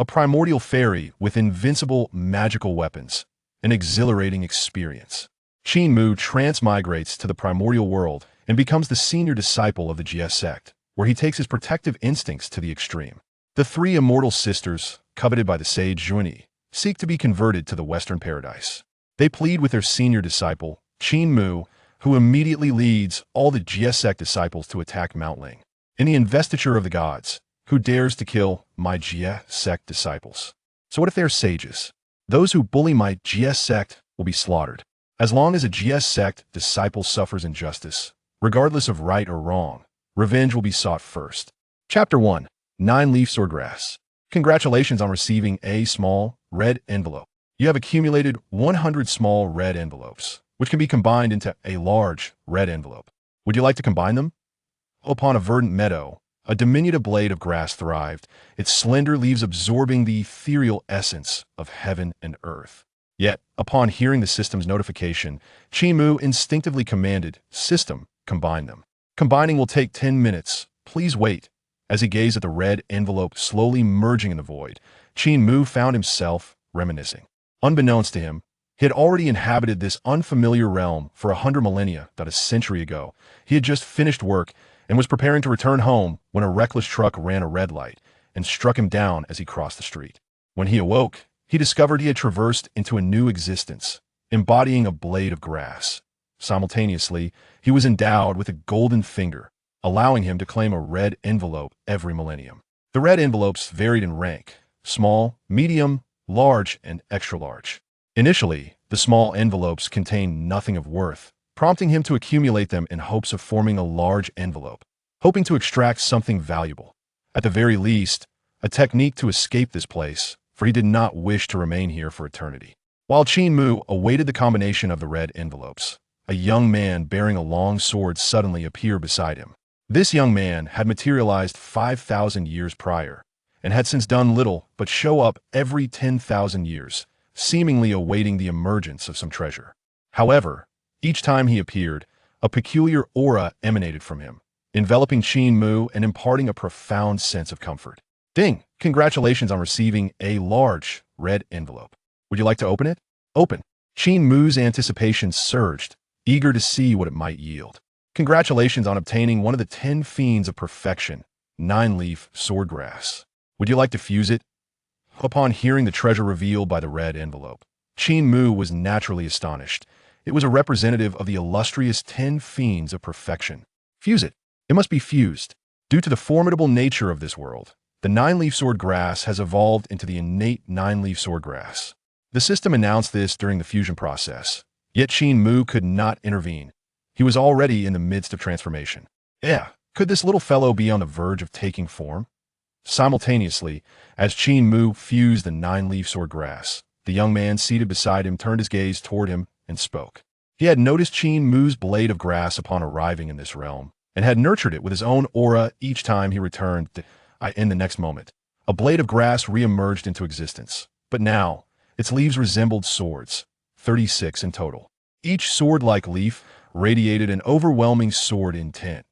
a primordial fairy with invincible magical weapons, an exhilarating experience. Qin Mu transmigrates to the primordial world and becomes the senior disciple of the Jie Sect, where he takes his protective instincts to the extreme. The three immortal sisters, coveted by the Saint Zhunti, seek to be converted to the Western paradise. They plead with their senior disciple, Qin Mu, who immediately leads all the Jie Sect disciples to attack Mount Ling. In the investiture of the gods, who dares to kill my Jie Sect disciples? So what if they are sages? Those who bully my Jie Sect will be slaughtered. As long as a Jie Sect disciple suffers injustice, regardless of right or wrong, revenge will be sought first. Chapter 1. Nine-Leaf Swordgrass. Congratulations on receiving a small, red envelope. You have accumulated 100 small red envelopes, which can be combined into a large red envelope. Would you like to combine them? Upon a verdant meadow, a diminutive blade of grass thrived, its slender leaves absorbing the ethereal essence of heaven and earth. Yet, upon hearing the system's notification, Qin Mu instinctively commanded, "System, combine them. Combining will take 10 minutes. Please wait." As he gazed at the red envelope slowly merging in the void, Qin Mu found himself reminiscing. Unbeknownst to him, he had already inhabited this unfamiliar realm for 100 millennia, about a century ago. He had just finished work and was preparing to return home when a reckless truck ran a red light and struck him down as he crossed the street. When he awoke, he discovered he had traversed into a new existence, embodying a blade of grass. Simultaneously, he was endowed with a golden finger, allowing him to claim a red envelope every millennium. The red envelopes varied in rank: small, medium, large, and extra large. Initially, the small envelopes contained nothing of worth, prompting him to accumulate them in hopes of forming a large envelope, hoping to extract something valuable. At the very least, a technique to escape this place, for he did not wish to remain here for eternity. While Qin Mu awaited the combination of the red envelopes, a young man bearing a long sword suddenly appeared beside him. This young man had materialized 5,000 years prior, and had since done little but show up every 10,000 years, seemingly awaiting the emergence of some treasure. However, each time he appeared, a peculiar aura emanated from him, enveloping Qin Mu and imparting a profound sense of comfort. Ding! Congratulations on receiving a large red envelope. Would you like to open it? Open. Qin Mu's anticipation surged, eager to see what it might yield. Congratulations on obtaining one of the 10 fiends of perfection, Nine-Leaf Swordgrass. Would you like to fuse it? Upon hearing the treasure revealed by the red envelope, Qin Mu was naturally astonished. It was a representative of the illustrious 10 fiends of perfection. Fuse it. It must be fused. Due to the formidable nature of this world, the Nine-Leaf Swordgrass has evolved into the innate Nine-Leaf Swordgrass. The system announced this during the fusion process, yet Qin Mu could not intervene. He was already in the midst of transformation. Could this little fellow be on the verge of taking form? Simultaneously, as Qin Mu fused the Nine-Leaf Swordgrass, the young man seated beside him turned his gaze toward him and spoke. He had noticed Qin Mu's blade of grass upon arriving in this realm, and had nurtured it with his own aura each time he returned. In the next moment, a blade of grass re-emerged into existence, but now, its leaves resembled swords, 36 in total. Each sword-like leaf radiated an overwhelming sword intent.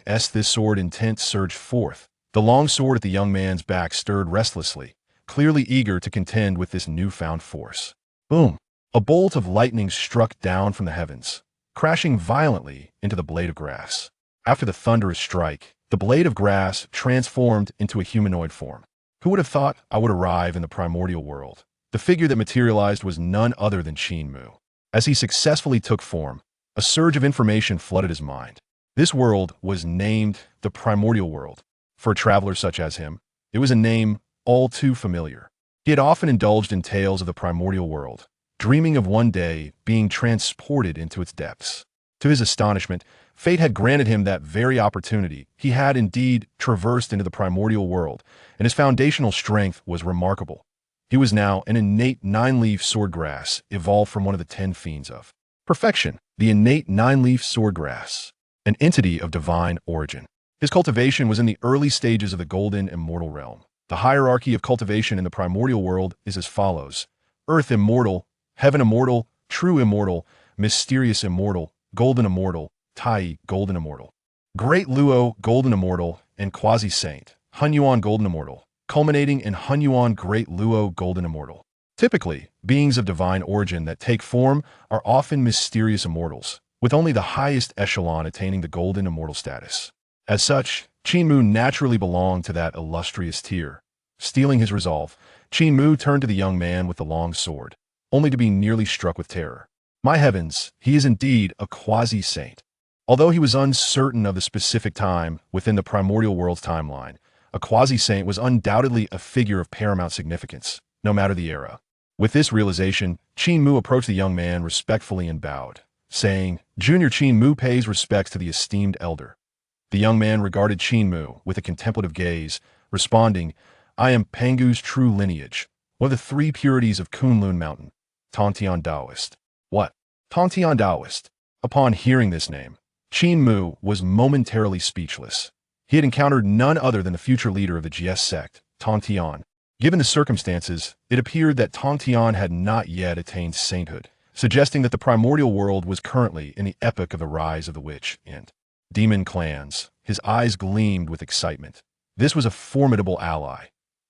As this sword intent surged forth, the long sword at the young man's back stirred restlessly, clearly eager to contend with this newfound force. Boom! A bolt of lightning struck down from the heavens, crashing violently into the blade of grass. After the thunderous strike, the blade of grass transformed into a humanoid form. Who would have thought I would arrive in the primordial world? The figure that materialized was none other than Qin Mu. As he successfully took form, a surge of information flooded his mind. This world was named the primordial world. For a traveler such as him, it was a name all too familiar. He had often indulged in tales of the primordial world, dreaming of one day being transported into its depths. To his astonishment, fate had granted him that very opportunity. He had indeed traversed into the primordial world, and his foundational strength was remarkable. He was now an innate Nine-Leaf Swordgrass, evolved from one of the 10 fiends of perfection, the innate Nine-Leaf Swordgrass, an entity of divine origin. His cultivation was in the early stages of the golden immortal realm. The hierarchy of cultivation in the primordial world is as follows: Earth immortal, Heaven immortal, True immortal, Mysterious immortal, Golden immortal, Tai golden immortal, Great Luo golden immortal, and Quasi-Saint, Hunyuan golden immortal. culminating in Hunyuan Great Luo Golden Immortal. Typically, beings of divine origin that take form are often mysterious immortals, with only the highest echelon attaining the golden immortal status. As such, Qin Mu naturally belonged to that illustrious tier. Stealing his resolve, Qin Mu turned to the young man with the long sword, only to be nearly struck with terror. My heavens, he is indeed a quasi-saint. Although he was uncertain of the specific time within the primordial world's timeline, a quasi-saint was undoubtedly a figure of paramount significance, no matter the era. With this realization, Qin Mu approached the young man respectfully and bowed, saying, "Junior Qin Mu pays respects to the esteemed elder." The young man regarded Qin Mu with a contemplative gaze, responding, "I am Pangu's true lineage, one of the three purities of Kunlun Mountain, Tontian Taoist." What? Tontian Taoist? Upon hearing this name, Qin Mu was momentarily speechless. He had encountered none other than the future leader of the Jie Sect, Tontian. Given the circumstances, it appeared that Tontian had not yet attained sainthood, suggesting that the primordial world was currently in the epoch of the rise of the witch and demon clans. His eyes gleamed with excitement. This was a formidable ally.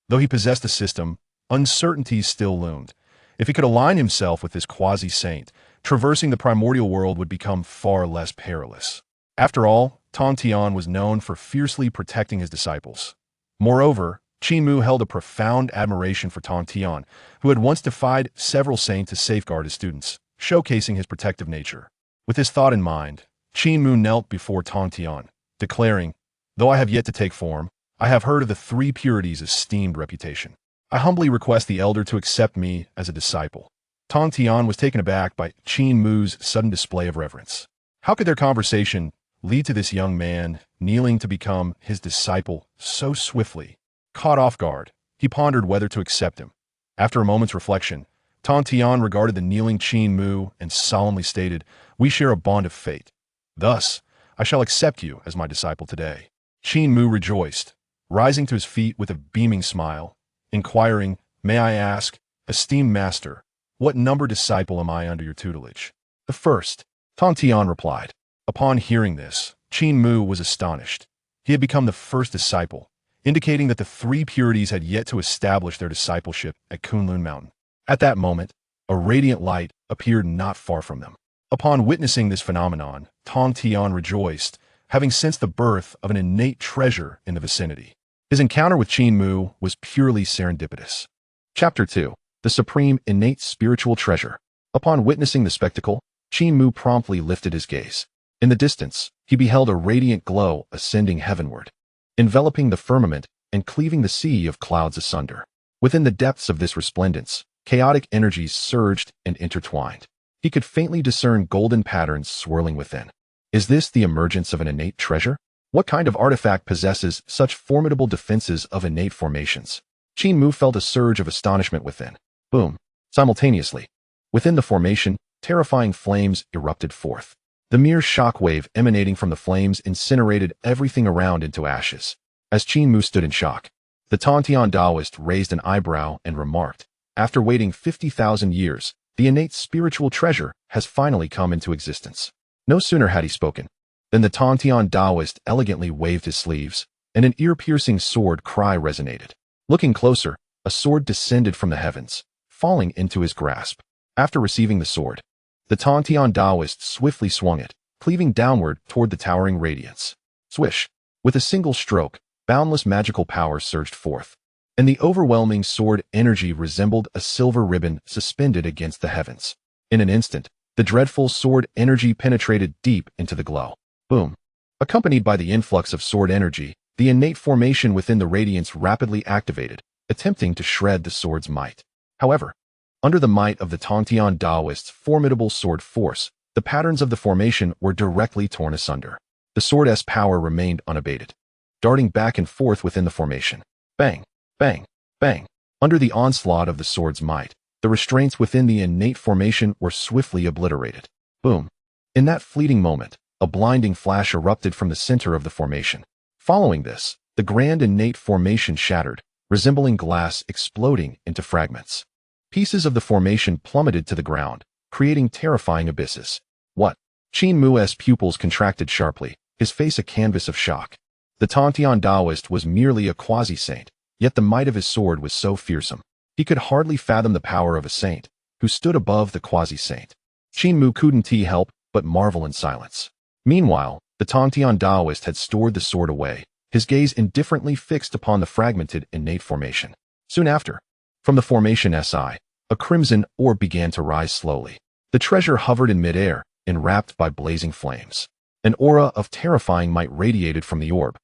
Though he possessed a system, uncertainties still loomed. If he could align himself with this quasi-saint, traversing the primordial world would become far less perilous. After all, Tontian was known for fiercely protecting his disciples. Moreover, Qin Mu held a profound admiration for Tontian, who had once defied several saints to safeguard his students, showcasing his protective nature. With this thought in mind, Qin Mu knelt before Tontian, declaring, "Though I have yet to take form, I have heard of the three purities' esteemed reputation. I humbly request the elder to accept me as a disciple." Tontian was taken aback by Qin Mu's sudden display of reverence. How could their conversation lead to this young man kneeling to become his disciple so swiftly? Caught off guard, he pondered whether to accept him. After a moment's reflection, Tontian regarded the kneeling Qin Mu and solemnly stated, "We share a bond of fate. Thus, I shall accept you as my disciple today." Qin Mu rejoiced, rising to his feet with a beaming smile, inquiring, "May I ask, esteemed master, what number disciple am I under your tutelage?" "The first," Tontian replied. Upon hearing this, Qin Mu was astonished. He had become the first disciple, indicating that the three purities had yet to establish their discipleship at Kunlun Mountain. At that moment, a radiant light appeared not far from them. Upon witnessing this phenomenon, Tontian rejoiced, having sensed the birth of an innate treasure in the vicinity. His encounter with Qin Mu was purely serendipitous. Chapter 2. The Supreme Innate Spiritual Treasure. Upon witnessing the spectacle, Qin Mu promptly lifted his gaze. In the distance, he beheld a radiant glow ascending heavenward, enveloping the firmament and cleaving the sea of clouds asunder. Within the depths of this resplendence, chaotic energies surged and intertwined. He could faintly discern golden patterns swirling within. Is this the emergence of an innate treasure? What kind of artifact possesses such formidable defenses of innate formations? Qin Mu felt a surge of astonishment within. Boom! Simultaneously, within the formation, terrifying flames erupted forth. The mere shockwave emanating from the flames incinerated everything around into ashes. As Qin Mu stood in shock, the Tontian Taoist raised an eyebrow and remarked, "After waiting 50,000 years, the innate spiritual treasure has finally come into existence." No sooner had he spoken than the Tontian Taoist elegantly waved his sleeves, and an ear-piercing sword cry resonated. Looking closer, a sword descended from the heavens, falling into his grasp. After receiving the sword, the Tontian Taoist swiftly swung it, cleaving downward toward the towering radiance. Swish! With a single stroke, boundless magical power surged forth, and the overwhelming sword energy resembled a silver ribbon suspended against the heavens. In an instant, the dreadful sword energy penetrated deep into the glow. Boom! Accompanied by the influx of sword energy, the innate formation within the radiance rapidly activated, attempting to shred the sword's might. However, under the might of the Tontian Taoist's formidable sword force, the patterns of the formation were directly torn asunder. The sword's power remained unabated, darting back and forth within the formation. Bang! Bang! Bang! Under the onslaught of the sword's might, the restraints within the innate formation were swiftly obliterated. Boom! In that fleeting moment, a blinding flash erupted from the center of the formation. Following this, the grand innate formation shattered, resembling glass exploding into fragments. Pieces of the formation plummeted to the ground, creating terrifying abysses. What? Qin Mu's pupils contracted sharply, his face a canvas of shock. The Tontian Taoist was merely a quasi-saint, Yet the might of his sword was so fearsome. He could hardly fathom the power of a saint, who stood above the quasi-saint. Qin Mu couldn't help but marvel in silence. Meanwhile, the Tongtian Taoist had stored the sword away, his gaze indifferently fixed upon the fragmented innate formation. Soon after, from the formation SI, a crimson orb began to rise slowly. The treasure hovered in midair, enwrapped by blazing flames. An aura of terrifying might radiated from the orb,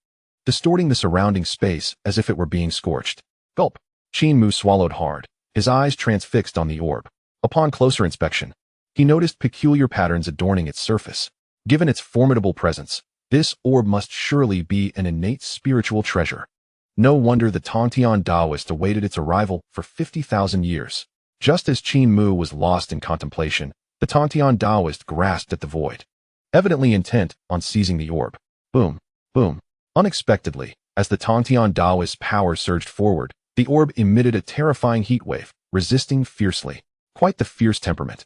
distorting the surrounding space as if it were being scorched. Gulp! Qin Mu swallowed hard, his eyes transfixed on the orb. Upon closer inspection, he noticed peculiar patterns adorning its surface. Given its formidable presence, this orb must surely be an innate spiritual treasure. No wonder the Tongtian Taoist awaited its arrival for 50,000 years. Just as Qin Mu was lost in contemplation, the Tongtian Taoist grasped at the void, evidently intent on seizing the orb. Boom, boom. Unexpectedly, as the Tongtian Taoist's power surged forward, the orb emitted a terrifying heat wave, resisting fiercely. Quite the fierce temperament.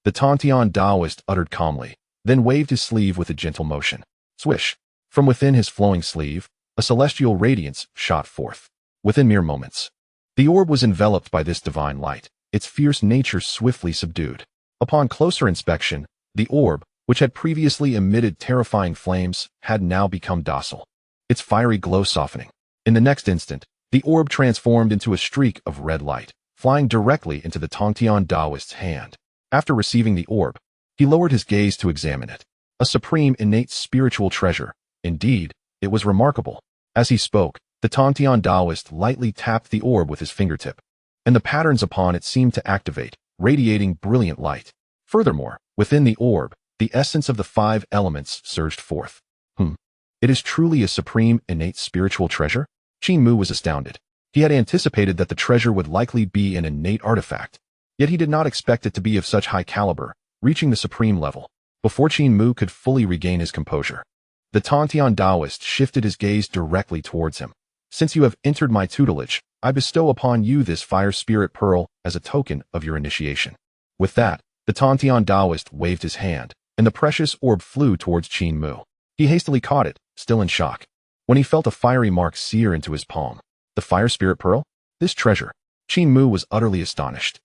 The Tongtian Taoist uttered calmly, then waved his sleeve with a gentle motion. Swish! From within his flowing sleeve, a celestial radiance shot forth. Within mere moments, the orb was enveloped by this divine light, its fierce nature swiftly subdued. Upon closer inspection, the orb, which had previously emitted terrifying flames, had now become docile, its fiery glow softening. In the next instant, the orb transformed into a streak of red light, flying directly into the Tongtian Taoist's hand. After receiving the orb, he lowered his gaze to examine it. A supreme innate spiritual treasure. Indeed, it was remarkable. As he spoke, the Tongtian Taoist lightly tapped the orb with his fingertip, and the patterns upon it seemed to activate, radiating brilliant light. Furthermore, within the orb, the essence of the 5 elements surged forth. It is truly a supreme innate spiritual treasure? Qin Mu was astounded. He had anticipated that the treasure would likely be an innate artifact, yet he did not expect it to be of such high caliber, reaching the supreme level. Before Qin Mu could fully regain his composure, the Tongtian Taoist shifted his gaze directly towards him. Since you have entered my tutelage, I bestow upon you this fire spirit pearl as a token of your initiation. With that, the Tongtian Taoist waved his hand, and the precious orb flew towards Qin Mu. He hastily caught it, still in shock, when he felt a fiery mark sear into his palm. The fire spirit pearl? This treasure? Qin Mu was utterly astonished.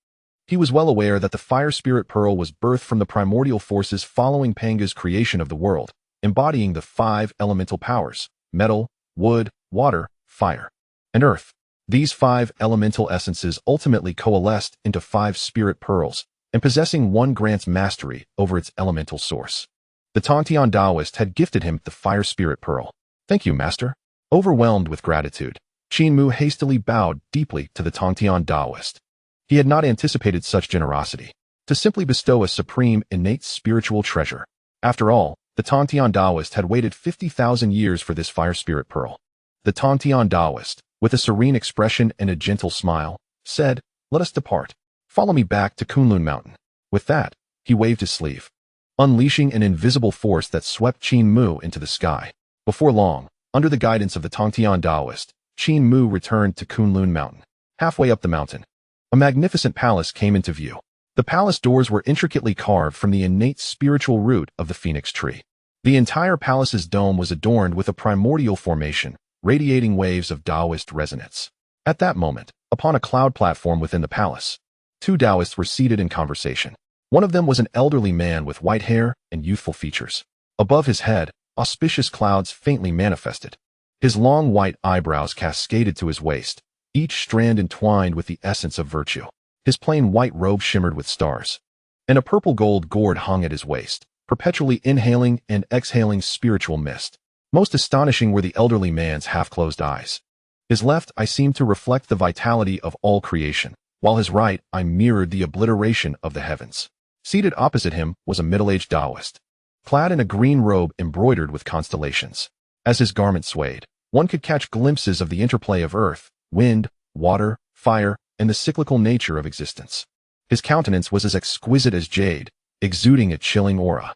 He was well aware that the fire spirit pearl was birthed from the primordial forces following Panga's creation of the world, embodying the 5 elemental powers: metal, wood, water, fire, and earth. These 5 elemental essences ultimately coalesced into 5 spirit pearls, and possessing one grants mastery over its elemental source. The Tongtian Taoist had gifted him the fire spirit pearl. Thank you, master. Overwhelmed with gratitude, Qin Mu hastily bowed deeply to the Tongtian Taoist. He had not anticipated such generosity, to simply bestow a supreme innate spiritual treasure. After all, the Tongtian Taoist had waited 50,000 years for this fire spirit pearl. The Tongtian Taoist, with a serene expression and a gentle smile, said, "Let us depart. Follow me back to Kunlun Mountain." With that, he waved his sleeve, unleashing an invisible force that swept Qin Mu into the sky. Before long, under the guidance of the Tongtian Taoist, Qin Mu returned to Kunlun Mountain. Halfway up the mountain, a magnificent palace came into view. The palace doors were intricately carved from the innate spiritual root of the phoenix tree. The entire palace's dome was adorned with a primordial formation, radiating waves of Taoist resonance. At that moment, upon a cloud platform within the palace, 2 Taoists were seated in conversation. One of them was an elderly man with white hair and youthful features. Above his head, auspicious clouds faintly manifested. His long white eyebrows cascaded to his waist, each strand entwined with the essence of virtue. His plain white robe shimmered with stars, and a purple-gold gourd hung at his waist, perpetually inhaling and exhaling spiritual mist. Most astonishing were the elderly man's half-closed eyes. His left eye seemed to reflect the vitality of all creation, while his right eye mirrored the obliteration of the heavens. Seated opposite him was a middle-aged Taoist, clad in a green robe embroidered with constellations. As his garment swayed, one could catch glimpses of the interplay of earth, wind, water, fire, and the cyclical nature of existence. His countenance was as exquisite as jade, exuding a chilling aura.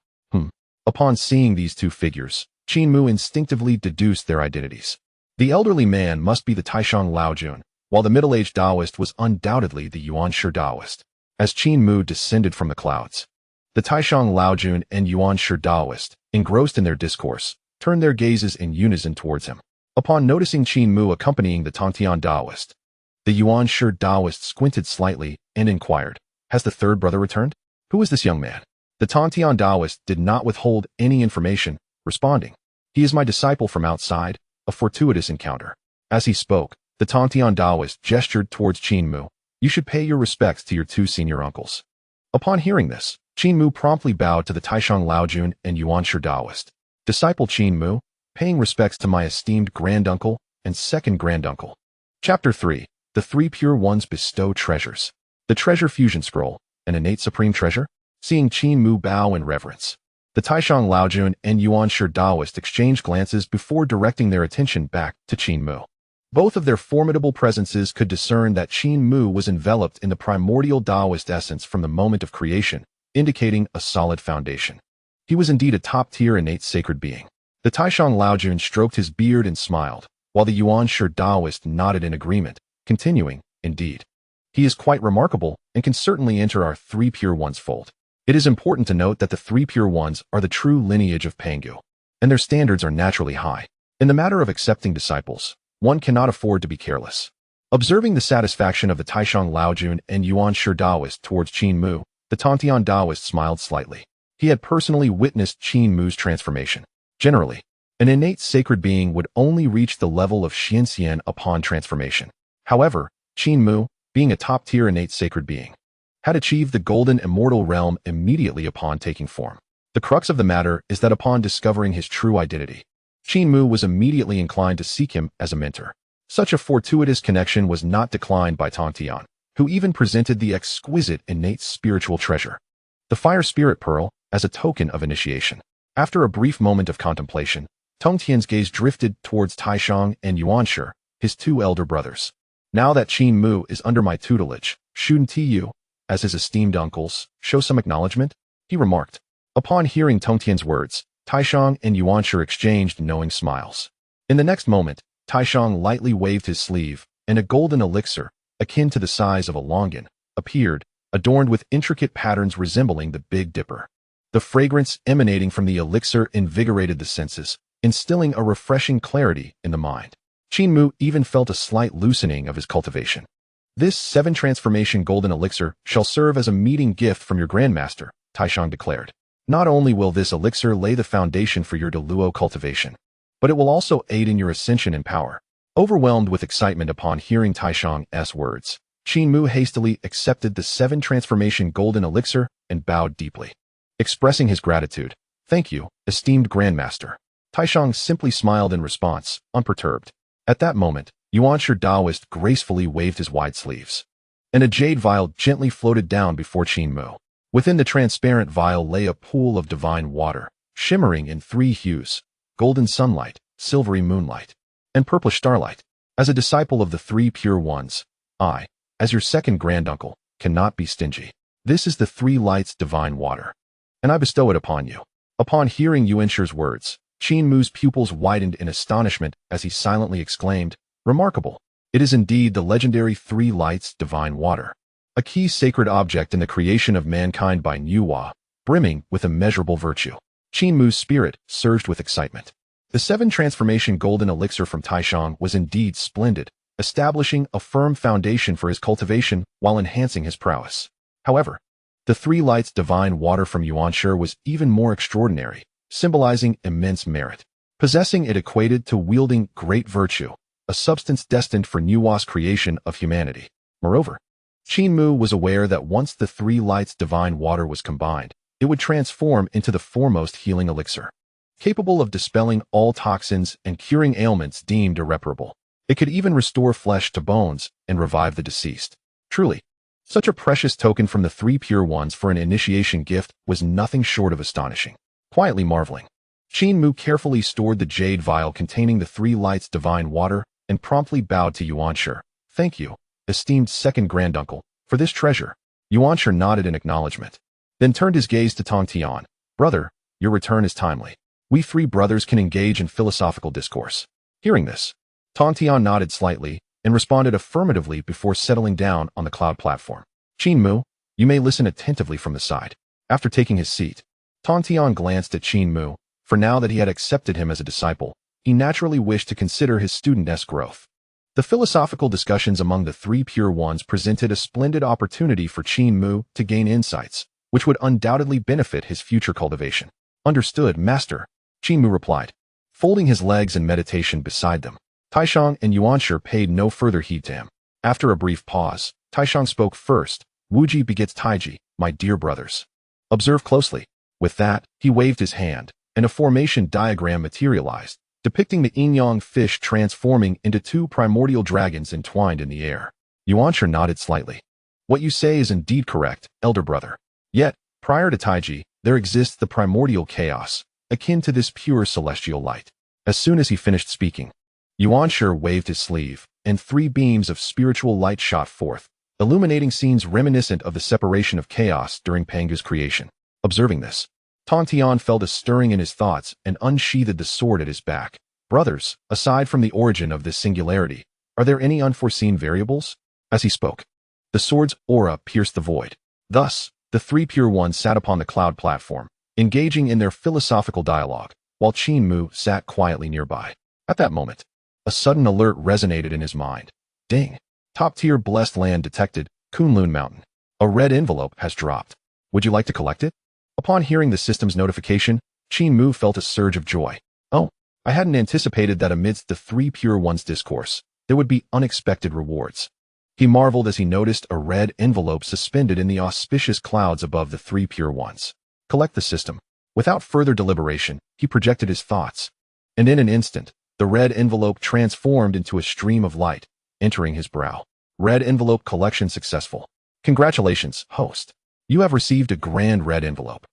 Upon seeing these 2 figures, Qin Mu instinctively deduced their identities. The elderly man must be the Taishang Laojun, while the middle-aged Taoist was undoubtedly the Yuanshi Taoist. As Qin Mu descended from the clouds, the Taishang Laojun and Yuanshi Taoist, engrossed in their discourse, turned their gazes in unison towards him. Upon noticing Qin Mu accompanying the Tongtian Taoist, the Yuan-Shi Taoist squinted slightly and inquired, "Has the third brother returned? Who is this young man?" The Tongtian Taoist did not withhold any information, responding, "He is my disciple from outside, a fortuitous encounter." As he spoke, the Tongtian Taoist gestured towards Qin Mu. "You should pay your respects to your two senior uncles." Upon hearing this, Qin Mu promptly bowed to the Taishang Laojun and Yuan-Shi Taoist. "Disciple Qin Mu, paying respects to my esteemed granduncle and second granduncle." Chapter 3. The Three Pure Ones Bestow Treasures. The Treasure Fusion Scroll, an innate supreme treasure? Seeing Qin Mu bow in reverence, the Taishang Laojun and Yuan-Shi Taoist exchanged glances before directing their attention back to Qin Mu. Both of their formidable presences could discern that Qin Mu was enveloped in the primordial Taoist essence from the moment of creation, indicating a solid foundation. He was indeed a top-tier innate sacred being. The Taishang Laojun stroked his beard and smiled, while the Yuan-Shi Taoist nodded in agreement, continuing, "Indeed. He is quite remarkable and can certainly enter our Three Pure Ones fold." It is important to note that the Three Pure Ones are the true lineage of Pangu, and their standards are naturally high. In the matter of accepting disciples, one cannot afford to be careless. Observing the satisfaction of the Taishang Laojun and Yuan-Shi Taoist towards Qin Mu, the Tongtian Taoist smiled slightly. He had personally witnessed Qin Mu's transformation. Generally, an innate sacred being would only reach the level of Xianxian upon transformation. However, Qin Mu, being a top-tier innate sacred being, had achieved the golden immortal realm immediately upon taking form. The crux of the matter is that upon discovering his true identity, Qin Mu was immediately inclined to seek him as a mentor. Such a fortuitous connection was not declined by Tongtian, who even presented the exquisite innate spiritual treasure, the Fire Spirit Pearl, as a token of initiation. After a brief moment of contemplation, Tongtian's gaze drifted towards Taishang and Yuan-Shi, his two elder brothers. "Now that Qin Mu is under my tutelage, shouldn't you, as his esteemed uncles, show some acknowledgement?" he remarked. Upon hearing Tongtian's words, Taishang and Yuan-Shi exchanged knowing smiles. In the next moment, Taishang lightly waved his sleeve, and a golden elixir, akin to the size of a longan, appeared, adorned with intricate patterns resembling the Big Dipper. The fragrance emanating from the elixir invigorated the senses, instilling a refreshing clarity in the mind. Qin Mu even felt a slight loosening of his cultivation. "This 7-transformation golden elixir shall serve as a meeting gift from your grandmaster," Taishang declared. "Not only will this elixir lay the foundation for your Deluo cultivation, but it will also aid in your ascension in power." Overwhelmed with excitement upon hearing Taishang's words, Qin Mu hastily accepted the 7-transformation golden elixir and bowed deeply. Expressing his gratitude, "Thank you, esteemed grandmaster." Taishang simply smiled in response, unperturbed. At that moment, Yuan-Shi Taoist gracefully waved his wide sleeves, and a jade vial gently floated down before Qin Mu. Within the transparent vial lay a pool of divine water, shimmering in 3 hues: golden sunlight, silvery moonlight, and purplish starlight. As a disciple of the Three Pure Ones, I, as your second granduncle, cannot be stingy. This is the 3 lights divine water, and I bestow it upon you. Upon hearing Yuan-Shi's words, Qin Mu's pupils widened in astonishment as he silently exclaimed, "Remarkable! It is indeed the legendary 3 lights divine water, a key sacred object in the creation of mankind by Nuwa, brimming with immeasurable virtue." Qin Mu's spirit surged with excitement. The 7-transformation golden elixir from Taishang was indeed splendid, establishing a firm foundation for his cultivation while enhancing his prowess. However, the 3 lights divine water from Yuan-Shi was even more extraordinary, symbolizing immense merit. Possessing it equated to wielding great virtue, a substance destined for Nuwa's creation of humanity. Moreover, Qin Mu was aware that once the 3 lights divine water was combined, it would transform into the foremost healing elixir, capable of dispelling all toxins and curing ailments deemed irreparable. It could even restore flesh to bones and revive the deceased. Truly, such a precious token from the 3 Pure Ones for an initiation gift was nothing short of astonishing. Quietly marveling, Qin Mu carefully stored the jade vial containing the 3 lights divine water and promptly bowed to Yuan-Shi. "Thank you, esteemed second granduncle, for this treasure." Yuan-Shi nodded in acknowledgement, then turned his gaze to Tongtian. "Brother, your return is timely. We 3 brothers can engage in philosophical discourse." Hearing this, Tongtian nodded slightly and responded affirmatively before settling down on the cloud platform. "Qin Mu, you may listen attentively from the side." After taking his seat, Tongtian glanced at Qin Mu, for now that he had accepted him as a disciple, he he naturally wished to consider his student's growth. The philosophical discussions among the three pure ones presented a splendid opportunity for Qin Mu to gain insights, which would undoubtedly benefit his future cultivation. Understood, Master, Qin Mu replied, folding his legs in meditation beside them. Taishang and Yuanshi paid no further heed to him. After a brief pause, Taishang spoke first. Wuji begets Taiji, my dear brothers. Observe closely. With that, he waved his hand, and a formation diagram materialized, depicting the yin-yang fish transforming into two primordial dragons entwined in the air. Yuanshi nodded slightly. What you say is indeed correct, elder brother. Yet, prior to Taiji, there exists the primordial chaos, akin to this pure celestial light. As soon as he finished speaking, Yuanshi waved his sleeve, and three beams of spiritual light shot forth, illuminating scenes reminiscent of the separation of chaos during Pangu's creation. Observing this, Tong Tian felt a stirring in his thoughts and unsheathed the sword at his back. Brothers, aside from the origin of this singularity, are there any unforeseen variables? As he spoke, the sword's aura pierced the void. Thus, the three pure ones sat upon the cloud platform, engaging in their philosophical dialogue, while Qin Mu sat quietly nearby. At that moment, a sudden alert resonated in his mind. Ding! Top-tier blessed land detected, Kunlun Mountain. A red envelope has dropped. Would you like to collect it? Upon hearing the system's notification, Qin Mu felt a surge of joy. Oh, I hadn't anticipated that amidst the three pure ones' discourse, there would be unexpected rewards. He marveled as he noticed a red envelope suspended in the auspicious clouds above the three pure ones. Collect the system. Without further deliberation, he projected his thoughts. And in an instant, the red envelope transformed into a stream of light, entering his brow. Red envelope collection successful. Congratulations, host. You have received a grand red envelope.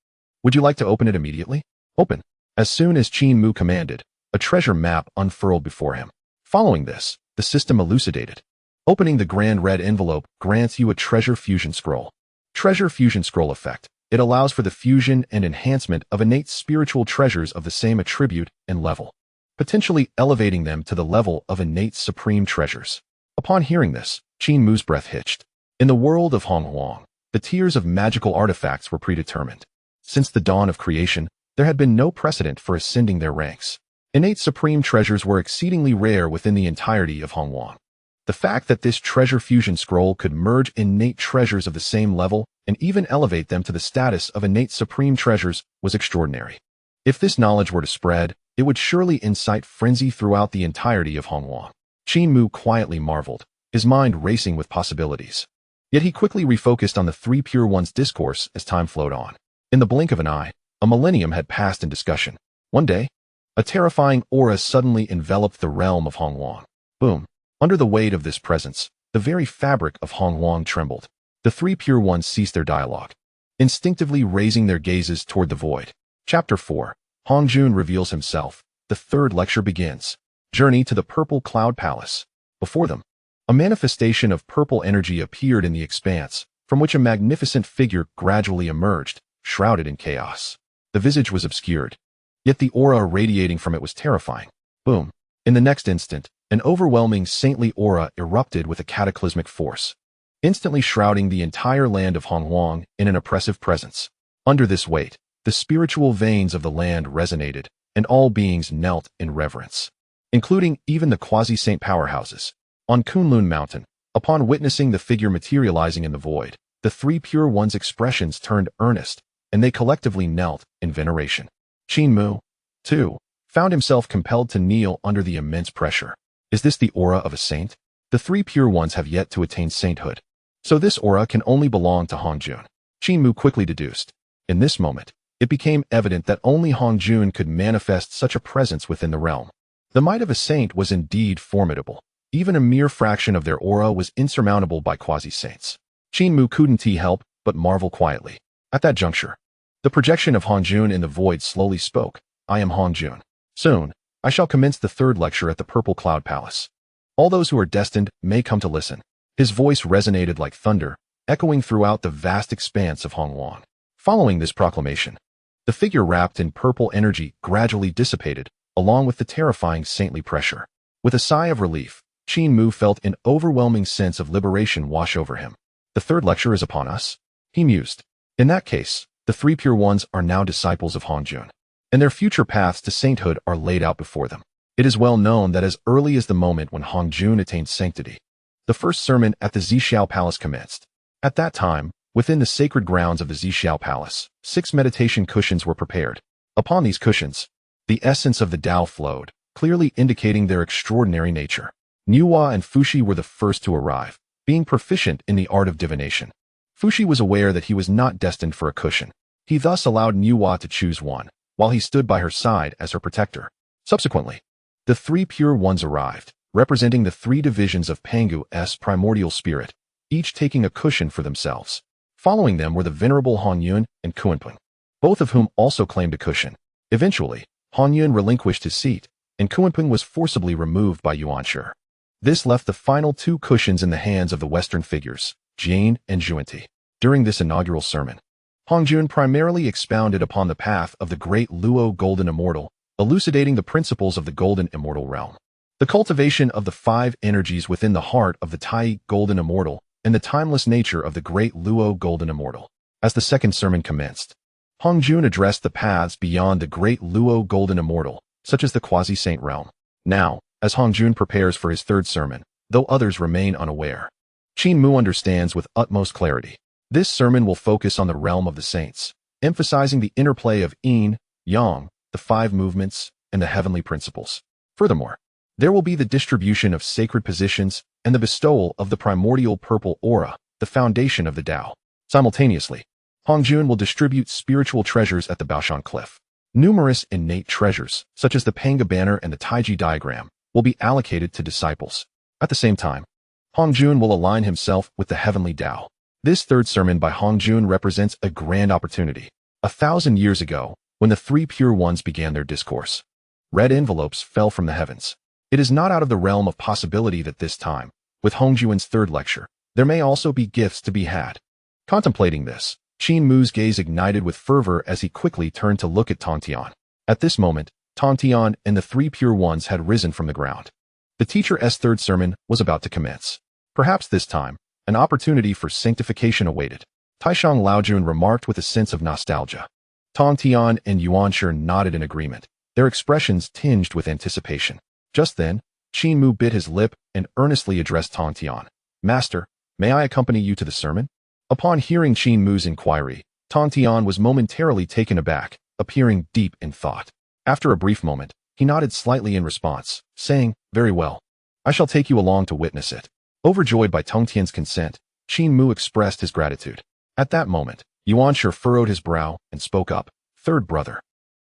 Would you like to open it immediately? Open. As soon as Qin Mu commanded, a treasure map unfurled before him. Following this, the system elucidated. Opening the grand red envelope grants you a treasure fusion scroll. Treasure fusion scroll effect. It allows for the fusion and enhancement of innate spiritual treasures of the same attribute and level, potentially elevating them to the level of innate supreme treasures. Upon hearing this, Qin Mu's breath hitched. In the world of Honghuang, the tiers of magical artifacts were predetermined. Since the dawn of creation, there had been no precedent for ascending their ranks. Innate supreme treasures were exceedingly rare within the entirety of Honghuang. The fact that this treasure fusion scroll could merge innate treasures of the same level and even elevate them to the status of innate supreme treasures was extraordinary. If this knowledge were to spread, it would surely incite frenzy throughout the entirety of Honghuang. Qin Mu quietly marveled, his mind racing with possibilities. Yet he quickly refocused on the three pure ones' discourse as time flowed on. In the blink of an eye, a millennium had passed in discussion. One day, a terrifying aura suddenly enveloped the realm of Honghuang. Boom! Under the weight of this presence, the very fabric of Honghuang trembled. The three pure ones ceased their dialogue, instinctively raising their gazes toward the void. Chapter 4. Hongjun reveals himself. The third lecture begins. Journey to the Purple Cloud Palace. Before them, a manifestation of purple energy appeared in the expanse, from which a magnificent figure gradually emerged, shrouded in chaos. The visage was obscured, yet the aura radiating from it was terrifying. Boom! In the next instant, an overwhelming saintly aura erupted with a cataclysmic force, instantly shrouding the entire land of Honghuang in an oppressive presence. Under this weight, the spiritual veins of the land resonated, and all beings knelt in reverence, including even the quasi-saint powerhouses. On Kunlun Mountain, upon witnessing the figure materializing in the void, the three pure ones' expressions turned earnest, and they collectively knelt in veneration. Qin Mu, too, found himself compelled to kneel under the immense pressure. Is this the aura of a saint? The three pure ones have yet to attain sainthood, so this aura can only belong to Hongjun. Qin Mu quickly deduced. In this moment, it became evident that only Hongjun could manifest such a presence within the realm. The might of a saint was indeed formidable. Even a mere fraction of their aura was insurmountable by quasi-saints. Qin Mu couldn't help but marvel quietly. At that juncture, the projection of Hongjun in the void slowly spoke. I am Hongjun. Soon, I shall commence the third lecture at the Purple Cloud Palace. All those who are destined may come to listen. His voice resonated like thunder, echoing throughout the vast expanse of Honghuang. Following this proclamation, the figure wrapped in purple energy gradually dissipated, along with the terrifying saintly pressure. With a sigh of relief, Qin Mu felt an overwhelming sense of liberation wash over him. The third lecture is upon us? He mused. In that case, the three pure ones are now disciples of Hongjun, and their future paths to sainthood are laid out before them. It is well known that as early as the moment when Hongjun attained sanctity, the first sermon at the Xiao Palace commenced. At that time, within the sacred grounds of the Xiao Palace, 6 meditation cushions were prepared. Upon these cushions, the essence of the Tao flowed, clearly indicating their extraordinary nature. Niuhua and Fuxi were the first to arrive, being proficient in the art of divination. Fuxi was aware that he was not destined for a cushion. He thus allowed Niuhua to choose one, while he stood by her side as her protector. Subsequently, the 3 pure ones arrived, representing the 3 divisions of Pangu's primordial spirit, each taking a cushion for themselves. Following them were the venerable Honyun and Kunpeng, both of whom also claimed a cushion. Eventually, Honyun relinquished his seat, and Kunpeng was forcibly removed by Yuanshi. This left the final 2 cushions in the hands of the Western figures, Jane and Zhunti. During this inaugural sermon, Hongjun primarily expounded upon the path of the great Luo Golden Immortal, elucidating the principles of the Golden Immortal realm. The cultivation of the 5 energies within the heart of the Tai Golden Immortal, and the timeless nature of the great Luo Golden Immortal. As the second sermon commenced, Hongjun addressed the paths beyond the great Luo Golden Immortal, such as the quasi-saint realm. Now, as Hongjun prepares for his third sermon, though others remain unaware, Qin Mu understands with utmost clarity. This sermon will focus on the realm of the saints, emphasizing the interplay of yin, yang, the 5 movements, and the heavenly principles. Furthermore, there will be the distribution of sacred positions and the bestowal of the primordial purple aura, the foundation of the Tao. Simultaneously, Hongjun will distribute spiritual treasures at the Baoshan Cliff. Numerous innate treasures, such as the Panga banner and the Taiji diagram, will be allocated to disciples. At the same time, Hongjun will align himself with the heavenly Tao. This third sermon by Hongjun represents a grand opportunity. 1,000 years ago, when the 3 pure ones began their discourse, red envelopes fell from the heavens. It is not out of the realm of possibility that this time, with Hongjun's third lecture, there may also be gifts to be had. Contemplating this, Qin Mu's gaze ignited with fervor as he quickly turned to look at Tongtian. At this moment, Tongtian and the 3 pure ones had risen from the ground. The teacher's third sermon was about to commence. Perhaps this time, an opportunity for sanctification awaited. Taishang Laojun remarked with a sense of nostalgia. Tongtian and Yuanshi nodded in agreement, their expressions tinged with anticipation. Just then, Qin Mu bit his lip and earnestly addressed Tongtian. Master, may I accompany you to the sermon? Upon hearing Qin Mu's inquiry, Tongtian was momentarily taken aback, appearing deep in thought. After a brief moment, he nodded slightly in response, saying, "Very well. I shall take you along to witness it." Overjoyed by Tongtian's consent, Qin Mu expressed his gratitude. At that moment, Yuanshi furrowed his brow and spoke up. "Third brother,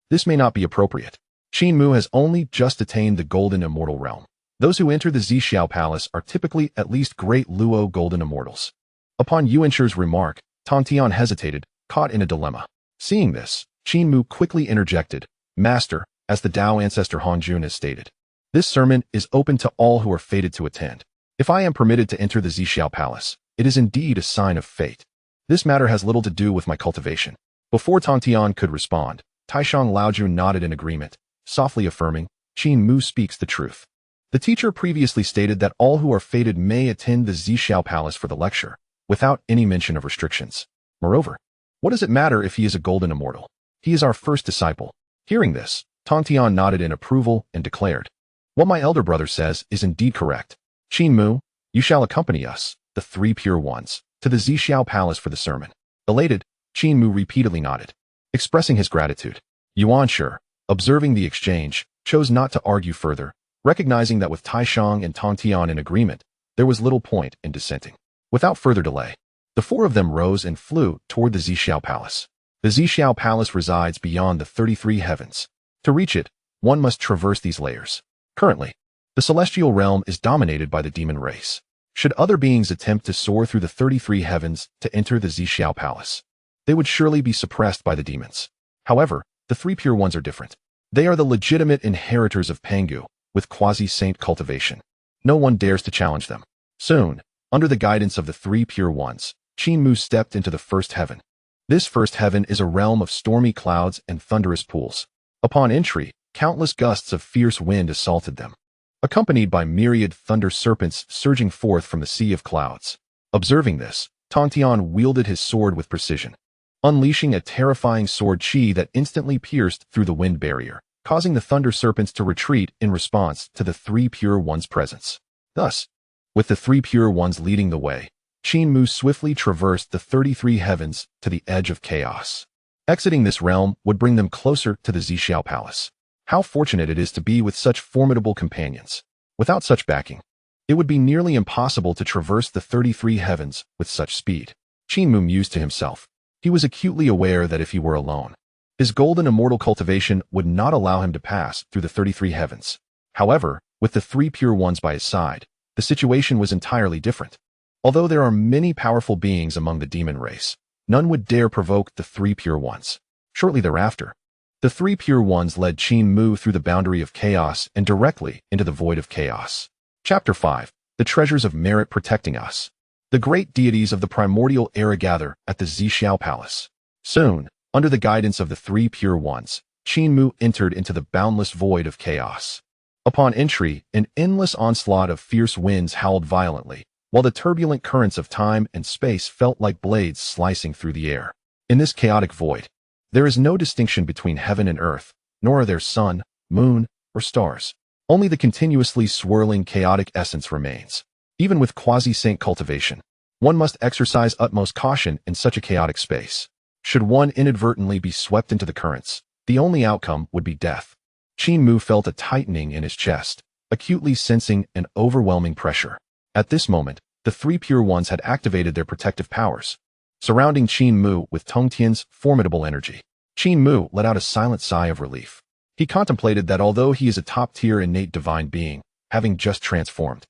this may not be appropriate. Qin Mu has only just attained the Golden Immortal realm. Those who enter the Xiao Palace are typically at least great Luo Golden Immortals." Upon Yuanshi's remark, Tongtian hesitated, caught in a dilemma. Seeing this, Qin Mu quickly interjected, "Master, as the Tao ancestor Hongjun has stated, this sermon is open to all who are fated to attend. If I am permitted to enter the Xiao Palace, it is indeed a sign of fate. This matter has little to do with my cultivation." Before Tongtian could respond, Taishang Laojun nodded in agreement, softly affirming, "Qin Mu speaks the truth." The teacher previously stated that all who are fated may attend the Xiao Palace for the lecture, without any mention of restrictions. Moreover, what does it matter if he is a golden immortal? He is our first disciple. Hearing this, Tongtian nodded in approval and declared, "What my elder brother says is indeed correct. Qin Mu, you shall accompany us, the 3 pure ones, to the Xiao Palace for the sermon." Elated, Qin Mu repeatedly nodded, expressing his gratitude. Yuanshi, observing the exchange, chose not to argue further, recognizing that with Taishang and Tongtian in agreement, there was little point in dissenting. Without further delay, the 4 of them rose and flew toward the Xiao Palace. The Xiao Palace resides beyond the 33 heavens. To reach it, one must traverse these layers. Currently, the celestial realm is dominated by the demon race. Should other beings attempt to soar through the 33 heavens to enter the Xiao Palace, they would surely be suppressed by the demons. However, the 3 pure ones are different. They are the legitimate inheritors of Pangu, with quasi-saint cultivation. No one dares to challenge them. Soon, under the guidance of the 3 pure ones, Qin Mu stepped into the first heaven. This first heaven is a realm of stormy clouds and thunderous pools. Upon entry, countless gusts of fierce wind assaulted them, accompanied by myriad thunder serpents surging forth from the sea of clouds. Observing this, Tongtian wielded his sword with precision, unleashing a terrifying sword chi that instantly pierced through the wind barrier, causing the Thunder Serpents to retreat in response to the Three Pure Ones' presence. Thus, with the Three Pure Ones leading the way, Qin Mu swiftly traversed the 33 heavens to the edge of chaos. Exiting this realm would bring them closer to the Three Xiao Palace. How fortunate it is to be with such formidable companions. Without such backing, it would be nearly impossible to traverse the 33 heavens with such speed. Qin Mu mused to himself. He was acutely aware that if he were alone, his golden immortal cultivation would not allow him to pass through the 33 heavens. However, with the Three Pure Ones by his side, the situation was entirely different. Although there are many powerful beings among the demon race, none would dare provoke the Three Pure Ones. Shortly thereafter, the Three Pure Ones led Qin Mu through the boundary of chaos and directly into the void of chaos. Chapter 5. The Treasures of Merit Protecting Us. The great deities of the primordial era gather at the Three Xiao Palace. Soon, under the guidance of the Three Pure Ones, Qin Mu entered into the boundless void of chaos. Upon entry, an endless onslaught of fierce winds howled violently, while the turbulent currents of time and space felt like blades slicing through the air. In this chaotic void, there is no distinction between heaven and earth, nor are there sun, moon, or stars. Only the continuously swirling chaotic essence remains. Even with quasi-saint cultivation, one must exercise utmost caution in such a chaotic space. Should one inadvertently be swept into the currents, the only outcome would be death. Qin Mu felt a tightening in his chest, acutely sensing an overwhelming pressure. At this moment, the Three Pure Ones had activated their protective powers, surrounding Qin Mu with Tongtian's formidable energy. Qin Mu let out a silent sigh of relief. He contemplated that although he is a top-tier innate divine being, having just transformed,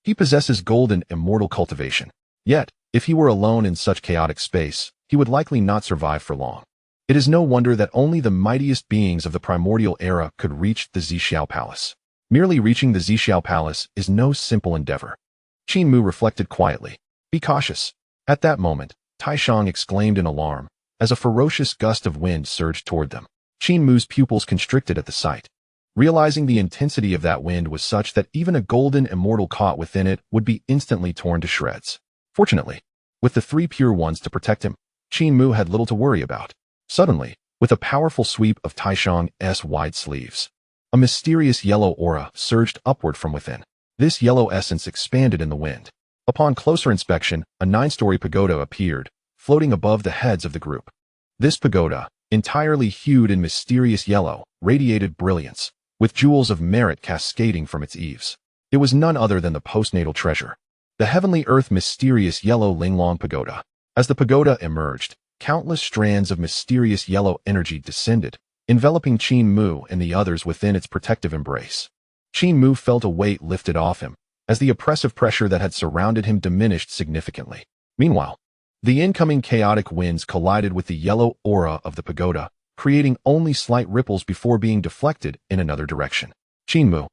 he possesses golden immortal cultivation. Yet, if he were alone in such chaotic space, he would likely not survive for long. It is no wonder that only the mightiest beings of the primordial era could reach the Three Xiao Palace. Merely reaching the Three Xiao Palace is no simple endeavor. Qin Mu reflected quietly. Be cautious. At that moment, Taishang exclaimed in alarm, as a ferocious gust of wind surged toward them. Qin Mu's pupils constricted at the sight. Realizing the intensity of that wind was such that even a golden immortal caught within it would be instantly torn to shreds. Fortunately, with the Three Pure Ones to protect him, Qin Mu had little to worry about. Suddenly, with a powerful sweep of Taishang's wide sleeves, a mysterious yellow aura surged upward from within. This yellow essence expanded in the wind. Upon closer inspection, a 9-story pagoda appeared, floating above the heads of the group. This pagoda, entirely hued in mysterious yellow, radiated brilliance, with jewels of merit cascading from its eaves. It was none other than the postnatal treasure, the heavenly earth mysterious yellow Linglong Pagoda. As the pagoda emerged, countless strands of mysterious yellow energy descended, enveloping Qin Mu and the others within its protective embrace. Qin Mu felt a weight lifted off him, as the oppressive pressure that had surrounded him diminished significantly. Meanwhile, the incoming chaotic winds collided with the yellow aura of the pagoda, creating only slight ripples before being deflected in another direction. Qin Mu,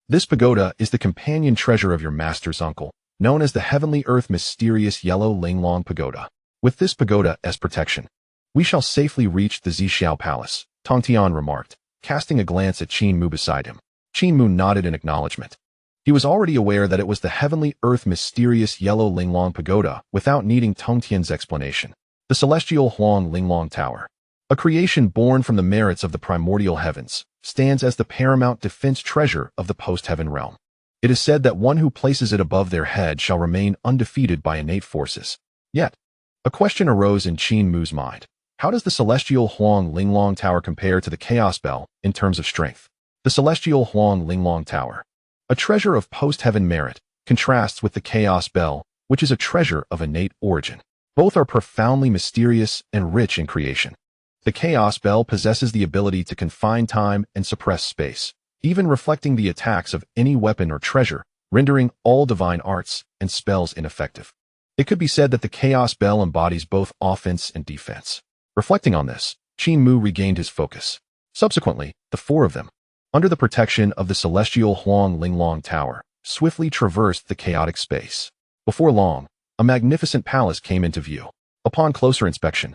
this pagoda is the companion treasure of your master's uncle, known as the Heavenly Earth Mysterious Yellow Linglong Pagoda. With this pagoda as protection, we shall safely reach the Three Xiao Palace, Tongtian remarked, casting a glance at Qin Mu beside him. Qin Mu nodded in acknowledgement. He was already aware that it was the Heavenly Earth Mysterious Yellow Linglong Pagoda without needing Tongtian's explanation. The Celestial Huang Linglong Tower, a creation born from the merits of the primordial heavens, stands as the paramount defense treasure of the post-heaven realm. It is said that one who places it above their head shall remain undefeated by innate forces. Yet, a question arose in Qin Mu's mind. How does the Celestial Huang Linglong Tower compare to the Chaos Bell in terms of strength? The Celestial Huang Linglong Tower, a treasure of post-heaven merit, contrasts with the Chaos Bell, which is a treasure of innate origin. Both are profoundly mysterious and rich in creation. The Chaos Bell possesses the ability to confine time and suppress space, even reflecting the attacks of any weapon or treasure, rendering all divine arts and spells ineffective. It could be said that the Chaos Bell embodies both offense and defense. Reflecting on this, Qin Mu regained his focus. Subsequently, the four of them, under the protection of the Celestial Huang Linglong Tower, swiftly traversed the chaotic space. Before long, a magnificent palace came into view. Upon closer inspection,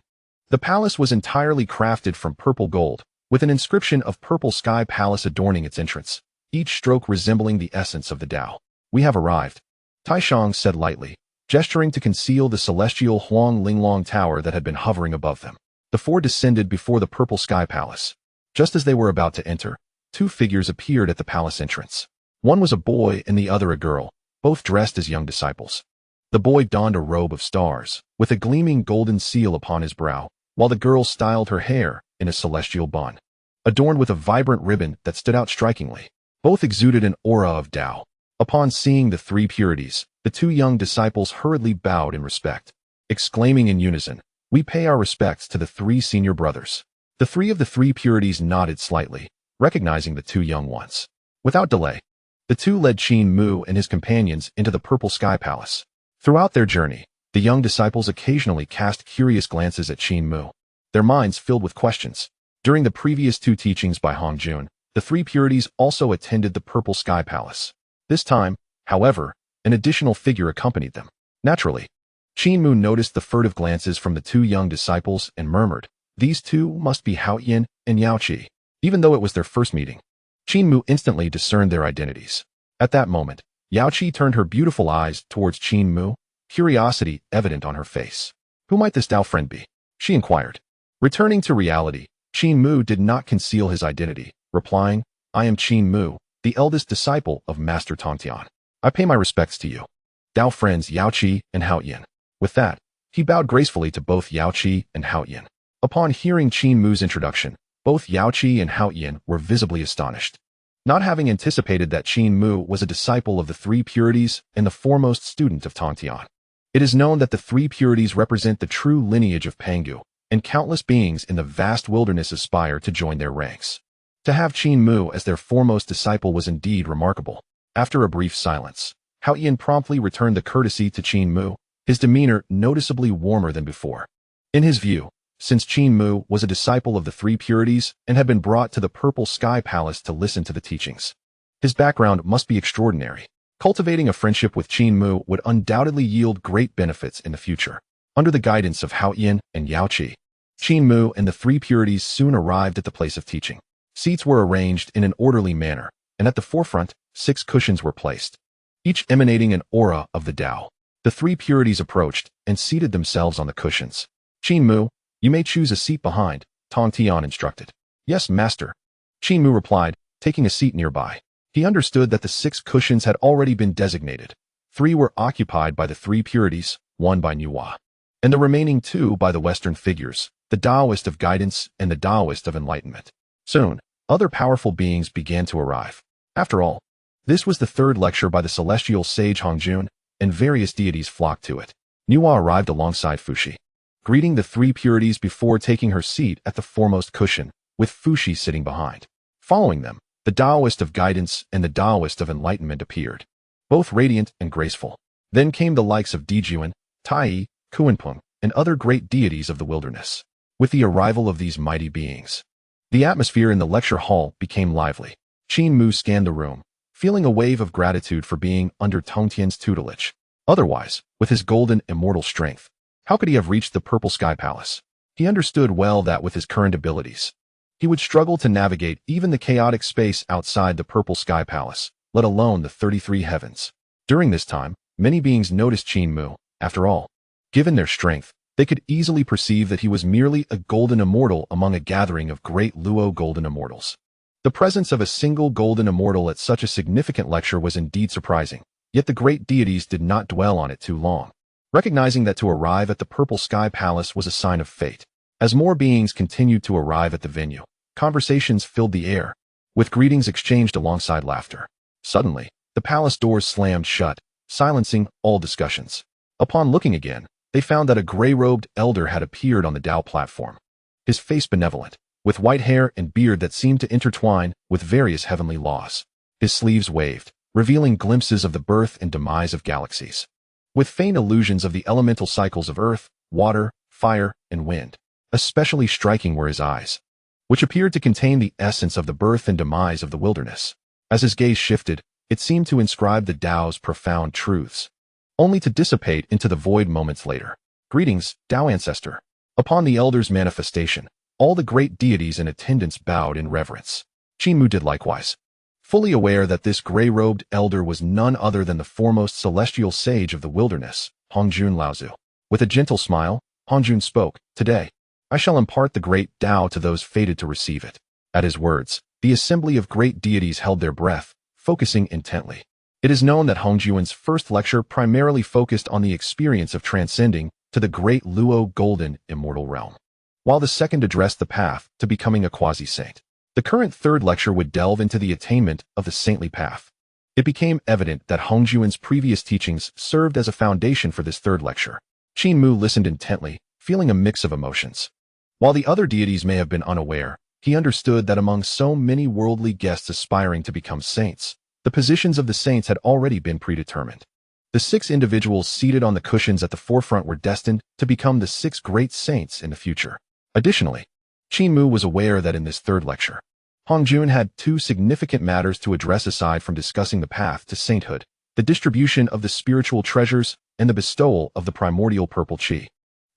the palace was entirely crafted from purple gold, with an inscription of Purple Sky Palace adorning its entrance, each stroke resembling the essence of the Tao. We have arrived, Taishang said lightly, gesturing to conceal the Celestial Huang Linglong Tower that had been hovering above them. The four descended before the Purple Sky Palace. Just as they were about to enter, two figures appeared at the palace entrance. One was a boy and the other a girl, both dressed as young disciples. The boy donned a robe of stars, with a gleaming golden seal upon his brow, while the girl styled her hair in a celestial bun, adorned with a vibrant ribbon that stood out strikingly. Both exuded an aura of Tao. Upon seeing the three purities, the two young disciples hurriedly bowed in respect, exclaiming in unison, "We pay our respects to the three senior brothers." The three of the three purities nodded slightly, recognizing the two young ones. Without delay, the two led Qin Mu and his companions into the Purple Sky Palace. Throughout their journey, the young disciples occasionally cast curious glances at Qin Mu, their minds filled with questions. During the previous two teachings by Hongjun, the three purities also attended the Purple Sky Palace. This time, however, an additional figure accompanied them. Naturally, Qin Mu noticed the furtive glances from the two young disciples and murmured, "These two must be Haoyin and Yaoqi." Even though it was their first meeting, Qin Mu instantly discerned their identities. At that moment, Yaoqi turned her beautiful eyes towards Qin Mu, curiosity evident on her face. "Who might this Tao friend be?" she inquired. Returning to reality, Qin Mu did not conceal his identity, replying, "I am Qin Mu, the eldest disciple of Master Tongtian. I pay my respects to you, Tao friends Yaoqi and Haoyin." With that, he bowed gracefully to both Yaoqi and Haoyin. Upon hearing Qin Mu's introduction, both Yaoqi and Haoyin were visibly astonished. Not having anticipated that Qin Mu was a disciple of the three purities and the foremost student of Tongtian. It is known that the three purities represent the true lineage of Pangu, and countless beings in the vast wilderness aspire to join their ranks. To have Qin Mu as their foremost disciple was indeed remarkable. After a brief silence, Haoyin promptly returned the courtesy to Qin Mu, his demeanor noticeably warmer than before. In his view, since Qin Mu was a disciple of the three purities and had been brought to the Purple Sky Palace to listen to the teachings, his background must be extraordinary. Cultivating a friendship with Qin Mu would undoubtedly yield great benefits in the future. Under the guidance of Haoyin and Yaoqi, Qin Mu and the three purities soon arrived at the place of teaching. Seats were arranged in an orderly manner, and at the forefront, 6 cushions were placed, each emanating an aura of the Tao. The three purities approached and seated themselves on the cushions. "Qin Mu, you may choose a seat behind," Tongtian instructed. "Yes, master," Qin Mu replied, taking a seat nearby. He understood that the 6 cushions had already been designated. 3 were occupied by the three purities, 1 by Nuwa, and the remaining 2 by the Western figures, the Taoist of guidance and the Taoist of enlightenment. Soon, other powerful beings began to arrive. After all, this was the 3rd lecture by the celestial sage Hongjun, and various deities flocked to it. Nuwa arrived alongside Fuxi, greeting the three purities before taking her seat at the foremost cushion, with Fuxi sitting behind. Following them, the Taoist of guidance and the Taoist of enlightenment appeared, both radiant and graceful. Then came the likes of Dijuan, Tai, Kuanpeng, and other great deities of the wilderness. With the arrival of these mighty beings, the atmosphere in the lecture hall became lively. Qin Mu scanned the room, feeling a wave of gratitude for being under Tongtian's tutelage. Otherwise, with his golden immortal strength, how could he have reached the Purple Sky Palace? He understood well that with his current abilities, he would struggle to navigate even the chaotic space outside the Purple Sky Palace, let alone the 33 heavens. During this time, many beings noticed Qin Mu. After all, given their strength, they could easily perceive that he was merely a golden immortal among a gathering of great Luo golden immortals. The presence of a single golden immortal at such a significant lecture was indeed surprising, yet the great deities did not dwell on it too long, recognizing that to arrive at the Purple Sky Palace was a sign of fate. As more beings continued to arrive at the venue, conversations filled the air, with greetings exchanged alongside laughter. Suddenly, the palace doors slammed shut, silencing all discussions. Upon looking again, they found that a gray-robed elder had appeared on the Tao platform, his face benevolent, with white hair and beard that seemed to intertwine with various heavenly laws. His sleeves waved, revealing glimpses of the birth and demise of galaxies, with faint illusions of the elemental cycles of earth, water, fire, and wind. Especially striking were his eyes, which appeared to contain the essence of the birth and demise of the wilderness. As his gaze shifted, it seemed to inscribe the Tao's profound truths, only to dissipate into the void moments later. "Greetings, Tao Ancestor." Upon the elder's manifestation, all the great deities in attendance bowed in reverence. Qin Mu did likewise, fully aware that this gray-robed elder was none other than the foremost celestial sage of the wilderness, Hongjun Laozu. With a gentle smile, Hongjun spoke, "Today, I shall impart the great Tao to those fated to receive it." At his words, The assembly of great deities held their breath, focusing intently. It is known that Hongjuan's first lecture primarily focused on the experience of transcending to the great Luo golden immortal realm, while the second addressed the path to becoming a quasi-saint. The current third lecture would delve into the attainment of the saintly path. It became evident that Hongjuan's previous teachings served as a foundation for this third lecture. Qin Mu listened intently, feeling a mix of emotions. While the other deities may have been unaware, he understood that among so many worldly guests aspiring to become saints, the positions of the saints had already been predetermined. The 6 individuals seated on the cushions at the forefront were destined to become the 6 great saints in the future. Additionally, Qin Mu was aware that in this third lecture, Hongjuan had 2 significant matters to address aside from discussing the path to sainthood: the distribution of the spiritual treasures and the bestowal of the primordial purple qi,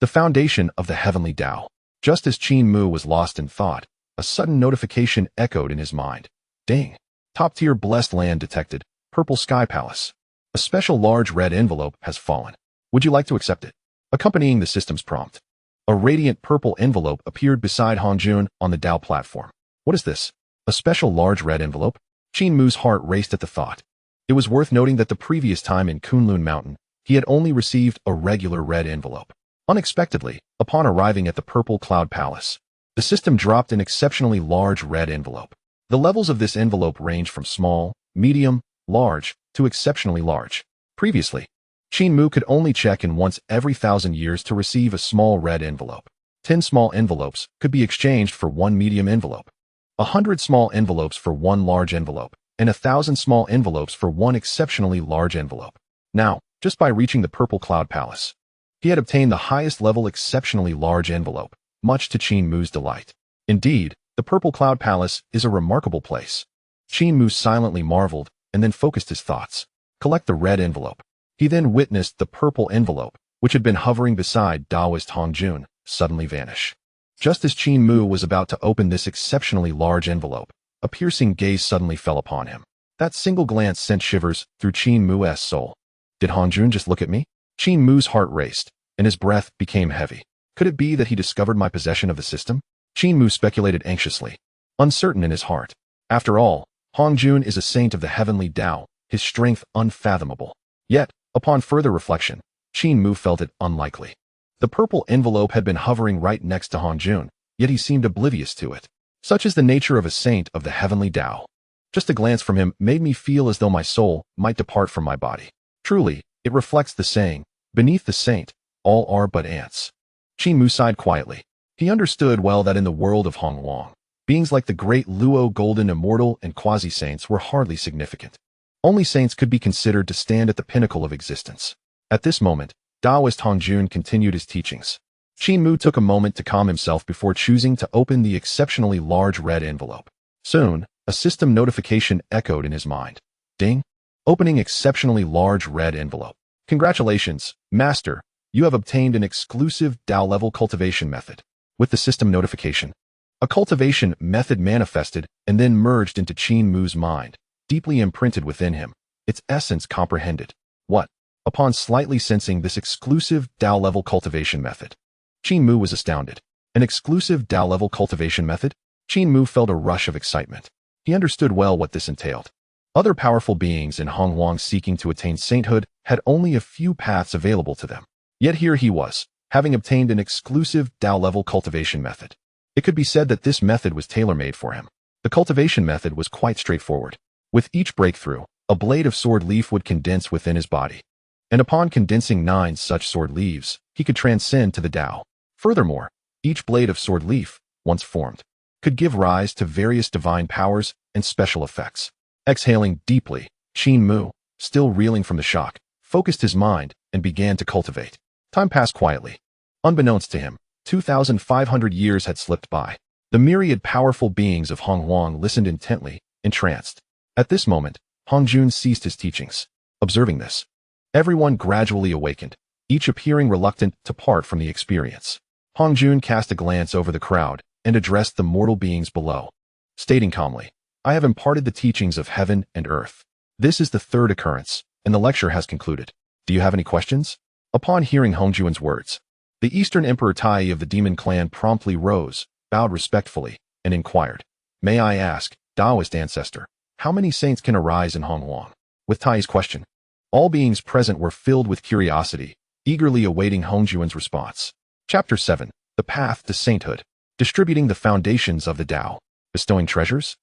the foundation of the heavenly Tao. Just as Qin Mu was lost in thought, a sudden notification echoed in his mind. Ding! Top-tier blessed land detected. Purple Sky Palace. A special large red envelope has fallen. Would you like to accept it? Accompanying the system's prompt, a radiant purple envelope appeared beside Hongjuan on the Tao platform. What is this? A special large red envelope? Qin Mu's heart raced at the thought. It was worth noting that the previous time in Kunlun Mountain, he had only received a regular red envelope. Unexpectedly, upon arriving at the Purple Cloud Palace, the system dropped an exceptionally large red envelope. The levels of this envelope range from small, medium, large, to exceptionally large. Previously, Qin Mu could only check in once every 1,000 years to receive a small red envelope. 10 small envelopes could be exchanged for 1 medium envelope, 100 small envelopes for 1 large envelope, and 1,000 small envelopes for 1 exceptionally large envelope. Now, just by reaching the Purple Cloud Palace, he had obtained the highest level exceptionally large envelope, much to Qin Mu's delight. Indeed, the Purple Cloud Palace is a remarkable place. Qin Mu silently marveled and then focused his thoughts. Collect the red envelope. He then witnessed the purple envelope, which had been hovering beside Taoist Hongjuan, suddenly vanish. Just as Qin Mu was about to open this exceptionally large envelope, a piercing gaze suddenly fell upon him. That single glance sent shivers through Qin Mu's soul. Did Hongjuan just look at me? Qin Mu's heart raced, and his breath became heavy. Could it be that he discovered my possession of the system? Qin Mu speculated anxiously, uncertain in his heart. After all, Hongjuan is a saint of the heavenly Tao, his strength unfathomable. Yet, upon further reflection, Qin Mu felt it unlikely. The purple envelope had been hovering right next to Hongjuan, yet he seemed oblivious to it. Such is the nature of a saint of the heavenly Tao. Just a glance from him made me feel as though my soul might depart from my body. Truly, it reflects the saying, beneath the saint, all are but ants. Qin Mu sighed quietly. He understood well that in the world of Hongwang, beings like the great Luo golden immortal and quasi-saints were hardly significant. Only saints could be considered to stand at the pinnacle of existence. At this moment, Taoist Hongjuan continued his teachings. Qin Mu took a moment to calm himself before choosing to open the exceptionally large red envelope. Soon, a system notification echoed in his mind. Ding! Opening exceptionally large red envelope. Congratulations, Master! You have obtained an exclusive Tao-level cultivation method. With the system notification, a cultivation method manifested and then merged into Qin Mu's mind, deeply imprinted within him, its essence comprehended. What? Upon slightly sensing this exclusive Tao-level cultivation method, Qin Mu was astounded. An exclusive Tao-level cultivation method? Qin Mu felt a rush of excitement. He understood well what this entailed. Other powerful beings in Hongwang seeking to attain sainthood had only a few paths available to them. Yet here he was, having obtained an exclusive Tao-level cultivation method. It could be said that this method was tailor-made for him. The cultivation method was quite straightforward. With each breakthrough, a blade of sword leaf would condense within his body. And upon condensing 9 such sword leaves, he could transcend to the Tao. Furthermore, each blade of sword leaf, once formed, could give rise to various divine powers and special effects. Exhaling deeply, Qin Mu, still reeling from the shock, focused his mind and began to cultivate. Time passed quietly. Unbeknownst to him, 2,500 years had slipped by. The myriad powerful beings of Hongwang listened intently, entranced. At this moment, Hongjuan ceased his teachings. Observing this, everyone gradually awakened, each appearing reluctant to part from the experience. Hongjuan cast a glance over the crowd and addressed the mortal beings below, stating calmly, I have imparted the teachings of heaven and earth. This is the 3rd occurrence, and the lecture has concluded. Do you have any questions? Upon hearing Hongjuan's words, the Eastern Emperor Tai of the Demon Clan promptly rose, bowed respectfully, and inquired, May I ask, Taoist ancestor, how many saints can arise in Hongwang? With Tai's question, all beings present were filled with curiosity, eagerly awaiting Hongjuan's response. Chapter 7. The Path to Sainthood. Distributing the foundations of the Tao. Bestowing treasures?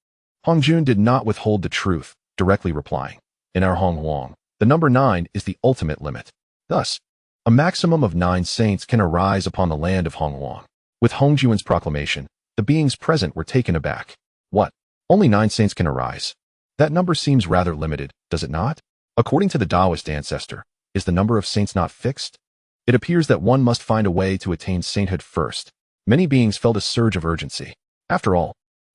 Hongjun did not withhold the truth, directly replying, in our Hongwang, the number 9 is the ultimate limit. Thus, a maximum of 9 saints can arise upon the land of Hongwang. With Hongjuan's proclamation, the beings present were taken aback. What? Only 9 saints can arise? That number seems rather limited, does it not? According to the Taoist ancestor, is the number of saints not fixed? It appears that one must find a way to attain sainthood first. Many beings felt a surge of urgency. After all,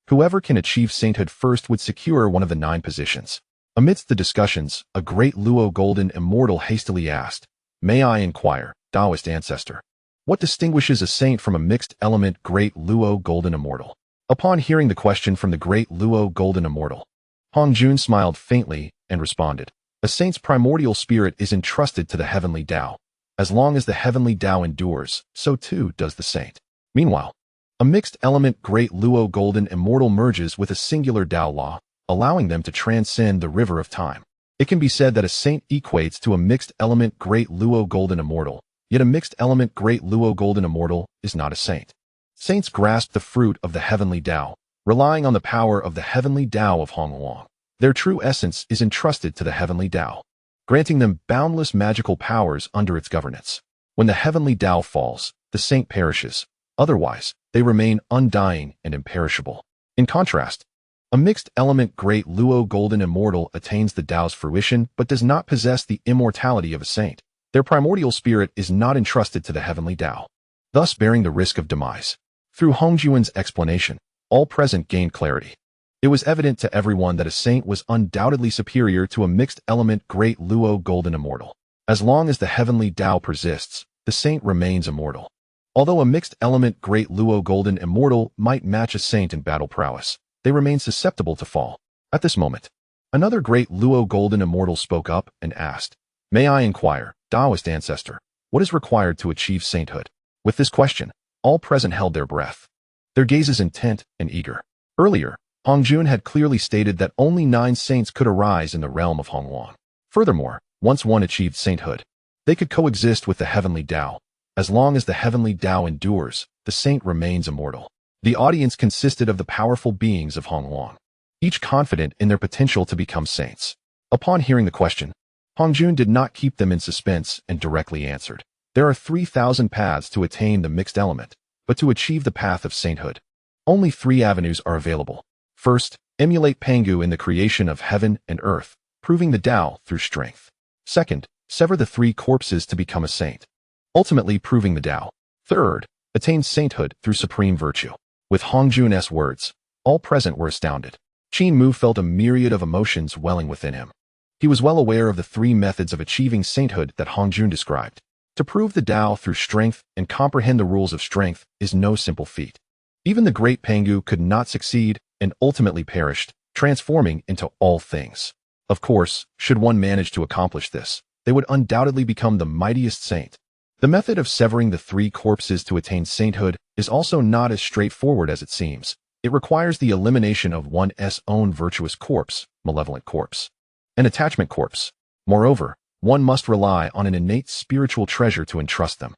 whoever can achieve sainthood first would secure one of the 9 positions. Amidst the discussions, a great Luo golden immortal hastily asked, "May I inquire, Taoist ancestor, what distinguishes a saint from a mixed element great Luo golden immortal?" Upon hearing the question from the great Luo golden immortal, Hongjun smiled faintly and responded, "A saint's primordial spirit is entrusted to the heavenly Tao. As long as the heavenly Tao endures, so too does the saint." Meanwhile, a mixed element great Luo golden immortal merges with a singular Tao law, allowing them to transcend the river of time. It can be said that a saint equates to a mixed element great Luo golden immortal, yet a mixed element great Luo golden immortal is not a saint. Saints grasp the fruit of the heavenly Tao, relying on the power of the heavenly Tao of Hongwang. Their true essence is entrusted to the heavenly Tao, granting them boundless magical powers under its governance. When the heavenly Tao falls, the saint perishes. Otherwise, they remain undying and imperishable. In contrast, a mixed element great Luo golden immortal attains the Tao's fruition but does not possess the immortality of a saint. Their primordial spirit is not entrusted to the heavenly Tao, thus bearing the risk of demise. Through Hongjuan's explanation, all present gained clarity. It was evident to everyone that a saint was undoubtedly superior to a mixed element great Luo golden immortal. As long as the heavenly Tao persists, the saint remains immortal. Although a mixed element great Luo golden immortal might match a saint in battle prowess, they remain susceptible to fall. At this moment, another great Luo golden immortal spoke up and asked, "May I inquire, Taoist ancestor, what is required to achieve sainthood?" With this question, all present held their breath, their gazes intent and eager. Earlier, Hongjun had clearly stated that only 9 saints could arise in the realm of Hongwang. Furthermore, once one achieved sainthood, they could coexist with the heavenly Tao. As long as the heavenly Tao endures, the saint remains immortal. The audience consisted of the powerful beings of Hongwang, each confident in their potential to become saints. Upon hearing the question, Hongjun did not keep them in suspense and directly answered, "There are 3,000 paths to attain the mixed element, but to achieve the path of sainthood, only 3 avenues are available. First, emulate Pangu in the creation of heaven and earth, proving the Tao through strength. Second, sever the 3 corpses to become a saint, ultimately proving the Tao. Third, attain sainthood through supreme virtue." With Hongjun's words, all present were astounded. Qin Mu felt a myriad of emotions welling within him. He was well aware of the 3 methods of achieving sainthood that Hongjun described. To prove the Tao through strength and comprehend the rules of strength is no simple feat. Even the great Pangu could not succeed and ultimately perished, transforming into all things. Of course, should one manage to accomplish this, they would undoubtedly become the mightiest saint. The method of severing the 3 corpses to attain sainthood is also not as straightforward as it seems. It requires the elimination of one's own virtuous corpse, malevolent corpse, and attachment corpse. Moreover, one must rely on an innate spiritual treasure to entrust them.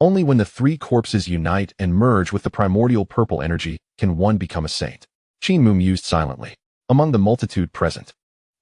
Only when the 3 corpses unite and merge with the primordial purple energy can one become a saint. Qin Mu mused silently, among the multitude present.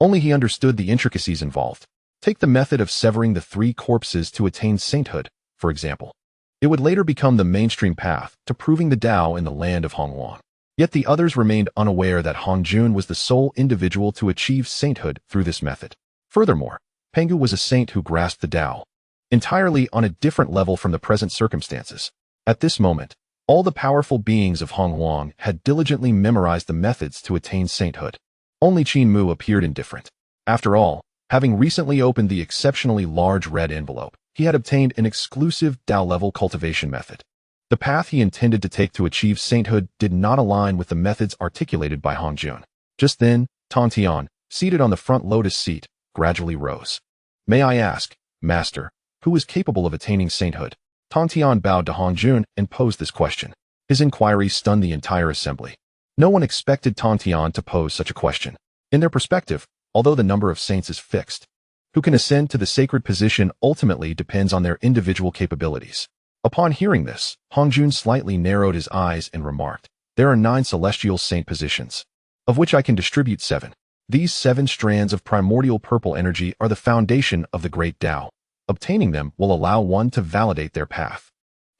Only he understood the intricacies involved. Take the method of severing the 3 corpses to attain sainthood, for example. It would later become the mainstream path to proving the Tao in the land of Hongwang. Yet the others remained unaware that Hongjun was the sole individual to achieve sainthood through this method. Furthermore, Pangu was a saint who grasped the Tao entirely on a different level from the present circumstances. At this moment, all the powerful beings of Hongwang had diligently memorized the methods to attain sainthood. Only Qin Mu appeared indifferent. After all, having recently opened the exceptionally large red envelope, he had obtained an exclusive Tao-level cultivation method. The path he intended to take to achieve sainthood did not align with the methods articulated by Hongjun. Just then, Tontian, seated on the front lotus seat, gradually rose. "May I ask, Master, who is capable of attaining sainthood?" Tontian bowed to Hongjun and posed this question. His inquiry stunned the entire assembly. No one expected Tongtian to pose such a question. In their perspective, although the number of saints is fixed, who can ascend to the sacred position ultimately depends on their individual capabilities. Upon hearing this, Hongjun slightly narrowed his eyes and remarked, "There are 9 celestial saint positions, of which I can distribute 7. These 7 strands of primordial purple energy are the foundation of the great Tao. Obtaining them will allow one to validate their path."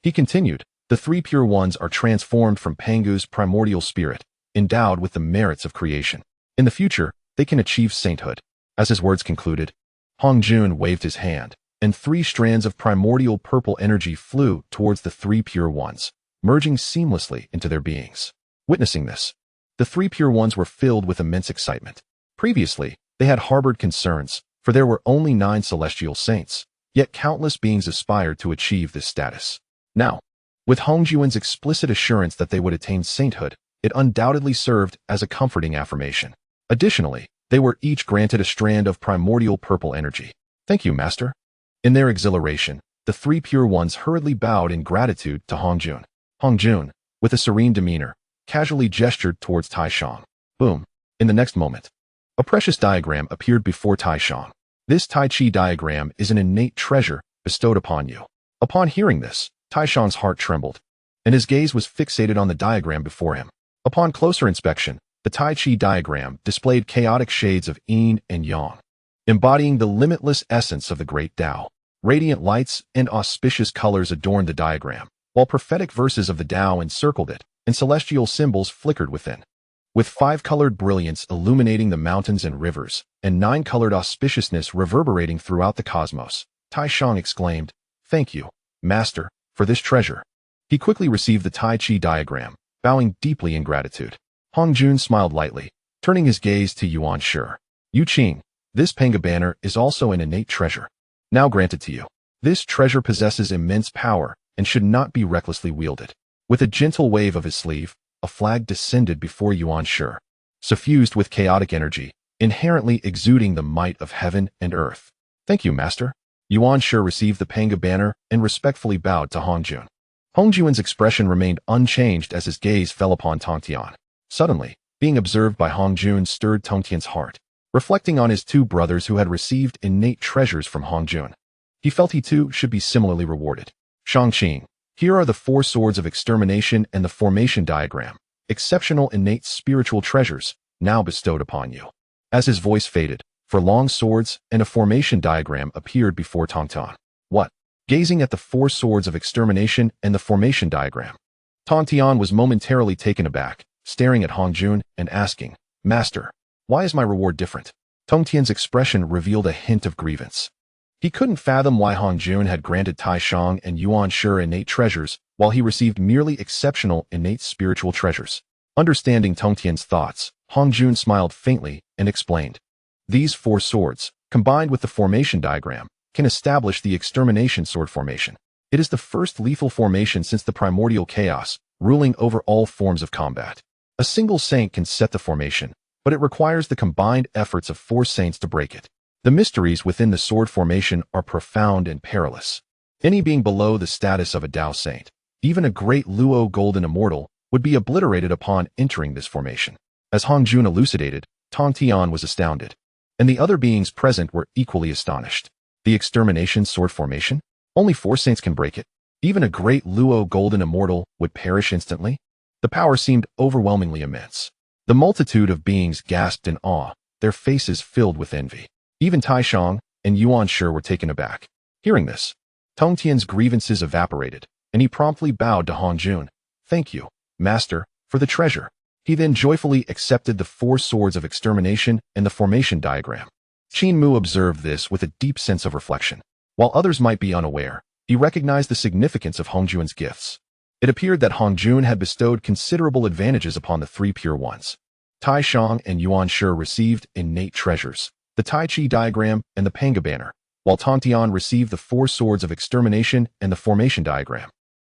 He continued, "The 3 pure ones are transformed from Pangu's primordial spirit, endowed with the merits of creation. In the future, they can achieve sainthood." As his words concluded, Hongjun waved his hand, and 3 strands of primordial purple energy flew towards the 3 pure ones, merging seamlessly into their beings. Witnessing this, the 3 pure ones were filled with immense excitement. Previously, they had harbored concerns, for there were only 9 celestial saints, yet countless beings aspired to achieve this status. Now, with Hongjun's explicit assurance that they would attain sainthood, it undoubtedly served as a comforting affirmation. Additionally, they were each granted a strand of primordial purple energy. "Thank you, Master." In their exhilaration, the 3 pure ones hurriedly bowed in gratitude to Hongjun. Hongjun, with a serene demeanor, casually gestured towards Taishang. Boom. In the next moment, a precious diagram appeared before Taishang. "This Tai Chi diagram is an innate treasure bestowed upon you." Upon hearing this, Taishang's heart trembled, and his gaze was fixated on the diagram before him. Upon closer inspection, the Tai Chi diagram displayed chaotic shades of yin and yang, embodying the limitless essence of the great Tao. Radiant lights and auspicious colors adorned the diagram, while prophetic verses of the Tao encircled it, and celestial symbols flickered within. With 5-colored brilliance illuminating the mountains and rivers, and 9-colored auspiciousness reverberating throughout the cosmos, Taishang exclaimed, "Thank you, Master, for this treasure." He quickly received the Tai Chi diagram, bowing deeply in gratitude. Hongjun smiled lightly, turning his gaze to Yuan Shi. "Yu Qing, this Panga banner is also an innate treasure, now granted to you. This treasure possesses immense power and should not be recklessly wielded." With a gentle wave of his sleeve, a flag descended before Yuan Shi, suffused with chaotic energy, inherently exuding the might of heaven and earth. "Thank you, Master." Yuan Shi received the Panga banner and respectfully bowed to Hongjun. Hongjun's expression remained unchanged as his gaze fell upon Tongtian. Suddenly, being observed by Hongjun stirred Tongtian's heart. Reflecting on his 2 brothers who had received innate treasures from Hongjun, he felt he too should be similarly rewarded. "Shangqing, here are the 4 swords of extermination and the formation diagram, exceptional innate spiritual treasures, now bestowed upon you." As his voice faded, 4 long swords and a formation diagram appeared before Tongtian. "What?" Gazing at the 4 swords of extermination and the formation diagram, Tongtian was momentarily taken aback, staring at Hongjun and asking, "Master, why is my reward different?" Tongtian's expression revealed a hint of grievance. He couldn't fathom why Hongjun had granted Taishang and Yuan Shi innate treasures, while he received merely exceptional innate spiritual treasures. Understanding Tongtian's thoughts, Hongjun smiled faintly and explained, "These 4 swords, combined with the formation diagram, can establish the extermination sword formation. It is the first lethal formation since the primordial chaos, ruling over all forms of combat. A single saint can set the formation, but it requires the combined efforts of 4 saints to break it. The mysteries within the sword formation are profound and perilous. Any being below the status of a Tao saint, even a great Luo golden immortal, would be obliterated upon entering this formation." As Hongjun elucidated, Tongtian was astounded, and the other beings present were equally astonished. The extermination sword formation? Only 4 saints can break it. Even a great Luo golden immortal would perish instantly? The power seemed overwhelmingly immense. The multitude of beings gasped in awe, their faces filled with envy. Even Taishang and Yuan Shi were taken aback. Hearing this, Tongtian's grievances evaporated, and he promptly bowed to Hongjun. "Thank you, Master, for the treasure." He then joyfully accepted the 4 swords of extermination and the formation diagram. Qin Mu observed this with a deep sense of reflection. While others might be unaware, he recognized the significance of Hongjun's gifts. It appeared that Hongjun had bestowed considerable advantages upon the 3 pure ones. Taishang and Yuan Shi received innate treasures, the Tai Chi diagram and the Panga banner, while Tongtian received the 4 swords of extermination and the formation diagram,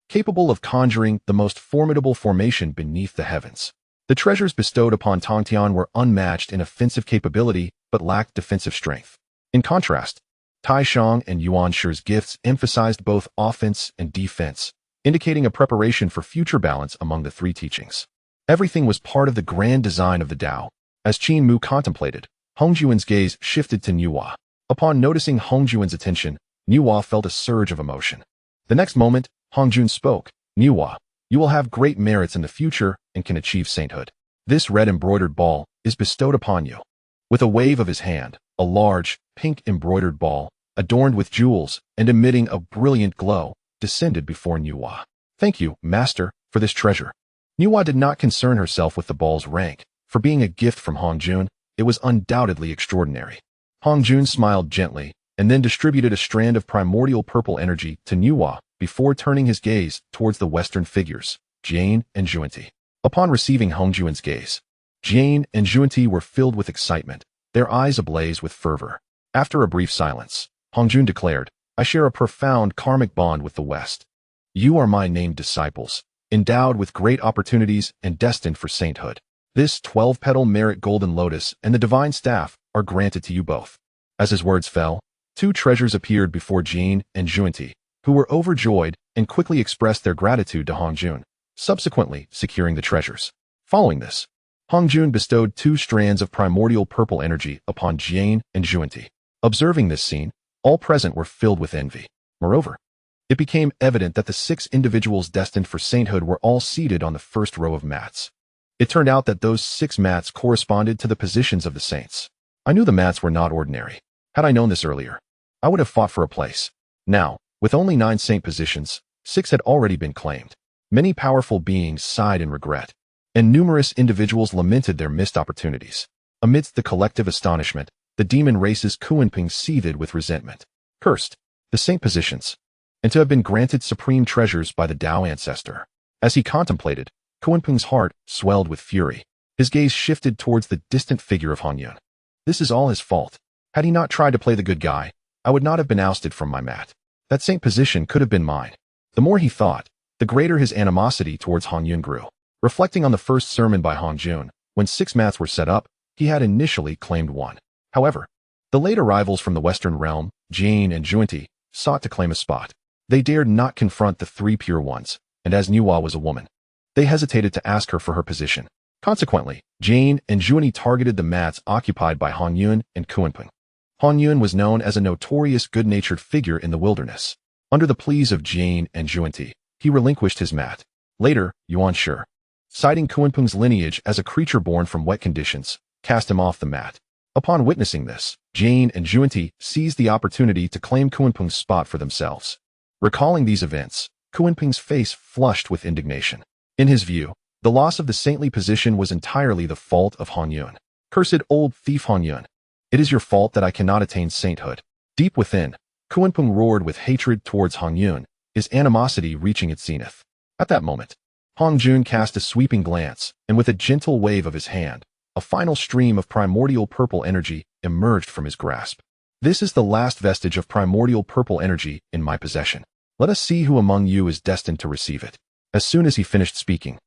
capable of conjuring the most formidable formation beneath the heavens. The treasures bestowed upon Tongtian were unmatched in offensive capability but lacked defensive strength. In contrast, Taishang and Yuan Shi's gifts emphasized both offense and defense, indicating a preparation for future balance among the 3 teachings. Everything was part of the grand design of the Tao. As Qin Mu contemplated, Hongjuan's gaze shifted to Nuwa. Upon noticing Hongjuan's attention, Nuwa felt a surge of emotion. The next moment, Hongjuan spoke. Nuwa, you will have great merits in the future and can achieve sainthood. This red embroidered ball is bestowed upon you. With a wave of his hand, a large, pink embroidered ball, adorned with jewels and emitting a brilliant glow, descended before Nuwa. Thank you, master, for this treasure. Nuwa did not concern herself with the ball's rank. For being a gift from Hongjun, it was undoubtedly extraordinary. Hongjun smiled gently, and then distributed a strand of primordial purple energy to Nuwa before turning his gaze towards the western figures, Jie and Zhunti. Upon receiving Hongjuan's gaze, Jie and Zhunti were filled with excitement, their eyes ablaze with fervor. After a brief silence, Hongjun declared, I share a profound karmic bond with the West. You are my named disciples, endowed with great opportunities and destined for sainthood. This 12-petal merit golden lotus and the divine staff are granted to you both. As his words fell, two treasures appeared before Jie and Zhunti, who were overjoyed and quickly expressed their gratitude to Hongjun, subsequently securing the treasures. Following this, Hongjun bestowed 2 strands of primordial purple energy upon Jie and Zhunti. Observing this scene, all present were filled with envy. Moreover, it became evident that the 6 individuals destined for sainthood were all seated on the first row of mats. It turned out that those 6 mats corresponded to the positions of the saints. I knew the mats were not ordinary. Had I known this earlier, I would have fought for a place. Now, with only 9 saint positions, 6 had already been claimed. Many powerful beings sighed in regret, and numerous individuals lamented their missed opportunities. Amidst the collective astonishment, the demon race's Kunping seethed with resentment. Cursed, the saint positions, and to have been granted supreme treasures by the Tao ancestor. As he contemplated, Kunping's heart swelled with fury. His gaze shifted towards the distant figure of Hongyun. This is all his fault. Had he not tried to play the good guy, I would not have been ousted from my mat. That saint position could have been mine. The more he thought, the greater his animosity towards Hongyun grew. Reflecting on the first sermon by Hongjun, when 6 mats were set up, he had initially claimed 1. However, the late arrivals from the Western realm, Jie and Zhunti, sought to claim a spot. They dared not confront the 3 pure ones, and as Nuwa was a woman, they hesitated to ask her for her position. Consequently, Jie and Zhunti targeted the mats occupied by Hongyun and Kunping. Hongyun was known as a notorious good-natured figure in the wilderness. Under the pleas of Jie and Zhunti, he relinquished his mat. Later, Yuan Shi, citing Kunping's lineage as a creature born from wet conditions, cast him off the mat. Upon witnessing this, Jie and Zhunti seized the opportunity to claim Kunping's spot for themselves. Recalling these events, Kunping's face flushed with indignation. In his view, the loss of the saintly position was entirely the fault of Hongyun. Cursed old thief Hongyun! It is your fault that I cannot attain sainthood. Deep within, Kunping roared with hatred towards Hongyun, his animosity reaching its zenith. At that moment, Hongjun cast a sweeping glance, and with a gentle wave of his hand, a final stream of primordial purple energy emerged from his grasp. This is the last vestige of primordial purple energy in my possession. Let us see who among you is destined to receive it. As soon as he finished speaking,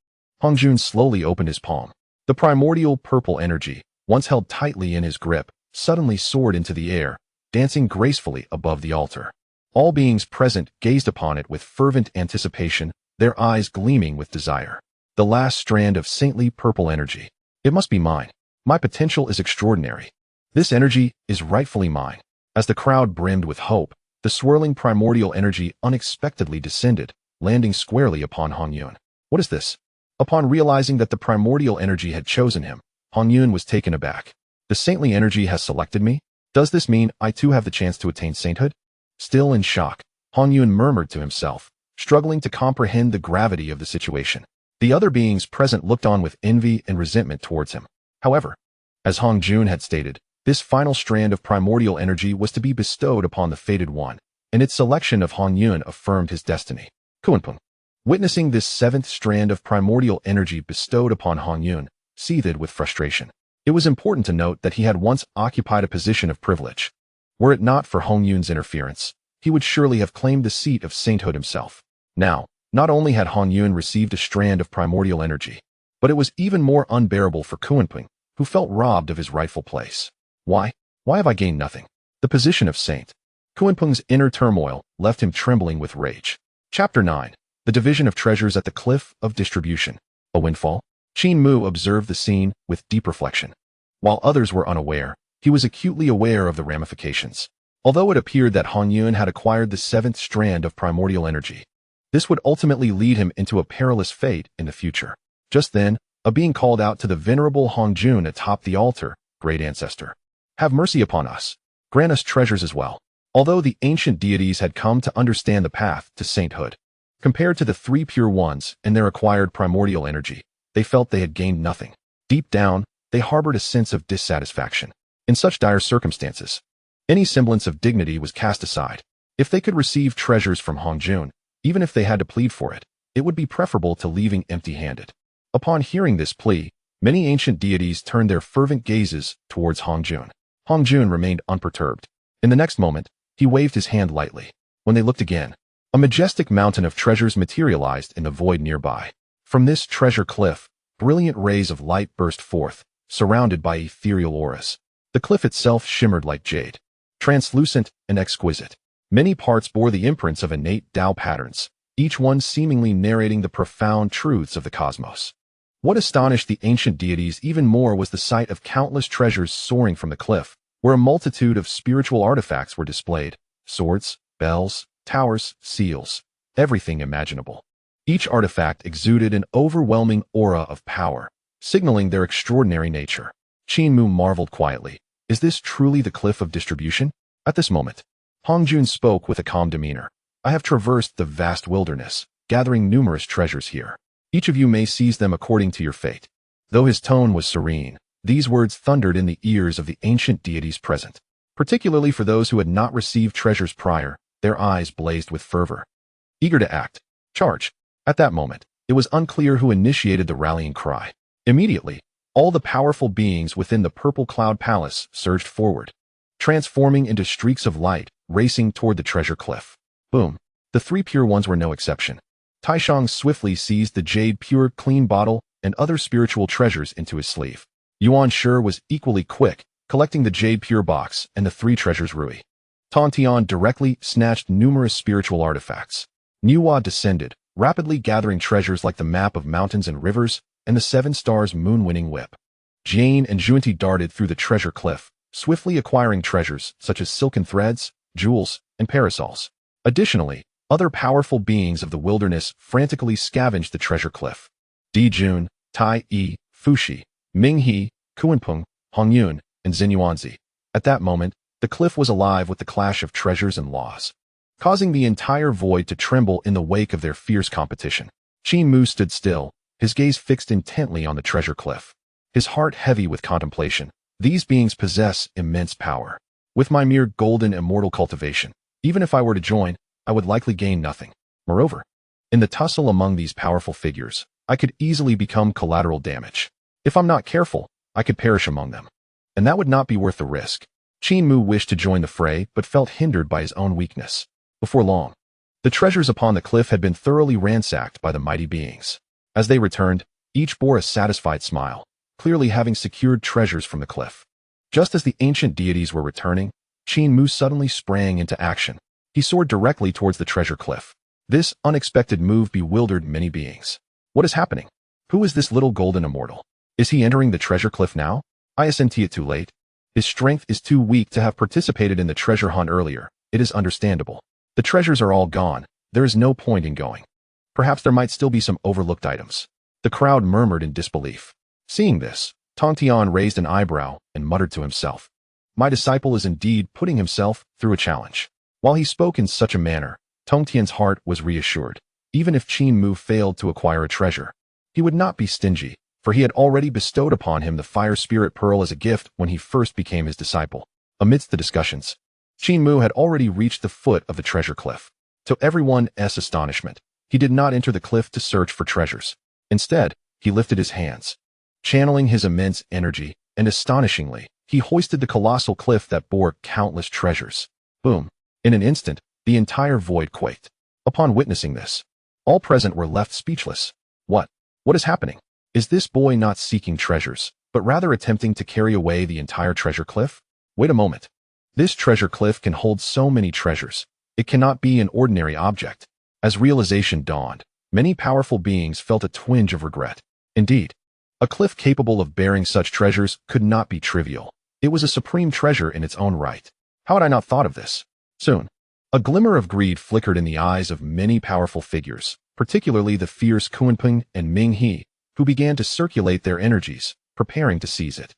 Hongjun slowly opened his palm. The primordial purple energy, once held tightly in his grip, suddenly soared into the air, dancing gracefully above the altar. All beings present gazed upon it with fervent anticipation, their eyes gleaming with desire. The last strand of saintly purple energy. It must be mine. My potential is extraordinary. This energy is rightfully mine. As the crowd brimmed with hope, the swirling primordial energy unexpectedly descended, landing squarely upon Hongyun. What is this? Upon realizing that the primordial energy had chosen him, Hongyun was taken aback. The saintly energy has selected me? Does this mean I too have the chance to attain sainthood? Still in shock, Hongyun murmured to himself, struggling to comprehend the gravity of the situation. The other beings present looked on with envy and resentment towards him. However, as Hongjun had stated, this final strand of primordial energy was to be bestowed upon the fated one, and its selection of Hongyun affirmed his destiny. Kunping, witnessing this 7th strand of primordial energy bestowed upon Hongyun, seethed with frustration. It was important to note that he had once occupied a position of privilege. Were it not for Hongyun's interference, he would surely have claimed the seat of sainthood himself. Now, not only had Hongyun received a strand of primordial energy, but it was even more unbearable for Kunping, who felt robbed of his rightful place. Why? Why have I gained nothing? The position of saint. Kunping's inner turmoil left him trembling with rage. Chapter 9. The Division of Treasures at the Cliff of Distribution. A windfall? Qin Mu observed the scene with deep reflection. While others were unaware, he was acutely aware of the ramifications. Although it appeared that Hong Yun had acquired the seventh strand of primordial energy, this would ultimately lead him into a perilous fate in the future. Just then, a being called out to the venerable Hong Jun atop the altar, Great Ancestor. Have mercy upon us. Grant us treasures as well. Although the ancient deities had come to understand the path to sainthood, compared to the three pure ones and their acquired primordial energy, they felt they had gained nothing. Deep down, they harbored a sense of dissatisfaction. In such dire circumstances, any semblance of dignity was cast aside. If they could receive treasures from Hong Jun, even if they had to plead for it, it would be preferable to leaving empty-handed. Upon hearing this plea, many ancient deities turned their fervent gazes towards Hong Jun. Hong Jun remained unperturbed. In the next moment, he waved his hand lightly. When they looked again, a majestic mountain of treasures materialized in the void nearby. From this treasure cliff, brilliant rays of light burst forth, surrounded by ethereal auras. The cliff itself shimmered like jade, translucent and exquisite. Many parts bore the imprints of innate Tao patterns, each one seemingly narrating the profound truths of the cosmos. What astonished the ancient deities even more was the sight of countless treasures soaring from the cliff, where a multitude of spiritual artifacts were displayed: swords, bells, towers, seals, everything imaginable. Each artifact exuded an overwhelming aura of power, signaling their extraordinary nature. Qin Mu marveled quietly. Is this truly the cliff of distribution? At this moment, Hong Jun spoke with a calm demeanor. I have traversed the vast wilderness, gathering numerous treasures here. Each of you may seize them according to your fate. Though his tone was serene, these words thundered in the ears of the ancient deities present. Particularly for those who had not received treasures prior, their eyes blazed with fervor. Eager to act. Charge. At that moment, it was unclear who initiated the rallying cry. Immediately, all the powerful beings within the Purple Cloud Palace surged forward, transforming into streaks of light, racing toward the treasure cliff. Boom. The three pure ones were no exception. Taishang swiftly seized the jade pure clean bottle and other spiritual treasures into his sleeve. Yuan Shi was equally quick, collecting the jade pure box and the three treasures Rui. Tontian directly snatched numerous spiritual artifacts. Niwa descended, rapidly gathering treasures like the map of mountains and rivers and the seven stars moon-winning whip. Jane and Zhunti darted through the treasure cliff, swiftly acquiring treasures such as silken threads, jewels, and parasols. Additionally, other powerful beings of the wilderness frantically scavenged the treasure cliff. Di Jun, Tai Yi, Fushi, Ming He, Kuanpeng, Hong Yun, and Xinyuanzi. At that moment, the cliff was alive with the clash of treasures and laws, causing the entire void to tremble in the wake of their fierce competition. Qin Mu stood still, his gaze fixed intently on the treasure cliff, his heart heavy with contemplation. These beings possess immense power. With my mere golden immortal cultivation, even if I were to join, I would likely gain nothing. Moreover, in the tussle among these powerful figures, I could easily become collateral damage. If I'm not careful, I could perish among them. And that would not be worth the risk. Qin Mu wished to join the fray but felt hindered by his own weakness. Before long, the treasures upon the cliff had been thoroughly ransacked by the mighty beings. As they returned, each bore a satisfied smile, clearly having secured treasures from the cliff. Just as the ancient deities were returning, Qin Mu suddenly sprang into action. He soared directly towards the treasure cliff. This unexpected move bewildered many beings. What is happening? Who is this little golden immortal? Is he entering the treasure cliff now? Isn't it too late? His strength is too weak to have participated in the treasure hunt earlier. It is understandable. The treasures are all gone. There is no point in going. Perhaps there might still be some overlooked items. The crowd murmured in disbelief. Seeing this, Tontian raised an eyebrow and muttered to himself. My disciple is indeed putting himself through a challenge. While he spoke in such a manner, Tongtian's heart was reassured. Even if Qin Mu failed to acquire a treasure, he would not be stingy, for he had already bestowed upon him the Fire Spirit Pearl as a gift when he first became his disciple. Amidst the discussions, Qin Mu had already reached the foot of the treasure cliff. To everyone's astonishment, he did not enter the cliff to search for treasures. Instead, he lifted his hands, channeling his immense energy, and astonishingly, he hoisted the colossal cliff that bore countless treasures. Boom! In an instant, the entire void quaked. Upon witnessing this, all present were left speechless. What is happening? Is this boy not seeking treasures, but rather attempting to carry away the entire treasure cliff? Wait a moment. This treasure cliff can hold so many treasures. It cannot be an ordinary object. As realization dawned, many powerful beings felt a twinge of regret. Indeed, A cliff capable of bearing such treasures could not be trivial. It was a supreme treasure in its own right. How had I not thought of this? Soon, a glimmer of greed flickered in the eyes of many powerful figures, particularly the fierce Kunping and Ming He, who began to circulate their energies, preparing to seize it.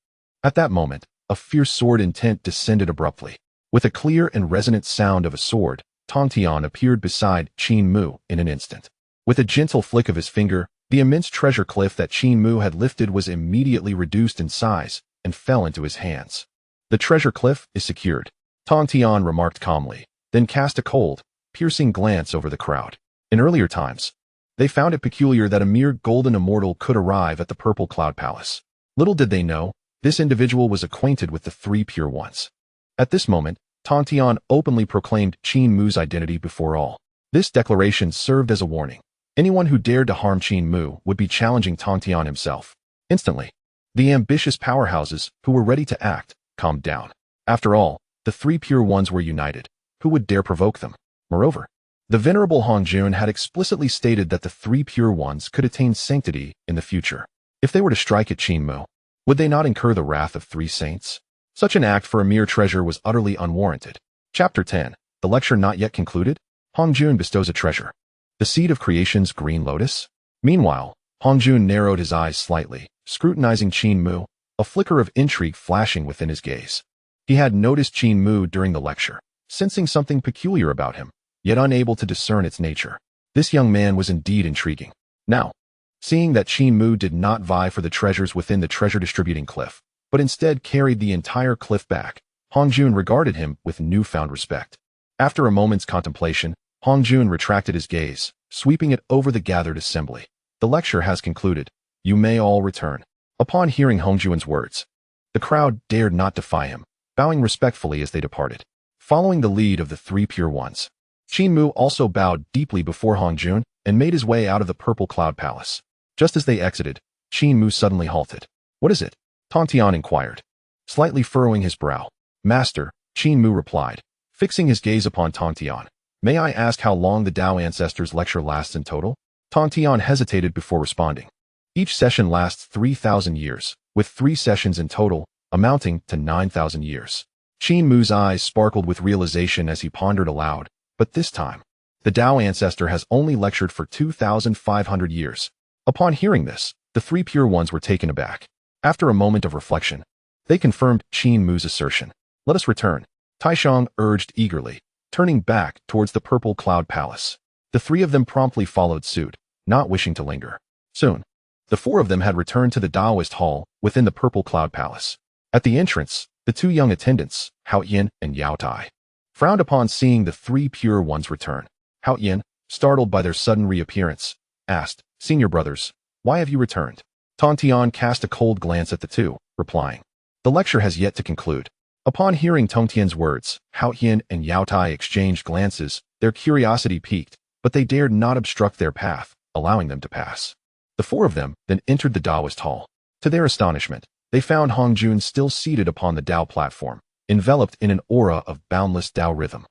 At that moment, a fierce sword intent descended abruptly. With a clear and resonant sound of a sword, Tong Tian appeared beside Qin Mu in an instant. With a gentle flick of his finger, the immense treasure cliff that Qin Mu had lifted was immediately reduced in size and fell into his hands. The treasure cliff is secured, Tong Tian remarked calmly, then cast a cold, piercing glance over the crowd. In earlier times, they found it peculiar that a mere golden immortal could arrive at the Purple Cloud Palace. Little did they know, this individual was acquainted with the three pure ones. At this moment, Tong Tian openly proclaimed Qin Mu's identity before all. This declaration served as a warning. Anyone who dared to harm Qin Mu would be challenging Tong Tian himself. Instantly, the ambitious powerhouses, who were ready to act, calmed down. After all, the three pure ones were united. Who would dare provoke them? Moreover, the venerable Hongjun had explicitly stated that the three pure ones could attain sanctity in the future. If they were to strike at Qin Mu, would they not incur the wrath of three saints? Such an act for a mere treasure was utterly unwarranted. Chapter 10. The lecture not yet concluded? Hongjun bestows a treasure. The seed of creation's green lotus? Meanwhile, Hongjun narrowed his eyes slightly, scrutinizing Qin Mu, a flicker of intrigue flashing within his gaze. He had noticed Qin Mu during the lecture, sensing something peculiar about him, yet unable to discern its nature. This young man was indeed intriguing. Now, seeing that Qin Mu did not vie for the treasures within the treasure-distributing cliff, but instead carried the entire cliff back, Hongjun regarded him with newfound respect. After a moment's contemplation, Hongjun retracted his gaze, sweeping it over the gathered assembly. The lecture has concluded. You may all return. Upon hearing Hongjun's words, the crowd dared not defy him, bowing respectfully as they departed. Following the lead of the three pure ones, Qin Mu also bowed deeply before Hongjun and made his way out of the Purple Cloud Palace. Just as they exited, Qin Mu suddenly halted. What is it? Tong Tian inquired, slightly furrowing his brow. Master, Qin Mu replied, fixing his gaze upon Tong Tian. May I ask how long the Tao Ancestors lecture lasts in total? Tong Tian hesitated before responding. Each session lasts 3,000 years, with 3 sessions in total, amounting to 9,000 years. Qin Mu's eyes sparkled with realization as he pondered aloud, but this time, the Tao Ancestor has only lectured for 2,500 years. Upon hearing this, the three pure ones were taken aback. After a moment of reflection, they confirmed Qin Mu's assertion. Let us return, Taishang urged eagerly, turning back towards the Purple Cloud Palace. The three of them promptly followed suit, not wishing to linger. Soon, the 4 of them had returned to the Taoist hall within the Purple Cloud Palace. At the entrance, the 2 young attendants, Hao Yin and Yao Tai, frowned upon seeing the 3 pure ones return. Hao Yin, startled by their sudden reappearance, asked, Senior brothers, why have you returned? Tong Tian cast a cold glance at the 2, replying, the lecture has yet to conclude. Upon hearing Tong Tian's words, Hao Yin and Yao Tai exchanged glances. Their curiosity piqued, but they dared not obstruct their path, allowing them to pass. The 4 of them then entered the Taoist hall. To their astonishment, they found Hongjun still seated upon the Tao platform, enveloped in an aura of boundless Tao rhythm.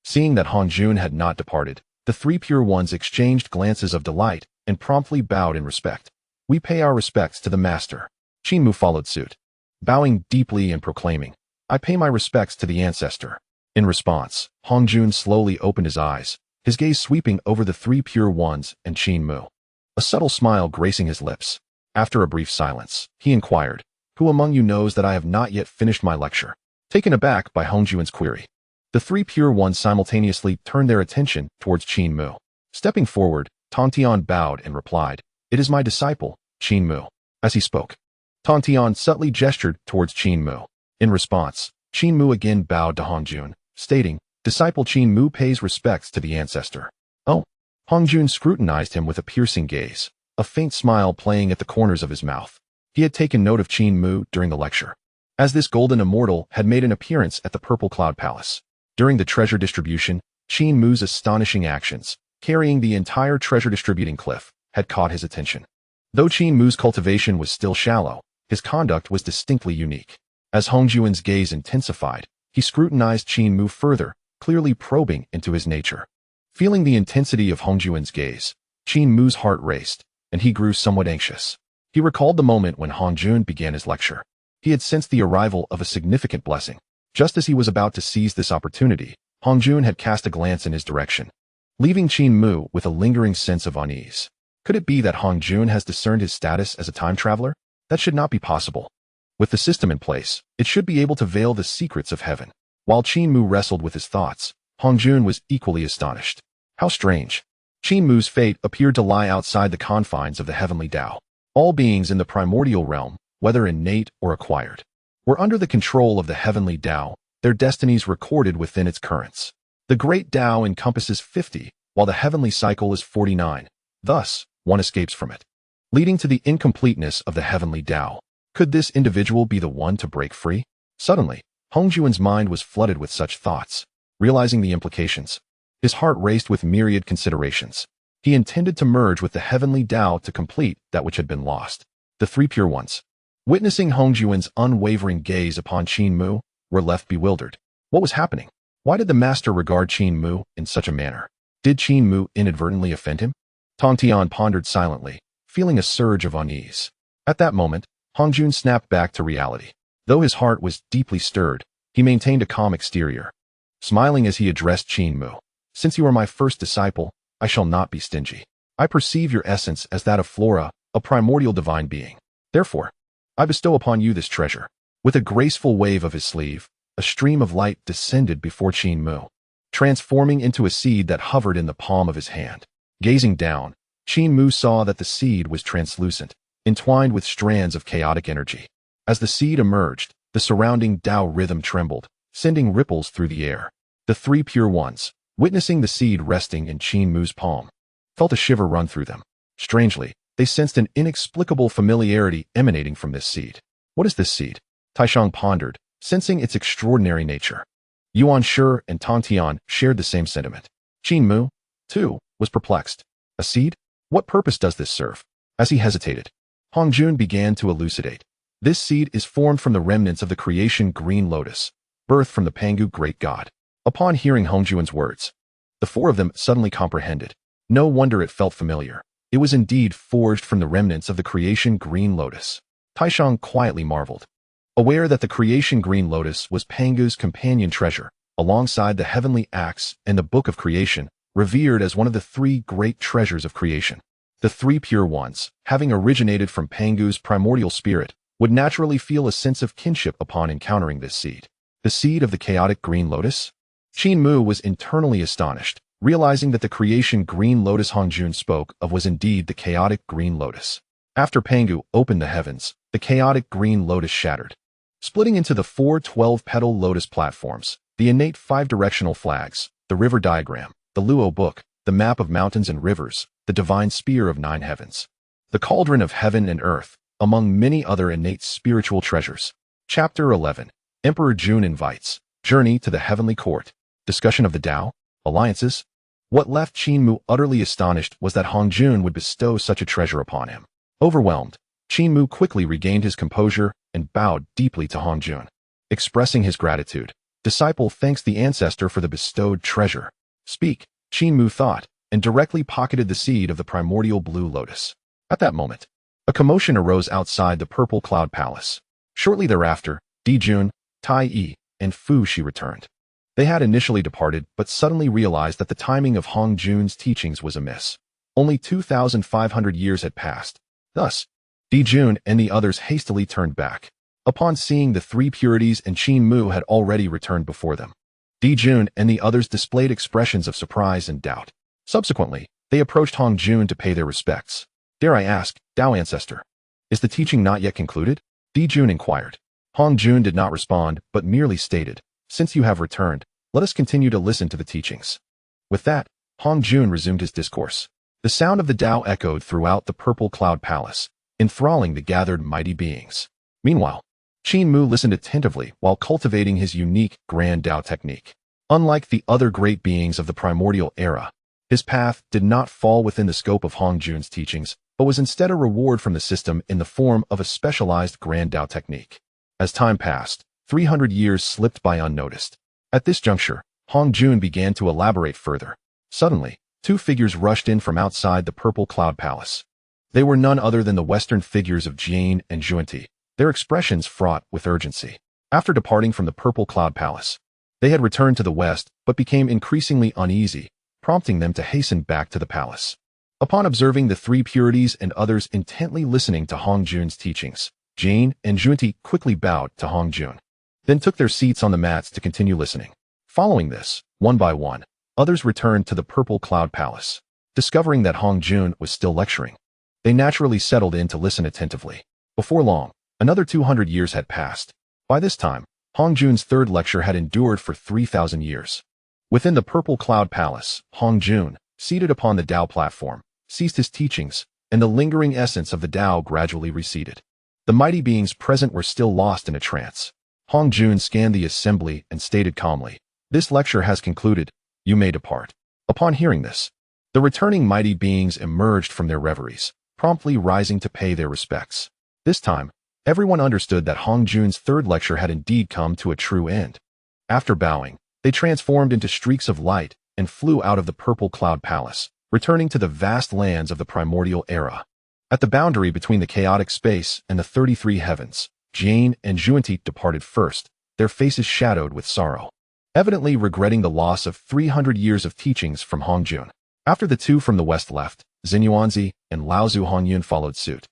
Seeing that Hongjun had not departed, the 3 pure ones exchanged glances of delight and promptly bowed in respect. We pay our respects to the master. Qin Mu followed suit, bowing deeply and proclaiming, I pay my respects to the ancestor. In response, Hongjun slowly opened his eyes, his gaze sweeping over the 3 pure ones and Qin Mu. A subtle smile gracing his lips. After a brief silence, he inquired, Who among you knows that I have not yet finished my lecture? Taken aback by Hongjun's query, the 3 pure ones simultaneously turned their attention towards Qin Mu. Stepping forward, Tong Tian bowed and replied, It is my disciple, Qin Mu. As he spoke, Tong Tian subtly gestured towards Qin Mu. In response, Qin Mu again bowed to Hongjun, stating, Disciple Qin Mu pays respects to the ancestor. Oh. Hongjun scrutinized him with a piercing gaze, a faint smile playing at the corners of his mouth. He had taken note of Qin Mu during the lecture, as this golden immortal had made an appearance at the Purple Cloud Palace. During the treasure distribution, Qin Mu's astonishing actions, carrying the entire treasure-distributing cliff, had caught his attention. Though Qin Mu's cultivation was still shallow, his conduct was distinctly unique. As Hongjun's gaze intensified, he scrutinized Qin Mu further, clearly probing into his nature. Feeling the intensity of Hongjun's gaze, Qin Mu's heart raced, and he grew somewhat anxious. He recalled the moment when Hongjun began his lecture. He had sensed the arrival of a significant blessing. Just as he was about to seize this opportunity, Hongjun had cast a glance in his direction, leaving Qin Mu with a lingering sense of unease. Could it be that Hongjun has discerned his status as a time traveler? That should not be possible. With the system in place, it should be able to veil the secrets of heaven. While Qin Mu wrestled with his thoughts, Hongjun was equally astonished. How strange. Qin Mu's fate appeared to lie outside the confines of the heavenly Tao. All beings in the primordial realm, whether innate or acquired, were under the control of the heavenly Tao, their destinies recorded within its currents. The great Tao encompasses 50, while the heavenly cycle is 49. Thus, one escapes from it, leading to the incompleteness of the heavenly Tao. Could this individual be the one to break free? Suddenly, Hongjun's mind was flooded with such thoughts. Realizing the implications, his heart raced with myriad considerations. He intended to merge with the heavenly Tao to complete that which had been lost. The three pure ones, witnessing Hongjun's unwavering gaze upon Qin Mu, were left bewildered. What was happening? Why did the master regard Qin Mu in such a manner? Did Qin Mu inadvertently offend him? Tong Tian pondered silently, feeling a surge of unease. At that moment, Hongjun snapped back to reality. Though his heart was deeply stirred, he maintained a calm exterior. Smiling as he addressed Qin Mu, "Since you are my first disciple, I shall not be stingy. I perceive your essence as that of Flora, a primordial divine being. Therefore, I bestow upon you this treasure." With a graceful wave of his sleeve, a stream of light descended before Qin Mu, transforming into a seed that hovered in the palm of his hand. Gazing down, Qin Mu saw that the seed was translucent, entwined with strands of chaotic energy. As the seed emerged, the surrounding Tao rhythm trembled, sending ripples through the air. The three pure ones, witnessing the seed resting in Qin Mu's palm, felt a shiver run through them. Strangely, they sensed an inexplicable familiarity emanating from this seed. What is this seed? Taishang pondered, sensing its extraordinary nature. Yuan Shi and Tong Tian shared the same sentiment. Qin Mu, too, was perplexed. A seed? What purpose does this serve? As he hesitated, Hongjun began to elucidate. This seed is formed from the remnants of the creation green lotus, birthed from the Pangu great god. Upon hearing Hongjun's words, the four of them suddenly comprehended. No wonder it felt familiar. It was indeed forged from the remnants of the creation green lotus. Taishang quietly marveled, aware that the creation green lotus was Pangu's companion treasure, alongside the heavenly axe and the book of creation, revered as one of the three great treasures of creation. The three pure ones, having originated from Pangu's primordial spirit, would naturally feel a sense of kinship upon encountering this seed. The seed of the chaotic green lotus? Qin Mu was internally astonished, realizing that the creation green lotus Hongjun spoke of was indeed the chaotic green lotus. After Pangu opened the heavens, the chaotic green lotus shattered, splitting into the four 12-petal lotus platforms, the innate five-directional flags, the river diagram, the Luo book, the map of mountains and rivers, the divine spear of 9 heavens, the cauldron of heaven and earth, among many other innate spiritual treasures. Chapter 11. Emperor Jun invites. Journey to the heavenly court. Discussion of the Tao. Alliances. What left Qin Mu utterly astonished was that Hongjun would bestow such a treasure upon him. Overwhelmed, Qin Mu quickly regained his composure and bowed deeply to Hongjun. Expressing his gratitude, disciple thanks the ancestor for the bestowed treasure. Speak, Qin Mu thought, and directly pocketed the seed of the primordial blue lotus. At that moment, a commotion arose outside the purple cloud palace. Shortly thereafter, Dijun, Tai Yi, and Fu Shi returned. They had initially departed, but suddenly realized that the timing of Hongjun's teachings was amiss. Only 2,500 years had passed. Thus, Dijun and the others hastily turned back. Upon seeing the three purities and Qin Mu had already returned before them, Dijun and the others displayed expressions of surprise and doubt. Subsequently, they approached Hongjun to pay their respects. "Dare I ask, Tao Ancestor, is the teaching not yet concluded?" Dijun inquired. Hongjun did not respond, but merely stated, "Since you have returned, let us continue to listen to the teachings." With that, Hongjun resumed his discourse. The sound of the Tao echoed throughout the purple cloud palace, enthralling the gathered mighty beings. Meanwhile, Qin Mu listened attentively while cultivating his unique grand Tao technique. Unlike the other great beings of the primordial era, his path did not fall within the scope of Hongjun's teachings, but was instead a reward from the system in the form of a specialized grand Tao technique. As time passed, 300 years slipped by unnoticed. At this juncture, Hongjun began to elaborate further. Suddenly, two figures rushed in from outside the purple cloud palace. They were none other than the Western figures of Qin and Zhunti, their expressions fraught with urgency. After departing from the Purple Cloud Palace, they had returned to the west but became increasingly uneasy, prompting them to hasten back to the palace. Upon observing the three purities and others intently listening to Hongjun's teachings, Qin and Zhunti quickly bowed to Hongjun, then took their seats on the mats to continue listening. Following this, one by one, others returned to the Purple Cloud Palace. Discovering that Hongjun was still lecturing, they naturally settled in to listen attentively. Before long, another 200 years had passed. By this time, Hongjun's third lecture had endured for 3,000 years. Within the Purple Cloud Palace, Hongjun, seated upon the Tao platform, ceased his teachings, and the lingering essence of the Tao gradually receded. The mighty beings present were still lost in a trance. Hongjun scanned the assembly and stated calmly, "This lecture has concluded. You may depart." Upon hearing this, the returning mighty beings emerged from their reveries, promptly rising to pay their respects. This time, everyone understood that Hongjun's third lecture had indeed come to a true end. After bowing, they transformed into streaks of light and flew out of the Purple Cloud Palace, returning to the vast lands of the primordial era. At the boundary between the chaotic space and the 33 heavens, Qin and Zhunti departed first, their faces shadowed with sorrow, evidently regretting the loss of 300 years of teachings from Hongjun. After the two from the west left, Xinyuanzi and Laozu Hongyun followed suit.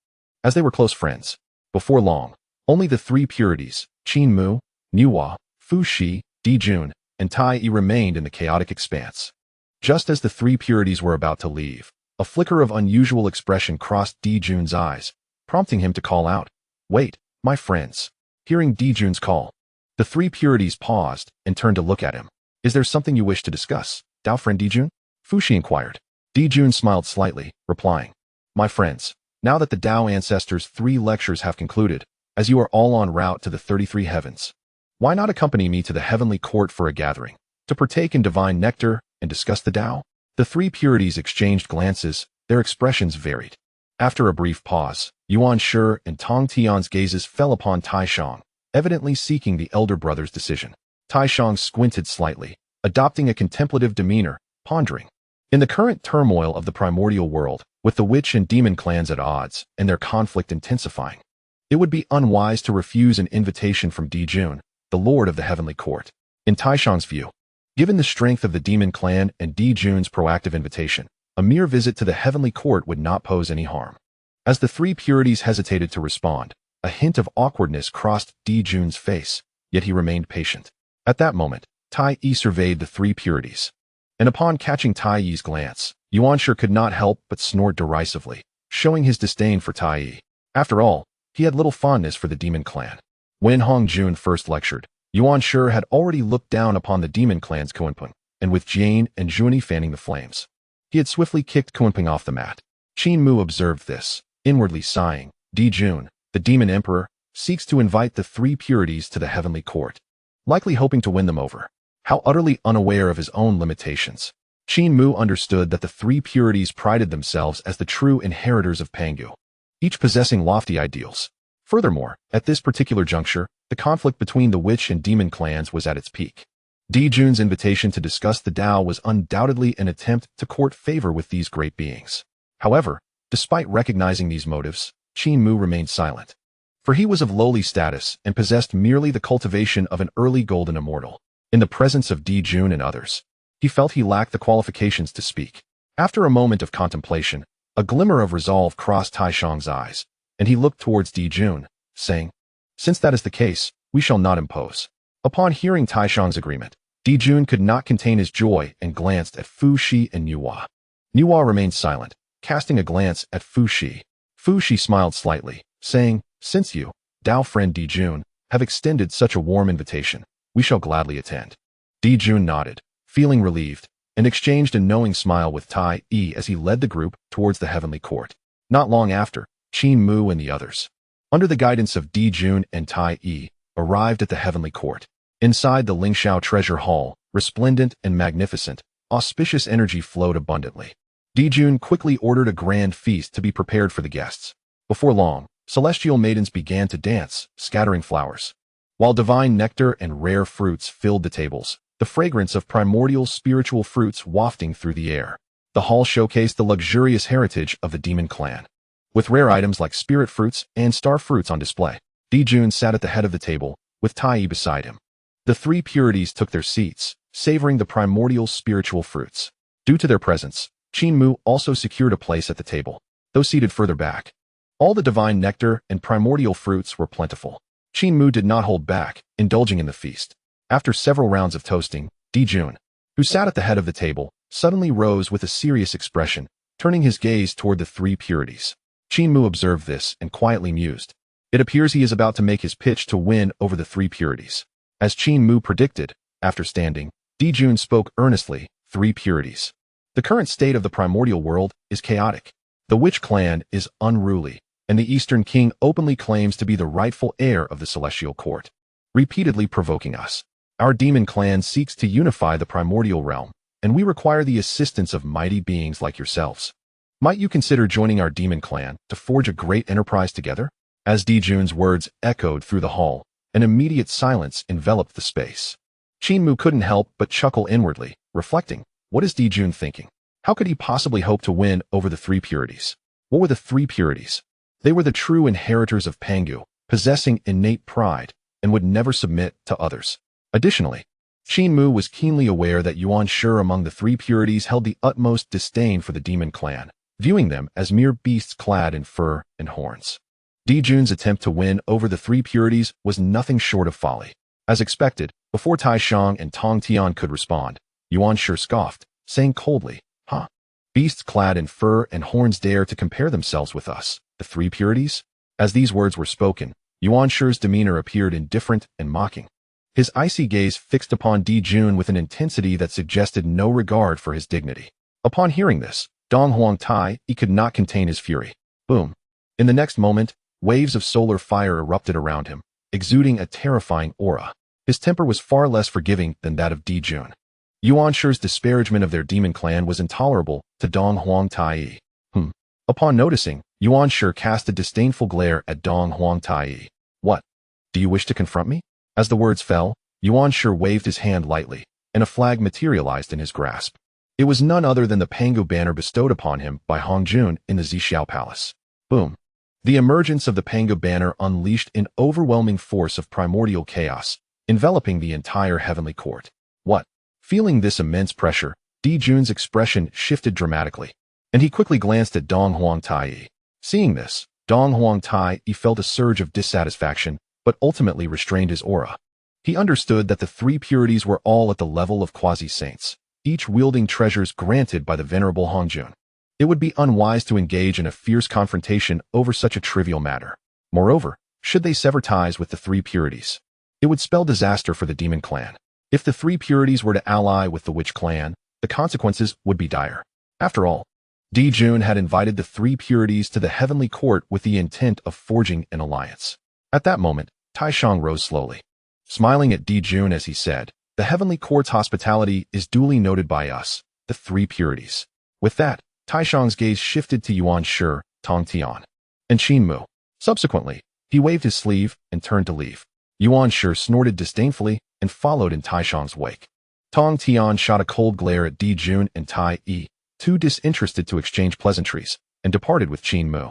As they were close friends, before long, only the three purities, Qin Mu, Niuhua, Fu Shi, Dijun, and Tai Yi remained in the chaotic expanse. Just as the three purities were about to leave, a flicker of unusual expression crossed Dijun's eyes, prompting him to call out, "Wait, my friends." Hearing Dijun's call, the three purities paused and turned to look at him. "Is there something you wish to discuss, Tao friend Dijun?" Fu Shi inquired. Dijun smiled slightly, replying, "My friends, now that the Tao ancestors' 3 lectures have concluded, as you are all en route to the 33 heavens, why not accompany me to the heavenly court for a gathering, to partake in divine nectar and discuss the Tao?" The three purities exchanged glances, their expressions varied. After a brief pause, Yuan Shi and Tong Tian's gazes fell upon Taishang, evidently seeking the elder brother's decision. Taishang squinted slightly, adopting a contemplative demeanor, pondering. In the current turmoil of the primordial world, with the witch and demon clans at odds and their conflict intensifying, it would be unwise to refuse an invitation from Dijun, the lord of the heavenly court. In Taishang's view, given the strength of the demon clan and Dijun's proactive invitation, a mere visit to the heavenly court would not pose any harm. As the three purities hesitated to respond, a hint of awkwardness crossed Dijun's face, yet he remained patient. At that moment, Tai Yi surveyed the three purities, and upon catching Tai Yi's glance, Yuan Shi could not help but snort derisively, showing his disdain for Tai Yi. After all, he had little fondness for the demon clan. When Hongjun first lectured, Yuan Shi had already looked down upon the demon clan's Kunpeng, and with Jane and Zhuni fanning the flames, he had swiftly kicked Kunpeng off the mat. Qin Mu observed this, inwardly sighing. Dijun, the demon emperor, seeks to invite the three purities to the heavenly court, likely hoping to win them over. How utterly unaware of his own limitations. Qin Mu understood that the three purities prided themselves as the true inheritors of Pangu, each possessing lofty ideals. Furthermore, at this particular juncture, the conflict between the witch and demon clans was at its peak. Dijun's invitation to discuss the Tao was undoubtedly an attempt to court favor with these great beings. However, despite recognizing these motives, Qin Mu remained silent. For he was of lowly status and possessed merely the cultivation of an early golden immortal. In the presence of Dijun and others, he felt he lacked the qualifications to speak. After a moment of contemplation, a glimmer of resolve crossed Taishang's eyes, and he looked towards Dijun, saying, "Since that is the case, we shall not impose." Upon hearing Taishang's agreement, Dijun could not contain his joy and glanced at Fu Shi and Niuhua. Niuhua remained silent, casting a glance at Fu Shi. Fu Shi smiled slightly, saying, "Since you, Tao friend Dijun, have extended such a warm invitation, we shall gladly attend." Dijun nodded, feeling relieved, and exchanged a knowing smile with Tai Yi as he led the group towards the heavenly court. Not long after, Qin Mu and the others, under the guidance of Dijun and Tai Yi, arrived at the heavenly court. Inside the Lingxiao treasure hall, resplendent and magnificent, auspicious energy flowed abundantly. Dijun quickly ordered a grand feast to be prepared for the guests. Before long, celestial maidens began to dance, scattering flowers, while divine nectar and rare fruits filled the tables, the fragrance of primordial spiritual fruits wafting through the air. The hall showcased the luxurious heritage of the demon clan. with rare items like spirit fruits and star fruits on display. Dijun sat at the head of the table, with Tai beside him. The three purities took their seats, savoring the primordial spiritual fruits. Due to their presence, Qin Mu also secured a place at the table, though seated further back. All the divine nectar and primordial fruits were plentiful. Qin Mu did not hold back, indulging in the feast. After several rounds of toasting, Dijun, who sat at the head of the table, suddenly rose with a serious expression, turning his gaze toward the three purities. Qin Mu observed this and quietly mused. It appears he is about to make his pitch to win over the three purities. As Qin Mu predicted, after standing, Dijun spoke earnestly, three purities. The current state of the primordial world is chaotic. The witch clan is unruly, and the Eastern King openly claims to be the rightful heir of the celestial court, repeatedly provoking us. Our demon clan seeks to unify the primordial realm, and we require the assistance of mighty beings like yourselves. Might you consider joining our demon clan to forge a great enterprise together? As Dijun's words echoed through the hall, an immediate silence enveloped the space. Qin Mu couldn't help but chuckle inwardly, reflecting, what is Dijun thinking? How could he possibly hope to win over the three purities? What were the three purities? They were the true inheritors of Pangu, possessing innate pride, and would never submit to others. Additionally, Qin Mu was keenly aware that Yuan Shi among the three purities held the utmost disdain for the demon clan, viewing them as mere beasts clad in fur and horns. Dijun's attempt to win over the three purities was nothing short of folly. As expected, before Tai Shang and Tong Tian could respond, Yuan Shi scoffed, saying coldly, Beasts clad in fur and horns dare to compare themselves with us, the three purities? As these words were spoken, Yuan Shi's demeanor appeared indifferent and mocking. His icy gaze fixed upon Dijun with an intensity that suggested no regard for his dignity. Upon hearing this, Dong Huang Tai could not contain his fury. Boom. In the next moment, waves of solar fire erupted around him, exuding a terrifying aura. His temper was far less forgiving than that of Dijun. Yuan Shi's disparagement of their demon clan was intolerable to Dong Huang Tai. Upon noticing, Yuan Shi cast a disdainful glare at Dong Huang Tai. What? Do you wish to confront me? As the words fell, Yuan Shi waved his hand lightly, and a flag materialized in his grasp. It was none other than the Pangu banner bestowed upon him by Hong Jun in the Xiao Palace. Boom. The emergence of the Pangu banner unleashed an overwhelming force of primordial chaos, enveloping the entire heavenly court. What? Feeling this immense pressure, Dijun's expression shifted dramatically, and he quickly glanced at Dong Huang Tai. Seeing this, Dong Huang Tai felt a surge of dissatisfaction, but ultimately restrained his aura. He understood that the three purities were all at the level of quasi-saints, each wielding treasures granted by the venerable Hong Jun. It would be unwise to engage in a fierce confrontation over such a trivial matter. Moreover, should they sever ties with the three purities, it would spell disaster for the demon clan. If the three purities were to ally with the witch clan, the consequences would be dire. After all, Dijun had invited the three purities to the heavenly court with the intent of forging an alliance. At that moment, Tai Shang rose slowly, smiling at Dijun as he said, the heavenly court's hospitality is duly noted by us, the three purities. With that, Tai Shang's gaze shifted to Yuan Shi, Tong Tian, and Qin Mu. Subsequently, he waved his sleeve and turned to leave. Yuan Shi snorted disdainfully and followed in Tai Shang's wake. Tong Tian shot a cold glare at Dijun and Tai, too disinterested to exchange pleasantries, and departed with Qin Mu.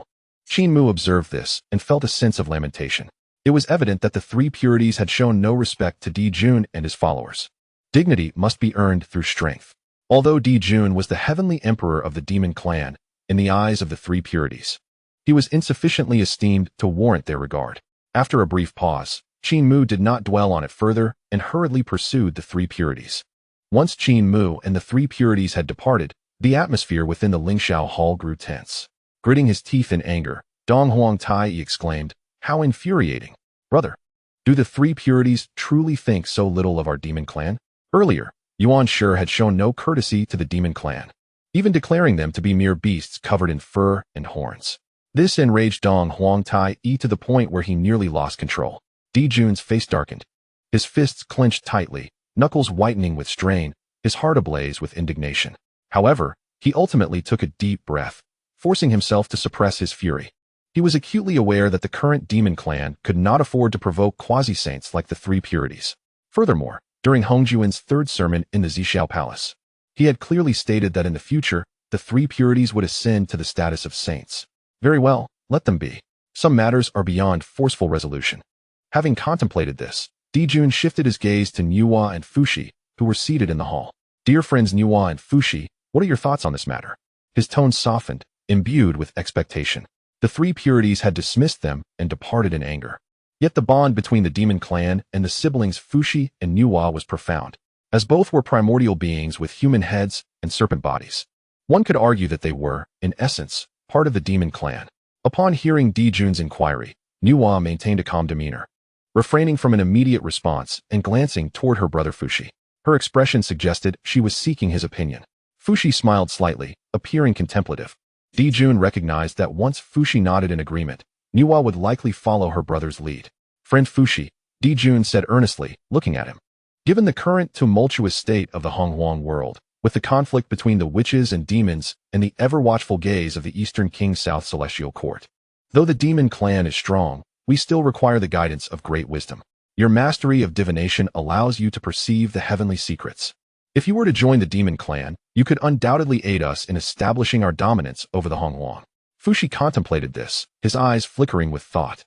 Qin Mu observed this and felt a sense of lamentation. It was evident that the three purities had shown no respect to Dijun and his followers. Dignity must be earned through strength. Although Dijun was the heavenly emperor of the demon clan, in the eyes of the three purities, he was insufficiently esteemed to warrant their regard. After a brief pause, Qin Mu did not dwell on it further and hurriedly pursued the three purities. Once Qin Mu and the three purities had departed, the atmosphere within the Lingxiao hall grew tense. Gritting his teeth in anger, Dong Huang Tai exclaimed, "How infuriating! Brother, do the three purities truly think so little of our demon clan?" Earlier, Yuan Shi had shown no courtesy to the demon clan, even declaring them to be mere beasts covered in fur and horns. This enraged Dong Huang Tai to the point where he nearly lost control. Dijun's face darkened. His fists clenched tightly, knuckles whitening with strain, his heart ablaze with indignation. However, he ultimately took a deep breath, forcing himself to suppress his fury. He was acutely aware that the current demon clan could not afford to provoke quasi-saints like the three purities. Furthermore, during Hongjuan's third sermon in the Xiao Palace, he had clearly stated that in the future, the three purities would ascend to the status of saints. Very well, let them be. Some matters are beyond forceful resolution. Having contemplated this, Dijun shifted his gaze to Nuwa and Fushi, who were seated in the hall. Dear friends Nuwa and Fushi, what are your thoughts on this matter? His tone softened, imbued with expectation. The three purities had dismissed them and departed in anger. Yet the bond between the demon clan and the siblings Fushi and Nuwa was profound, as both were primordial beings with human heads and serpent bodies. One could argue that they were, in essence, part of the demon clan. Upon hearing Dijun's inquiry, Nuwa maintained a calm demeanor, refraining from an immediate response and glancing toward her brother Fushi. Her expression suggested she was seeking his opinion. Fushi smiled slightly, appearing contemplative. Dijun recognized that once Fushi nodded in agreement, Nuwa would likely follow her brother's lead. Friend Fushi, Dijun said earnestly, looking at him. Given the current tumultuous state of the Honghuang world, with the conflict between the witches and demons and the ever-watchful gaze of the Eastern King's South Celestial Court, though the demon clan is strong, we still require the guidance of great wisdom. Your mastery of divination allows you to perceive the heavenly secrets. If you were to join the demon clan, you could undoubtedly aid us in establishing our dominance over the Honghuang. Fushi contemplated this, his eyes flickering with thought.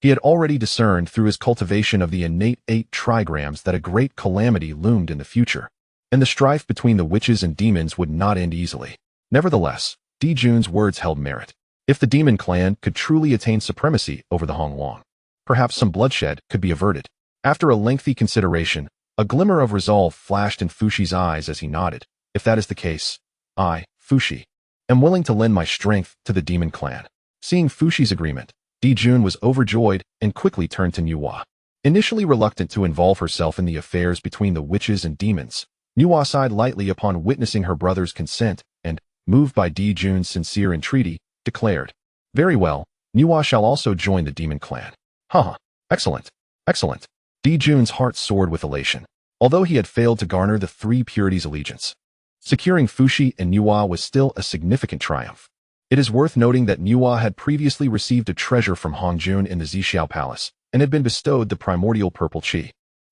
He had already discerned through his cultivation of the innate 8 trigrams that a great calamity loomed in the future, and the strife between the witches and demons would not end easily. Nevertheless, Dijun's words held merit. If the demon clan could truly attain supremacy over the Honghuang, perhaps some bloodshed could be averted. After a lengthy consideration, a glimmer of resolve flashed in Fushi's eyes as he nodded. If that is the case, I, Fushi, am willing to lend my strength to the demon clan. Seeing Fushi's agreement, Dijun was overjoyed and quickly turned to Nuwa. Initially reluctant to involve herself in the affairs between the witches and demons, Nuwa sighed lightly upon witnessing her brother's consent and, moved by Dijun's sincere entreaty, declared, Very well, Nuwa shall also join the demon clan. Haha, excellent, excellent. Dijun's heart soared with elation, although he had failed to garner the three purities' allegiance. Securing Fushi and Nuwa was still a significant triumph. It is worth noting that Nuwa had previously received a treasure from Hongjun in the Xiao Palace and had been bestowed the primordial purple qi,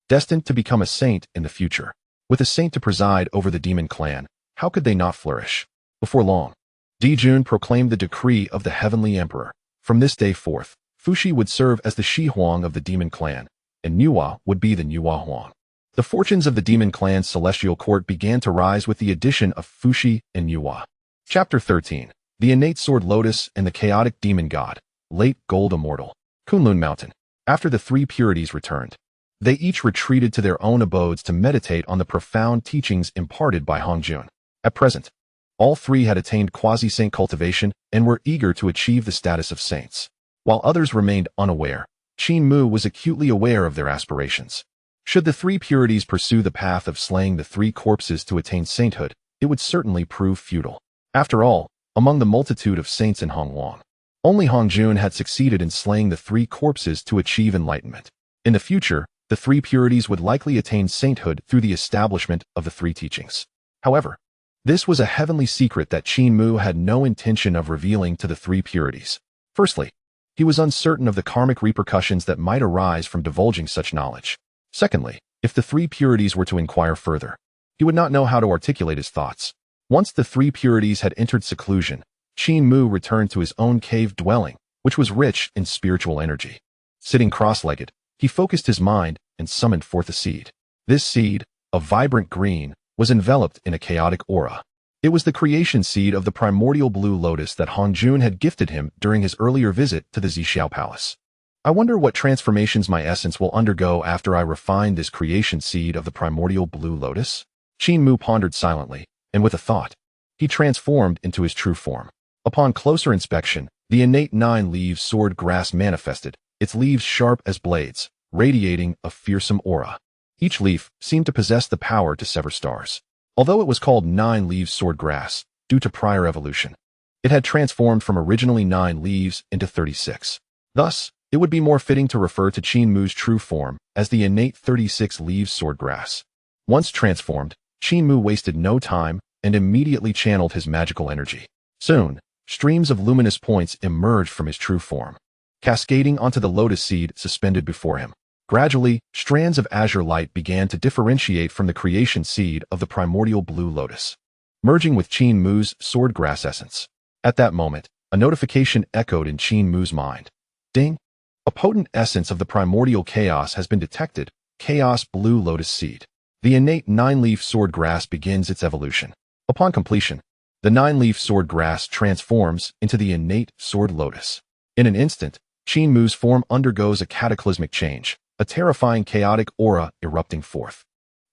destined to become a saint in the future. With a saint to preside over the demon clan, how could they not flourish? Before long, Dijun proclaimed the decree of the heavenly emperor. From this day forth, Fushi would serve as the Shi Huang of the demon clan, and Nuwa would be the Nuwa Huang. The fortunes of the demon clan's celestial court began to rise with the addition of Fushi and Nuwa. Chapter 13. The Innate Sword Lotus and the Chaotic Demon God, late Gold Immortal. Kunlun Mountain. After the three purities returned, they each retreated to their own abodes to meditate on the profound teachings imparted by Hongjun. At present, all three had attained quasi-saint cultivation and were eager to achieve the status of saints. While others remained unaware, Qin Mu was acutely aware of their aspirations. Should the three purities pursue the path of slaying the three corpses to attain sainthood, it would certainly prove futile. After all, among the multitude of saints in Honghuang, only Hongjun had succeeded in slaying the three corpses to achieve enlightenment. In the future, the three purities would likely attain sainthood through the establishment of the three teachings. However, this was a heavenly secret that Qin Mu had no intention of revealing to the three purities. Firstly, he was uncertain of the karmic repercussions that might arise from divulging such knowledge. Secondly, if the three purities were to inquire further, he would not know how to articulate his thoughts. Once the three purities had entered seclusion, Qin Mu returned to his own cave dwelling, which was rich in spiritual energy. Sitting cross-legged, he focused his mind and summoned forth a seed. This seed, a vibrant green, was enveloped in a chaotic aura. It was the creation seed of the primordial blue lotus that Hongjun had gifted him during his earlier visit to the Xiao Palace. I wonder what transformations my essence will undergo after I refine this creation seed of the primordial blue lotus? Qin Mu pondered silently, and with a thought, he transformed into his true form. Upon closer inspection, the innate 9-leaf swordgrass manifested, its leaves sharp as blades, radiating a fearsome aura. Each leaf seemed to possess the power to sever stars. Although it was called 9-leaf swordgrass, due to prior evolution, it had transformed from originally 9 leaves into 36. Thus, it would be more fitting to refer to Qin Mu's true form as the innate 36-leaf swordgrass. Once transformed, Qin Mu wasted no time and immediately channeled his magical energy. Soon, streams of luminous points emerged from his true form, cascading onto the lotus seed suspended before him. Gradually, strands of azure light began to differentiate from the creation seed of the primordial blue lotus, merging with Qin Mu's swordgrass essence. At that moment, A notification echoed in Qin Mu's mind. Ding! A potent essence of the primordial chaos has been detected. Chaos Blue Lotus Seed. The innate nine-leaf swordgrass begins its evolution. Upon completion, the nine-leaf swordgrass transforms into the innate sword lotus. In an instant, Qin Mu's form undergoes a cataclysmic change, a terrifying chaotic aura erupting forth.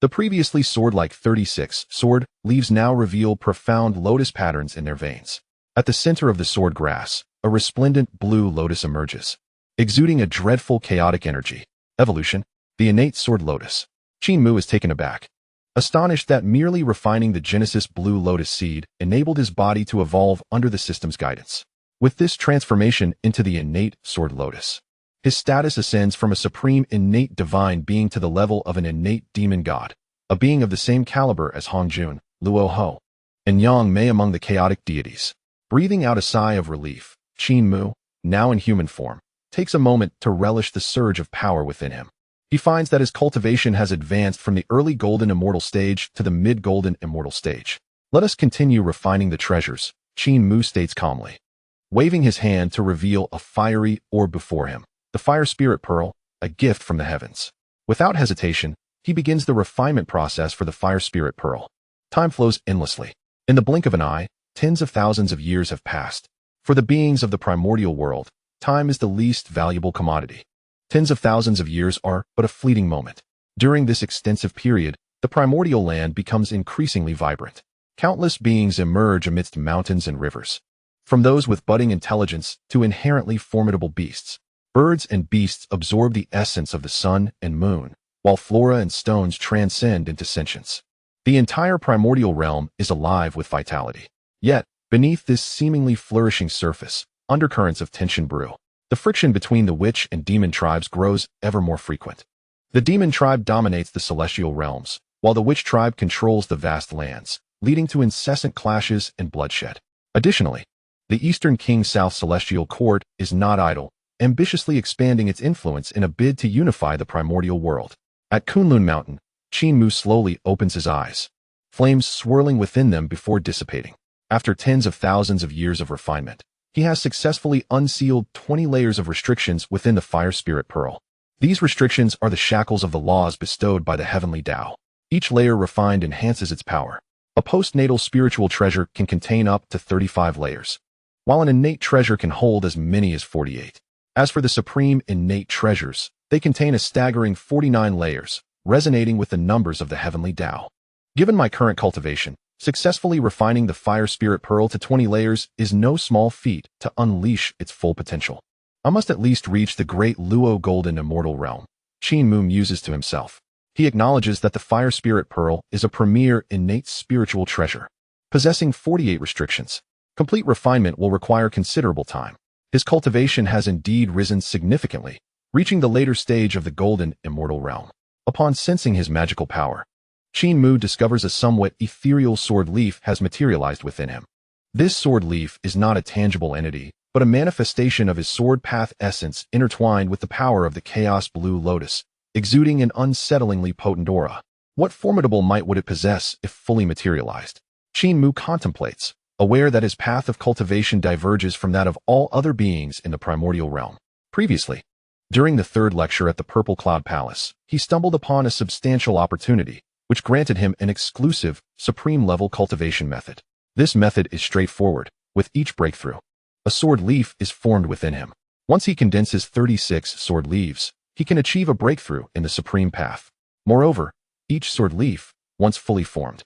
The previously sword-like 36 sword leaves now reveal profound lotus patterns in their veins. At the center of the swordgrass, a resplendent blue lotus emerges, exuding a dreadful chaotic energy. Evolution, the innate sword lotus. Qin Mu is taken aback, astonished that merely refining the Genesis blue lotus seed enabled his body to evolve under the system's guidance. With this transformation into the innate sword lotus, his status ascends from a supreme innate divine being to the level of an innate demon god, a being of the same caliber as Hongjun, Luo Ho, and Yang Mei among the chaotic deities. Breathing out a sigh of relief, Qin Mu, now in human form, takes a moment to relish the surge of power within him. He finds that his cultivation has advanced from the early golden immortal stage to the mid-golden immortal stage. Let us continue refining the treasures, Qin Mu states calmly, waving his hand to reveal a fiery orb before him, the fire spirit pearl, a gift from the heavens. Without hesitation, he begins the refinement process for the fire spirit pearl. Time flows endlessly. In the blink of an eye, tens of thousands of years have passed. For the beings of the primordial world, time is the least valuable commodity. Tens of thousands of years are but a fleeting moment. During this extensive period, the primordial land becomes increasingly vibrant. Countless beings emerge amidst mountains and rivers. From those with budding intelligence to inherently formidable beasts. Birds and beasts absorb the essence of the sun and moon, while flora and stones transcend into sentience. The entire primordial realm is alive with vitality. Yet, beneath this seemingly flourishing surface, undercurrents of tension brew. The friction between the witch and demon tribes grows ever more frequent. The demon tribe dominates the celestial realms, while the witch tribe controls the vast lands, leading to incessant clashes and bloodshed. Additionally, the Eastern King South Celestial Court is not idle, ambitiously expanding its influence in a bid to unify the primordial world. At Kunlun Mountain, Qin Mu slowly opens his eyes, flames swirling within them before dissipating. After tens of thousands of years of refinement, he has successfully unsealed 20 layers of restrictions within the Fire Spirit Pearl. These restrictions are the shackles of the laws bestowed by the heavenly Tao. Each layer refined enhances its power. A postnatal spiritual treasure can contain up to 35 layers, while an innate treasure can hold as many as 48. As for the supreme innate treasures, they contain a staggering 49 layers, resonating with the numbers of the heavenly Tao. Given my current cultivation, successfully refining the Fire Spirit Pearl to 20 layers is no small feat to unleash its full potential. I must at least reach the great Luo Golden Immortal Realm, Qin Mu muses to himself. He acknowledges that the Fire Spirit Pearl is a premier innate spiritual treasure, possessing 48 restrictions. Complete refinement will require considerable time. His cultivation has indeed risen significantly, reaching the later stage of the Golden Immortal Realm. Upon sensing his magical power, Qin Mu discovers a somewhat ethereal sword leaf has materialized within him. This sword leaf is not a tangible entity, but a manifestation of his sword path essence intertwined with the power of the Chaos Blue Lotus, exuding an unsettlingly potent aura. What formidable might would it possess if fully materialized? Qin Mu contemplates, aware that his path of cultivation diverges from that of all other beings in the primordial realm. Previously, during the third lecture at the Purple Cloud Palace, he stumbled upon a substantial opportunity, which granted him an exclusive, supreme-level cultivation method. This method is straightforward. With each breakthrough, a sword leaf is formed within him. Once he condenses 36 sword leaves, he can achieve a breakthrough in the supreme path. Moreover, each sword leaf, once fully formed,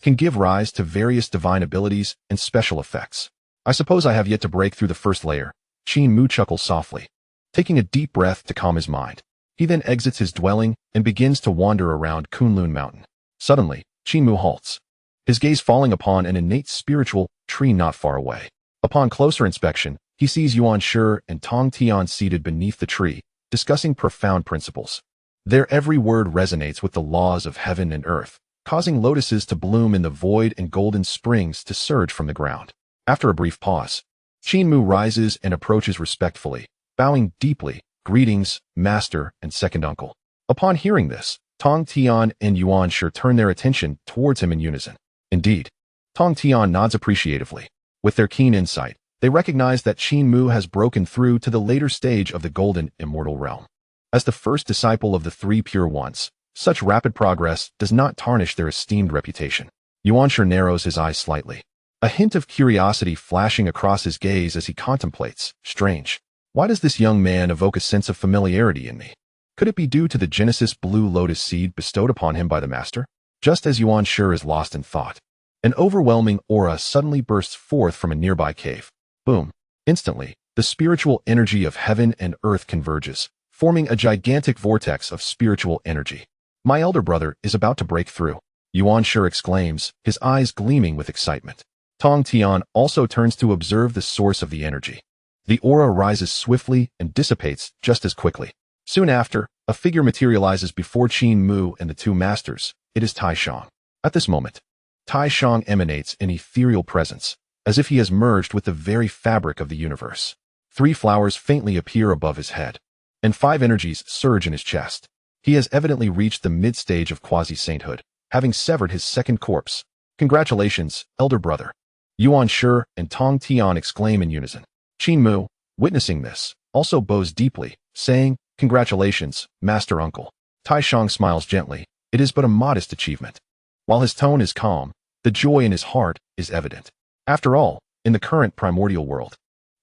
can give rise to various divine abilities and special effects. I suppose I have yet to break through the first layer. Qin Mu chuckles softly, taking a deep breath to calm his mind. He then exits his dwelling and begins to wander around Kunlun Mountain. Suddenly, Qin Mu halts, his gaze falling upon an innate spiritual tree not far away. Upon closer inspection, he sees Yuan Shi and Tong Tian seated beneath the tree, discussing profound principles. Their every word resonates with the laws of heaven and earth, causing lotuses to bloom in the void and golden springs to surge from the ground. After a brief pause, Qin Mu rises and approaches respectfully, bowing deeply. Greetings, master and second uncle. Upon hearing this, Tong Tian and Yuan Shi turn their attention towards him in unison. Indeed, Tong Tian nods appreciatively. With their keen insight, They recognize that Qin Mu has broken through to the later stage of the golden immortal realm. As the first disciple of the Three Pure Ones, such rapid progress does not tarnish their esteemed reputation. Yuanshi narrows his eyes slightly, a hint of curiosity flashing across his gaze as he contemplates. Strange. Why does this young man evoke a sense of familiarity in me? Could it be due to the Genesis Blue Lotus seed bestowed upon him by the Master? Just as Yuanshi is lost in thought, an overwhelming aura suddenly bursts forth from a nearby cave. Boom. Instantly, the spiritual energy of heaven and earth converges, forming a gigantic vortex of spiritual energy. My elder brother is about to break through, Yuanshi exclaims, his eyes gleaming with excitement. Tong Tian also turns to observe the source of the energy. The aura rises swiftly and dissipates just as quickly. Soon after, a figure materializes before Qin Mu and the two masters. It is Tai Shang. At this moment, Tai Shang emanates an ethereal presence, as if he has merged with the very fabric of the universe. 3 flowers faintly appear above his head, and 5 energies surge in his chest. He has evidently reached the mid-stage of quasi-sainthood, having severed his second corpse. Congratulations, elder brother. Yuanshi and Tong Tian exclaim in unison. Qin Mu, witnessing this, also bows deeply, saying, Congratulations, master uncle. Tai Shang smiles gently. It is but a modest achievement. While his tone is calm, the joy in his heart is evident. After all, in the current primordial world,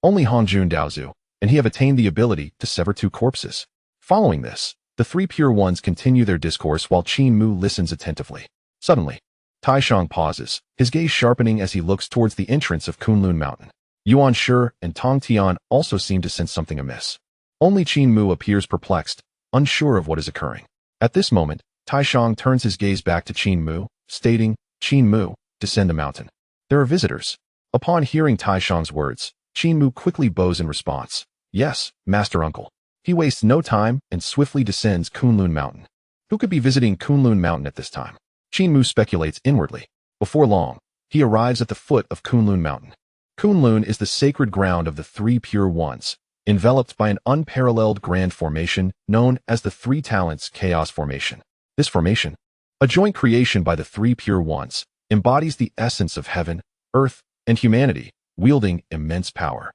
only Hongjun Daozu and he have attained the ability to sever 2 corpses. Following this, the 3 pure ones continue their discourse while Qin Mu listens attentively. Suddenly, Tai Shang pauses, his gaze sharpening as he looks towards the entrance of Kunlun Mountain. Yuanshi and Tong Tian also seem to sense something amiss. Only Qin Mu appears perplexed, unsure of what is occurring. At this moment, Tai Shang turns his gaze back to Qin Mu, stating, Qin Mu, descend the mountain. There are visitors. Upon hearing Tai Shang's words, Qin Mu quickly bows in response. Yes, master uncle. He wastes no time and swiftly descends Kunlun Mountain. Who could be visiting Kunlun Mountain at this time? Qin Mu speculates inwardly. Before long, he arrives at the foot of Kunlun Mountain. Kunlun is the sacred ground of the 3 pure ones, enveloped by an unparalleled grand formation known as the 3 Talents Chaos Formation. This formation, a joint creation by the 3 pure ones, embodies the essence of heaven, earth, and humanity, wielding immense power.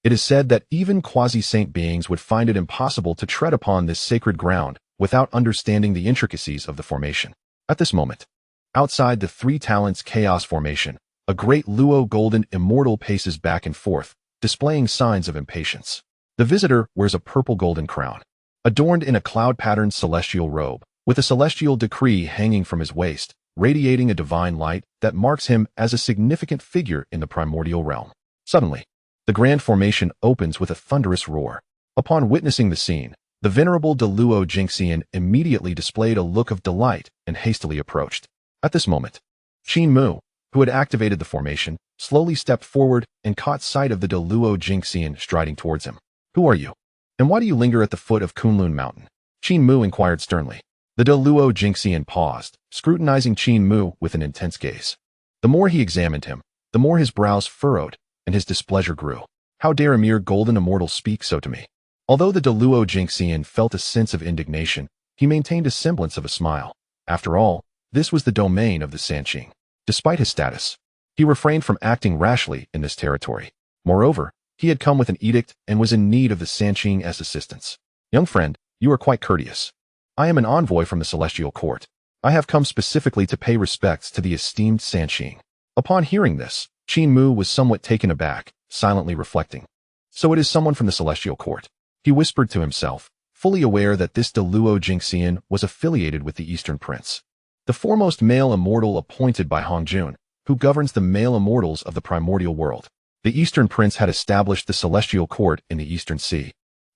It is said that even quasi-saint beings would find it impossible to tread upon this sacred ground without understanding the intricacies of the formation. At this moment, outside the 3 Talents Chaos Formation, a great Luo golden immortal paces back and forth, displaying signs of impatience. The visitor wears a purple golden crown, adorned in a cloud-patterned celestial robe, with a celestial decree hanging from his waist, radiating a divine light that marks him as a significant figure in the primordial realm. Suddenly, the grand formation opens with a thunderous roar. Upon witnessing the scene, the venerable Deluo Jingxian immediately displayed a look of delight and hastily approached. At this moment, Qin Mu, who had activated the formation, slowly stepped forward and caught sight of the Deluo Jingxian striding towards him. Who are you? And why do you linger at the foot of Kunlun Mountain? Qin Mu inquired sternly. The Deluo Jingxian paused, scrutinizing Qin Mu with an intense gaze. The more he examined him, the more his brows furrowed, and his displeasure grew. How dare a mere golden immortal speak so to me? Although the Deluo Jingxian felt a sense of indignation, he maintained a semblance of a smile. After all, this was the domain of the Sanqing. Despite his status, he refrained from acting rashly in this territory. Moreover, he had come with an edict and was in need of the Sanqing as assistance. Young friend, you are quite courteous. I am an envoy from the Celestial Court. I have come specifically to pay respects to the esteemed Sanqing. Upon hearing this, Qin Mu was somewhat taken aback, silently reflecting. So it is someone from the Celestial Court. He whispered to himself, fully aware that this Deluo Jingxian was affiliated with the Eastern Prince, the foremost male immortal appointed by Hongjun, who governs the male immortals of the primordial world. The Eastern Prince had established the Celestial Court in the Eastern Sea,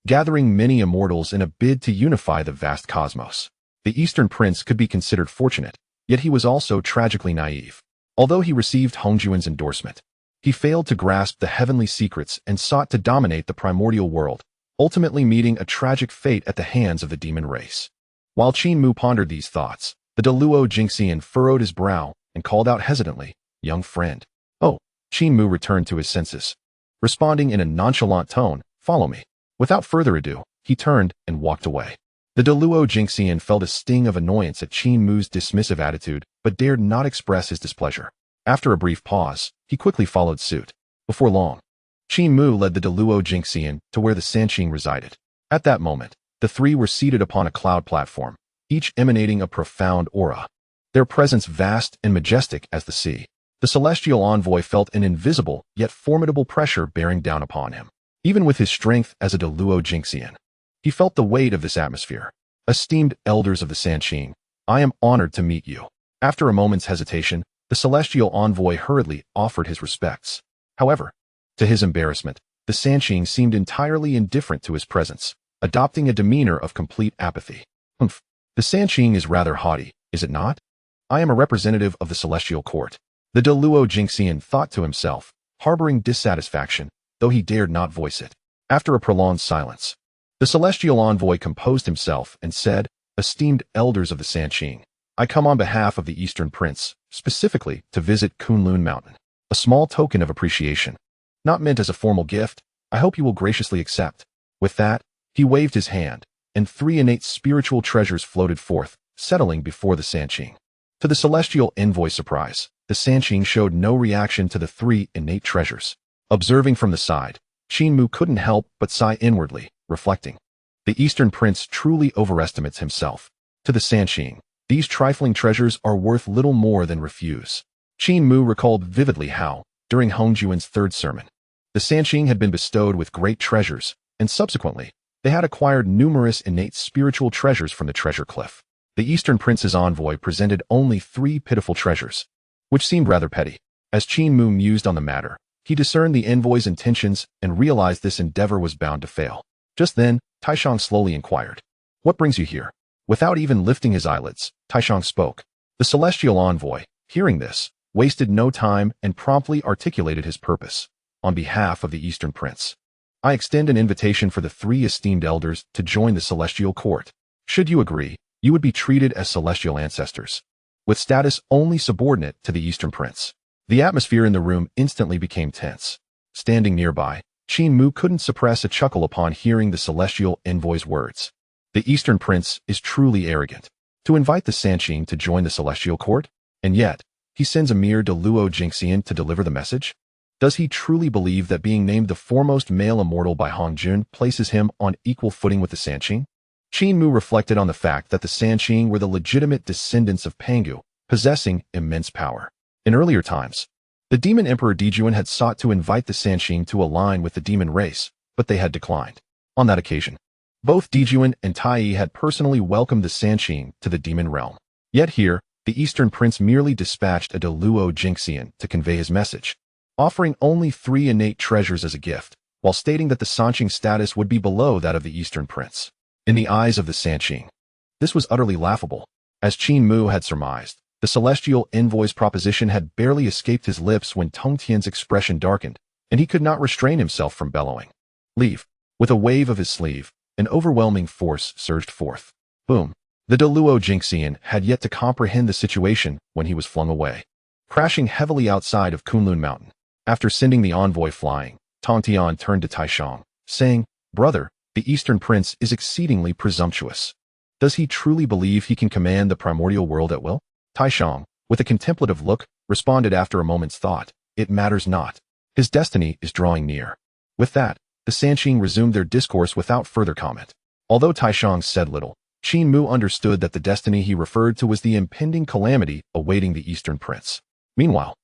gathering many immortals in a bid to unify the vast cosmos. The Eastern Prince could be considered fortunate, yet he was also tragically naive. Although he received Hongjuan's endorsement, he failed to grasp the heavenly secrets and sought to dominate the primordial world, ultimately meeting a tragic fate at the hands of the demon race. While Qin Mu pondered these thoughts, the Deluo Jingxian furrowed his brow and called out hesitantly, "Young friend." Oh, Qin Mu returned to his senses. Responding in a nonchalant tone, "Follow me." Without further ado, he turned and walked away. The Deluo Jingxian felt a sting of annoyance at Qin Mu's dismissive attitude, but dared not express his displeasure. After a brief pause, he quickly followed suit. Before long, Qin Mu led the Deluo Jingxian to where the Sanqing resided. At that moment, the three were seated upon a cloud platform, each emanating a profound aura. Their presence vast and majestic as the sea. The celestial envoy felt an invisible yet formidable pressure bearing down upon him. Even with his strength as a Deluo Jingxian, he felt the weight of this atmosphere. Esteemed elders of the Sanqing, I am honored to meet you. After a moment's hesitation, the celestial envoy hurriedly offered his respects. However, to his embarrassment, the Sanqing seemed entirely indifferent to his presence, adopting a demeanor of complete apathy. Humph. The Sanqing is rather haughty, is it not? I am a representative of the celestial court. The Deluo Jingxian thought to himself, harboring dissatisfaction, though he dared not voice it. After a prolonged silence, the celestial envoy composed himself and said, Esteemed elders of the Sanqing, I come on behalf of the Eastern Prince, specifically to visit Kunlun Mountain. A small token of appreciation. Not meant as a formal gift, I hope you will graciously accept. With that, he waved his hand, and 3 innate spiritual treasures floated forth, settling before the Sanqing. To the celestial envoy's surprise, the Sanqing showed no reaction to the 3 innate treasures. Observing from the side, Qin Mu couldn't help but sigh inwardly, reflecting. The Eastern Prince truly overestimates himself. To the Sanqing, these trifling treasures are worth little more than refuse. Qin Mu recalled vividly how, during Hongjuan's 3rd sermon, the Sanqing had been bestowed with great treasures, and subsequently, they had acquired numerous innate spiritual treasures from the treasure cliff. The Eastern Prince's envoy presented only 3 pitiful treasures, which seemed rather petty. As Qin Mu mused on the matter, he discerned the envoy's intentions and realized this endeavor was bound to fail. Just then, Taishang slowly inquired, What brings you here? Without even lifting his eyelids, Taishang spoke. The celestial envoy, hearing this, wasted no time and promptly articulated his purpose. On behalf of the Eastern Prince, I extend an invitation for the 3 esteemed elders to join the celestial court. Should you agree, you would be treated as celestial ancestors, with status only subordinate to the Eastern Prince. The atmosphere in the room instantly became tense. Standing nearby, Qin Mu couldn't suppress a chuckle upon hearing the celestial envoy's words. The Eastern Prince is truly arrogant. To invite the Sanqing to join the celestial court, and yet, he sends a mere Deluo Jingxian to deliver the message? Does he truly believe that being named the foremost male immortal by Hongjun places him on equal footing with the Sanqing? Qin Mu reflected on the fact that the Sanqing were the legitimate descendants of Pangu, possessing immense power. In earlier times, the demon emperor Dijuan had sought to invite the Sanqing to align with the demon race, but they had declined. On that occasion, both Dijuan and Tai had personally welcomed the Sanqing to the demon realm. Yet here, the Eastern Prince merely dispatched a Deluo Jingxian to convey his message, offering only 3 innate treasures as a gift, while stating that the Sanqing status would be below that of the Eastern Prince. In the eyes of the Sanqing, this was utterly laughable. As Qin Mu had surmised, the celestial envoy's proposition had barely escaped his lips when Tong Tian's expression darkened, and he could not restrain himself from bellowing. Leave. With a wave of his sleeve, an overwhelming force surged forth. Boom. The Deluo Jingxian had yet to comprehend the situation when he was flung away, crashing heavily outside of Kunlun Mountain. After sending the envoy flying, Tong Tian turned to Taishang, saying, Brother, the Eastern Prince is exceedingly presumptuous. Does he truly believe he can command the primordial world at will? Taishang, with a contemplative look, responded after a moment's thought, It matters not. His destiny is drawing near. With that, the Sanqing resumed their discourse without further comment. Although Taishang said little, Qin Mu understood that the destiny he referred to was the impending calamity awaiting the Eastern Prince. Meanwhile,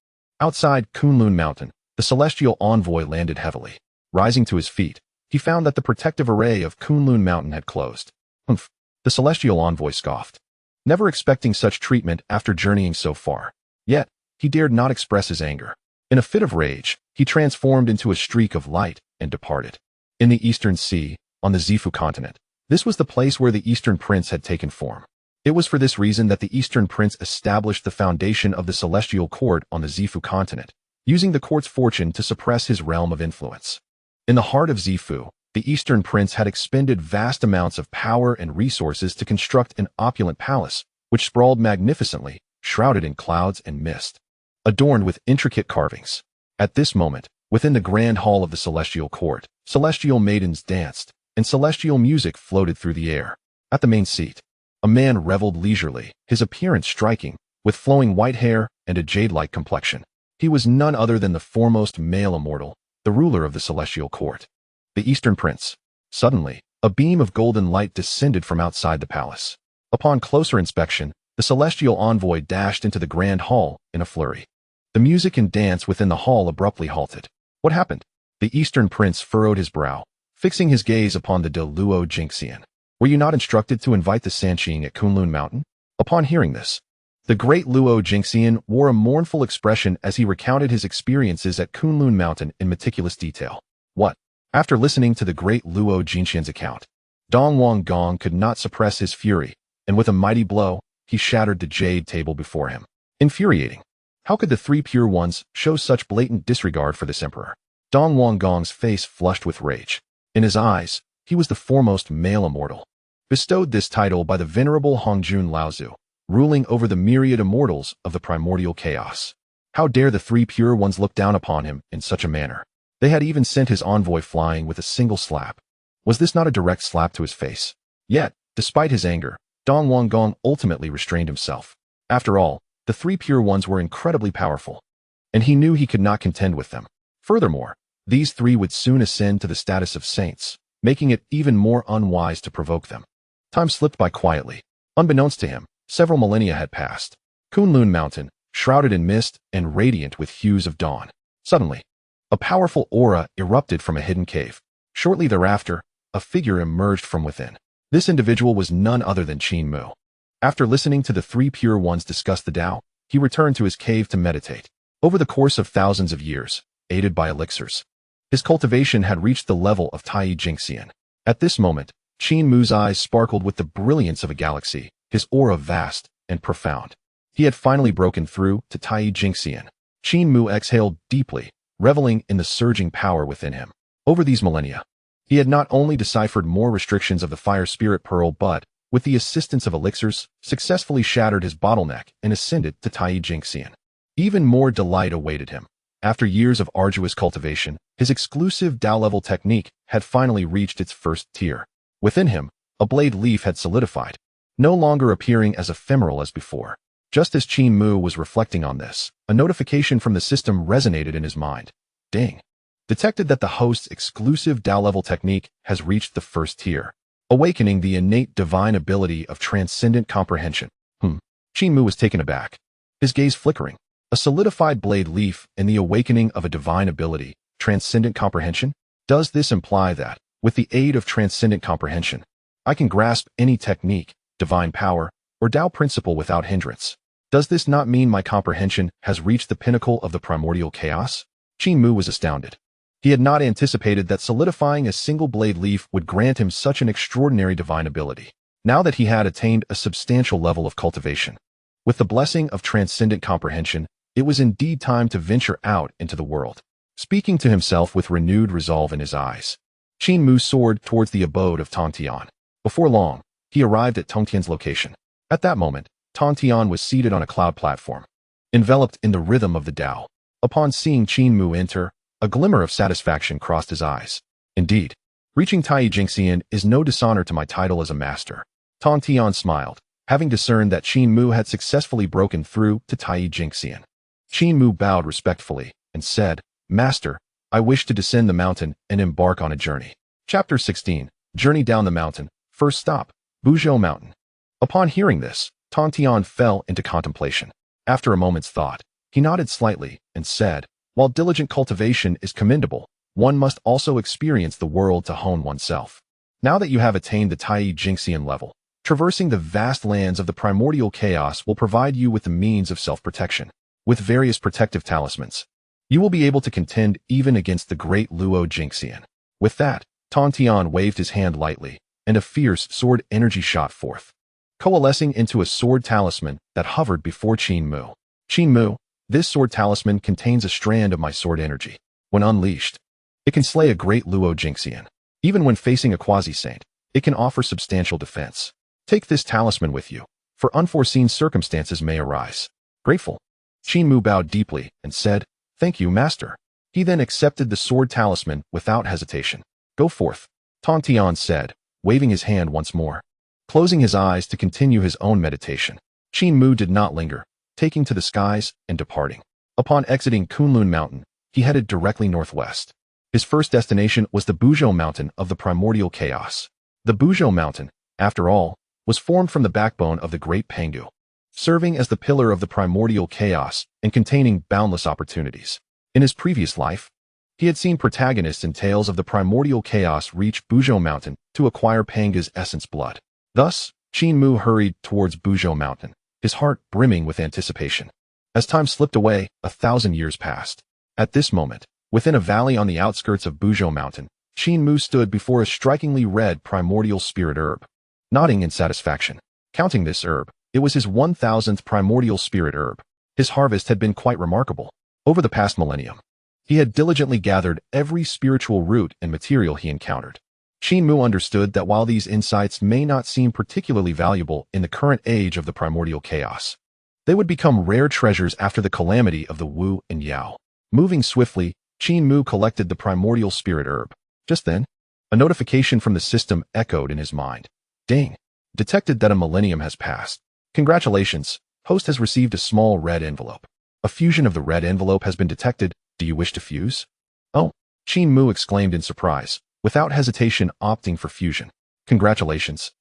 outside Kunlun Mountain, the celestial envoy landed heavily. Rising to his feet, he found that the protective array of Kunlun Mountain had closed. Humph, the celestial envoy scoffed, never expecting such treatment after journeying so far. Yet, he dared not express his anger. In a fit of rage, he transformed into a streak of light and departed. In the Eastern Sea, on the Zifu continent, this was the place where the Eastern Prince had taken form. It was for this reason that the Eastern Prince established the foundation of the celestial court on the Zifu continent, using the court's fortune to suppress his realm of influence. In the heart of Zifu, the Eastern Prince had expended vast amounts of power and resources to construct an opulent palace, which sprawled magnificently, shrouded in clouds and mist, adorned with intricate carvings. At this moment, within the grand hall of the celestial court, celestial maidens danced, and celestial music floated through the air. At the main seat, a man reveled leisurely, his appearance striking, with flowing white hair and a jade-like complexion. He was none other than the foremost male immortal, the ruler of the celestial court, the Eastern Prince. Suddenly, a beam of golden light descended from outside the palace. Upon closer inspection, the celestial envoy dashed into the grand hall in a flurry. The music and dance within the hall abruptly halted. What happened? The Eastern Prince furrowed his brow, fixing his gaze upon the de Luo Jingxian. Were you not instructed to invite the Sanqing at Kunlun Mountain? Upon hearing this, the great Luo Jingxian wore a mournful expression as he recounted his experiences at Kunlun Mountain in meticulous detail. What? After listening to the great Luo Jingxian's account, Dong Wang Gong could not suppress his fury, and with a mighty blow, he shattered the jade table before him. Infuriating. How could the three pure ones show such blatant disregard for this emperor? Dong Wang Gong's face flushed with rage. In his eyes, he was the foremost male immortal, bestowed this title by the venerable Hongjun Laozu, ruling over the myriad immortals of the primordial chaos. How dare the three pure ones look down upon him in such a manner? They had even sent his envoy flying with a single slap. Was this not a direct slap to his face? Yet, despite his anger, Dong Wang Gong ultimately restrained himself. After all, the three pure ones were incredibly powerful, and he knew he could not contend with them. Furthermore, these three would soon ascend to the status of saints, making it even more unwise to provoke them. Time slipped by quietly. Unbeknownst to him, several millennia had passed. Kunlun Mountain, shrouded in mist and radiant with hues of dawn. Suddenly, a powerful aura erupted from a hidden cave. Shortly thereafter, a figure emerged from within. This individual was none other than Qin Mu. After listening to the three pure ones discuss the Tao, he returned to his cave to meditate. Over the course of thousands of years, aided by elixirs, his cultivation had reached the level of Tai Jingxian. At this moment, Qin Mu's eyes sparkled with the brilliance of a galaxy, his aura vast and profound. He had finally broken through to Tai Jingxian. Qin Mu exhaled deeply, reveling in the surging power within him. Over these millennia, he had not only deciphered more restrictions of the Fire Spirit Pearl but, with the assistance of elixirs, successfully shattered his bottleneck and ascended to Tai Jingxian. Even more delight awaited him. After years of arduous cultivation, his exclusive Tao-level technique had finally reached its first tier. Within him, a blade leaf had solidified, no longer appearing as ephemeral as before. Just as Qin Mu was reflecting on this, a notification from the system resonated in his mind. Ding. Detected that the host's exclusive Tao-level technique has reached the first tier, awakening the innate divine ability of transcendent comprehension. Qin Mu was taken aback, his gaze flickering. A solidified blade leaf and the awakening of a divine ability, transcendent comprehension? Does this imply that, with the aid of transcendent comprehension, I can grasp any technique, divine power, or Tao principle without hindrance? Does this not mean my comprehension has reached the pinnacle of the primordial chaos? Qin Mu was astounded. He had not anticipated that solidifying a single blade leaf would grant him such an extraordinary divine ability. Now that he had attained a substantial level of cultivation, with the blessing of transcendent comprehension, it was indeed time to venture out into the world. Speaking to himself with renewed resolve in his eyes, Qin Mu soared towards the abode of Tongtian. Before long, he arrived at Tongtian's location. At that moment, Tongtian was seated on a cloud platform, enveloped in the rhythm of the Tao. Upon seeing Qin Mu enter, a glimmer of satisfaction crossed his eyes. Indeed, reaching Tai Jingxian is no dishonor to my title as a master. Tongtian smiled, having discerned that Qin Mu had successfully broken through to Tai Jingxian. Qin Mu bowed respectfully and said, Master, I wish to descend the mountain and embark on a journey. Chapter 16, Journey Down the Mountain. First stop, Buzhou Mountain. Upon hearing this, Tongtian fell into contemplation. After a moment's thought, he nodded slightly and said, While diligent cultivation is commendable, one must also experience the world to hone oneself. Now that you have attained the Tai Jingxian level, traversing the vast lands of the primordial chaos will provide you with the means of self-protection. With various protective talismans, you will be able to contend even against the great Luo Jingxian. With that, Tongtian waved his hand lightly, and a fierce sword energy shot forth, coalescing into a sword talisman that hovered before Qin Mu. Qin Mu, this sword talisman contains a strand of my sword energy. When unleashed, it can slay a great Luo Jingxian. Even when facing a quasi-saint, it can offer substantial defense. Take this talisman with you, for unforeseen circumstances may arise. Grateful. Qin Mu bowed deeply and said, Thank you, Master. He then accepted the sword talisman without hesitation. Go forth, Tongtian said, waving his hand once more. Closing his eyes to continue his own meditation, Qin Mu did not linger, taking to the skies and departing. Upon exiting Kunlun Mountain, he headed directly northwest. His first destination was the Buzhou Mountain of the primordial chaos. The Buzhou Mountain, after all, was formed from the backbone of the Great Pangu, serving as the pillar of the primordial chaos and containing boundless opportunities. In his previous life, he had seen protagonists in tales of the primordial chaos reach Buzhou Mountain to acquire Panga's essence blood. Thus, Qin Mu hurried towards Buzhou Mountain, his heart brimming with anticipation. As time slipped away, 1,000 years passed. At this moment, within a valley on the outskirts of Buzhou Mountain, Qin Mu stood before a strikingly red primordial spirit herb. Nodding in satisfaction, counting this herb, it was his 1,000th primordial spirit herb. His harvest had been quite remarkable. Over the past millennium, he had diligently gathered every spiritual root and material he encountered. Qin Mu understood that while these insights may not seem particularly valuable in the current age of the primordial chaos, they would become rare treasures after the calamity of the Wu and Yao. Moving swiftly, Qin Mu collected the primordial spirit herb. Just then, a notification from the system echoed in his mind. Ding! Detected that a millennium has passed. Congratulations, host has received a small red envelope. A fusion of the red envelope has been detected. Do you wish to fuse? Oh, Qin Mu exclaimed in surprise, without hesitation opting for fusion. Congratulations.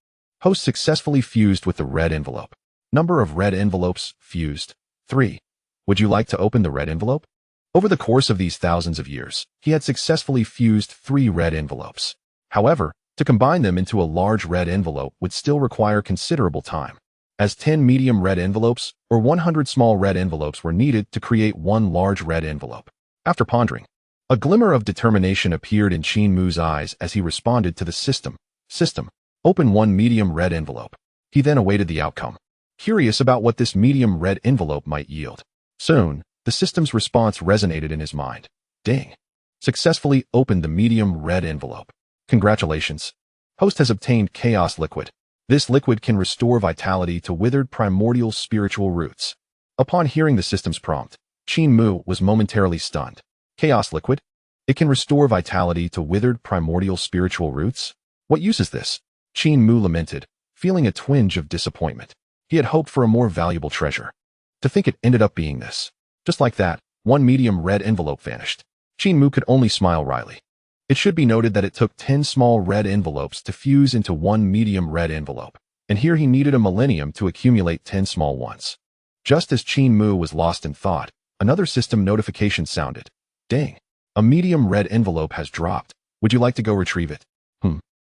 Host successfully fused with the red envelope. Number of red envelopes fused, 3. Would you like to open the red envelope? Over the course of these thousands of years, he had successfully fused 3 red envelopes. However, to combine them into a large red envelope would still require considerable time, as 10 medium red envelopes or 100 small red envelopes were needed to create one large red envelope. After pondering, a glimmer of determination appeared in Qin Mu's eyes as he responded to the system. System, open one medium red envelope. He then awaited the outcome, curious about what this medium red envelope might yield. Soon, the system's response resonated in his mind. Ding! Successfully opened the medium red envelope. Congratulations. Host has obtained Chaos Liquid. This liquid can restore vitality to withered primordial spiritual roots. Upon hearing the system's prompt, Qin Mu was momentarily stunned. Chaos Liquid? It can restore vitality to withered primordial spiritual roots? What use is this? Qin Mu lamented, feeling a twinge of disappointment. He had hoped for a more valuable treasure. To think it ended up being this. Just like that, one medium red envelope vanished. Qin Mu could only smile wryly. It should be noted that it took 10 small red envelopes to fuse into one medium red envelope, and here he needed a millennium to accumulate 10 small ones. Just as Qin Mu was lost in thought, another system notification sounded. Dang! A medium red envelope has dropped. Would you like to go retrieve it?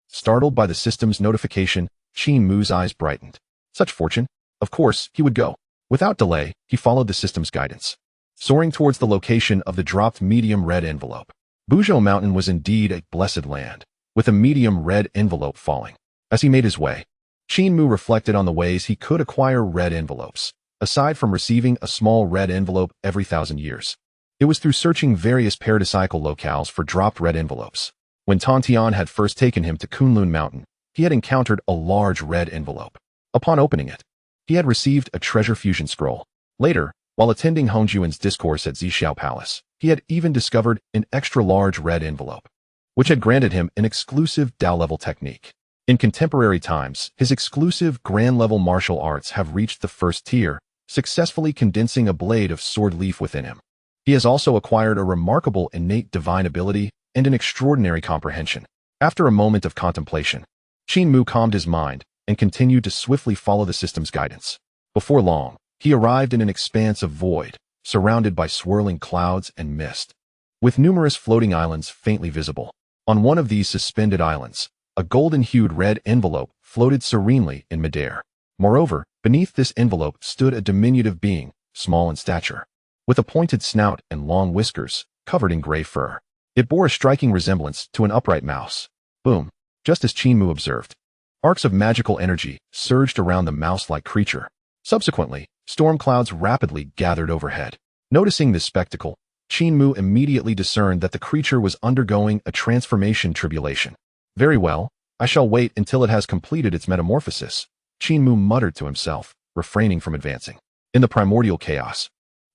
Startled by the system's notification, Qin Mu's eyes brightened. Such fortune? Of course, he would go. Without delay, he followed the system's guidance, soaring towards the location of the dropped medium red envelope. Buzhou Mountain was indeed a blessed land, with a medium red envelope falling. As he made his way, Qin Mu reflected on the ways he could acquire red envelopes, aside from receiving a small red envelope every 1,000 years. It was through searching various paradisiacal locales for dropped red envelopes. When Tantian had first taken him to Kunlun Mountain, he had encountered a large red envelope. Upon opening it, he had received a treasure fusion scroll. Later, while attending Hongjuan's discourse at Zixiao Palace, he had even discovered an extra-large red envelope, which had granted him an exclusive Dao-level technique. In contemporary times, his exclusive grand-level martial arts have reached the first tier, successfully condensing a blade of sword leaf within him. He has also acquired a remarkable innate divine ability and an extraordinary comprehension. After a moment of contemplation, Qin Mu calmed his mind and continued to swiftly follow the system's guidance. Before long, he arrived in an expanse of void, surrounded by swirling clouds and mist, with numerous floating islands faintly visible. On one of these suspended islands, a golden-hued red envelope floated serenely in midair. Moreover, beneath this envelope stood a diminutive being, small in stature, with a pointed snout and long whiskers, covered in gray fur. It bore a striking resemblance to an upright mouse. Boom! Just as Qin Mu observed, arcs of magical energy surged around the mouse-like creature. Subsequently, storm clouds rapidly gathered overhead. Noticing this spectacle, Qin Mu immediately discerned that the creature was undergoing a transformation tribulation. Very well, I shall wait until it has completed its metamorphosis, Qin Mu muttered to himself, refraining from advancing. In the primordial chaos,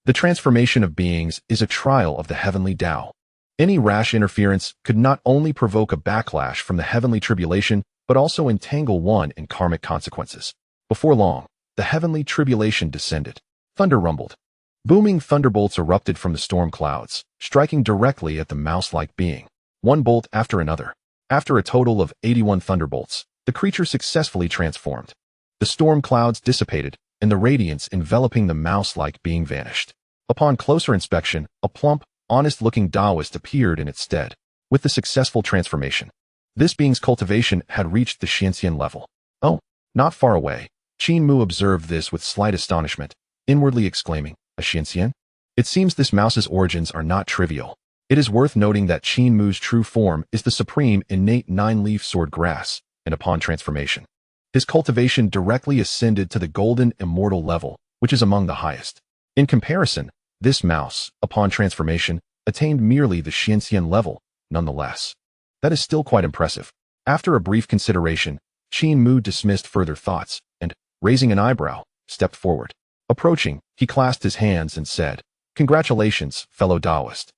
the transformation of beings is a trial of the heavenly Tao. Any rash interference could not only provoke a backlash from the heavenly tribulation, but also entangle one in karmic consequences. Before long, the heavenly tribulation descended. Thunder rumbled. Booming thunderbolts erupted from the storm clouds, striking directly at the mouse-like being. one bolt after another. After a total of 81 thunderbolts, the creature successfully transformed. The storm clouds dissipated, and the radiance enveloping the mouse-like being vanished. Upon closer inspection, a plump, honest-looking Taoist appeared in its stead. With the successful transformation, this being's cultivation had reached the Xianxian level. Oh, not far away, Qin Mu observed this with slight astonishment, inwardly exclaiming, "A Xianxian? It seems this mouse's origins are not trivial." It is worth noting that Qin Mu's true form is the supreme innate nine-leaf swordgrass, and upon transformation, his cultivation directly ascended to the golden immortal level, which is among the highest. In comparison, this mouse, upon transformation, attained merely the Xianxian level, nonetheless. That is still quite impressive. After a brief consideration, Qin Mu dismissed further thoughts, and, raising an eyebrow, stepped forward. Approaching, he clasped his hands and said, "Congratulations, fellow Taoist,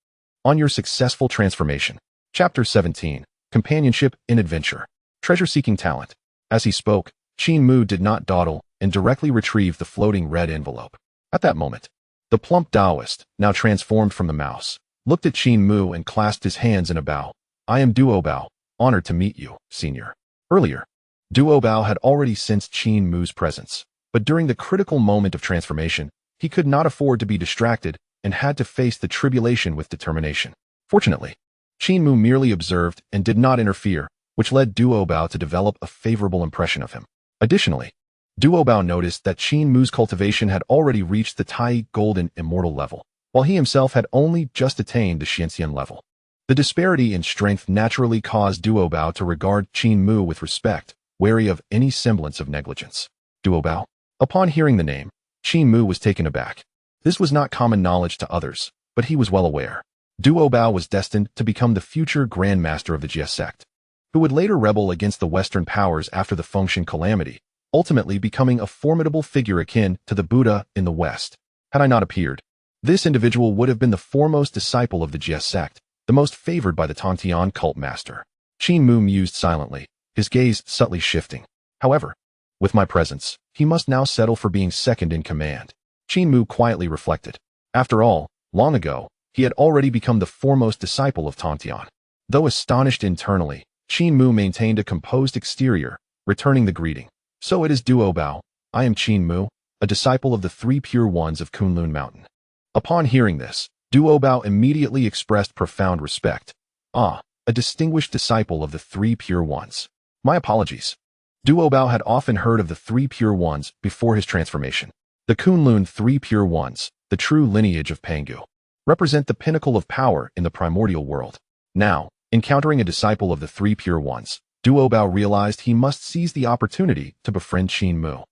on your successful transformation." Chapter 17, Companionship in Adventure. Treasure-seeking talent. As he spoke, Qin Mu did not dawdle and directly retrieved the floating red envelope. At that moment, the plump Taoist, now transformed from the mouse, looked at Qin Mu and clasped his hands in a bow. "I am Duo Bao, honored to meet you, senior." Earlier, Duo Bao had already sensed Qin Mu's presence, but during the critical moment of transformation, he could not afford to be distracted and had to face the tribulation with determination. Fortunately, Qin Mu merely observed and did not interfere, which led Duo Bao to develop a favorable impression of him. Additionally, Duo Bao noticed that Qin Mu's cultivation had already reached the Tai Golden Immortal level, while he himself had only just attained the Xianxian level. The disparity in strength naturally caused Duo Bao to regard Qin Mu with respect, wary of any semblance of negligence. Duo Bao. Upon hearing the name, Qin Mu was taken aback. This was not common knowledge to others, but he was well aware. Duo Bao was destined to become the future Grand Master of the Jie Sect, who would later rebel against the Western powers after the Ten-Calamity, ultimately becoming a formidable figure akin to the Buddha in the West. Had I not appeared, this individual would have been the foremost disciple of the Jie Sect, the most favored by the Tongtian cult master. Qin Mu mused silently, his gaze subtly shifting. However, with my presence, he must now settle for being second in command. Qin Mu quietly reflected. After all, long ago, he had already become the foremost disciple of Tongtian. Though astonished internally, Qin Mu maintained a composed exterior, returning the greeting. "So it is Duo Bao. I am Qin Mu, a disciple of the Three Pure Ones of Kunlun Mountain." Upon hearing this, Duo Bao immediately expressed profound respect. "Ah, a distinguished disciple of the Three Pure Ones. My apologies." Duo Bao had often heard of the Three Pure Ones before his transformation. The Kunlun Three Pure Ones, the true lineage of Pangu, represent the pinnacle of power in the primordial world. Now, encountering a disciple of the Three Pure Ones, Duo Bao realized he must seize the opportunity to befriend Qin Mu.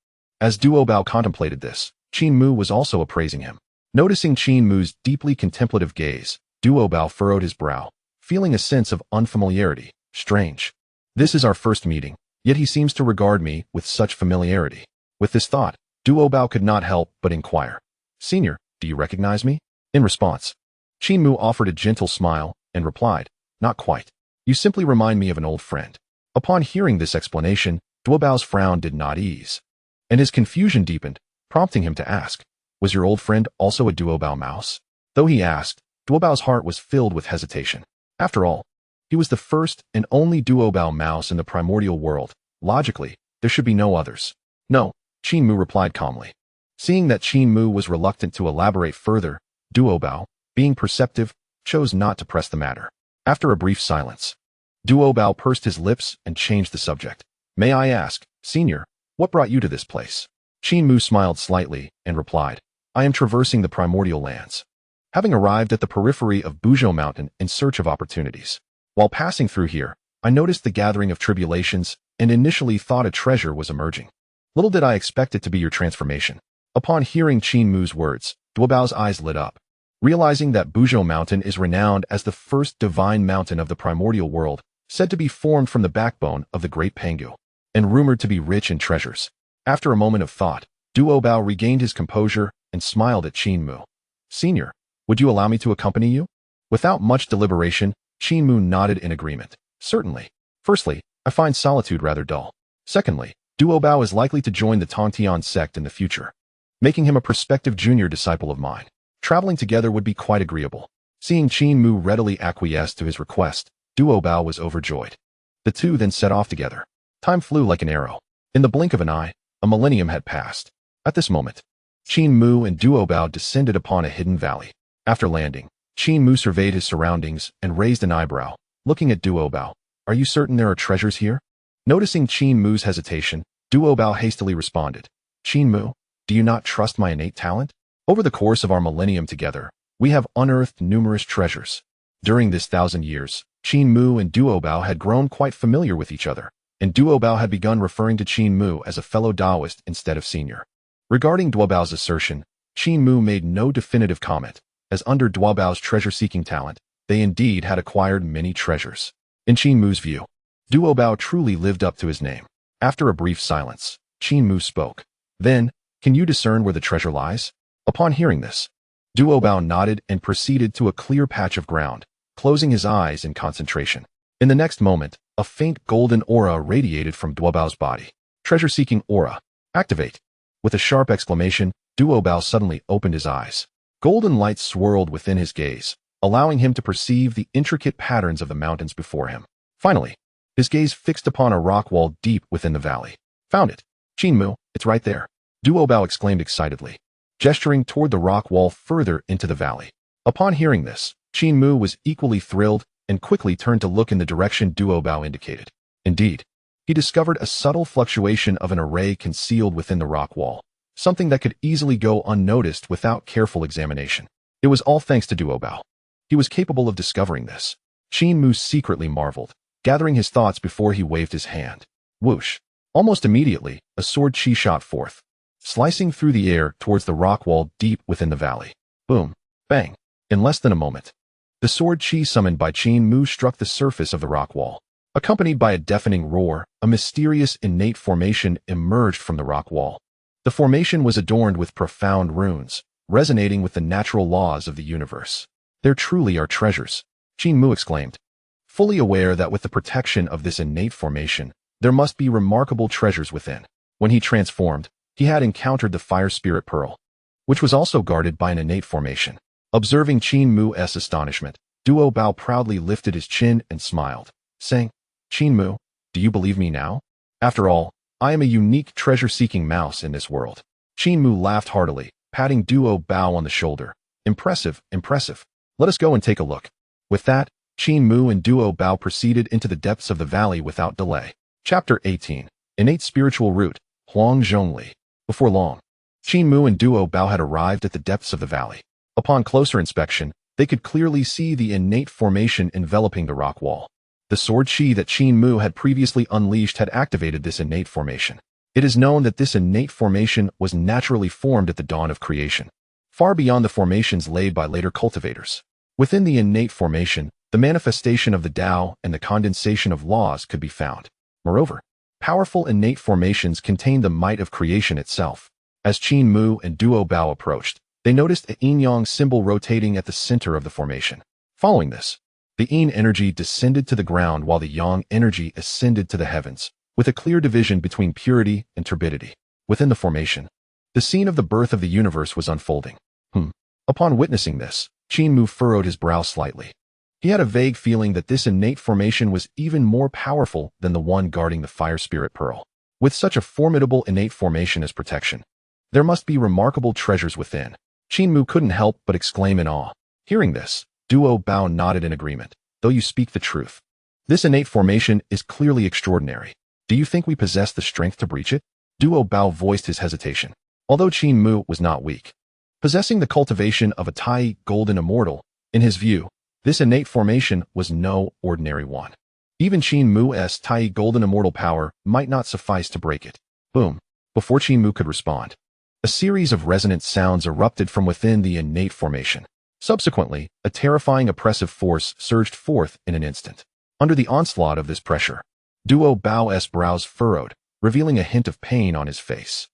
As Duo Bao contemplated this, Qin Mu was also appraising him. Noticing Qin Mu's deeply contemplative gaze, Duo Bao furrowed his brow, feeling a sense of unfamiliarity. Strange. This is our first meeting, yet he seems to regard me with such familiarity. With this thought, Duo Bao could not help but inquire, "Senior, do you recognize me?" In response, Qin Mu offered a gentle smile and replied, "Not quite. You simply remind me of an old friend." Upon hearing this explanation, Duo Bao's frown did not ease, and his confusion deepened, prompting him to ask, "Was your old friend also a Duo Bao mouse?" Though he asked, Duo Bao's heart was filled with hesitation. After all, he was the first and only Duo Bao mouse in the primordial world. Logically, there should be no others. "No," Qin Mu replied calmly. Seeing that Qin Mu was reluctant to elaborate further, Duo Bao, being perceptive, chose not to press the matter. After a brief silence, Duo Bao pursed his lips and changed the subject. "May I ask, Senior, what brought you to this place?" Qin Mu smiled slightly and replied, "I am traversing the primordial lands, having arrived at the periphery of Buzhou Mountain in search of opportunities. While passing through here, I noticed the gathering of tribulations and initially thought a treasure was emerging. Little did I expect it to be your transformation." Upon hearing Qin Mu's words, Duo Bao's eyes lit up. Realizing that Buzhou Mountain is renowned as the first divine mountain of the primordial world, said to be formed from the backbone of the great Pangu, and rumored to be rich in treasures. After a moment of thought, Duo Bao regained his composure and smiled at Qin Mu. "Senior, would you allow me to accompany you?" Without much deliberation, Qin Mu nodded in agreement. "Certainly. Firstly, I find solitude rather dull. Secondly, Duo Bao is likely to join the Tongtian sect in the future, making him a prospective junior disciple of mine. Traveling together would be quite agreeable." Seeing Qin Mu readily acquiesce to his request, Duo Bao was overjoyed. The two then set off together. Time flew like an arrow. In the blink of an eye, a millennium had passed. At this moment, Qin Mu and Duo Bao descended upon a hidden valley. After landing, Qin Mu surveyed his surroundings and raised an eyebrow, looking at Duo Bao. Are you certain there are treasures here? Noticing Qin Mu's hesitation, Duo Bao hastily responded. Qin Mu, do you not trust my innate talent? Over the course of our millennium together, we have unearthed numerous treasures. During this 1,000 years, Qin Mu and Duo Bao had grown quite familiar with each other, and Duo Bao had begun referring to Qin Mu as a fellow Taoist instead of senior. Regarding Duo Bao's assertion, Qin Mu made no definitive comment, as under Duo Bao's treasure-seeking talent, they indeed had acquired many treasures. In Qin Mu's view, Duo Bao truly lived up to his name. After a brief silence, Qin Mu spoke. Then, can you discern where the treasure lies? Upon hearing this, Duo Bao nodded and proceeded to a clear patch of ground, closing his eyes in concentration. In the next moment, a faint golden aura radiated from Duo Bao's body. Treasure-seeking aura. Activate. With a sharp exclamation, Duo Bao suddenly opened his eyes. Golden light swirled within his gaze, allowing him to perceive the intricate patterns of the mountains before him. Finally, his gaze fixed upon a rock wall deep within the valley. Found it. Qin Mu, it's right there. Duo Bao exclaimed excitedly, gesturing toward the rock wall further into the valley. Upon hearing this, Qin Mu was equally thrilled and quickly turned to look in the direction Duo Bao indicated. Indeed, he discovered a subtle fluctuation of an array concealed within the rock wall, something that could easily go unnoticed without careful examination. It was all thanks to Duo Bao. He was capable of discovering this. Qin Mu secretly marveled, gathering his thoughts before he waved his hand. Whoosh! Almost immediately, a sword chi shot forth, slicing through the air towards the rock wall deep within the valley. Boom! Bang! In less than a moment, the sword chi summoned by Qin Mu struck the surface of the rock wall. Accompanied by a deafening roar, a mysterious innate formation emerged from the rock wall. The formation was adorned with profound runes, resonating with the natural laws of the universe. There truly are treasures, Qin Mu exclaimed, fully aware that with the protection of this innate formation, there must be remarkable treasures within. When he transformed, he had encountered the fire spirit pearl, which was also guarded by an innate formation. Observing Qin Mu's astonishment, Duo Bao proudly lifted his chin and smiled, saying, Qin Mu, do you believe me now? After all, I am a unique treasure-seeking mouse in this world. Qin Mu laughed heartily, patting Duo Bao on the shoulder. Impressive, impressive. Let us go and take a look. With that, Qin Mu and Duo Bao proceeded into the depths of the valley without delay. Chapter 18. Innate Spiritual Root, Huang Zhongli. Before long, Qin Mu and Duo Bao had arrived at the depths of the valley. Upon closer inspection, they could clearly see the innate formation enveloping the rock wall. The sword chi that Qin Mu had previously unleashed had activated this innate formation. It is known that this innate formation was naturally formed at the dawn of creation, far beyond the formations laid by later cultivators. Within the innate formation, the manifestation of the Tao and the condensation of laws could be found. Moreover, powerful innate formations contain the might of creation itself. As Qin Mu and Duo Bao approached, they noticed a yin-yang symbol rotating at the center of the formation. Following this, the yin energy descended to the ground while the yang energy ascended to the heavens, with a clear division between purity and turbidity. Within the formation, the scene of the birth of the universe was unfolding. Upon witnessing this, Qin Mu furrowed his brow slightly. He had a vague feeling that this innate formation was even more powerful than the one guarding the fire spirit pearl. With such a formidable innate formation as protection, there must be remarkable treasures within. Qin Mu couldn't help but exclaim in awe. Hearing this, Duo Bao nodded in agreement. Though you speak the truth, this innate formation is clearly extraordinary. Do you think we possess the strength to breach it? Duo Bao voiced his hesitation. Although Qin Mu was not weak, possessing the cultivation of a Tai golden immortal, in his view, this innate formation was no ordinary one. Even Qin Mu's Tai golden immortal power might not suffice to break it. Boom. Before Qin Mu could respond, a series of resonant sounds erupted from within the innate formation. Subsequently, a terrifying oppressive force surged forth in an instant. Under the onslaught of this pressure, Duo Bao's brows furrowed, revealing a hint of pain on his face.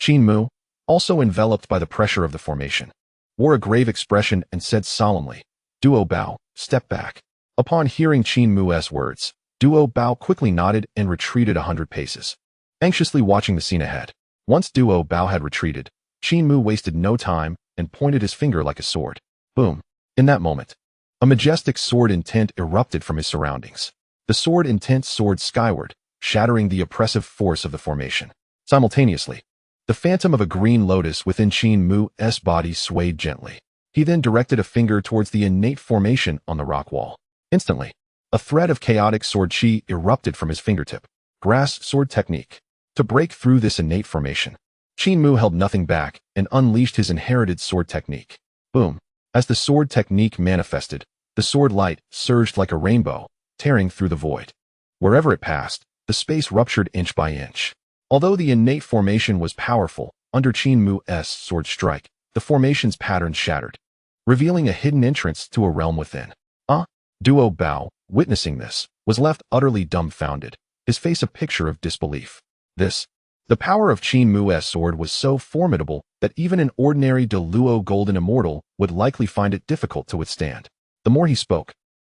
Qin Mu, also enveloped by the pressure of the formation, wore a grave expression and said solemnly, Duo Bao, step back. Upon hearing Qin Mu's words, Duo Bao quickly nodded and retreated 100 paces, anxiously watching the scene ahead. Once Duo Bao had retreated, Qin Mu wasted no time and pointed his finger like a sword. Boom. In that moment, A majestic sword intent erupted from his surroundings. The sword intent soared skyward, shattering the oppressive force of the formation. Simultaneously, the phantom of a green lotus within Qin Mu's body swayed gently. He then directed a finger towards the innate formation on the rock wall. Instantly, a thread of chaotic sword chi erupted from his fingertip. Grasp sword technique. To break through this innate formation, Qin Mu held nothing back and unleashed his inherited sword technique. Boom. As the sword technique manifested, the sword light surged like a rainbow, tearing through the void. Wherever it passed, the space ruptured inch by inch. Although the innate formation was powerful, under Qin Mu's sword strike, the formation's patterns shattered, revealing a hidden entrance to a realm within. Duo Bao, witnessing this, was left utterly dumbfounded, his face a picture of disbelief. The power of Qin Mu's sword was so formidable that even an ordinary Deluo golden immortal would likely find it difficult to withstand. The more he spoke,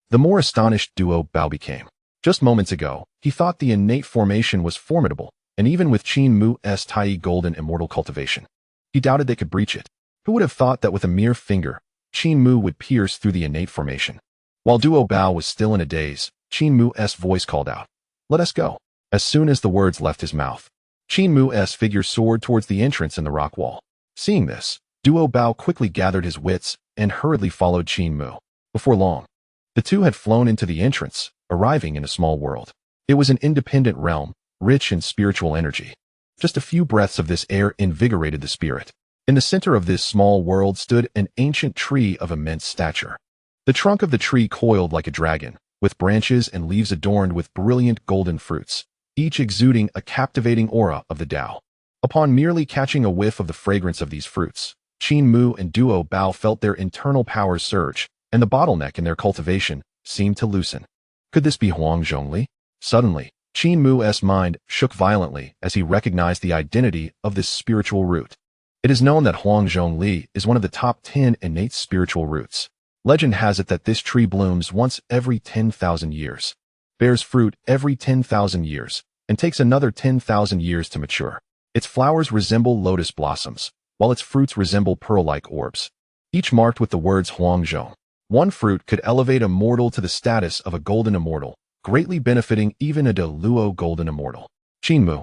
the more astonished Duo Bao became. Just moments ago, he thought the innate formation was formidable, and even with Qin Mu's Tai golden immortal cultivation, he doubted they could breach it. Who would have thought that with a mere finger, Qin Mu would pierce through the innate formation? While Duo Bao was still in a daze, Qin Mu's voice called out, "Let us go." As soon as the words left his mouth, Qin Mu's figure soared towards the entrance in the rock wall. Seeing this, Duo Bao quickly gathered his wits and hurriedly followed Qin Mu. Before long, the two had flown into the entrance, arriving in a small world. It was an independent realm, rich in spiritual energy. Just a few breaths of this air invigorated the spirit. In the center of this small world stood an ancient tree of immense stature. The trunk of the tree coiled like a dragon, with branches and leaves adorned with brilliant golden fruits, each exuding a captivating aura of the Tao. Upon merely catching a whiff of the fragrance of these fruits, Qin Mu and Duo Bao felt their internal powers surge, and the bottleneck in their cultivation seemed to loosen. Could this be Huang Zhongli? Suddenly, Qin Mu's mind shook violently as he recognized the identity of this spiritual root. It is known that Huang Zhongli is one of the top 10 innate spiritual roots. Legend has it that this tree blooms once every 10,000 years, bears fruit every 10,000 years, and takes another 10,000 years to mature. Its flowers resemble lotus blossoms, while its fruits resemble pearl-like orbs, each marked with the words Huangzhong. One fruit could elevate a mortal to the status of a golden immortal, greatly benefiting even a Deluo golden immortal. Qin Mu,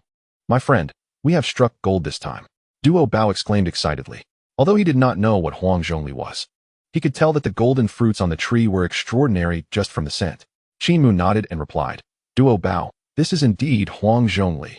my friend, we have struck gold this time, Duo Bao exclaimed excitedly. Although he did not know what Huang Zhongli was, he could tell that the golden fruits on the tree were extraordinary just from the scent. Qin Mu nodded and replied, Duo Bao, this is indeed Huang Zhongli,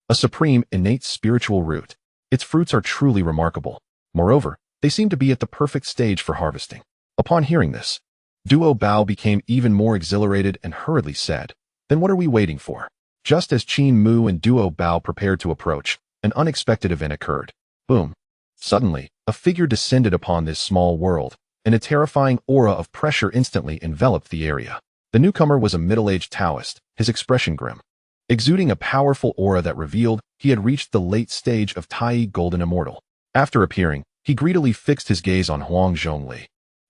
a supreme innate spiritual root. Its fruits are truly remarkable. Moreover, they seem to be at the perfect stage for harvesting. Upon hearing this, Duo Bao became even more exhilarated and hurriedly said, Then what are we waiting for? Just as Qin Mu and Duo Bao prepared to approach, an unexpected event occurred. Boom. Suddenly, a figure descended upon this small world, and a terrifying aura of pressure instantly enveloped the area. The newcomer was a middle-aged Taoist, his expression grim, exuding a powerful aura that revealed he had reached the late stage of Tai Golden Immortal. After appearing, he greedily fixed his gaze on Huang Zhongli,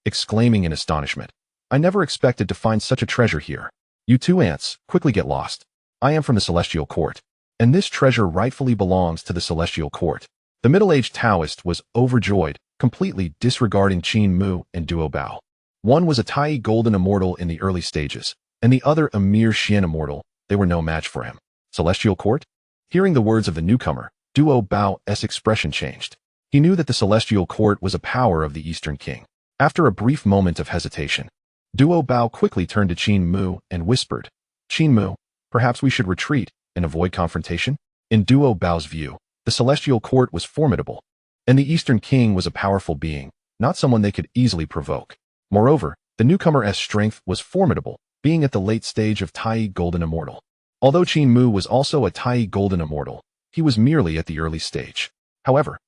exclaiming in astonishment, I never expected to find such a treasure here. You two ants, quickly get lost. I am from the Celestial Court, and this treasure rightfully belongs to the Celestial Court. The middle-aged Taoist was overjoyed, completely disregarding Qin Mu and Duo Bao. One was a Tai Golden Immortal in the early stages, and the other a mere Xian Immortal. They were no match for him. Celestial Court? Hearing the words of the newcomer, Duo Bao's expression changed. He knew that the Celestial Court was a power of the Eastern King. After a brief moment of hesitation, Duo Bao quickly turned to Qin Mu and whispered, Qin Mu, perhaps we should retreat and avoid confrontation? In Duo Bao's view, the Celestial Court was formidable, and the Eastern King was a powerful being, not someone they could easily provoke. Moreover, the newcomer's strength was formidable, being at the late stage of Tai Golden Immortal. Although Qin Mu was also a Tai Golden Immortal, he was merely at the early stage. However,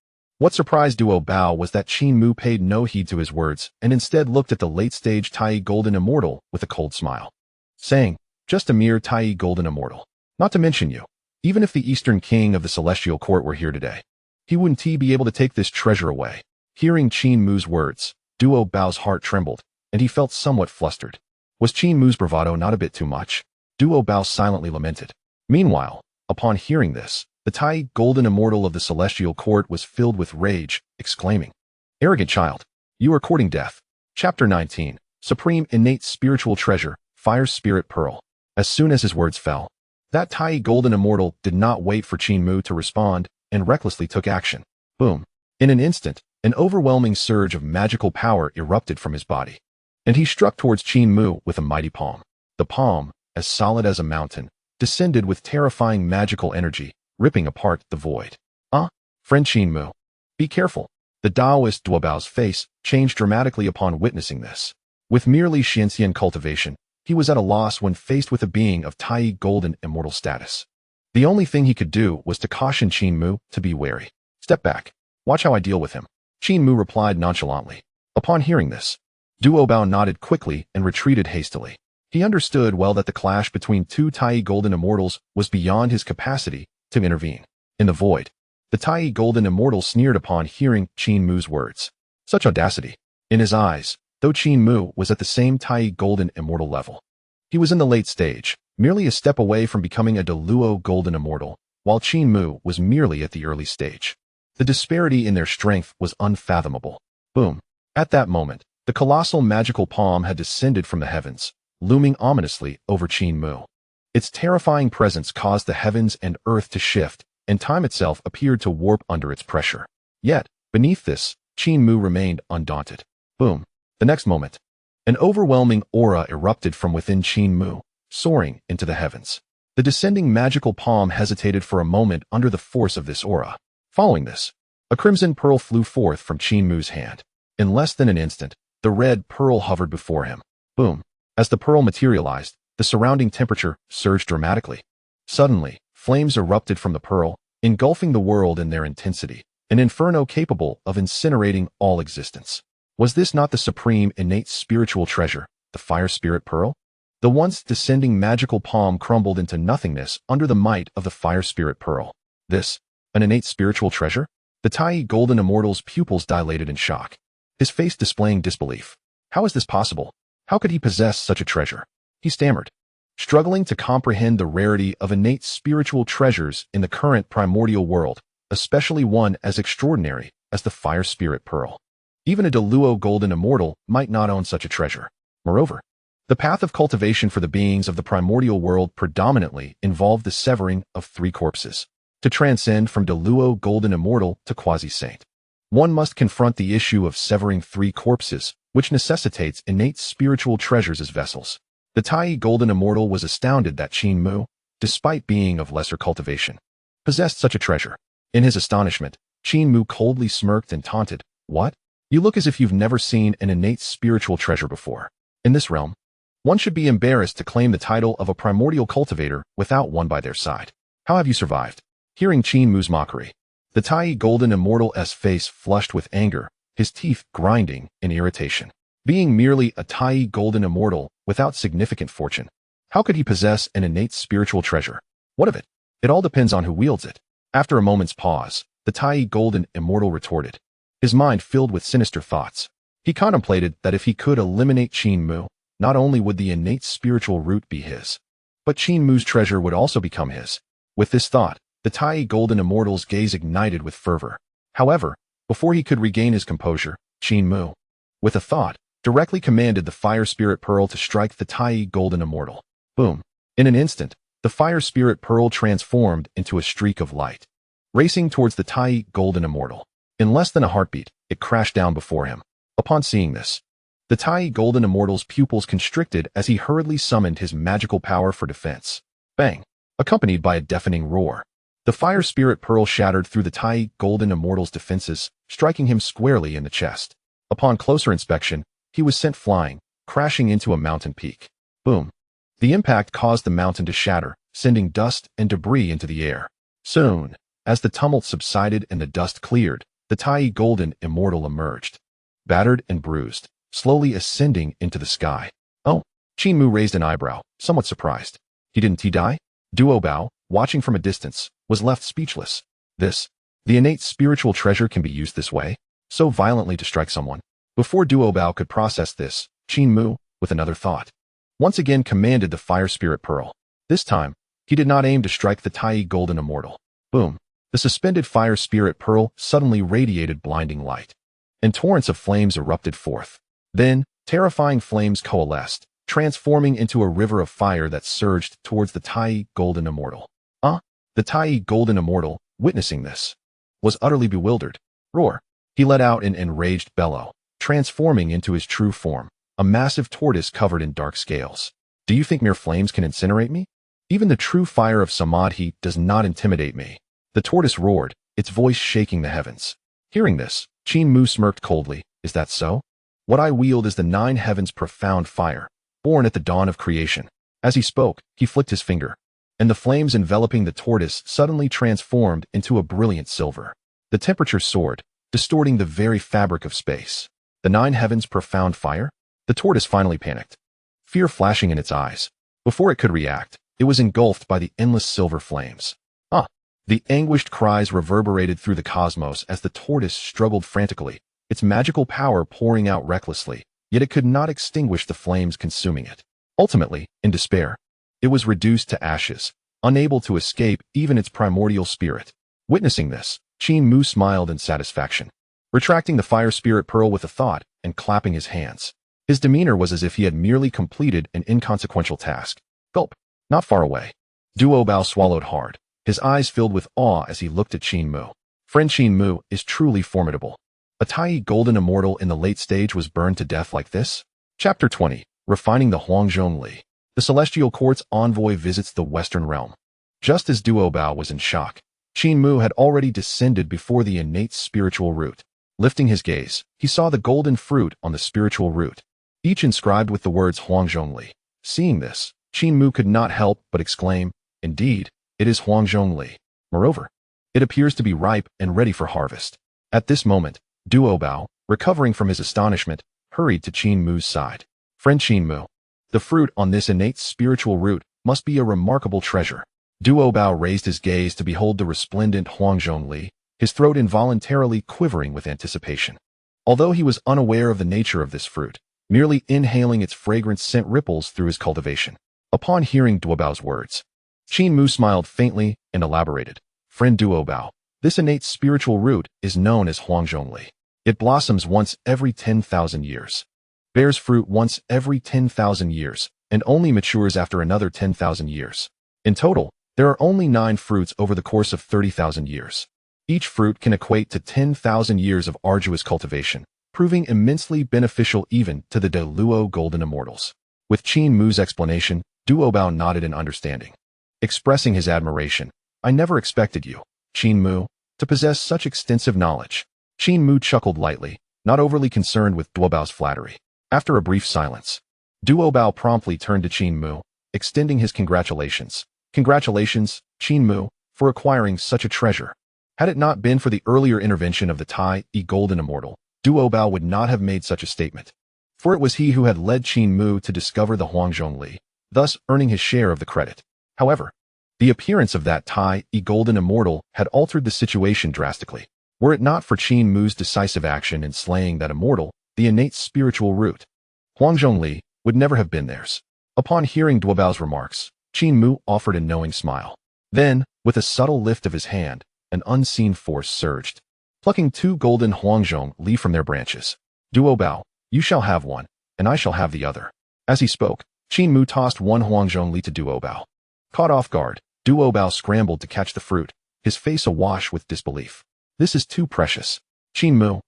what surprised Duo Bao was that Qin Mu paid no heed to his words and instead looked at the late-stage Tai Golden Immortal with a cold smile, saying, just a mere Tai Golden Immortal. Not to mention you. Even if the Eastern King of the Celestial Court were here today, he wouldn't be able to take this treasure away. Hearing Qin Mu's words, Duo Bao's heart trembled, and he felt somewhat flustered. Was Qin Mu's bravado not a bit too much? Duo Bao silently lamented. Meanwhile, upon hearing this, the Tai Golden Immortal of the Celestial Court was filled with rage, exclaiming, Arrogant child, you are courting death. Chapter 19. Supreme innate spiritual treasure, fire spirit pearl. As soon as his words fell, that Tai golden immortal did not wait for Qin Mu to respond and recklessly took action. Boom. In an instant, an overwhelming surge of magical power erupted from his body, and he struck towards Qin Mu with a mighty palm. The palm, as solid as a mountain, descended with terrifying magical energy, ripping apart the void. Friend Qin Mu. Be careful. The Taoist Duobao's face changed dramatically upon witnessing this. With merely Xianxian cultivation, he was at a loss when faced with a being of Tai golden immortal status. The only thing he could do was to caution Qin Mu to be wary. Step back. Watch how I deal with him. Qin Mu replied nonchalantly. Upon hearing this, Duobao nodded quickly and retreated hastily. He understood well that the clash between two Tai golden immortals was beyond his capacity to intervene. In the void, the Tai golden immortal sneered upon hearing Qin Mu's words. Such audacity. In his eyes, though Qin Mu was at the same Tai golden immortal level, he was in the late stage, merely a step away from becoming a Deluo golden immortal, while Qin Mu was merely at the early stage. The disparity in their strength was unfathomable. Boom. At that moment, the colossal magical palm had descended from the heavens, looming ominously over Qin Mu. Its terrifying presence caused the heavens and earth to shift, and time itself appeared to warp under its pressure. Yet, beneath this, Qin Mu remained undaunted. Boom. The next moment, an overwhelming aura erupted from within Qin Mu, soaring into the heavens. The descending magical palm hesitated for a moment under the force of this aura. Following this, a crimson pearl flew forth from Qin Mu's hand. In less than an instant, the red pearl hovered before him. Boom. As the pearl materialized, the surrounding temperature surged dramatically. Suddenly, flames erupted from the pearl, engulfing the world in their intensity, an inferno capable of incinerating all existence. Was this not the supreme innate spiritual treasure, the fire spirit pearl? The once descending magical palm crumbled into nothingness under the might of the fire spirit pearl. This, an innate spiritual treasure? The Tai golden immortal's pupils dilated in shock, his face displaying disbelief. How is this possible? How could he possess such a treasure? He stammered, struggling to comprehend the rarity of innate spiritual treasures in the current primordial world, especially one as extraordinary as the fire spirit pearl. Even a Deluo golden immortal might not own such a treasure. Moreover, the path of cultivation for the beings of the primordial world predominantly involved the severing of three corpses. To transcend from Deluo golden immortal to quasi-saint, one must confront the issue of severing three corpses, which necessitates innate spiritual treasures as vessels. The Tai golden immortal was astounded that Qin Mu, despite being of lesser cultivation, possessed such a treasure. In his astonishment, Qin Mu coldly smirked and taunted, "What? You look as if you've never seen an innate spiritual treasure before. In this realm, one should be embarrassed to claim the title of a primordial cultivator without one by their side. How have you survived?" Hearing Qin Mu's mockery, the Tai golden immortal's face flushed with anger, his teeth grinding in irritation. Being merely a Tai golden immortal without significant fortune, how could he possess an innate spiritual treasure? What of it? It all depends on who wields it. After a moment's pause, the Tai golden immortal retorted, his mind filled with sinister thoughts. He contemplated that if he could eliminate Qin Mu, not only would the innate spiritual root be his, but Qin Mu's treasure would also become his. With this thought, the Tai golden immortal's gaze ignited with fervor. However, before he could regain his composure, Qin Mu, with a thought, directly commanded the fire spirit pearl to strike the Tai golden immortal. Boom. In an instant, the fire spirit pearl transformed into a streak of light, racing towards the Tai golden immortal. In less than a heartbeat, it crashed down before him. Upon seeing this, the Tai golden immortal's pupils constricted as he hurriedly summoned his magical power for defense. Bang! Accompanied by a deafening roar, the fire spirit pearl shattered through the Tai golden immortal's defenses, striking him squarely in the chest. Upon closer inspection, he was sent flying, crashing into a mountain peak. Boom! The impact caused the mountain to shatter, sending dust and debris into the air. Soon, as the tumult subsided and the dust cleared, the Tai golden immortal emerged, battered and bruised, slowly ascending into the sky. Oh! Qin Mu raised an eyebrow, somewhat surprised. Didn't he die? Duobao, watching from a distance, was left speechless. The innate spiritual treasure can be used this way, so violently to strike someone. Before Duobao could process this, Qin Mu, with another thought, once again commanded the fire spirit pearl. This time, he did not aim to strike the Tai golden immortal. Boom! The suspended fire spirit pearl suddenly radiated blinding light, and torrents of flames erupted forth. Then, Terrifying flames coalesced, transforming into a river of fire that surged towards the Tai Golden Immortal. The Tai Golden Immortal, witnessing this, was utterly bewildered. Roar! He let out an enraged bellow, transforming into his true form, a massive tortoise covered in dark scales. Do you think mere flames can incinerate me? Even the true fire of Samadhi does not intimidate me. The tortoise roared, its voice shaking the heavens. Hearing this, Qin Mu smirked coldly. Is that so? What I wield is the nine heavens' profound fire, born at the dawn of creation. As he spoke, he flicked his finger, and the flames enveloping the tortoise suddenly transformed into a brilliant silver. The temperature soared, distorting the very fabric of space. The nine heavens' profound fire? The tortoise finally panicked, fear flashing in its eyes. Before it could react, it was engulfed by the endless silver flames. The anguished cries reverberated through the cosmos as the tortoise struggled frantically, its magical power pouring out recklessly, yet it could not extinguish the flames consuming it. Ultimately, in despair, it was reduced to ashes, unable to escape even its primordial spirit. Witnessing this, Qin Mu smiled in satisfaction, retracting the fire spirit pearl with a thought and clapping his hands. His demeanor was as if he had merely completed an inconsequential task. Gulp! Not far away. Duo Bao swallowed hard, his eyes filled with awe as he looked at Qin Mu. Friend Qin Mu is truly formidable. A Tai Golden Immortal in the late stage was burned to death like this? Chapter 20. Refining the Huangzhong Li. The Celestial Court's envoy visits the Western realm. Just as Duo Bao was in shock, Qin Mu had already descended before the innate spiritual root. Lifting his gaze, he saw the golden fruit on the spiritual root, each inscribed with the words Huangzhong Li. Seeing this, Qin Mu could not help but exclaim, "Indeed, it is Huangzhong Li. Moreover, it appears to be ripe and ready for harvest." At this moment, Duo Bao, recovering from his astonishment, hurried to Qin Mu's side. Friend Qin Mu, the fruit on this innate spiritual root must be a remarkable treasure. Duo Bao raised his gaze to behold the resplendent Huangzhong Li, his throat involuntarily quivering with anticipation. Although he was unaware of the nature of this fruit, merely inhaling its fragrance sent ripples through his cultivation. Upon hearing Duo Bao's words, Qin Mu smiled faintly and elaborated. Friend Duo Bao, this innate spiritual root is known as Huangzhong Li. It blossoms once every 10,000 years, bears fruit once every 10,000 years, and only matures after another 10,000 years. In total, there are only 9 fruits over the course of 30,000 years. Each fruit can equate to 10,000 years of arduous cultivation, proving immensely beneficial even to the Deluo Golden Immortals. With Qin Mu's explanation, Duo Bao nodded in understanding, expressing his admiration. I never expected you, Qin Mu, to possess such extensive knowledge. Qin Mu chuckled lightly, not overly concerned with Duo Bao's flattery. After a brief silence, Duo Bao promptly turned to Qin Mu, extending his congratulations. Congratulations, Qin Mu, for acquiring such a treasure. Had it not been for the earlier intervention of the Tai Golden Immortal, Duo Bao would not have made such a statement. For it was he who had led Qin Mu to discover the Huangzhong Li, thus earning his share of the credit. However, the appearance of that Tai Golden Immortal had altered the situation drastically. Were it not for Qin Mu's decisive action in slaying that immortal, the innate spiritual root, Huangzhong Li, would never have been theirs. Upon hearing Duo Bao's remarks, Qin Mu offered a knowing smile. Then, with a subtle lift of his hand, an unseen force surged, plucking 2 golden Huangzhong Li from their branches. Duo Bao, you shall have one, and I shall have the other. As he spoke, Qin Mu tossed 1 Huangzhong Li to Duo Bao. Caught off guard, Duo Bao scrambled to catch the fruit, his face awash with disbelief. This is too precious. Qin Mu,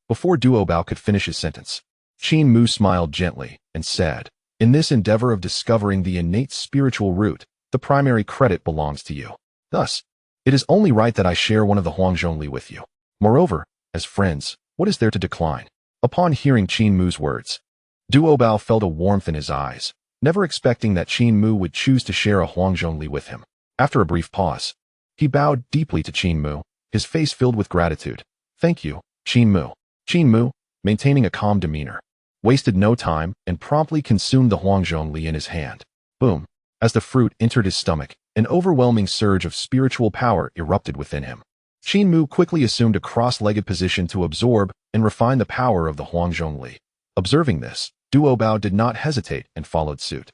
before Duo Bao could finish his sentence, Qin Mu smiled gently and said, in this endeavor of discovering the innate spiritual root, the primary credit belongs to you. Thus, it is only right that I share one of the Huangzhong Li with you. Moreover, as friends, what is there to decline? Upon hearing Qin Mu's words, Duo Bao felt a warmth in his eyes, never expecting that Qin Mu would choose to share a Huangzhong Li with him. After a brief pause, he bowed deeply to Qin Mu, his face filled with gratitude. Thank you, Qin Mu. Qin Mu, maintaining a calm demeanor, wasted no time and promptly consumed the Huangzhong Li in his hand. Boom! As the fruit entered his stomach, an overwhelming surge of spiritual power erupted within him. Qin Mu quickly assumed a cross-legged position to absorb and refine the power of the Huangzhong Li. Observing this, Duo Bao did not hesitate and followed suit,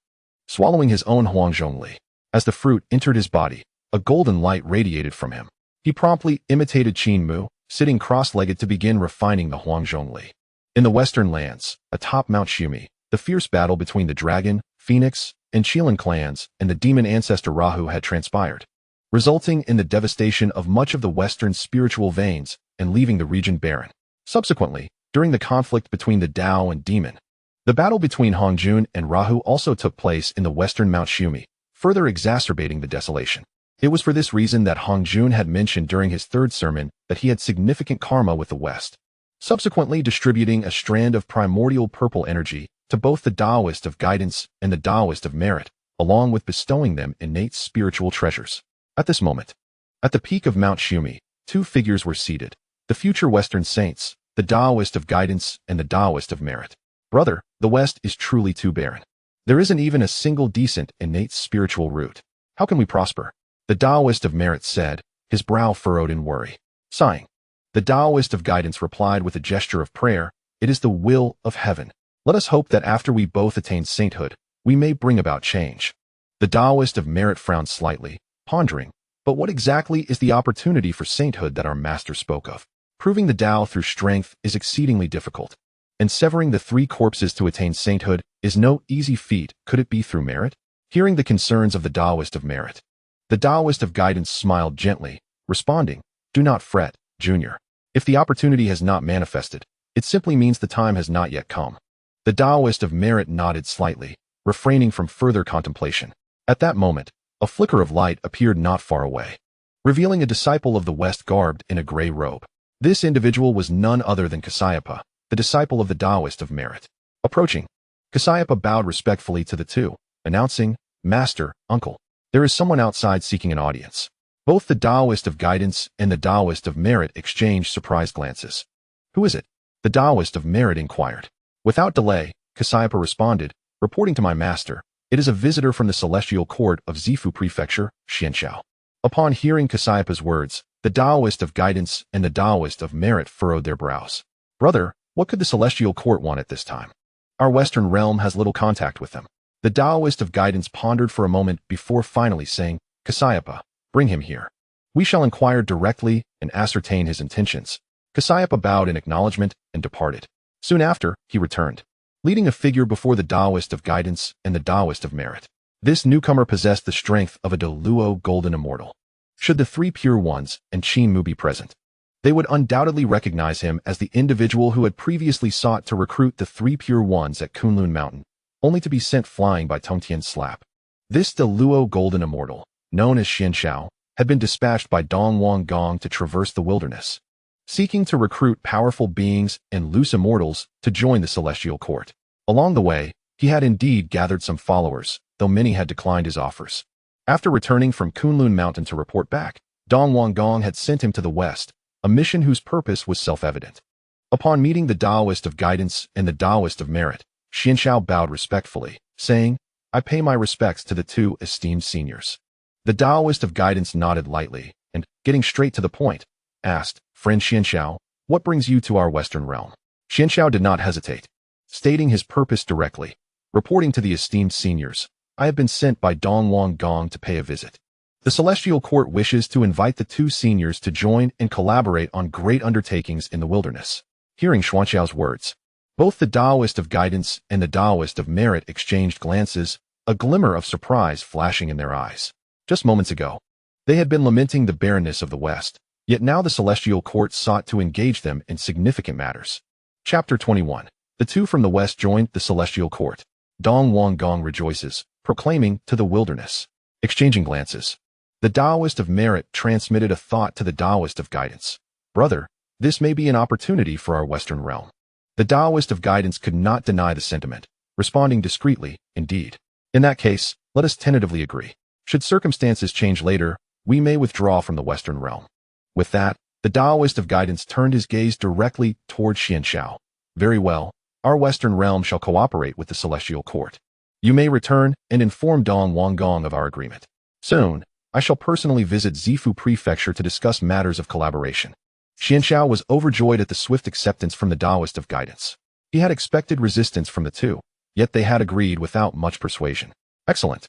swallowing his own Huangzhong Li. As the fruit entered his body, a golden light radiated from him. He promptly imitated Qin Mu, sitting cross-legged to begin refining the Huangzhong Li. In the western lands, atop Mount Shumi, the fierce battle between the dragon, phoenix, and Qilin clans and the demon ancestor Rahu had transpired, resulting in the devastation of much of the western spiritual veins and leaving the region barren. Subsequently, during the conflict between the Tao and demon, the battle between Hongjun and Rahu also took place in the western Mount Shumi, further exacerbating the desolation. It was for this reason that Hongjun had mentioned during his third sermon that he had significant karma with the West, subsequently distributing a strand of primordial purple energy to both the Taoist of guidance and the Taoist of merit, along with bestowing them innate spiritual treasures. At this moment, at the peak of Mount Shumi, two figures were seated, the future Western saints, the Taoist of guidance and the Taoist of merit. Brother, the West is truly too barren. There isn't even a single decent innate spiritual root. How can we prosper? The Taoist of merit said, his brow furrowed in worry. Sighing, the Taoist of guidance replied with a gesture of prayer, it is the will of heaven. Let us hope that after we both attain sainthood, we may bring about change. The Taoist of merit frowned slightly, pondering, but what exactly is the opportunity for sainthood that our master spoke of? Proving the Tao through strength is exceedingly difficult, and severing the three corpses to attain sainthood is no easy feat. Could it be through merit? Hearing the concerns of the Taoist of merit, the Taoist of guidance smiled gently, responding, do not fret, Junior. If the opportunity has not manifested, it simply means the time has not yet come. The Taoist of merit nodded slightly, refraining from further contemplation. At that moment, a flicker of light appeared not far away, revealing a disciple of the West garbed in a gray robe. This individual was none other than Kasayapa, the disciple of the Taoist of merit. Approaching, Kasayapa bowed respectfully to the two, announcing, Master, Uncle, there is someone outside seeking an audience. Both the Taoist of guidance and the Taoist of merit exchanged surprised glances. Who is it? The Taoist of merit inquired. Without delay, Kasayapa responded, reporting to my master, it is a visitor from the celestial court of Zifu Prefecture, Xianxiao. Upon hearing Kasayapa's words, the Taoist of guidance and the Taoist of merit furrowed their brows. Brother, what could the celestial court want at this time? Our Western realm has little contact with them. The Taoist of guidance pondered for a moment before finally saying, Kasayapa, bring him here. We shall inquire directly and ascertain his intentions. Kasayapa bowed in acknowledgement and departed. Soon after, he returned, leading a figure before the Taoist of guidance and the Taoist of merit. This newcomer possessed the strength of a Deluo golden immortal. Should the three pure ones and Qin Mu be present, they would undoubtedly recognize him as the individual who had previously sought to recruit the three pure ones at Kunlun Mountain, only to be sent flying by Tongtian's slap. This Deluo golden immortal, known as Xianxiao, had been dispatched by Dong Wang Gong to traverse the wilderness, seeking to recruit powerful beings and loose immortals to join the celestial court. Along the way, he had indeed gathered some followers, though many had declined his offers. After returning from Kunlun Mountain to report back, Dong Wang Gong had sent him to the west, a mission whose purpose was self-evident. Upon meeting the Taoist of guidance and the Taoist of merit, Xianxiao bowed respectfully, saying, I pay my respects to the two esteemed seniors. The Taoist of guidance nodded lightly, and, getting straight to the point, asked, Friend Xianxiao, what brings you to our Western realm? Xianxiao did not hesitate, stating his purpose directly, reporting to the esteemed seniors, I have been sent by Dong Wang Gong to pay a visit. The Celestial Court wishes to invite the two seniors to join and collaborate on great undertakings in the wilderness. Hearing Xuanxiao's words, both the Taoist of guidance and the Taoist of merit exchanged glances, a glimmer of surprise flashing in their eyes. Just moments ago, they had been lamenting the barrenness of the West, yet now the Celestial Court sought to engage them in significant matters. Chapter 21. The two from the West joined the Celestial Court. Dong Wang Gong rejoices, proclaiming to the wilderness. Exchanging glances, the Taoist of merit transmitted a thought to the Taoist of guidance. Brother, this may be an opportunity for our Western realm. The Taoist of guidance could not deny the sentiment, responding discreetly, indeed. In that case, let us tentatively agree. Should circumstances change later, we may withdraw from the Western realm. With that, the Taoist of guidance turned his gaze directly toward Xianxiao. Very well, our Western realm shall cooperate with the Celestial Court. You may return and inform Dong Wang Gong of our agreement. Soon, I shall personally visit Zifu Prefecture to discuss matters of collaboration. Xianxiao was overjoyed at the swift acceptance from the Taoist of guidance. He had expected resistance from the two, yet they had agreed without much persuasion. Excellent.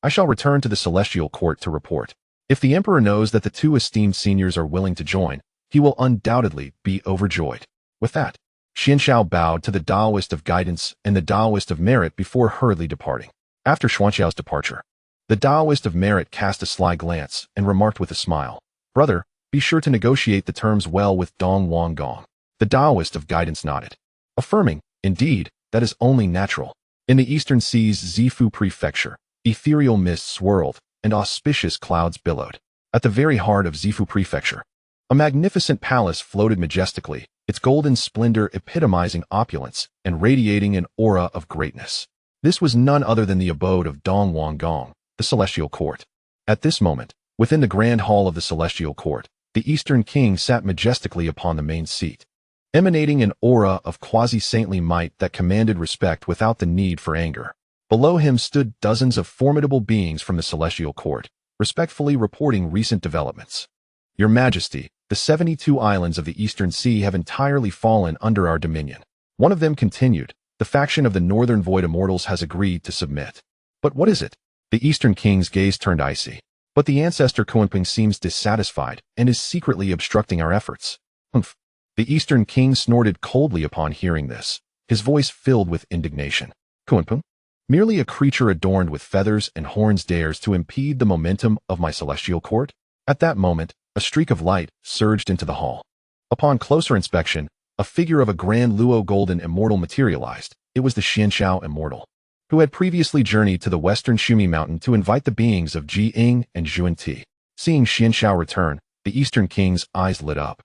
I shall return to the Celestial Court to report. If the Emperor knows that the two esteemed seniors are willing to join, he will undoubtedly be overjoyed. With that, Xianxiao bowed to the Taoist of guidance and the Taoist of merit before hurriedly departing. After Xuanxiao's departure, the Taoist of merit cast a sly glance and remarked with a smile, "Brother, be sure to negotiate the terms well with Dong Wang Gong." The Taoist of guidance nodded, affirming, "Indeed, that is only natural." In the eastern seas Zifu Prefecture, ethereal mists swirled and auspicious clouds billowed. At the very heart of Zifu Prefecture, a magnificent palace floated majestically, its golden splendor epitomizing opulence and radiating an aura of greatness. This was none other than the abode of Dong Wang Gong, the Celestial Court. At this moment, within the grand hall of the Celestial Court, the Eastern King sat majestically upon the main seat, emanating an aura of quasi-saintly might that commanded respect without the need for anger. Below him stood dozens of formidable beings from the Celestial Court, respectfully reporting recent developments. "Your Majesty, the 72 islands of the Eastern Sea have entirely fallen under our dominion." One of them continued, "The faction of the Northern Void Immortals has agreed to submit." "But what is it?" The Eastern King's gaze turned icy. "But the ancestor Qin seems dissatisfied and is secretly obstructing our efforts." "Humph." The Eastern King snorted coldly upon hearing this, his voice filled with indignation. "Qin? Merely a creature adorned with feathers and horns dares to impede the momentum of my Celestial Court?" At that moment, a streak of light surged into the hall. Upon closer inspection, a figure of a grand Luo golden immortal materialized. It was the Xianxiao immortal, who had previously journeyed to the western Shumi mountain to invite the beings of Jie and Zhunti. Seeing Xianxiao return, the Eastern King's eyes lit up,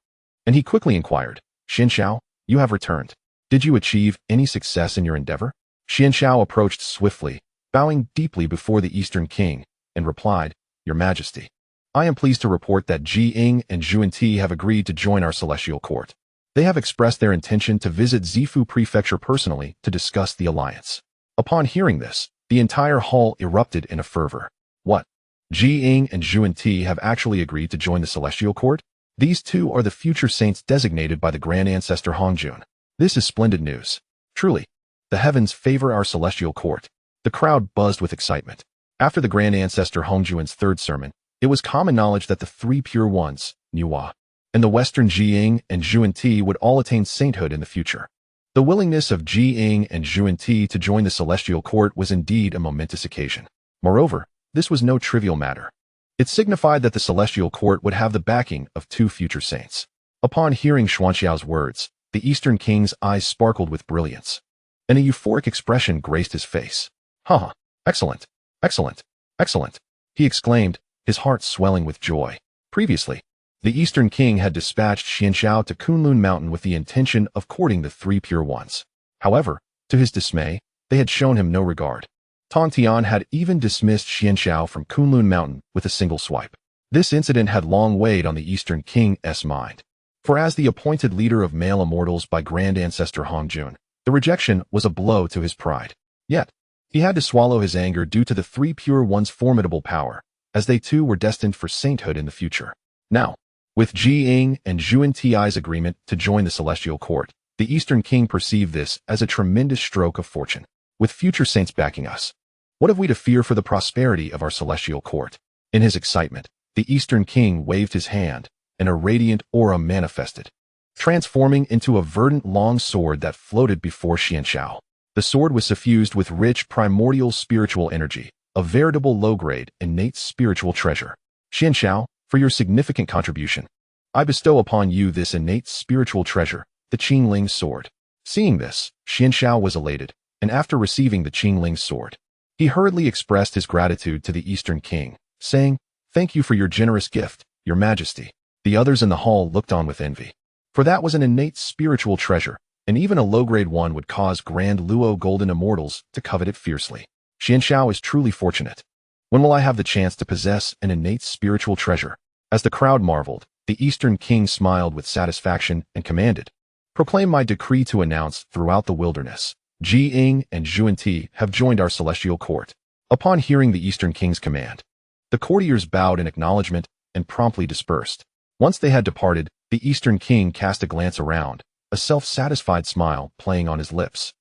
and he quickly inquired, "Xianxiao, you have returned. Did you achieve any success in your endeavor?" Xianxiao approached swiftly, bowing deeply before the Eastern King, and replied, "Your Majesty, I am pleased to report that Jie and Zhunti have agreed to join our Celestial Court. They have expressed their intention to visit Zifu Prefecture personally to discuss the alliance." Upon hearing this, the entire hall erupted in a fervor. "What? Jie and Zhunti have actually agreed to join the Celestial Court? These two are the future saints designated by the Grand Ancestor Hongjun. This is splendid news. Truly, the heavens favor our Celestial Court." The crowd buzzed with excitement. After the Grand Ancestor Hongjun's third sermon, it was common knowledge that the three pure ones, Nuwa, and the Western Jie and Zhunti would all attain sainthood in the future. The willingness of Jie and Zhunti to join the Celestial Court was indeed a momentous occasion. Moreover, this was no trivial matter. It signified that the Celestial Court would have the backing of two future saints. Upon hearing Xuanxiao's words, the Eastern King's eyes sparkled with brilliance, and a euphoric expression graced his face. "Ha! Excellent! Excellent! Excellent!" he exclaimed, his heart swelling with joy. Previously, the Eastern King had dispatched Xianxiao to Kunlun Mountain with the intention of courting the three pure ones. However, to his dismay, they had shown him no regard. Tong Tian had even dismissed Xianxiao from Kunlun Mountain with a single swipe. This incident had long weighed on the Eastern King's mind, for as the appointed leader of male immortals by Grand Ancestor Hongjun, the rejection was a blow to his pride. Yet, he had to swallow his anger due to the three pure ones' formidable power, as they too were destined for sainthood in the future. Now, with Jie and Zhunti's agreement to join the Celestial Court, the Eastern King perceived this as a tremendous stroke of fortune. With future saints backing us, what have we to fear for the prosperity of our Celestial Court? In his excitement, the Eastern King waved his hand, and a radiant aura manifested, transforming into a verdant long sword that floated before Xianxiao. The sword was suffused with rich primordial spiritual energy, a veritable low-grade, innate spiritual treasure. "Xianxiao, for your significant contribution, I bestow upon you this innate spiritual treasure, the Qingling sword." Seeing this, Xianxiao was elated, and after receiving the Qingling sword, he hurriedly expressed his gratitude to the Eastern King, saying, "Thank you for your generous gift, Your Majesty." The others in the hall looked on with envy, for that was an innate spiritual treasure, and even a low-grade one would cause Grand Luo Golden Immortals to covet it fiercely. Xianxiao is truly fortunate. When will I have the chance to possess an innate spiritual treasure? As the crowd marveled, the Eastern King smiled with satisfaction and commanded, "Proclaim my decree to announce throughout the wilderness, Jie and Zhunti have joined our Celestial Court." Upon hearing the Eastern King's command, the courtiers bowed in acknowledgement and promptly dispersed. Once they had departed, the Eastern King cast a glance around, a self-satisfied smile playing on his lips.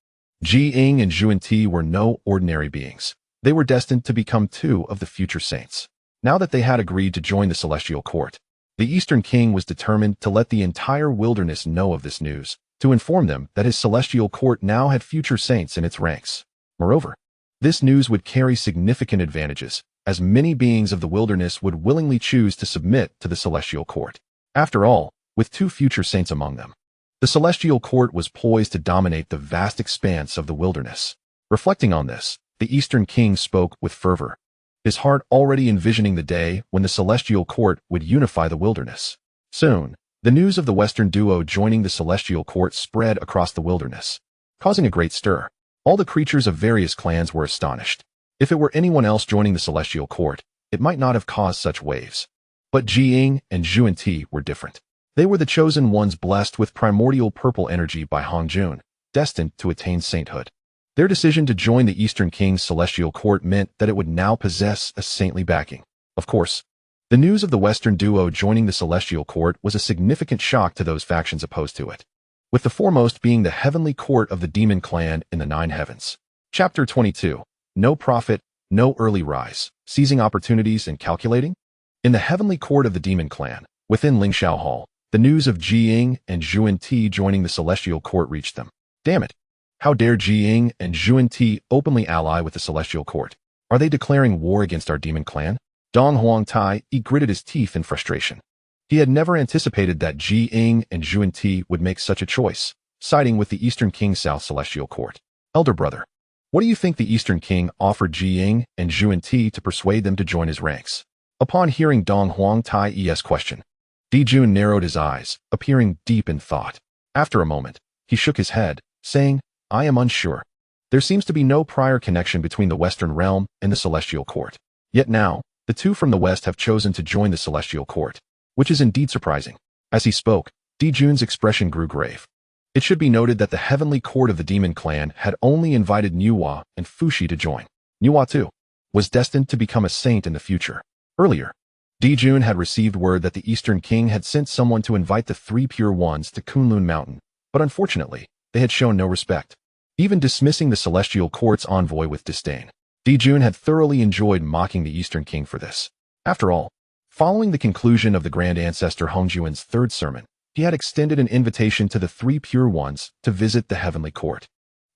Jie and Zhunti were no ordinary beings. They were destined to become two of the future saints. Now that they had agreed to join the Celestial Court, the Eastern King was determined to let the entire wilderness know of this news, to inform them that his celestial court now had future saints in its ranks. Moreover, this news would carry significant advantages, as many beings of the wilderness would willingly choose to submit to the celestial court. After all, with 2 future saints among them, the celestial court was poised to dominate the vast expanse of the wilderness. Reflecting on this, the Eastern King spoke with fervor, his heart already envisioning the day when the celestial court would unify the wilderness. Soon, the news of the Western duo joining the celestial court spread across the wilderness, causing a great stir. All the creatures of various clans were astonished. If it were anyone else joining the celestial court, it might not have caused such waves. But Jie and Zhunti were different. They were the chosen ones blessed with primordial purple energy by Hongjun, destined to attain sainthood. Their decision to join the Eastern King's celestial court meant that it would now possess a saintly backing. Of course, the news of the Western duo joining the celestial court was a significant shock to those factions opposed to it, with the foremost being the heavenly court of the demon clan in the 9 heavens. Chapter 22. No profit, no early rise, seizing opportunities and calculating? In the heavenly court of the demon clan, within Lingxiao Hall, the news of Jie and Zhunti joining the celestial court reached them. Damn it! How dare Jie and Zhunti openly ally with the celestial court? Are they declaring war against our demon clan? Dong Huangtai gritted his teeth in frustration. He had never anticipated that Jie and Zhunti would make such a choice, siding with the Eastern King's South Celestial Court. Elder brother, what do you think the Eastern King offered Jie and Zhunti to persuade them to join his ranks? Upon hearing Dong Huangtai's question, Dijun narrowed his eyes, appearing deep in thought. After a moment, he shook his head, saying, I am unsure. There seems to be no prior connection between the Western realm and the Celestial Court. Yet now, the 2 from the West have chosen to join the Celestial Court, which is indeed surprising. As he spoke, Dijun's expression grew grave. It should be noted that the heavenly court of the demon clan had only invited Nuwa and Fushi to join. Nuwa, too, was destined to become a saint in the future. Earlier, Dijun had received word that the Eastern King had sent someone to invite the 3 pure ones to Kunlun Mountain, but unfortunately, they had shown no respect, even dismissing the Celestial Court's envoy with disdain. Dijun had thoroughly enjoyed mocking the Eastern King for this. After all, following the conclusion of the Grand Ancestor Hongjuan's 3rd sermon, he had extended an invitation to the 3 pure ones to visit the heavenly court,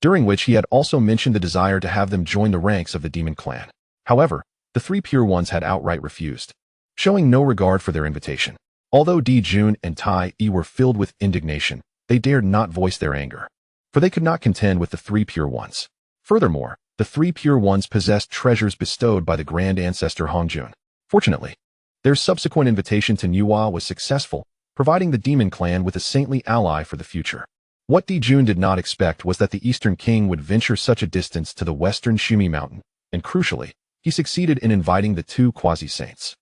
during which he had also mentioned the desire to have them join the ranks of the demon clan. However, the 3 pure ones had outright refused, showing no regard for their invitation. Although Dijun and Tai were filled with indignation, they dared not voice their anger, for they could not contend with the 3 pure ones. Furthermore, the 3 pure ones possessed treasures bestowed by the Grand Ancestor Hongjun. Fortunately, their subsequent invitation to Nuwa was successful, providing the demon clan with a saintly ally for the future. What Dijun did not expect was that the Eastern King would venture such a distance to the western Shumi Mountain, and crucially, he succeeded in inviting the 2 quasi-saints,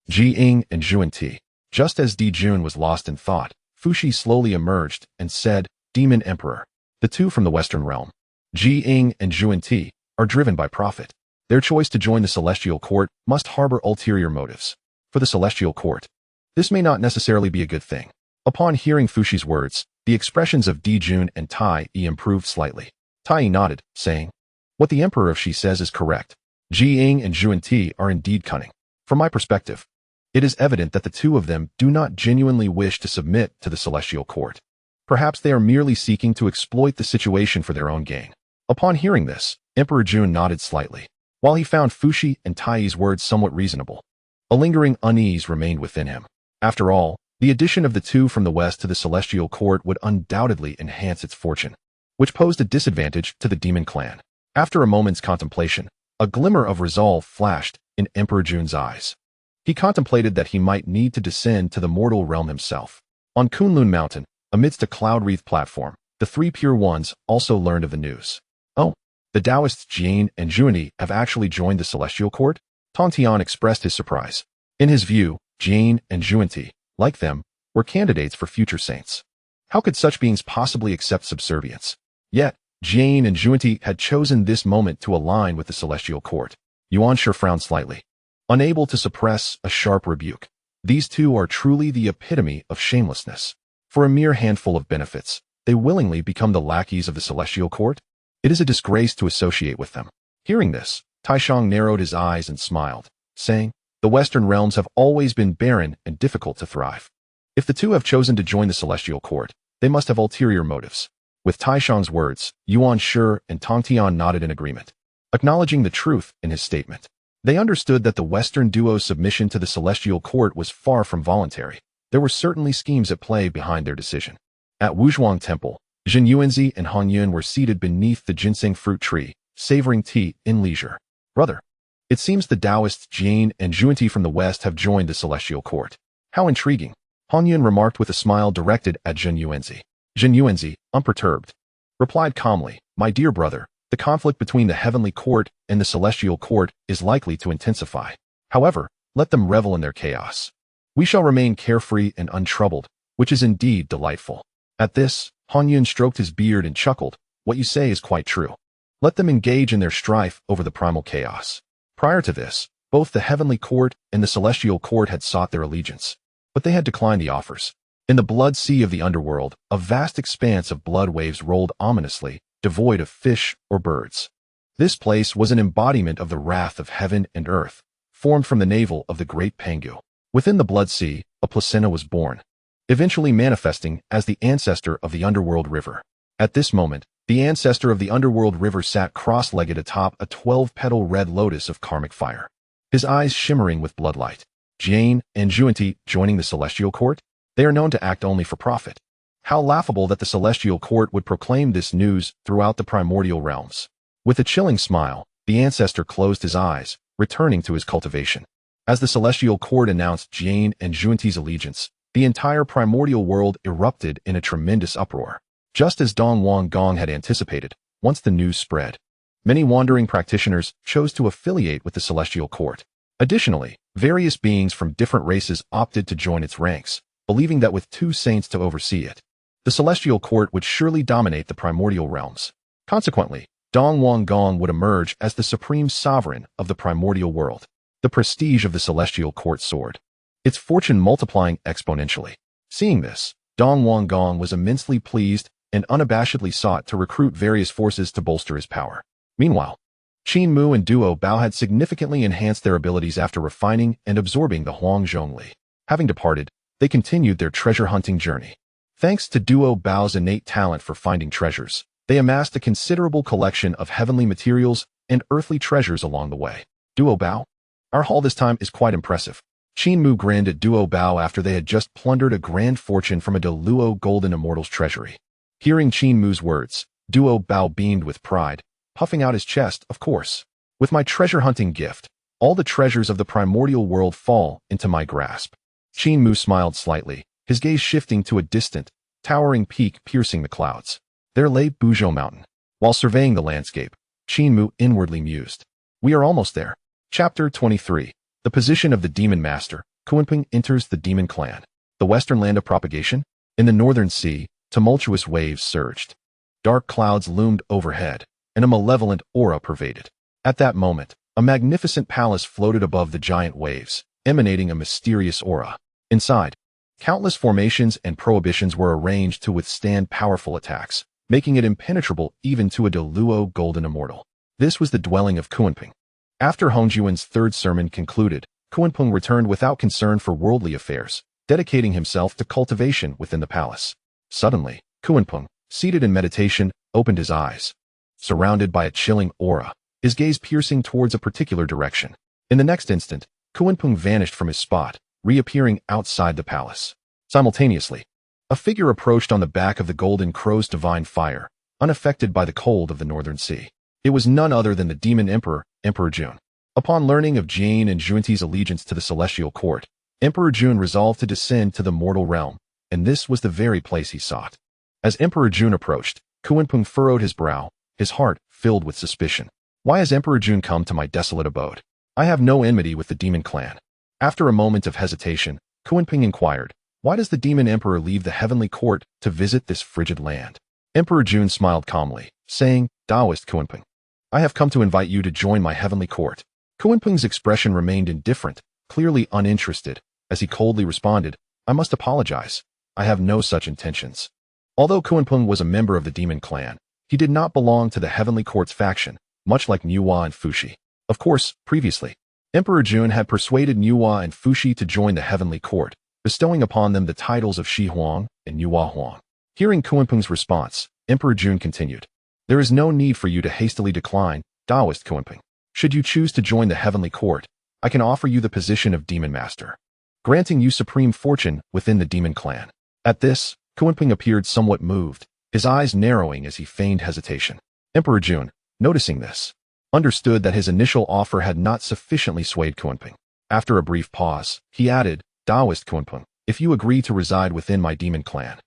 Jie and Zhunti. Just as Dijun was lost in thought, Fushi slowly emerged and said, Demon Emperor, the 2 from the Western realm, Jie and Zhunti, are driven by profit. Their choice to join the Celestial Court must harbor ulterior motives. For the Celestial Court, this may not necessarily be a good thing. Upon hearing Fushi's words, the expressions of Dijun and Tai improved slightly. Tai nodded, saying, What the Emperor of Shi says is correct. Jie and Zhunti are indeed cunning. From my perspective, it is evident that the 2 of them do not genuinely wish to submit to the Celestial Court. Perhaps they are merely seeking to exploit the situation for their own gain. Upon hearing this, Emperor Jun nodded slightly. While he found Fushi and Tai's words somewhat reasonable, a lingering unease remained within him. After all, the addition of the 2 from the West to the Celestial Court would undoubtedly enhance its fortune, which posed a disadvantage to the demon clan. After a moment's contemplation, a glimmer of resolve flashed in Emperor Jun's eyes. He contemplated that he might need to descend to the mortal realm himself. On Kunlun Mountain, amidst a cloud-wreathed platform, the 3 pure ones also learned of the news. Oh, the Taoists Jie and Zhunti have actually joined the Celestial Court? Tong Tian expressed his surprise. In his view, Jie and Zhunti, like them, were candidates for future saints. How could such beings possibly accept subservience? Yet, Jie and Zhunti had chosen this moment to align with the Celestial Court. Yuan Shi frowned slightly, unable to suppress a sharp rebuke. These 2 are truly the epitome of shamelessness. For a mere handful of benefits, they willingly become the lackeys of the Celestial Court? It is a disgrace to associate with them. Hearing this, Taishang narrowed his eyes and smiled, saying, The Western realms have always been barren and difficult to thrive. If the 2 have chosen to join the Celestial Court, They must have ulterior motives. With Taishang's words, Yuan Shi and Tong Tian nodded in agreement, acknowledging the truth in his statement. They understood that the Western duo's submission to the Celestial Court was far from voluntary. There were certainly schemes at play behind their decision. At Wuzhuang Temple, Jin Yuanzi and Han Yun were seated beneath the ginseng fruit tree, savoring tea in leisure. Brother, it seems the Taoists Jane and Zhunti from the West have joined the Celestial Court. How intriguing, Han Yun remarked with a smile directed at Jin Yuanzi. Jin Yuanzi, unperturbed, replied calmly, My dear brother, the conflict between the Heavenly Court and the Celestial Court is likely to intensify. However, let them revel in their chaos. We shall remain carefree and untroubled, which is indeed delightful. At this, Han Yun stroked his beard and chuckled, What you say is quite true. Let them engage in their strife over the primal chaos. Prior to this, both the Heavenly Court and the Celestial Court had sought their allegiance, but they had declined the offers. In the blood sea of the underworld, a vast expanse of blood waves rolled ominously, devoid of fish or birds. This place was an embodiment of the wrath of heaven and earth, formed from the navel of the great Pangu. Within the blood sea, a placenta was born, eventually manifesting as the ancestor of the underworld river. At this moment, the ancestor of the underworld river sat cross-legged atop a 12-petal red lotus of karmic fire, his eyes shimmering with bloodlight. Jane and Zhunti joining the Celestial Court? They are known to act only for profit. How laughable that the Celestial Court would proclaim this news throughout the primordial realms. With a chilling smile, the ancestor closed his eyes, returning to his cultivation. As the Celestial Court announced Jane and Zhunti's allegiance, the entire primordial world erupted in a tremendous uproar. Just as Dong Wang Gong had anticipated, once the news spread, many wandering practitioners chose to affiliate with the Celestial Court. Additionally, various beings from different races opted to join its ranks, believing that with two saints to oversee it, the Celestial Court would surely dominate the primordial realms. Consequently, Dong Wang Gong would emerge as the supreme sovereign of the primordial world. The prestige of the Celestial Court soared, its fortune multiplying exponentially. Seeing this, Dong Wang Gong was immensely pleased and unabashedly sought to recruit various forces to bolster his power. Meanwhile, Qin Mu and Duo Bao had significantly enhanced their abilities after refining and absorbing the Huang Zhongli. Having departed, they continued their treasure-hunting journey. Thanks to Duo Bao's innate talent for finding treasures, they amassed a considerable collection of heavenly materials and earthly treasures along the way. Duo Bao? Our haul this time is quite impressive. Qin Mu grinned at Duo Bao after they had just plundered a grand fortune from a Deluo Golden Immortal's treasury. Hearing Qin Mu's words, Duo Bao beamed with pride, puffing out his chest, Of course. With my treasure-hunting gift, all the treasures of the primordial world fall into my grasp. Qin Mu smiled slightly, his gaze shifting to a distant, towering peak piercing the clouds. There lay Buzhou Mountain. While surveying the landscape, Qin Mu inwardly mused. We are almost there. Chapter 23. The position of the Demon Master. Kunpeng enters the Demon Clan. The western land of propagation? In the northern sea, tumultuous waves surged. Dark clouds loomed overhead, and a malevolent aura pervaded. At that moment, a magnificent palace floated above the giant waves, emanating a mysterious aura. Inside, countless formations and prohibitions were arranged to withstand powerful attacks, making it impenetrable even to a Deluo Golden Immortal. This was the dwelling of Kunpeng. After Hongjuan's third sermon concluded, Kunpeng returned without concern for worldly affairs, dedicating himself to cultivation within the palace. Suddenly, Kunpeng, seated in meditation, opened his eyes. Surrounded by a chilling aura, his gaze piercing towards a particular direction. In the next instant, Kunpeng vanished from his spot, reappearing outside the palace. Simultaneously, a figure approached on the back of the Golden Crow's divine fire, unaffected by the cold of the northern sea. It was none other than the Demon Emperor, Emperor Jun. Upon learning of Jane and Zhunti's allegiance to the Celestial Court, Emperor Jun resolved to descend to the mortal realm, and this was the very place he sought. As Emperor Jun approached, Kunpeng furrowed his brow, his heart filled with suspicion. Why has Emperor Jun come to my desolate abode? I have no enmity with the Demon Clan. After a moment of hesitation, Kunpeng inquired, Why does the Demon Emperor leave the Heavenly Court to visit this frigid land? Emperor Jun smiled calmly, saying, Taoist Kunpeng, I have come to invite you to join my Heavenly Court. Kunpeng's expression remained indifferent, clearly uninterested, as he coldly responded, I must apologize. I have no such intentions. Although Kunpeng was a member of the Demon Clan, he did not belong to the Heavenly Court's faction, much like Nuwa and Fushi. Of course, previously, Emperor Jun had persuaded Nuwa and Fushi to join the Heavenly Court, bestowing upon them the titles of Shi Huang and Nuwa Huang. Hearing Kunpeng's response, Emperor Jun continued, "There is no need for you to hastily decline, Taoist Kunpeng. Should you choose to join the Heavenly Court, I can offer you the position of Demon Master, granting you supreme fortune within the Demon Clan." At this, Kunpeng appeared somewhat moved, his eyes narrowing as he feigned hesitation. Emperor Jun, noticing this, understood that his initial offer had not sufficiently swayed Kunpeng. After a brief pause, he added, "Taoist Kunpeng, if you agree to reside within my Demon Clan,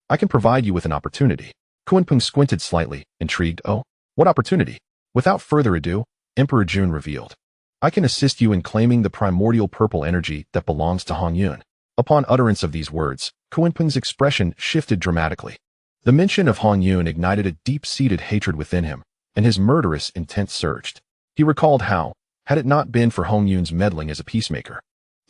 I can provide you with an opportunity." Kunpeng squinted slightly, intrigued. "Oh, what opportunity?" Without further ado, Emperor Jun revealed, "I can assist you in claiming the primordial purple energy that belongs to Hongyun." Upon utterance of these words, Kunpeng's expression shifted dramatically. The mention of Hongyun ignited a deep-seated hatred within him, and his murderous intent surged. He recalled how, had it not been for Hongyun's meddling as a peacemaker,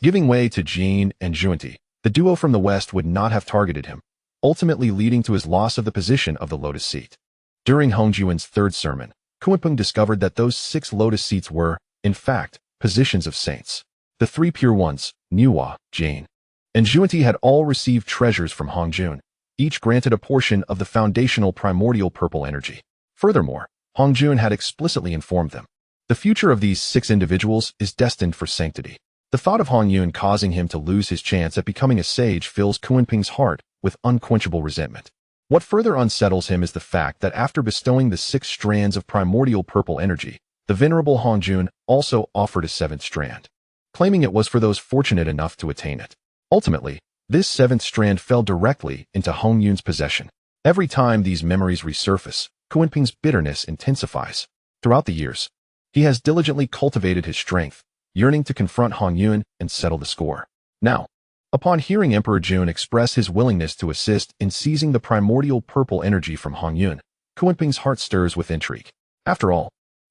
giving way to Qin and Zhunti, the duo from the west would not have targeted him, ultimately leading to his loss of the position of the Lotus Seat. During Hongyun's third sermon, Kunpeng discovered that those 6 Lotus Seats were, in fact, positions of saints. The 3 pure ones, Nuwa, Jane, and Zhunti had all received treasures from Hongjun, each granted a portion of the foundational primordial purple energy. Furthermore, Hongjun had explicitly informed them, the future of these 6 individuals is destined for sanctity. The thought of Hongyun causing him to lose his chance at becoming a sage fills Kunpeng's heart with unquenchable resentment. What further unsettles him is the fact that after bestowing the 6 strands of primordial purple energy, the venerable Hongjun also offered a 7th strand, claiming it was for those fortunate enough to attain it. Ultimately, this 7th strand fell directly into Hongyun's possession. Every time these memories resurface, Kunpeng's bitterness intensifies. Throughout the years, he has diligently cultivated his strength, yearning to confront Hongyun and settle the score. Now, upon hearing Emperor Jun express his willingness to assist in seizing the primordial purple energy from Hongyun, Kunpeng's heart stirs with intrigue. After all,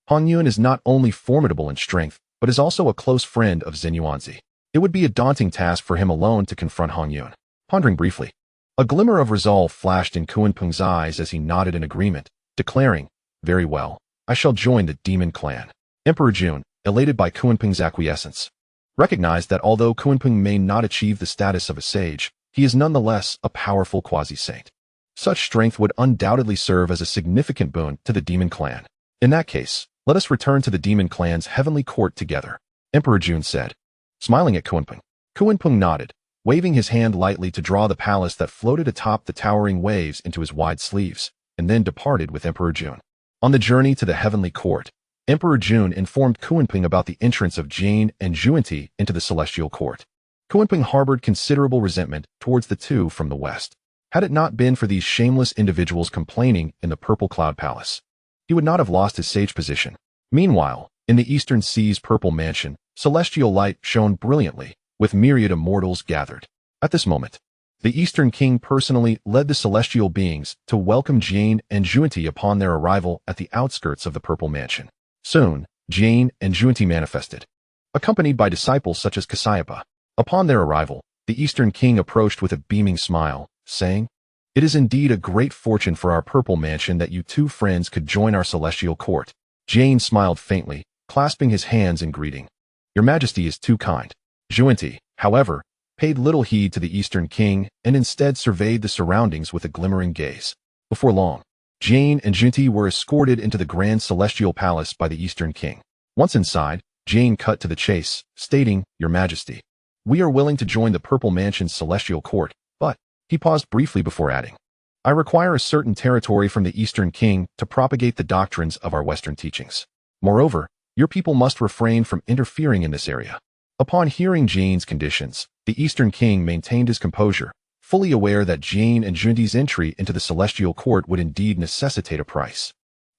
Hongyun is not only formidable in strength, but is also a close friend of Zenyuanzi. It would be a daunting task for him alone to confront Hongyun. Pondering briefly, a glimmer of resolve flashed in Kunpeng's eyes as he nodded in agreement, declaring, "Very well, I shall join the Demon Clan." Emperor Jun, elated by Kunpeng's acquiescence, recognized that although Kunpeng may not achieve the status of a sage, he is nonetheless a powerful quasi-saint. Such strength would undoubtedly serve as a significant boon to the Demon Clan. In that case, let us return to the Demon Clan's heavenly court together, Emperor Jun said, smiling at Kunpeng. Kunpeng nodded, waving his hand lightly to draw the palace that floated atop the towering waves into his wide sleeves, and then departed with Emperor Jun. On the journey to the heavenly court, Emperor Jun informed Kunpeng about the entrance of Jane and Zhunti into the celestial court. Kunpeng harbored considerable resentment towards the two from the west. Had it not been for these shameless individuals complaining in the Purple Cloud Palace, he would not have lost his sage position. Meanwhile, in the Eastern Sea's purple mansion, celestial light shone brilliantly, with myriad immortals gathered. At this moment, the Eastern King personally led the celestial beings to welcome Jane and Zhunti upon their arrival at the outskirts of the purple mansion. Soon, Jane and Zhunti manifested, accompanied by disciples such as Kasayapa. Upon their arrival, the Eastern King approached with a beaming smile, saying, "It is indeed a great fortune for our purple mansion that you two friends could join our celestial court." Jane smiled faintly, clasping his hands in greeting. "Your Majesty is too kind." Zhunti, however, paid little heed to the Eastern King and instead surveyed the surroundings with a glimmering gaze. Before long, Jane and Zhunti were escorted into the grand celestial palace by the Eastern King. Once inside, Jane cut to the chase, stating, "Your Majesty, we are willing to join the Purple Mansion's celestial court, but," he paused briefly before adding, "I require a certain territory from the Eastern King to propagate the doctrines of our Western teachings. Moreover, your people must refrain from interfering in this area." Upon hearing Jane's conditions, the Eastern King maintained his composure, fully aware that Jane and Zhunti's entry into the celestial court would indeed necessitate a price.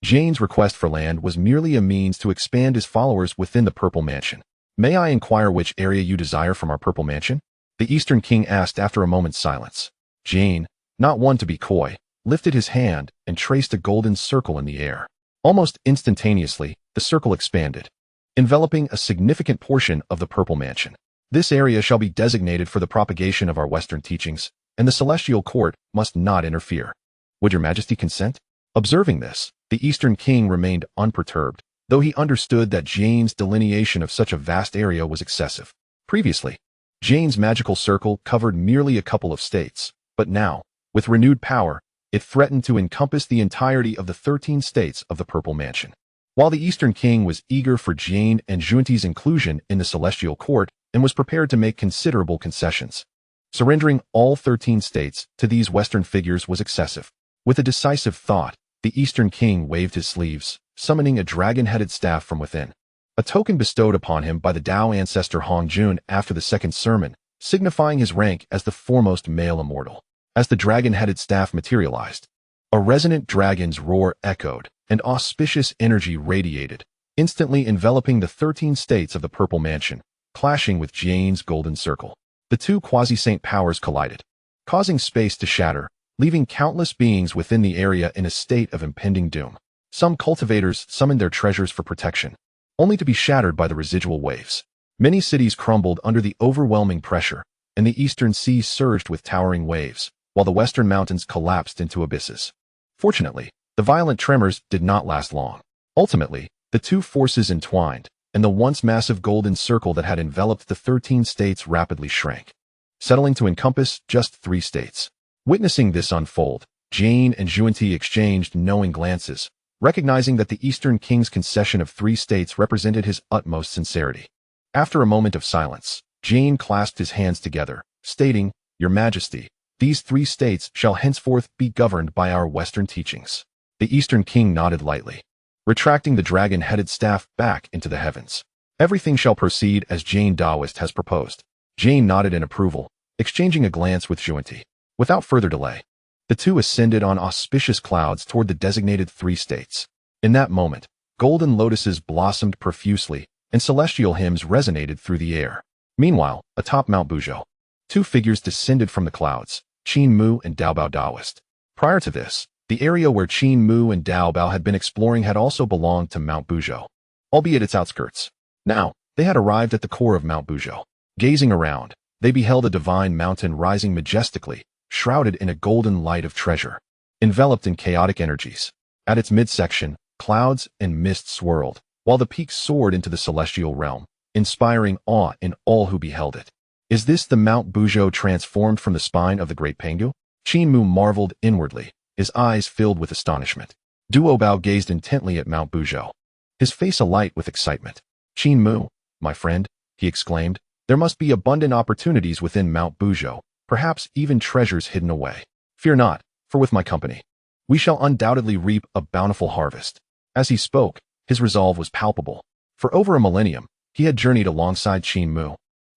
Jane's request for land was merely a means to expand his followers within the Purple Mansion. "May I inquire which area you desire from our Purple Mansion?" the Eastern King asked after a moment's silence. Jane, not one to be coy, lifted his hand and traced a golden circle in the air. Almost instantaneously, the circle expanded, enveloping a significant portion of the Purple Mansion. "This area shall be designated for the propagation of our Western teachings, and the celestial court must not interfere. Would your Majesty consent?" Observing this, the Eastern King remained unperturbed, though he understood that Jane's delineation of such a vast area was excessive. Previously, Jane's magical circle covered merely a couple of states, but now, with renewed power, It threatened to encompass the entirety of the 13 states of the Purple Mansion. While the Eastern King was eager for Jie and Zhunti's inclusion in the Celestial Court and was prepared to make considerable concessions, surrendering all 13 states to these Western figures was excessive. With a decisive thought, the Eastern King waved his sleeves, summoning a dragon-headed staff from within. A token bestowed upon him by the Tao ancestor Hongjun after the second sermon, signifying his rank as the foremost male immortal. As the dragon-headed staff materialized, a resonant dragon's roar echoed, and auspicious energy radiated, instantly enveloping the 13 states of the Purple Mansion, clashing with Jie's golden circle. The two quasi-saint powers collided, causing space to shatter, leaving countless beings within the area in a state of impending doom. Some cultivators summoned their treasures for protection, only to be shattered by the residual waves. Many cities crumbled under the overwhelming pressure, and the eastern seas surged with towering waves, while the western mountains collapsed into abysses. Fortunately, the violent tremors did not last long. Ultimately, the two forces entwined, and the once massive golden circle that had enveloped the 13 states rapidly shrank, settling to encompass just 3 states. Witnessing this unfold, Jie and Zhunti exchanged knowing glances, recognizing that the Eastern King's concession of 3 states represented his utmost sincerity. After a moment of silence, Jie clasped his hands together, stating, "Your Majesty, these 3 states shall henceforth be governed by our Western teachings." The Eastern King nodded lightly, retracting the dragon-headed staff back into the heavens. "Everything shall proceed as Jie Daoist has proposed." Jie nodded in approval, exchanging a glance with Zhunti. Without further delay, the two ascended on auspicious clouds toward the designated 3 states. In that moment, golden lotuses blossomed profusely, and celestial hymns resonated through the air. Meanwhile, atop Mount Buzhou, 2 figures descended from the clouds, Qin Mu and Daobao Daoist. Prior to this, the area where Qin Mu and Daobao had been exploring had also belonged to Mount Buzhou, albeit its outskirts. Now, they had arrived at the core of Mount Buzhou. Gazing around, they beheld a divine mountain rising majestically, shrouded in a golden light of treasure, enveloped in chaotic energies. At its midsection, clouds and mist swirled, while the peaks soared into the celestial realm, inspiring awe in all who beheld it. "Is this the Mount Buzhou transformed from the spine of the great Penghu?" Qin Mu marveled inwardly, his eyes filled with astonishment. Duobao gazed intently at Mount Buzhou, his face alight with excitement. "Qin Mu, my friend," he exclaimed, "there must be abundant opportunities within Mount Buzhou, perhaps even treasures hidden away. Fear not, for with my company, we shall undoubtedly reap a bountiful harvest." As he spoke, his resolve was palpable. For over a millennium, he had journeyed alongside Qin Mu,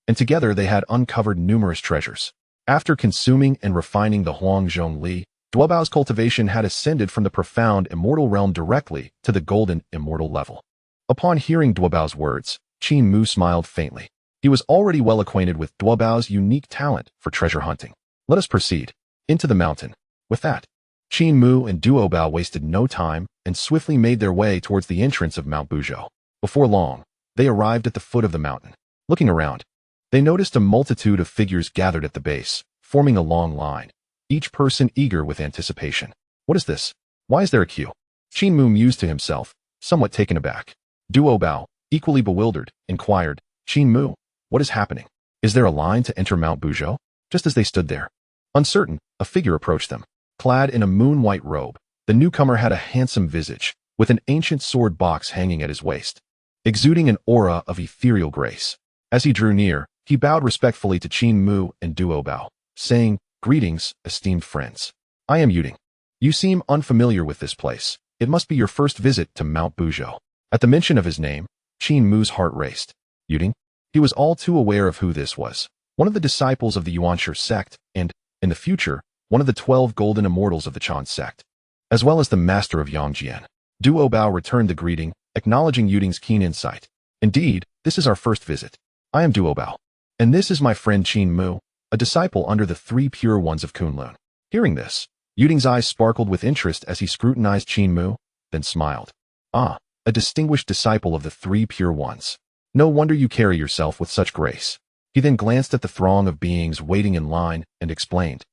and together they had uncovered numerous treasures. After consuming and refining the Huangzhong Li, Duobao's cultivation had ascended from the profound immortal realm directly to the golden immortal level. Upon hearing Duobao's words, Qin Mu smiled faintly. He was already well acquainted with Duobao's unique talent for treasure hunting. "Let us proceed into the mountain." With that, Qin Mu and Duobao wasted no time and swiftly made their way towards the entrance of Mount Buzhou. Before long, they arrived at the foot of the mountain. Looking around, they noticed a multitude of figures gathered at the base, forming a long line, each person eager with anticipation. "What is this? Why is there a queue?" Qin Mu mused to himself, somewhat taken aback. Duobao, equally bewildered, inquired, "Qin Mu, what is happening? Is there a line to enter Mount Buzhou?" Just as they stood there, uncertain, a figure approached them. Clad in a moon-white robe, the newcomer had a handsome visage, with an ancient sword box hanging at his waist, exuding an aura of ethereal grace. As he drew near, he bowed respectfully to Qin Mu and Duobao, saying, "Greetings, esteemed friends. I am Yuding. You seem unfamiliar with this place. It must be your first visit to Mount Buzhou." At the mention of his name, Qin Mu's heart raced. Yuding? He was all too aware of who this was. One of the disciples of the Jie Sect, and, in the future, one of the 12 golden immortals of the Qin Sect, as well as the master of Yangjian. Duobao returned the greeting, acknowledging Yuding's keen insight. "Indeed, this is our first visit. I am Duobao, and this is my friend Qin Mu, a disciple under the 3 pure ones of Kunlun." Hearing this, Yuding's eyes sparkled with interest as he scrutinized Qin Mu, then smiled. "Ah, a distinguished disciple of the 3 pure ones. No wonder you carry yourself with such grace." He then glanced at the throng of beings waiting in line and explained,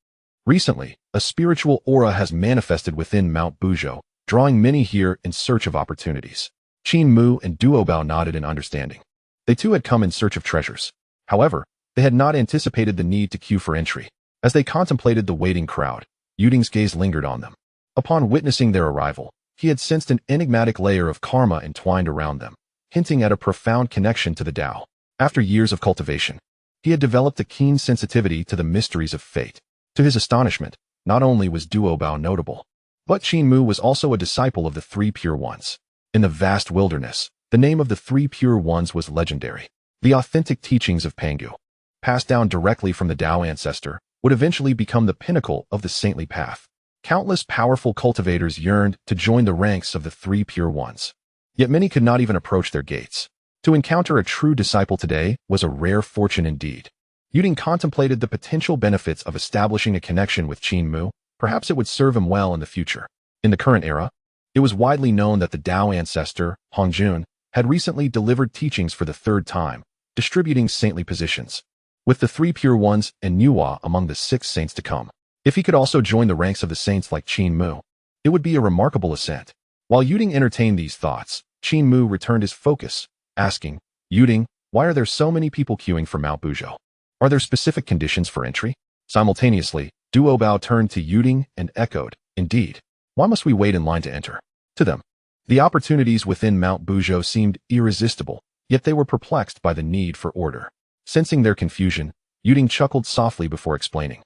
"Recently, a spiritual aura has manifested within Mount Buzhou, drawing many here in search of opportunities." Qin Mu and Duobao nodded in understanding. They too had come in search of treasures. However, they had not anticipated the need to queue for entry. As they contemplated the waiting crowd, Yuding's gaze lingered on them. Upon witnessing their arrival, he had sensed an enigmatic layer of karma entwined around them, hinting at a profound connection to the Tao. After years of cultivation, he had developed a keen sensitivity to the mysteries of fate. To his astonishment, not only was Duo Bao notable, but Qin Mu was also a disciple of the Three Pure Ones. In the vast wilderness, the name of the Three Pure Ones was legendary. The authentic teachings of Pangu, passed down directly from the Tao ancestor, would eventually become the pinnacle of the saintly path. Countless powerful cultivators yearned to join the ranks of the Three Pure Ones. Yet many could not even approach their gates. To encounter a true disciple today was a rare fortune indeed. Yuding contemplated the potential benefits of establishing a connection with Qin Mu. Perhaps it would serve him well in the future. In the current era, it was widely known that the Tao ancestor, Hongjun, had recently delivered teachings for the third time, distributing saintly positions, with the Three Pure Ones and Nuwa among the 6 saints to come. If he could also join the ranks of the saints like Qin Mu, it would be a remarkable ascent. While Yuding entertained these thoughts, Qin Mu returned his focus, asking, Yuding, why are there so many people queuing for Mount Buzhou? Are there specific conditions for entry? Simultaneously, Duo Bao turned to Yuding and echoed, indeed. Why must we wait in line to enter? To them, the opportunities within Mount Buzhou seemed irresistible, yet they were perplexed by the need for order. Sensing their confusion, Yuding chuckled softly before explaining.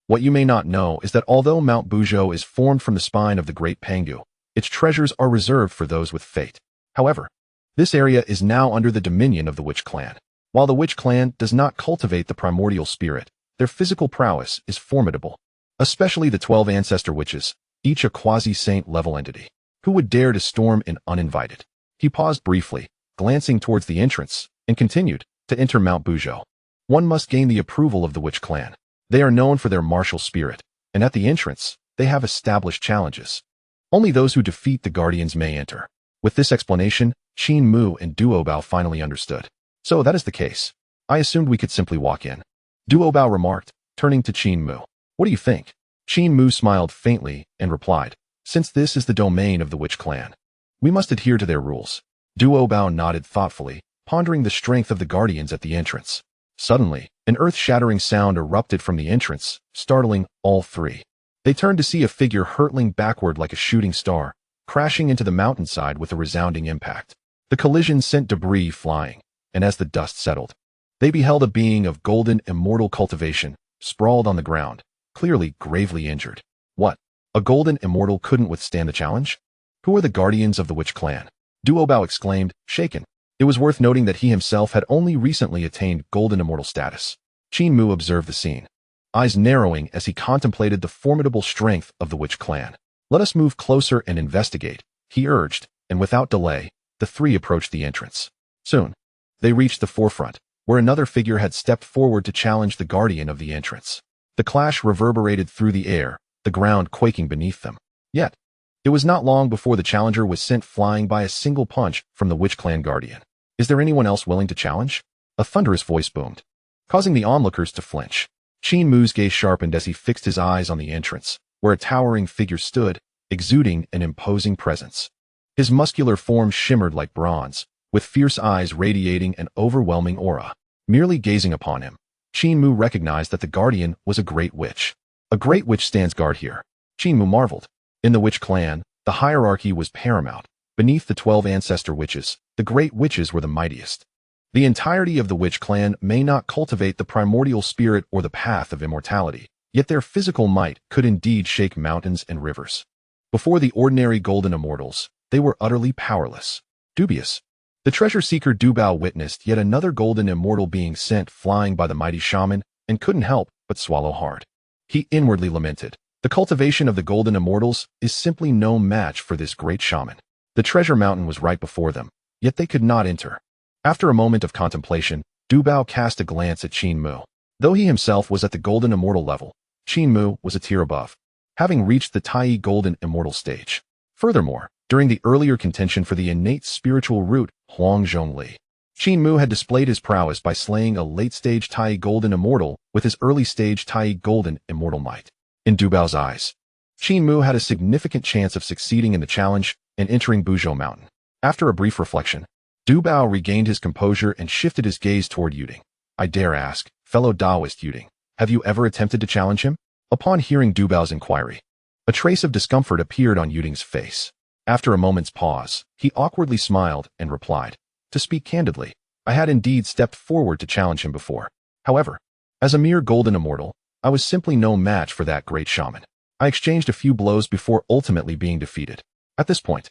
What you may not know is that although Mount Buzhou is formed from the spine of the great Pangu, its treasures are reserved for those with fate. However, this area is now under the dominion of the Witch Clan. While the Witch Clan does not cultivate the primordial spirit, their physical prowess is formidable, especially the 12 ancestor witches, each a quasi-saint level entity. Who would dare to storm in uninvited? He paused briefly, glancing towards the entrance, and continued, to enter Mount Buzhou, one must gain the approval of the Witch Clan. They are known for their martial spirit, and at the entrance, they have established challenges. Only those who defeat the Guardians may enter. With this explanation, Qin Mu and Duo Bao finally understood. So that is the case. I assumed we could simply walk in. Duo Bao remarked, turning to Qin Mu. What do you think? Qin Mu smiled faintly and replied, since this is the domain of the Witch Clan, we must adhere to their rules. Duo Bao nodded thoughtfully, pondering the strength of the Guardians at the entrance. Suddenly, an earth-shattering sound erupted from the entrance, startling all three. They turned to see a figure hurtling backward like a shooting star, crashing into the mountainside with a resounding impact. The collision sent debris flying, and as the dust settled, they beheld a being of golden immortal cultivation, sprawled on the ground, clearly gravely injured. What? A golden immortal couldn't withstand the challenge? Who are the Guardians of the Witch Clan? Duo Bao exclaimed, shaken. It was worth noting that he himself had only recently attained golden immortal status. Qin Mu observed the scene, eyes narrowing as he contemplated the formidable strength of the Witch Clan. Let us move closer and investigate, he urged, and without delay, the three approached the entrance. Soon, they reached the forefront, where another figure had stepped forward to challenge the guardian of the entrance. The clash reverberated through the air, the ground quaking beneath them. Yet, it was not long before the challenger was sent flying by a single punch from the Witch Clan guardian. Is there anyone else willing to challenge? A thunderous voice boomed, causing the onlookers to flinch. Qin Mu's gaze sharpened as he fixed his eyes on the entrance, where a towering figure stood, exuding an imposing presence. His muscular form shimmered like bronze, with fierce eyes radiating an overwhelming aura. Merely gazing upon him, Qin Mu recognized that the guardian was a great witch. A great witch stands guard here. Qin Mu marveled. In the Witch Clan, the hierarchy was paramount. Beneath the 12 ancestor witches, the great witches were the mightiest. The entirety of the Witch Clan may not cultivate the primordial spirit or the path of immortality, yet their physical might could indeed shake mountains and rivers. Before the ordinary golden immortals, they were utterly powerless. Dubious. The treasure seeker Du Bao witnessed yet another golden immortal being sent flying by the mighty shaman, and couldn't help but swallow hard. He inwardly lamented. The cultivation of the golden immortals is simply no match for this great shaman. The treasure mountain was right before them, yet they could not enter. After a moment of contemplation, Du Bao cast a glance at Qin Mu. Though he himself was at the golden immortal level, Qin Mu was a tier above, having reached the Tai golden immortal stage. Furthermore, during the earlier contention for the innate spiritual root, Huang Zhongli, Qin Mu had displayed his prowess by slaying a late-stage Tai golden immortal with his early-stage Tai golden immortal might. In Du Bao's eyes, Qin Mu had a significant chance of succeeding in the challenge and entering Buzhou Mountain. After a brief reflection, Du Bao regained his composure and shifted his gaze toward Yuding. I dare ask, fellow Taoist Yuding, have you ever attempted to challenge him? Upon hearing Du Bao's inquiry, a trace of discomfort appeared on Yuding's face. After a moment's pause, he awkwardly smiled and replied, "To speak candidly, I had indeed stepped forward to challenge him before. However, as a mere golden immortal, I was simply no match for that great shaman. I exchanged a few blows before ultimately being defeated." At this point,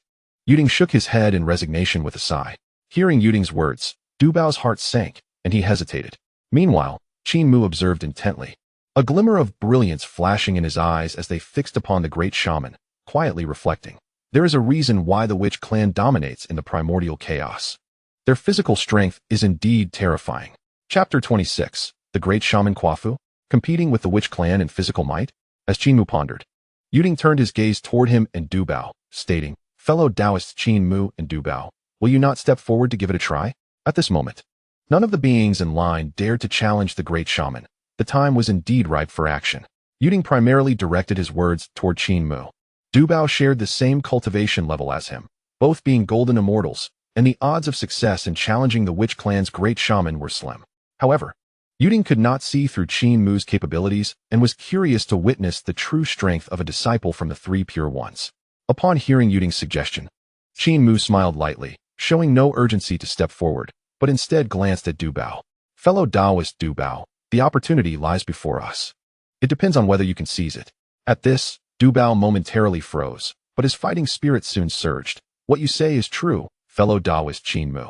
Yuding shook his head in resignation with a sigh. Hearing Yuding's words, Du Bao's heart sank, and he hesitated. Meanwhile, Qin Mu observed intently, a glimmer of brilliance flashing in his eyes as they fixed upon the great shaman, quietly reflecting, "There is a reason why the witch clan dominates in the primordial chaos. Their physical strength is indeed terrifying." Chapter 26, The Great Shaman Quafu, competing with the witch clan in physical might? As Qin Mu pondered, Yuding turned his gaze toward him and Du Bao, stating, "Fellow Taoists Qin Mu and Du Bao, will you not step forward to give it a try?" At this moment, none of the beings in line dared to challenge the great shaman. The time was indeed ripe for action. Yuding primarily directed his words toward Qin Mu. Du Bao shared the same cultivation level as him, both being golden immortals, and the odds of success in challenging the witch clan's great shaman were slim. However, Yuding could not see through Qin Mu's capabilities and was curious to witness the true strength of a disciple from the Three Pure Ones. Upon hearing Yuding's suggestion, Qin Mu smiled lightly, showing no urgency to step forward, but instead glanced at Du Bao. "Fellow Taoist Du Bao, the opportunity lies before us. It depends on whether you can seize it." At this, Du Bao momentarily froze, but his fighting spirit soon surged. "What you say is true, fellow Taoist Qin Mu.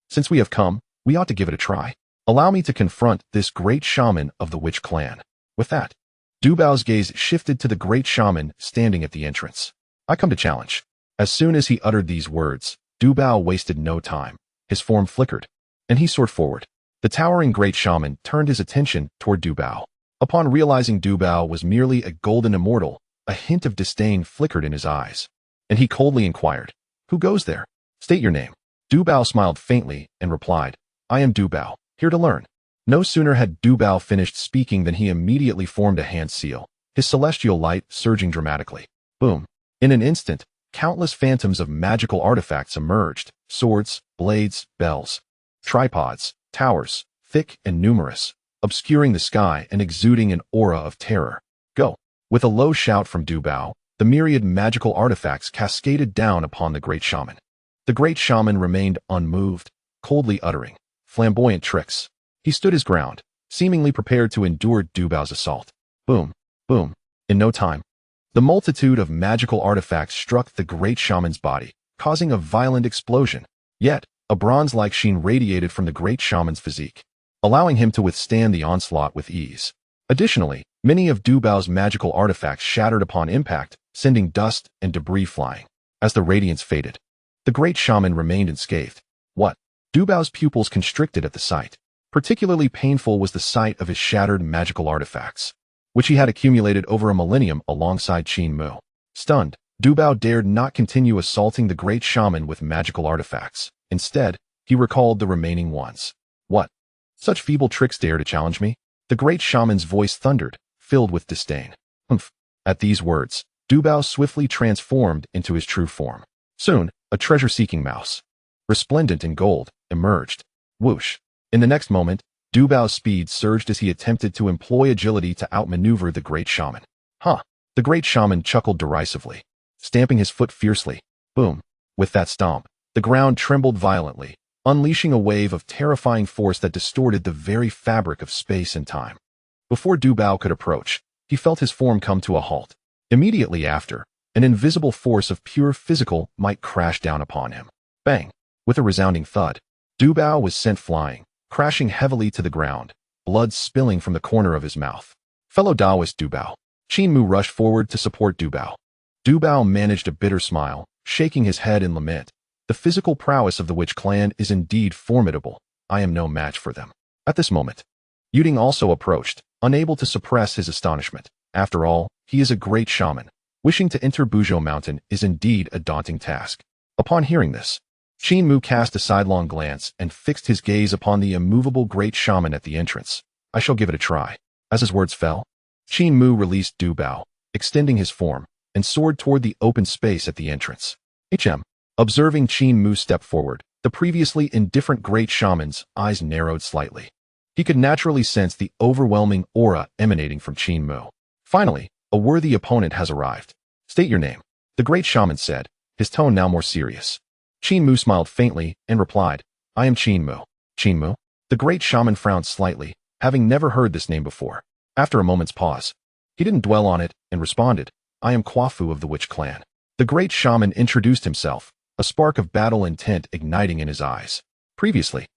Since we have come, we ought to give it a try. Allow me to confront this great shaman of the witch clan." With that, Du Bao's gaze shifted to the great shaman standing at the entrance. "I come to challenge." As soon as he uttered these words, Du Bao wasted no time. His form flickered, and he soared forward. The towering great shaman turned his attention toward Du Bao. Upon realizing Du Bao was merely a golden immortal, a hint of disdain flickered in his eyes, and he coldly inquired, "Who goes there? State your name." Du Bao smiled faintly and replied, "I am Du Bao, here to learn." No sooner had Du Bao finished speaking than he immediately formed a hand seal, his celestial light surging dramatically. Boom! In an instant, countless phantoms of magical artifacts emerged: swords, blades, bells, tripods, towers, thick and numerous, obscuring the sky and exuding an aura of terror. "Go!" With a low shout from Du Bao, the myriad magical artifacts cascaded down upon the great shaman. The great shaman remained unmoved, coldly uttering flamboyant tricks. He stood his ground, seemingly prepared to endure Du Bao's assault. Boom! Boom! In no time, the multitude of magical artifacts struck the great shaman's body, causing a violent explosion. Yet, a bronze-like sheen radiated from the great shaman's physique, allowing him to withstand the onslaught with ease. Additionally, many of Du Bao's magical artifacts shattered upon impact, sending dust and debris flying. As the radiance faded, the great shaman remained unscathed. What? Du Bao's pupils constricted at the sight. Particularly painful was the sight of his shattered magical artifacts, which he had accumulated over a millennium alongside Qin Mu. Stunned, Du Bao dared not continue assaulting the great shaman with magical artifacts. Instead, he recalled the remaining ones. "What? Such feeble tricks dare to challenge me?" The great shaman's voice thundered, filled with disdain. "Humph." At these words, Du Bao swiftly transformed into his true form. Soon, a treasure-seeking mouse, resplendent in gold, emerged. Whoosh! In the next moment, Du Bao's speed surged as he attempted to employ agility to outmaneuver the great shaman. "Huh!" The great shaman chuckled derisively, stamping his foot fiercely. Boom! With that stomp, the ground trembled violently, unleashing a wave of terrifying force that distorted the very fabric of space and time. Before Du Bao could approach, he felt his form come to a halt. Immediately after, an invisible force of pure physical might crashed down upon him. Bang! With a resounding thud, Du Bao was sent flying, crashing heavily to the ground, blood spilling from the corner of his mouth. Fellow Taoist Du Bao. Qin Mu rushed forward to support Du Bao. Du Bao managed a bitter smile, shaking his head in lament. "The physical prowess of the witch clan is indeed formidable. I am no match for them." At this moment, Yuding also approached, unable to suppress his astonishment. After all, he is a great shaman. Wishing to enter Buzhou Mountain is indeed a daunting task. Upon hearing this, Qin Mu cast a sidelong glance and fixed his gaze upon the immovable great shaman at the entrance. "I shall give it a try." As his words fell, Qin Mu released Du Bao, extending his form, and soared toward the open space at the entrance. Observing Qin Mu step forward, the previously indifferent great shaman's eyes narrowed slightly. He could naturally sense the overwhelming aura emanating from Qin Mu. Finally, a worthy opponent has arrived. State your name, the great shaman said, his tone now more serious. Qin Mu smiled faintly and replied, I am Qin Mu. Qin Mu? The great shaman frowned slightly, having never heard this name before. After a moment's pause, he didn't dwell on it and responded, I am Kwafu of the Witch Clan. The great shaman introduced himself, a spark of battle intent igniting in his eyes. Previously,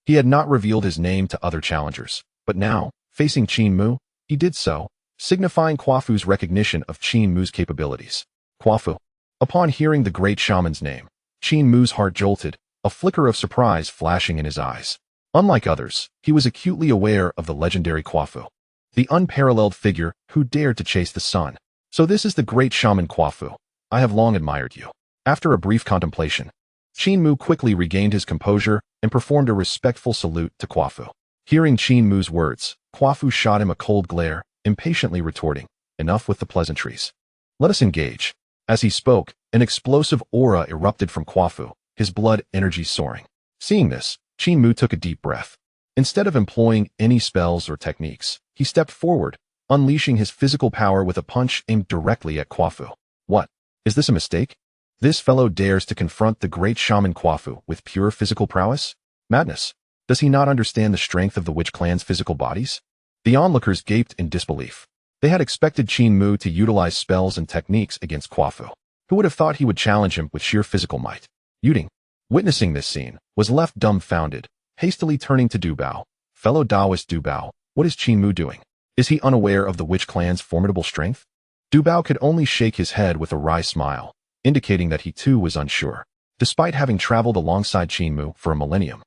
he had not revealed his name to other challengers, but now, facing Qin Mu, he did so, signifying Kwafu's recognition of Qin Mu's capabilities. Kwafu. Upon hearing the great shaman's name, Qin Mu's heart jolted, a flicker of surprise flashing in his eyes. Unlike others, he was acutely aware of the legendary Kwafu, the unparalleled figure who dared to chase the sun. So this is the great shaman Kwafu. I have long admired you. After a brief contemplation, Qin Mu quickly regained his composure and performed a respectful salute to Kwafu. Hearing Qin Mu's words, Kwafu shot him a cold glare, impatiently retorting, enough with the pleasantries. Let us engage. As he spoke, an explosive aura erupted from Kwafu, his blood energy soaring. Seeing this, Qin Mu took a deep breath. Instead of employing any spells or techniques, he stepped forward, unleashing his physical power with a punch aimed directly at Kwafu. What? Is this a mistake? This fellow dares to confront the great shaman Kwafu with pure physical prowess? Madness. Does he not understand the strength of the Witch Clan's physical bodies? The onlookers gaped in disbelief. They had expected Qin Mu to utilize spells and techniques against Kwafu. Who would have thought he would challenge him with sheer physical might? Yuding, witnessing this scene, was left dumbfounded, hastily turning to Du Bao. Fellow Taoist Du Bao, what is Qin Mu doing? Is he unaware of the Witch Clan's formidable strength? Du Bao could only shake his head with a wry smile, indicating that he too was unsure. Despite having traveled alongside Qin Mu for a millennium,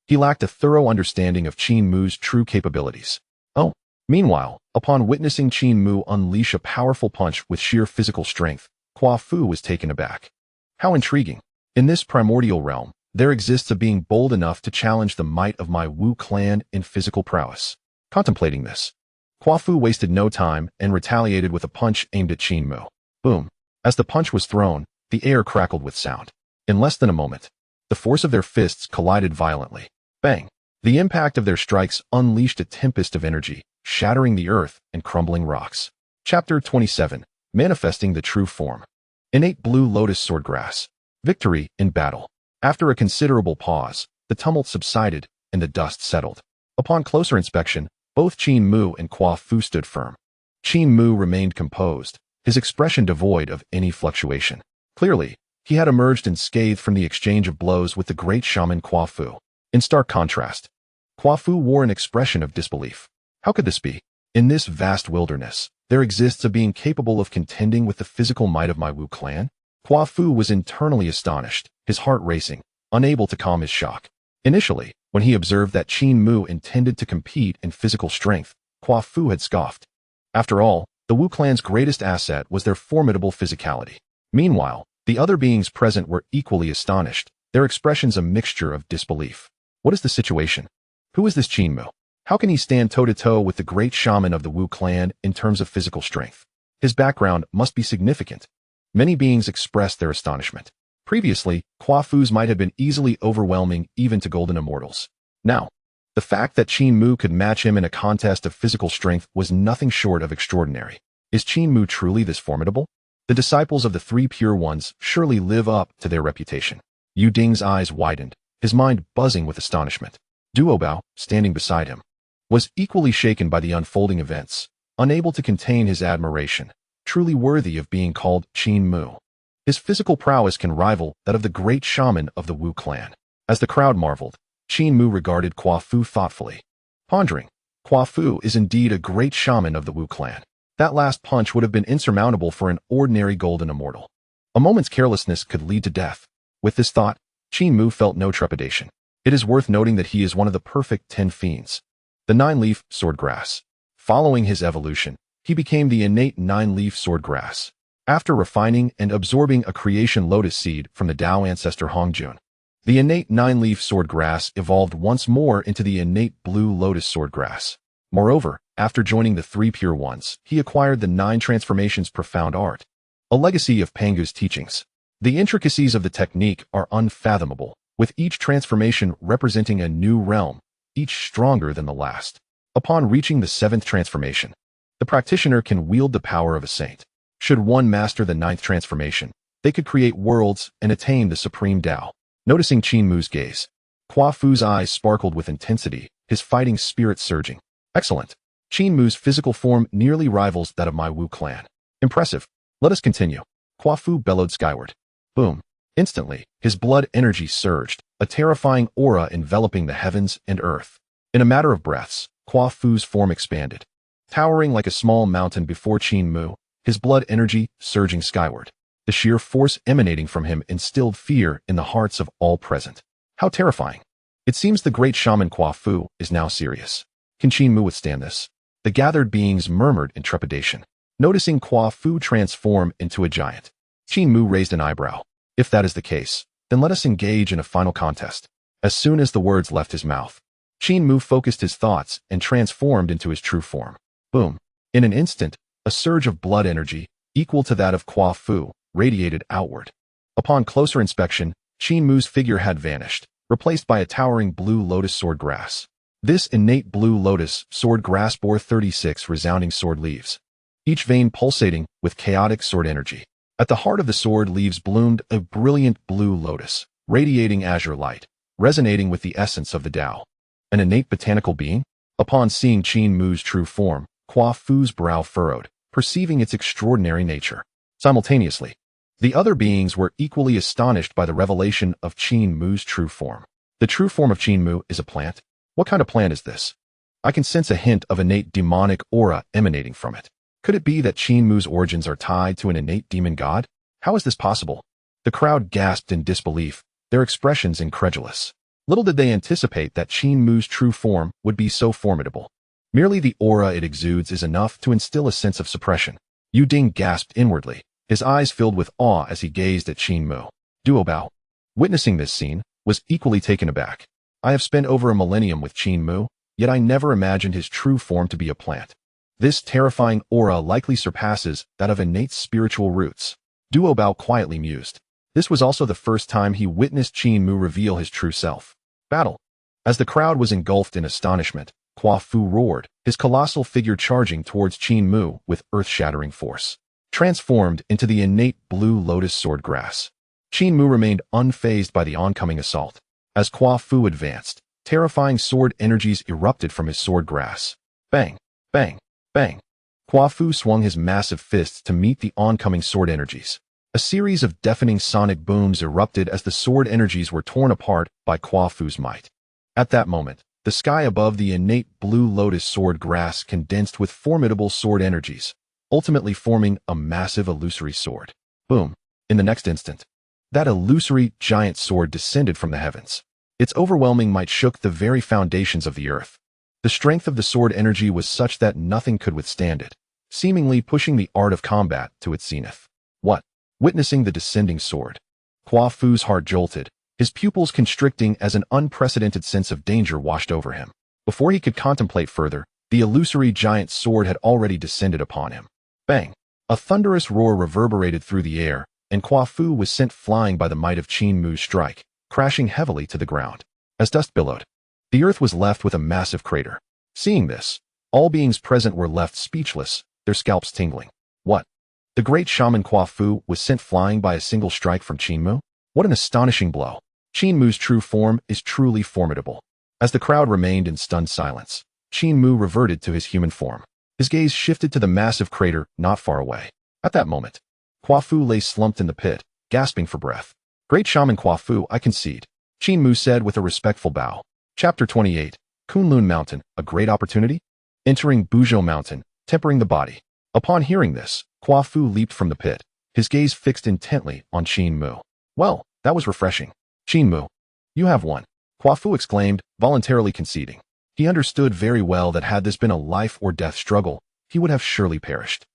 he lacked a thorough understanding of Qin Mu's true capabilities. Oh, meanwhile, upon witnessing Qin Mu unleash a powerful punch with sheer physical strength, Kwafu was taken aback. How intriguing. In this primordial realm, there exists a being bold enough to challenge the might of my Wu clan in physical prowess. Contemplating this, Kwafu wasted no time and retaliated with a punch aimed at Qin Mu. Boom. As the punch was thrown, the air crackled with sound. In less than a moment, the force of their fists collided violently. Bang! The impact of their strikes unleashed a tempest of energy, shattering the earth and crumbling rocks. Chapter 27. Manifesting the True Form. Innate Blue Lotus Swordgrass. Victory in battle. After a considerable pause, the tumult subsided and the dust settled. Upon closer inspection, both Qin Mu and Kwafu stood firm. Qin Mu remained composed, his expression devoid of any fluctuation. Clearly, he had emerged unscathed from the exchange of blows with the great shaman Kwafu. In stark contrast, Kwafu wore an expression of disbelief. How could this be? In this vast wilderness, there exists a being capable of contending with the physical might of my Wu clan? Kwafu was internally astonished, his heart racing, unable to calm his shock. Initially, when he observed that Qin Mu intended to compete in physical strength, Kwafu had scoffed. After all, the Wu clan's greatest asset was their formidable physicality. Meanwhile, the other beings present were equally astonished, their expressions a mixture of disbelief. What is the situation? Who is this Qin Mu? How can he stand toe-to-toe with the great shaman of the Wu clan in terms of physical strength? His background must be significant. Many beings expressed their astonishment. Previously, Kwafu's might have been easily overwhelming even to golden immortals. Now, the fact that Qin Mu could match him in a contest of physical strength was nothing short of extraordinary. Is Qin Mu truly this formidable? The disciples of the Three Pure Ones surely live up to their reputation. Yu Ding's eyes widened, his mind buzzing with astonishment. Duobao, standing beside him, was equally shaken by the unfolding events, unable to contain his admiration, truly worthy of being called Qin Mu. His physical prowess can rival that of the great shaman of the Wu clan. As the crowd marveled, Qin Mu regarded Kwafu thoughtfully. Pondering, Kwafu is indeed a great shaman of the Wu clan. That last punch would have been insurmountable for an ordinary golden immortal. A moment's carelessness could lead to death. With this thought, Qin Mu felt no trepidation. It is worth noting that he is one of the perfect 10 fiends. The Nine-Leaf Swordgrass. Following his evolution, he became the innate Nine-Leaf Swordgrass. After refining and absorbing a creation lotus seed from the Tao ancestor Hongjun, the innate Nine-Leaf Swordgrass evolved once more into the innate Blue Lotus Swordgrass. Moreover, after joining the Three Pure Ones, he acquired the 9 Transformations Profound Art, a legacy of Pangu's teachings. The intricacies of the technique are unfathomable, with each transformation representing a new realm, each stronger than the last. Upon reaching the 7th transformation, The practitioner can wield the power of a saint. Should one master the ninth transformation, they could create worlds and attain the supreme Tao. Noticing Qin Mu's gaze, Hua Fu's eyes sparkled with intensity, his fighting spirit surging. Excellent. Qin Mu's physical form nearly rivals that of my Wu clan. Impressive. Let us continue. Hua Fu bellowed skyward. Boom. Instantly, his blood energy surged, a terrifying aura enveloping the heavens and earth. In a matter of breaths, Hua Fu's form expanded. Towering like a small mountain before Qin Mu, his blood energy surging skyward. The sheer force emanating from him instilled fear in the hearts of all present. How terrifying. It seems the great shaman Hua Fu is now serious. Can Qin Mu withstand this? The gathered beings murmured in trepidation. Noticing Hua Fu transform into a giant, Qin Mu raised an eyebrow. If that is the case, then let us engage in a final contest. As soon as the words left his mouth, Qin Mu focused his thoughts and transformed into his true form. Boom. In an instant, a surge of blood energy, equal to that of Hua Fu, radiated outward. Upon closer inspection, Qin Mu's figure had vanished, replaced by a towering blue lotus swordgrass. This innate blue lotus swordgrass bore 36 resounding sword leaves, each vein pulsating with chaotic sword energy. At the heart of the sword leaves bloomed a brilliant blue lotus, radiating azure light, resonating with the essence of the Tao. An innate botanical being? Upon seeing Qin Mu's true form, Hua Fu's brow furrowed, perceiving its extraordinary nature. Simultaneously, the other beings were equally astonished by the revelation of Qin Mu's true form. The true form of Qin Mu is a plant? What kind of plant is this? I can sense a hint of innate demonic aura emanating from it. Could it be that Qin Mu's origins are tied to an innate demon god? How is this possible? The crowd gasped in disbelief, their expressions incredulous. Little did they anticipate that Qin Mu's true form would be so formidable. Merely the aura it exudes is enough to instill a sense of suppression. Yu Ding gasped inwardly, his eyes filled with awe as he gazed at Qin Mu. Duo Bao, witnessing this scene, was equally taken aback. I have spent over a millennium with Qin Mu, yet I never imagined his true form to be a plant. This terrifying aura likely surpasses that of innate spiritual roots. Duo Bao quietly mused. This was also the first time he witnessed Qin Mu reveal his true self. Battle. As the crowd was engulfed in astonishment, Hua Fu roared, his colossal figure charging towards Qin Mu with earth-shattering force. Transformed into the innate blue lotus swordgrass, Qin Mu remained unfazed by the oncoming assault. As Hua Fu advanced, terrifying sword energies erupted from his swordgrass. Bang! Bang! Bang! Hua Fu swung his massive fists to meet the oncoming sword energies. A series of deafening sonic booms erupted as the sword energies were torn apart by Hua Fu's might. At that moment, the sky above the innate blue lotus sword grass condensed with formidable sword energies, ultimately forming a massive illusory sword. Boom! In the next instant, that illusory giant sword descended from the heavens. Its overwhelming might shook the very foundations of the earth. The strength of the sword energy was such that nothing could withstand it, seemingly pushing the art of combat to its zenith. What? Witnessing the descending sword, Hua Fu's heart jolted, his pupils constricting as an unprecedented sense of danger washed over him. Before he could contemplate further, the illusory giant sword had already descended upon him. Bang! A thunderous roar reverberated through the air, and Hua Fu was sent flying by the might of Qin Mu's strike, crashing heavily to the ground. As dust billowed, the earth was left with a massive crater. Seeing this, all beings present were left speechless, their scalps tingling. What? The great shaman Hua Fu was sent flying by a single strike from Qin Mu? What an astonishing blow. Qin Mu's true form is truly formidable. As the crowd remained in stunned silence, Qin Mu reverted to his human form. His gaze shifted to the massive crater not far away. At that moment, Hua Fu lay slumped in the pit, gasping for breath. Great shaman Hua Fu, I concede, Qin Mu said with a respectful bow. Chapter 28, Kunlun Mountain, a great opportunity? Entering Buzhou Mountain, tempering the body. Upon hearing this, Hua Fu leaped from the pit, his gaze fixed intently on Qin Mu. Well, that was refreshing. Qin Mu, you have won, Hua Fu exclaimed, voluntarily conceding. He understood very well that had this been a life-or-death struggle, he would have surely perished.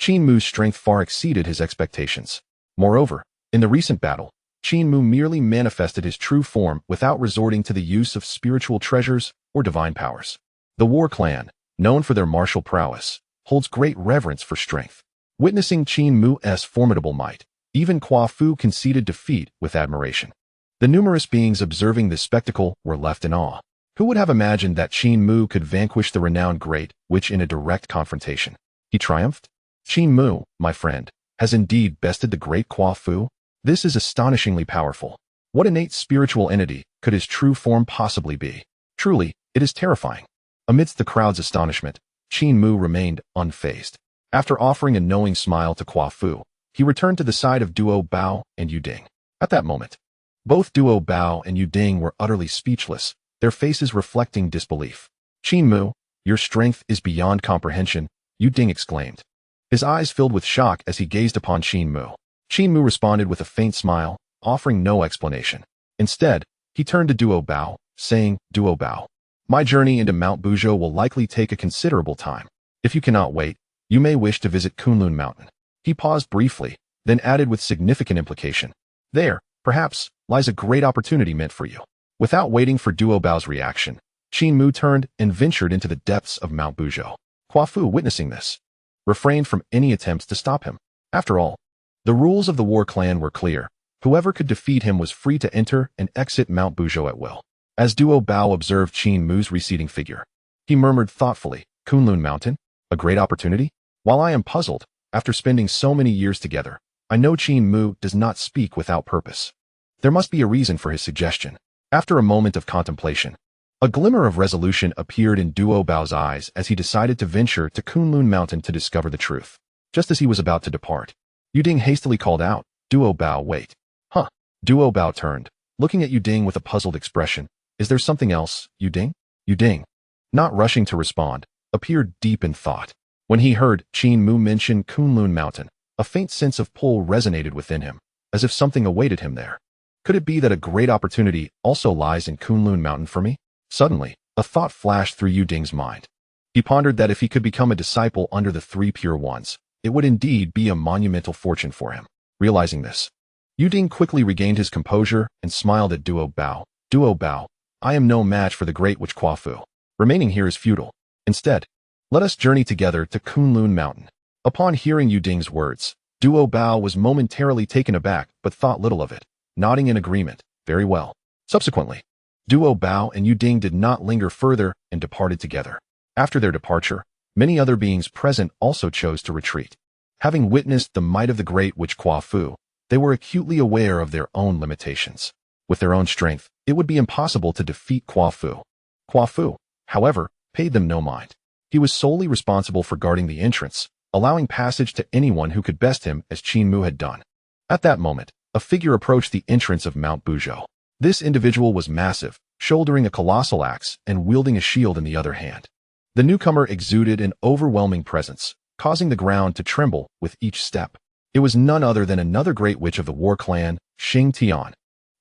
Qin Mu's strength far exceeded his expectations. Moreover, in the recent battle, Qin Mu merely manifested his true form without resorting to the use of spiritual treasures or divine powers. The War Clan, known for their martial prowess, holds great reverence for strength. Witnessing Qin Mu's formidable might, even Hua Fu conceded defeat with admiration. The numerous beings observing this spectacle were left in awe. Who would have imagined that Qin Mu could vanquish the renowned great witch in a direct confrontation? He triumphed? Qin Mu, my friend, has indeed bested the great Qua Fu? This is astonishingly powerful. What innate spiritual entity could his true form possibly be? Truly, it is terrifying. Amidst the crowd's astonishment, Qin Mu remained unfazed. After offering a knowing smile to Qua Fu, he returned to the side of Duo Bao and Yu Ding. At that moment, both Duo Bao and Yu Ding were utterly speechless, their faces reflecting disbelief. Qin Mu, your strength is beyond comprehension, Yu Ding exclaimed. His eyes filled with shock as he gazed upon Qin Mu. Qin Mu responded with a faint smile, offering no explanation. Instead, he turned to Duo Bao, saying, Duo Bao, my journey into Mount Buzhou will likely take a considerable time. If you cannot wait, you may wish to visit Kunlun Mountain. He paused briefly, then added with significant implication. There, perhaps, lies a great opportunity meant for you. Without waiting for Duo Bao's reaction, Qin Mu turned and ventured into the depths of Mount Buzhou. Qua Fu, witnessing this, refrained from any attempts to stop him. After all, the rules of the war clan were clear. Whoever could defeat him was free to enter and exit Mount Buzhou at will. As Duo Bao observed Qin Mu's receding figure, he murmured thoughtfully, Kunlun Mountain? A great opportunity? While I am puzzled, after spending so many years together, I know Qin Mu does not speak without purpose. There must be a reason for his suggestion. After a moment of contemplation, a glimmer of resolution appeared in Duo Bao's eyes as he decided to venture to Kunlun Mountain to discover the truth. Just as he was about to depart, Yu Ding hastily called out, Duo Bao, wait. Huh. Duo Bao turned, looking at Yu Ding with a puzzled expression. Is there something else, Yu Ding? Yu Ding, not rushing to respond, appeared deep in thought. When he heard Qin Mu mention Kunlun Mountain, a faint sense of pull resonated within him, as if something awaited him there. Could it be that a great opportunity also lies in Kunlun Mountain for me? Suddenly, a thought flashed through Yu Ding's mind. He pondered that if he could become a disciple under the Three Pure Ones, it would indeed be a monumental fortune for him. Realizing this, Yu Ding quickly regained his composure and smiled at Duo Bao. Duo Bao, I am no match for the great witch Qua Fu. Remaining here is futile. Instead, let us journey together to Kunlun Mountain. Upon hearing Yu Ding's words, Duo Bao was momentarily taken aback but thought little of it, nodding in agreement. Very well. Subsequently, Duo Bao and Yu Ding did not linger further and departed together. After their departure, many other beings present also chose to retreat. Having witnessed the might of the great witch Qua Fu, they were acutely aware of their own limitations. With their own strength, it would be impossible to defeat Qua Fu. Qua Fu, however, paid them no mind. He was solely responsible for guarding the entrance, allowing passage to anyone who could best him as Qin Mu had done. At that moment, a figure approached the entrance of Mount Buzhou. This individual was massive, shouldering a colossal axe and wielding a shield in the other hand. The newcomer exuded an overwhelming presence, causing the ground to tremble with each step. It was none other than another great witch of the war clan, Xing Tian.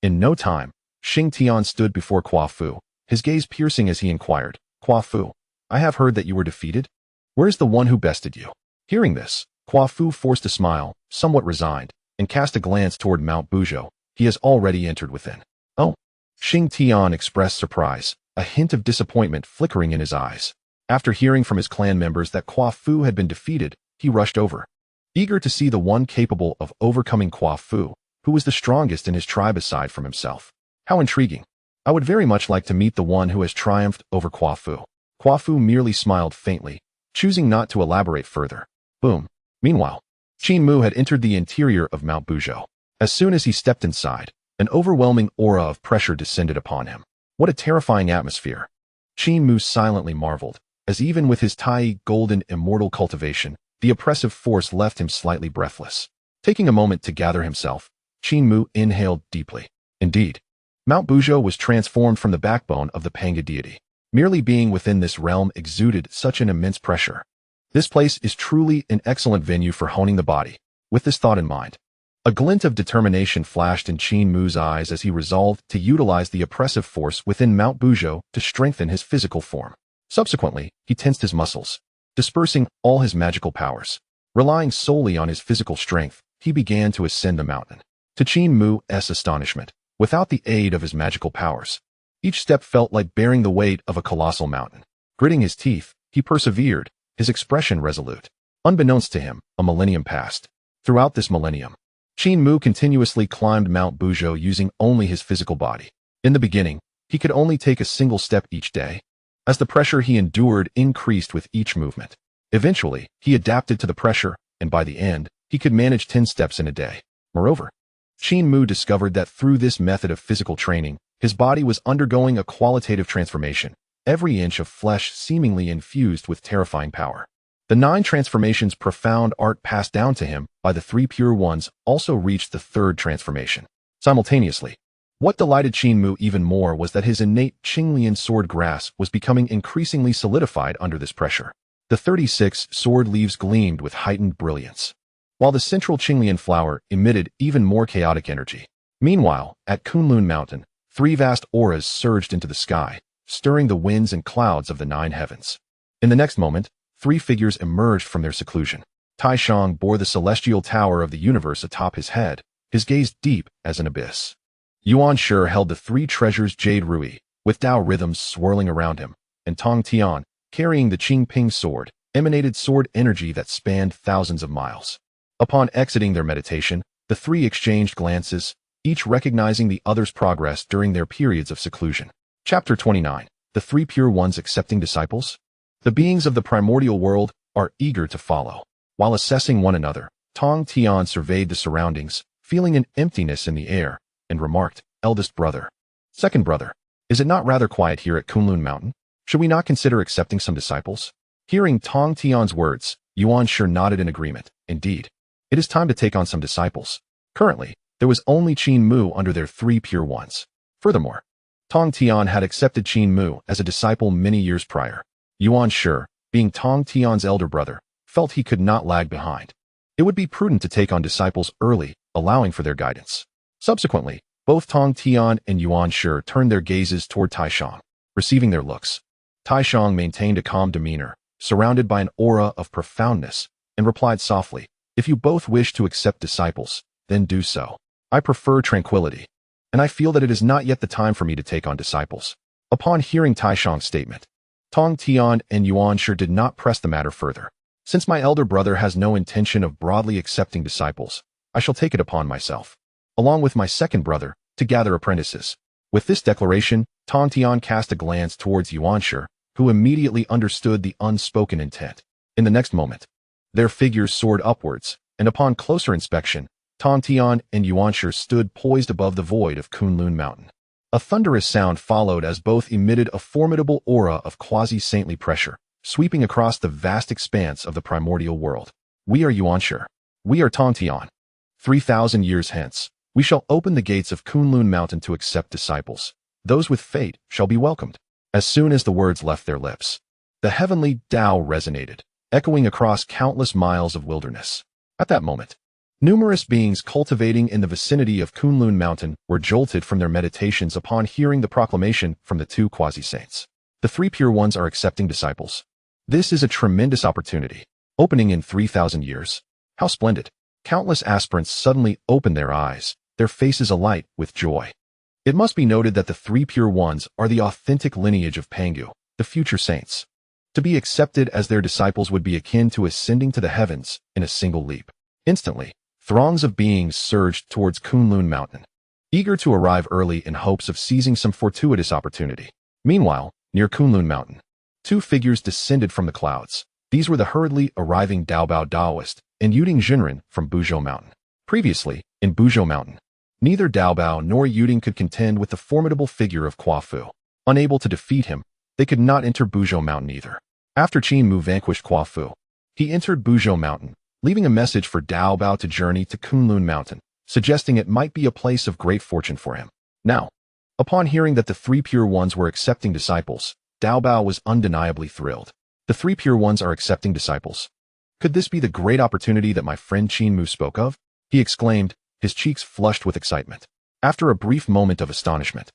In no time, Xing Tian stood before Qua Fu, his gaze piercing as he inquired, Qua Fu, I have heard that you were defeated? Where's the one who bested you? Hearing this, Qua Fu forced a smile, somewhat resigned, and cast a glance toward Mount Buzhou. He has already entered within. Oh. Xing Tian expressed surprise, a hint of disappointment flickering in his eyes. After hearing from his clan members that Qua Fu had been defeated, he rushed over, eager to see the one capable of overcoming Qua Fu, who was the strongest in his tribe aside from himself. How intriguing. I would very much like to meet the one who has triumphed over Qua Fu. Qua Fu merely smiled faintly, choosing not to elaborate further. Boom. Meanwhile, Qin Mu had entered the interior of Mount Buzhou. As soon as he stepped inside, an overwhelming aura of pressure descended upon him. What a terrifying atmosphere. Qin Mu silently marveled, as even with his Tai golden immortal cultivation, the oppressive force left him slightly breathless. Taking a moment to gather himself, Qin Mu inhaled deeply. Indeed, Mount Buzhou was transformed from the backbone of the Panga deity. Merely being within this realm exuded such an immense pressure. This place is truly an excellent venue for honing the body. With this thought in mind, a glint of determination flashed in Qin Mu's eyes as he resolved to utilize the oppressive force within Mount Buzhou to strengthen his physical form. Subsequently, he tensed his muscles, dispersing all his magical powers. Relying solely on his physical strength, he began to ascend the mountain. To Qin Mu's astonishment, without the aid of his magical powers, each step felt like bearing the weight of a colossal mountain. Gritting his teeth, he persevered, his expression resolute. Unbeknownst to him, a millennium passed. Throughout this millennium, Qin Mu continuously climbed Mount Buzhou using only his physical body. In the beginning, he could only take a single step each day. As the pressure he endured increased with each movement, Eventually, he adapted to the pressure, and by the end, he could manage 10 steps in a day. Moreover, Qin Mu discovered that through this method of physical training, his body was undergoing a qualitative transformation, every inch of flesh seemingly infused with terrifying power. The 9 transformations profound art passed down to him by the 3 pure ones also reached the 3rd transformation. Simultaneously, what delighted Qin Mu even more was that his innate Qinglian swordgrass was becoming increasingly solidified under this pressure. The 36 sword leaves gleamed with heightened brilliance, while the central Qinglian flower emitted even more chaotic energy. Meanwhile, at Kunlun Mountain, 3 vast auras surged into the sky, stirring the winds and clouds of the 9 heavens. In the next moment, 3 figures emerged from their seclusion. Taishang bore the celestial tower of the universe atop his head, his gaze deep as an abyss. Yuan Shi held the 3 treasures Jade Rui, with Tao rhythms swirling around him, and Tong Tian, carrying the Qingping sword, emanated sword energy that spanned thousands of miles. Upon exiting their meditation, the 3 exchanged glances, each recognizing the other's progress during their periods of seclusion. Chapter 29. The 3 Pure Ones Accepting Disciples? The beings of the primordial world are eager to follow. While assessing one another, Tong Tian surveyed the surroundings, feeling an emptiness in the air, and remarked, "Eldest brother. Second brother, is it not rather quiet here at Kunlun Mountain? Should we not consider accepting some disciples?" Hearing Tong Tian's words, Yuan Shi nodded in agreement. Indeed, it is time to take on some disciples. Currently, there was only Qin Mu under their 3 pure ones. Furthermore, Tong Tian had accepted Qin Mu as a disciple many years prior. Yuan Shi, being Tong Tian's elder brother, felt he could not lag behind. It would be prudent to take on disciples early, allowing for their guidance. Subsequently, both Tong Tian and Yuan Shi turned their gazes toward Taishang. Receiving their looks, Taishang maintained a calm demeanor, surrounded by an aura of profoundness, and replied softly, "If you both wish to accept disciples, then do so. I prefer tranquility, and I feel that it is not yet the time for me to take on disciples." Upon hearing Taishang's statement, Tong Tian and Yuan Shi did not press the matter further. "Since my elder brother has no intention of broadly accepting disciples, I shall take it upon myself, along with my second brother, to gather apprentices." With this declaration, Tong Tian cast a glance towards Yuan Shi, who immediately understood the unspoken intent. In the next moment, their figures soared upwards, and upon closer inspection, Tong Tian and Yuan Shi stood poised above the void of Kunlun Mountain. A thunderous sound followed as both emitted a formidable aura of quasi-saintly pressure, sweeping across the vast expanse of the primordial world. "We are Yuan Shi. We are Tong Tian. 3,000 years hence, we shall open the gates of Kunlun Mountain to accept disciples. Those with fate shall be welcomed." As soon as the words left their lips, the heavenly Tao resonated, echoing across countless miles of wilderness. At that moment, numerous beings cultivating in the vicinity of Kunlun Mountain were jolted from their meditations upon hearing the proclamation from the 2 quasi-saints. The 3 pure ones are accepting disciples. This is a tremendous opportunity, opening in 3,000 years. How splendid! Countless aspirants suddenly opened their eyes, their faces alight with joy. It must be noted that the 3 pure ones are the authentic lineage of Pangu, the future saints. To be accepted as their disciples would be akin to ascending to the heavens in a single leap. Instantly, throngs of beings surged towards Kunlun Mountain, eager to arrive early in hopes of seizing some fortuitous opportunity. Meanwhile, near Kunlun Mountain, 2 figures descended from the clouds. These were the hurriedly arriving Daobao Daoist and Yuding Jinren from Buzhou Mountain. Previously, in Buzhou Mountain, neither Daobao nor Yuding could contend with the formidable figure of Kuo-fu. Unable to defeat him, they could not enter Buzhou Mountain either. After Qin Mu vanquished Kuo-fu, he entered Buzhou Mountain, leaving a message for Daobao to journey to Kunlun Mountain, suggesting it might be a place of great fortune for him. Now, upon hearing that the 3 pure ones were accepting disciples, Daobao was undeniably thrilled. The 3 pure ones are accepting disciples. Could this be the great opportunity that my friend Qin Mu spoke of? He exclaimed, his cheeks flushed with excitement. After a brief moment of astonishment,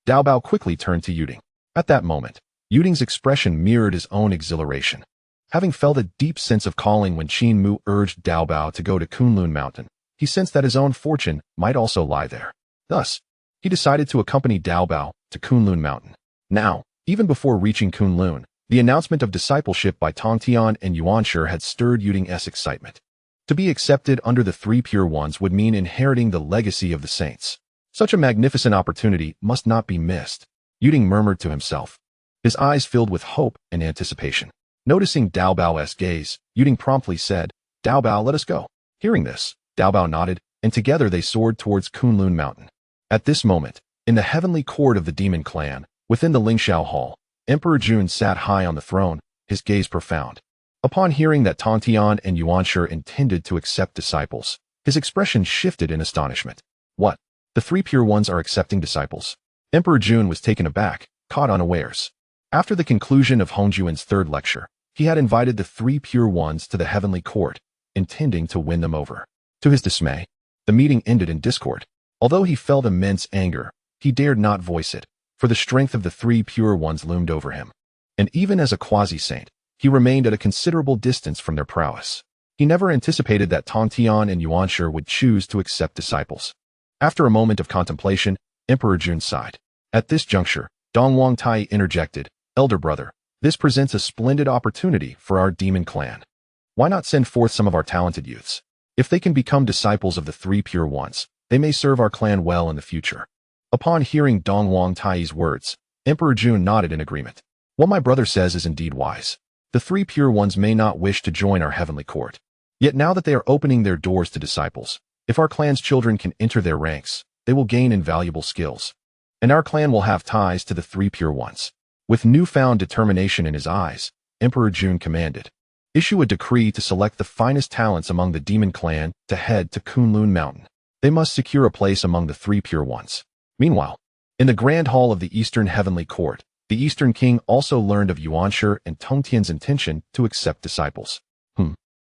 Daobao quickly turned to Yuding. At that moment, Yuding's expression mirrored his own exhilaration. Having felt a deep sense of calling when Qin Mu urged Daobao to go to Kunlun Mountain, he sensed that his own fortune might also lie there. Thus, he decided to accompany Daobao to Kunlun Mountain. Now, even before reaching Kunlun, the announcement of discipleship by Tong Tian and Yuan Shi had stirred Yuding's excitement. To be accepted under the 3 pure ones would mean inheriting the legacy of the saints. Such a magnificent opportunity must not be missed, Yuding murmured to himself, his eyes filled with hope and anticipation. Noticing Dao Bao's gaze, Yuding promptly said, "Dao Bao, let us go." Hearing this, Dao Bao nodded, and together they soared towards Kunlun Mountain. At this moment, in the heavenly court of the demon clan, within the Lingxiao Hall, Emperor Jun sat high on the throne, his gaze profound. Upon hearing that Tang Tian and Yuanshi intended to accept disciples, his expression shifted in astonishment. What? The three pure ones are accepting disciples? Emperor Jun was taken aback, caught unawares. After the conclusion of Hongjuan's third lecture, he had invited the three pure ones to the heavenly court, intending to win them over. To his dismay, the meeting ended in discord. Although he felt immense anger, he dared not voice it, for the strength of the three pure ones loomed over him. And even as a quasi-saint, he remained at a considerable distance from their prowess. He never anticipated that Tang Tian and Yuanshi would choose to accept disciples. After a moment of contemplation, Emperor Jun sighed. At this juncture, Dong Wang Tai interjected, "Elder brother, this presents a splendid opportunity for our demon clan. Why not send forth some of our talented youths? If they can become disciples of the three pure ones, they may serve our clan well in the future." Upon hearing Dong Wang Tai's words, Emperor Jun nodded in agreement. "What my brother says is indeed wise. The three pure ones may not wish to join our heavenly court. Yet now that they are opening their doors to disciples, if our clan's children can enter their ranks, they will gain invaluable skills. And our clan will have ties to the three pure ones." With newfound determination in his eyes, Emperor Jun commanded, "Issue a decree to select the finest talents among the demon clan to head to Kunlun Mountain. They must secure a place among the three pure ones." Meanwhile, in the grand hall of the Eastern Heavenly Court, the Eastern King also learned of Yuanshi and Tongtian's intention to accept disciples.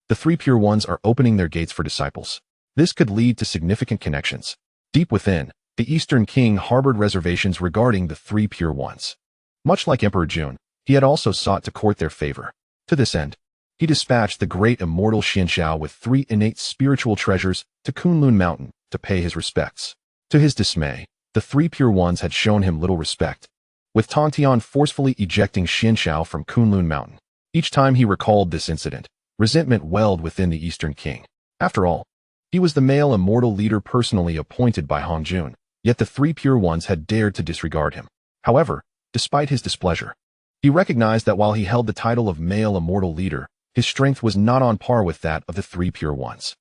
The three pure ones are opening their gates for disciples. This could lead to significant connections. Deep within, the Eastern King harbored reservations regarding the three pure ones. Much like Emperor Jun, he had also sought to court their favor. To this end, he dispatched the great immortal Xianxiao with 3 innate spiritual treasures to Kunlun Mountain to pay his respects. To his dismay, the three pure ones had shown him little respect, with Tang Tian forcefully ejecting Xianxiao from Kunlun Mountain. Each time he recalled this incident, resentment welled within the Eastern King. After all, he was the male immortal leader personally appointed by Hongjun, yet the three pure ones had dared to disregard him. However, despite his displeasure, he recognized that while he held the title of male immortal leader, his strength was not on par with that of the three pure ones.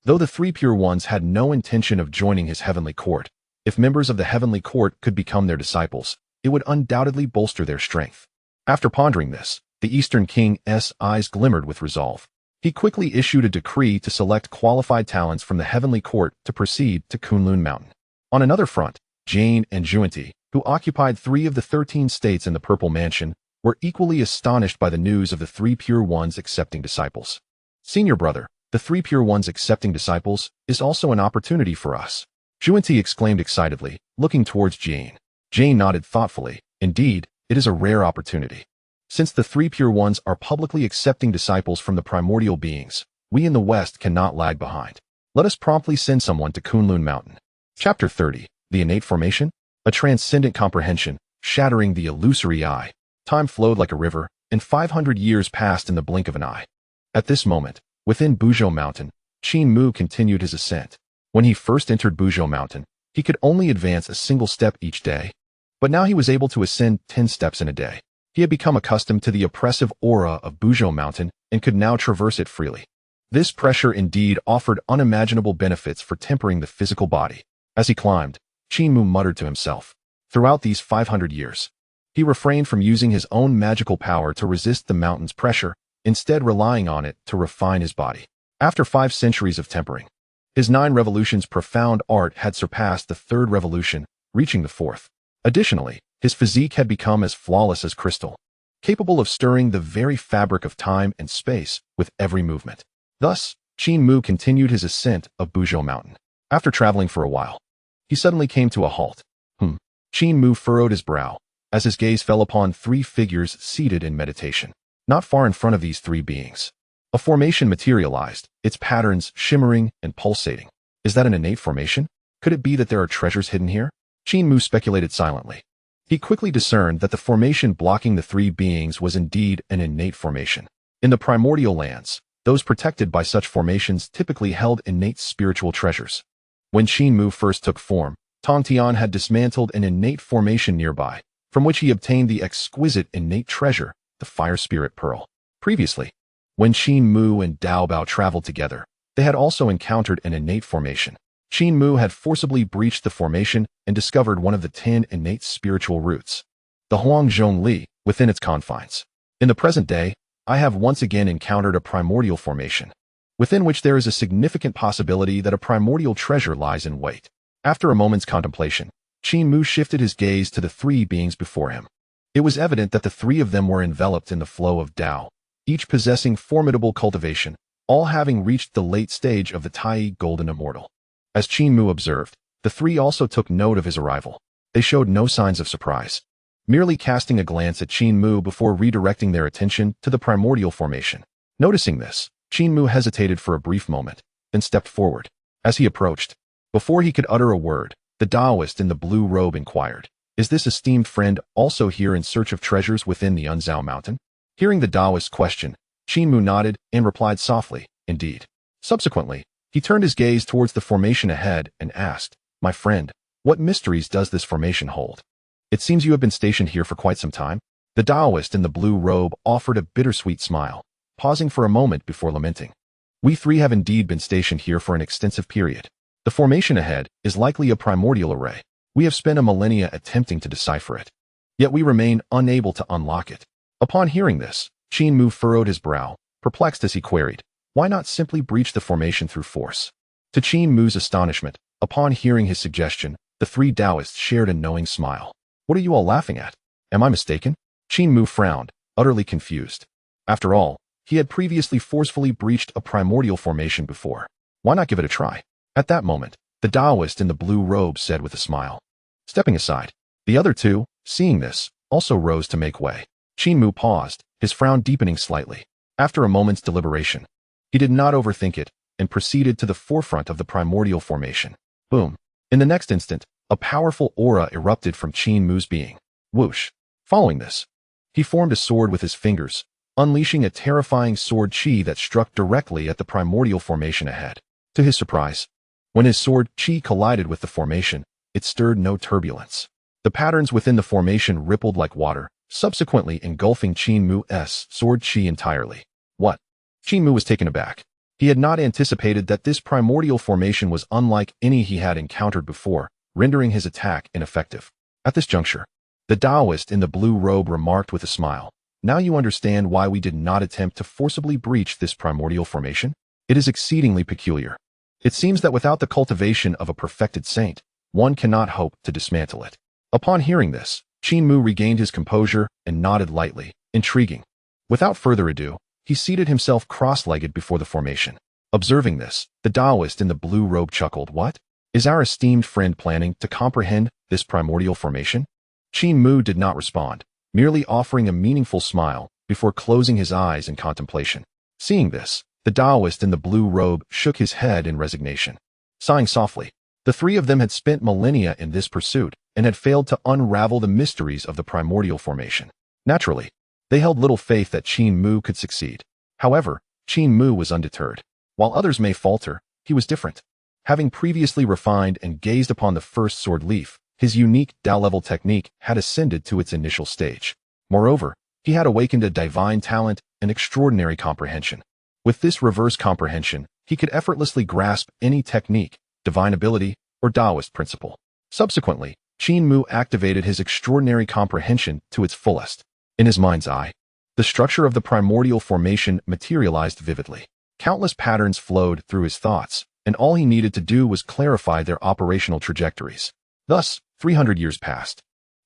Though the three pure ones had no intention of joining his heavenly court, if members of the heavenly court could become their disciples, it would undoubtedly bolster their strength. After pondering this, the Eastern King's eyes glimmered with resolve. He quickly issued a decree to select qualified talents from the heavenly court to proceed to Kunlun Mountain. On another front, Jane and Zhunti, who occupied 3 of the 13 states in the Purple Mansion, were equally astonished by the news of the three pure ones accepting disciples. "Senior brother, the three pure ones accepting disciples is also an opportunity for us," Zhunti exclaimed excitedly, looking towards Jane. Jane nodded thoughtfully. "Indeed, it is a rare opportunity. Since the three pure ones are publicly accepting disciples from the primordial beings, we in the West cannot lag behind. Let us promptly send someone to Kunlun Mountain." Chapter 30. The Innate Formation? A transcendent comprehension, shattering the illusory eye. Time flowed like a river, and 500 years passed in the blink of an eye. At this moment, within Buzhou Mountain, Qin Mu continued his ascent. When he first entered Buzhou Mountain, he could only advance a single step each day. But now he was able to ascend 10 steps in a day. He had become accustomed to the oppressive aura of Buzhou Mountain and could now traverse it freely. This pressure indeed offered unimaginable benefits for tempering the physical body. As he climbed, Qin Mu muttered to himself. Throughout these 500 years, he refrained from using his own magical power to resist the mountain's pressure, instead relying on it to refine his body. After 5 centuries of tempering, his 9 revolutions profound art had surpassed the 3rd revolution, reaching the 4th. Additionally, his physique had become as flawless as crystal, capable of stirring the very fabric of time and space with every movement. Thus, Qin Mu continued his ascent of Buzhou Mountain. After traveling for a while, he suddenly came to a halt. Qin Mu furrowed his brow, as his gaze fell upon 3 figures seated in meditation. Not far in front of these 3 beings, a formation materialized, its patterns shimmering and pulsating. Is that an innate formation? Could it be that there are treasures hidden here? Qin Mu speculated silently. He quickly discerned that the formation blocking the 3 beings was indeed an innate formation. In the primordial lands, those protected by such formations typically held innate spiritual treasures. When Qin Mu first took form, Tang Tian had dismantled an innate formation nearby, from which he obtained the exquisite innate treasure, the Fire Spirit Pearl. Previously, when Qin Mu and Dao Bao traveled together, they had also encountered an innate formation. Qin Mu had forcibly breached the formation and discovered one of the 10 innate spiritual roots, the Huangzhong Li, within its confines. In the present day, I have once again encountered a primordial formation, within which there is a significant possibility that a primordial treasure lies in wait. After a moment's contemplation, Qin Mu shifted his gaze to the three beings before him. It was evident that the three of them were enveloped in the flow of Tao, each possessing formidable cultivation, all having reached the late stage of the Tai Golden Immortal. As Qin Mu observed, the three also took note of his arrival. They showed no signs of surprise, merely casting a glance at Qin Mu before redirecting their attention to the primordial formation. Noticing this, Qin Mu hesitated for a brief moment, then stepped forward. As he approached, before he could utter a word, the Taoist in the blue robe inquired, "Is this esteemed friend also here in search of treasures within the Unzhao mountain?" Hearing the Taoist's question, Qin Mu nodded and replied softly, "Indeed." Subsequently, he turned his gaze towards the formation ahead and asked, "My friend, what mysteries does this formation hold? It seems you have been stationed here for quite some time." The Taoist in the blue robe offered a bittersweet smile, pausing for a moment before lamenting. "We three have indeed been stationed here for an extensive period. The formation ahead is likely a primordial array. We have spent a millennia attempting to decipher it, yet we remain unable to unlock it." Upon hearing this, Qin Mu furrowed his brow, perplexed as he queried, "Why not simply breach the formation through force?" To Qin Mu's astonishment, upon hearing his suggestion, the three Taoists shared a knowing smile. "What are you all laughing at? Am I mistaken?" Qin Mu frowned, utterly confused. After all, he had previously forcefully breached a primordial formation before. Why not give it a try? At that moment, the Taoist in the blue robe said with a smile. Stepping aside, the other two, seeing this, also rose to make way. Qin Mu paused, his frown deepening slightly. After a moment's deliberation, he did not overthink it and proceeded to the forefront of the primordial formation. Boom. In the next instant, a powerful aura erupted from Qin Mu's being. Whoosh. Following this, he formed a sword with his fingers, unleashing a terrifying sword chi that struck directly at the primordial formation ahead. To his surprise, when his sword chi collided with the formation, it stirred no turbulence. The patterns within the formation rippled like water, subsequently engulfing Qin Mu's sword chi entirely. What? Qin Mu was taken aback. He had not anticipated that this primordial formation was unlike any he had encountered before, rendering his attack ineffective. At this juncture, the Taoist in the blue robe remarked with a smile, "Now you understand why we did not attempt to forcibly breach this primordial formation? It is exceedingly peculiar. It seems that without the cultivation of a perfected saint, one cannot hope to dismantle it." Upon hearing this, Qin Mu regained his composure and nodded lightly, intriguing. Without further ado, he seated himself cross-legged before the formation. Observing this, the Taoist in the blue robe chuckled. "What? Is our esteemed friend planning to comprehend this primordial formation?" Qin Mu did not respond, merely offering a meaningful smile before closing his eyes in contemplation. Seeing this, the Taoist in the blue robe shook his head in resignation. Sighing softly, the three of them had spent millennia in this pursuit and had failed to unravel the mysteries of the primordial formation. Naturally, they held little faith that Qin Mu could succeed. However, Qin Mu was undeterred. While others may falter, he was different. Having previously refined and gazed upon the first sword leaf, his unique Tao-level technique had ascended to its initial stage. Moreover, he had awakened a divine talent and extraordinary comprehension. With this reverse comprehension, he could effortlessly grasp any technique, divine ability, or Taoist principle. Subsequently, Qin Mu activated his extraordinary comprehension to its fullest. In his mind's eye, the structure of the primordial formation materialized vividly. Countless patterns flowed through his thoughts, and all he needed to do was clarify their operational trajectories. Thus, 300 years passed.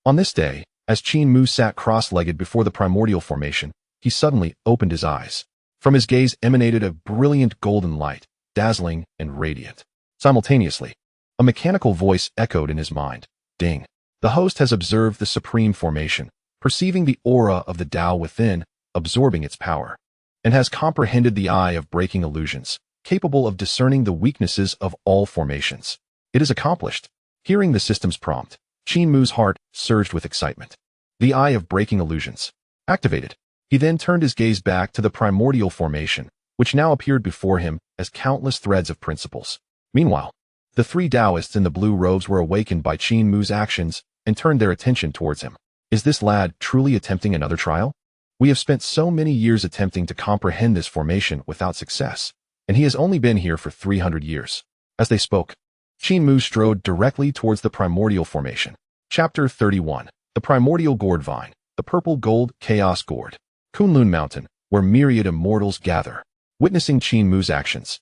On this day, as Qin Mu sat cross-legged before the primordial formation, he suddenly opened his eyes. From his gaze emanated a brilliant golden light, dazzling and radiant. Simultaneously, a mechanical voice echoed in his mind. Ding. The host has observed the supreme formation, perceiving the aura of the Tao within, absorbing its power, and has comprehended the eye of breaking illusions, capable of discerning the weaknesses of all formations. It is accomplished. Hearing the system's prompt, Qin Mu's heart surged with excitement. The eye of breaking illusions. Activated. He then turned his gaze back to the primordial formation, which now appeared before him as countless threads of principles. Meanwhile, the three Taoists in the blue robes were awakened by Qin Mu's actions and turned their attention towards him. Is this lad truly attempting another trial? We have spent so many years attempting to comprehend this formation without success, and he has only been here for 300 years. As they spoke, Qin Mu strode directly towards the primordial formation. Chapter 31. The Primordial Gourd Vine, the Purple Gold Chaos Gourd. Kunlun Mountain, where myriad immortals gather. Witnessing Qin Mu's actions,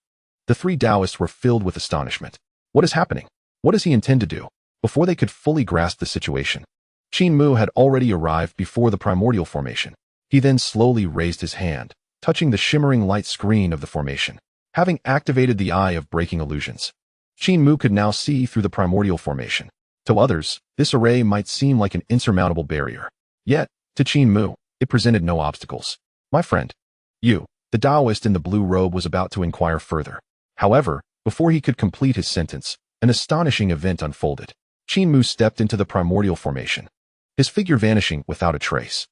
the three Taoists were filled with astonishment. What is happening? What does he intend to do? Before they could fully grasp the situation, Qin Mu had already arrived before the primordial formation. He then slowly raised his hand, touching the shimmering light screen of the formation. Having activated the Eye of Breaking Illusions, Qin Mu could now see through the primordial formation. To others, this array might seem like an insurmountable barrier. Yet, to Qin Mu, it presented no obstacles. My friend, you, the Taoist in the blue robe, was about to inquire further. However, before he could complete his sentence, an astonishing event unfolded. Qin Mu stepped into the primordial formation, his figure vanishing without a trace.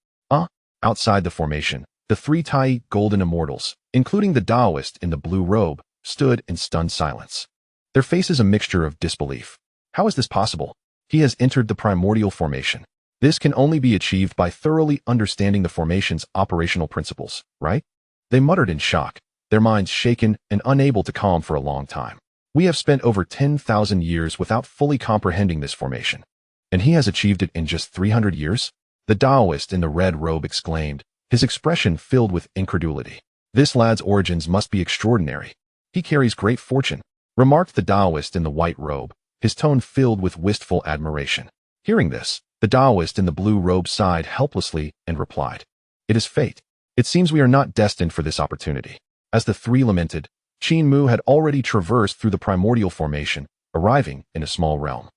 Outside the formation, the three Tai golden immortals, including the Taoist in the blue robe, stood in stunned silence. Their faces a mixture of disbelief. How is this possible? He has entered the primordial formation. This can only be achieved by thoroughly understanding the formation's operational principles, right? They muttered in shock, their minds shaken and unable to calm for a long time. We have spent over 10,000 years without fully comprehending this formation, and he has achieved it in just 300 years? The Taoist in the red robe exclaimed, his expression filled with incredulity. This lad's origins must be extraordinary. He carries great fortune, remarked the Taoist in the white robe, his tone filled with wistful admiration. Hearing this, the Taoist in the blue robe sighed helplessly and replied, it is fate. It seems we are not destined for this opportunity. As the three lamented, Qin Mu had already traversed through the primordial formation, arriving in a small realm.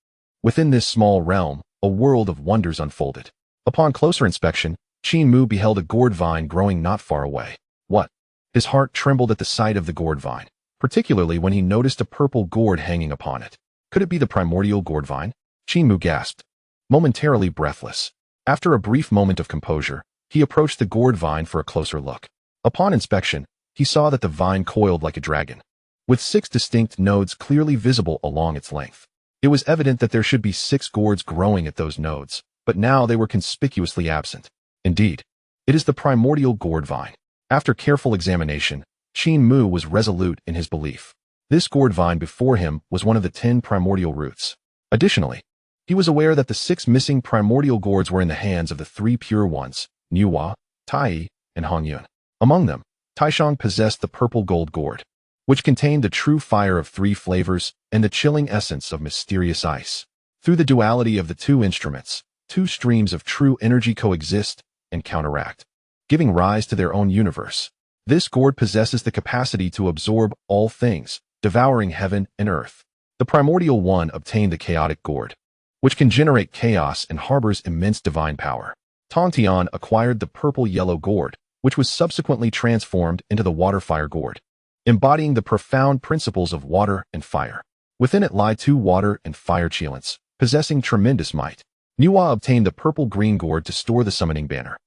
Within this small realm, a world of wonders unfolded. Upon closer inspection, Qin Mu beheld a gourd vine growing not far away. What? His heart trembled at the sight of the gourd vine, particularly when he noticed a purple gourd hanging upon it. Could it be the primordial gourd vine? Qin Mu gasped, momentarily breathless. After a brief moment of composure, he approached the gourd vine for a closer look. Upon inspection, he saw that the vine coiled like a dragon, with 6 distinct nodes clearly visible along its length. It was evident that there should be 6 gourds growing at those nodes, but now they were conspicuously absent. Indeed, it is the primordial gourd vine. After careful examination, Qin Mu was resolute in his belief. This gourd vine before him was one of the 10 primordial roots. Additionally, he was aware that the 6 missing primordial gourds were in the hands of the 3 pure ones, Niuhua, Tai, and Hongyun. Among them, Taishang possessed the purple gold gourd, which contained the true fire of 3 flavors and the chilling essence of mysterious ice. Through the duality of the 2 instruments, 2 streams of true energy coexist and counteract, giving rise to their own universe. This gourd possesses the capacity to absorb all things, devouring heaven and earth. The primordial one obtained the chaotic gourd, which can generate chaos and harbors immense divine power. Tontian acquired the purple-yellow gourd, which was subsequently transformed into the water-fire gourd, embodying the profound principles of water and fire. Within it lie 2 water and fire chelants, possessing tremendous might. Niuhua obtained the purple-green gourd to store the summoning banner,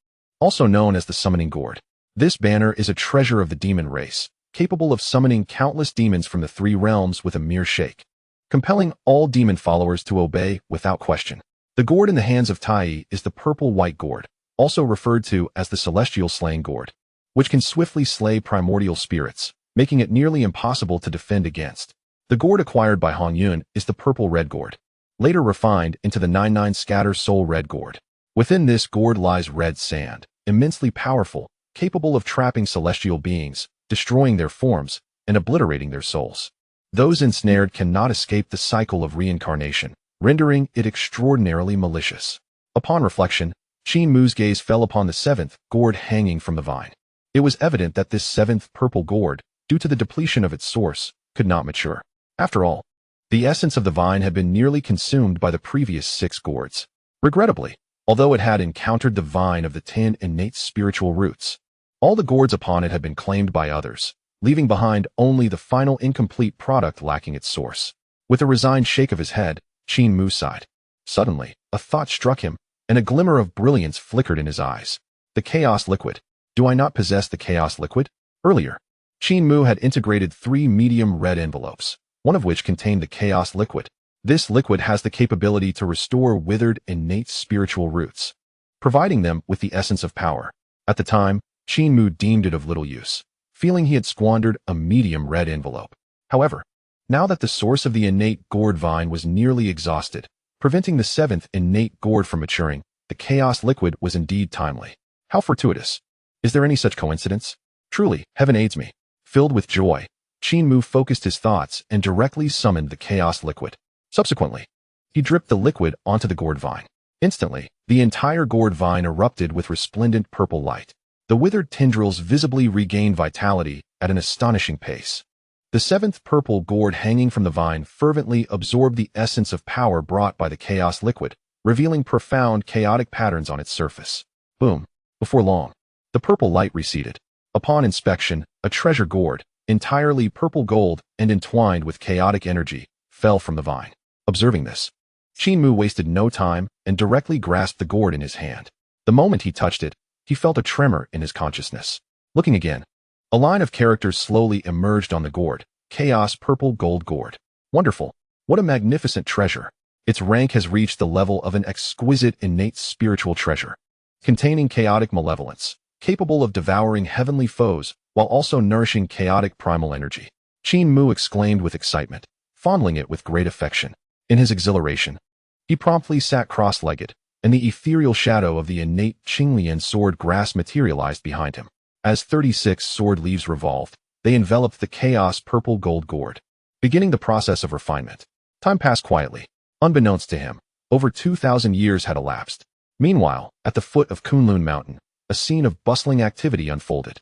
also known as the summoning gourd. This banner is a treasure of the demon race, capable of summoning countless demons from the 3 realms with a mere shake, compelling all demon followers to obey without question. The gourd in the hands of Tai is the purple-white gourd, also referred to as the celestial slaying gourd, which can swiftly slay primordial spirits, making it nearly impossible to defend against. The gourd acquired by Hongyun is the purple-red gourd, later refined into the 99 scatter soul red gourd. Within this gourd lies red sand, immensely powerful, capable of trapping celestial beings, destroying their forms, and obliterating their souls. Those ensnared cannot escape the cycle of reincarnation, rendering it extraordinarily malicious. Upon reflection, Qin Mu's gaze fell upon the 7th gourd hanging from the vine. It was evident that this 7th purple gourd, due to the depletion of its source, could not mature. After all, the essence of the vine had been nearly consumed by the previous 6 gourds. Regrettably, although it had encountered the vine of the 10 innate spiritual roots, all the gourds upon it had been claimed by others, leaving behind only the final incomplete product lacking its source. With a resigned shake of his head, Qin Mu sighed. Suddenly, a thought struck him, and a glimmer of brilliance flickered in his eyes. The chaos liquid. Do I not possess the chaos liquid? Earlier, Qin Mu had integrated 3 medium red envelopes, one of which contained the chaos liquid. This liquid has the capability to restore withered innate spiritual roots, providing them with the essence of power. At the time, Qin Mu deemed it of little use, feeling he had squandered a medium red envelope. However, now that the source of the innate gourd vine was nearly exhausted, preventing the seventh innate gourd from maturing, the chaos liquid was indeed timely. How fortuitous. Is there any such coincidence? Truly, heaven aids me. Filled with joy, Qin Mu focused his thoughts and directly summoned the chaos liquid. Subsequently, he dripped the liquid onto the gourd vine. Instantly, the entire gourd vine erupted with resplendent purple light. The withered tendrils visibly regained vitality at an astonishing pace. The seventh purple gourd hanging from the vine fervently absorbed the essence of power brought by the chaos liquid, revealing profound chaotic patterns on its surface. Boom. Before long, the purple light receded. Upon inspection, a treasure gourd, entirely purple gold and entwined with chaotic energy, fell from the vine. Observing this, Qin Mu wasted no time and directly grasped the gourd in his hand. The moment he touched it, he felt a tremor in his consciousness. Looking again, a line of characters slowly emerged on the gourd. Chaos purple gold gourd. Wonderful. What a magnificent treasure. Its rank has reached the level of an exquisite innate spiritual treasure, containing chaotic malevolence, capable of devouring heavenly foes while also nourishing chaotic primal energy. Qin Mu exclaimed with excitement, fondling it with great affection. In his exhilaration, he promptly sat cross-legged, and the ethereal shadow of the innate Qinglian sword grass materialized behind him. As 36 sword leaves revolved, they enveloped the chaos purple gold gourd, beginning the process of refinement. Time passed quietly. Unbeknownst to him, over 2,000 years had elapsed. Meanwhile, at the foot of Kunlun Mountain, a scene of bustling activity unfolded.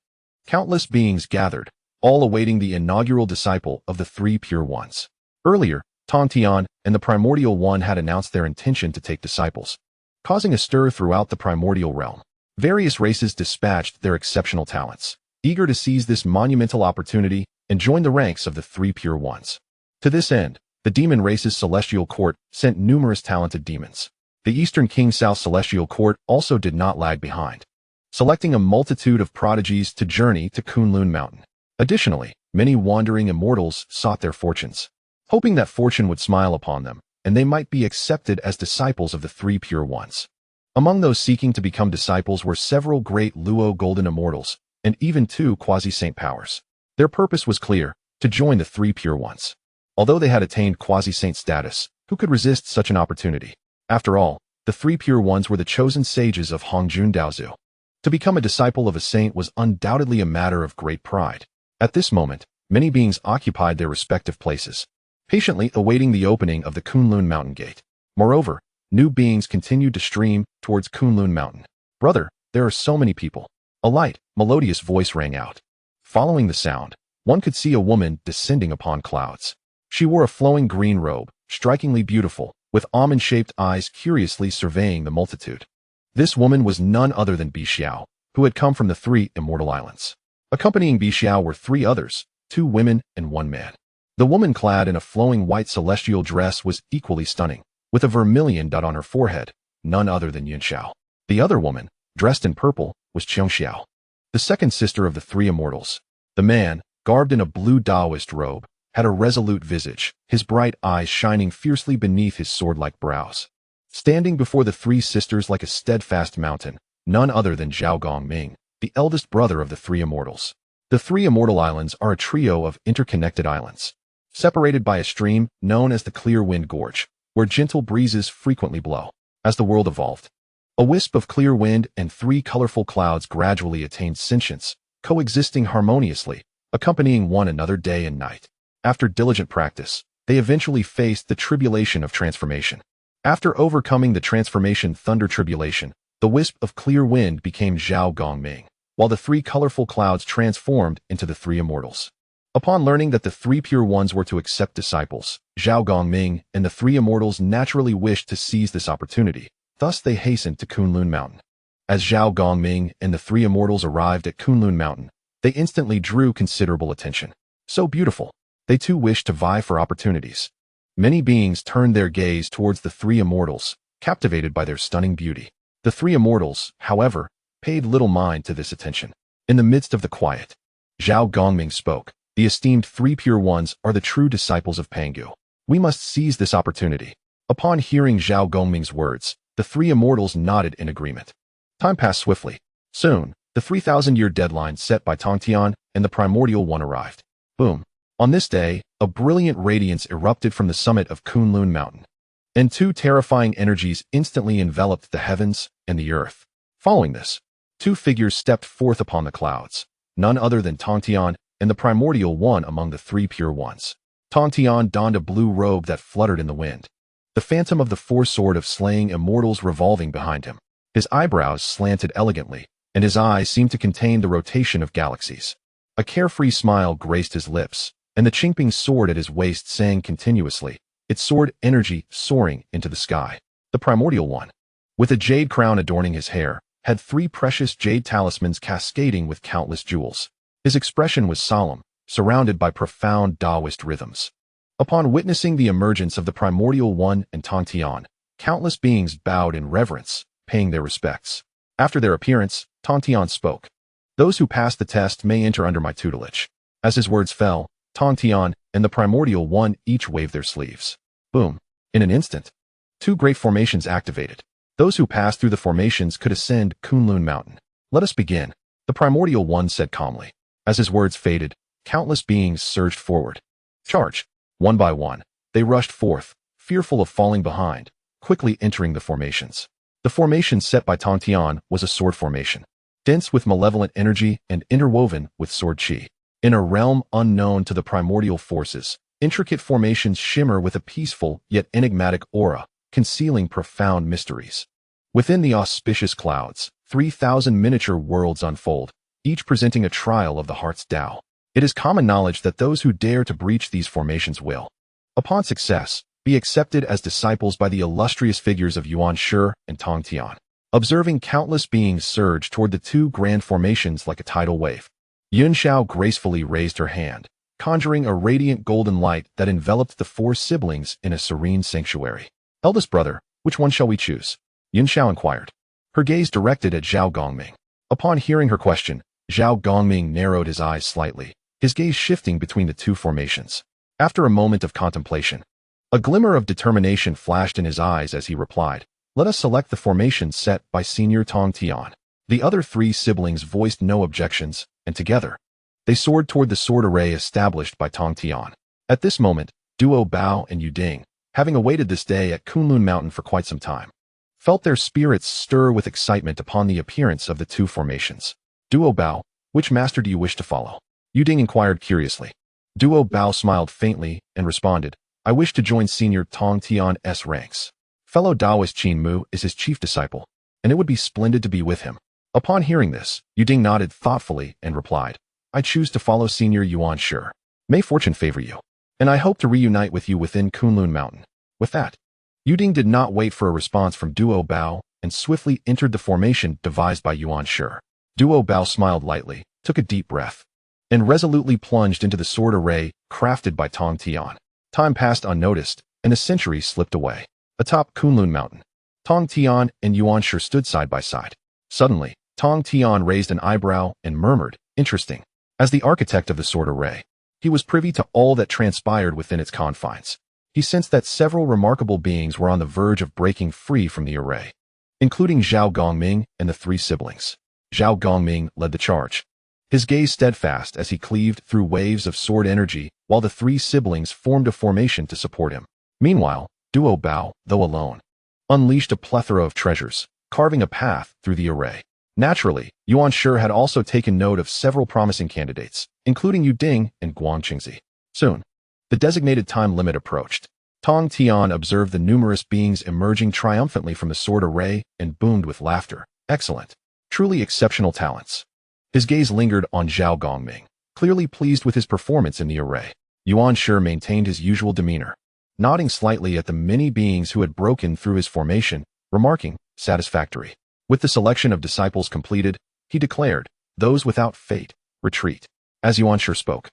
Countless beings gathered, all awaiting the inaugural disciple of the Three Pure Ones. Earlier, Tontian and the Primordial One had announced their intention to take disciples, causing a stir throughout the primordial realm. Various races dispatched their exceptional talents, eager to seize this monumental opportunity and join the ranks of the Three Pure Ones. To this end, the demon race's celestial court sent numerous talented demons. The Eastern King South Celestial Court also did not lag behind, selecting a multitude of prodigies to journey to Kunlun Mountain. Additionally, many wandering immortals sought their fortunes, hoping that fortune would smile upon them, and they might be accepted as disciples of the Three Pure Ones. Among those seeking to become disciples were several great Luo golden immortals, and even 2 quasi-saint powers. Their purpose was clear, to join the Three Pure Ones. Although they had attained quasi-saint status, who could resist such an opportunity? After all, the Three Pure Ones were the chosen sages of Hongjun Daozu. To become a disciple of a saint was undoubtedly a matter of great pride. At this moment, many beings occupied their respective places, patiently awaiting the opening of the Kunlun Mountain Gate. Moreover, new beings continued to stream towards Kunlun Mountain. Brother, there are so many people. A light, melodious voice rang out. Following the sound, one could see a woman descending upon clouds. She wore a flowing green robe, strikingly beautiful, with almond-shaped eyes curiously surveying the multitude. This woman was none other than Bi Xiao, who had come from the 3 immortal islands. Accompanying Bi Xiao were 3 others, 2 women and 1 man. The woman clad in a flowing white celestial dress was equally stunning, with a vermilion dot on her forehead, none other than Yin Xiao. The other woman, dressed in purple, was Qiong Xiao, the second sister of the 3 immortals. The man, garbed in a blue Taoist robe, had a resolute visage, his bright eyes shining fiercely beneath his sword-like brows. Standing before the 3 sisters like a steadfast mountain, none other than Zhao Gongming, the eldest brother of the 3 immortals. The 3 immortal islands are a trio of interconnected islands, separated by a stream known as the Clear Wind Gorge, where gentle breezes frequently blow. As the world evolved, a wisp of clear wind and 3 colorful clouds gradually attained sentience, coexisting harmoniously, accompanying one another day and night. After diligent practice, they eventually faced the tribulation of transformation. After overcoming the transformation thunder tribulation, the wisp of clear wind became Zhao Gongming, while the 3 colorful clouds transformed into the 3 immortals. Upon learning that the 3 pure ones were to accept disciples, Zhao Gongming and the 3 immortals naturally wished to seize this opportunity. Thus they hastened to Kunlun Mountain. As Zhao Gongming and the 3 immortals arrived at Kunlun Mountain, they instantly drew considerable attention. So beautiful, they too wished to vie for opportunities. Many beings turned their gaze towards the 3 immortals, captivated by their stunning beauty. The 3 immortals, however, paid little mind to this attention. In the midst of the quiet, Zhao Gongming spoke. The esteemed 3 pure ones are the true disciples of Pangu. We must seize this opportunity. Upon hearing Zhao Gongming's words, the 3 immortals nodded in agreement. Time passed swiftly. Soon, The 3,000-year deadline set by Tong Tian and the primordial one arrived. Boom. On this day, a brilliant radiance erupted from the summit of Kunlun Mountain, and two terrifying energies instantly enveloped the heavens and the earth. Following this, two figures stepped forth upon the clouds, none other than Tong Tian and the primordial one among the three pure ones. Tong Tian donned a blue robe that fluttered in the wind, the phantom of the four-sword of slaying immortals revolving behind him. His eyebrows slanted elegantly, and his eyes seemed to contain the rotation of galaxies. A carefree smile graced his lips, and the chinking sword at his waist sang continuously, its sword energy soaring into the sky. The primordial one, with a jade crown adorning his hair, had three precious jade talismans cascading with countless jewels. His expression was solemn, surrounded by profound Taoist rhythms. Upon witnessing the emergence of the primordial one and Tong Tian, countless beings bowed in reverence, paying their respects. After their appearance, Tong Tian spoke. Those who pass the test may enter under my tutelage. As his words fell, Tong Tian and the primordial one each waved their sleeves. Boom. In an instant, two great formations activated. Those who passed through the formations could ascend Kunlun Mountain. Let us begin, the primordial one said calmly. As his words faded, countless beings surged forward. Charge! One by one, they rushed forth, fearful of falling behind, quickly entering the formations. The formation set by Tong Tian was a sword formation, dense with malevolent energy and interwoven with sword chi. In a realm unknown to the primordial forces, intricate formations shimmer with a peaceful yet enigmatic aura, concealing profound mysteries. Within the auspicious clouds, 3,000 miniature worlds unfold, each presenting a trial of the heart's Tao. It is common knowledge that those who dare to breach these formations will, upon success, be accepted as disciples by the illustrious figures of Yuan Shi and Tong Tian. Observing countless beings surge toward the two grand formations like a tidal wave, Yun Xiao gracefully raised her hand, conjuring a radiant golden light that enveloped the four siblings in a serene sanctuary. Eldest brother, which one shall we choose? Yun Xiao inquired, her gaze directed at Zhao Gongming. Upon hearing her question, Zhao Gongming narrowed his eyes slightly, his gaze shifting between the two formations. After a moment of contemplation, a glimmer of determination flashed in his eyes as he replied, let us select the formation set by Senior Tong Tian. The other three siblings voiced no objections, and together, they soared toward the sword array established by Tong Tian. At this moment, Duo Bao and Yu Ding, having awaited this day at Kunlun Mountain for quite some time, felt their spirits stir with excitement upon the appearance of the two formations. Duo Bao, which master do you wish to follow? Yu Ding inquired curiously. Duo Bao smiled faintly and responded, I wish to join Senior Tong Tian's ranks. Fellow Taoist Qin Mu is his chief disciple, and it would be splendid to be with him. Upon hearing this, Yu Ding nodded thoughtfully and replied, I choose to follow Senior Yuan Shi. May fortune favor you, and I hope to reunite with you within Kunlun Mountain. With that, Yu Ding did not wait for a response from Duo Bao and swiftly entered the formation devised by Yuan Shi. Duo Bao smiled lightly, took a deep breath, and resolutely plunged into the sword array crafted by Tong Tian. Time passed unnoticed, and a century slipped away. Atop Kunlun Mountain, Tong Tian and Yuan Shi stood side by side. Suddenly, Tong Tian raised an eyebrow and murmured, interesting. As the architect of the sword array, he was privy to all that transpired within its confines. He sensed that several remarkable beings were on the verge of breaking free from the array, including Zhao Gongming and the three siblings. Zhao Gongming led the charge, his gaze steadfast as he cleaved through waves of sword energy while the three siblings formed a formation to support him. Meanwhile, Duo Bao, though alone, unleashed a plethora of treasures, carving a path through the array. Naturally, Yuan Shi had also taken note of several promising candidates, including Yu Ding and Guang Qingzi. Soon, the designated time limit approached. Tong Tian observed the numerous beings emerging triumphantly from the sword array and boomed with laughter. Excellent. Truly exceptional talents. His gaze lingered on Zhao Gongming, clearly pleased with his performance in the array. Yuan Shi maintained his usual demeanor, nodding slightly at the many beings who had broken through his formation, remarking, satisfactory. With the selection of disciples completed, he declared, those without fate, retreat. As Yuan Shi spoke,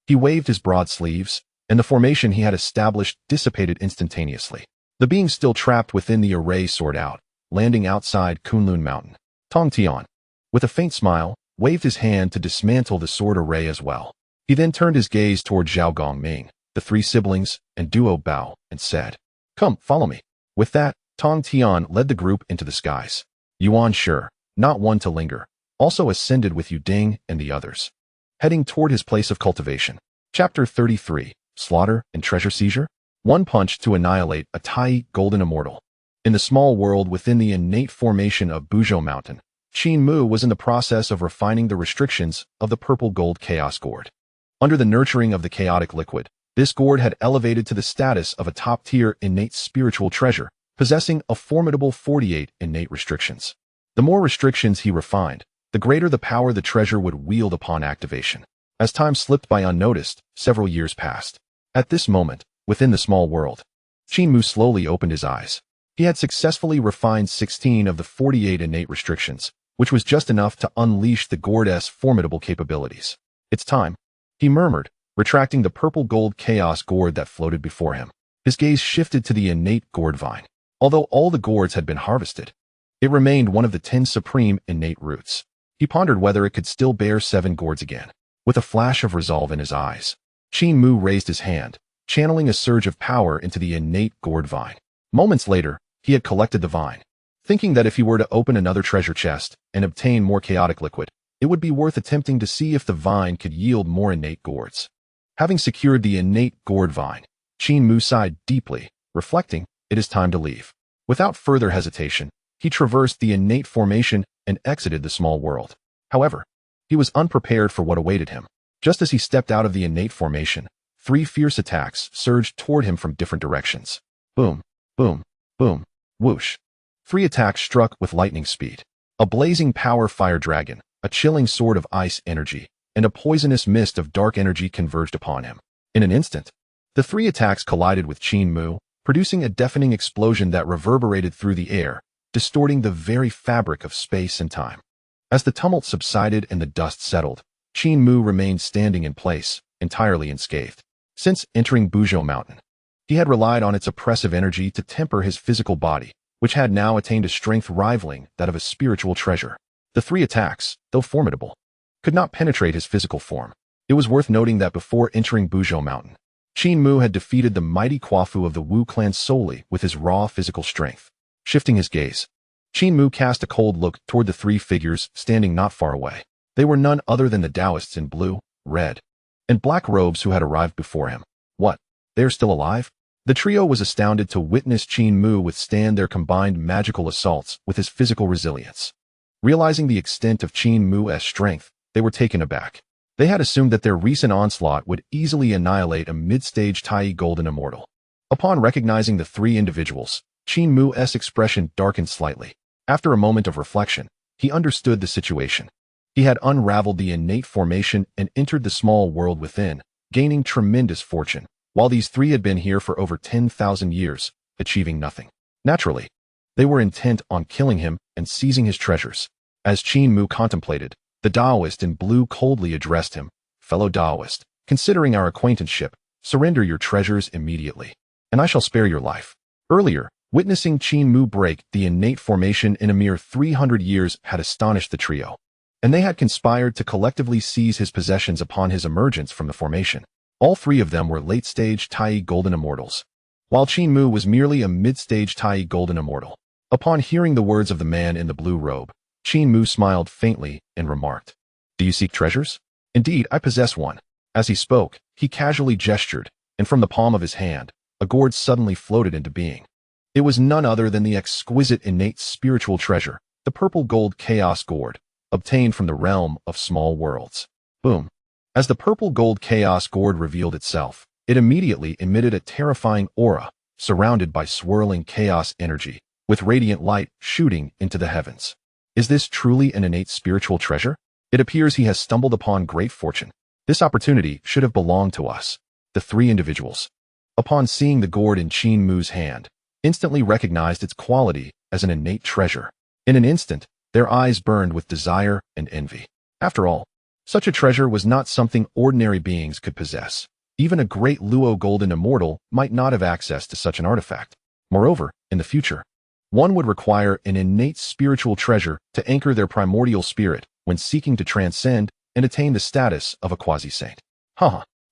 he waved his broad sleeves, and the formation he had established dissipated instantaneously. The beings still trapped within the array soared out, landing outside Kunlun Mountain. Tong Tian, with a faint smile, waved his hand to dismantle the sword array as well. He then turned his gaze toward Zhao Gongming, the three siblings, and Duo Bao, and said, come, follow me. With that, Tong Tian led the group into the skies. Yuan Shi, not one to linger, also ascended with Yu Ding and the others, heading toward his place of cultivation. Chapter 33, Slaughter and Treasure Seizure. One punch to annihilate a Tai golden immortal. In the small world within the innate formation of Buzhou Mountain, Qin Mu was in the process of refining the restrictions of the purple gold chaos gourd. Under the nurturing of the chaotic liquid, this gourd had elevated to the status of a top-tier innate spiritual treasure, possessing a formidable 48 innate restrictions. The more restrictions he refined, the greater the power the treasure would wield upon activation. As time slipped by unnoticed, several years passed. At this moment, within the small world, Qin Mu slowly opened his eyes. He had successfully refined 16 of the 48 innate restrictions, which was just enough to unleash the gourd's formidable capabilities. It's time, he murmured, retracting the purple gold chaos gourd that floated before him. His gaze shifted to the innate gourd vine. Although all the gourds had been harvested, it remained one of the 10 supreme innate roots. He pondered whether it could still bear 7 gourds again. With a flash of resolve in his eyes, Qin Mu raised his hand, channeling a surge of power into the innate gourd vine. Moments later, he had collected the vine. Thinking that if he were to open another treasure chest and obtain more chaotic liquid, it would be worth attempting to see if the vine could yield more innate gourds. Having secured the innate gourd vine, Qin Mu sighed deeply, reflecting, it is time to leave. Without further hesitation, he traversed the innate formation and exited the small world. However, he was unprepared for what awaited him. Just as he stepped out of the innate formation, 3 fierce attacks surged toward him from different directions. Boom, boom, boom, whoosh. 3 attacks struck with lightning speed. A blazing power fire dragon, a chilling sword of ice energy, and a poisonous mist of dark energy converged upon him. In an instant, the 3 attacks collided with Qin Mu, producing a deafening explosion that reverberated through the air, distorting the very fabric of space and time. As the tumult subsided and the dust settled, Qin Mu remained standing in place, entirely unscathed. Since entering Buzhou Mountain, he had relied on its oppressive energy to temper his physical body, which had now attained a strength rivaling that of a spiritual treasure. The 3 attacks, though formidable, could not penetrate his physical form. It was worth noting that before entering Buzhou Mountain, Qin Mu had defeated the mighty Quafu of the Wu clan solely with his raw physical strength. Shifting his gaze, Qin Mu cast a cold look toward the 3 figures standing not far away. They were none other than the Taoists in blue, red, and black robes who had arrived before him. What? They are still alive? The trio was astounded to witness Qin Mu withstand their combined magical assaults with his physical resilience. Realizing the extent of Qin Mu's strength, they were taken aback. They had assumed that their recent onslaught would easily annihilate a mid-stage Tai golden immortal. Upon recognizing the 3 individuals, Qin Mu's expression darkened slightly. After a moment of reflection, he understood the situation. He had unraveled the innate formation and entered the small world within, gaining tremendous fortune, while these 3 had been here for over 10,000 years, achieving nothing. Naturally, they were intent on killing him and seizing his treasures. As Qin Mu contemplated, the Taoist in blue coldly addressed him, "Fellow Taoist, considering our acquaintanceship, surrender your treasures immediately, and I shall spare your life." Earlier, witnessing Qin Mu break the innate formation in a mere 300 years had astonished the trio, and they had conspired to collectively seize his possessions upon his emergence from the formation. All 3 of them were late-stage Tai golden immortals, while Qin Mu was merely a mid-stage Tai golden immortal. Upon hearing the words of the man in the blue robe, Qin Mu smiled faintly and remarked, "Do you seek treasures? Indeed, I possess one." As he spoke, he casually gestured, and from the palm of his hand, a gourd suddenly floated into being. It was none other than the exquisite innate spiritual treasure, the purple gold chaos gourd, obtained from the realm of small worlds. Boom. As the purple gold chaos gourd revealed itself, it immediately emitted a terrifying aura, surrounded by swirling chaos energy, with radiant light shooting into the heavens. Is this truly an innate spiritual treasure? It appears he has stumbled upon great fortune. This opportunity should have belonged to us. The 3 individuals, upon seeing the gourd in Qin Mu's hand, instantly recognized its quality as an innate treasure. In an instant, their eyes burned with desire and envy. After all, such a treasure was not something ordinary beings could possess. Even a great Luo golden immortal might not have access to such an artifact. Moreover, in the future, one would require an innate spiritual treasure to anchor their primordial spirit when seeking to transcend and attain the status of a quasi-saint.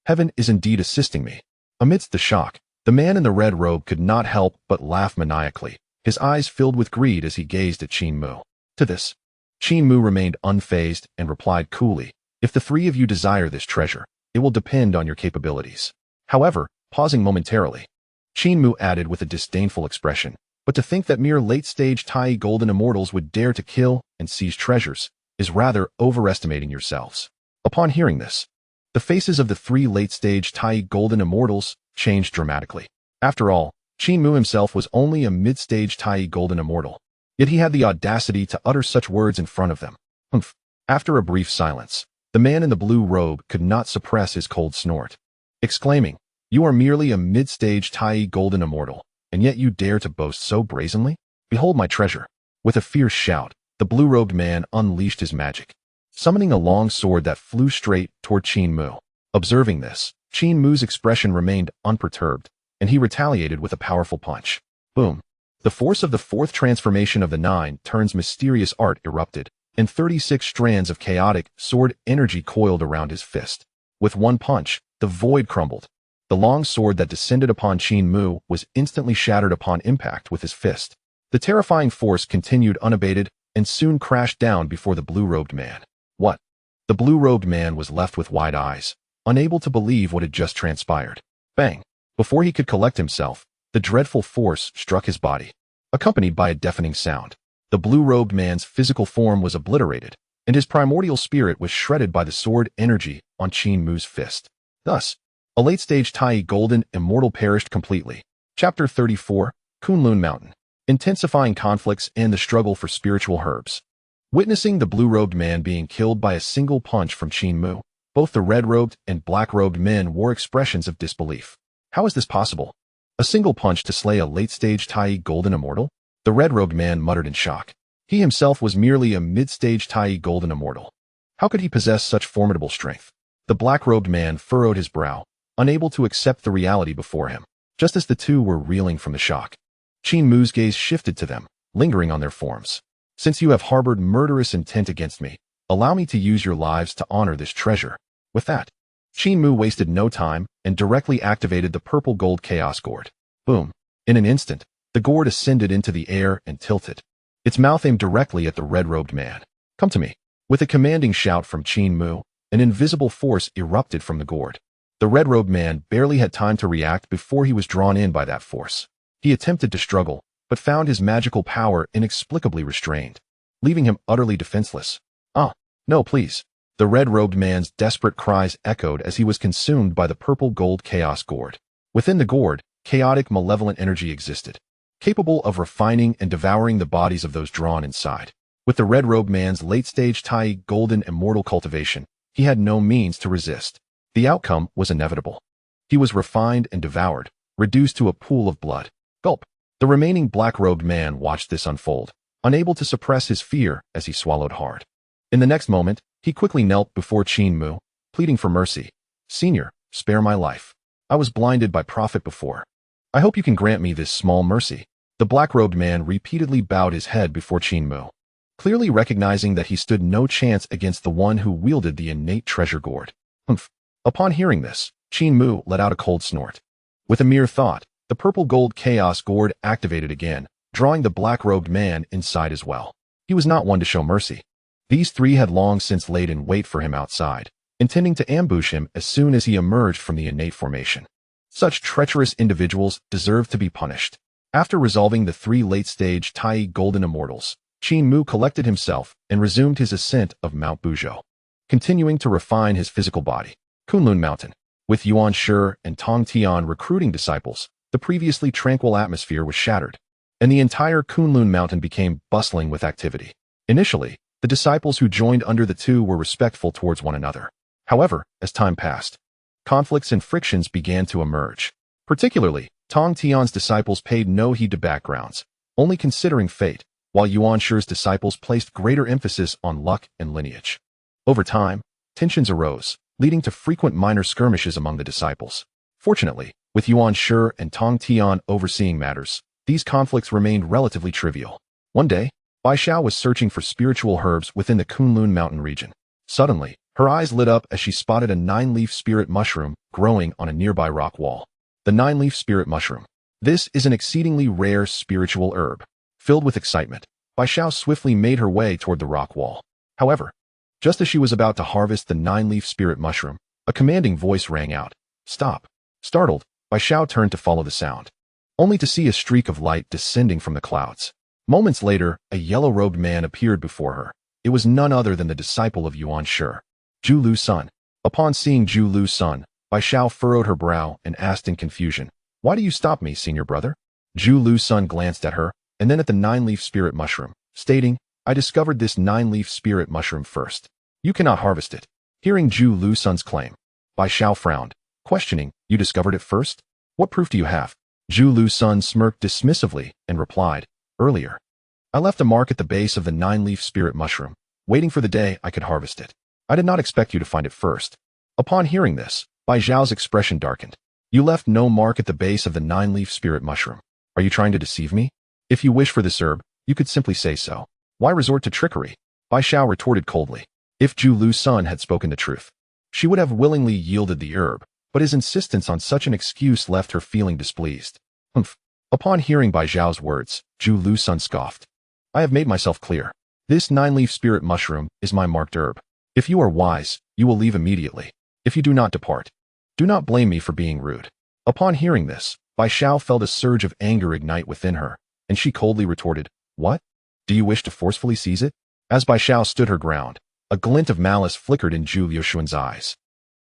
Heaven is indeed assisting me. Amidst the shock, the man in the red robe could not help but laugh maniacally, his eyes filled with greed as he gazed at Qin Mu. To this, Qin Mu remained unfazed and replied coolly, "If the three of you desire this treasure, it will depend on your capabilities." However, pausing momentarily, Qin Mu added with a disdainful expression, "But to think that mere late-stage Tai golden immortals would dare to kill and seize treasures is rather overestimating yourselves." Upon hearing this, the faces of the three late-stage Tai golden immortals changed dramatically. After all, Qin Mu himself was only a mid-stage Tai golden immortal, yet he had the audacity to utter such words in front of them. Humph. After a brief silence, the man in the blue robe could not suppress his cold snort, exclaiming, "You are merely a mid-stage Tai golden immortal, and yet you dare to boast so brazenly? Behold my treasure." With a fierce shout, the blue-robed man unleashed his magic, summoning a long sword that flew straight toward Qin Mu. Observing this, Qin Mu's expression remained unperturbed, and he retaliated with a powerful punch. Boom. The force of the fourth transformation of the Nine Turns mysterious art erupted, and 36 strands of chaotic sword energy coiled around his fist. With one punch, the void crumbled. The long sword that descended upon Qin Mu was instantly shattered upon impact with his fist. The terrifying force continued unabated and soon crashed down before the blue-robed man. What? The blue-robed man was left with wide eyes, unable to believe what had just transpired. Bang! Before he could collect himself, the dreadful force struck his body, accompanied by a deafening sound. The blue-robed man's physical form was obliterated, and his primordial spirit was shredded by the sword energy on Qin Mu's fist. Thus, a late-stage Tai golden immortal perished completely. Chapter 34, Kunlun Mountain. Intensifying conflicts and the struggle for spiritual herbs. Witnessing the blue-robed man being killed by a single punch from Qin Mu, both the red-robed and black-robed men wore expressions of disbelief. How is this possible? A single punch to slay a late-stage Tai golden immortal? The red-robed man muttered in shock. He himself was merely a mid-stage Tai golden immortal. How could he possess such formidable strength? The black-robed man furrowed his brow, unable to accept the reality before him. Just as the two were reeling from the shock, Qin Mu's gaze shifted to them, lingering on their forms. "Since you have harbored murderous intent against me, allow me to use your lives to honor this treasure." With that, Qin Mu wasted no time and directly activated the purple gold chaos gourd. Boom. In an instant, the gourd ascended into the air and tilted, its mouth aimed directly at the red-robed man. "Come to me." With a commanding shout from Qin Mu, an invisible force erupted from the gourd. The red-robed man barely had time to react before he was drawn in by that force. He attempted to struggle, but found his magical power inexplicably restrained, leaving him utterly defenseless. "Ah, no, please." The red-robed man's desperate cries echoed as he was consumed by the purple gold chaos gourd. Within the gourd, chaotic malevolent energy existed, capable of refining and devouring the bodies of those drawn inside. With the red-robed man's late-stage Tai golden immortal cultivation, he had no means to resist. The outcome was inevitable. He was refined and devoured, reduced to a pool of blood. Gulp. The remaining black-robed man watched this unfold, unable to suppress his fear as he swallowed hard. In the next moment, he quickly knelt before Qin Mu, pleading for mercy. "Senior, spare my life. I was blinded by profit before. I hope you can grant me this small mercy." The black-robed man repeatedly bowed his head before Qin Mu, clearly recognizing that he stood no chance against the one who wielded the innate treasure gourd. Humph. Upon hearing this, Qin Mu let out a cold snort. With a mere thought, the purple gold chaos gourd activated again, drawing the black-robed man inside as well. He was not one to show mercy. These three had long since laid in wait for him outside, intending to ambush him as soon as he emerged from the innate formation. Such treacherous individuals deserved to be punished. After resolving the three late-stage Tai golden immortals, Qin Mu collected himself and resumed his ascent of Mount Buzhou, continuing to refine his physical body. Kunlun Mountain. With Yuan Shi and Tong Tian recruiting disciples, the previously tranquil atmosphere was shattered, and the entire Kunlun Mountain became bustling with activity. Initially, the disciples who joined under the two were respectful towards one another. However, as time passed, conflicts and frictions began to emerge. Particularly, Tong Tian's disciples paid no heed to backgrounds, only considering fate, while Yuan Shi's disciples placed greater emphasis on luck and lineage. Over time, tensions arose, leading to frequent minor skirmishes among the disciples. Fortunately, with Yuan Shi and Tong Tian overseeing matters, these conflicts remained relatively trivial. One day, Bai Xiao was searching for spiritual herbs within the Kunlun Mountain region. Suddenly, her eyes lit up as she spotted a 9-leaf spirit mushroom growing on a nearby rock wall. The 9-leaf spirit mushroom. This is an exceedingly rare spiritual herb. Filled with excitement, Bai Xiao swiftly made her way toward the rock wall. However, just as she was about to harvest the 9-leaf spirit mushroom, a commanding voice rang out. Stop. Startled, Bai Xiao turned to follow the sound, only to see a streak of light descending from the clouds. Moments later, a yellow-robed man appeared before her. It was none other than the disciple of Yuan Shi, Zhu Lu's son. Upon seeing Zhu Lu's son, Bai Xiao furrowed her brow and asked in confusion, "Why do you stop me, senior brother?" Zhu Lu's son glanced at her, and then at the 9-leaf spirit mushroom, stating, "I discovered this 9-leaf spirit mushroom first. You cannot harvest it." Hearing Zhu Lu's son's claim, Bai Xiao frowned, questioning, "You discovered it first? What proof do you have?" Zhu Lu's son smirked dismissively and replied, "Earlier, I left a mark at the base of the 9-leaf spirit mushroom, waiting for the day I could harvest it. I did not expect you to find it first." Upon hearing this, Bai Xiao's expression darkened. "You left no mark at the base of the 9-leaf spirit mushroom. Are you trying to deceive me? If you wish for this herb, you could simply say so. Why resort to trickery?" Bai Xiao retorted coldly. If Zhu Lu's son had spoken the truth, she would have willingly yielded the herb, but his insistence on such an excuse left her feeling displeased. Humph. Upon hearing Bai Xiao's words, Zhu Lu's son scoffed. "I have made myself clear. This 9-leaf spirit mushroom is my marked herb. If you are wise, you will leave immediately. If you do not depart, do not blame me for being rude." Upon hearing this, Bai Xiao felt a surge of anger ignite within her, and she coldly retorted, "What? Do you wish to forcefully seize it?" As Bai Xiao stood her ground, a glint of malice flickered in Zhu Liuxuan's eyes.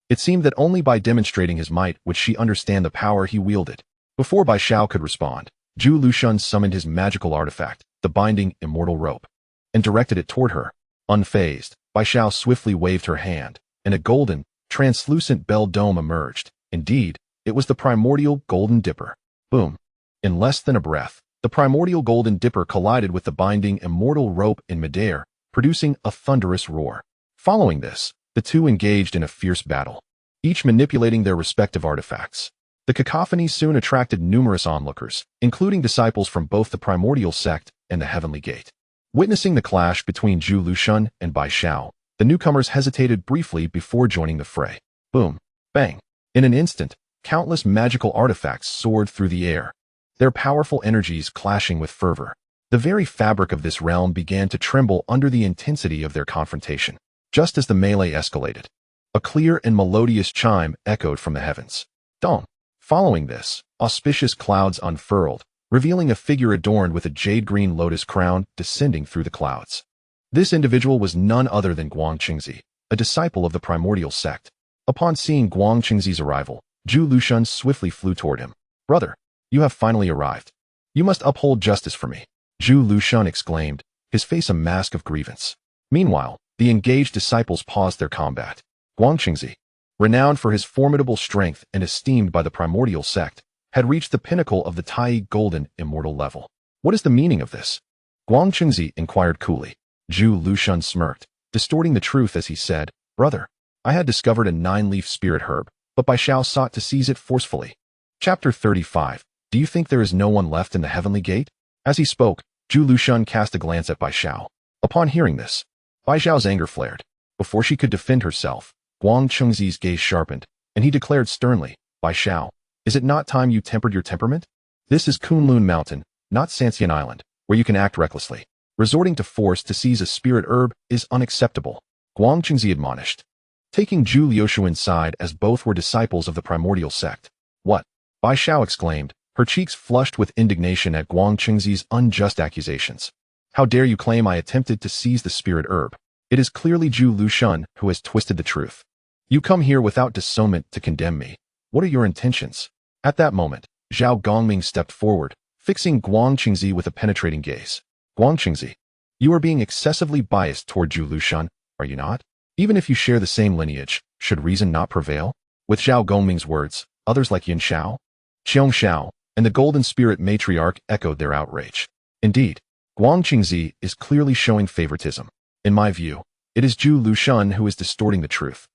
It seemed that only by demonstrating his might would she understand the power he wielded. Before Bai Xiao could respond, Zhu Liuxuan summoned his magical artifact, the binding immortal rope, and directed it toward her. Unfazed, Bai Xiao swiftly waved her hand, and a golden, translucent bell dome emerged. Indeed, it was the primordial golden dipper. Boom. In less than a breath, the primordial golden dipper collided with the binding immortal rope in midair, producing a thunderous roar. Following this, the two engaged in a fierce battle, each manipulating their respective artifacts. The cacophony soon attracted numerous onlookers, including disciples from both the primordial sect and the heavenly gate. Witnessing the clash between Zhu Liuxuan and Bai Xiao, the newcomers hesitated briefly before joining the fray. Boom. Bang. In an instant, countless magical artifacts soared through the air, their powerful energies clashing with fervor. The very fabric of this realm began to tremble under the intensity of their confrontation. Just as the melee escalated, a clear and melodious chime echoed from the heavens. Dong. Following this, auspicious clouds unfurled, revealing a figure adorned with a jade-green lotus crown descending through the clouds. This individual was none other than Guang Qingzi, a disciple of the primordial sect. Upon seeing Guang Qingzi's arrival, Zhu Liuxuan swiftly flew toward him. "Brother, you have finally arrived. You must uphold justice for me," Zhu Liuxuan exclaimed, his face a mask of grievance. Meanwhile, the engaged disciples paused their combat. Guang Qingzi, renowned for his formidable strength and esteemed by the primordial sect, had reached the pinnacle of the Tai Golden Immortal level. "What is the meaning of this?" Guang Qingzi inquired coolly. Zhu Liuxuan smirked, distorting the truth as he said, "Brother, I had discovered a 9-leaf spirit herb, but Bai Xiao sought to seize it forcefully." Chapter 35. Do you think there is no one left in the heavenly gate? As he spoke, Zhu Liuxuan cast a glance at Bai Xiao. Upon hearing this, Bai Xiao's anger flared. Before she could defend herself, Guang Qingzi's gaze sharpened, and he declared sternly, "Bai Xiao, is it not time you tempered your temperament? This is Kunlun Mountain, not Sanxian Island, where you can act recklessly. Resorting to force to seize a spirit herb is unacceptable," Guang Qingzi admonished, taking Zhu Liuxuan's side as both were disciples of the primordial sect. "What?" Bai Xiao exclaimed, her cheeks flushed with indignation at Guang Qingzi's unjust accusations. "How dare you claim I attempted to seize the spirit herb? It is clearly Zhu Liuxuan who has twisted the truth. You come here without discernment to condemn me. What are your intentions?" At that moment, Zhao Gongming stepped forward, fixing Guang Qingzi with a penetrating gaze. "Guang Qingzi, you are being excessively biased toward Zhu Liuxuan, are you not? Even if you share the same lineage, should reason not prevail?" With Zhao Gongming's words, others like Yin Xiao, Qiong Xiao, and the Golden Spirit Matriarch echoed their outrage. Indeed, Guang Qingzi is clearly showing favoritism. In my view, it is Zhu Liuxuan who is distorting the truth.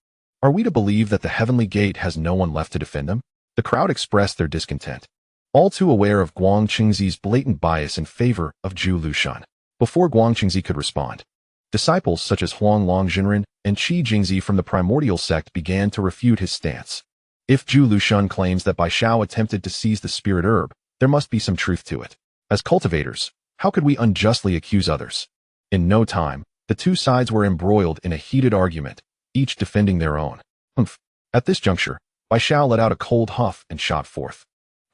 Are we to believe that the heavenly gate has no one left to defend them? The crowd expressed their discontent, all too aware of Guang Qingzi's blatant bias in favor of Zhu Liuxuan. Before Guang Qingzi could respond, disciples such as Huang Longjinren and Qi Jingzi from the primordial sect began to refute his stance. If Zhu Liuxuan claims that Bai Xiao attempted to seize the spirit herb, there must be some truth to it. As cultivators, How could we unjustly accuse others? In no time, the two sides were embroiled in a heated argument, each defending their own. Humph. At this juncture, Bai Xiao let out a cold huff and shot forth,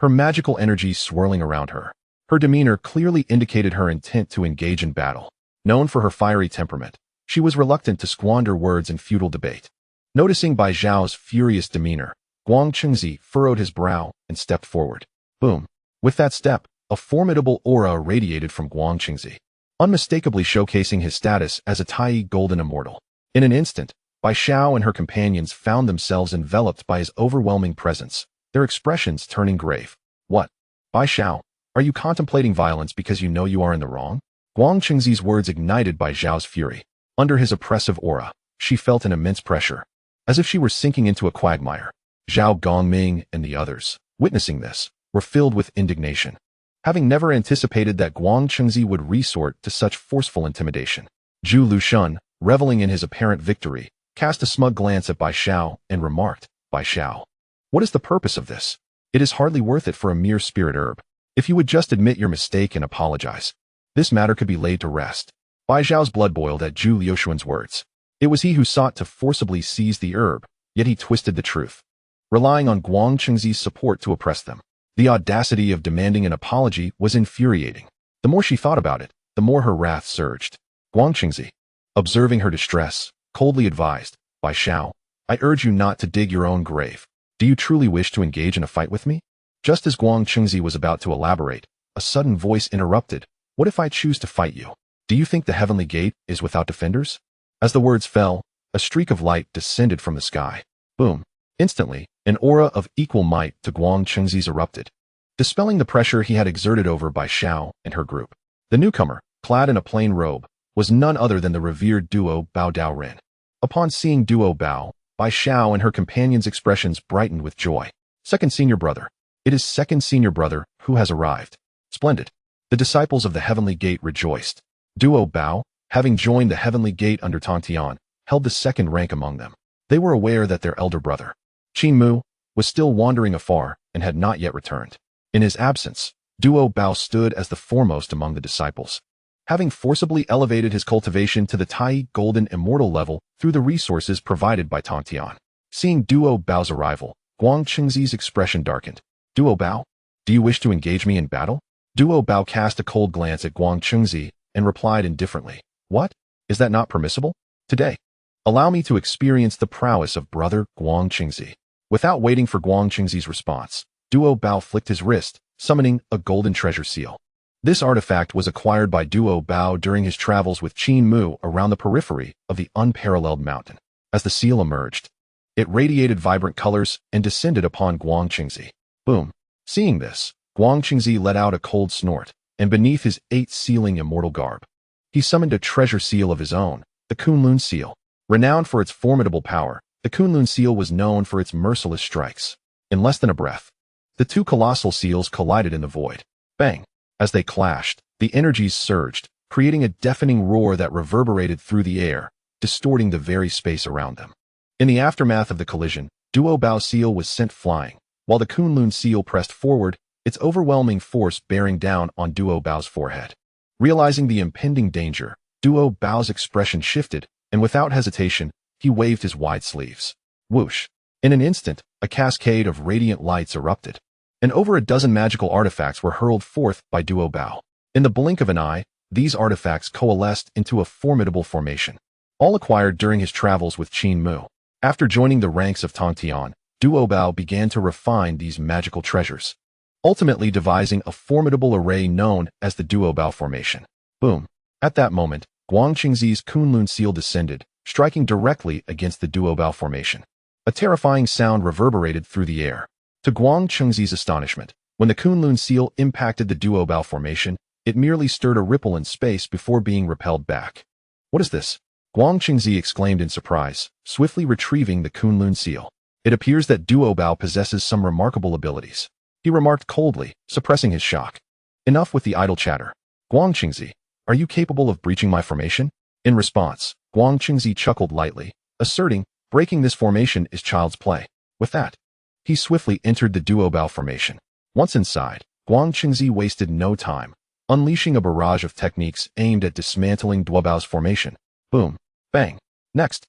her magical energy swirling around her. Her demeanor clearly indicated her intent to engage in battle. Known for her fiery temperament, she was reluctant to squander words in futile debate. Noticing Bai Xiao's furious demeanor, Guang Chengzi furrowed his brow and stepped forward. Boom. With that step, a formidable aura radiated from Guang Chengzi, unmistakably showcasing his status as a Tai Golden Immortal. In an instant, Bai Xiao and her companions found themselves enveloped by his overwhelming presence, their expressions turning grave. What? Bai Xiao, are you contemplating violence because you know you are in the wrong? Guang Chengzi's words ignited Bai Xiao's fury. Under his oppressive aura, she felt an immense pressure, as if she were sinking into a quagmire. Zhao Gongming and the others, witnessing this, were filled with indignation, having never anticipated that Guang Chengzi would resort to such forceful intimidation. Zhu Lushun, reveling in his apparent victory, cast a smug glance at Bai Xiao and remarked, Bai Xiao, what is the purpose of this? It is hardly worth it for a mere spirit herb. If you would just admit your mistake and apologize, this matter could be laid to rest. Bai Xiao's blood boiled at Zhu Liuxuan's words. It was he who sought to forcibly seize the herb, yet he twisted the truth, relying on Guang Chengzi's support to oppress them. The audacity of demanding an apology was infuriating. The more she thought about it, the more her wrath surged. Guang Chengzi, observing her distress, coldly advised, Bai Xiao, I urge you not to dig your own grave. Do you truly wish to engage in a fight with me? Just as Guang Chengzi was about to elaborate, a sudden voice interrupted. What if I choose to fight you? Do you think the heavenly gate is without defenders? As the words fell, a streak of light descended from the sky. Boom. Instantly, an aura of equal might to Guang Chengzi's erupted, dispelling the pressure he had exerted over Bai Xiao and her group. The newcomer, clad in a plain robe, was none other than the revered duo Bao Dao Ren. Upon seeing duo Bao, Bai Xiao and her companions' expressions brightened with joy. Second senior brother. It is second senior brother who has arrived. Splendid. The disciples of the heavenly gate rejoiced. Duo Bao, having joined the heavenly gate under Tongtian, held the second rank among them. They were aware that their elder brother, Qin Mu, was still wandering afar and had not yet returned. In his absence, Duo Bao stood as the foremost among the disciples, having forcibly elevated his cultivation to the Tai Golden Immortal level through the resources provided by Tongtian. Seeing Duo Bao's arrival, Guang Chengzi's expression darkened. Duo Bao, do you wish to engage me in battle? Duo Bao cast a cold glance at Guang Chengzi and replied indifferently, What? Is that not permissible? Today, allow me to experience the prowess of brother Guang Chengzi. Without waiting for Guang Chengzi's response, Duo Bao flicked his wrist, summoning a golden treasure seal. This artifact was acquired by Duo Bao during his travels with Qin Mu around the periphery of the unparalleled mountain. As the seal emerged, it radiated vibrant colors and descended upon Guang Chengzi. Boom. Seeing this, Guang Chengzi let out a cold snort, and beneath his eight-sealing immortal garb, he summoned a treasure seal of his own, the Kunlun seal. Renowned for its formidable power, the Kunlun seal was known for its merciless strikes. In less than a breath, the two colossal seals collided in the void. Bang! As they clashed, the energies surged, creating a deafening roar that reverberated through the air, distorting the very space around them. In the aftermath of the collision, Duo Bao's seal was sent flying, while the Kunlun seal pressed forward, its overwhelming force bearing down on Duo Bao's forehead. Realizing the impending danger, Duo Bao's expression shifted, and without hesitation, he waved his wide sleeves. Whoosh! In an instant, a cascade of radiant lights erupted, and over a dozen magical artifacts were hurled forth by Duo Bao. In the blink of an eye, these artifacts coalesced into a formidable formation, all acquired during his travels with Qin Mu. After joining the ranks of Tongtian, Duo Bao began to refine these magical treasures, ultimately devising a formidable array known as the Duo Bao formation. Boom! At that moment, Guang Chengzi's Kunlun seal descended, striking directly against the Duo Bao formation. A terrifying sound reverberated through the air. To Guang Chengzi's astonishment, when the Kunlun seal impacted the Duo Bao formation, it merely stirred a ripple in space before being repelled back. What is this? Guang Chengzi exclaimed in surprise, swiftly retrieving the Kunlun seal. It appears that Duo Bao possesses some remarkable abilities, he remarked coldly, suppressing his shock. Enough with the idle chatter. Guang Chengzi, are you capable of breaching my formation? In response, Guang Chengzi chuckled lightly, asserting, breaking this formation is child's play. With that, he swiftly entered the Duo Bao formation. Once inside, Guang Chengzi wasted no time. unleashing a barrage of techniques aimed at dismantling Duobao's formation. Boom. Bang. Next,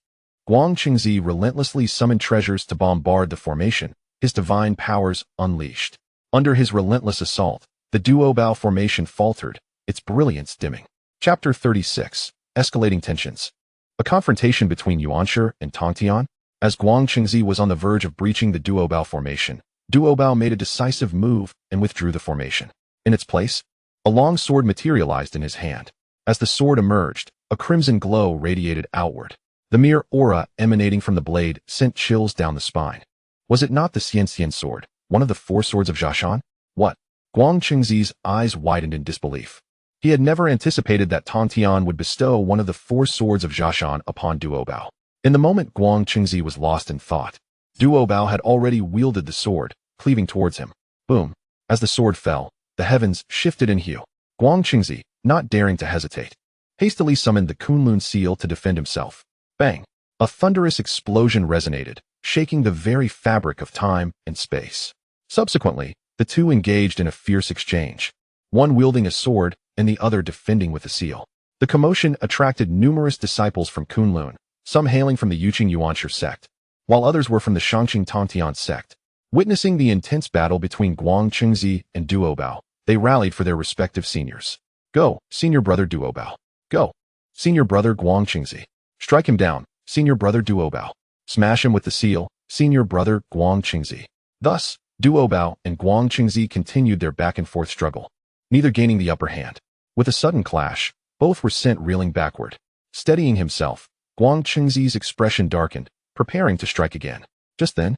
Guang Qingzi relentlessly summoned treasures to bombard the formation, his divine powers unleashed. Under his relentless assault, the Duobao formation faltered, its brilliance dimming. Chapter 36. Escalating Tensions. A confrontation between Yuanshi and Tongtian? As Guang Qingzi was on the verge of breaching the Duobao formation, Duobao made a decisive move and withdrew the formation. In its place, a long sword materialized in his hand. As the sword emerged, a crimson glow radiated outward. The mere aura emanating from the blade sent chills down the spine. Was it not the Xianxian sword, one of the four swords of Jiashan? What? Guang Qingzi's eyes widened in disbelief. He had never anticipated that Tongtian would bestow one of the four swords of Jiashan upon Duobao. In the moment Guang Qingzi was lost in thought, Duobao had already wielded the sword, cleaving towards him. Boom. As the sword fell, the heavens shifted in hue. Guang Qingzi, not daring to hesitate, hastily summoned the Kunlun seal to defend himself. Bang! A thunderous explosion resonated, shaking the very fabric of time and space. Subsequently, the two engaged in a fierce exchange, one wielding a sword and the other defending with a seal. The commotion attracted numerous disciples from Kunlun, some hailing from the Yuqing Yuanshi sect, while others were from the Shangqing Tongtian sect. Witnessing the intense battle between Guang Qingzi and Duobao, they rallied for their respective seniors. Go, senior brother Duobao. Go, senior brother Guang Qingzi. Strike him down, senior brother Duobao. Smash him with the seal, senior brother Guang Qingzi. Thus, Duobao and Guang Qingzi continued their back-and-forth struggle, neither gaining the upper hand. With a sudden clash, both were sent reeling backward. Steadying himself, Guang Qingzi's expression darkened, preparing to strike again. Just then,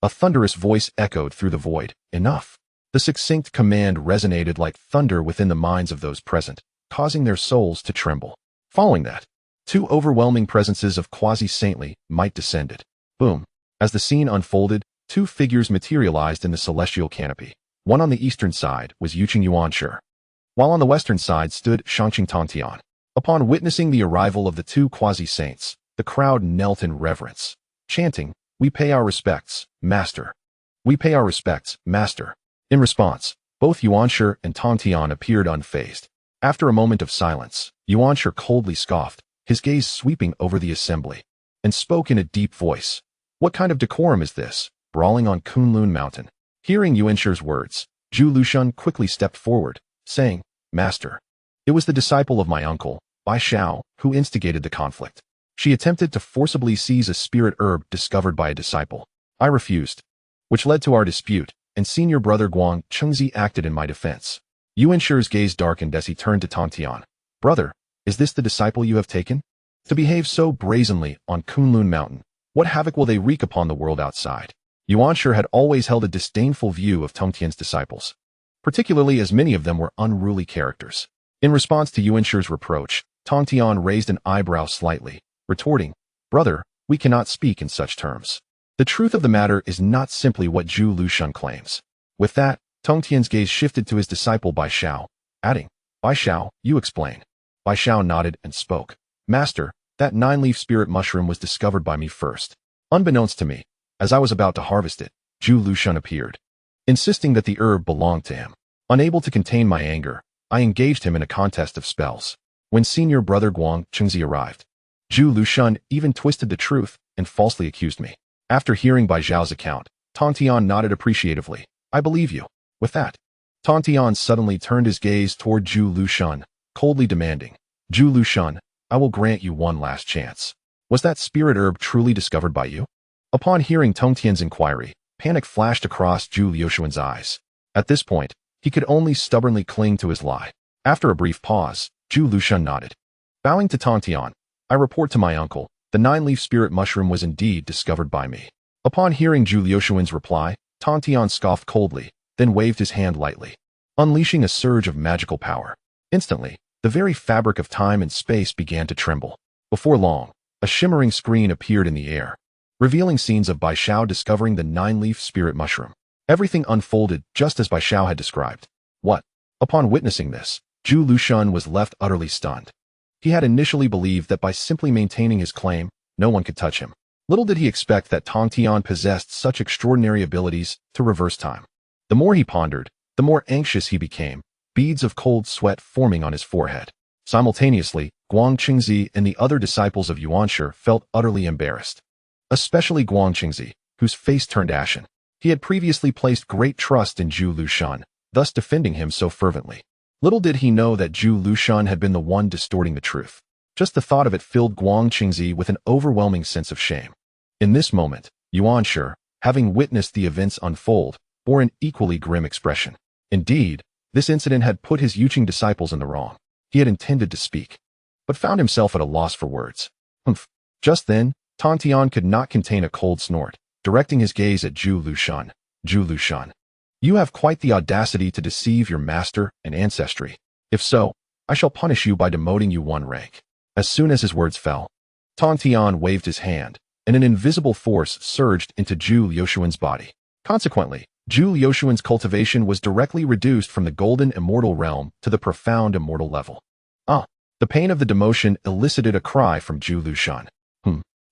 a thunderous voice echoed through the void. Enough. The succinct command resonated like thunder within the minds of those present, causing their souls to tremble. Following that, two overwhelming presences of quasi-saintly might descended. Boom. As the scene unfolded, two figures materialized in the celestial canopy. One on the eastern side was Yuqing Yuanshi, while on the western side stood Shangqing Tongtian. Upon witnessing the arrival of the two quasi-saints, the crowd knelt in reverence, chanting, "We pay our respects, Master. We pay our respects, Master." In response, both Yuanshi and Tongtian appeared unfazed. After a moment of silence, Yuanshi coldly scoffed, his gaze sweeping over the assembly, and spoke in a deep voice. "What kind of decorum is this, brawling on Kunlun Mountain?" Hearing Yuanshi's words, Zhu Lushun quickly stepped forward, saying, "Master, it was the disciple of my uncle, Bai Xiao, who instigated the conflict. She attempted to forcibly seize a spirit herb discovered by a disciple. I refused, which led to our dispute, and senior brother Guang Qingzi acted in my defense." Yuanshi's gaze darkened as he turned to Tongtian. "Brother, is this the disciple you have taken? To behave so brazenly on Kunlun Mountain, what havoc will they wreak upon the world outside?" Yuanshi had always held a disdainful view of Tongtian's disciples, particularly as many of them were unruly characters. In response to Yuanshi's reproach, Tongtian raised an eyebrow slightly, retorting, "Brother, we cannot speak in such terms. The truth of the matter is not simply what Zhu Lushun claims." With that, Tongtian's gaze shifted to his disciple Bai Xiao, adding, "Bai Xiao, you explain." Bai Xiao nodded and spoke. "Master, that nine-leaf spirit mushroom was discovered by me first. Unbeknownst to me, as I was about to harvest it, Zhu Lushun appeared, insisting that the herb belonged to him. Unable to contain my anger, I engaged him in a contest of spells. When senior brother Guang Qingzi arrived, Zhu Lushun even twisted the truth and falsely accused me." After hearing Bai Xiao's account, Tongtian nodded appreciatively. "I believe you." With that, Tongtian suddenly turned his gaze toward Zhu Lushun, coldly demanding, "Zhu Lushun, I will grant you one last chance. Was that spirit herb truly discovered by you?" Upon hearing Tongtian's inquiry, panic flashed across Zhu Liuxuan's eyes. At this point, he could only stubbornly cling to his lie. After a brief pause, Zhu Lushun nodded. Bowing to Tongtian, "I report to my uncle, the nine-leaf spirit mushroom was indeed discovered by me." Upon hearing Zhu Liuxuan's reply, Tongtian scoffed coldly, then waved his hand lightly, unleashing a surge of magical power. Instantly, the very fabric of time and space began to tremble. Before long, a shimmering screen appeared in the air, revealing scenes of Bai Xiao discovering the nine-leaf spirit mushroom. Everything unfolded just as Bai Xiao had described. What? Upon witnessing this, Zhu Lushun was left utterly stunned. He had initially believed that by simply maintaining his claim, no one could touch him. Little did he expect that Tongtian possessed such extraordinary abilities to reverse time. The more he pondered, the more anxious he became, beads of cold sweat forming on his forehead. Simultaneously, Guang Qingzi and the other disciples of Yuanshi felt utterly embarrassed. Especially Guang Qingzi, whose face turned ashen. He had previously placed great trust in Zhu Lushan, thus defending him so fervently. Little did he know that Zhu Lushan had been the one distorting the truth. Just the thought of it filled Guang Qingzi with an overwhelming sense of shame. In this moment, Yuanshi, having witnessed the events unfold, bore an equally grim expression. Indeed, this incident had put his Yuqing disciples in the wrong. He had intended to speak, but found himself at a loss for words. Humph. Just then, Tong Tian could not contain a cold snort, directing his gaze at Zhu Lushan. Zhu Lushan, you have quite the audacity to deceive your master and ancestry. If so, I shall punish you by demoting you one rank. As soon as his words fell, Tong Tian waved his hand, and an invisible force surged into Zhu Liushuan's body. Consequently, Zhu Liushuan's cultivation was directly reduced from the golden immortal realm to the profound immortal level. The pain of the demotion elicited a cry from Zhu Lushan.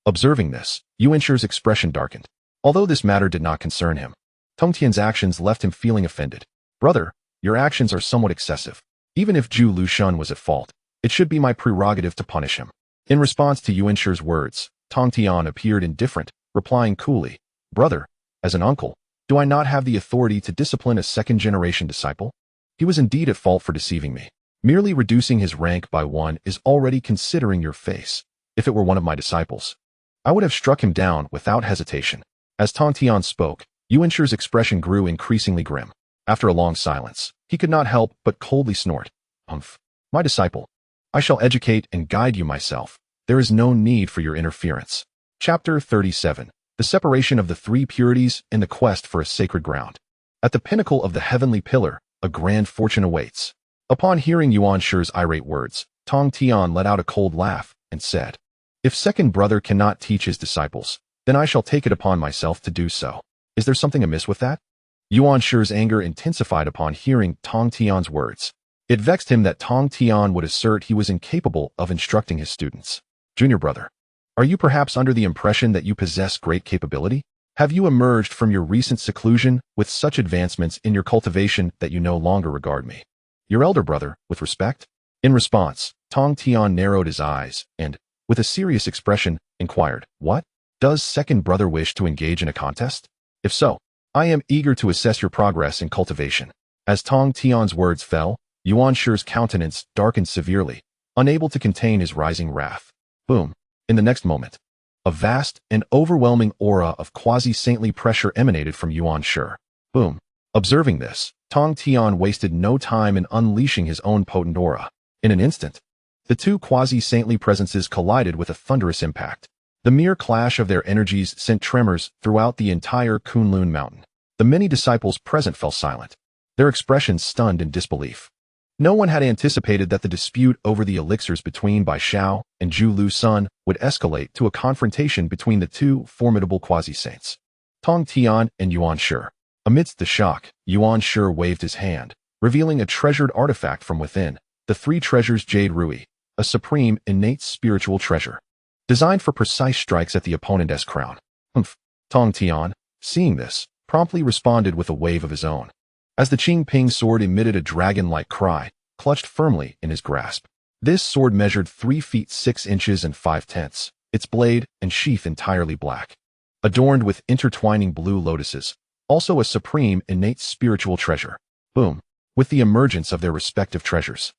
Observing this, Yuanshi's expression darkened. Although this matter did not concern him, Tong Tian's actions left him feeling offended. Brother, your actions are somewhat excessive. Even if Zhu Lushan was at fault, it should be my prerogative to punish him. In response to Yuanshi's words, Tong Tian appeared indifferent, replying coolly, Brother, as an uncle, do I not have the authority to discipline a second-generation disciple? He was indeed at fault for deceiving me. Merely reducing his rank by one is already considering your face. If it were one of my disciples, I would have struck him down without hesitation. As Tong Tian spoke, Yuanshi's expression grew increasingly grim. After a long silence, he could not help but coldly snort. Humph. My disciple, I shall educate and guide you myself. There is no need for your interference. Chapter 37. The separation of the three purities and the quest for a sacred ground. At the pinnacle of the heavenly pillar, a grand fortune awaits. Upon hearing Yuanshi's irate words, Tong Tian let out a cold laugh and said, If second brother cannot teach his disciples, then I shall take it upon myself to do so. Is there something amiss with that? Yuanshi's anger intensified upon hearing Tong Tian's words. It vexed him that Tong Tian would assert he was incapable of instructing his students. Junior brother, are you perhaps under the impression that you possess great capability? Have you emerged from your recent seclusion with such advancements in your cultivation that you no longer regard me, your elder brother, with respect? In response, Tong Tian narrowed his eyes and, with a serious expression, inquired, What? Does second brother wish to engage in a contest? If so, I am eager to assess your progress in cultivation. As Tong Tian's words fell, Yuanshi's countenance darkened severely, unable to contain his rising wrath. Boom. In the next moment, a vast and overwhelming aura of quasi-saintly pressure emanated from Yuanshi. Boom. Observing this, Tong Tian wasted no time in unleashing his own potent aura. In an instant, the two quasi-saintly presences collided with a thunderous impact. The mere clash of their energies sent tremors throughout the entire Kunlun mountain. The many disciples present fell silent, their expressions stunned in disbelief. No one had anticipated that the dispute over the elixirs between Bai Xiao and Zhu Lusun would escalate to a confrontation between the two formidable quasi-saints, Tong Tian and Yuanshi. Amidst the shock, Yuanshi waved his hand, revealing a treasured artifact from within, the three treasures Jade Rui, a supreme innate spiritual treasure, designed for precise strikes at the opponent's crown. Humph. Tong Tian, seeing this, promptly responded with a wave of his own. As the Qingping sword emitted a dragon-like cry, clutched firmly in his grasp. This sword measured 3 feet 6 inches and 5/10, its blade and sheath entirely black, adorned with intertwining blue lotuses, also a supreme innate spiritual treasure. Boom. With the emergence of their respective treasures,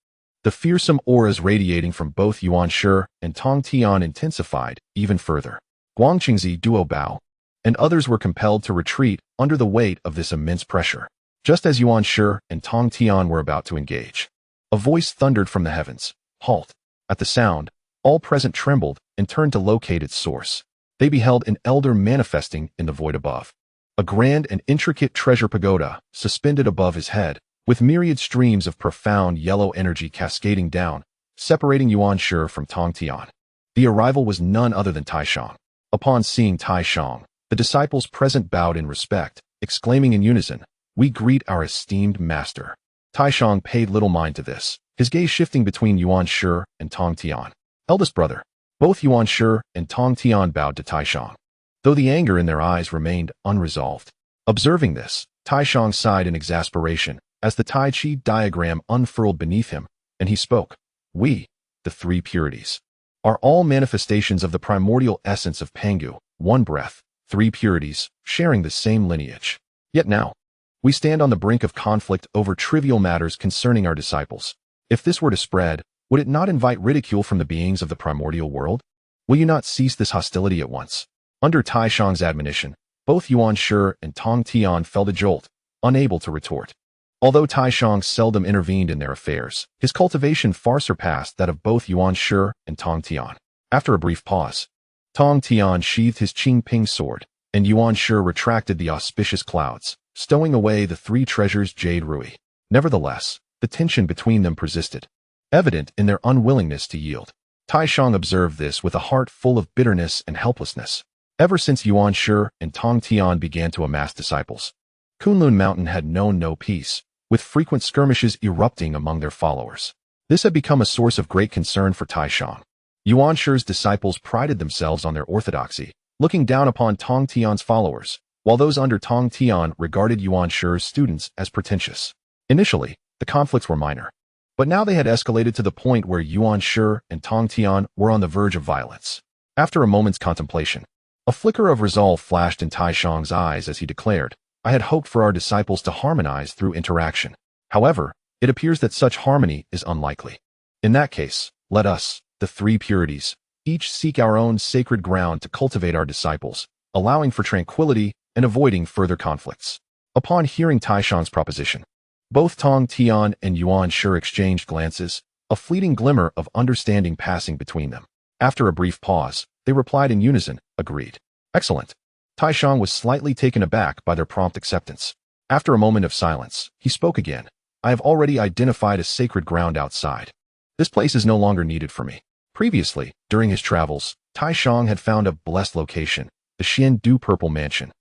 the fearsome auras radiating from both Yuanshi and Tong Tian intensified even further. Guang Qingzi Duo Bao and others were compelled to retreat under the weight of this immense pressure. Just as Yuanshi and Tong Tian were about to engage, a voice thundered from the heavens, Halt! At the sound, all present trembled and turned to locate its source. They beheld an elder manifesting in the void above. A grand and intricate treasure pagoda suspended above his head, with myriad streams of profound yellow energy cascading down, separating Yuanshi from Tong Tian. The arrival was none other than Taishang. Upon seeing Taishang, the disciples present bowed in respect, exclaiming in unison, We greet our esteemed master. Taishang paid little mind to this, his gaze shifting between Yuanshi and Tong Tian. Eldest brother. Both Yuanshi and Tong Tian bowed to Taishang, though the anger in their eyes remained unresolved. Observing this, Taishang sighed in exasperation as the Tai Chi diagram unfurled beneath him, and he spoke. We, the three purities, are all manifestations of the primordial essence of Pangu, one breath, three purities, sharing the same lineage. Yet now, we stand on the brink of conflict over trivial matters concerning our disciples. If this were to spread, would it not invite ridicule from the beings of the primordial world? Will you not cease this hostility at once? Under Tai Shang's admonition, both Yuan Shi and Tong Tian felt a jolt, unable to retort. Although Tai Shang seldom intervened in their affairs, his cultivation far surpassed that of both Yuan Shi and Tong Tian. After a brief pause, Tong Tian sheathed his Qing Ping sword, and Yuan Shi retracted the auspicious clouds, stowing away the three treasures Jade Rui. Nevertheless, the tension between them persisted, evident in their unwillingness to yield. Tai Shang observed this with a heart full of bitterness and helplessness. Ever since Yuan Shi and Tong Tian began to amass disciples, Kunlun Mountain had known no peace, with frequent skirmishes erupting among their followers. This had become a source of great concern for Tai Shang. Yuan Shi's disciples prided themselves on their orthodoxy, looking down upon Tong Tian's followers, while those under Tong Tian regarded Yuan Shi's students as pretentious. Initially, the conflicts were minor, but now they had escalated to the point where Yuan Shi and Tong Tian were on the verge of violence. After a moment's contemplation, a flicker of resolve flashed in Tai Shang's eyes as he declared, I had hoped for our disciples to harmonize through interaction. However, it appears that such harmony is unlikely. In that case, let us, the three purities, each seek our own sacred ground to cultivate our disciples, allowing for tranquility and avoiding further conflicts. Upon hearing Tai Shang's proposition, both Tong Tian and Yuan Shi exchanged glances, a fleeting glimmer of understanding passing between them. After a brief pause, they replied in unison, agreed. Excellent. Tai Shang was slightly taken aback by their prompt acceptance. After a moment of silence, he spoke again. I have already identified a sacred ground outside. This place is no longer needed for me. Previously, during his travels, Tai Shang had found a blessed location, the Xian Du Purple Mansion,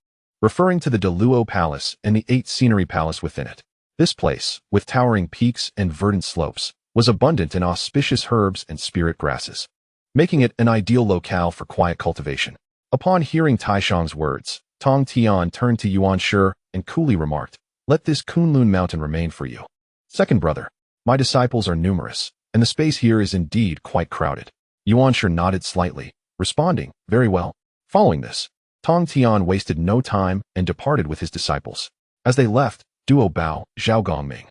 referring to the Deluo Palace and the 8 scenery palace within it. This place, with towering peaks and verdant slopes, was abundant in auspicious herbs and spirit grasses, making it an ideal locale for quiet cultivation. Upon hearing Tai Shang's words, Tong Tian turned to Yuan Shi and coolly remarked, let this Kunlun Mountain remain for you. Second brother, my disciples are numerous, and the space here is indeed quite crowded. Yuan Shi nodded slightly, responding, very well. Following this, Tong Tian wasted no time and departed with his disciples. As they left, Duo Bao, Zhao Gongming,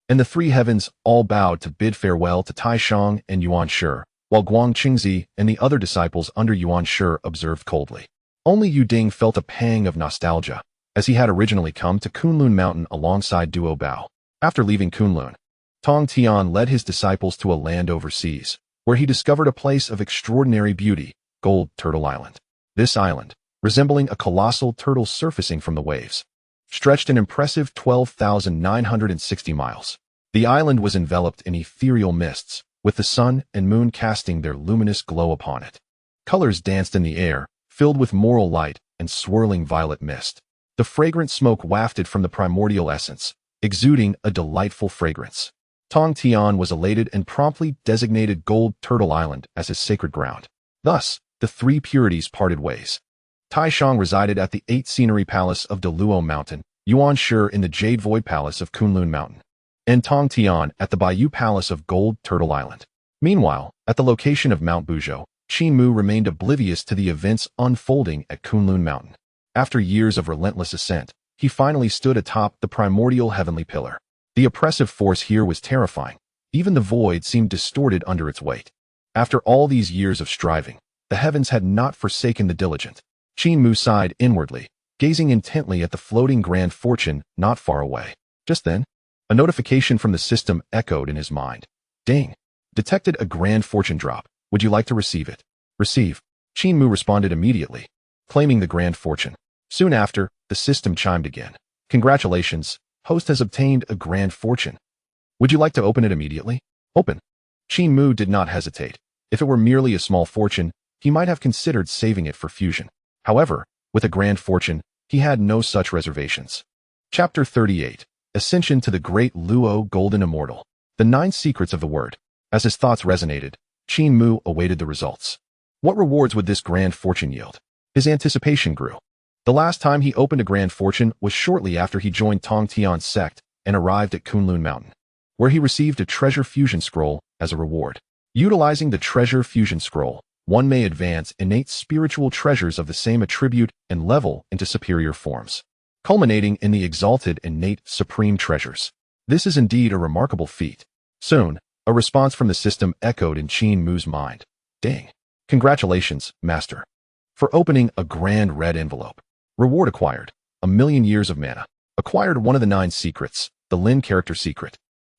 and the three heavens all bowed to bid farewell to Tai Shang and Yuan Shi, while Guang Qingzi and the other disciples under Yuan Shi observed coldly. Only Yu Ding felt a pang of nostalgia, as he had originally come to Kunlun Mountain alongside Duo Bao. After leaving Kunlun, Tong Tian led his disciples to a land overseas, where he discovered a place of extraordinary beauty, Gold Turtle Island. This island, resembling a colossal turtle surfacing from the waves, stretched an impressive 12,960 miles. The island was enveloped in ethereal mists, with the sun and moon casting their luminous glow upon it. Colors danced in the air, filled with moral light and swirling violet mist. The fragrant smoke wafted from the primordial essence, exuding a delightful fragrance. Tong Tian was elated and promptly designated Gold Turtle Island as his sacred ground. Thus, the three purities parted ways. Tai Shang resided at the 8 scenery palace of Deluo Mountain, Yuan Shi in the Jade Void Palace of Kunlun Mountain, and Tong Tian at the Bayou Palace of Gold Turtle Island. Meanwhile, at the location of Mount Buzhou, Qin Mu remained oblivious to the events unfolding at Kunlun Mountain. After years of relentless ascent, he finally stood atop the primordial heavenly pillar. The oppressive force here was terrifying. Even the void seemed distorted under its weight. After all these years of striving, the heavens had not forsaken the diligent. Qin Mu sighed inwardly, gazing intently at the floating grand fortune not far away. Just then, a notification from the system echoed in his mind. Ding! Detected a grand fortune drop. Would you like to receive it? Receive. Qin Mu responded immediately, claiming the grand fortune. Soon after, the system chimed again. Congratulations, host has obtained a grand fortune. Would you like to open it immediately? Open. Qin Mu did not hesitate. If it were merely a small fortune, he might have considered saving it for fusion. However, with a grand fortune, he had no such reservations. Chapter 38. Ascension to the Great Luo Golden Immortal. The 9 Secrets of the Word. As his thoughts resonated, Qin Mu awaited the results. What rewards would this grand fortune yield? His anticipation grew. The last time he opened a grand fortune was shortly after he joined Tong Tian's sect, and arrived at Kunlun Mountain, where he received a treasure fusion scroll as a reward. Utilizing the treasure fusion scroll, one may advance innate spiritual treasures of the same attribute and level into superior forms, culminating in the exalted innate supreme treasures. This is indeed a remarkable feat. Soon, a response from the system echoed in Qin Mu's mind. Ding. Congratulations, Master, for opening a grand red envelope. Reward acquired. 1,000,000 years of mana. Acquired one of the 9 secrets, the Lin character secret.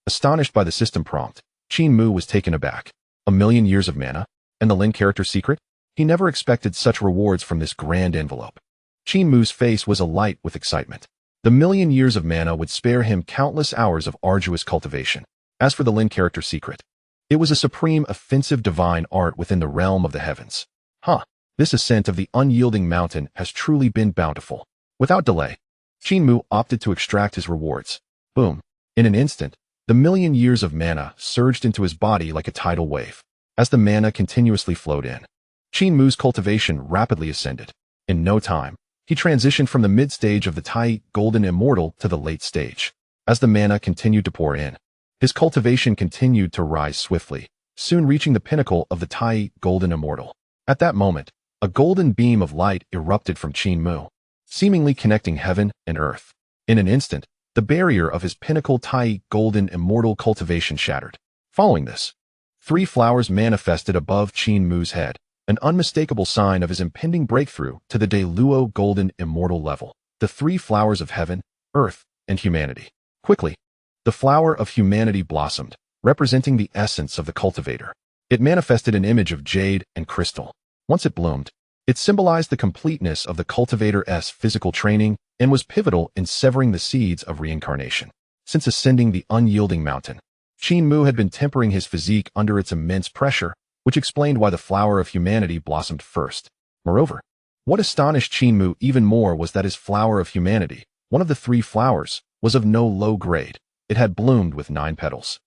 Astonished by the system prompt, Qin Mu was taken aback. 1,000,000 years of mana? And the Lin character secret? He never expected such rewards from this grand envelope. Qin Mu's face was alight with excitement. The 1,000,000 years of mana would spare him countless hours of arduous cultivation. As for the Lin character secret, it was a supreme offensive divine art within the realm of the heavens. This ascent of the unyielding mountain has truly been bountiful. Without delay, Qin Mu opted to extract his rewards. Boom. In an instant, the 1,000,000 years of mana surged into his body like a tidal wave. As the mana continuously flowed in, Qin Mu's cultivation rapidly ascended. In no time, he transitioned from the mid-stage of the Tai Golden Immortal to the late stage. As the mana continued to pour in, his cultivation continued to rise swiftly, soon reaching the pinnacle of the Tai Golden Immortal. At that moment, a golden beam of light erupted from Qin Mu, seemingly connecting heaven and earth. In an instant, the barrier of his pinnacle Tai Golden Immortal cultivation shattered. Following this, 3 flowers manifested above Qin Mu's head, an unmistakable sign of his impending breakthrough to the De Luo Golden Immortal level. The 3 flowers of heaven, earth, and humanity. Quickly, the flower of humanity blossomed, representing the essence of the cultivator. It manifested an image of jade and crystal. Once it bloomed, it symbolized the completeness of the cultivator's physical training and was pivotal in severing the seeds of reincarnation. Since ascending the unyielding mountain, Qin Mu had been tempering his physique under its immense pressure, which explained why the flower of humanity blossomed first. Moreover, what astonished Qin Mu even more was that his flower of humanity, one of the 3 flowers, was of no low grade. It had bloomed with 9 petals.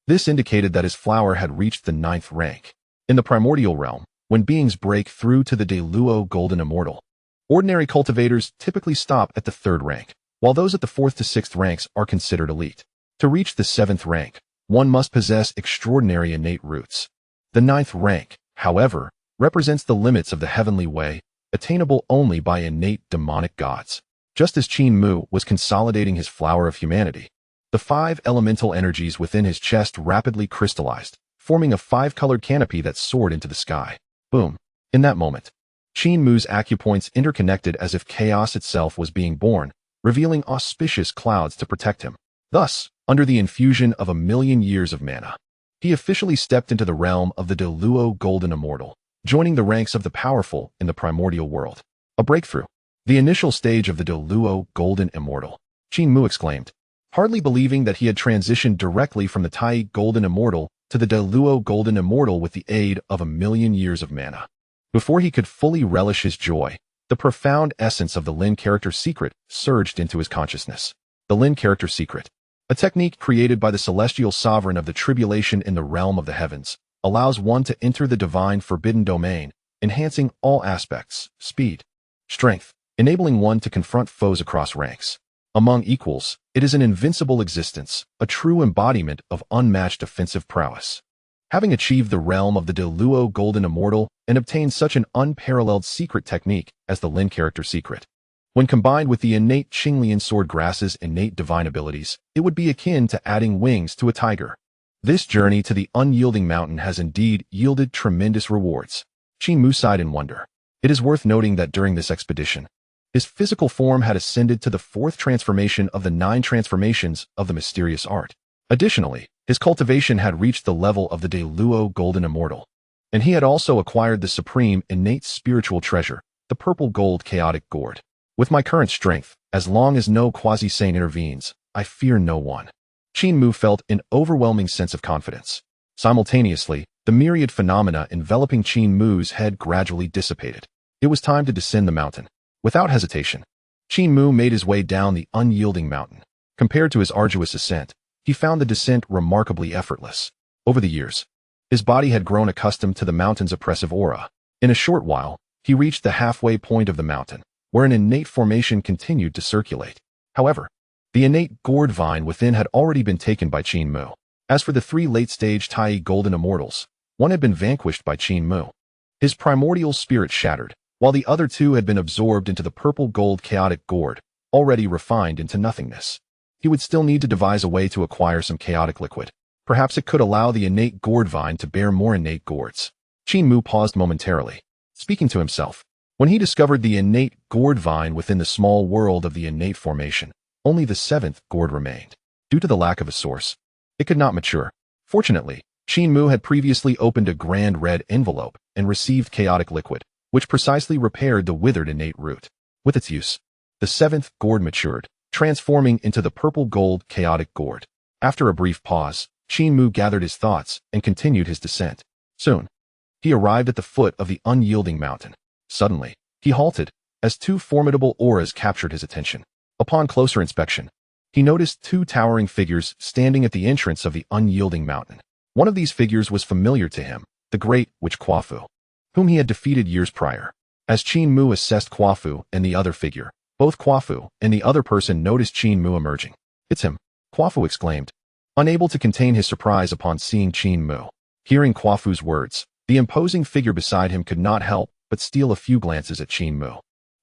This indicated that his flower had reached the 9th rank. In the primordial realm, when beings break through to the De Luo Golden Immortal, ordinary cultivators typically stop at the 3rd rank, while those at the 4th to 6th ranks are considered elite. To reach the 7th rank, one must possess extraordinary innate roots. The 9th rank, however, represents the limits of the heavenly way, attainable only by innate demonic gods. Just as Qin Mu was consolidating his flower of humanity, the 5 elemental energies within his chest rapidly crystallized, forming a 5-colored canopy that soared into the sky. Boom. In that moment, Qin Mu's acupoints interconnected as if chaos itself was being born, revealing auspicious clouds to protect him. Thus, under the infusion of 1,000,000 years of mana, he officially stepped into the realm of the De Luo Golden Immortal, joining the ranks of the powerful in the primordial world. A breakthrough. The initial stage of the De Luo Golden Immortal. Qin Mu exclaimed, hardly believing that he had transitioned directly from the Tai Golden Immortal to the De Luo Golden Immortal with the aid of 1,000,000 years of mana. Before he could fully relish his joy, the profound essence of the Lin character secret surged into his consciousness. The Lin character secret, a technique created by the celestial sovereign of the tribulation in the realm of the heavens, allows one to enter the divine forbidden domain, enhancing all aspects, speed, strength, enabling one to confront foes across ranks. Among equals, it is an invincible existence, a true embodiment of unmatched offensive prowess. Having achieved the realm of the De Luo Golden Immortal and obtained such an unparalleled secret technique as the Lin character secret, when combined with the innate Qinglian Swordgrass's innate divine abilities, it would be akin to adding wings to a tiger. This journey to the unyielding mountain has indeed yielded tremendous rewards. Qin Mu sighed in wonder. It is worth noting that during this expedition, his physical form had ascended to the 4th transformation of the 9 transformations of the mysterious art. Additionally, his cultivation had reached the level of the De Luo Golden Immortal, and he had also acquired the supreme innate spiritual treasure, the purple gold chaotic gourd. With my current strength, as long as no quasi-saint intervenes, I fear no one. Qin Mu felt an overwhelming sense of confidence. Simultaneously, the myriad phenomena enveloping Qin Mu's head gradually dissipated. It was time to descend the mountain. Without hesitation, Qin Mu made his way down the unyielding mountain. Compared to his arduous ascent, he found the descent remarkably effortless. Over the years, his body had grown accustomed to the mountain's oppressive aura. In a short while, he reached the halfway point of the mountain, where an innate formation continued to circulate. However, The innate gourd vine within had already been taken by Qin Mu. As for the three late-stage Tai golden immortals, one had been vanquished by Qin Mu. His primordial spirit shattered, while the other two had been absorbed into the purple-gold chaotic gourd, already refined into nothingness. He would still need to devise a way to acquire some chaotic liquid. Perhaps it could allow the innate gourd vine to bear more innate gourds. Qin Mu paused momentarily, speaking to himself. When he discovered the innate gourd vine within the small world of the innate formation, only the seventh gourd remained. Due to the lack of a source, it could not mature. Fortunately, Qin Mu had previously opened a grand red envelope and received chaotic liquid, which precisely repaired the withered innate root. With its use, the seventh gourd matured, transforming into the purple-gold chaotic gourd. After a brief pause, Qin Mu gathered his thoughts and continued his descent. Soon, he arrived at the foot of the unyielding mountain. Suddenly, he halted, as two formidable auras captured his attention. Upon closer inspection, he noticed two towering figures standing at the entrance of the unyielding mountain. One of these figures was familiar to him, the great witch Quafu, whom he had defeated years prior. As Qin Mu assessed Quafu and the other figure, both Quafu and the other person noticed Qin Mu emerging. "It's him," Quafu exclaimed, unable to contain his surprise upon seeing Qin Mu. Hearing Quafu's words, the imposing figure beside him could not help but steal a few glances at Qin Mu.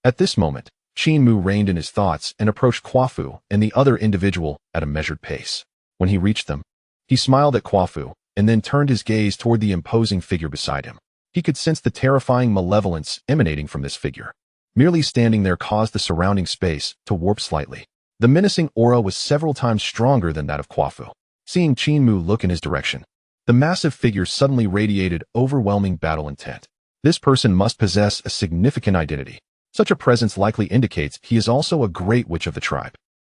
At this moment, Qin Mu reined in his thoughts and approached Quafu and the other individual at a measured pace. When he reached them, he smiled at Quafu and then turned his gaze toward the imposing figure beside him. He could sense the terrifying malevolence emanating from this figure. Merely standing there caused the surrounding space to warp slightly. The menacing aura was several times stronger than that of Quafu. Seeing Qin Mu look in his direction, the massive figure suddenly radiated overwhelming battle intent. This person must possess a significant identity. Such a presence likely indicates he is also a great witch of the tribe.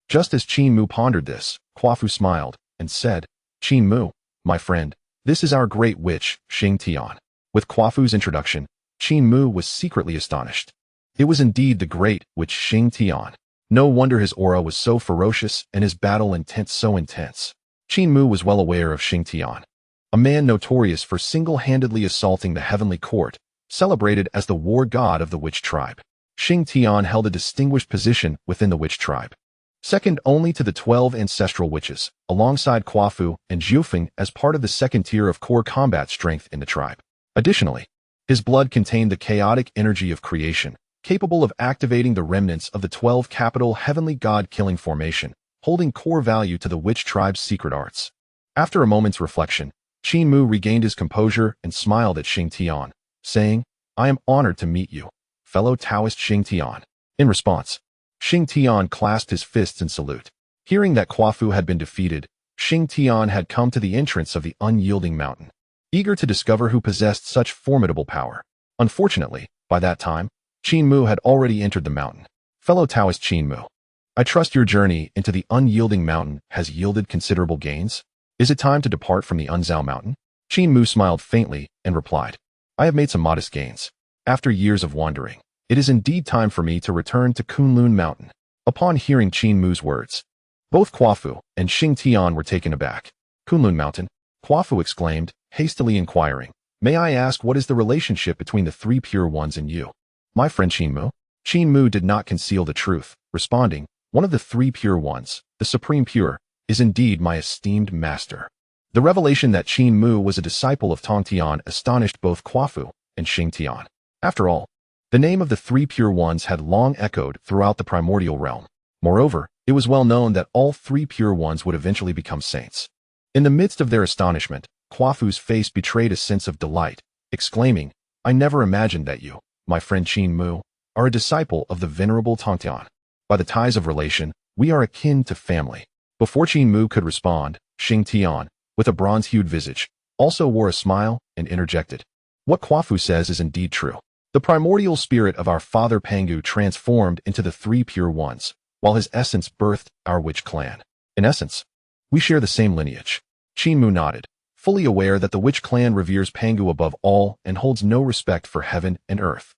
Just as Qin Mu pondered this, Quafu smiled and said, "Qin Mu, my friend, this is our great witch, Xing Tian." With Quafu's introduction, Qin Mu was secretly astonished. It was indeed the great witch Xing Tian. No wonder his aura was so ferocious and his battle intent so intense. Qin Mu was well aware of Xing Tian, a man notorious for single-handedly assaulting the heavenly court, celebrated as the war god of the witch tribe. Xing Tian held a distinguished position within the witch tribe, second only to the 12 ancestral witches, alongside Quafu and Jiufeng as part of the second tier of core combat strength in the tribe. Additionally, his blood contained the chaotic energy of creation, capable of activating the remnants of the 12 capital heavenly god-killing formation, holding core value to the witch tribe's secret arts. After a moment's reflection, Qin Mu regained his composure and smiled at Xing Tian, saying, "I am honored to meet you, fellow Taoist Xing Tian." In response, Xing Tian clasped his fists in salute. Hearing that Quafu had been defeated, Xing Tian had come to the entrance of the unyielding mountain, eager to discover who possessed such formidable power. Unfortunately, by that time, Qin Mu had already entered the mountain. "Fellow Taoist Qin Mu, I trust your journey into the unyielding mountain has yielded considerable gains. Is it time to depart from the Unzao mountain?" Qin Mu smiled faintly and replied, "I have made some modest gains. After years of wandering, it is indeed time for me to return to Kunlun Mountain." Upon hearing Qin Mu's words, both Quafu and Xing Tian were taken aback. "Kunlun Mountain?" Quafu exclaimed, hastily inquiring, "May I ask what is the relationship between the three pure ones and you?" "My friend Qin Mu?" Qin Mu did not conceal the truth, responding, "One of the three pure ones, the supreme pure, is indeed my esteemed master." The revelation that Qin Mu was a disciple of Tongtian astonished both Quafu and Xing Tian. After all, the name of the three pure ones had long echoed throughout the primordial realm. Moreover, it was well known that all three pure ones would eventually become saints. In the midst of their astonishment, Quafu's face betrayed a sense of delight, exclaiming, "I never imagined that you, my friend Qin Mu, are a disciple of the venerable Tongtian. By the ties of relation, we are akin to family." Before Qin Mu could respond, Xing Tian, with a bronze-hued visage, also wore a smile and interjected, "What Quafu says is indeed true. The primordial spirit of our father Pangu transformed into the three pure ones, while his essence birthed our witch clan. In essence, we share the same lineage." Qin Mu nodded, fully aware that the witch clan reveres Pangu above all and holds no respect for heaven and earth.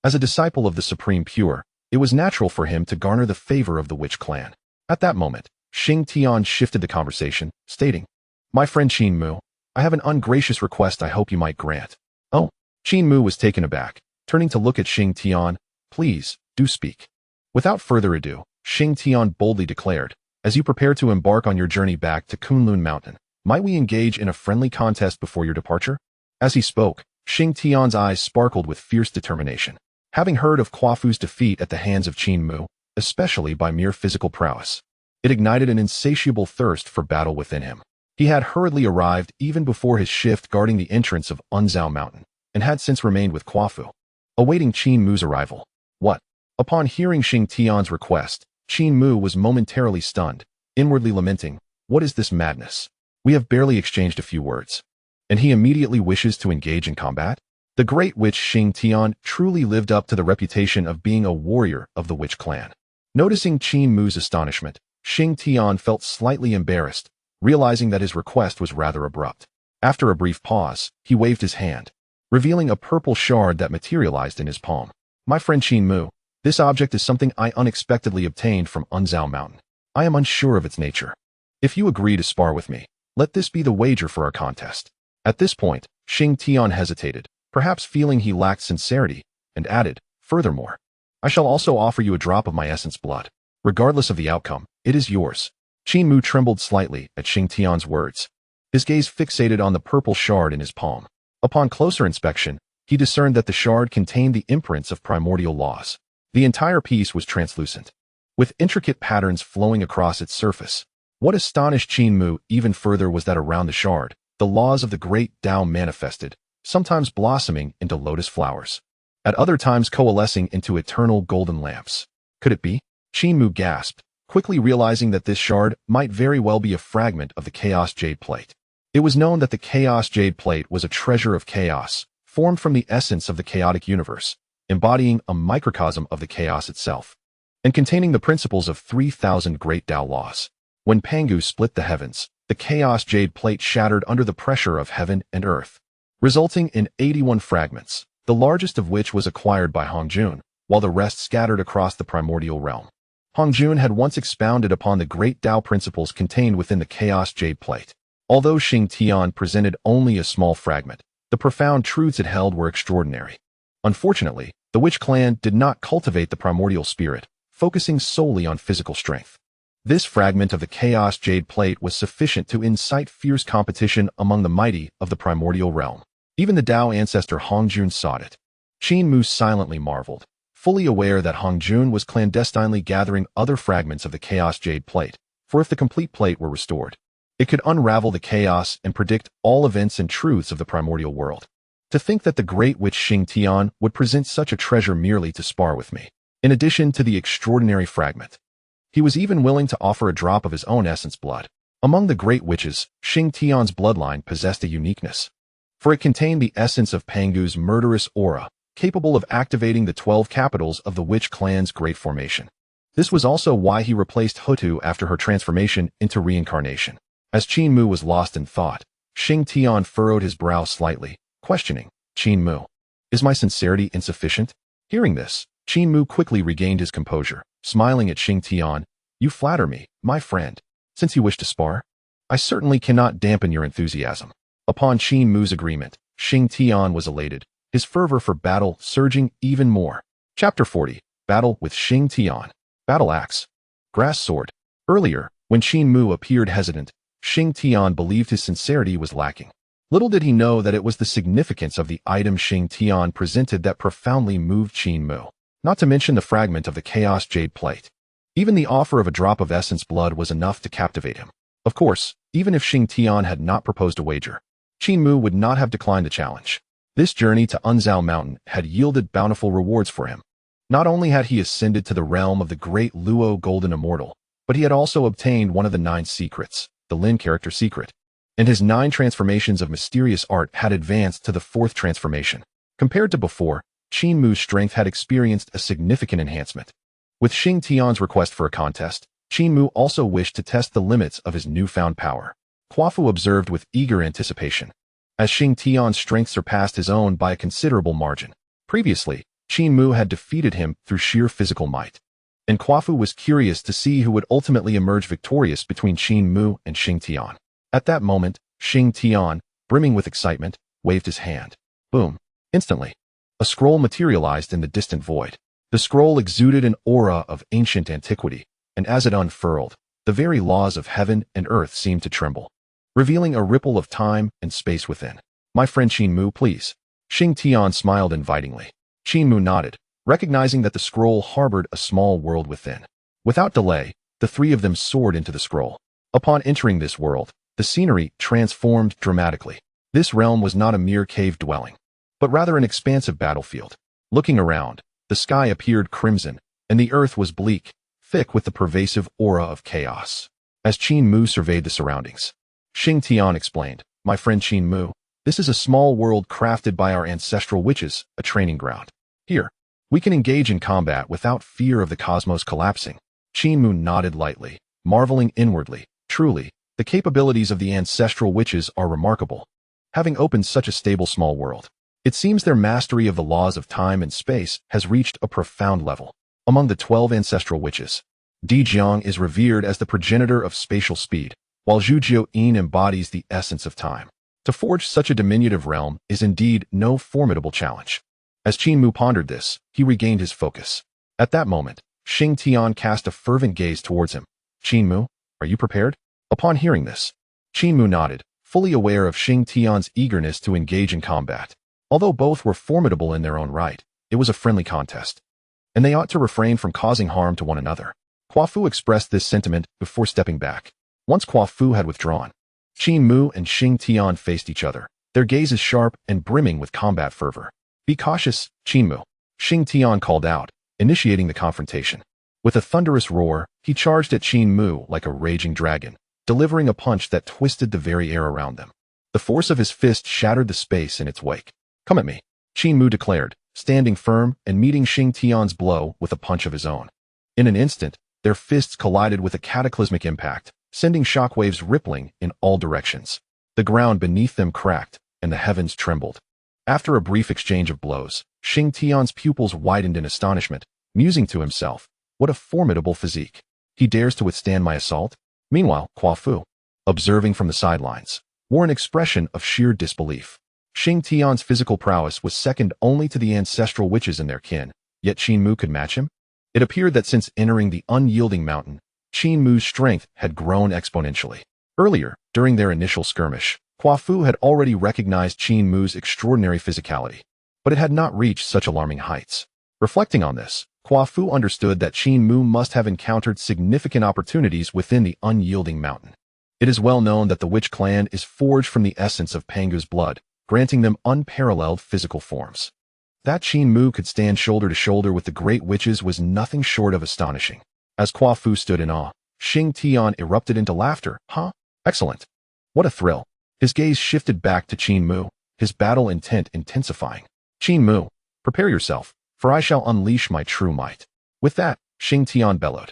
As a disciple of the supreme pure, it was natural for him to garner the favor of the witch clan. At that moment, Xing Tian shifted the conversation, stating, "My friend Qin Mu, I have an ungracious request I hope you might grant." "Oh." Qin Mu was taken aback, turning to look at Xing Tian. "Please, do speak." Without further ado, Xing Tian boldly declared, As you prepare to embark on your journey back to Kunlun Mountain, might we engage in a friendly contest before your departure? As he spoke, Xing Tian's eyes sparkled with fierce determination. Having heard of Quafu's defeat at the hands of Qin Mu, especially by mere physical prowess, it ignited an insatiable thirst for battle within him. He had hurriedly arrived even before his shift guarding the entrance of Unzao Mountain, and had since remained with Quafu, awaiting Qin Mu's arrival. What? Upon hearing Xing Tian's request, Qin Mu was momentarily stunned, inwardly lamenting, "What is this madness? We have barely exchanged a few words. And he immediately wishes to engage in combat?" The great witch Xing Tian truly lived up to the reputation of being a warrior of the witch clan. Noticing Qin Mu's astonishment, Xing Tian felt slightly embarrassed, realizing that his request was rather abrupt. After a brief pause, he waved his hand, revealing a purple shard that materialized in his palm. "My friend Qin Mu, this object is something I unexpectedly obtained from Unzao Mountain. I am unsure of its nature. If you agree to spar with me, let this be the wager for our contest." At this point, Xing Tian hesitated, perhaps feeling he lacked sincerity, and added, "Furthermore, I shall also offer you a drop of my essence blood. Regardless of the outcome, it is yours." Qin Mu trembled slightly at Xing Tian's words, his gaze fixated on the purple shard in his palm. Upon closer inspection, he discerned that the shard contained the imprints of primordial laws. The entire piece was translucent, with intricate patterns flowing across its surface. What astonished Qin Mu even further was that around the shard, the laws of the great Tao manifested, sometimes blossoming into lotus flowers, at other times coalescing into eternal golden lamps. Could it be? Qin Mu gasped, quickly realizing that this shard might very well be a fragment of the Chaos Jade Plate. It was known that the Chaos Jade Plate was a treasure of chaos, formed from the essence of the chaotic universe, embodying a microcosm of the chaos itself, and containing the principles of 3,000 great Tao laws. When Pangu split the heavens, the Chaos Jade Plate shattered under the pressure of heaven and earth, resulting in 81 fragments, the largest of which was acquired by Hongjun, while the rest scattered across the primordial realm. Hongjun had once expounded upon the great Tao principles contained within the Chaos Jade Plate. Although Xing Tian presented only a small fragment, the profound truths it held were extraordinary. Unfortunately, the witch clan did not cultivate the primordial spirit, focusing solely on physical strength. This fragment of the Chaos Jade Plate was sufficient to incite fierce competition among the mighty of the primordial realm. Even the Tao ancestor Hongjun sought it. Qin Mu silently marveled, fully aware that Hongjun was clandestinely gathering other fragments of the Chaos Jade Plate, for if the complete plate were restored, it could unravel the chaos and predict all events and truths of the primordial world. To think that the great witch Xing Tian would present such a treasure merely to spar with me, in addition to the extraordinary fragment. He was even willing to offer a drop of his own essence blood. Among the great witches, Xing Tian's bloodline possessed a uniqueness, for it contained the essence of Pangu's murderous aura, capable of activating the 12 capitals of the witch clan's great formation. This was also why he replaced Hutu after her transformation into reincarnation. As Qin Mu was lost in thought, Xing Tian furrowed his brow slightly, questioning, "Qin Mu, is my sincerity insufficient?" Hearing this, Qin Mu quickly regained his composure, smiling at Xing Tian. "You flatter me, my friend. Since you wish to spar, I certainly cannot dampen your enthusiasm." Upon Qin Mu's agreement, Xing Tian was elated, his fervor for battle surging even more. Chapter 40, Battle with Xing Tian. Battle Axe. Grass Sword. Earlier, when Qin Mu appeared hesitant, Xing Tian believed his sincerity was lacking. Little did he know that it was the significance of the item Xing Tian presented that profoundly moved Qin Mu, not to mention the fragment of the Chaos Jade Plate. Even the offer of a drop of essence blood was enough to captivate him. Of course, even if Xing Tian had not proposed a wager, Qin Mu would not have declined the challenge. This journey to Unzao Mountain had yielded bountiful rewards for him. Not only had he ascended to the realm of the great Luo Golden Immortal, but he had also obtained one of the 9 secrets, the Lin character secret, and his 9 transformations of mysterious art had advanced to the 4th transformation. Compared to before, Qin Mu's strength had experienced a significant enhancement. With Xing Tian's request for a contest, Qin Mu also wished to test the limits of his newfound power. Quafu observed with eager anticipation, as Xing Tian's strength surpassed his own by a considerable margin. Previously, Qin Mu had defeated him through sheer physical might, and Quafu was curious to see who would ultimately emerge victorious between Qin Mu and Xing Tian. At that moment, Xing Tian, brimming with excitement, waved his hand. Boom! Instantly, a scroll materialized in the distant void. The scroll exuded an aura of ancient antiquity, and as it unfurled, the very laws of heaven and earth seemed to tremble, revealing a ripple of time and space within. My friend Qin Mu, please. Xing Tian smiled invitingly. Qin Mu nodded, recognizing that the scroll harbored a small world within. Without delay, the three of them soared into the scroll. Upon entering this world, the scenery transformed dramatically. This realm was not a mere cave dwelling, but rather an expansive battlefield. Looking around, the sky appeared crimson, and the earth was bleak, thick with the pervasive aura of chaos. As Qin Mu surveyed the surroundings, Xing Tian explained, My friend Qin Mu, this is a small world crafted by our ancestral witches, a training ground. Here, we can engage in combat without fear of the cosmos collapsing. Qin Mu nodded lightly, marveling inwardly. Truly, the capabilities of the ancestral witches are remarkable, having opened such a stable small world. It seems their mastery of the laws of time and space has reached a profound level. Among the 12 ancestral witches, Di Jiang is revered as the progenitor of spatial speed, while Zhu Jiuyin embodies the essence of time. To forge such a diminutive realm is indeed no formidable challenge. As Qin Mu pondered this, he regained his focus. At that moment, Xing Tian cast a fervent gaze towards him. Qin Mu, are you prepared? Upon hearing this, Qin Mu nodded, fully aware of Xing Tian's eagerness to engage in combat. Although both were formidable in their own right, it was a friendly contest, and they ought to refrain from causing harm to one another. Hua Fu expressed this sentiment before stepping back. Once Hua Fu had withdrawn, Qin Mu and Xing Tian faced each other, their gazes sharp and brimming with combat fervor. Be cautious, Qin Mu, Xing Tian called out, initiating the confrontation. With a thunderous roar, he charged at Qin Mu like a raging dragon, delivering a punch that twisted the very air around them. The force of his fist shattered the space in its wake. Come at me, Qin Mu declared, standing firm and meeting Xing Tian's blow with a punch of his own. In an instant, their fists collided with a cataclysmic impact, sending shockwaves rippling in all directions. The ground beneath them cracked, and the heavens trembled. After a brief exchange of blows, Xing Tian's pupils widened in astonishment, musing to himself, what a formidable physique. He dares to withstand my assault? Meanwhile, Hua Fu, observing from the sidelines, wore an expression of sheer disbelief. Xing Tian's physical prowess was second only to the ancestral witches in their kin, yet Qin Mu could match him? It appeared that since entering the unyielding mountain, Qin Mu's strength had grown exponentially. Earlier, during their initial skirmish, Hua Fu had already recognized Qin Mu's extraordinary physicality, but it had not reached such alarming heights. Reflecting on this, Hua Fu understood that Qin Mu must have encountered significant opportunities within the unyielding mountain. It is well known that the witch clan is forged from the essence of Pangu's blood, granting them unparalleled physical forms. That Qin Mu could stand shoulder to shoulder with the great witches was nothing short of astonishing. As Hua Fu stood in awe, Xing Tian erupted into laughter. Huh? Excellent. What a thrill. His gaze shifted back to Qin Mu, his battle intent intensifying. Qin Mu, prepare yourself, for I shall unleash my true might. With that, Xing Tian bellowed,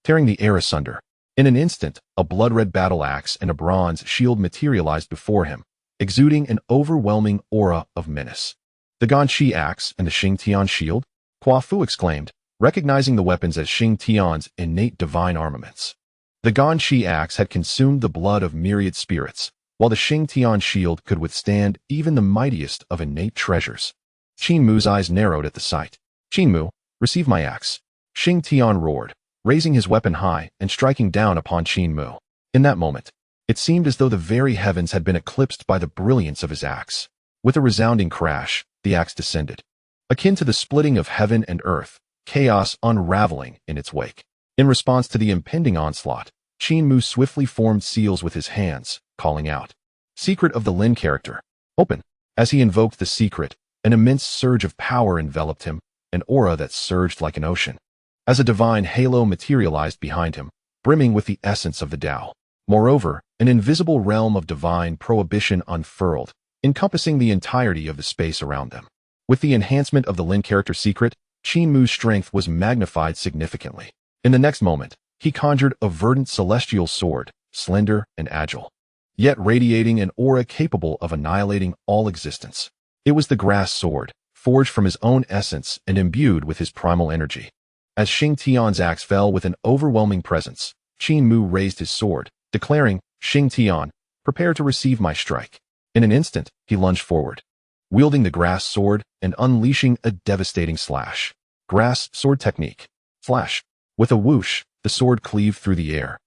tearing the air asunder. In an instant, a blood-red battle axe and a bronze shield materialized before him, exuding an overwhelming aura of menace. The Ganshi axe and the Xing Tian shield? Hua Fu exclaimed, recognizing the weapons as Xing Tian's innate divine armaments. The Ganshi axe had consumed the blood of myriad spirits, while the Xing Tian shield could withstand even the mightiest of innate treasures. Qin Mu's eyes narrowed at the sight. Qin Mu, receive my axe. Xing Tian roared, raising his weapon high and striking down upon Qin Mu. In that moment, it seemed as though the very heavens had been eclipsed by the brilliance of his axe. With a resounding crash, the axe descended. Akin to the splitting of heaven and earth, chaos unraveling in its wake. In response to the impending onslaught, Qin Mu swiftly formed seals with his hands, calling out, Secret of the Lin character, open. As he invoked the secret, an immense surge of power enveloped him, an aura that surged like an ocean. As a divine halo materialized behind him, brimming with the essence of the Tao. Moreover, an invisible realm of divine prohibition unfurled, encompassing the entirety of the space around them. With the enhancement of the Lin character secret, Qin Mu's strength was magnified significantly. In the next moment, he conjured a verdant celestial sword, slender and agile, yet radiating an aura capable of annihilating all existence. It was the grass sword, forged from his own essence and imbued with his primal energy. As Xing Tian's axe fell with an overwhelming presence, Qin Mu raised his sword, declaring, Xing Tian, prepare to receive my strike. In an instant, he lunged forward, wielding the grass sword and unleashing a devastating slash. Grass sword technique. Flash. With a whoosh, the sword cleaved through the air,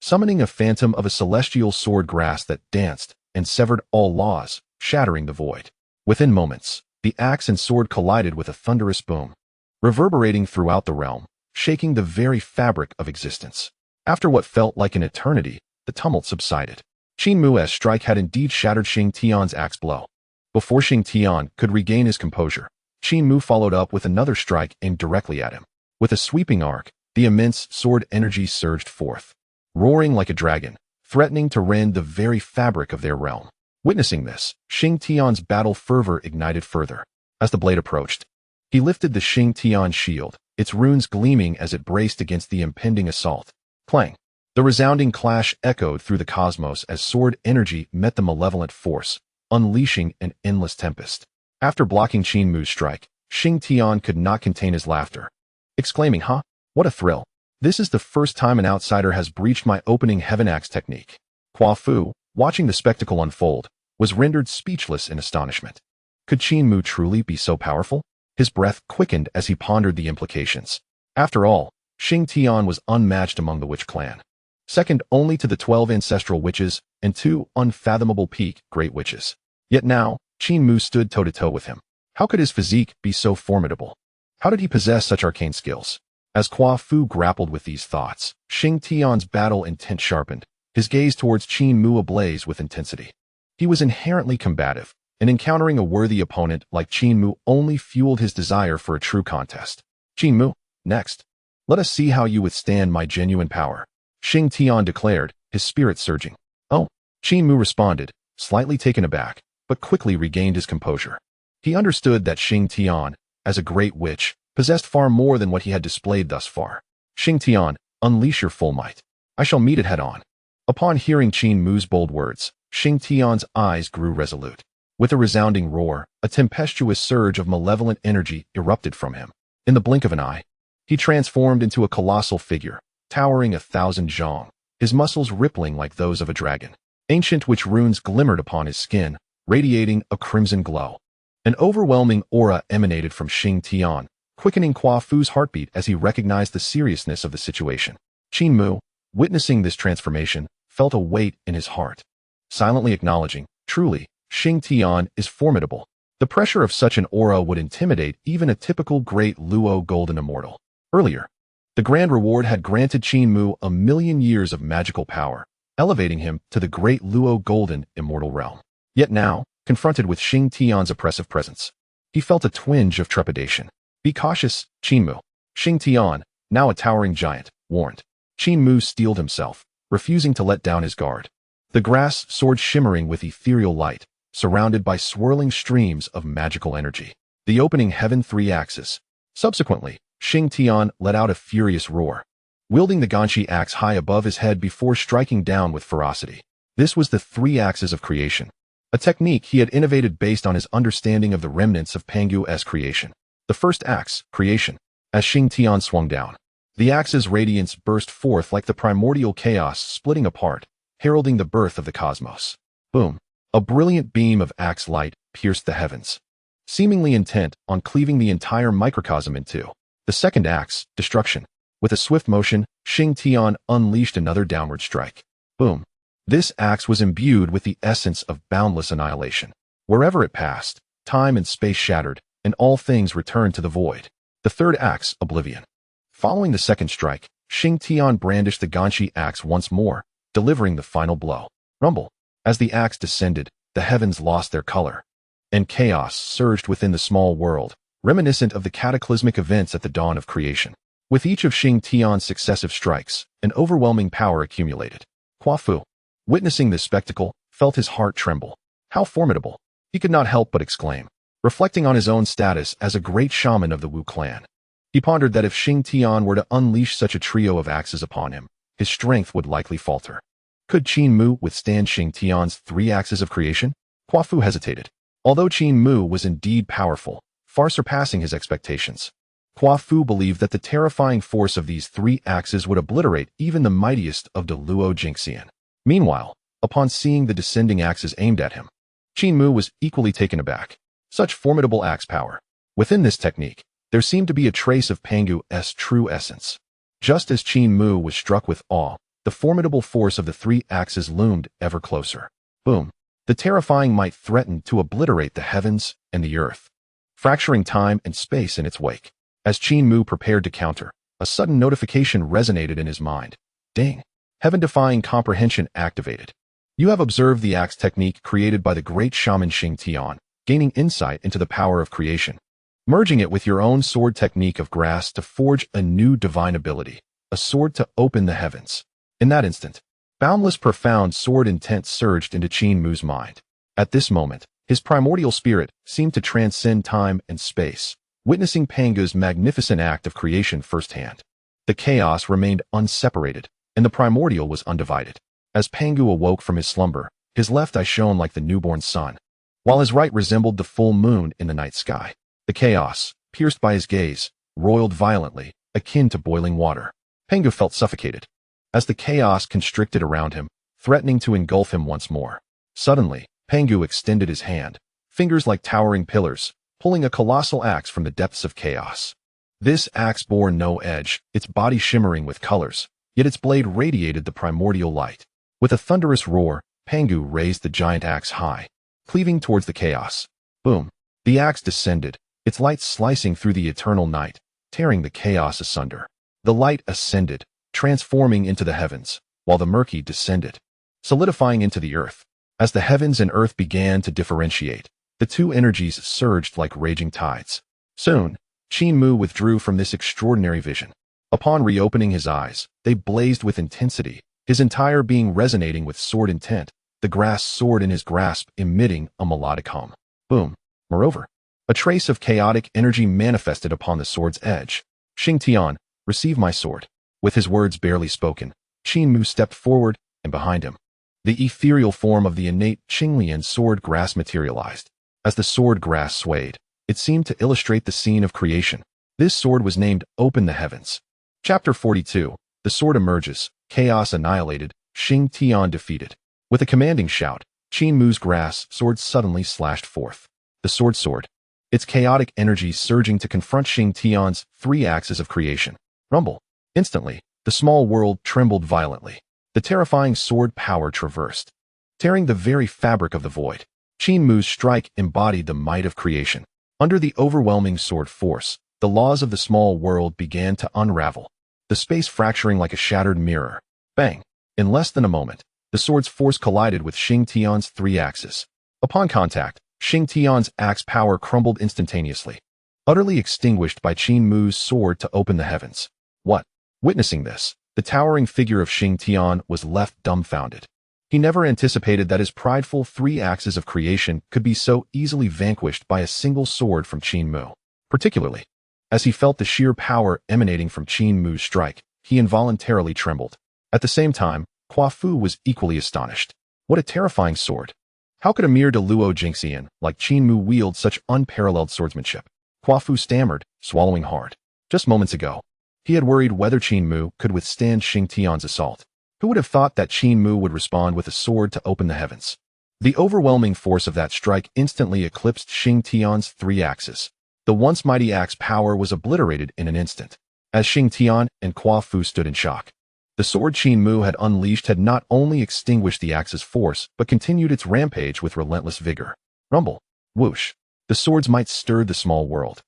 summoning a phantom of a celestial swordgrass that danced and severed all laws, shattering the void. Within moments, the axe and sword collided with a thunderous boom, reverberating throughout the realm, shaking the very fabric of existence. After what felt like an eternity, the tumult subsided. Qin Mu's strike had indeed shattered Xing Tian's axe blow. Before Xing Tian could regain his composure, Qin Mu followed up with another strike aimed directly at him. With a sweeping arc, the immense sword energy surged forth, roaring like a dragon, threatening to rend the very fabric of their realm. Witnessing this, Xing Tian's battle fervor ignited further. As the blade approached, he lifted the Xing Tian shield, its runes gleaming as it braced against the impending assault. Clang! The resounding clash echoed through the cosmos as sword energy met the malevolent force, unleashing an endless tempest. After blocking Qin Mu's strike, Xing Tian could not contain his laughter, exclaiming, "Huh? What a thrill. This is the first time an outsider has breached my opening heaven axe technique." Hua Fu, watching the spectacle unfold, was rendered speechless in astonishment. Could Qin Mu truly be so powerful? His breath quickened as he pondered the implications. After all, Xing Tian was unmatched among the witch clan, second only to the 12 ancestral witches and 2 unfathomable peak great witches. Yet now, Qin Mu stood toe-to-toe with him. How could his physique be so formidable? How did he possess such arcane skills? As Hua Fu grappled with these thoughts, Xing Tian's battle intent sharpened, his gaze towards Qin Mu ablaze with intensity. He was inherently combative, and encountering a worthy opponent like Qin Mu only fueled his desire for a true contest. "Qin Mu, next. Let us see how you withstand my genuine power," Xing Tian declared, his spirit surging. "Oh," Qin Mu responded, slightly taken aback, but quickly regained his composure. He understood that Xing Tian, as a great witch, possessed far more than what he had displayed thus far. "Xing Tian, unleash your full might. I shall meet it head-on." Upon hearing Qin Mu's bold words, Xing Tian's eyes grew resolute. With a resounding roar, a tempestuous surge of malevolent energy erupted from him. In the blink of an eye, he transformed into a colossal figure, towering 1,000 zhong, his muscles rippling like those of a dragon. Ancient witch runes glimmered upon his skin, radiating a crimson glow. An overwhelming aura emanated from Xing Tian, quickening Hua Fu's heartbeat as he recognized the seriousness of the situation. Qin Mu, witnessing this transformation, felt a weight in his heart, silently acknowledging, truly, Xing Tian is formidable. The pressure of such an aura would intimidate even a typical great Luo golden immortal. Earlier, the grand reward had granted Qin Mu 1,000,000 years of magical power, elevating him to the great Luo golden immortal realm. Yet now, confronted with Xing Tian's oppressive presence, he felt a twinge of trepidation. "Be cautious, Qin Mu," Xing Tian, now a towering giant, warned. Qin Mu steeled himself, refusing to let down his guard. The grass sword shimmering with ethereal light, surrounded by swirling streams of magical energy. The opening heaven 3 axes. Subsequently, Xing Tian let out a furious roar, wielding the Ganshi axe high above his head before striking down with ferocity. This was the 3 axes of creation, a technique he had innovated based on his understanding of the remnants of Pangu's creation. The first axe, creation. As Xing Tian swung down, the axe's radiance burst forth like the primordial chaos splitting apart, heralding the birth of the cosmos. Boom! A brilliant beam of axe light pierced the heavens, seemingly intent on cleaving the entire microcosm in two. The second axe, destruction. With a swift motion, Xing Tian unleashed another downward strike. Boom! This axe was imbued with the essence of boundless annihilation. Wherever it passed, time and space shattered, and all things returned to the void. The third axe, oblivion. Following the second strike, Xing Tian brandished the Ganshi axe once more, delivering the final blow. Rumble. As the axe descended, the heavens lost their color, and chaos surged within the small world, reminiscent of the cataclysmic events at the dawn of creation. With each of Xing Tian's successive strikes, an overwhelming power accumulated. Hua Fu, witnessing this spectacle, felt his heart tremble. How formidable! He could not help but exclaim, reflecting on his own status as a great shaman of the Wu clan. He pondered that if Xing Tian were to unleash such a trio of axes upon him, his strength would likely falter. Could Qin Mu withstand Xing Tian's 3 axes of creation? Hua Fu hesitated. Although Qin Mu was indeed powerful, far surpassing his expectations, Hua Fu believed that the terrifying force of these 3 axes would obliterate even the mightiest of the Luo Jingxian. Meanwhile, upon seeing the descending axes aimed at him, Qin Mu was equally taken aback. Such formidable axe power. Within this technique, there seemed to be a trace of Pangu's true essence. Just as Qin Mu was struck with awe, the formidable force of the three axes loomed ever closer. Boom! The terrifying might threatened to obliterate the heavens and the earth, fracturing time and space in its wake. As Qin Mu prepared to counter, a sudden notification resonated in his mind. Ding! Heaven-defying comprehension activated. You have observed the axe technique created by the great shaman Xing Tian, gaining insight into the power of creation, merging it with your own sword technique of grass to forge a new divine ability, a sword to open the heavens. In that instant, boundless profound sword intent surged into Qin Mu's mind. At this moment, his primordial spirit seemed to transcend time and space, witnessing Pangu's magnificent act of creation firsthand. The chaos remained unseparated, and the primordial was undivided. As Pangu awoke from his slumber, his left eye shone like the newborn sun, while his right resembled the full moon in the night sky. The chaos, pierced by his gaze, roiled violently, akin to boiling water. Pangu felt suffocated, as the chaos constricted around him, threatening to engulf him once more. Suddenly, Pangu extended his hand, fingers like towering pillars, pulling a colossal axe from the depths of chaos. This axe bore no edge, its body shimmering with colors, yet its blade radiated the primordial light. With a thunderous roar, Pangu raised the giant axe high, cleaving towards the chaos. Boom! The axe descended, its light slicing through the eternal night, tearing the chaos asunder. The light ascended, transforming into the heavens, while the murky descended, solidifying into the earth. As the heavens and earth began to differentiate, the two energies surged like raging tides. Soon, Qin Mu withdrew from this extraordinary vision. Upon reopening his eyes, they blazed with intensity, his entire being resonating with sword intent, the grass sword in his grasp emitting a melodic hum. Boom! Moreover, a trace of chaotic energy manifested upon the sword's edge. Xing Tian, receive my sword. With his words barely spoken, Qin Mu stepped forward, and behind him, the ethereal form of the innate Qinglian swordgrass materialized. As the swordgrass swayed, it seemed to illustrate the scene of creation. This sword was named Open the Heavens. Chapter 42. The sword emerges, chaos annihilated, Xing Tian defeated. With a commanding shout, Qin Mu's grass sword suddenly slashed forth. The sword, its chaotic energy surging to confront Xing Tian's three axes of creation. Rumble. Instantly, the small world trembled violently. The terrifying sword power traversed, tearing the very fabric of the void. Qin Mu's strike embodied the might of creation. Under the overwhelming sword force, the laws of the small world began to unravel, the space fracturing like a shattered mirror. Bang! In less than a moment, the sword's force collided with Xing Tian's three axes. Upon contact, Xing Tian's axe power crumbled instantaneously, utterly extinguished by Qin Mu's sword to open the heavens. What? Witnessing this, the towering figure of Xing Tian was left dumbfounded. He never anticipated that his prideful three axes of creation could be so easily vanquished by a single sword from Qin Mu. Particularly, as he felt the sheer power emanating from Qin Mu's strike, he involuntarily trembled. At the same time, Hua Fu was equally astonished. What a terrifying sword! How could a mere Deluo Jinxian like Qin Mu wield such unparalleled swordsmanship? Hua Fu stammered, swallowing hard. Just moments ago, he had worried whether Qin Mu could withstand Xing Tian's assault. Who would have thought that Qin Mu would respond with a sword to open the heavens? The overwhelming force of that strike instantly eclipsed Xing Tian's three axes. The once mighty axe power was obliterated in an instant. As Xing Tian and Hua Fu stood in shock, the sword Qin Mu had unleashed had not only extinguished the axe's force, but continued its rampage with relentless vigor. Rumble. Whoosh. The sword's might stirred the small world,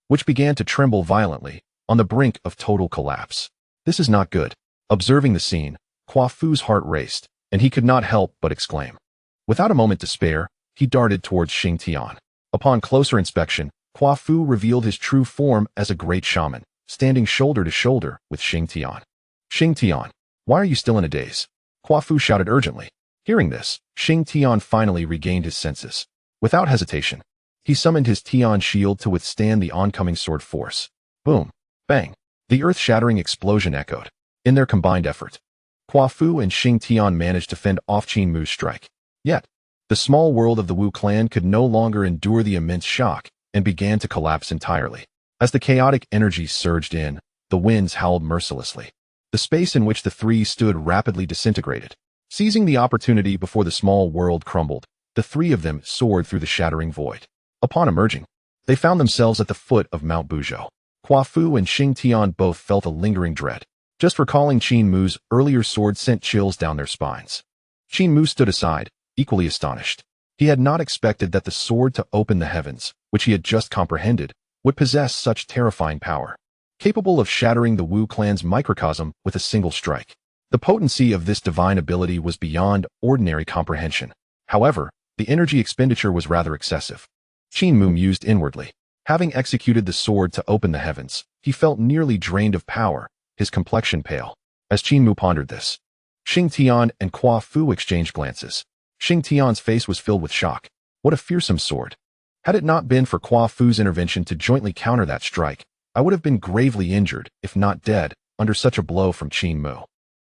which began to tremble violently, on the brink of total collapse. This is not good. Observing the scene, Hua Fu's heart raced, and he could not help but exclaim. Without a moment to spare, he darted towards Xing Tian. Upon closer inspection, Hua Fu revealed his true form as a great shaman, standing shoulder to shoulder with Xing Tian. Xing Tian, why are you still in a daze? Hua Fu shouted urgently. Hearing this, Xing Tian finally regained his senses. Without hesitation, he summoned his Tian shield to withstand the oncoming sword force. Boom. Bang. The earth-shattering explosion echoed. In their combined effort, Hua Fu and Xing Tian managed to fend off Qin Mu's strike. Yet, the small world of the Wu clan could no longer endure the immense shock and began to collapse entirely. As the chaotic energy surged in, the winds howled mercilessly. The space in which the three stood rapidly disintegrated. Seizing the opportunity before the small world crumbled, the three of them soared through the shattering void. Upon emerging, they found themselves at the foot of Mount Buzhou. Hua Fu and Xing Tian both felt a lingering dread. Just recalling Qin Mu's earlier sword sent chills down their spines. Qin Mu stood aside, equally astonished. He had not expected that the sword to open the heavens, which he had just comprehended, would possess such terrifying power, capable of shattering the Wu clan's microcosm with a single strike. The potency of this divine ability was beyond ordinary comprehension. However, the energy expenditure was rather excessive. Qin Mu mused inwardly. Having executed the sword to open the heavens, he felt nearly drained of power, his complexion pale. As Qin Mu pondered this, Xing Tian and Hua Fu exchanged glances. Xing Tian's face was filled with shock. What a fearsome sword. Had it not been for Hua Fu's intervention to jointly counter that strike, I would have been gravely injured, if not dead, under such a blow from Qin Mu.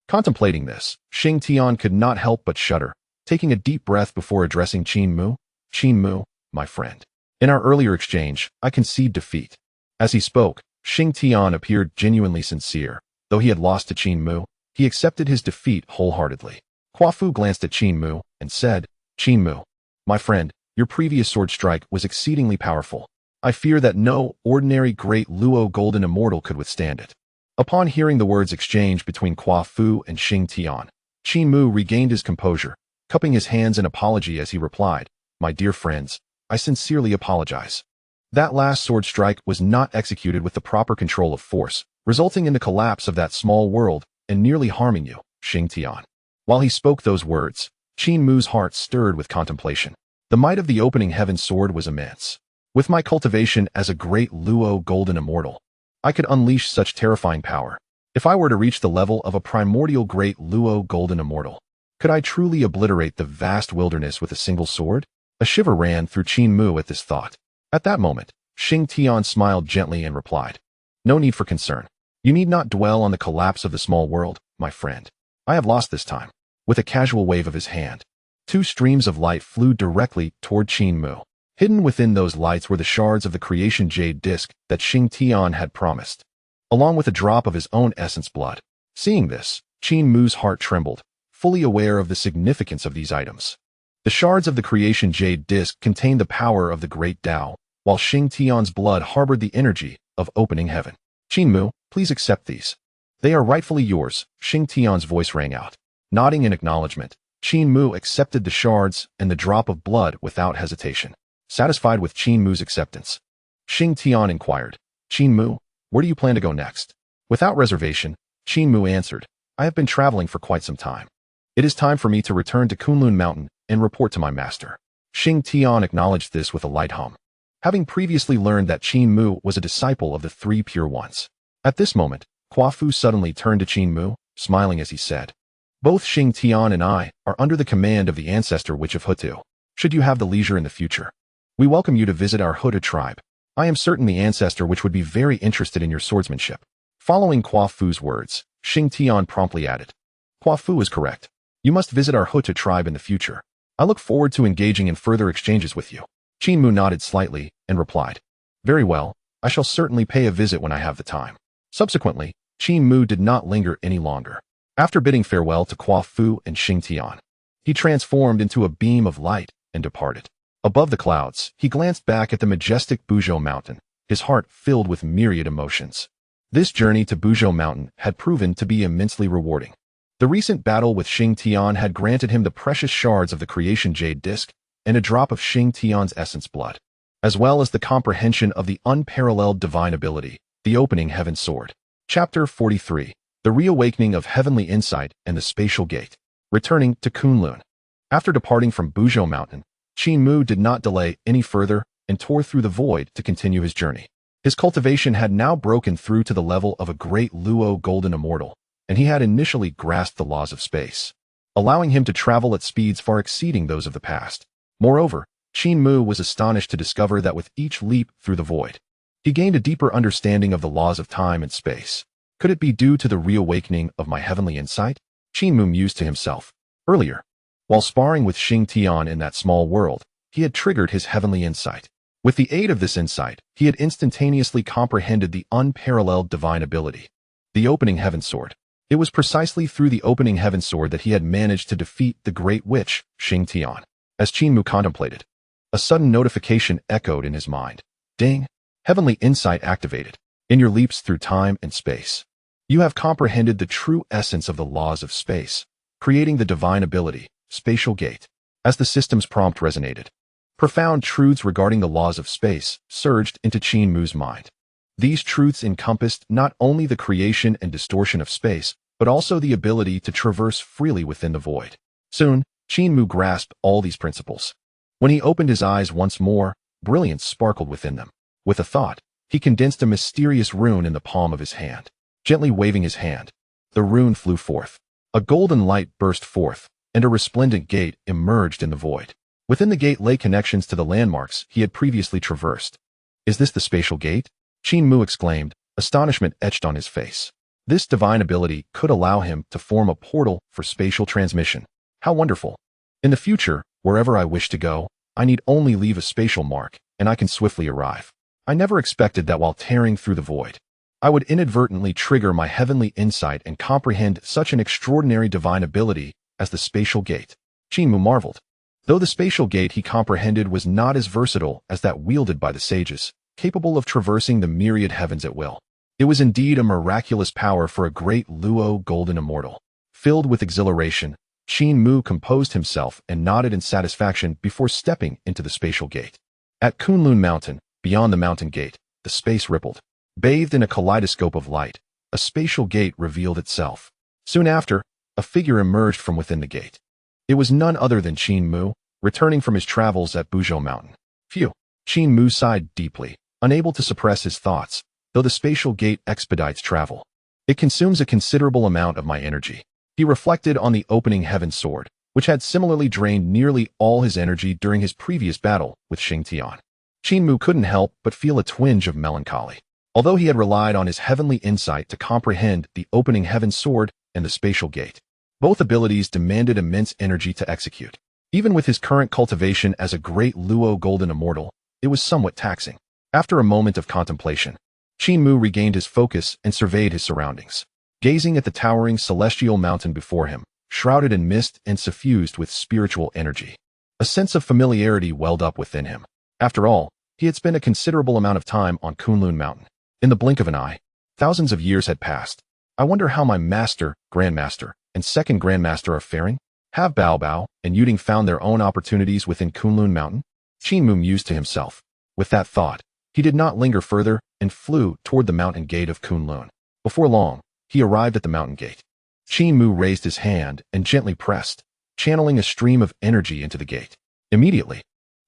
Contemplating this, Xing Tian could not help but shudder, taking a deep breath before addressing Qin Mu. Qin Mu, my friend. In our earlier exchange, I concede defeat. As he spoke, Xing Tian appeared genuinely sincere. Though he had lost to Qin Mu, he accepted his defeat wholeheartedly. Hua Fu glanced at Qin Mu and said, Qin Mu, my friend, your previous sword strike was exceedingly powerful. I fear that no ordinary great Luo golden immortal could withstand it. Upon hearing the words exchanged between Hua Fu and Xing Tian, Qin Mu regained his composure, cupping his hands in apology as he replied, my dear friends, I sincerely apologize. That last sword strike was not executed with the proper control of force, resulting in the collapse of that small world and nearly harming you, Xing Tian. While he spoke those words, Qin Mu's heart stirred with contemplation. The might of the opening heaven sword was immense. With my cultivation as a great Luo golden immortal, I could unleash such terrifying power. If I were to reach the level of a primordial great Luo golden immortal, could I truly obliterate the vast wilderness with a single sword? A shiver ran through Qin Mu at this thought. At that moment, Xing Tian smiled gently and replied, no need for concern. You need not dwell on the collapse of the small world, my friend. I have lost this time. With a casual wave of his hand, two streams of light flew directly toward Qin Mu. Hidden within those lights were the shards of the creation jade disc that Xing Tian had promised, along with a drop of his own essence blood. Seeing this, Qin Mu's heart trembled, fully aware of the significance of these items. The shards of the creation jade disc contained the power of the great Tao, while Xing Tian's blood harbored the energy of opening heaven. Qin Mu, please accept these. They are rightfully yours, Xing Tian's voice rang out. Nodding in acknowledgement, Qin Mu accepted the shards and the drop of blood without hesitation. Satisfied with Qin Mu's acceptance, Xing Tian inquired, Qin Mu, where do you plan to go next? Without reservation, Qin Mu answered, I have been traveling for quite some time. It is time for me to return to Kunlun Mountain and report to my master. Xing Tian acknowledged this with a light hum, having previously learned that Qin Mu was a disciple of the Three Pure Ones. At this moment, Hua Fu suddenly turned to Qin Mu, smiling as he said, both Xing Tian and I are under the command of the ancestor witch of Hutu. Should you have the leisure in the future, we welcome you to visit our Hutu tribe. I am certain the ancestor witch would be very interested in your swordsmanship. Following Hua Fu's words, Xing Tian promptly added, Hua Fu is correct. You must visit our Hutu tribe in the future. I look forward to engaging in further exchanges with you. Qin Mu nodded slightly and replied, very well, I shall certainly pay a visit when I have the time. Subsequently, Qin Mu did not linger any longer. After bidding farewell to Hua Fu and Xing Tian, he transformed into a beam of light and departed. Above the clouds, he glanced back at the majestic Buzhou Mountain, his heart filled with myriad emotions. This journey to Buzhou Mountain had proven to be immensely rewarding. The recent battle with Xing Tian had granted him the precious shards of the creation jade disc and a drop of Xing Tian's essence blood, as well as the comprehension of the unparalleled divine ability, the opening heaven sword. Chapter 43. The Reawakening of Heavenly Insight and the Spatial Gate. Returning to Kunlun. After departing from Buzhou Mountain, Qin Mu did not delay any further and tore through the void to continue his journey. His cultivation had now broken through to the level of a great Luo golden immortal, and he had initially grasped the laws of space, allowing him to travel at speeds far exceeding those of the past. Moreover, Qin Mu was astonished to discover that with each leap through the void, he gained a deeper understanding of the laws of time and space. Could it be due to the reawakening of my heavenly insight? Qin Mu mused to himself. Earlier, while sparring with Xing Tian in that small world, he had triggered his heavenly insight. With the aid of this insight, he had instantaneously comprehended the unparalleled divine ability, the opening heaven sword. It was precisely through the opening heaven sword that he had managed to defeat the great witch, Xing Tian. As Qin Mu contemplated, a sudden notification echoed in his mind. Ding! Heavenly insight activated. In your leaps through time and space, You have comprehended the true essence of the laws of space, creating the divine ability, spatial gate. As the system's prompt resonated, profound truths regarding the laws of space surged into Qin Mu's mind. These truths encompassed not only the creation and distortion of space, but also the ability to traverse freely within the void. Soon, Qin Mu grasped all these principles. When he opened his eyes once more, brilliance sparkled within them. With a thought, he condensed a mysterious rune in the palm of his hand. Gently waving his hand, the rune flew forth. A golden light burst forth, and a resplendent gate emerged in the void. Within the gate lay connections to the landmarks he had previously traversed. "Is this the spatial gate?" Qin Mu exclaimed, astonishment etched on his face. This divine ability could allow him to form a portal for spatial transmission. How wonderful! In the future, wherever I wish to go, I need only leave a spatial mark, and I can swiftly arrive. I never expected that while tearing through the void, I would inadvertently trigger my heavenly insight and comprehend such an extraordinary divine ability as the spatial gate. Qin Mu marveled. Though the spatial gate he comprehended was not as versatile as that wielded by the sages, capable of traversing the myriad heavens at will. It was indeed a miraculous power for a great Luo golden immortal. Filled with exhilaration, Qin Mu composed himself and nodded in satisfaction before stepping into the spatial gate. At Kunlun Mountain, beyond the mountain gate, the space rippled. Bathed in a kaleidoscope of light, a spatial gate revealed itself. Soon after, a figure emerged from within the gate. It was none other than Qin Mu, returning from his travels at Buzhou Mountain. Phew! Qin Mu sighed deeply, unable to suppress his thoughts, though the spatial gate expedites travel. It consumes a considerable amount of my energy. He reflected on the opening heaven sword, which had similarly drained nearly all his energy during his previous battle with Xingtian. Qin Mu couldn't help but feel a twinge of melancholy. Although he had relied on his heavenly insight to comprehend the opening heaven sword and the spatial gate, both abilities demanded immense energy to execute. Even with his current cultivation as a great Luo golden immortal, it was somewhat taxing. After a moment of contemplation, Qin Mu regained his focus and surveyed his surroundings. Gazing at the towering celestial mountain before him, shrouded in mist and suffused with spiritual energy, a sense of familiarity welled up within him. After all, he had spent a considerable amount of time on Kunlun Mountain. In the blink of an eye, thousands of years had passed. I wonder how my master, grandmaster, and second grandmaster are faring? Have Bao Bao and Yuding found their own opportunities within Kunlun Mountain? Qin Mu mused to himself. With that thought, he did not linger further and flew toward the mountain gate of Kunlun. Before long, he arrived at the mountain gate. Qin Mu raised his hand and gently pressed, channeling a stream of energy into the gate. Immediately,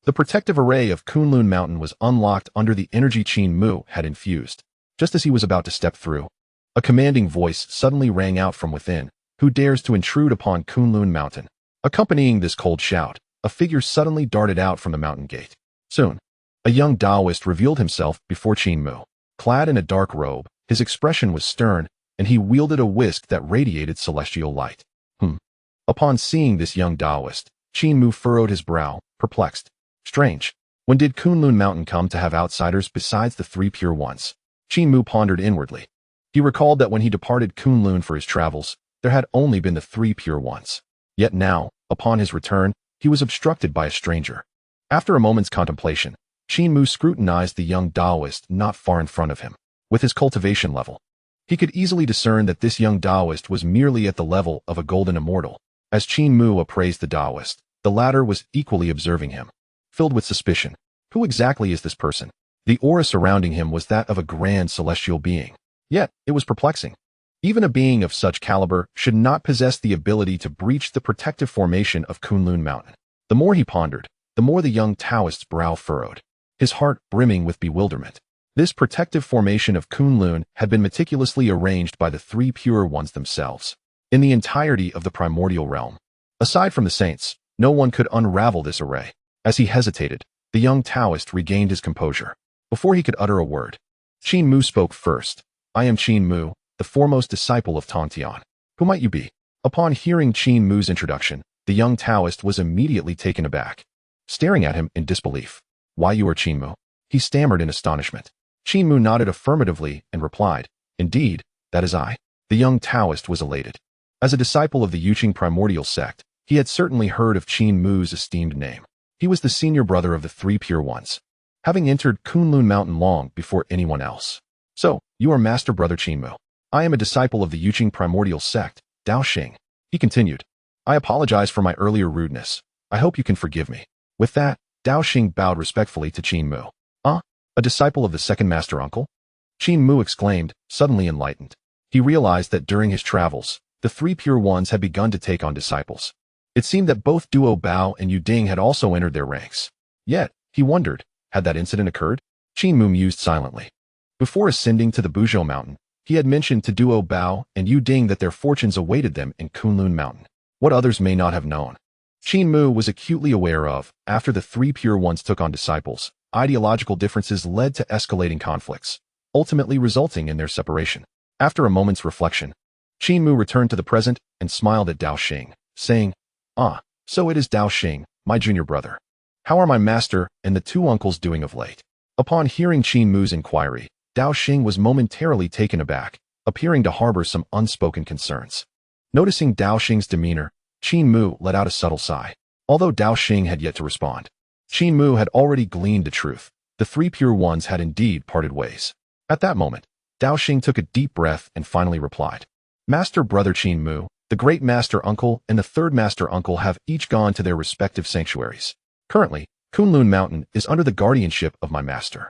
the protective array of Kunlun Mountain was unlocked under the energy Qin Mu had infused. Just as he was about to step through, a commanding voice suddenly rang out from within. Who dares to intrude upon Kunlun Mountain? Accompanying this cold shout, a figure suddenly darted out from the mountain gate. Soon, a young Taoist revealed himself before Qin Mu. Clad in a dark robe, his expression was stern, and he wielded a whisk that radiated celestial light. Upon seeing this young Taoist, Qin Mu furrowed his brow, perplexed. Strange. When did Kunlun Mountain come to have outsiders besides the three pure ones? Qin Mu pondered inwardly. He recalled that when he departed Kunlun for his travels, there had only been the three pure ones. Yet now, upon his return, he was obstructed by a stranger. After a moment's contemplation, Qin Mu scrutinized the young Taoist not far in front of him. With his cultivation level, he could easily discern that this young Taoist was merely at the level of a golden immortal. As Qin Mu appraised the Taoist, the latter was equally observing him. Filled with suspicion, who exactly is this person? The aura surrounding him was that of a grand celestial being. Yet, it was perplexing. Even a being of such caliber should not possess the ability to breach the protective formation of Kunlun Mountain. The more he pondered, the more the young Taoist's brow furrowed, his heart brimming with bewilderment. This protective formation of Kunlun had been meticulously arranged by the three pure ones themselves, in the entirety of the primordial realm. Aside from the saints, no one could unravel this array. As he hesitated, the young Taoist regained his composure. Before he could utter a word, Qin Mu spoke first. I am Qin Mu, the foremost disciple of Tontian. Who might you be? Upon hearing Qin Mu's introduction, the young Taoist was immediately taken aback, staring at him in disbelief. Why, you are Qin Mu? He stammered in astonishment. Qin Mu nodded affirmatively and replied, Indeed, that is I. The young Taoist was elated. As a disciple of the Yuqing primordial sect, he had certainly heard of Qin Mu's esteemed name. He was the senior brother of the three pure ones, having entered Kunlun Mountain long before anyone else. So, you are Master Brother Qin Mu. I am a disciple of the Yuqing primordial sect, Dao Xing. He continued. I apologize for my earlier rudeness. I hope you can forgive me. With that, Dao Xing bowed respectfully to Qin Mu. A disciple of the second master uncle? Qin Mu exclaimed, suddenly enlightened. He realized that during his travels, the three pure ones had begun to take on disciples. It seemed that both Duo Bao and Yu Ding had also entered their ranks. Yet, he wondered, had that incident occurred? Qin Mu mused silently. Before ascending to the Buzhou Mountain, he had mentioned to Duo Bao and Yu Ding that their fortunes awaited them in Kunlun Mountain. What others may not have known. Qin Mu was acutely aware of, after the three pure ones took on disciples, ideological differences led to escalating conflicts, ultimately resulting in their separation. After a moment's reflection, Qin Mu returned to the present and smiled at Dao Xing, saying, So it is Dao Xing, my junior brother. How are my master and the two uncles doing of late? Upon hearing Qin Mu's inquiry, Dao Xing was momentarily taken aback, appearing to harbor some unspoken concerns. Noticing Dao Xing's demeanor, Qin Mu let out a subtle sigh. Although Dao Xing had yet to respond, Qin Mu had already gleaned the truth. The three pure ones had indeed parted ways. At that moment, Dao Xing took a deep breath and finally replied. Master brother Qin Mu, the great master uncle and the third master uncle have each gone to their respective sanctuaries. Currently, Kunlun Mountain is under the guardianship of my master.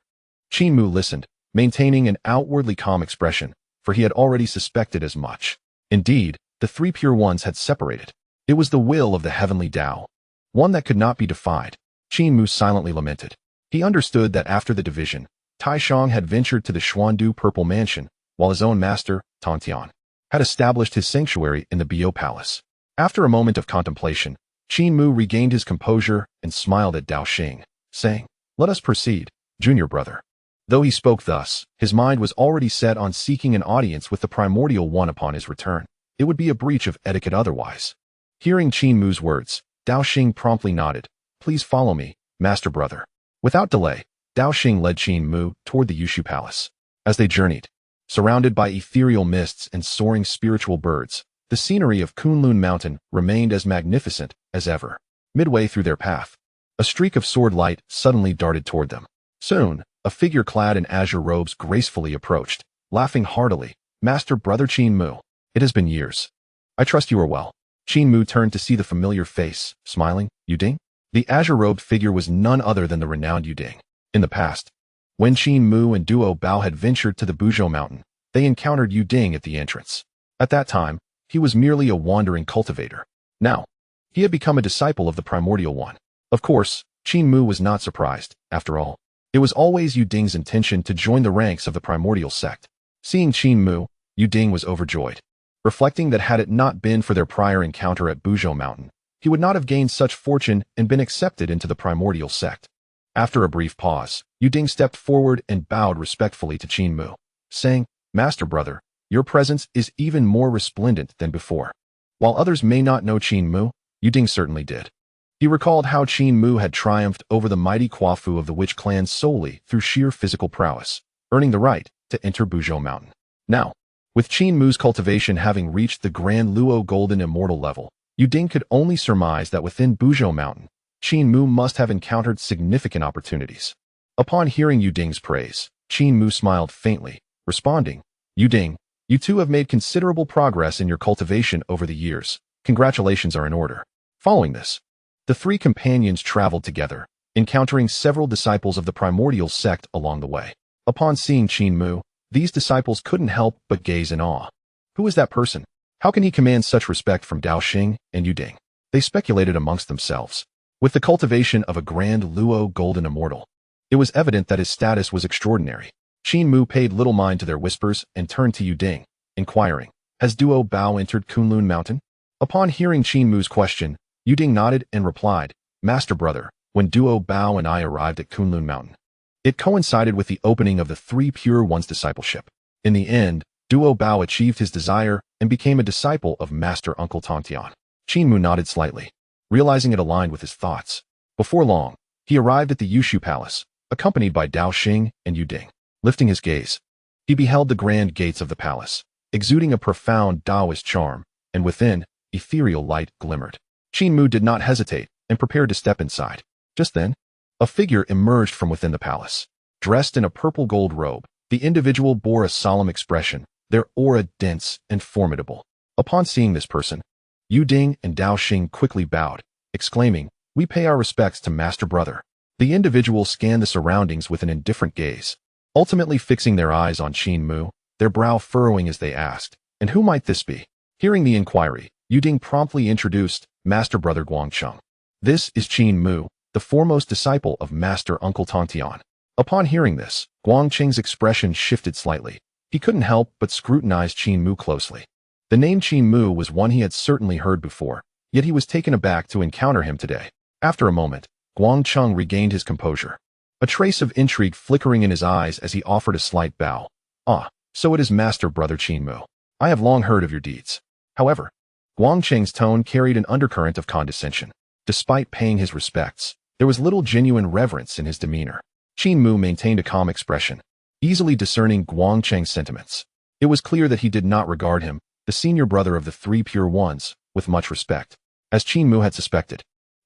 Qin Mu listened, maintaining an outwardly calm expression, for he had already suspected as much. Indeed, the three pure ones had separated. It was the will of the heavenly Tao, one that could not be defied. Qin Mu silently lamented. He understood that after the division, Taishang had ventured to the Xuandu Purple Mansion, while his own master, Tantian, had established his sanctuary in the Bio Palace. After a moment of contemplation, Qin Mu regained his composure and smiled at Dao Xing, saying, Let us proceed, junior brother. Though he spoke thus, his mind was already set on seeking an audience with the primordial one upon his return. It would be a breach of etiquette otherwise. Hearing Qin Mu's words, Dao Xing promptly nodded. Please follow me, master brother. Without delay, Dao Xing led Qin Mu toward the Yushu Palace. As they journeyed, surrounded by ethereal mists and soaring spiritual birds, the scenery of Kunlun Mountain remained as magnificent as ever. Midway through their path, a streak of sword light suddenly darted toward them. Soon, a figure clad in azure robes gracefully approached, laughing heartily. Master brother Qin Mu, it has been years. I trust you are well. Qin Mu turned to see the familiar face, smiling. Yu Ding? The azure-robed figure was none other than the renowned Yu Ding. In the past, when Qin Mu and Duo Bao had ventured to the Buzhou Mountain, they encountered Yu Ding at the entrance. At that time, he was merely a wandering cultivator. Now, he had become a disciple of the primordial one. Of course, Qin Mu was not surprised. After all, it was always Yu Ding's intention to join the ranks of the primordial sect. Seeing Qin Mu, Yu Ding was overjoyed, reflecting that had it not been for their prior encounter at Buzhou Mountain, he would not have gained such fortune and been accepted into the primordial sect. After a brief pause, Yu Ding stepped forward and bowed respectfully to Qin Mu, saying, Master brother, your presence is even more resplendent than before. While others may not know Qin Mu, Yu Ding certainly did. He recalled how Qin Mu had triumphed over the mighty Quafu of the Witch clan solely through sheer physical prowess, earning the right to enter Buzhou Mountain. Now, with Qin Mu's cultivation having reached the Grand Luo Golden Immortal level, Yu Ding could only surmise that within Buzhou Mountain, Qin Mu must have encountered significant opportunities. Upon hearing Yu Ding's praise, Qin Mu smiled faintly, responding, Yu Ding, you two have made considerable progress in your cultivation over the years. Congratulations are in order. Following this, the three companions traveled together, encountering several disciples of the primordial sect along the way. Upon seeing Qin Mu, these disciples couldn't help but gaze in awe. Who is that person? How can he command such respect from Dao Xing and Yu Ding? They speculated amongst themselves. With the cultivation of a Grand Luo Golden Immortal, it was evident that his status was extraordinary. Qin Mu paid little mind to their whispers and turned to Yu Ding, inquiring, Has Duo Bao entered Kunlun Mountain? Upon hearing Qin Mu's question, Yu Ding nodded and replied, Master brother, when Duo Bao and I arrived at Kunlun Mountain, it coincided with the opening of the Three Pure Ones discipleship. In the end, Duo Bao achieved his desire and became a disciple of Master Uncle Tantian. Qin Mu nodded slightly, realizing it aligned with his thoughts. Before long, he arrived at the Yushu Palace, accompanied by Dao Xing and Yu Ding. Lifting his gaze, he beheld the grand gates of the palace, exuding a profound Taoist charm, and within, ethereal light glimmered. Qin Mu did not hesitate and prepared to step inside. Just then, a figure emerged from within the palace. Dressed in a purple gold robe, the individual bore a solemn expression, their aura dense and formidable. Upon seeing this person, Yu Ding and Dao Xing quickly bowed, exclaiming, "We pay our respects to Master Brother." The individuals scanned the surroundings with an indifferent gaze, ultimately fixing their eyes on Qin Mu, their brow furrowing as they asked, "And who might this be?" Hearing the inquiry, Yu Ding promptly introduced Master Brother Guangcheng. "This is Qin Mu, the foremost disciple of Master Uncle Tongtian." Upon hearing this, Guangcheng's expression shifted slightly. He couldn't help but scrutinize Qin Mu closely. The name Qin Mu was one he had certainly heard before, yet he was taken aback to encounter him today. After a moment, Guangcheng regained his composure, a trace of intrigue flickering in his eyes as he offered a slight bow. "Ah, so it is Master Brother Qin Mu. I have long heard of your deeds." However, Guangcheng's tone carried an undercurrent of condescension. Despite paying his respects, there was little genuine reverence in his demeanor. Qin Mu maintained a calm expression, easily discerning Guangcheng's sentiments. It was clear that he did not regard him, the senior brother of the three pure ones, with much respect. As Qin Mu had suspected,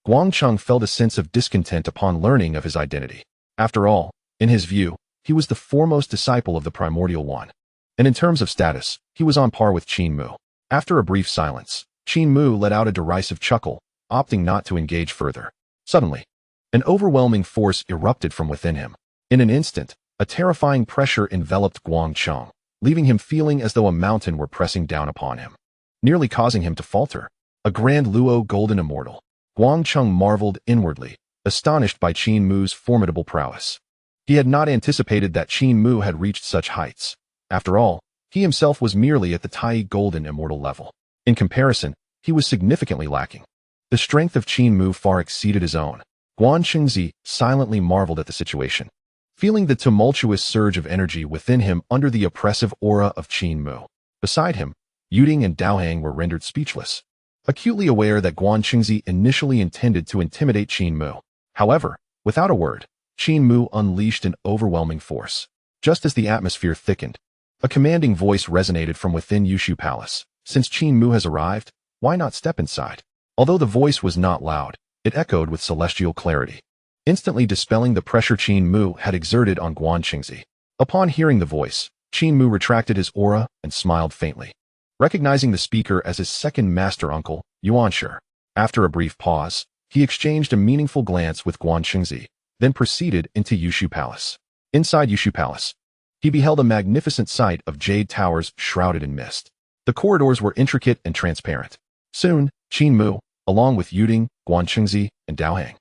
Guangcheng felt a sense of discontent upon learning of his identity. After all, in his view, he was the foremost disciple of the primordial one. And in terms of status, he was on par with Qin Mu. After a brief silence, Qin Mu let out a derisive chuckle, opting not to engage further. Suddenly, an overwhelming force erupted from within him. In an instant, a terrifying pressure enveloped Guangcheng, leaving him feeling as though a mountain were pressing down upon him, nearly causing him to falter. A grand Luo golden immortal. Guangcheng marveled inwardly, astonished by Qin Mu's formidable prowess. He had not anticipated that Qin Mu had reached such heights. After all, he himself was merely at the Tai golden immortal level. In comparison, he was significantly lacking. The strength of Qin Mu far exceeded his own. Guangchengzi silently marveled at the situation, feeling the tumultuous surge of energy within him under the oppressive aura of Qin Mu. Beside him, Yuding and Daohang were rendered speechless, acutely aware that Guangchengzi initially intended to intimidate Qin Mu. However, without a word, Qin Mu unleashed an overwhelming force. Just as the atmosphere thickened, a commanding voice resonated from within Yushu Palace. "Since Qin Mu has arrived, why not step inside?" Although the voice was not loud, it echoed with celestial clarity, instantly dispelling the pressure Qin Mu had exerted on Guangchengzi. Upon hearing the voice, Qin Mu retracted his aura and smiled faintly, recognizing the speaker as his second master uncle, Yuanshi. After a brief pause, he exchanged a meaningful glance with Guangchengzi, then proceeded into Yushu Palace. Inside Yushu Palace, he beheld a magnificent sight of jade towers shrouded in mist. The corridors were intricate and transparent. Soon, Qin Mu, along with Yuding, Guangchengzi, and Daohang,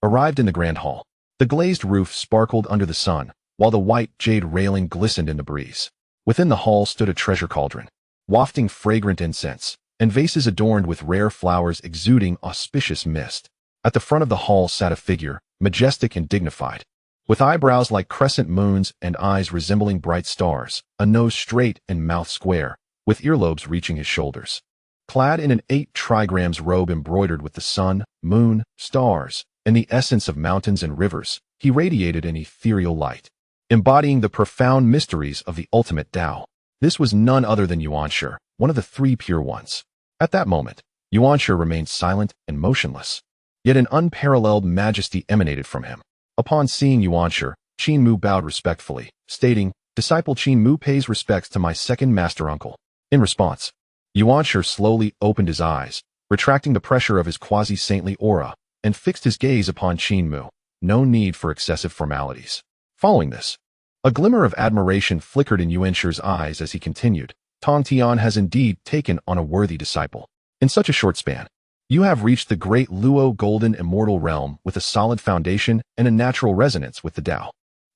arrived in the grand hall. The glazed roof sparkled under the sun, while the white jade railing glistened in the breeze. Within the hall stood a treasure cauldron, wafting fragrant incense, and vases adorned with rare flowers exuding auspicious mist. At the front of the hall sat a figure, majestic and dignified, with eyebrows like crescent moons and eyes resembling bright stars, a nose straight and mouth square, with earlobes reaching his shoulders. Clad in an 8 trigrams robe embroidered with the sun, moon, stars, and the essence of mountains and rivers, he radiated an ethereal light, embodying the profound mysteries of the ultimate Tao. This was none other than Yuanshi, one of the three pure ones. At that moment, Yuanshi remained silent and motionless, yet an unparalleled majesty emanated from him. Upon seeing Yuanshi, Qin Mu bowed respectfully, stating, "Disciple Qin Mu pays respects to my second master uncle." In response, Yuanshi slowly opened his eyes, retracting the pressure of his quasi-saintly aura, and fixed his gaze upon Qin Mu. No need for excessive formalities. Following this, a glimmer of admiration flickered in Yuanshi's eyes as he continued, "Tongtian has indeed taken on a worthy disciple. In such a short span, you have reached the great Luo golden immortal realm with a solid foundation and a natural resonance with the Tao."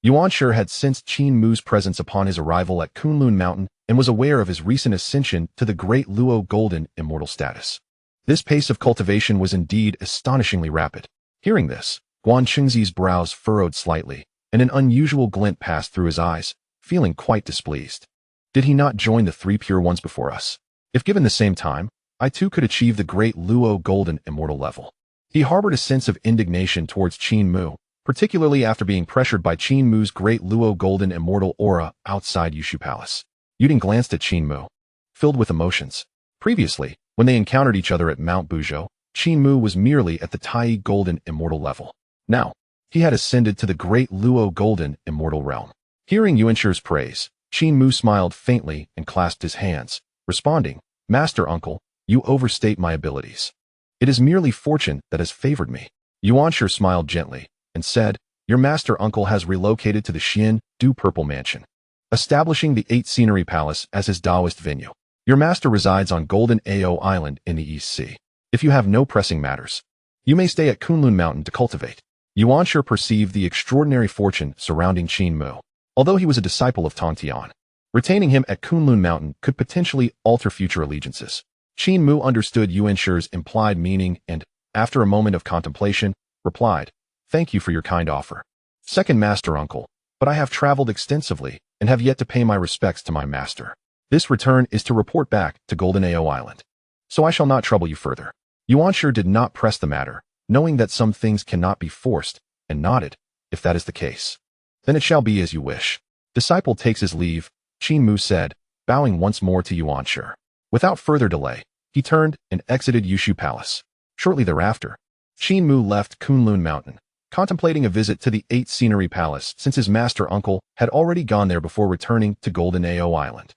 Yuanshi had sensed Qin Mu's presence upon his arrival at Kunlun Mountain and was aware of his recent ascension to the great Luo golden immortal status. This pace of cultivation was indeed astonishingly rapid. Hearing this, Guangchengzi's brows furrowed slightly, and an unusual glint passed through his eyes, feeling quite displeased. Did he not join the three pure ones before us? If given the same time, I too could achieve the great Luo golden immortal level. He harbored a sense of indignation towards Qin Mu, particularly after being pressured by Qin Mu's great Luo golden immortal aura outside Yushu Palace. Yuding glanced at Qin Mu, filled with emotions. Previously, when they encountered each other at Mount Buzhou, Qin Mu was merely at the Tai golden immortal level. Now, he had ascended to the great Luo golden immortal realm. Hearing Yuanshi's praise, Qin Mu smiled faintly and clasped his hands, responding, "Master Uncle, you overstate my abilities. It is merely fortune that has favored me." Yuanshi smiled gently and said, "Your master uncle has relocated to the Xian Du Purple Mansion, establishing the 8 Scenery Palace as his Taoist venue. Your master resides on Golden Ao Island in the East Sea. If you have no pressing matters, you may stay at Kunlun Mountain to cultivate." Yuanshi perceived the extraordinary fortune surrounding Qin Mu. Although he was a disciple of Tontian, retaining him at Kunlun Mountain could potentially alter future allegiances. Qin Mu understood Yuanshi's implied meaning and, after a moment of contemplation, replied, "Thank you for your kind offer, second master uncle, but I have traveled extensively and have yet to pay my respects to my master. This return is to report back to Golden Ao Island, so I shall not trouble you further." Yuanshi did not press the matter, knowing that some things cannot be forced, and nodded, "If that is the case, then it shall be as you wish." Disciple takes his leave, Qin Mu said, bowing once more to Yuanshi. Without further delay, he turned and exited Yushu Palace. Shortly thereafter, Qin Mu left Kunlun Mountain, contemplating a visit to the 8 Scenery Palace since his master uncle had already gone there before returning to Golden Ao Island.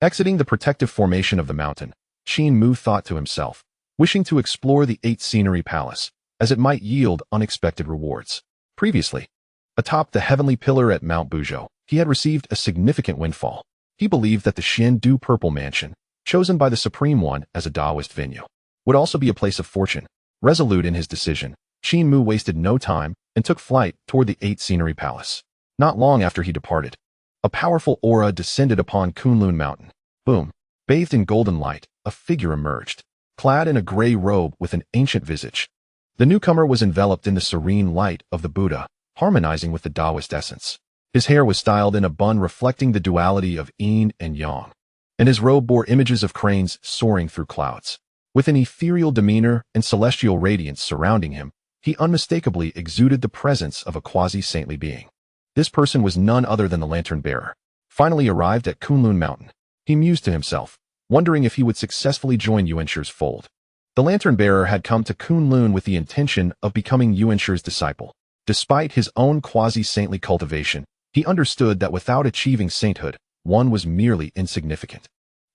Exiting the protective formation of the mountain, Qin Mu thought to himself, wishing to explore the 8 Scenery Palace, as it might yield unexpected rewards. Previously, atop the heavenly pillar at Mount Buzhou, he had received a significant windfall. He believed that the Xian Du Purple Mansion, chosen by the Supreme One as a Taoist venue, would also be a place of fortune. Resolute in his decision, Qin Mu wasted no time and took flight toward the 8 Scenery Palace. Not long after he departed, a powerful aura descended upon Kunlun Mountain. Boom! Bathed in golden light, a figure emerged, clad in a gray robe with an ancient visage. The newcomer was enveloped in the serene light of the Buddha, harmonizing with the Taoist essence. His hair was styled in a bun reflecting the duality of yin and yang, and his robe bore images of cranes soaring through clouds. With an ethereal demeanor and celestial radiance surrounding him, he unmistakably exuded the presence of a quasi-saintly being. This person was none other than the lantern bearer. Finally arrived at Kunlun Mountain, he mused to himself, wondering if he would successfully join Yuanshi's fold. The lantern bearer had come to Kunlun with the intention of becoming Yuanshi's disciple. Despite his own quasi-saintly cultivation, he understood that without achieving sainthood, one was merely insignificant.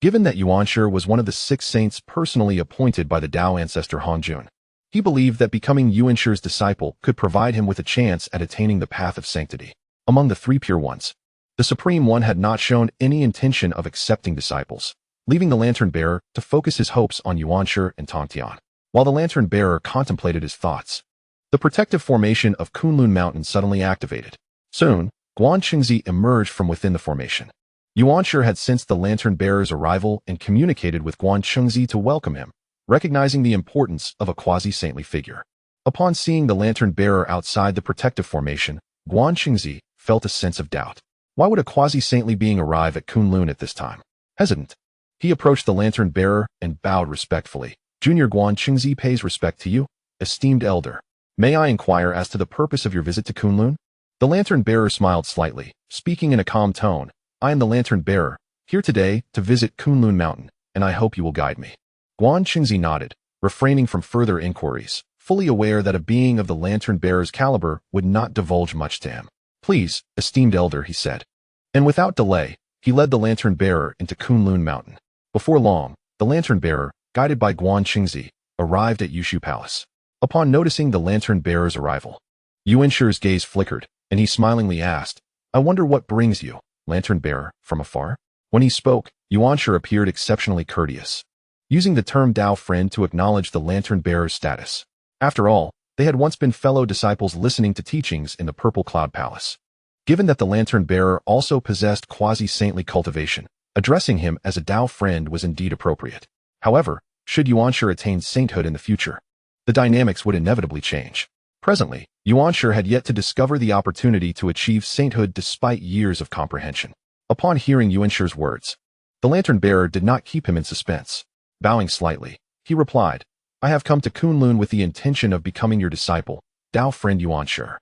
Given that Yuanshi was one of the 6 saints personally appointed by the Tao ancestor Hanjun, he believed that becoming Yuanshi's disciple could provide him with a chance at attaining the path of sanctity. Among the 3 pure ones, the Supreme One had not shown any intention of accepting disciples, leaving the lantern bearer to focus his hopes on Yuanshi and Tontian. While the lantern bearer contemplated his thoughts, the protective formation of Kunlun Mountain suddenly activated. Soon, Guan Qingzi emerged from within the formation. Yuanshi had sensed the lantern bearer's arrival and communicated with Guan Qingzi to welcome him, recognizing the importance of a quasi-saintly figure. Upon seeing the lantern bearer outside the protective formation, Guan Qingzi felt a sense of doubt. Why would a quasi-saintly being arrive at Kunlun at this time? Hesitant, he approached the lantern bearer and bowed respectfully. "Junior Guan Qingzi pays respect to you, esteemed elder. May I inquire as to the purpose of your visit to Kunlun?" The lantern bearer smiled slightly, speaking in a calm tone. "I am the lantern bearer, here today to visit Kunlun Mountain, and I hope you will guide me." Guan Qingzi nodded, refraining from further inquiries, fully aware that a being of the lantern bearer's caliber would not divulge much to him. "Please, esteemed elder," he said. And without delay, he led the lantern bearer into Kunlun Mountain. Before long, the lantern bearer, guided by Guan Qingzi, arrived at Yushu Palace. Upon noticing the lantern bearer's arrival, Yuanshi's gaze flickered, and he smilingly asked, "I wonder what brings you, lantern bearer, from afar?" When he spoke, Yuanshi appeared exceptionally courteous, using the term Dao friend to acknowledge the lantern bearer's status. After all, they had once been fellow disciples listening to teachings in the Purple Cloud Palace. Given that the lantern bearer also possessed quasi-saintly cultivation, addressing him as a Dao friend was indeed appropriate. However, should Yuanshi attain sainthood in the future, the dynamics would inevitably change. Presently, Yuanshi had yet to discover the opportunity to achieve sainthood despite years of comprehension. Upon hearing Yuanshi's words, the lantern bearer did not keep him in suspense. Bowing slightly, he replied, "I have come to Kunlun with the intention of becoming your disciple, Dao friend Yuanshi."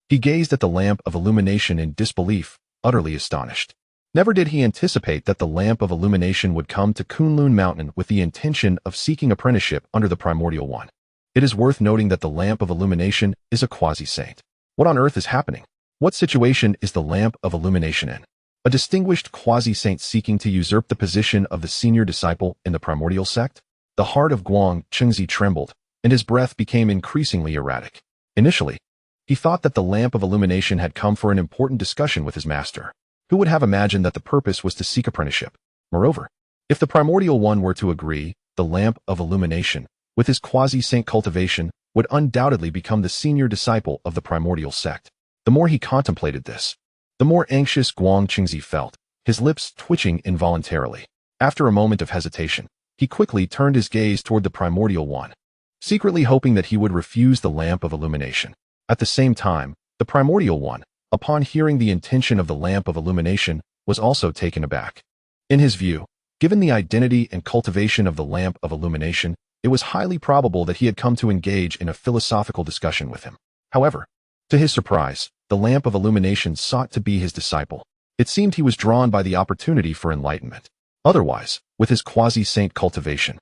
He gazed at the lamp of illumination in disbelief, utterly astonished. Never did he anticipate that the lamp of illumination would come to Kunlun Mountain with the intention of seeking apprenticeship under the primordial one. It is worth noting that the lamp of illumination is a quasi-saint. What on earth is happening? What situation is the lamp of illumination in? A distinguished quasi-saint seeking to usurp the position of the senior disciple in the primordial sect? The heart of Guang Chengzi trembled, and his breath became increasingly erratic. Initially, he thought that the lamp of illumination had come for an important discussion with his master. Who would have imagined that the purpose was to seek apprenticeship? Moreover, if the primordial one were to agree, the lamp of illumination, with his quasi-saint cultivation, would undoubtedly become the senior disciple of the primordial sect. The more he contemplated this, the more anxious Guang Qingzi felt, his lips twitching involuntarily. After a moment of hesitation, he quickly turned his gaze toward the primordial one, secretly hoping that he would refuse the lamp of illumination. At the same time, the primordial one, upon hearing the intention of the lamp of illumination, was also taken aback. In his view, given the identity and cultivation of the lamp of illumination, it was highly probable that he had come to engage in a philosophical discussion with him. However, to his surprise, the lamp of illumination sought to be his disciple. It seemed he was drawn by the opportunity for enlightenment. Otherwise, with his quasi-saint cultivation,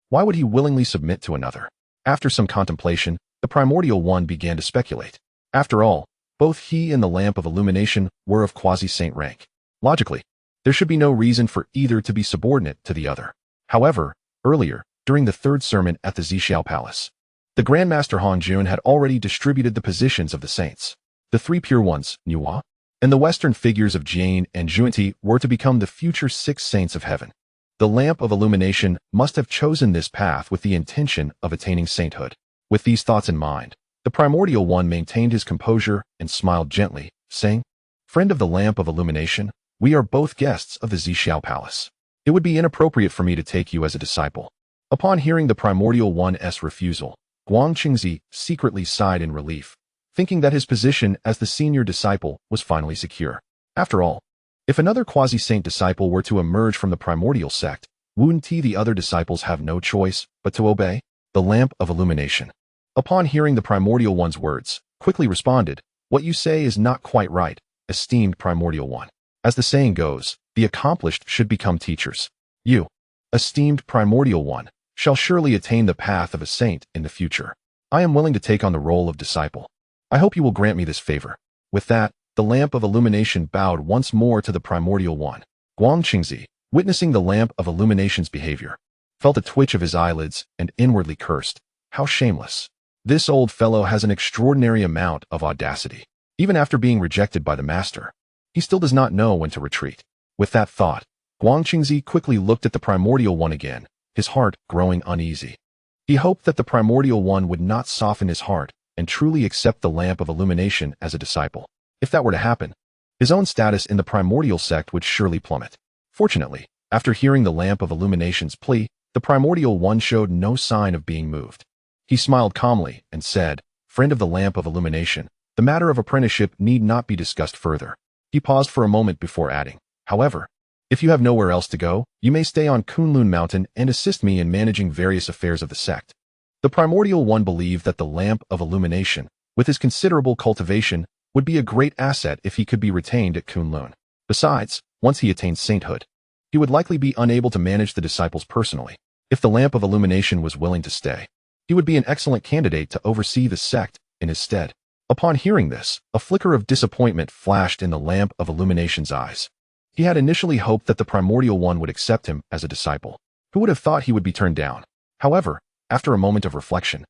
why would he willingly submit to another? After some contemplation, the primordial one began to speculate. After all, both he and the lamp of illumination were of quasi-saint rank. Logically, there should be no reason for either to be subordinate to the other. However, earlier, during the third sermon at the Xiao Palace, the Grand Master Han Jun had already distributed the positions of the saints. The three pure ones, Nuwa, and the Western figures of Jie and Zhunti were to become the future 6 saints of heaven. The lamp of illumination must have chosen this path with the intention of attaining sainthood. With these thoughts in mind, the primordial one maintained his composure and smiled gently, saying, "Friend of the lamp of illumination, we are both guests of the Xiao Palace. It would be inappropriate for me to take you as a disciple." Upon hearing the primordial one's refusal, Guang Qingzi secretly sighed in relief, thinking that his position as the senior disciple was finally secure. After all, if another quasi-saint disciple were to emerge from the primordial sect, wouldn't the other disciples have no choice but to obey? The lamp of illumination, upon hearing the primordial one's words, quickly responded, "What you say is not quite right, esteemed primordial one. As the saying goes, the accomplished should become teachers. You, esteemed primordial one, shall surely attain the path of a saint in the future. I am willing to take on the role of disciple. I hope you will grant me this favor." With that, the lamp of illumination bowed once more to the primordial one. Guang Qingzi, witnessing the lamp of illumination's behavior, felt a twitch of his eyelids and inwardly cursed. How shameless. This old fellow has an extraordinary amount of audacity. Even after being rejected by the master, he still does not know when to retreat. With that thought, Guang Qingzi quickly looked at the primordial one again, his heart growing uneasy. He hoped that the primordial one would not soften his heart and truly accept the lamp of illumination as a disciple. If that were to happen, his own status in the primordial sect would surely plummet. Fortunately, after hearing the lamp of illumination's plea, the primordial one showed no sign of being moved. He smiled calmly and said, "Friend of the lamp of illumination, the matter of apprenticeship need not be discussed further." He paused for a moment before adding, "However, if you have nowhere else to go, you may stay on Kunlun Mountain and assist me in managing various affairs of the sect." The primordial one believed that the lamp of illumination, with his considerable cultivation, would be a great asset if he could be retained at Kunlun. Besides, once he attained sainthood, he would likely be unable to manage the disciples personally. If the lamp of illumination was willing to stay, he would be an excellent candidate to oversee the sect in his stead. Upon hearing this, a flicker of disappointment flashed in the lamp of illumination's eyes. He had initially hoped that the primordial one would accept him as a disciple. Who would have thought he would be turned down? However, after a moment of reflection,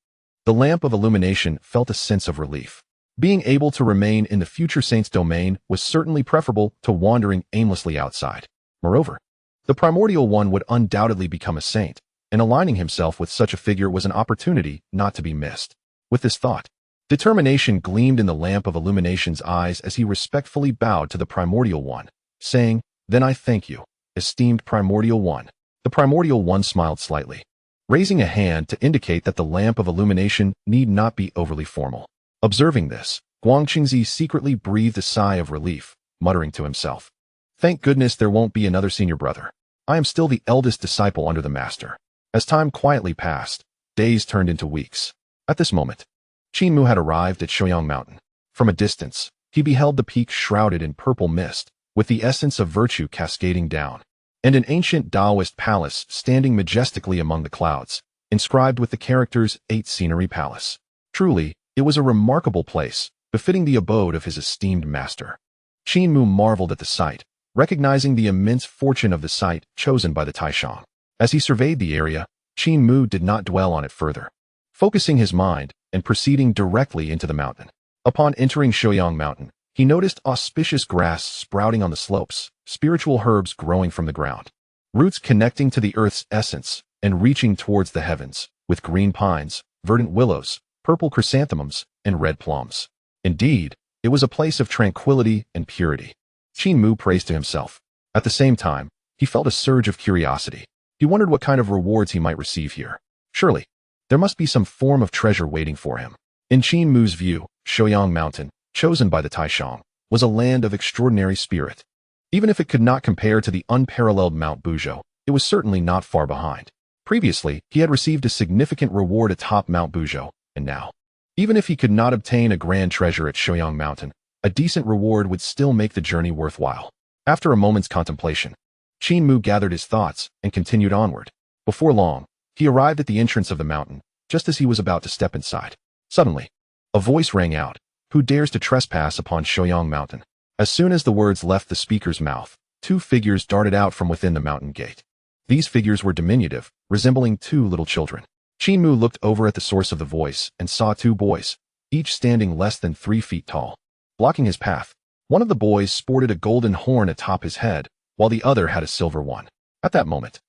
the lamp of illumination felt a sense of relief. Being able to remain in the future saint's domain was certainly preferable to wandering aimlessly outside. Moreover, the primordial one would undoubtedly become a saint, and aligning himself with such a figure was an opportunity not to be missed. With this thought, determination gleamed in the lamp of illumination's eyes as he respectfully bowed to the primordial one, saying, "Then I thank you, esteemed primordial one." The primordial one smiled slightly, raising a hand to indicate that the lamp of illumination need not be overly formal. Observing this, Guang Qingzi secretly breathed a sigh of relief, muttering to himself, "Thank goodness there won't be another senior brother. I am still the eldest disciple under the master." As time quietly passed, days turned into weeks. At this moment, Qin Mu had arrived at Shouyang Mountain. From a distance, he beheld the peak shrouded in purple mist, with the essence of virtue cascading down, and an ancient Taoist palace standing majestically among the clouds, inscribed with the characters 8 Scenery Palace. Truly, it was a remarkable place, befitting the abode of his esteemed master. Qin Mu marveled at the sight, recognizing the immense fortune of the site chosen by the Taishang. As he surveyed the area, Qin Mu did not dwell on it further, focusing his mind and proceeding directly into the mountain. Upon entering Shouyang Mountain, he noticed auspicious grass sprouting on the slopes, spiritual herbs growing from the ground, roots connecting to the earth's essence and reaching towards the heavens, with green pines, verdant willows, purple chrysanthemums, and red plums. Indeed, it was a place of tranquility and purity. Qin Mu praised to himself. At the same time, he felt a surge of curiosity. He wondered what kind of rewards he might receive here. Surely, there must be some form of treasure waiting for him. In Qin Mu's view, Shouyang Mountain, chosen by the Taishang, was a land of extraordinary spirit. Even if it could not compare to the unparalleled Mount Buzhou, it was certainly not far behind. Previously, he had received a significant reward atop Mount Buzhou, and now, even if he could not obtain a grand treasure at Shouyang Mountain, a decent reward would still make the journey worthwhile. After a moment's contemplation, Qin Mu gathered his thoughts and continued onward. Before long, he arrived at the entrance of the mountain, just as he was about to step inside. Suddenly, a voice rang out, "Who dares to trespass upon Shouyang Mountain?" As soon as the words left the speaker's mouth, two figures darted out from within the mountain gate. These figures were diminutive, resembling two little children. Qin Mu looked over at the source of the voice and saw two boys, each standing less than 3 feet tall, blocking his path. One of the boys sported a golden horn atop his head, while the other had a silver one. At that moment,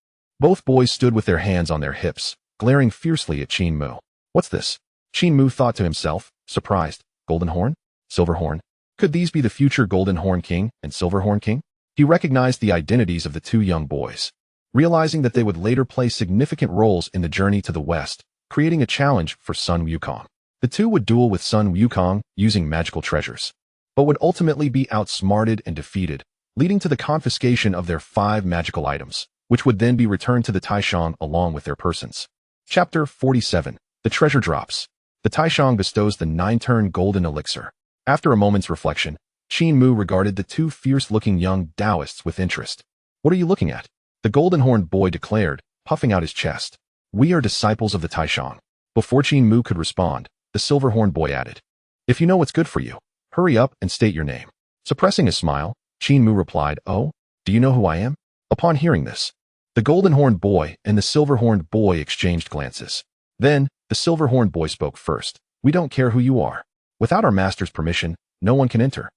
both boys stood with their hands on their hips, glaring fiercely at Qin Mu. What's this? Qin Mu thought to himself, surprised. Golden horn? Silver horn? Could these be the future Golden Horn King and Silver Horn King? He recognized the identities of the two young boys, realizing that they would later play significant roles in the journey to the west, creating a challenge for Sun Wukong. The two would duel with Sun Wukong using magical treasures, but would ultimately be outsmarted and defeated, leading to the confiscation of their 5 magical items, which would then be returned to the Taishang along with their persons. Chapter 47. The Treasure Drops. The Taishang bestows the 9-turn golden elixir. After a moment's reflection, Qin Mu regarded the two fierce-looking young Taoists with interest. What are you looking at? The golden-horned boy declared, puffing out his chest. We are disciples of the Taishang. Before Qin Mu could respond, the silver-horned boy added, If you know what's good for you, hurry up and state your name. Suppressing a smile, Qin Mu replied, Oh, do you know who I am? Upon hearing this, the golden-horned boy and the silver-horned boy exchanged glances. Then, the silver-horned boy spoke first. We don't care who you are. Without our master's permission, no one can enter.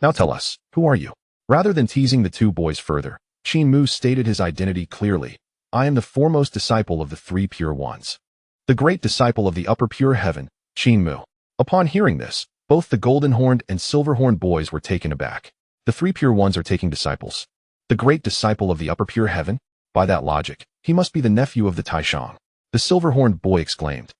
Now tell us, who are you? Rather than teasing the two boys further, Qin Mu stated his identity clearly. I am the foremost disciple of the 3 Pure Ones. The great disciple of the upper pure heaven, Qin Mu. Upon hearing this, both the golden-horned and silver-horned boys were taken aback. The 3 Pure Ones are taking disciples. The great disciple of the upper pure heaven? By that logic, he must be the nephew of the Taishang. The silver-horned boy exclaimed,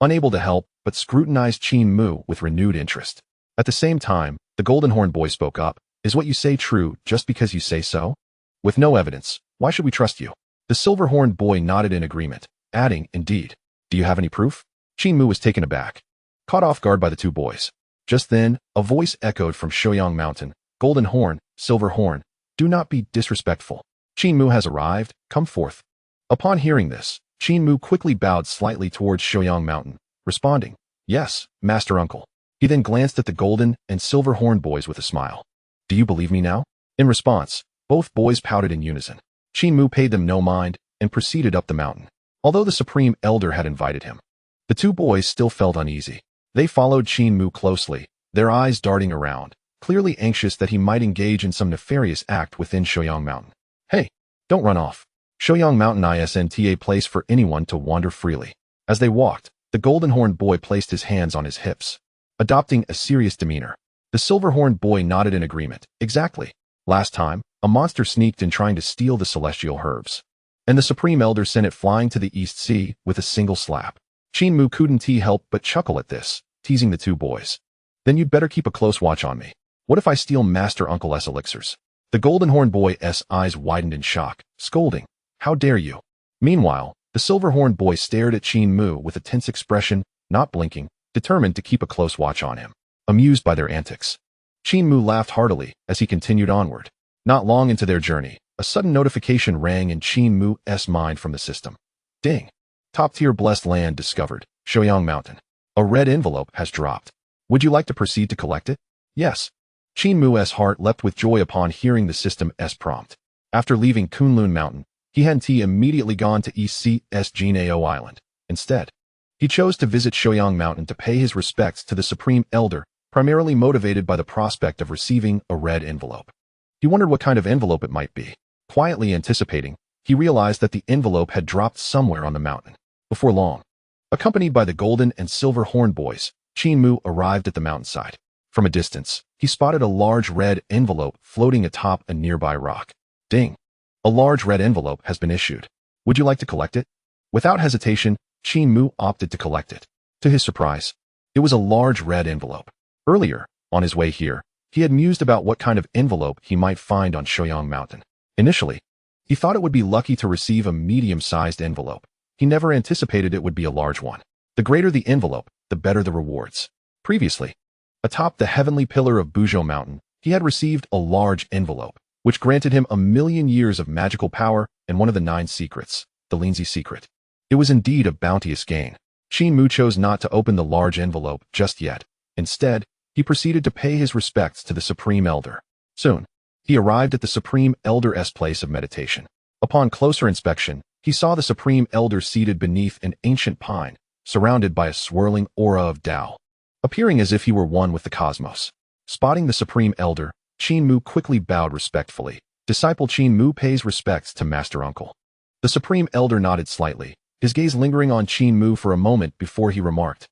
unable to help but scrutinized Qin Mu with renewed interest. At the same time, the golden-horned boy spoke up. Is what you say true just because you say so? With no evidence, why should we trust you? The silver-horned boy nodded in agreement, adding, Indeed. Do you have any proof? Qin Mu was taken aback, caught off guard by the two boys. Just then, a voice echoed from Shouyang Mountain. Golden horn, silver horn, do not be disrespectful. Qin Mu has arrived, come forth. Upon hearing this, Qin Mu quickly bowed slightly towards Shouyang Mountain, responding, Yes, Master Uncle. He then glanced at the golden and silver horn boys with a smile. Do you believe me now? In response, both boys pouted in unison. Qin Mu paid them no mind and proceeded up the mountain. Although the Supreme Elder had invited him, the two boys still felt uneasy. They followed Qin Mu closely, their eyes darting around, clearly anxious that he might engage in some nefarious act within Shouyang Mountain. Hey, don't run off. Shouyang Mountain isn't a place for anyone to wander freely. As they walked, the golden-horned boy placed his hands on his hips, adopting a serious demeanor. The silver-horned boy nodded in agreement. Exactly. Last time, a monster sneaked in trying to steal the celestial herbs, and the Supreme Elder sent it flying to the East Sea with a single slap. Qin Mu couldn't help but chuckle at this, teasing the two boys. Then you'd better keep a close watch on me. What if I steal Master Uncle's elixirs? The golden-horned boy's eyes widened in shock, scolding, How dare you? Meanwhile, the silver-horned boy stared at Qin Mu with a tense expression, not blinking, determined to keep a close watch on him. Amused by their antics, Qin Mu laughed heartily as he continued onward. Not long into their journey, a sudden notification rang in Qin Mu's mind from the system. Ding! Top-tier blessed land discovered, Shouyang Mountain. A red envelope has dropped. Would you like to proceed to collect it? Yes. Qin Mu's heart leapt with joy upon hearing the system's prompt. After leaving Kunlun Mountain, he hadn't immediately gone to East Jie Island. Instead, he chose to visit Shoyang Mountain to pay his respects to the Supreme Elder, primarily motivated by the prospect of receiving a red envelope. He wondered what kind of envelope it might be. Quietly anticipating, he realized that the envelope had dropped somewhere on the mountain. Before long, accompanied by the golden and silver horn boys, Qin Mu arrived at the mountainside. From a distance, he spotted a large red envelope floating atop a nearby rock. Ding! A large red envelope has been issued. Would you like to collect it? Without hesitation, Qin Mu opted to collect it. To his surprise, it was a large red envelope. Earlier, on his way here, he had mused about what kind of envelope he might find on Shoyang Mountain. Initially, he thought it would be lucky to receive a medium-sized envelope. He never anticipated it would be a large one. The greater the envelope, the better the rewards. Previously, atop the heavenly pillar of Buzhou Mountain, he had received a large envelope, which granted him 1,000,000 years of magical power and one of the 9 secrets, the Linzi secret. It was indeed a bounteous gain. Qin Mu chose not to open the large envelope just yet. Instead, he proceeded to pay his respects to the Supreme Elder. Soon, he arrived at the Supreme Elder's place of meditation. Upon closer inspection, he saw the Supreme Elder seated beneath an ancient pine, surrounded by a swirling aura of Tao, appearing as if he were one with the cosmos. Spotting the Supreme Elder, Qin Mu quickly bowed respectfully. Disciple Qin Mu pays respects to Master Uncle. The Supreme Elder nodded slightly, his gaze lingering on Qin Mu for a moment before he remarked,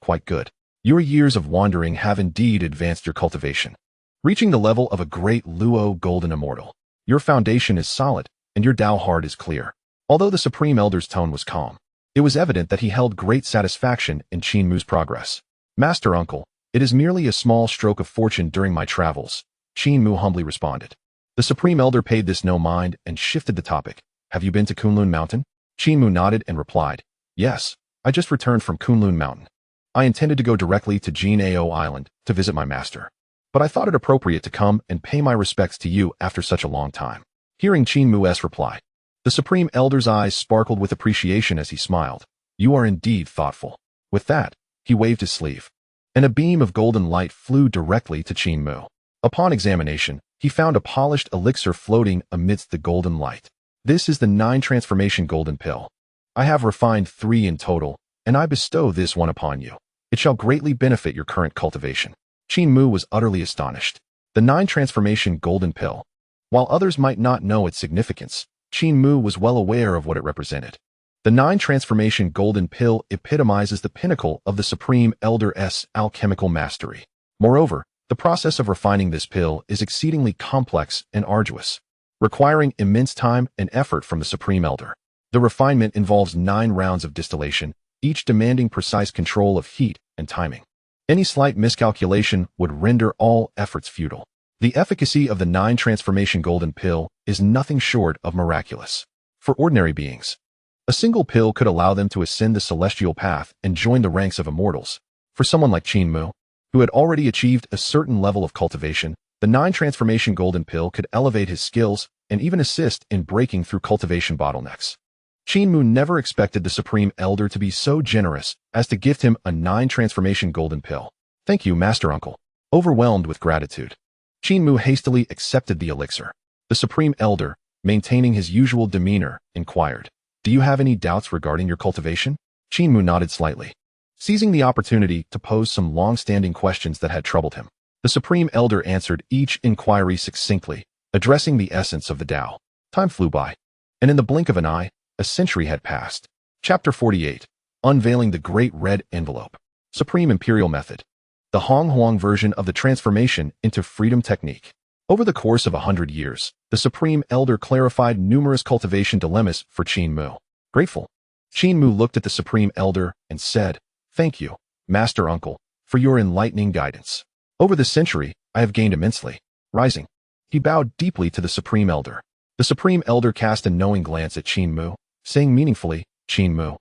Quite good. Your years of wandering have indeed advanced your cultivation, reaching the level of a great Luo golden immortal. Your foundation is solid, and your Tao heart is clear. Although the Supreme Elder's tone was calm, it was evident that he held great satisfaction in Qin Mu's progress. Master Uncle, it is merely a small stroke of fortune during my travels, Qin Mu humbly responded. The Supreme Elder paid this no mind and shifted the topic. Have you been to Kunlun Mountain? Qin Mu nodded and replied, Yes, I just returned from Kunlun Mountain. I intended to go directly to Jie Island to visit my master, but I thought it appropriate to come and pay my respects to you after such a long time. Hearing Qin Mu's reply, the Supreme Elder's eyes sparkled with appreciation as he smiled. You are indeed thoughtful. With that, he waved his sleeve, and a beam of golden light flew directly to Qin Mu. Upon examination, he found a polished elixir floating amidst the golden light. This is the 9 transformation golden pill. I have refined 3 in total, and I bestow this one upon you. It shall greatly benefit your current cultivation. Qin Mu was utterly astonished. The 9 transformation golden pill. While others might not know its significance, Qin Mu was well aware of what it represented. The 9 transformation golden pill epitomizes the pinnacle of the Supreme Elder's alchemical mastery. Moreover, the process of refining this pill is exceedingly complex and arduous, requiring immense time and effort from the Supreme Elder. The refinement involves 9 rounds of distillation, each demanding precise control of heat and timing. Any slight miscalculation would render all efforts futile. The efficacy of the 9 transformation golden pill is nothing short of miraculous. For ordinary beings, a single pill could allow them to ascend the celestial path and join the ranks of immortals. For someone like Qin Mu, who had already achieved a certain level of cultivation, the 9 transformation golden pill could elevate his skills and even assist in breaking through cultivation bottlenecks. Qin Mu never expected the Supreme Elder to be so generous as to gift him a 9 transformation golden pill. Thank you, Master Uncle. Overwhelmed with gratitude, Qin Mu hastily accepted the elixir. The Supreme Elder, maintaining his usual demeanor, inquired, Do you have any doubts regarding your cultivation? Qin Mu nodded slightly, seizing the opportunity to pose some long-standing questions that had troubled him. The Supreme Elder answered each inquiry succinctly, addressing the essence of the Tao. Time flew by, and in the blink of an eye, a century had passed. Chapter 48. Unveiling the Great Red Envelope. Supreme Imperial Method. The Honghuang version of the transformation into freedom technique. Over the course of 100 years, the Supreme Elder clarified numerous cultivation dilemmas for Qin Mu. Grateful, Qin Mu looked at the Supreme Elder and said, Thank you, Master Uncle, for your enlightening guidance. Over this century, I have gained immensely. Rising, he bowed deeply to the Supreme Elder. The Supreme Elder cast a knowing glance at Qin Mu, saying meaningfully, Qin Mu,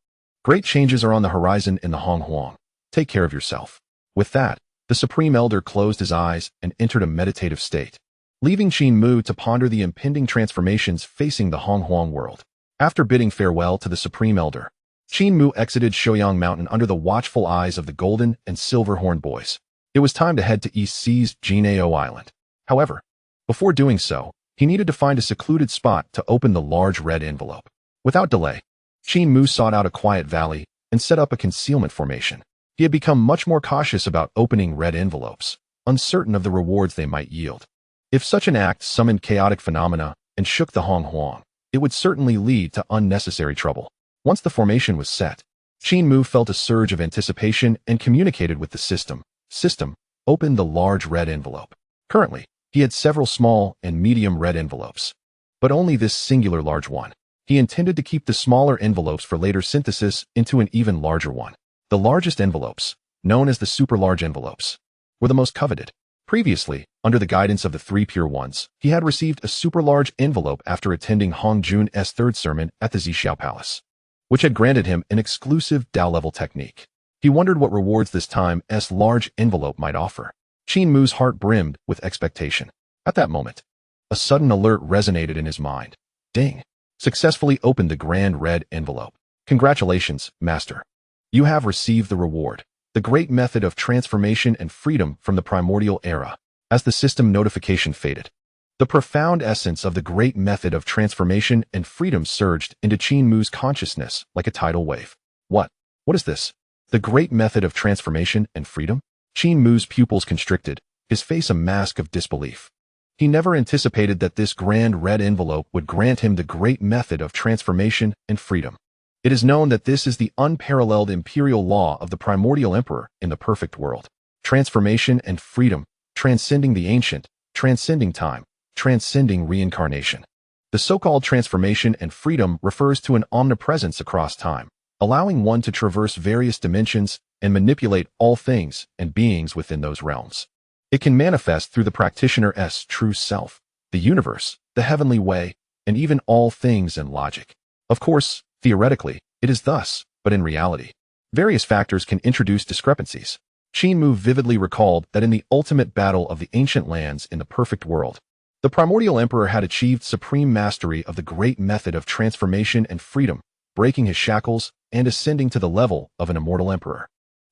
great changes are on the horizon in the Honghuang. Take care of yourself. With that, the Supreme Elder closed his eyes and entered a meditative state, leaving Qin Mu to ponder the impending transformations facing the Honghuang world. After bidding farewell to the Supreme Elder, Qin Mu exited Shoyang Mountain under the watchful eyes of the golden and silver horn boys. It was time to head to East Sea's Jinao Island. However, before doing so, he needed to find a secluded spot to open the large red envelope. Without delay, Qin Mu sought out a quiet valley and set up a concealment formation. He had become much more cautious about opening red envelopes, uncertain of the rewards they might yield. If such an act summoned chaotic phenomena and shook the Hong Huang, it would certainly lead to unnecessary trouble. Once the formation was set, Qin Mu felt a surge of anticipation and communicated with the system. System, opened the large red envelope. Currently, he had several small and medium red envelopes, but only this singular large one. He intended to keep the smaller envelopes for later synthesis into an even larger one. The largest envelopes, known as the super-large envelopes, were the most coveted. Previously, under the guidance of the Three Pure Ones, he had received a super-large envelope after attending Hong Jun's third sermon at the Xiao Palace, which had granted him an exclusive Dao-level technique. He wondered what rewards this time's large envelope might offer. Qin Mu's heart brimmed with expectation. At that moment, a sudden alert resonated in his mind. Ding! Successfully opened the grand red envelope. Congratulations, Master. You have received the reward, the great method of transformation and freedom from the primordial era. As the system notification faded, the profound essence of the great method of transformation and freedom surged into Qin Mu's consciousness like a tidal wave. What is this? The great method of transformation and freedom? Qin Mu's pupils constricted, his face a mask of disbelief. He never anticipated that this grand red envelope would grant him the great method of transformation and freedom. It is known that this is the unparalleled imperial law of the primordial emperor in the perfect world. Transformation and freedom, transcending the ancient, transcending time, transcending reincarnation. The so-called transformation and freedom refers to an omnipresence across time, allowing one to traverse various dimensions and manipulate all things and beings within those realms. It can manifest through the practitioner's true self, the universe, the heavenly way, and even all things and logic. Of course, theoretically, it is thus, but in reality, various factors can introduce discrepancies. Qin Mu vividly recalled that in the ultimate battle of the ancient lands in the perfect world, the primordial emperor had achieved supreme mastery of the great method of transformation and freedom, breaking his shackles and ascending to the level of an immortal emperor,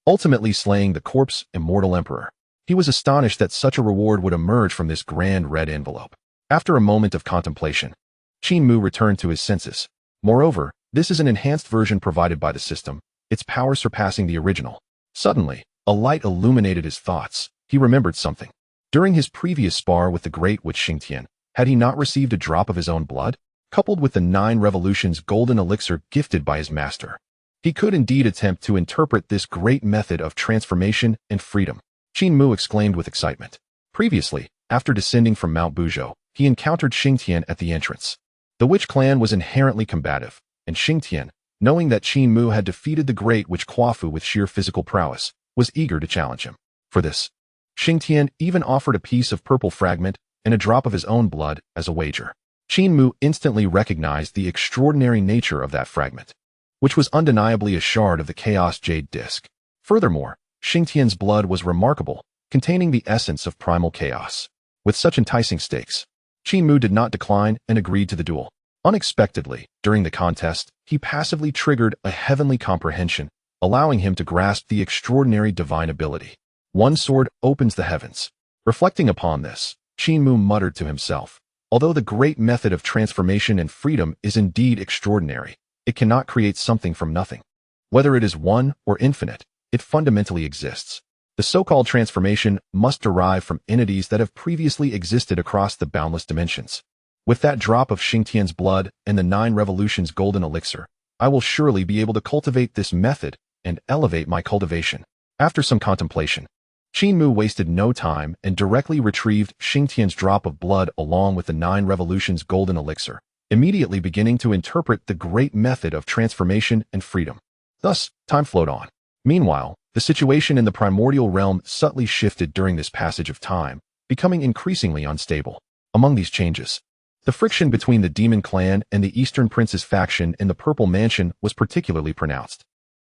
ultimately slaying the corpse immortal emperor. He was astonished that such a reward would emerge from this grand red envelope. After a moment of contemplation, Qin Mu returned to his senses. Moreover, this is an enhanced version provided by the system, its power surpassing the original. Suddenly, a light illuminated his thoughts. He remembered something. During his previous spar with the great witch Xingtian, had he not received a drop of his own blood, coupled with the 9 revolutions golden elixir gifted by his master? He could indeed attempt to interpret this great method of transformation and freedom. Qin Mu exclaimed with excitement. Previously, after descending from Mount Buzhou, he encountered Xingtian at the entrance. The witch clan was inherently combative, and Xingtian, knowing that Qin Mu had defeated the great witch Quafu with sheer physical prowess, was eager to challenge him. For this, Xingtian even offered a piece of purple fragment and a drop of his own blood as a wager. Qin Mu instantly recognized the extraordinary nature of that fragment, which was undeniably a shard of the Chaos Jade Disc. Furthermore, Xingtian's blood was remarkable, containing the essence of primal chaos. With such enticing stakes, Qin Mu did not decline and agreed to the duel. Unexpectedly, during the contest, he passively triggered a heavenly comprehension, allowing him to grasp the extraordinary divine ability. One sword opens the heavens. Reflecting upon this, Qin Mu muttered to himself, although the great method of transformation and freedom is indeed extraordinary, it cannot create something from nothing. Whether it is one or infinite, it fundamentally exists. The so-called transformation must derive from entities that have previously existed across the boundless dimensions. With that drop of Xingtian's blood and the 9 revolutions golden elixir, I will surely be able to cultivate this method and elevate my cultivation. After some contemplation, Qin Mu wasted no time and directly retrieved Xingtian's drop of blood along with the 9 revolutions golden elixir, immediately beginning to interpret the great method of transformation and freedom. Thus, time flowed on. Meanwhile, the situation in the primordial realm subtly shifted during this passage of time, becoming increasingly unstable. Among these changes, the friction between the Demon Clan and the Eastern Prince's faction in the Purple Mansion was particularly pronounced.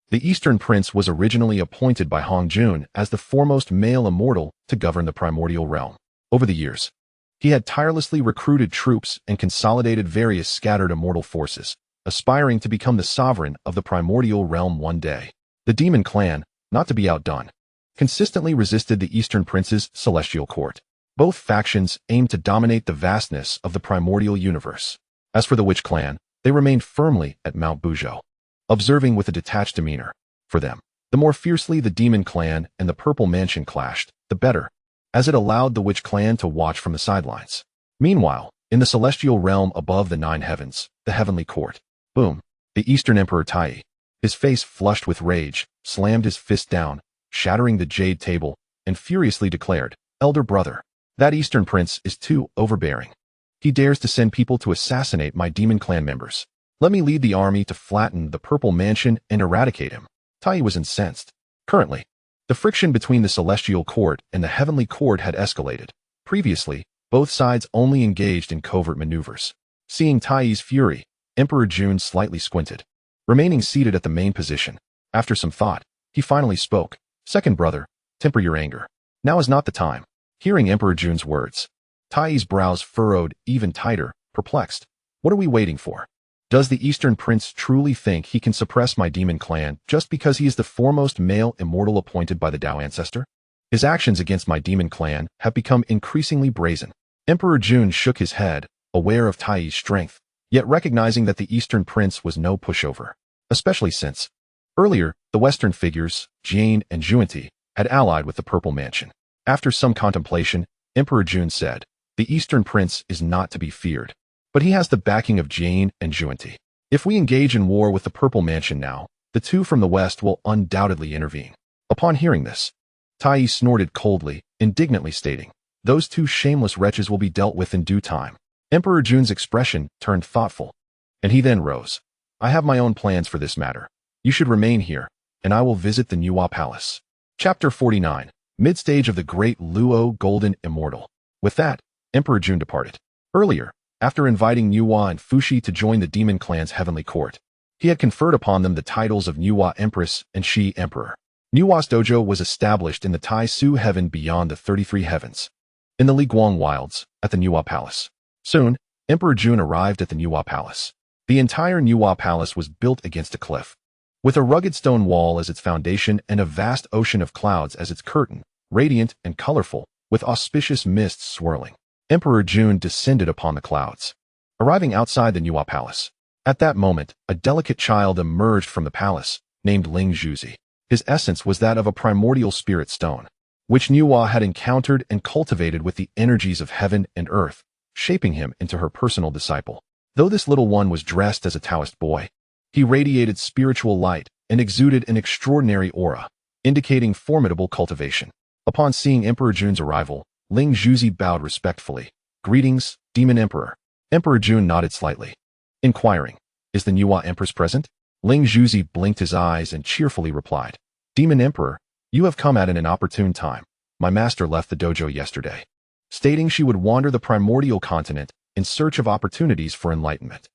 The Eastern Prince was originally appointed by Hong Jun as the foremost male immortal to govern the primordial realm. Over the years, he had tirelessly recruited troops and consolidated various scattered immortal forces, aspiring to become the sovereign of the primordial realm one day. The Demon Clan, not to be outdone, consistently resisted the Eastern Prince's celestial court. Both factions aimed to dominate the vastness of the primordial universe. As for the Witch clan, they remained firmly at Mount Buzhou, observing with a detached demeanor. For them, the more fiercely the Demon clan and the Purple Mansion clashed, the better, as it allowed the Witch clan to watch from the sidelines. Meanwhile, in the celestial realm above the 9 heavens, the heavenly court, boom, the Eastern Emperor Tai, his face flushed with rage, slammed his fist down, shattering the jade table, and furiously declared, "Elder brother, that Eastern Prince is too overbearing. He dares to send people to assassinate my Demon clan members. Let me lead the army to flatten the Purple Mansion and eradicate him." Tai was incensed. Currently, the friction between the celestial court and the heavenly court had escalated. Previously, both sides only engaged in covert maneuvers. Seeing Tai's fury, Emperor Jun slightly squinted. Remaining seated at the main position, after some thought, he finally spoke. "Second brother, temper your anger. Now is not the time." Hearing Emperor Jun's words, Tai's brows furrowed even tighter, perplexed. What are we waiting for? Does the Eastern Prince truly think he can suppress my Demon clan just because he is the foremost male immortal appointed by the Tao ancestor? His actions against my Demon clan have become increasingly brazen. Emperor Jun shook his head, aware of Tai's strength, yet recognizing that the Eastern Prince was no pushover, especially since, earlier, the Western figures, Jane and Zhunti, had allied with the Purple Mansion. After some contemplation, Emperor Jun said, "The Eastern Prince is not to be feared, but he has the backing of Jane and Zhunti. If we engage in war with the Purple Mansion now, the two from the West will undoubtedly intervene." Upon hearing this, Tai snorted coldly, indignantly stating, "Those two shameless wretches will be dealt with in due time." Emperor Jun's expression turned thoughtful, and he then rose. "I have my own plans for this matter. You should remain here, and I will visit the Nuwa Palace." Chapter 49, Mid-Stage of the Great Luo Golden Immortal. With that, Emperor Jun departed. Earlier, after inviting Nuwa and Fushi to join the Demon clan's heavenly court, he had conferred upon them the titles of Nuwa Empress and Shi Emperor. Nuwa's dojo was established in the Tai Su heaven beyond the 33 heavens, in the Liguang Wilds, at the Nuwa Palace. Soon, Emperor Jun arrived at the Nuwa Palace. The entire Nuwa Palace was built against a cliff, with a rugged stone wall as its foundation and a vast ocean of clouds as its curtain, radiant and colorful, with auspicious mists swirling. Emperor Jun descended upon the clouds, arriving outside the Nuwa Palace. At that moment, a delicate child emerged from the palace, named Ling Zhuzi. His essence was that of a primordial spirit stone, which Nuwa had encountered and cultivated with the energies of heaven and earth, shaping him into her personal disciple. Though this little one was dressed as a Taoist boy, he radiated spiritual light and exuded an extraordinary aura, indicating formidable cultivation. Upon seeing Emperor Jun's arrival, Ling Zhuzi bowed respectfully. "Greetings, Demon Emperor." Emperor Jun nodded slightly, inquiring, "Is the Nuwa Empress present?" Ling Zhuzi blinked his eyes and cheerfully replied, "Demon Emperor, you have come at an inopportune time. My master left the dojo yesterday, stating she would wander the primordial continent in search of opportunities for enlightenment."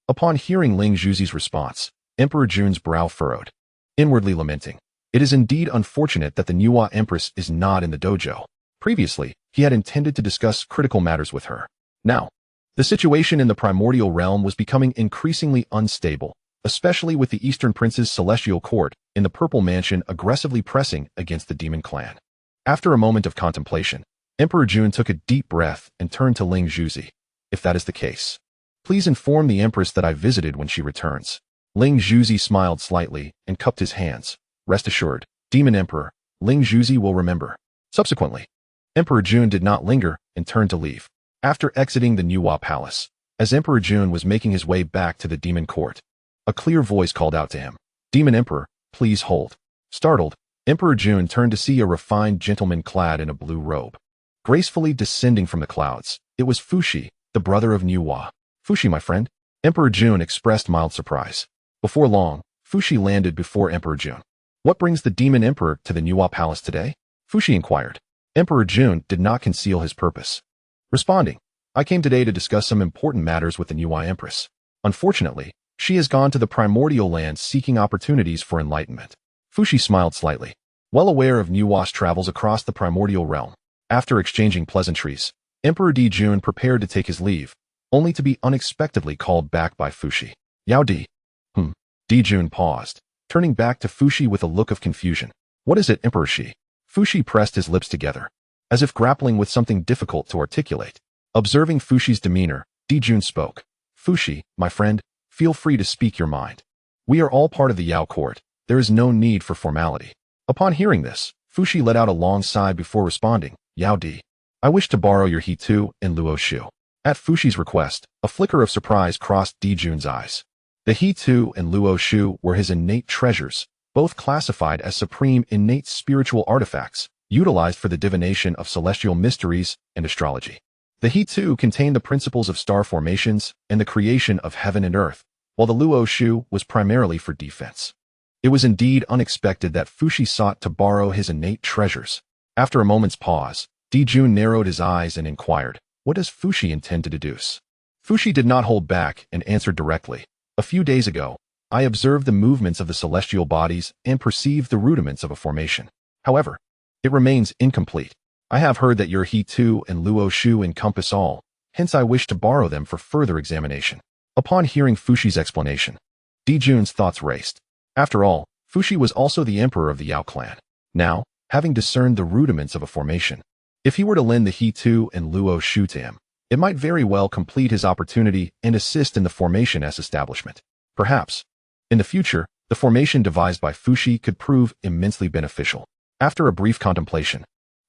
Upon hearing Ling Zhuzi's response, Emperor Jun's brow furrowed, inwardly lamenting, "It is indeed unfortunate that the Nuwa Empress is not in the dojo." Previously, he had intended to discuss critical matters with her. Now, the situation in the primordial realm was becoming increasingly unstable, especially with the Eastern Prince's celestial court in the Purple Mansion aggressively pressing against the Demon clan. After a moment of contemplation, Emperor Jun took a deep breath and turned to Ling Zhuzi. "If that is the case, please inform the Empress that I visited when she returns." Ling Zhuzi smiled slightly and cupped his hands. "Rest assured, Demon Emperor, Ling Zhuzi will remember." Subsequently, Emperor Jun did not linger and turned to leave. After exiting the Nuwa Palace, as Emperor Jun was making his way back to the Demon Court, a clear voice called out to him, "Demon Emperor, please hold." Startled, Emperor Jun turned to see a refined gentleman clad in a blue robe, gracefully descending from the clouds. It was Fushi, the brother of Nuwa. "Fushi, my friend." Emperor Jun expressed mild surprise. Before long, Fushi landed before Emperor Jun. "What brings the Demon Emperor to the Nuwa Palace today?" Fushi inquired. Emperor Jun did not conceal his purpose, responding, "I came today to discuss some important matters with the Nuwa Empress. Unfortunately, she has gone to the primordial land seeking opportunities for enlightenment." Fushi smiled slightly, well aware of Nuwa's travels across the primordial realm. After exchanging pleasantries, Emperor Di Jun prepared to take his leave, only to be unexpectedly called back by Fushi. "Yao Di." Di Jun paused, turning back to Fushi with a look of confusion. What is it, Emperor Shi? Fushi pressed his lips together, as if grappling with something difficult to articulate. Observing Fushi's demeanor, Dijun spoke. Fushi, my friend, feel free to speak your mind. We are all part of the Yao court. There is no need for formality. Upon hearing this, Fushi let out a long sigh before responding. Yao Di, I wish to borrow your He Tu and Luo Shu. At Fushi's request, a flicker of surprise crossed Dijun's eyes. The He Tu and Luo Shu were his innate treasures, both classified as supreme innate spiritual artifacts, utilized for the divination of celestial mysteries and astrology. The He Tu contained the principles of star formations and the creation of heaven and earth, while the Luo Shu was primarily for defense. It was indeed unexpected that Fushi sought to borrow his innate treasures. After a moment's pause, Dijun narrowed his eyes and inquired, what does Fushi intend to deduce? Fushi did not hold back and answered directly. A few days ago, I observed the movements of the celestial bodies and perceived the rudiments of a formation. However, it remains incomplete. I have heard that your He Tu and Luo Shu encompass all, hence I wish to borrow them for further examination. Upon hearing Fushi's explanation, Dijun's thoughts raced. After all, Fushi was also the emperor of the Yao clan. Now, having discerned the rudiments of a formation, if he were to lend the He Tu and Luo Shu to him, it might very well complete his opportunity and assist in the formation S establishment. Perhaps, in the future, the formation devised by Fushi could prove immensely beneficial. After a brief contemplation,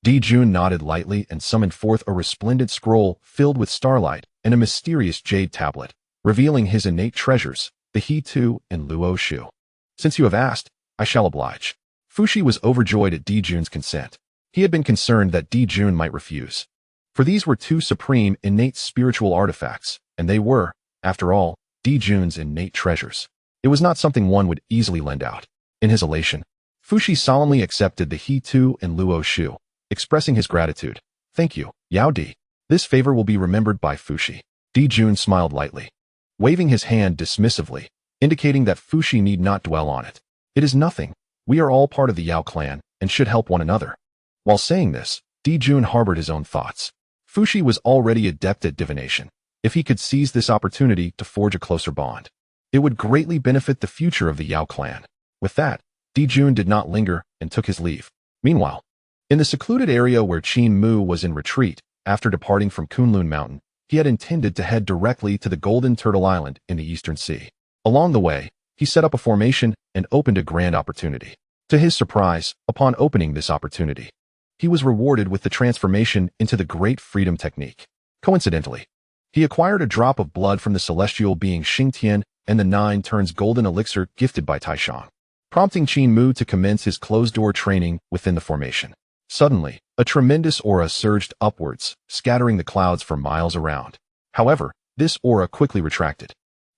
Dijun nodded lightly and summoned forth a resplendent scroll filled with starlight and a mysterious jade tablet, revealing his innate treasures, the He Tu and Luo Shu. Since you have asked, I shall oblige. Fushi was overjoyed at Dijun's consent. He had been concerned that Dijun might refuse. For these were two supreme innate spiritual artifacts, and they were, after all, Dijun's innate treasures. It was not something one would easily lend out. In his elation, Fushi solemnly accepted the He Tu and Luo Shu, expressing his gratitude. Thank you, Yao Di. This favor will be remembered by Fushi. Dijun smiled lightly, waving his hand dismissively, indicating that Fushi need not dwell on it. It is nothing. We are all part of the Yao clan and should help one another. While saying this, Dijun harbored his own thoughts. Fushi was already adept at divination. If he could seize this opportunity to forge a closer bond, it would greatly benefit the future of the Yao clan. With that, Dijun did not linger and took his leave. Meanwhile, in the secluded area where Qin Mu was in retreat, after departing from Kunlun Mountain, he had intended to head directly to the Golden Turtle Island in the Eastern Sea. Along the way, he set up a formation and opened a grand opportunity. To his surprise, upon opening this opportunity, he was rewarded with the transformation into the Great Freedom Technique. Coincidentally, he acquired a drop of blood from the celestial being Xingtian and the 9 turns golden elixir gifted by Taishang, prompting Qin Mu to commence his closed-door training within the formation. Suddenly, a tremendous aura surged upwards, scattering the clouds for miles around. However, this aura quickly retracted,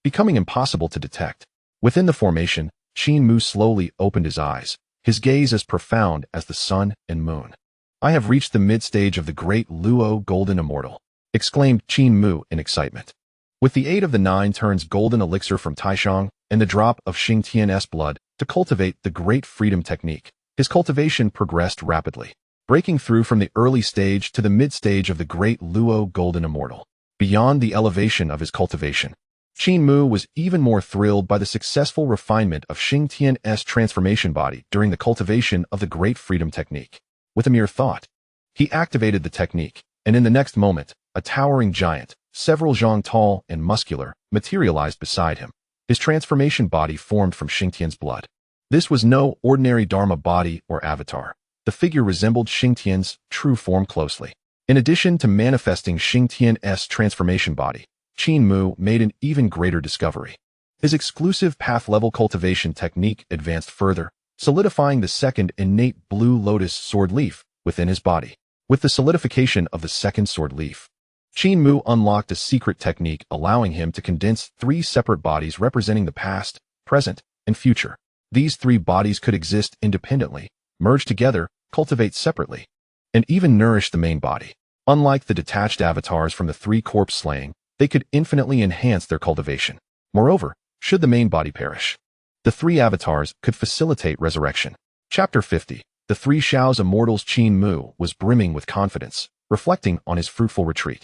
becoming impossible to detect. Within the formation, Qin Mu slowly opened his eyes, his gaze as profound as the sun and moon. I have reached the mid-stage of the great Luo Golden Immortal, exclaimed Qin Mu in excitement. With the aid of the 9 turns golden elixir from Taishang and the drop of Xingtian's blood to cultivate the Great Freedom Technique, his cultivation progressed rapidly, breaking through from the early stage to the mid-stage of the great Luo Golden Immortal. Beyond the elevation of his cultivation, Qin Mu was even more thrilled by the successful refinement of Xingtian's transformation body during the cultivation of the Great Freedom Technique. With a mere thought, he activated the technique, and in the next moment, a towering giant, several zhang tall and muscular, materialized beside him. His transformation body formed from Xingtian's blood. This was no ordinary Dharma body or avatar. The figure resembled Xingtian's true form closely. In addition to manifesting Xingtian's transformation body, Qin Mu made an even greater discovery. His exclusive path-level cultivation technique advanced further, solidifying the second innate blue lotus sword leaf within his body. With the solidification of the second sword leaf, Qin Mu unlocked a secret technique allowing him to condense 3 separate bodies representing the past, present, and future. These 3 bodies could exist independently, merge together, cultivate separately, and even nourish the main body. Unlike the detached avatars from the 3 corpse slaying, they could infinitely enhance their cultivation. Moreover, should the main body perish, the 3 avatars could facilitate resurrection. Chapter 50. The Three Xiao's Immortals. Qin Mu was brimming with confidence, reflecting on his fruitful retreat.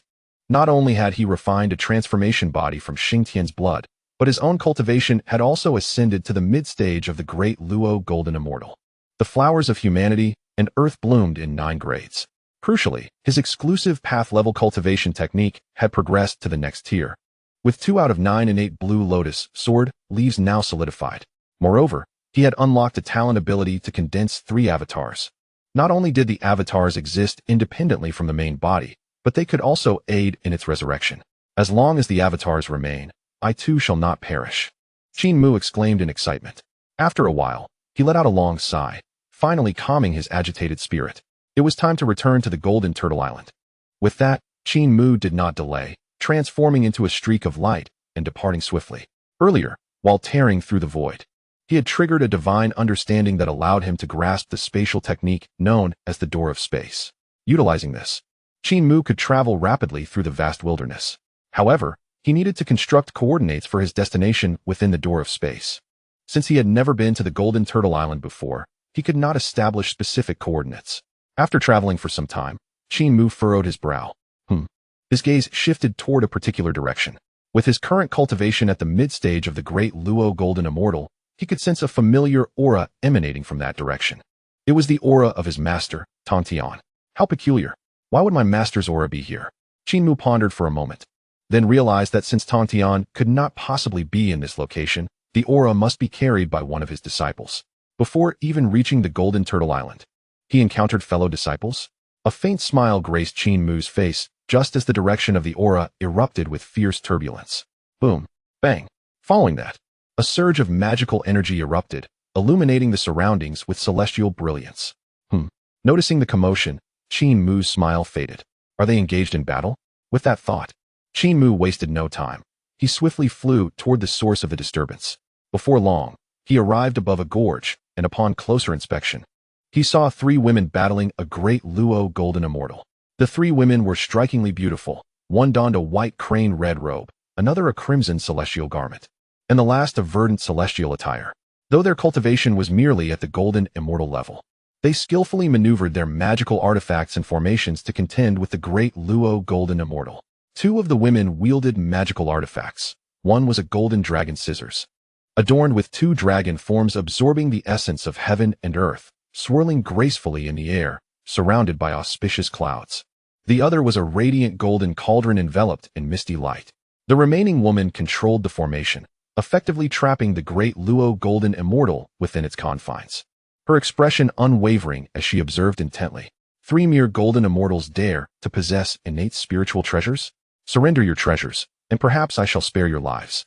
Not only had he refined a transformation body from Xingtian's blood, but his own cultivation had also ascended to the mid-stage of the great Luo Golden Immortal. The flowers of humanity and earth bloomed in 9 grades. Crucially, his exclusive path-level cultivation technique had progressed to the next tier, with 2 out of 9 innate blue lotus sword leaves now solidified. Moreover, he had unlocked a talent ability to condense 3 avatars. Not only did the avatars exist independently from the main body, but they could also aid in its resurrection. As long as the avatars remain, I too shall not perish. Qin Mu exclaimed in excitement. After a while, he let out a long sigh, finally calming his agitated spirit. It was time to return to the Golden Turtle Island. With that, Qin Mu did not delay, transforming into a streak of light and departing swiftly. Earlier, while tearing through the void, he had triggered a divine understanding that allowed him to grasp the spatial technique known as the Door of Space. Utilizing this, Qin Mu could travel rapidly through the vast wilderness. However, he needed to construct coordinates for his destination within the Door of Space. Since he had never been to the Golden Turtle Island before, he could not establish specific coordinates. After traveling for some time, Qin Mu furrowed his brow. His gaze shifted toward a particular direction. With his current cultivation at the mid-stage of the Great Luo Golden Immortal, he could sense a familiar aura emanating from that direction. It was the aura of his master, Tantian. How peculiar. Why would my master's aura be here? Qin Mu pondered for a moment, then realized that since Tantian could not possibly be in this location, the aura must be carried by one of his disciples. Before even reaching the Golden Turtle Island, he encountered fellow disciples. A faint smile graced Qin Mu's face, just as the direction of the aura erupted with fierce turbulence. Boom. Bang. Following that, a surge of magical energy erupted, illuminating the surroundings with celestial brilliance. Noticing the commotion, Qin Mu's smile faded. Are they engaged in battle? With that thought, Qin Mu wasted no time. He swiftly flew toward the source of the disturbance. Before long, he arrived above a gorge, and upon closer inspection, he saw 3 women battling a great Luo Golden Immortal. The 3 women were strikingly beautiful. One donned a white crane red robe, another a crimson celestial garment, and the last a verdant celestial attire. Though their cultivation was merely at the Golden Immortal level, they skillfully maneuvered their magical artifacts and formations to contend with the great Luo Golden Immortal. 2 of the women wielded magical artifacts. One was a golden dragon scissors, adorned with 2 dragon forms absorbing the essence of heaven and earth, swirling gracefully in the air, surrounded by auspicious clouds. The other was a radiant golden cauldron enveloped in misty light. The remaining woman controlled the formation, effectively trapping the great Luo Golden Immortal within its confines. Her expression unwavering as she observed intently. 3 mere Golden Immortals dare to possess innate spiritual treasures? Surrender your treasures, and perhaps I shall spare your lives.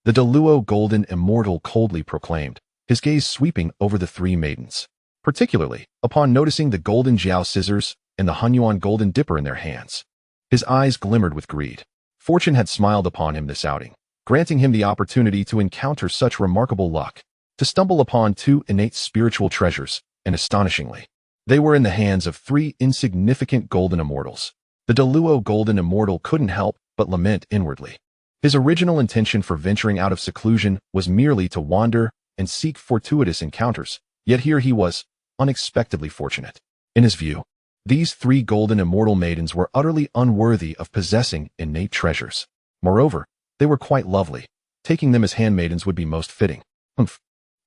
The Luo Golden Immortal coldly proclaimed, his gaze sweeping over the 3 maidens, particularly upon noticing the Golden Xiao Scissors and the Hunyuan Golden Dipper in their hands. His eyes glimmered with greed. Fortune had smiled upon him this outing, granting him the opportunity to encounter such remarkable luck, to stumble upon 2 innate spiritual treasures, and astonishingly, they were in the hands of 3 insignificant Golden Immortals. The Luo Golden Immortal couldn't help but lament inwardly. His original intention for venturing out of seclusion was merely to wander and seek fortuitous encounters, yet here he was, unexpectedly fortunate. In his view, these 3 Golden Immortal maidens were utterly unworthy of possessing innate treasures. Moreover, they were quite lovely. Taking them as handmaidens would be most fitting.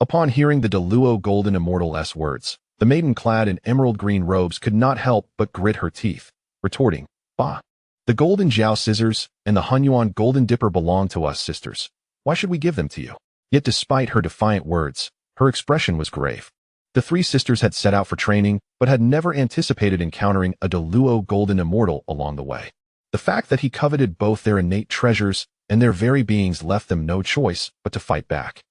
Upon hearing the Luo Golden Immortal's words, the maiden clad in emerald green robes could not help but grit her teeth, retorting, "Bah! The Golden Xiao Scissors and the Hunyuan Golden Dipper belong to us, sisters. Why should we give them to you?" Yet despite her defiant words, her expression was grave. The 3 sisters had set out for training, but had never anticipated encountering a Luo Golden Immortal along the way. The fact that he coveted both their innate treasures and their very beings left them no choice but to fight back.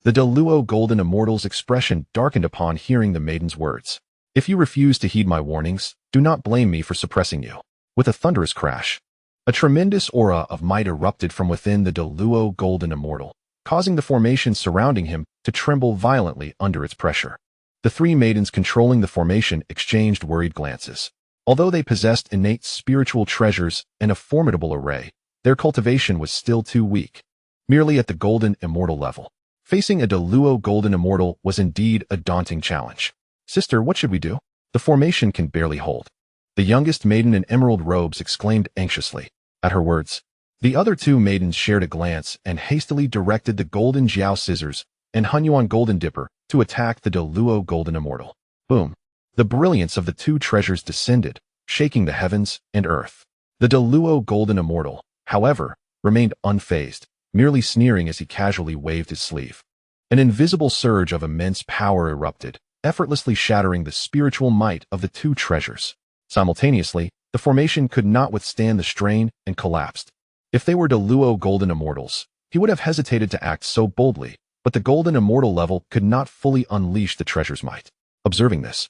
The Luo Golden Immortal's expression darkened upon hearing the maiden's words. "If you refuse to heed my warnings, do not blame me for suppressing you." With a thunderous crash, a tremendous aura of might erupted from within the Luo Golden Immortal, causing the formation surrounding him to tremble violently under its pressure. The 3 maidens controlling the formation exchanged worried glances. Although they possessed innate spiritual treasures and a formidable array, their cultivation was still too weak, merely at the Golden Immortal level. Facing a Luo Golden Immortal was indeed a daunting challenge. "Sister, what should we do? The formation can barely hold." The youngest maiden in emerald robes exclaimed anxiously. At her words, the other 2 maidens shared a glance and hastily directed the Golden Xiao Scissors and Hunyuan Golden Dipper to attack the Deluo Golden Immortal. Boom! The brilliance of the two treasures descended, shaking the heavens and earth. The Deluo Golden Immortal, however, remained unfazed, merely sneering as he casually waved his sleeve. An invisible surge of immense power erupted, effortlessly shattering the spiritual might of the two treasures. Simultaneously, the formation could not withstand the strain and collapsed. If they were Deluo Golden Immortals, he would have hesitated to act so boldly, but the Golden Immortal level could not fully unleash the treasure's might. Observing this,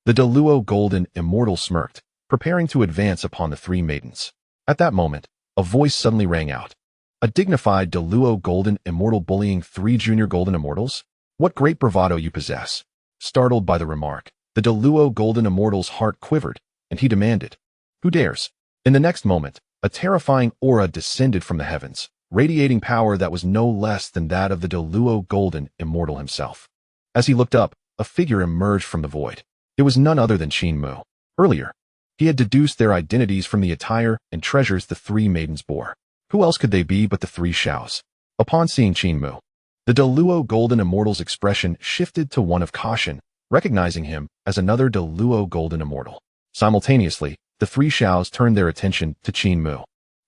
the Deluo Golden Immortal smirked, preparing to advance upon the three maidens. At that moment, a voice suddenly rang out. A dignified Deluo Golden Immortal bullying three junior Golden Immortals? What great bravado you possess! Startled by the remark, the Deluo Golden Immortal's heart quivered, and he demanded, "Who dares?" In the next moment, a terrifying aura descended from the heavens, radiating power that was no less than that of the Deluo Golden Immortal himself. As he looked up, a figure emerged from the void. It was none other than Qin Mu. Earlier, he had deduced their identities from the attire and treasures the three maidens bore. Who else could they be but the Three Xiaos? Upon seeing Qin Mu, the Deluo Golden Immortal's expression shifted to one of caution, recognizing him as another Deluo Golden Immortal. Simultaneously, the Three Xiaos turned their attention to Qin Mu.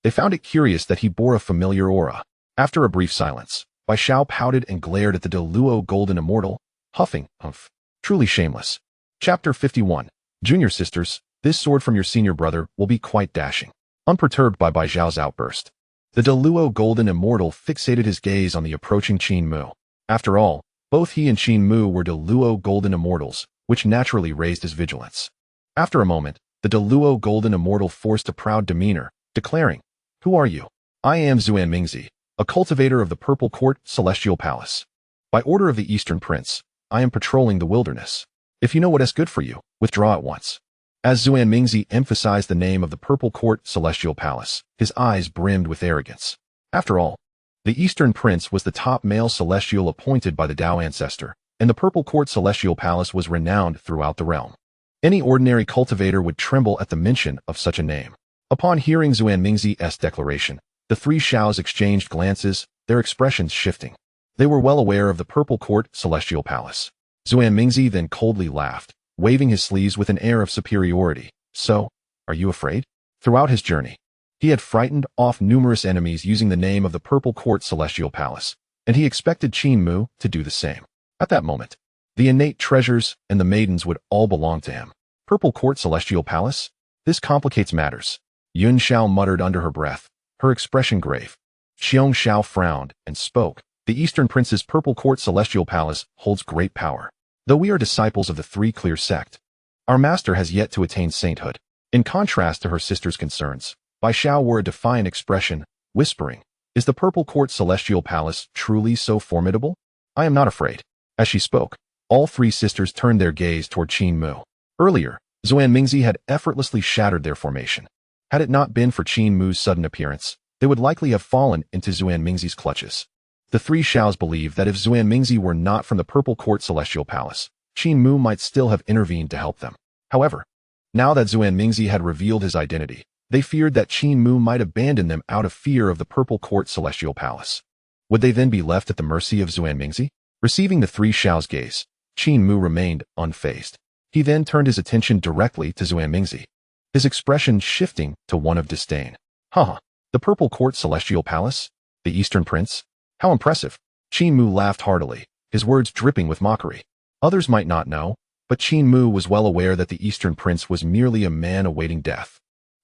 They found it curious that he bore a familiar aura. After a brief silence, Bai Xiao pouted and glared at the Deluo Golden Immortal, huffing, "Humph. Truly shameless." Chapter 51. Junior Sisters, this sword from your senior brother will be quite dashing. Unperturbed by Bai Xiao's outburst, the Deluo Golden Immortal fixated his gaze on the approaching Qin Mu. After all, both he and Qin Mu were Deluo Golden Immortals, which naturally raised his vigilance. After a moment, the Deluo Golden Immortal forced a proud demeanor, declaring, "Who are you?" "I am Zuan Mingzi, a cultivator of the Purple Court Celestial Palace. By order of the Eastern Prince, I am patrolling the wilderness. If you know what is good for you, withdraw at once." As Zuan Mingzi emphasized the name of the Purple Court Celestial Palace, his eyes brimmed with arrogance. After all, the Eastern Prince was the top male celestial appointed by the Tao ancestor, and the Purple Court Celestial Palace was renowned throughout the realm. Any ordinary cultivator would tremble at the mention of such a name. Upon hearing Zuan Mingzi's declaration, the Three Xiaos exchanged glances, their expressions shifting. They were well aware of the Purple Court Celestial Palace. Zuan Mingzi then coldly laughed, waving his sleeves with an air of superiority. "So, are you afraid?" Throughout his journey, he had frightened off numerous enemies using the name of the Purple Court Celestial Palace, and he expected Qin Mu to do the same. At that moment, the innate treasures and the maidens would all belong to him. Purple Court Celestial Palace? This complicates matters. Yun Xiao muttered under her breath, her expression grave. Xiong Xiao frowned and spoke. "The Eastern Prince's Purple Court Celestial Palace holds great power. Though we are disciples of the Three Clear Sect, our master has yet to attain sainthood." In contrast to her sister's concerns, Bai Xiao wore a defiant expression, whispering, "Is the Purple Court Celestial Palace truly so formidable? I am not afraid." As she spoke, all three sisters turned their gaze toward Qin Mu. Earlier, Zuan Mingzi had effortlessly shattered their formation. Had it not been for Qin Mu's sudden appearance, they would likely have fallen into Zuan Mingzi's clutches. The Three Xiaos believed that if Zuan Mingzi were not from the Purple Court Celestial Palace, Qin Mu might still have intervened to help them. However, now that Zuan Mingzi had revealed his identity, they feared that Qin Mu might abandon them out of fear of the Purple Court Celestial Palace. Would they then be left at the mercy of Zuan Mingzi? Receiving the Three Xiaos' gaze, Qin Mu remained unfazed. He then turned his attention directly to Zuan Mingzi, his expression shifting to one of disdain. "Huh, the Purple Court Celestial Palace? The Eastern Prince? How impressive." Qin Mu laughed heartily, his words dripping with mockery. Others might not know, but Qin Mu was well aware that the Eastern Prince was merely a man awaiting death.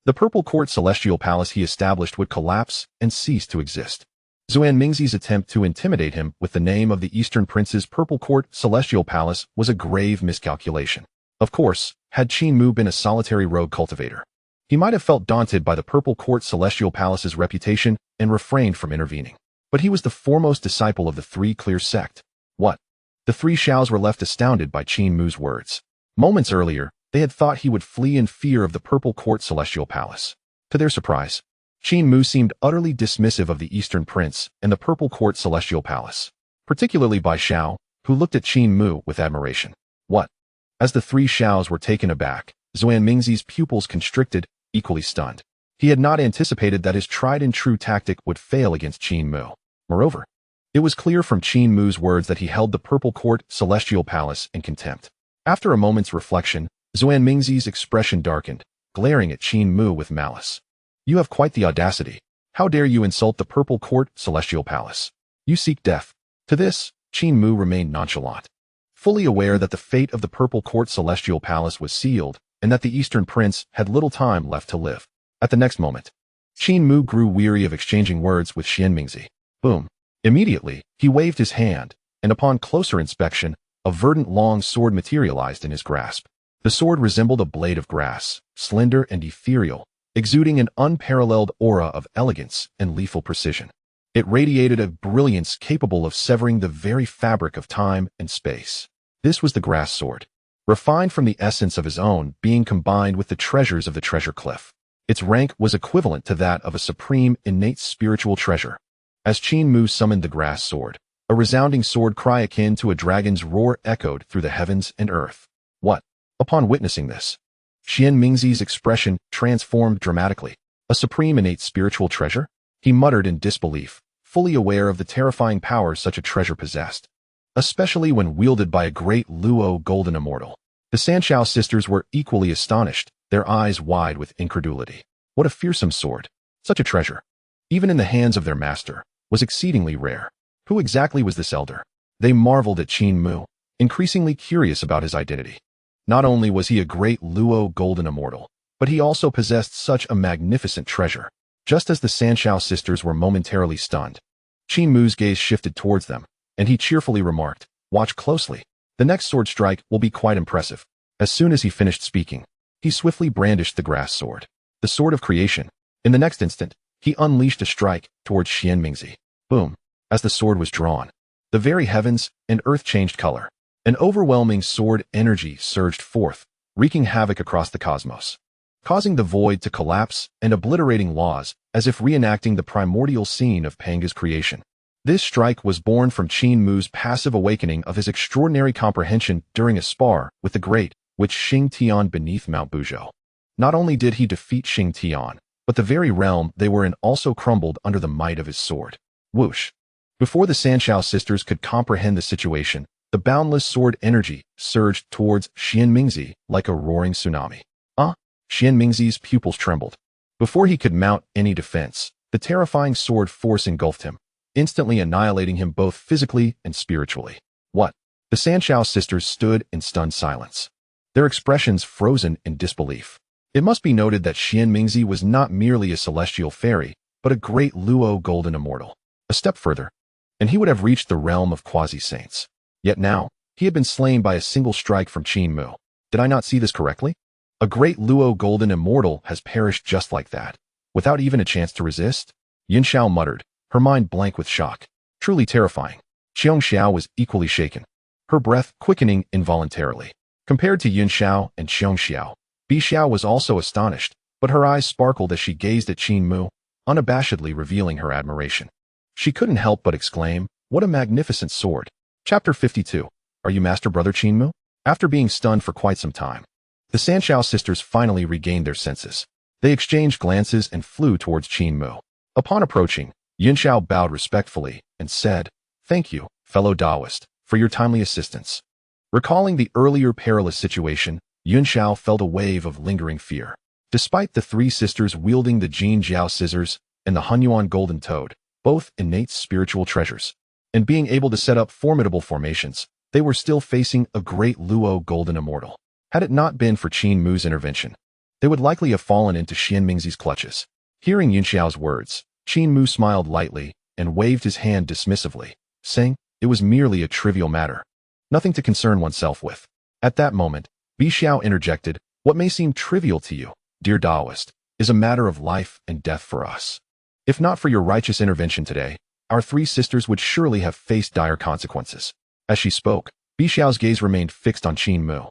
The Purple Court Celestial Palace he established would collapse and cease to exist. Zuan Mingzi's attempt to intimidate him with the name of the Eastern Prince's Purple Court Celestial Palace was a grave miscalculation. Of course, had Qin Mu been a solitary rogue cultivator, he might have felt daunted by the Purple Court Celestial Palace's reputation and refrained from intervening. But he was the foremost disciple of the Three Clear Sect. What? The Three Xiaos were left astounded by Qin Mu's words. Moments earlier, they had thought he would flee in fear of the Purple Court Celestial Palace. To their surprise, Qin Mu seemed utterly dismissive of the Eastern Prince and the Purple Court Celestial Palace, particularly Bai Xiao, who looked at Qin Mu with admiration. What? As the Three Xiaos were taken aback, Zuan Mingzi's pupils constricted, equally stunned. He had not anticipated that his tried-and-true tactic would fail against Qin Mu. Moreover, It was clear from Qin Mu's words that he held the Purple Court Celestial Palace in contempt. After a moment's reflection, Mingzi's expression darkened, glaring at Qin Mu with malice. You have quite the audacity. How dare you insult the Purple Court Celestial Palace? You seek death. To this, Qin Mu remained nonchalant. Fully aware that the fate of the Purple Court Celestial Palace was sealed and that the Eastern Prince had little time left to live. At the next moment, Qin Mu grew weary of exchanging words with Mingzi. Boom. Immediately, he waved his hand, and upon closer inspection, a verdant long sword materialized in his grasp. The sword resembled a blade of grass, slender and ethereal, exuding an unparalleled aura of elegance and lethal precision. It radiated a brilliance capable of severing the very fabric of time and space. This was the grass sword, refined from the essence of his own being combined with the treasures of the treasure cliff. Its rank was equivalent to that of a supreme innate spiritual treasure. As Qin Mu summoned the grass sword, a resounding sword cry akin to a dragon's roar echoed through the heavens and earth. What? Upon witnessing this, Mingzi's expression transformed dramatically. A supreme innate spiritual treasure? He muttered in disbelief, fully aware of the terrifying power such a treasure possessed, especially when wielded by a great Luo golden immortal. The Saint Zhunti sisters were equally astonished, their eyes wide with incredulity. What a fearsome sword! Such a treasure, even in the hands of their master, was exceedingly rare. Who exactly was this elder? They marveled at Qin Mu, increasingly curious about his identity. Not only was he a great Luo golden immortal, but he also possessed such a magnificent treasure. Just as the Saint Zhunti sisters were momentarily stunned, Qin Mu's gaze shifted towards them, and he cheerfully remarked, "Watch closely. The next sword strike will be quite impressive." As soon as he finished speaking, he swiftly brandished the grass sword, the sword of creation. In the next instant, he unleashed a strike towards Mingzi. Boom! As the sword was drawn, the very heavens and earth changed color. An overwhelming sword energy surged forth, wreaking havoc across the cosmos, causing the void to collapse and obliterating laws as if reenacting the primordial scene of Panga's creation. This strike was born from Qin Mu's passive awakening of his extraordinary comprehension during a spar with the great witch Xing Tian beneath Mount Buzhou. Not only did he defeat Xing Tian, but the very realm they were in also crumbled under the might of his sword. Whoosh! Before the Saint Zhunti sisters could comprehend the situation, the boundless sword energy surged towards Mingzi like a roaring tsunami. Mingzi's pupils trembled. Before he could mount any defense, the terrifying sword force engulfed him, instantly annihilating him both physically and spiritually. What? The Saint Zhunti sisters stood in stunned silence, their expressions frozen in disbelief. It must be noted that Mingzi was not merely a celestial fairy, but a great Luo golden immortal. A step further, and he would have reached the realm of quasi-saints. Yet now, he had been slain by a single strike from Qin Mu. Did I not see this correctly? A great Luo golden immortal has perished just like that, without even a chance to resist? Yin Xiao muttered, her mind blank with shock. Truly terrifying. Xiong Xiao was equally shaken, her breath quickening involuntarily. Compared to Yin Xiao and Xiong Xiao, Bi Xiao was also astonished, but her eyes sparkled as she gazed at Qin Mu, unabashedly revealing her admiration. She couldn't help but exclaim, "What a magnificent sword!" Chapter 52. Are you Master Brother Qin Mu? After being stunned for quite some time, the Saint Zhunti sisters finally regained their senses. They exchanged glances and flew towards Qin Mu. Upon approaching, Yin Xiao bowed respectfully and said, "Thank you, fellow Taoist, for your timely assistance." Recalling the earlier perilous situation, Yin Xiao felt a wave of lingering fear. Despite the three sisters wielding the Qin Jiao scissors and the Hunyuan golden toad, both innate spiritual treasures, and being able to set up formidable formations, they were still facing a great Luo golden immortal. Had it not been for Qin Mu's intervention, they would likely have fallen into Mingzi's clutches. Hearing Yin Xiao's words, Qin Mu smiled lightly and waved his hand dismissively, saying it was merely a trivial matter, nothing to concern oneself with. At that moment, Bi Xiao interjected, "What may seem trivial to you, dear Taoist, is a matter of life and death for us. If not for your righteous intervention today, our three sisters would surely have faced dire consequences." As she spoke, Bi Xiao's gaze remained fixed on Qin Mu.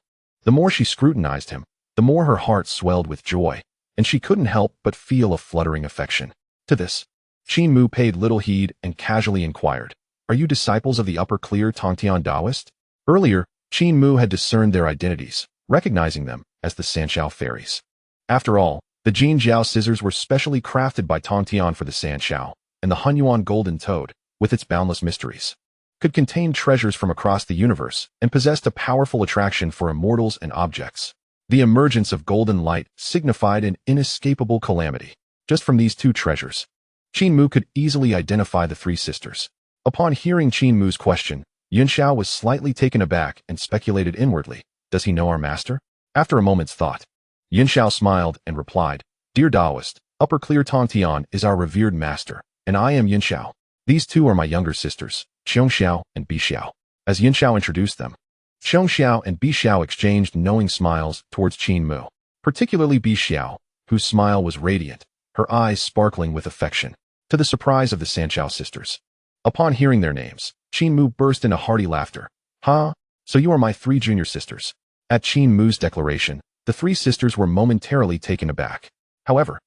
The more she scrutinized him, the more her heart swelled with joy, and she couldn't help but feel a fluttering affection. To this, Qin Mu paid little heed and casually inquired, "Are you disciples of the upper clear Tongtian Taoist?" Earlier, Qin Mu had discerned their identities, recognizing them as the Sanshao fairies. After all, the Qin Jiao scissors were specially crafted by Tongtian for the Sanshao, and the Hunyuan golden toad, with its boundless mysteries, could contain treasures from across the universe and possessed a powerful attraction for immortals and objects. The emergence of golden light signified an inescapable calamity. Just from these two treasures, Qin Mu could easily identify the three sisters. Upon hearing Qin Mu's question, Yunxiao was slightly taken aback and speculated inwardly, does he know our master? After a moment's thought, Yunxiao smiled and replied, Dear Taoist, Upper Clear Tongtian is our revered master, and I am Yunxiao. These two are my younger sisters, Xiao and Xiao. As Yunxiao introduced them, Xiao and Xiao exchanged knowing smiles towards Qin Mu, particularly Xiao, whose smile was radiant, her eyes sparkling with affection, to the surprise of the Saint Zhao sisters. Upon hearing their names, Qin Mu burst into hearty laughter. Ha! So you are my three junior sisters. At Qin Mu's declaration, the three sisters were momentarily taken aback. However,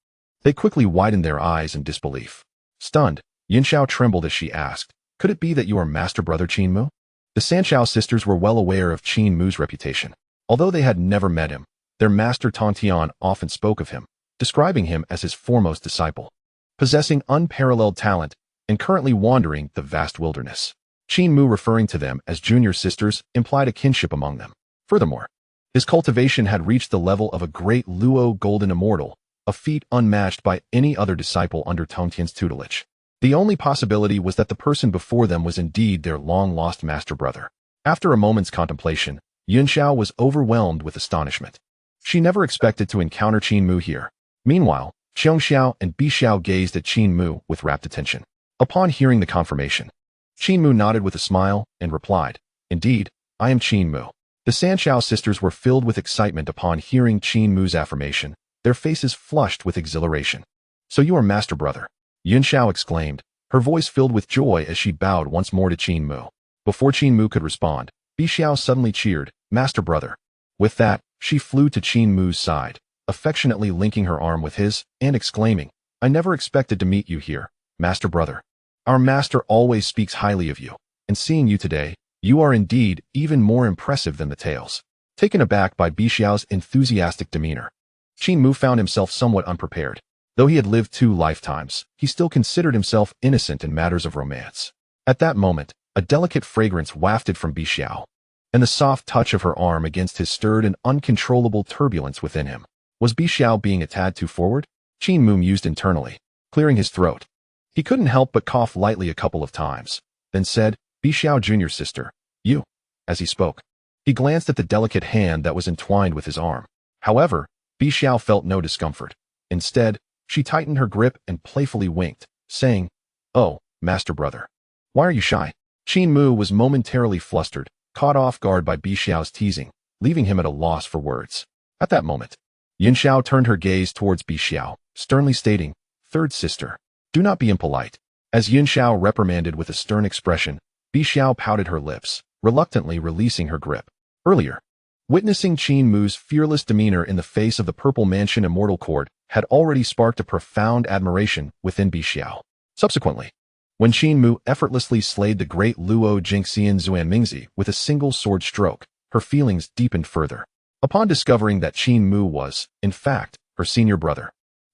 they quickly widened their eyes in disbelief. Stunned, Yunxiao trembled as she asked, Could it be that you are Master Brother Qin Mu? The Saint Zhao sisters were well aware of Qin Mu's reputation. Although they had never met him, their master Tongtian often spoke of him, describing him as his foremost disciple, possessing unparalleled talent and currently wandering the vast wilderness. Qin Mu referring to them as junior sisters implied a kinship among them. Furthermore, his cultivation had reached the level of a great Luo golden immortal, a feat unmatched by any other disciple under Tongtian's tutelage. The only possibility was that the person before them was indeed their long-lost master brother. After a moment's contemplation, Yunxiao was overwhelmed with astonishment. She never expected to encounter Qin Mu here. Meanwhile, Xiao and Xiao gazed at Qin Mu with rapt attention. Upon hearing the confirmation, Qin Mu nodded with a smile and replied, Indeed, I am Qin Mu. The Saint Zhao sisters were filled with excitement upon hearing Qin Mu's affirmation, their faces flushed with exhilaration. So you are master brother, Yunxiao exclaimed, her voice filled with joy as she bowed once more to Qin Mu. Before Qin Mu could respond, Xiao suddenly cheered, Master brother. With that, she flew to Qin Mu's side, affectionately linking her arm with his, and exclaiming, I never expected to meet you here, master brother. Our master always speaks highly of you, and seeing you today, you are indeed even more impressive than the tales. Taken aback by Xiao's enthusiastic demeanor, Qin Mu found himself somewhat unprepared. Though he had lived 2 lifetimes, he still considered himself innocent in matters of romance. At that moment, a delicate fragrance wafted from Xiao, and the soft touch of her arm against his stirred an uncontrollable turbulence within him. Was Xiao being a tad too forward? Qin Mu mused internally, clearing his throat. He couldn't help but cough lightly a couple of times, then said, Xiao junior sister, you. As he spoke, he glanced at the delicate hand that was entwined with his arm. However, Xiao felt no discomfort. Instead, she tightened her grip and playfully winked, saying, Oh, master brother. Why are you shy? Qin Mu was momentarily flustered, caught off guard by Xiao's teasing, leaving him at a loss for words. At that moment, Yunxiao turned her gaze towards Xiao, sternly stating, Third sister, do not be impolite. As Yunxiao reprimanded with a stern expression, Xiao pouted her lips, reluctantly releasing her grip. Earlier, witnessing Qin Mu's fearless demeanor in the face of the Purple Mansion Immortal Court had already sparked a profound admiration within Xiao. Subsequently, when Qin Mu effortlessly slayed the great Luo Jingxian Xuanmingzi with a single sword stroke, her feelings deepened further. Upon discovering that Qin Mu was, in fact, her senior brother,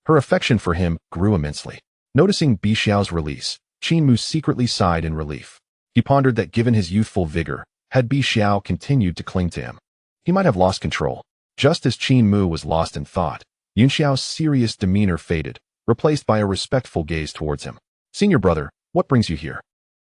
her affection for him grew immensely. Noticing Xiao's release, Qin Mu secretly sighed in relief. He pondered that given his youthful vigor, had Xiao continued to cling to him, he might have lost control. Just as Qin Mu was lost in thought, Yunxiao's serious demeanor faded, replaced by a respectful gaze towards him. Senior brother, what brings you here?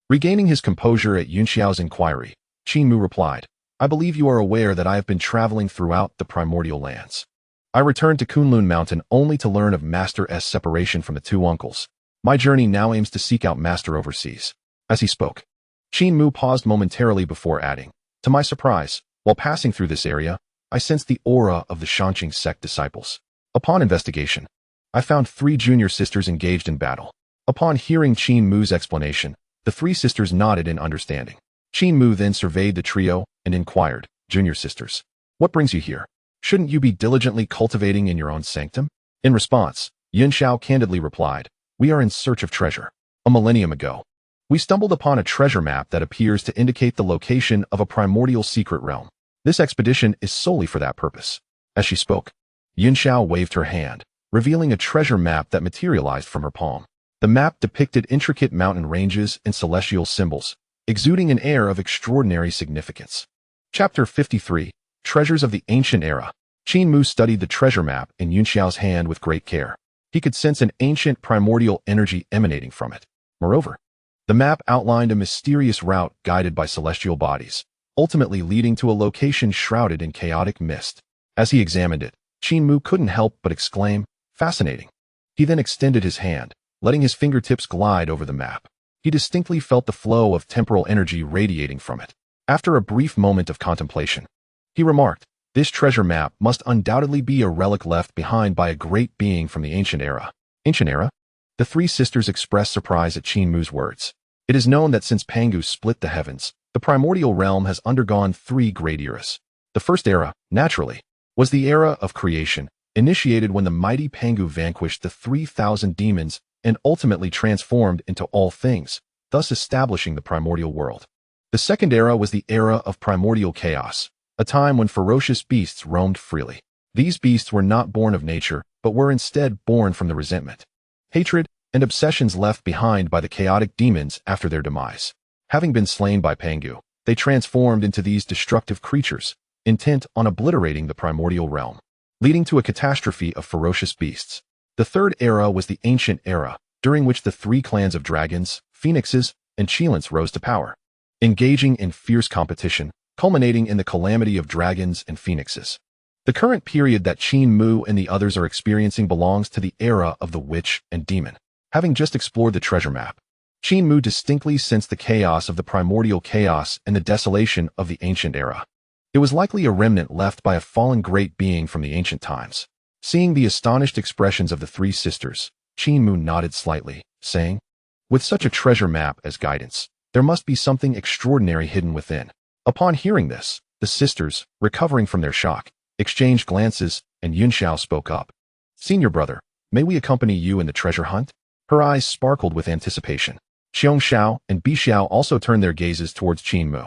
Regaining his composure at Yunxiao's inquiry, Qin Mu replied, I believe you are aware that I have been traveling throughout the primordial lands. I returned to Kunlun Mountain only to learn of Master S' separation from the 2 uncles. My journey now aims to seek out Master overseas. As he spoke, Qin Mu paused momentarily before adding, To my surprise, while passing through this area, I sensed the aura of the Jie Sect disciples. Upon investigation, I found 3 junior sisters engaged in battle. Upon hearing Qin Mu's explanation, the 3 sisters nodded in understanding. Qin Mu then surveyed the trio and inquired, Junior sisters, what brings you here? Shouldn't you be diligently cultivating in your own sanctum? In response, Yunxiao candidly replied, We are in search of treasure. A millennium ago, we stumbled upon a treasure map that appears to indicate the location of a primordial secret realm. This expedition is solely for that purpose. As she spoke, Yunxiao waved her hand, revealing a treasure map that materialized from her palm. The map depicted intricate mountain ranges and celestial symbols, exuding an air of extraordinary significance. Chapter 53, Treasures of the Ancient Era. Qin Mu studied the treasure map in Yunxiao's hand with great care. He could sense an ancient primordial energy emanating from it. Moreover, the map outlined a mysterious route guided by celestial bodies, ultimately leading to a location shrouded in chaotic mist. As he examined it, Qin Mu couldn't help but exclaim, "Fascinating." He then extended his hand, letting his fingertips glide over the map. He distinctly felt the flow of temporal energy radiating from it. After a brief moment of contemplation, he remarked, "This treasure map must undoubtedly be a relic left behind by a great being from the ancient era." Ancient era? The three sisters expressed surprise at Qin Mu's words. It is known that since Pangu split the heavens, the primordial realm has undergone three great eras. The first era, naturally, was the era of creation, initiated when the mighty Pangu vanquished the 3,000 demons and ultimately transformed into all things, thus establishing the primordial world. The second era was the era of primordial chaos, a time when ferocious beasts roamed freely. These beasts were not born of nature, but were instead born from the resentment, hatred, and obsessions left behind by the chaotic demons after their demise. Having been slain by Pangu, they transformed into these destructive creatures, intent on obliterating the primordial realm, leading to a catastrophe of ferocious beasts. The third era was the ancient era, during which the three clans of dragons, phoenixes, and Qilins rose to power, engaging in fierce competition, culminating in the calamity of dragons and phoenixes. The current period that Qin Mu and the others are experiencing belongs to the era of the witch and demon. Having just explored the treasure map, Qin Mu distinctly sensed the chaos of the primordial chaos and the desolation of the ancient era. It was likely a remnant left by a fallen great being from the ancient times. Seeing the astonished expressions of the three sisters, Qin Mu nodded slightly, saying, "With such a treasure map as guidance, there must be something extraordinary hidden within." Upon hearing this, the sisters, recovering from their shock, exchanged glances, and Yunxiao spoke up. "Senior brother, may we accompany you in the treasure hunt?" Her eyes sparkled with anticipation. Xiao and Bixiao also turned their gazes towards Qin Mu.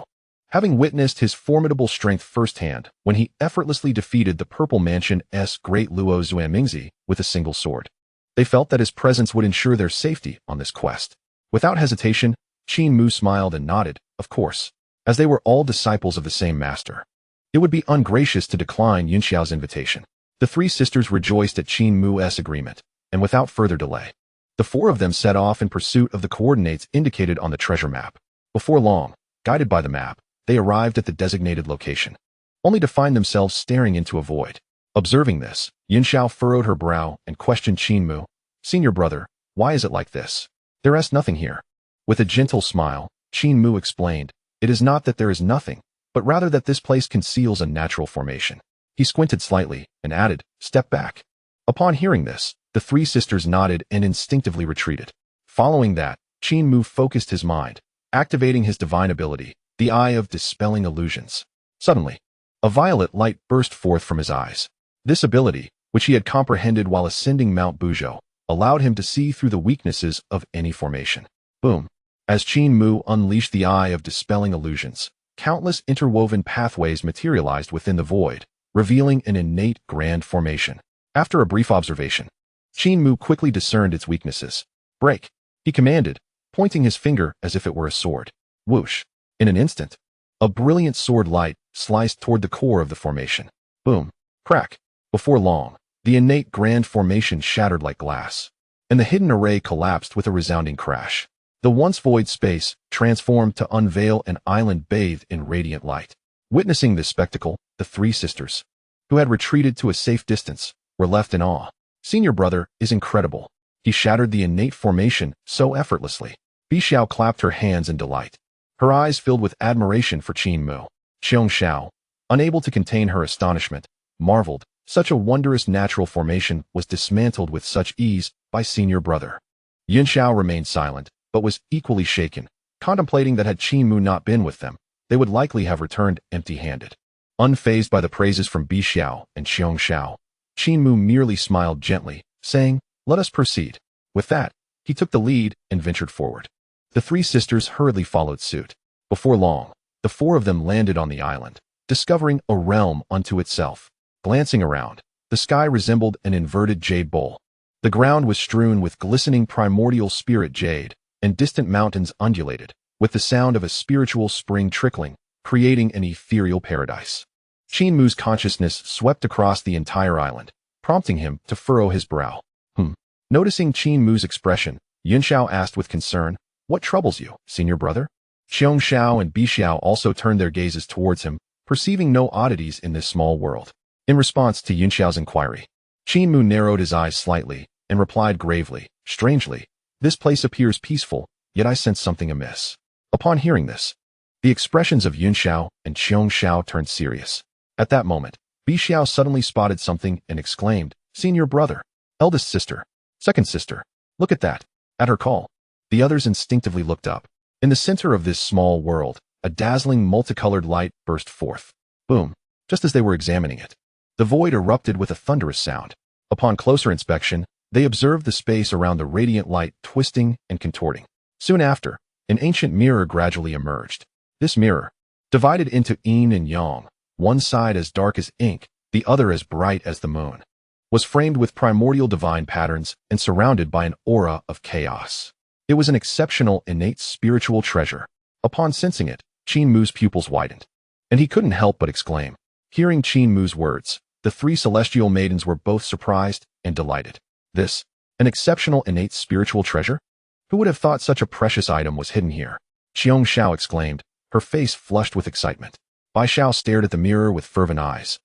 Having witnessed his formidable strength firsthand when he effortlessly defeated the Purple Mansion's great Luo Zuanmingzi with a single sword, they felt that his presence would ensure their safety on this quest. Without hesitation, Qin Mu smiled and nodded, of course, as they were all disciples of the same master. It would be ungracious to decline Yunxiao's invitation. The three sisters rejoiced at Qin Mu's agreement, and without further delay, the four of them set off in pursuit of the coordinates indicated on the treasure map. Before long, guided by the map, they arrived at the designated location, only to find themselves staring into a void. Observing this, Yunxiao furrowed her brow and questioned Qin Mu, "Senior brother, why is it like this? There is nothing here." With a gentle smile, Qin Mu explained, "It is not that there is nothing, but rather that this place conceals a natural formation." He squinted slightly and added, "Step back." Upon hearing this, the three sisters nodded and instinctively retreated. Following that, Qin Mu focused his mind, activating his divine ability, the Eye of Dispelling Illusions. Suddenly, a violet light burst forth from his eyes. This ability, which he had comprehended while ascending Mount Buzhou, allowed him to see through the weaknesses of any formation. Boom! As Qin Mu unleashed the Eye of Dispelling Illusions, countless interwoven pathways materialized within the void, revealing an innate grand formation. After a brief observation, Qin Mu quickly discerned its weaknesses. "Break," he commanded, pointing his finger as if it were a sword. Whoosh! In an instant, a brilliant sword light sliced toward the core of the formation. Boom! Crack! Before long, the innate grand formation shattered like glass, and the hidden array collapsed with a resounding crash. The once void space transformed to unveil an island bathed in radiant light. Witnessing this spectacle, the three sisters, who had retreated to a safe distance, were left in awe. "Senior brother is incredible. He shattered the innate formation so effortlessly." Bixiao clapped her hands in delight. Her eyes filled with admiration for Qin Mu. Xiao, unable to contain her astonishment, marveled, such a wondrous natural formation was dismantled with such ease by senior brother. Yunxiao remained silent, but was equally shaken, contemplating that had Qin Mu not been with them, they would likely have returned empty-handed. Unfazed by the praises from Bixiao and Xiao, Qin Mu merely smiled gently, saying, "Let us proceed." With that, he took the lead and ventured forward. The three sisters hurriedly followed suit. Before long, the four of them landed on the island, discovering a realm unto itself. Glancing around, the sky resembled an inverted jade bowl. The ground was strewn with glistening primordial spirit jade, and distant mountains undulated, with the sound of a spiritual spring trickling, creating an ethereal paradise. Qin Mu's consciousness swept across the entire island, prompting him to furrow his brow. Noticing Qin Mu's expression, Yunxiao asked with concern, "What troubles you, senior brother?" Xiong Xiao and Bi Xiao also turned their gazes towards him, perceiving no oddities in this small world. In response to Yunxiao's inquiry, Qin Mu narrowed his eyes slightly and replied gravely, "Strangely, this place appears peaceful, yet I sense something amiss." Upon hearing this, the expressions of Yunxiao and Xiong Xiao turned serious. At that moment, Bi Xiao suddenly spotted something and exclaimed, "Senior brother, eldest sister, second sister, look at that." At her call, the others instinctively looked up. In the center of this small world, a dazzling multicolored light burst forth. Boom! Just as they were examining it, the void erupted with a thunderous sound. Upon closer inspection, they observed the space around the radiant light twisting and contorting. Soon after, an ancient mirror gradually emerged. This mirror, divided into yin and yang, one side as dark as ink, the other as bright as the moon, was framed with primordial divine patterns and surrounded by an aura of chaos. It was an exceptional innate spiritual treasure. Upon sensing it, Qin Mu's pupils widened, and he couldn't help but exclaim. Hearing Qin Mu's words, the three celestial maidens were both surprised and delighted. This, an exceptional innate spiritual treasure? Who would have thought such a precious item was hidden here? Xiong Xiao exclaimed, her face flushed with excitement. Bai Xiao stared at the mirror with fervent eyes,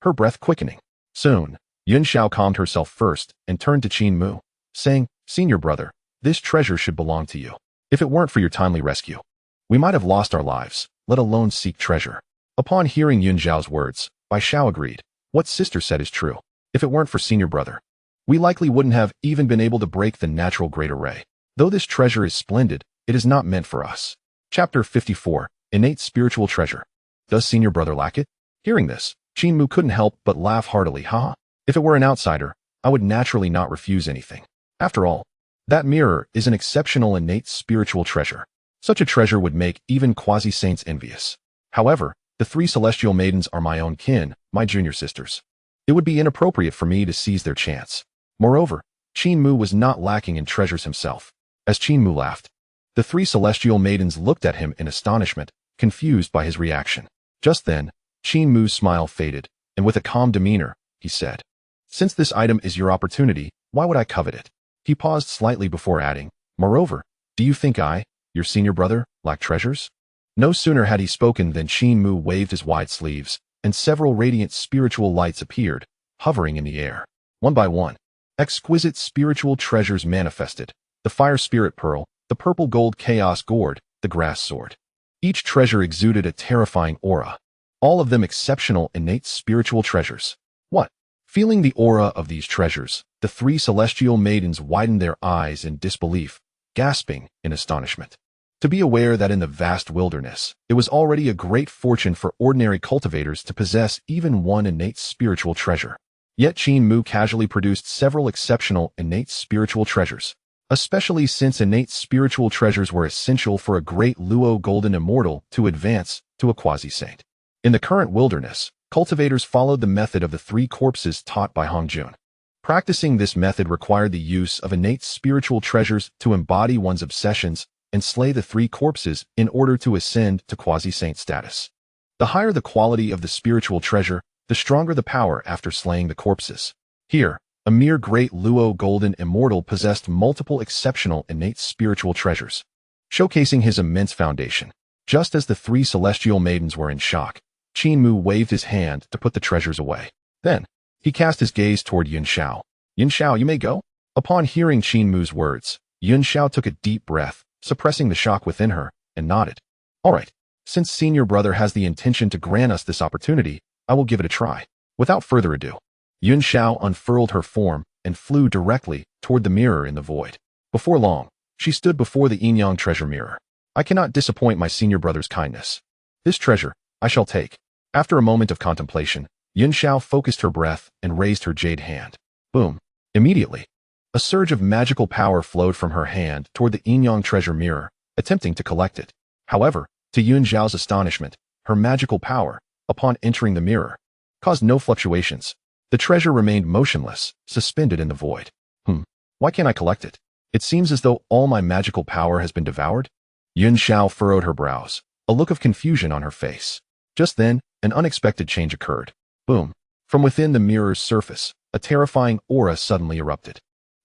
her breath quickening. Soon, Yunxiao calmed herself first and turned to Qin Mu, saying, "Senior brother, this treasure should belong to you. If it weren't for your timely rescue, we might have lost our lives, let alone seek treasure." Upon hearing Yunxiao's words, Bai Xiao agreed. What sister said is true. If it weren't for senior brother, we likely wouldn't have even been able to break the natural great array. Though this treasure is splendid, it is not meant for us. Chapter 54, Innate Spiritual Treasure. Does senior brother lack it? Hearing this, Qin Mu couldn't help but laugh heartily. Haha. If it were an outsider, I would naturally not refuse anything. After all, that mirror is an exceptional innate spiritual treasure. Such a treasure would make even quasi-saints envious. However, the three celestial maidens are my own kin, my junior sisters. It would be inappropriate for me to seize their chance. Moreover, Qin Mu was not lacking in treasures himself. As Qin Mu laughed, the three celestial maidens looked at him in astonishment, confused by his reaction. Just then, Qin Mu's smile faded, and with a calm demeanor, he said, "Since this item is your opportunity, why would I covet it?" He paused slightly before adding, "Moreover, do you think I, your senior brother, lack treasures?" No sooner had he spoken than Qin Mu waved his wide sleeves, and several radiant spiritual lights appeared, hovering in the air. One by one, exquisite spiritual treasures manifested: the fire spirit pearl, the purple gold chaos gourd, the grass sword. Each treasure exuded a terrifying aura, all of them exceptional innate spiritual treasures. What? Feeling the aura of these treasures, the three celestial maidens widened their eyes in disbelief, gasping in astonishment. To be aware that in the vast wilderness, it was already a great fortune for ordinary cultivators to possess even one innate spiritual treasure. Yet Qin Mu casually produced several exceptional innate spiritual treasures, especially since innate spiritual treasures were essential for a great Luo golden immortal to advance to a quasi-saint. In the current wilderness, cultivators followed the method of the three corpses taught by Hongjun. Practicing this method required the use of innate spiritual treasures to embody one's obsessions and slay the three corpses in order to ascend to quasi-saint status. The higher the quality of the spiritual treasure, the stronger the power after slaying the corpses. Here, a mere great Luo golden immortal possessed multiple exceptional innate spiritual treasures, showcasing his immense foundation. Just as the three celestial maidens were in shock, Qin Mu waved his hand to put the treasures away. Then, he cast his gaze toward Yunxiao. "Yunxiao, you may go." Upon hearing Qin Mu's words, Yunxiao took a deep breath, suppressing the shock within her, and nodded. "All right, since senior brother has the intention to grant us this opportunity, I will give it a try." Without further ado, Yunxiao unfurled her form and flew directly toward the mirror in the void. Before long, she stood before the yin-yang treasure mirror. "I cannot disappoint my senior brother's kindness. This treasure, I shall take." After a moment of contemplation, Yunxiao focused her breath and raised her jade hand. Boom! Immediately, a surge of magical power flowed from her hand toward the yin-yang treasure mirror, attempting to collect it. However, to Yunxiao's astonishment, her magical power, upon entering the mirror, caused no fluctuations. The treasure remained motionless, suspended in the void. Why can't I collect it? It seems as though all my magical power has been devoured. Yun Xiao furrowed her brows, a look of confusion on her face. Just then, an unexpected change occurred. Boom. From within the mirror's surface, a terrifying aura suddenly erupted.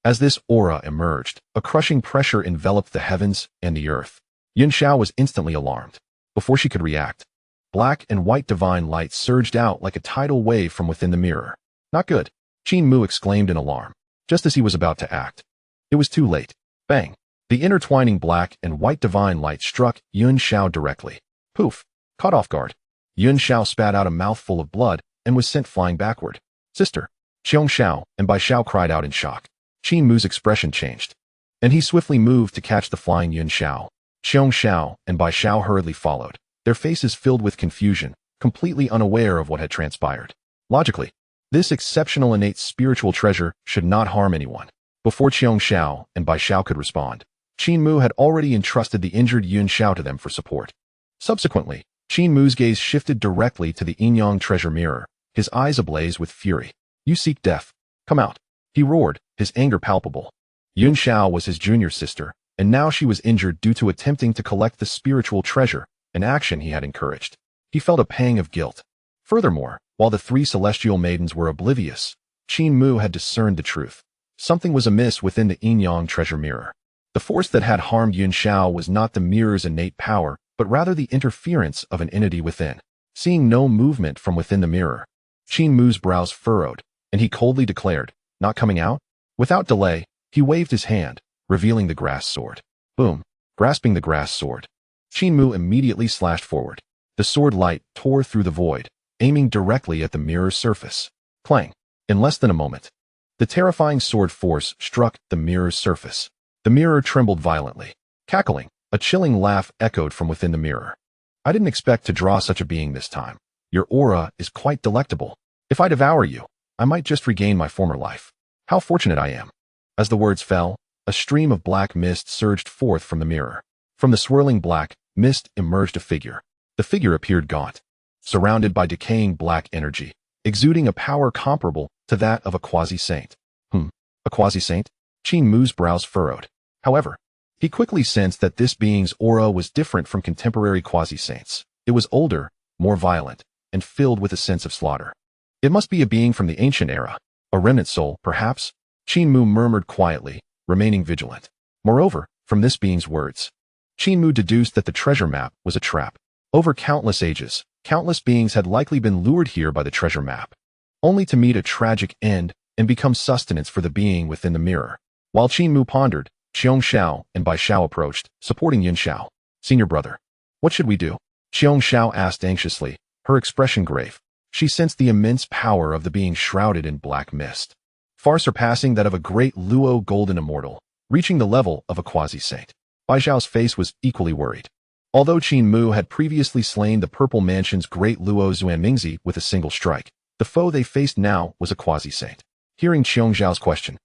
As this aura emerged, a crushing pressure enveloped the heavens and the earth. Yun Xiao was instantly alarmed. Before she could react, black and white divine light surged out like a tidal wave from within the mirror. Not good. Qin Mu exclaimed in alarm, just as he was about to act. It was too late. Bang! The intertwining black and white divine light struck Yun Xiao directly. Poof! Caught off guard, Yun Xiao spat out a mouthful of blood and was sent flying backward. Sister! Xiong Xiao and Bai Xiao cried out in shock. Qin Mu's expression changed, and he swiftly moved to catch the flying Yun Xiao. Xiong Xiao and Bai Xiao hurriedly followed, their faces filled with confusion, completely unaware of what had transpired. Logically, this exceptional innate spiritual treasure should not harm anyone. Before Xiong Xiao and Bai Xiao could respond, Qin Mu had already entrusted the injured Yun Xiao to them for support. Subsequently, Qin Mu's gaze shifted directly to the Yin-Yang treasure mirror, his eyes ablaze with fury. You seek death. Come out. He roared, his anger palpable. Yun Xiao was his junior sister, and now she was injured due to attempting to collect the spiritual treasure, an action he had encouraged. He felt a pang of guilt. Furthermore, while the three celestial maidens were oblivious, Qin Mu had discerned the truth. Something was amiss within the Yin-Yang treasure mirror. The force that had harmed Yun Xiao was not the mirror's innate power, but rather the interference of an entity within. Seeing no movement from within the mirror, Qin Mu's brows furrowed, and he coldly declared, "Not coming out?" Without delay, he waved his hand, revealing the grass sword. Boom! Grasping the grass sword, Qin Mu immediately slashed forward. The sword light tore through the void, aiming directly at the mirror's surface. Clang! In less than a moment, the terrifying sword force struck the mirror's surface. The mirror trembled violently. Cackling, a chilling laugh echoed from within the mirror. I didn't expect to draw such a being this time. Your aura is quite delectable. If I devour you, I might just regain my former life. How fortunate I am. As the words fell, a stream of black mist surged forth from the mirror. From the swirling black mist emerged a figure. The figure appeared gaunt, surrounded by decaying black energy, exuding a power comparable to that of a quasi-saint. A quasi-saint? Qin Mu's brows furrowed. However, he quickly sensed that this being's aura was different from contemporary quasi-saints. It was older, more violent, and filled with a sense of slaughter. It must be a being from the ancient era. A remnant soul, perhaps? Qin Mu murmured quietly, remaining vigilant. Moreover, from this being's words, Qin Mu deduced that the treasure map was a trap. Over countless ages, countless beings had likely been lured here by the treasure map, only to meet a tragic end and become sustenance for the being within the mirror. While Qin Mu pondered, Xiong Xiao and Bai Xiao approached, supporting Yun Xiao. Senior brother, what should we do? Xiong Xiao asked anxiously, her expression grave. She sensed the immense power of the being shrouded in black mist, far surpassing that of a great Luo golden immortal, reaching the level of a quasi-saint. Bai Xiao's face was equally worried. Although Qin Mu had previously slain the Purple Mansion's great Luo Xuanmingzi with a single strike, the foe they faced now was a quasi-saint. Hearing Xiong Xiao's question,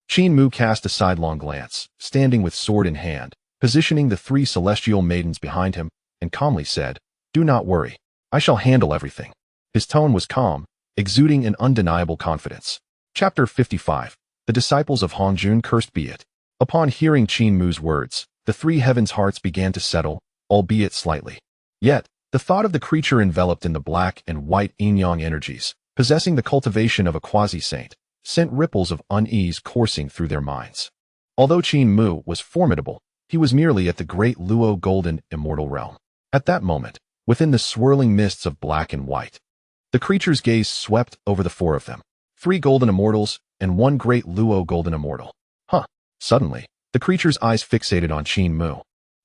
Qin Mu cast a sidelong glance, standing with sword in hand, positioning the three celestial maidens behind him, and calmly said, "Do not worry. I shall handle everything." His tone was calm, exuding an undeniable confidence. Chapter 55. The Disciples of Hongjun Cursed Be It. Upon hearing Qin Mu's words, the three heavens' hearts began to settle, albeit slightly. Yet, the thought of the creature enveloped in the black and white yin-yang energies, possessing the cultivation of a quasi-saint, sent ripples of unease coursing through their minds. Although Qin Mu was formidable, he was merely at the great Luo golden immortal realm. At that moment, within the swirling mists of black and white, the creature's gaze swept over the four of them. 3 golden immortals and 1 great Luo golden immortal. Suddenly, the creature's eyes fixated on Qin Mu,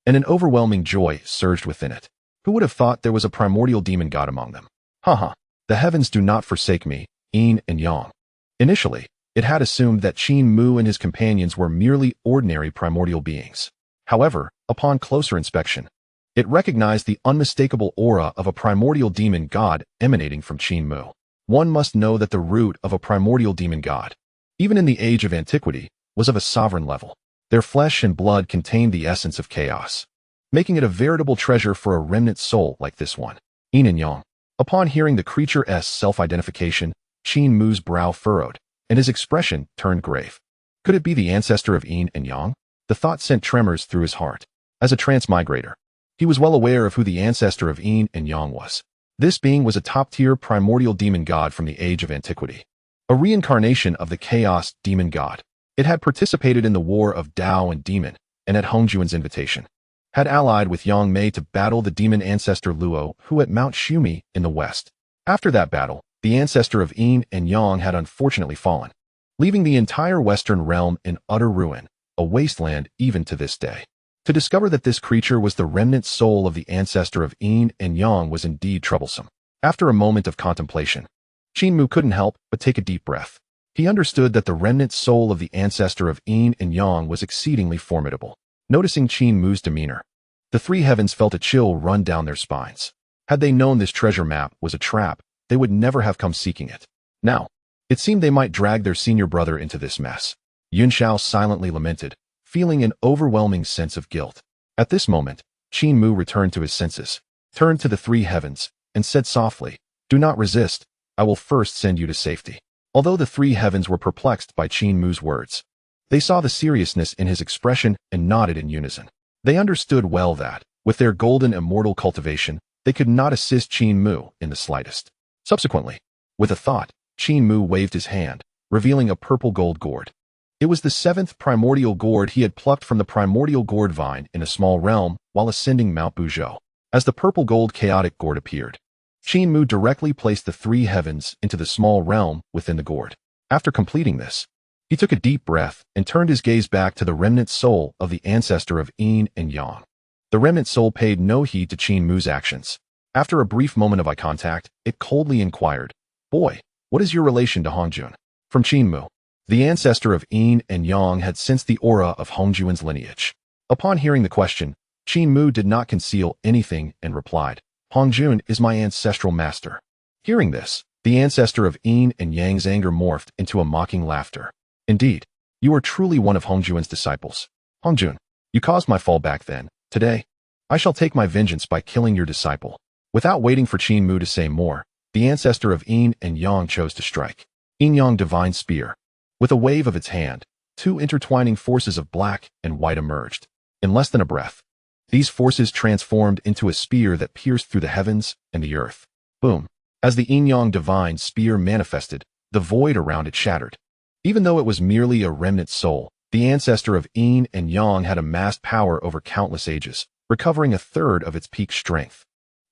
and an overwhelming joy surged within it. Who would have thought there was a primordial demon god among them? The heavens do not forsake me, yin and yang. Initially, it had assumed that Qin Mu and his companions were merely ordinary primordial beings. However, upon closer inspection, it recognized the unmistakable aura of a primordial demon god emanating from Qin Mu. One must know that the root of a primordial demon god, even in the age of antiquity, was of a sovereign level. Their flesh and blood contained the essence of chaos, making it a veritable treasure for a remnant soul like this one. Yin and Yang. Upon hearing the creature's self-identification, Qin Mu's brow furrowed, and his expression turned grave. Could it be the ancestor of yin and yang? The thought sent tremors through his heart. As a transmigrator, he was well aware of who the ancestor of yin and yang was. This being was a top-tier primordial demon god from the age of antiquity. A reincarnation of the chaos demon god. It had participated in the war of Dao and Demon, and at Hongjuan's invitation, had allied with Yang Mei to battle the demon ancestor Luo, who at Mount Shumi in the west. After that battle, the ancestor of yin and yang had unfortunately fallen, leaving the entire western realm in utter ruin, a wasteland even to this day. To discover that this creature was the remnant soul of the ancestor of yin and yang was indeed troublesome. After a moment of contemplation, Qin Mu couldn't help but take a deep breath. He understood that the remnant soul of the ancestor of yin and yang was exceedingly formidable. Noticing Qin Mu's demeanor, the three heavens felt a chill run down their spines. Had they known this treasure map was a trap, they would never have come seeking it. Now, it seemed they might drag their senior brother into this mess. Yunxiao silently lamented, feeling an overwhelming sense of guilt. At this moment, Qin Mu returned to his senses, turned to the three heavens, and said softly, "Do not resist, I will first send you to safety." Although the three heavens were perplexed by Qin Mu's words, they saw the seriousness in his expression and nodded in unison. They understood well that, with their golden immortal cultivation, they could not assist Qin Mu in the slightest. Subsequently, with a thought, Qin Mu waved his hand, revealing a purple gold gourd. It was the seventh primordial gourd he had plucked from the primordial gourd vine in a small realm while ascending Mount Buzhou. As the purple gold chaotic gourd appeared, Qin Mu directly placed the three heavens into the small realm within the gourd. After completing this, he took a deep breath and turned his gaze back to the remnant soul of the ancestor of yin and yang. The remnant soul paid no heed to Qin Mu's actions. After a brief moment of eye contact, it coldly inquired, "Boy, what is your relation to Hongjuan?" From Qin Mu, the ancestor of yin and yang had sensed the aura of Hongjuan's lineage. Upon hearing the question, Qin Mu did not conceal anything and replied, "Hongjuan is my ancestral master." Hearing this, the ancestor of yin and yang's anger morphed into a mocking laughter. "Indeed, you are truly one of Hongjuan's disciples. Hongjuan, you caused my fall back then. Today, I shall take my vengeance by killing your disciple." Without waiting for Qin Mu to say more, the ancestor of yin and yang chose to strike. Yin-yang divine spear. With a wave of its hand, two intertwining forces of black and white emerged. In less than a breath, these forces transformed into a spear that pierced through the heavens and the earth. Boom. As the yin-yang divine spear manifested, the void around it shattered. Even though it was merely a remnant soul, the ancestor of yin and yang had amassed power over countless ages, recovering a third of its peak strength.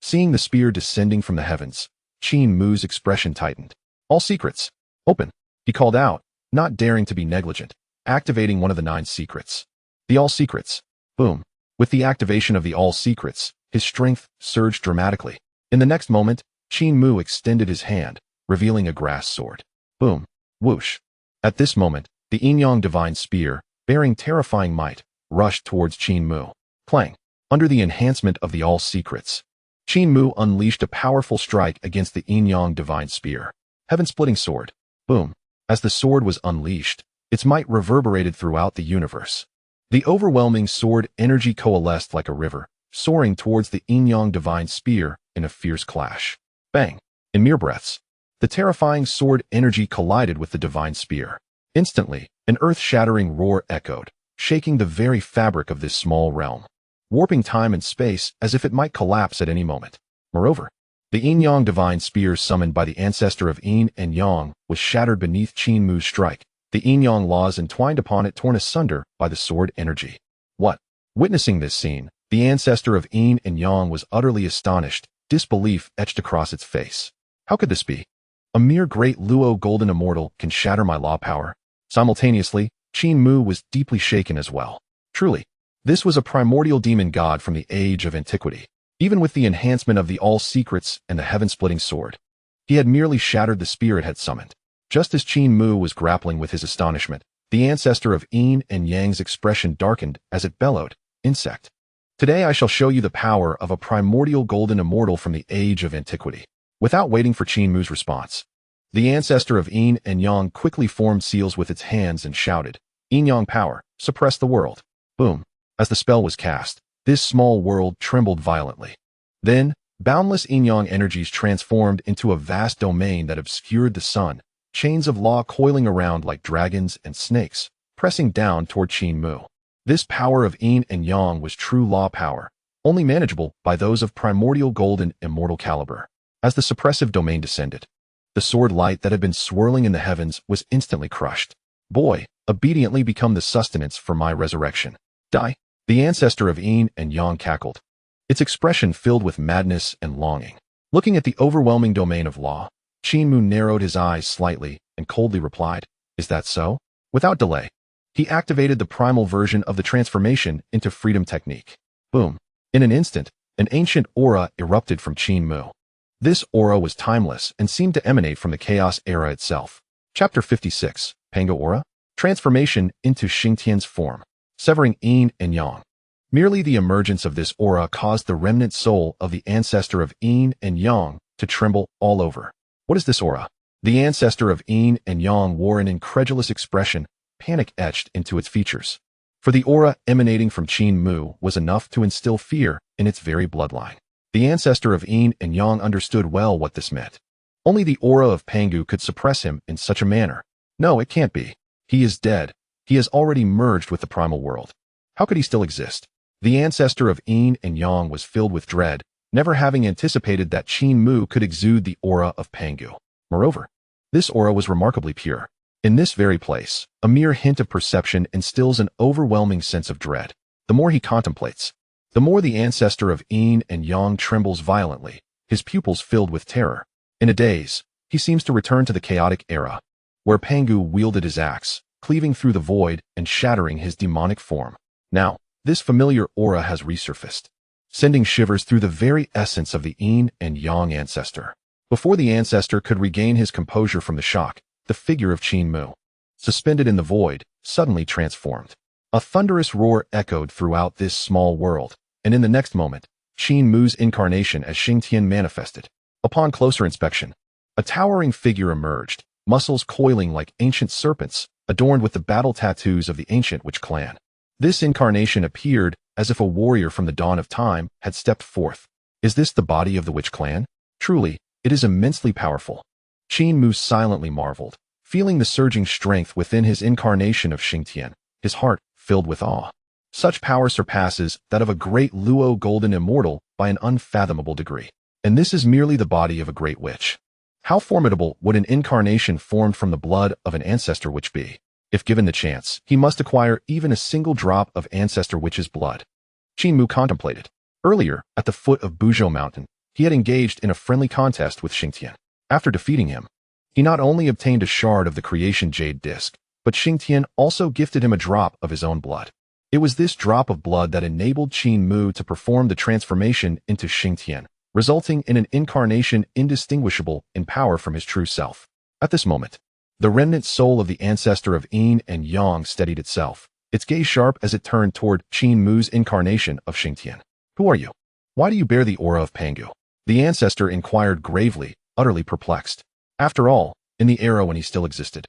Seeing the spear descending from the heavens, Qin Mu's expression tightened. "All secrets, open," he called out, not daring to be negligent, activating one of the 9 secrets. The all secrets. Boom. With the activation of the all secrets, his strength surged dramatically. In the next moment, Qin Mu extended his hand, revealing a grass sword. Boom. Whoosh. At this moment, the yin-yang divine spear, bearing terrifying might, rushed towards Qin Mu. Clang. Under the enhancement of the all secrets, Qin Mu unleashed a powerful strike against the yin-yang divine spear. Heaven-splitting sword. Boom. As the sword was unleashed, its might reverberated throughout the universe. The overwhelming sword energy coalesced like a river, soaring towards the yin-yang divine spear in a fierce clash. Bang! In mere breaths, the terrifying sword energy collided with the divine spear. Instantly, an earth-shattering roar echoed, shaking the very fabric of this small realm, warping time and space as if it might collapse at any moment. Moreover, the yin-yang divine spear summoned by the ancestor of yin and yang was shattered beneath Qin Mu's strike, the yin-yang laws entwined upon it torn asunder by the sword energy. What? Witnessing this scene, the ancestor of yin and yang was utterly astonished, disbelief etched across its face. How could this be? A mere great Luo golden immortal can shatter my law power. Simultaneously, Qin Mu was deeply shaken as well. Truly, this was a primordial demon god from the age of antiquity. Even with the enhancement of the all secrets and the heaven-splitting sword, he had merely shattered the spear it had summoned. Just as Qin Mu was grappling with his astonishment, the ancestor of yin and yang's expression darkened as it bellowed, "Insect. Today I shall show you the power of a primordial golden immortal from the age of antiquity." Without waiting for Qin Mu's response, the ancestor of yin and yang quickly formed seals with its hands and shouted, "Yin-yang power, suppress the world." Boom. As the spell was cast, this small world trembled violently. Then, boundless yin-yang energies transformed into a vast domain that obscured the sun, chains of law coiling around like dragons and snakes, pressing down toward Qin Mu. This power of yin and yang was true law power, only manageable by those of primordial golden immortal caliber. As the suppressive domain descended, the sword light that had been swirling in the heavens was instantly crushed. Boy, obediently become the sustenance for my resurrection. Die. The ancestor of yin and yang cackled, its expression filled with madness and longing. Looking at the overwhelming domain of law, Qin Mu narrowed his eyes slightly and coldly replied, "Is that so?" Without delay, he activated the primal version of the transformation into freedom technique. Boom. In an instant, an ancient aura erupted from Qin Mu. This aura was timeless and seemed to emanate from the chaos era itself. Chapter 56, Pangu Aura? Transformation into Xingtian's form, severing yin and yang. Merely the emergence of this aura caused the remnant soul of the ancestor of yin and yang to tremble all over. What is this aura? The ancestor of yin and yang wore an incredulous expression, panic etched into its features. For the aura emanating from Qin Mu was enough to instill fear in its very bloodline. The ancestor of yin and yang understood well what this meant. Only the aura of Pangu could suppress him in such a manner. No, it can't be. He is dead. He has already merged with the primal world. How could he still exist? The ancestor of yin and yang was filled with dread, never having anticipated that Qin Mu could exude the aura of Pangu. Moreover, this aura was remarkably pure. In this very place, a mere hint of perception instills an overwhelming sense of dread. The more he contemplates, the more the ancestor of yin and yang trembles violently, his pupils filled with terror. In a daze, he seems to return to the chaotic era, where Pangu wielded his axe, cleaving through the void and shattering his demonic form. Now, this familiar aura has resurfaced, sending shivers through the very essence of the yin and yang ancestor. Before the ancestor could regain his composure from the shock, the figure of Qin Mu, suspended in the void, suddenly transformed. A thunderous roar echoed throughout this small world, and in the next moment, Qin Mu's incarnation as Xingtian manifested. Upon closer inspection, a towering figure emerged, muscles coiling like ancient serpents, adorned with the battle tattoos of the ancient witch clan. This incarnation appeared as if a warrior from the dawn of time had stepped forth. Is this the body of the witch clan? Truly, it is immensely powerful. Qin Mu silently marveled, feeling the surging strength within his incarnation of Xingtian, his heart filled with awe. Such power surpasses that of a great Luo golden immortal by an unfathomable degree. And this is merely the body of a great witch. How formidable would an incarnation formed from the blood of an ancestor witch be? If given the chance, he must acquire even a single drop of ancestor witch's blood. Qin Mu contemplated. Earlier, at the foot of Buzhou Mountain, he had engaged in a friendly contest with Xingtian. After defeating him, he not only obtained a shard of the creation jade disc, but Xingtian also gifted him a drop of his own blood. It was this drop of blood that enabled Qin Mu to perform the transformation into Xingtian, resulting in an incarnation indistinguishable in power from his true self. At this moment, the remnant soul of the ancestor of yin and yang steadied itself, its gaze sharp as it turned toward Qin Mu's incarnation of Xingtian. Who are you? Why do you bear the aura of Pangu? The ancestor inquired gravely, utterly perplexed. After all, in the era when he still existed,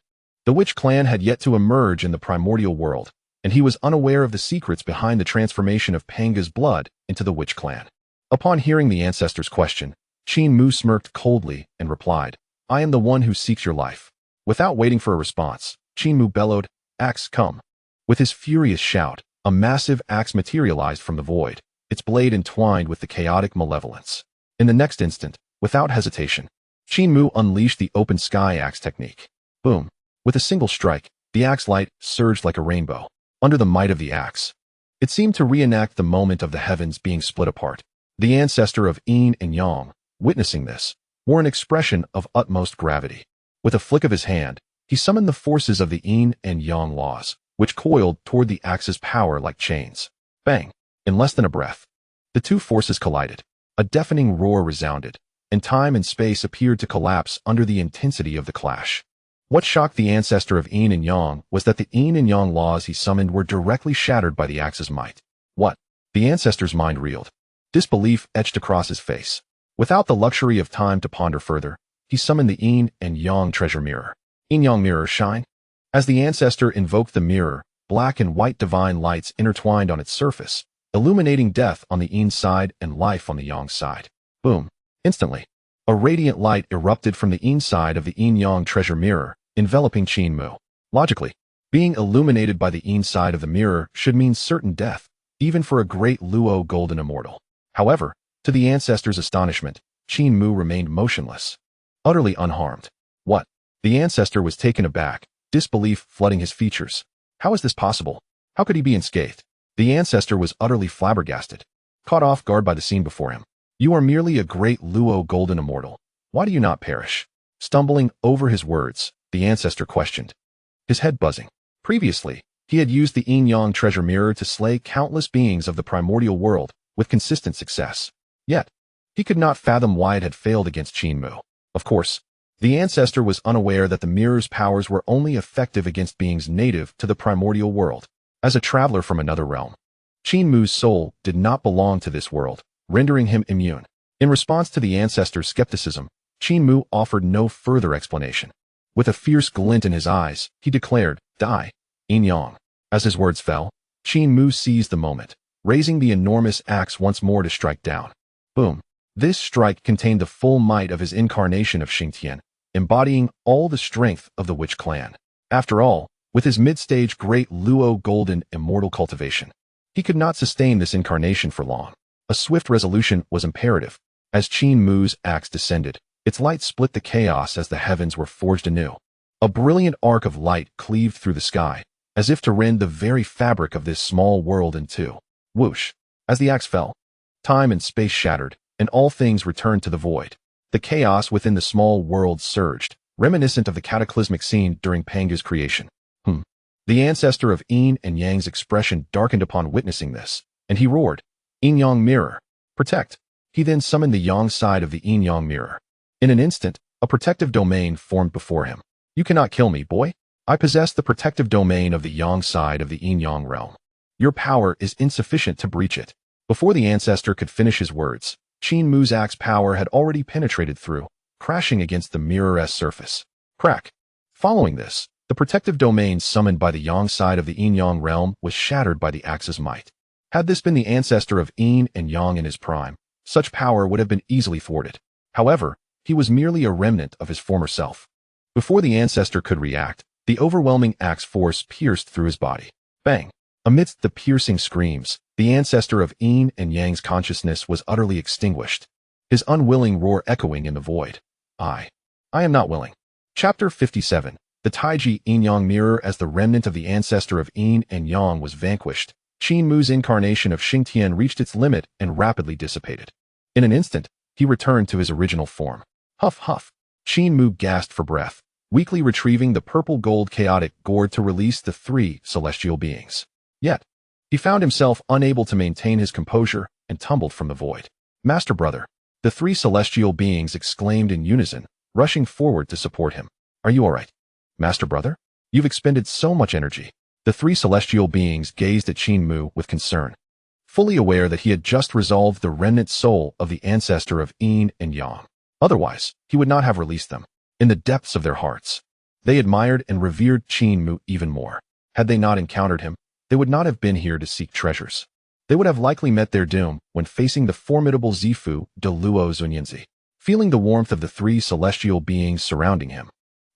the witch clan had yet to emerge in the primordial world, and he was unaware of the secrets behind the transformation of Pangu's blood into the witch clan. Upon hearing the ancestor's question, Qin Mu smirked coldly and replied, "I am the one who seeks your life." Without waiting for a response, Qin Mu bellowed, "Axe, come." With his furious shout, a massive axe materialized from the void, its blade entwined with the chaotic malevolence. In the next instant, without hesitation, Qin Mu unleashed the open sky axe technique. Boom. With a single strike, the axe light surged like a rainbow. Under the might of the axe, it seemed to reenact the moment of the heavens being split apart. The ancestor of yin and yang, witnessing this, wore an expression of utmost gravity. With a flick of his hand, he summoned the forces of the yin and yang laws, which coiled toward the axe's power like chains. Bang! In less than a breath, the two forces collided. A deafening roar resounded, and time and space appeared to collapse under the intensity of the clash. What shocked the ancestor of yin and yang was that the yin and yang laws he summoned were directly shattered by the axe's might. What? The ancestor's mind reeled. Disbelief etched across his face. Without the luxury of time to ponder further, he summoned the yin and yang treasure mirror. Yin-yang mirror, shine. As the ancestor invoked the mirror, black and white divine lights intertwined on its surface, illuminating death on the yin side and life on the yang side. Boom. Instantly, a radiant light erupted from the yin side of the yin-yang treasure mirror, enveloping Qin Mu. Logically, Being illuminated by the inside of the mirror should mean certain death, even for a great Luo golden immortal. However, to the ancestor's astonishment, Qin Mu remained motionless, utterly unharmed. What? The ancestor was taken aback, disbelief flooding his features. How is this possible? How could he be unscathed? The ancestor was utterly flabbergasted, caught off guard by the scene before him. You are merely a great Luo golden immortal. Why do you not perish? Stumbling over his words, the ancestor questioned, his head buzzing. Previously, he had used the yin-yang treasure mirror to slay countless beings of the primordial world with consistent success. Yet, he could not fathom why it had failed against Qin Mu. Of course, the ancestor was unaware that the mirror's powers were only effective against beings native to the primordial world. As a traveler from another realm, Qin Mu's soul did not belong to this world, rendering him immune. In response to the ancestor's skepticism, Qin Mu offered no further explanation. With a fierce glint in his eyes, he declared, "Die, yin-yang." As his words fell, Qin Mu seized the moment, raising the enormous axe once more to strike down. Boom. This strike contained the full might of his incarnation of Xingtian, embodying all the strength of the witch clan. After all, with his mid-stage great Luo golden immortal cultivation, he could not sustain this incarnation for long. A swift resolution was imperative. As Qin Mu's axe descended, its light split the chaos as the heavens were forged anew. A brilliant arc of light cleaved through the sky, as if to rend the very fabric of this small world in two. Whoosh! As the axe fell, time and space shattered, and all things returned to the void. The chaos within the small world surged, reminiscent of the cataclysmic scene during Panga's creation. The ancestor of Yin and Yang's expression darkened upon witnessing this, and he roared, "Yin-yang mirror, protect." He then summoned the yang side of the yin-yang mirror. In an instant, a protective domain formed before him. You cannot kill me, boy. I possess the protective domain of the yang side of the yin-yang realm. Your power is insufficient to breach it. Before the ancestor could finish his words, Qin Mu's axe power had already penetrated through, crashing against the mirror's surface. Crack. Following this, the protective domain summoned by the yang side of the yin-yang realm was shattered by the axe's might. Had this been the ancestor of Yin and Yang in his prime, such power would have been easily thwarted. However, he was merely a remnant of his former self. Before the ancestor could react, the overwhelming axe force pierced through his body. Bang! Amidst the piercing screams, the ancestor of Yin and Yang's consciousness was utterly extinguished, his unwilling roar echoing in the void. I am not willing. Chapter 57. The Taiji Yin-Yang mirror. As the remnant of the ancestor of Yin and Yang was vanquished, Qin Mu's incarnation of Xingtian reached its limit and rapidly dissipated. In an instant, he returned to his original form. Huff huff. Qin Mu gasped for breath, weakly retrieving the purple-gold chaotic gourd to release the three celestial beings. Yet, he found himself unable to maintain his composure and tumbled from the void. Master brother, the three celestial beings exclaimed in unison, rushing forward to support him. Are you all right? Master brother? You've expended so much energy. The three celestial beings gazed at Qin Mu with concern, fully aware that he had just resolved the remnant soul of the ancestor of Yin and Yang. Otherwise, he would not have released them. In the depths of their hearts, they admired and revered Qin Mu even more. Had they not encountered him, they would not have been here to seek treasures. They would have likely met their doom when facing the formidable Zifu de Luo Zunyanzi. Feeling the warmth of the three celestial beings surrounding him,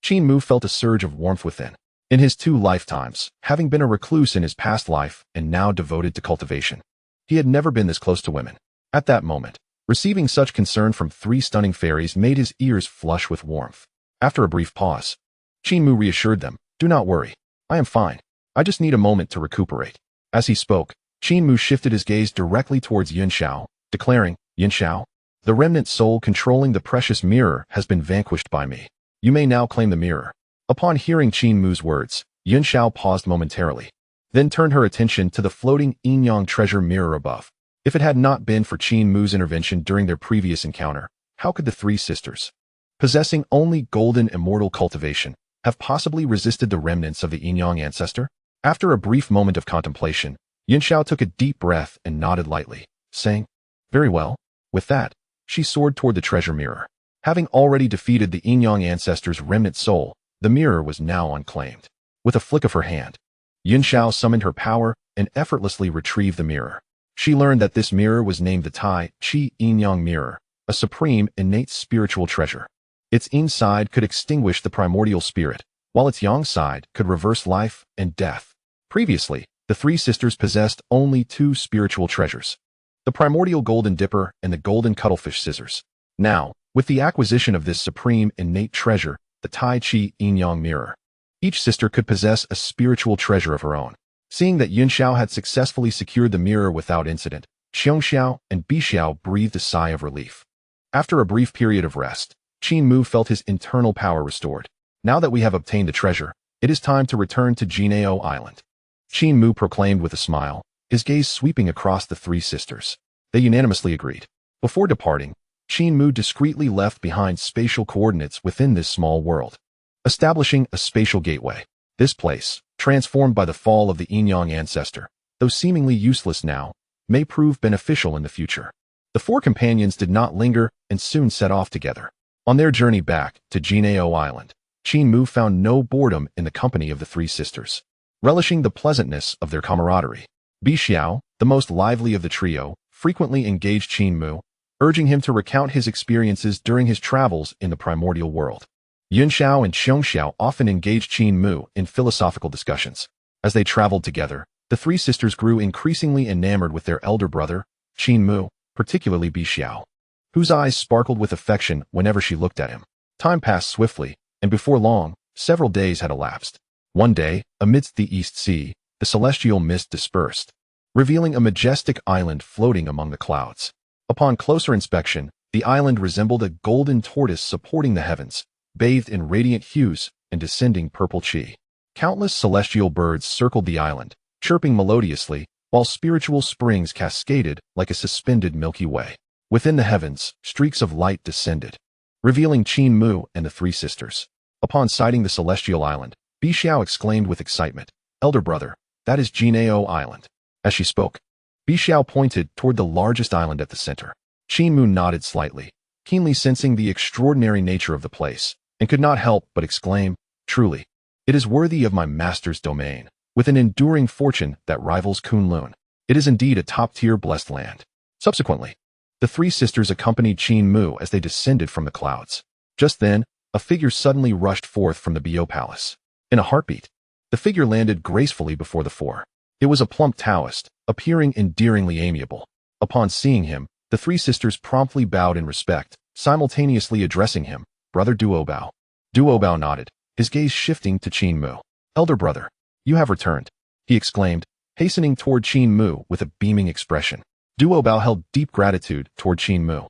Qin Mu felt a surge of warmth within. In his 2 lifetimes, having been a recluse in his past life and now devoted to cultivation, he had never been this close to women. At that moment, receiving such concern from 3 stunning fairies made his ears flush with warmth. After a brief pause, Qin Mu reassured them, "Do not worry. I am fine. I just need a moment to recuperate." As he spoke, Qin Mu shifted his gaze directly towards Yin Xiao, declaring, "Yin Xiao, the remnant soul controlling the precious mirror has been vanquished by me. You may now claim the mirror." Upon hearing Qin Mu's words, Yin Xiao paused momentarily, then turned her attention to the floating yin-yang treasure mirror above. If it had not been for Qin Mu's intervention during their previous encounter, how could the 3 sisters, possessing only golden immortal cultivation, have possibly resisted the remnants of the yin-yang ancestor? After a brief moment of contemplation, Yin Xiao took a deep breath and nodded lightly, saying, "Very well." With that, she soared toward the treasure mirror. Having already defeated the yin-yang ancestor's remnant soul, the mirror was now unclaimed. With a flick of her hand, Yin Xiao summoned her power and effortlessly retrieved the mirror. She learned that this mirror was named the Tai Chi Yin-Yang mirror, a supreme innate spiritual treasure. Its inside could extinguish the primordial spirit, while its yang side could reverse life and death. Previously, the three sisters possessed only two spiritual treasures: the primordial golden dipper and the golden cuttlefish scissors. Now, with the acquisition of this supreme innate treasure, the Tai Chi Yin-Yang mirror, each sister could possess a spiritual treasure of her own. Seeing that Yun Xiao had successfully secured the mirror without incident, Xiong Xiao and Bi Xiao breathed a sigh of relief. After a brief period of rest, Qin Mu felt his internal power restored. Now that we have obtained the treasure, it is time to return to Jinao Island, Qin Mu proclaimed with a smile, his gaze sweeping across the three sisters. They unanimously agreed. Before departing, Qin Mu discreetly left behind spatial coordinates within this small world, establishing a spatial gateway. This place, transformed by the fall of the Yin-Yang ancestor, though seemingly useless now, may prove beneficial in the future. The four companions did not linger and soon set off together. On their journey back to Jinao Island, Qin Mu found no boredom in the company of the three sisters. Relishing the pleasantness of their camaraderie, Bi Xiao, the most lively of the trio, frequently engaged Qin Mu, urging him to recount his experiences during his travels in the primordial world. Yun Xiao and Xiong Xiao often engaged Qin Mu in philosophical discussions. As they traveled together, the three sisters grew increasingly enamored with their elder brother, Qin Mu, particularly Bi Xiao, whose eyes sparkled with affection whenever she looked at him. Time passed swiftly, and before long, several days had elapsed. One day, amidst the East Sea, the celestial mist dispersed, revealing a majestic island floating among the clouds. Upon closer inspection, the island resembled a golden tortoise supporting the heavens, bathed in radiant hues and descending purple chi. Countless celestial birds circled the island, chirping melodiously, while spiritual springs cascaded like a suspended Milky Way. Within the heavens, streaks of light descended, revealing Qin Mu and the three sisters. Upon sighting the celestial island, Bi Xiao exclaimed with excitement, "Elder brother, that is Jinao Island." As she spoke, Bi Xiao pointed toward the largest island at the center. Qin Mu nodded slightly, keenly sensing the extraordinary nature of the place, and could not help but exclaim, "Truly, it is worthy of my master's domain, with an enduring fortune that rivals Kunlun. It is indeed a top-tier blessed land." Subsequently, the three sisters accompanied Qin Mu as they descended from the clouds. Just then, a figure suddenly rushed forth from the Bio Palace. In a heartbeat, the figure landed gracefully before the four. It was a plump Taoist, appearing endearingly amiable. Upon seeing him, the three sisters promptly bowed in respect, simultaneously addressing him, "Brother Duobao." Duobao nodded, his gaze shifting to Qin Mu. "Elder brother, you have returned," he exclaimed, hastening toward Qin Mu with a beaming expression. Duobao held deep gratitude toward Qin Mu,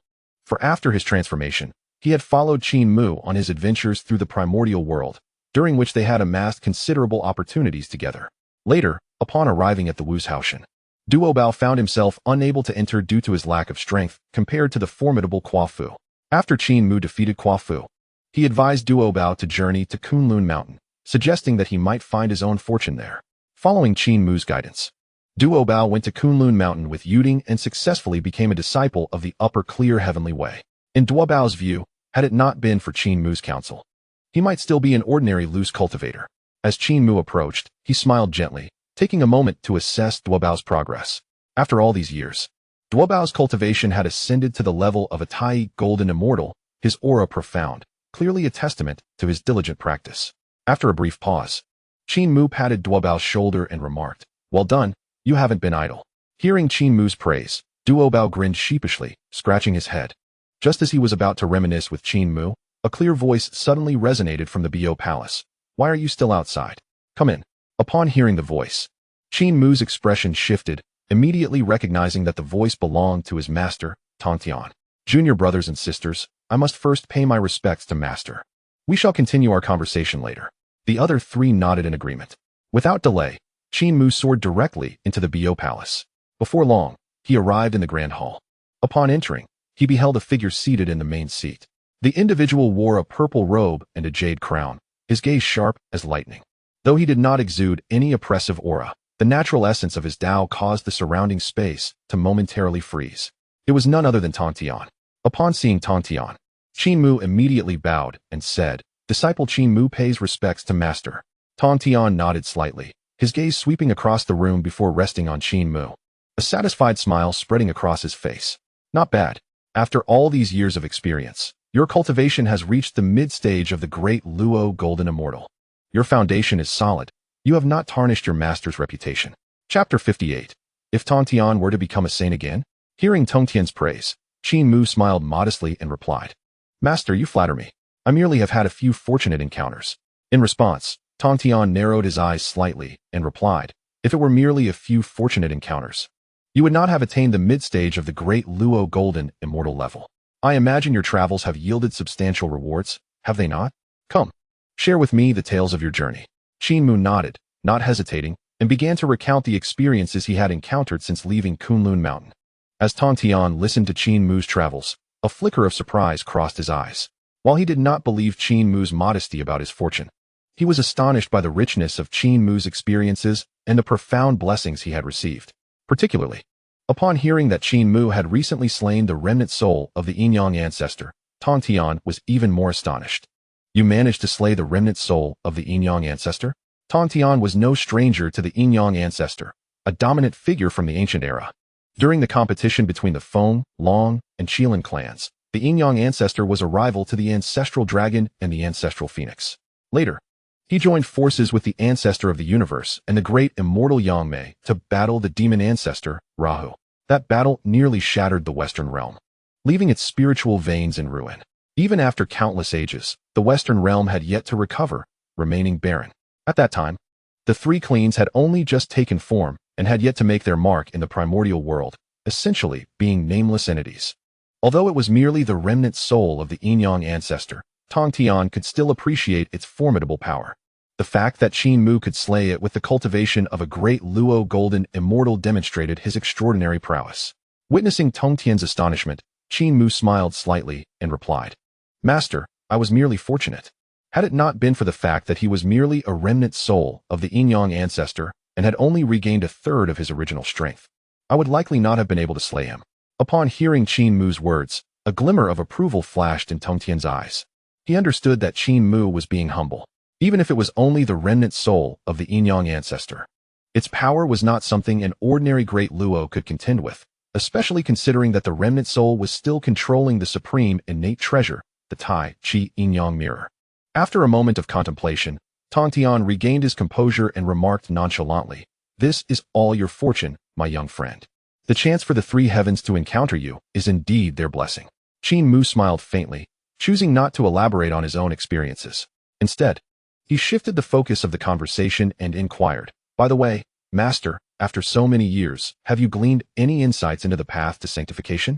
for after his transformation, he had followed Qin Mu on his adventures through the primordial world, during which they had amassed considerable opportunities together. Later, upon arriving at the Wu's-Haoshan, Duobao found himself unable to enter due to his lack of strength compared to the formidable Qua Fu. After Qin Mu defeated Qua Fu, he advised Duobao to journey to Kunlun Mountain, suggesting that he might find his own fortune there. Following Qin Mu's guidance, Duobao went to Kunlun Mountain with Yuding and successfully became a disciple of the Upper Clear Heavenly Way. In Duobao's view, had it not been for Qin Mu's counsel, he might still be an ordinary loose cultivator. As Qin Mu approached, he smiled gently, taking a moment to assess Duobao's progress. After all these years, Duobao's cultivation had ascended to the level of a Tai Golden Immortal, his aura profound, clearly a testament to his diligent practice. After a brief pause, Qin Mu patted Duobao's shoulder and remarked, "Well done, you haven't been idle." Hearing Qin Mu's praise, Duobao grinned sheepishly, scratching his head. Just as he was about to reminisce with Qin Mu, a clear voice suddenly resonated from the Bio Palace. "Why are you still outside? Come in." Upon hearing the voice, Qin Mu's expression shifted, immediately recognizing that the voice belonged to his master, Tongtian. "Junior brothers and sisters, I must first pay my respects to master. We shall continue our conversation later." The other three nodded in agreement. Without delay, Qin Mu soared directly into the Bio Palace. Before long, he arrived in the Grand Hall. Upon entering, he beheld a figure seated in the main seat. The individual wore a purple robe and a jade crown, his gaze sharp as lightning. Though he did not exude any oppressive aura, the natural essence of his Tao caused the surrounding space to momentarily freeze. It was none other than Tongtian. Upon seeing Tongtian, Qin Mu immediately bowed and said, "Disciple Qin Mu pays respects to master." Tongtian nodded slightly, his gaze sweeping across the room before resting on Qin Mu, a satisfied smile spreading across his face. "Not bad. After all these years of experience, your cultivation has reached the mid-stage of the great Luo Golden Immortal. Your foundation is solid. You have not tarnished your master's reputation. Chapter 58. If Tongtian were to become a saint again? Hearing Tongtian's praise, Qin Mu smiled modestly and replied, Master, you flatter me. I merely have had a few fortunate encounters. In response, Tongtian narrowed his eyes slightly and replied, If it were merely a few fortunate encounters, you would not have attained the mid-stage of the great Luo Golden Immortal level. I imagine your travels have yielded substantial rewards, have they not? Come, share with me the tales of your journey. Qin Mu nodded, not hesitating, and began to recount the experiences he had encountered since leaving Kunlun Mountain. As Tongtian listened to Qin Mu's travels, a flicker of surprise crossed his eyes. While he did not believe Qin Mu's modesty about his fortune, he was astonished by the richness of Qin Mu's experiences and the profound blessings he had received. Particularly, upon hearing that Qin Mu had recently slain the remnant soul of the Yin-Yang ancestor, Tongtian was even more astonished. You managed to slay the remnant soul of the Yin-Yang ancestor? Tongtian was no stranger to the Yin-Yang ancestor, a dominant figure from the ancient era. During the competition between the Feng, Long, and Qilin clans, the Yin-Yang ancestor was a rival to the ancestral dragon and the ancestral phoenix. Later, he joined forces with the ancestor of the universe and the great immortal Yangmei to battle the demon ancestor, Rahu. That battle nearly shattered the Western realm, leaving its spiritual veins in ruin. Even after countless ages, the Western realm had yet to recover, remaining barren. At that time, the three clans had only just taken form and had yet to make their mark in the primordial world, essentially being nameless entities. Although it was merely the remnant soul of the Yin-Yang ancestor, Tongtian could still appreciate its formidable power. The fact that Qin Mu could slay it with the cultivation of a great Luo Golden Immortal demonstrated his extraordinary prowess. Witnessing Tongtian's astonishment, Qin Mu smiled slightly and replied, Master, I was merely fortunate. Had it not been for the fact that he was merely a remnant soul of the Yin-Yang ancestor and had only regained a third of his original strength, I would likely not have been able to slay him. Upon hearing Qin Mu's words, a glimmer of approval flashed in Tongtian's eyes. He understood that Qin Mu was being humble, even if it was only the remnant soul of the Yin-Yang ancestor. Its power was not something an ordinary great Luo could contend with, especially considering that the remnant soul was still controlling the supreme innate treasure, the Tai Chi Yin-Yang mirror. After a moment of contemplation, Tongtian regained his composure and remarked nonchalantly, This is all your fortune, my young friend. The chance for the three heavens to encounter you is indeed their blessing. Qin Mu smiled faintly, choosing not to elaborate on his own experiences. Instead, he shifted the focus of the conversation and inquired, By the way, Master, after so many years, have you gleaned any insights into the path to sanctification?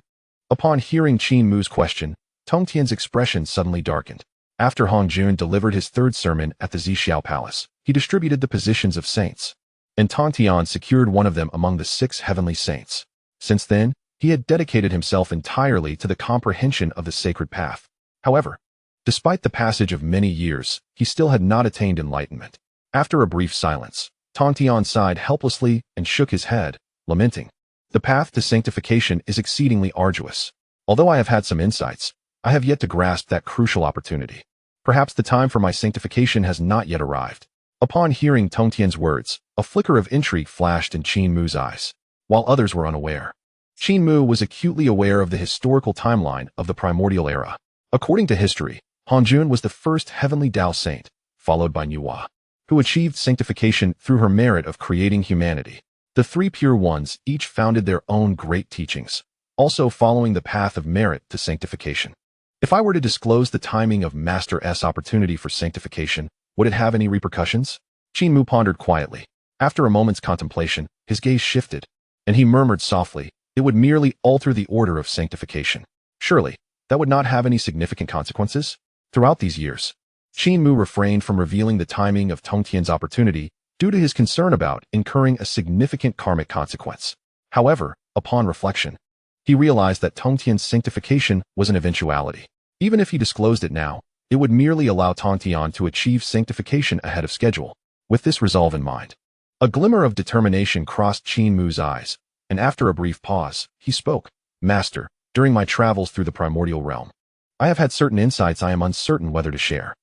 Upon hearing Qin Mu's question, Tongtian's expression suddenly darkened. After Hongjun delivered his third sermon at the Zixiao Palace, he distributed the positions of saints, and Tongtian secured one of them among the 6 heavenly saints. Since then, he had dedicated himself entirely to the comprehension of the sacred path. However, despite the passage of many years, he still had not attained enlightenment. After a brief silence, Tongtian sighed helplessly and shook his head, lamenting, The path to sanctification is exceedingly arduous. Although I have had some insights, I have yet to grasp that crucial opportunity. Perhaps the time for my sanctification has not yet arrived. Upon hearing Tongtian's words, a flicker of intrigue flashed in Qin Mu's eyes, while others were unaware. Qin Mu was acutely aware of the historical timeline of the primordial era. According to history, Hongjun was the first heavenly Dao saint, followed by Nuwa, who achieved sanctification through her merit of creating humanity. The 3 pure ones each founded their own great teachings, also following the path of merit to sanctification. If I were to disclose the timing of Master S' opportunity for sanctification, would it have any repercussions? Qin Mu pondered quietly. After a moment's contemplation, his gaze shifted, and he murmured softly, It would merely alter the order of sanctification. Surely, that would not have any significant consequences? Throughout these years, Qin Mu refrained from revealing the timing of Tongtian's opportunity due to his concern about incurring a significant karmic consequence. However, upon reflection, he realized that Tongtian's sanctification was an eventuality. Even if he disclosed it now, it would merely allow Tongtian to achieve sanctification ahead of schedule. With this resolve in mind, a glimmer of determination crossed Qin Mu's eyes, and after a brief pause, he spoke, Master, during my travels through the primordial realm, I have had certain insights I am uncertain whether to share.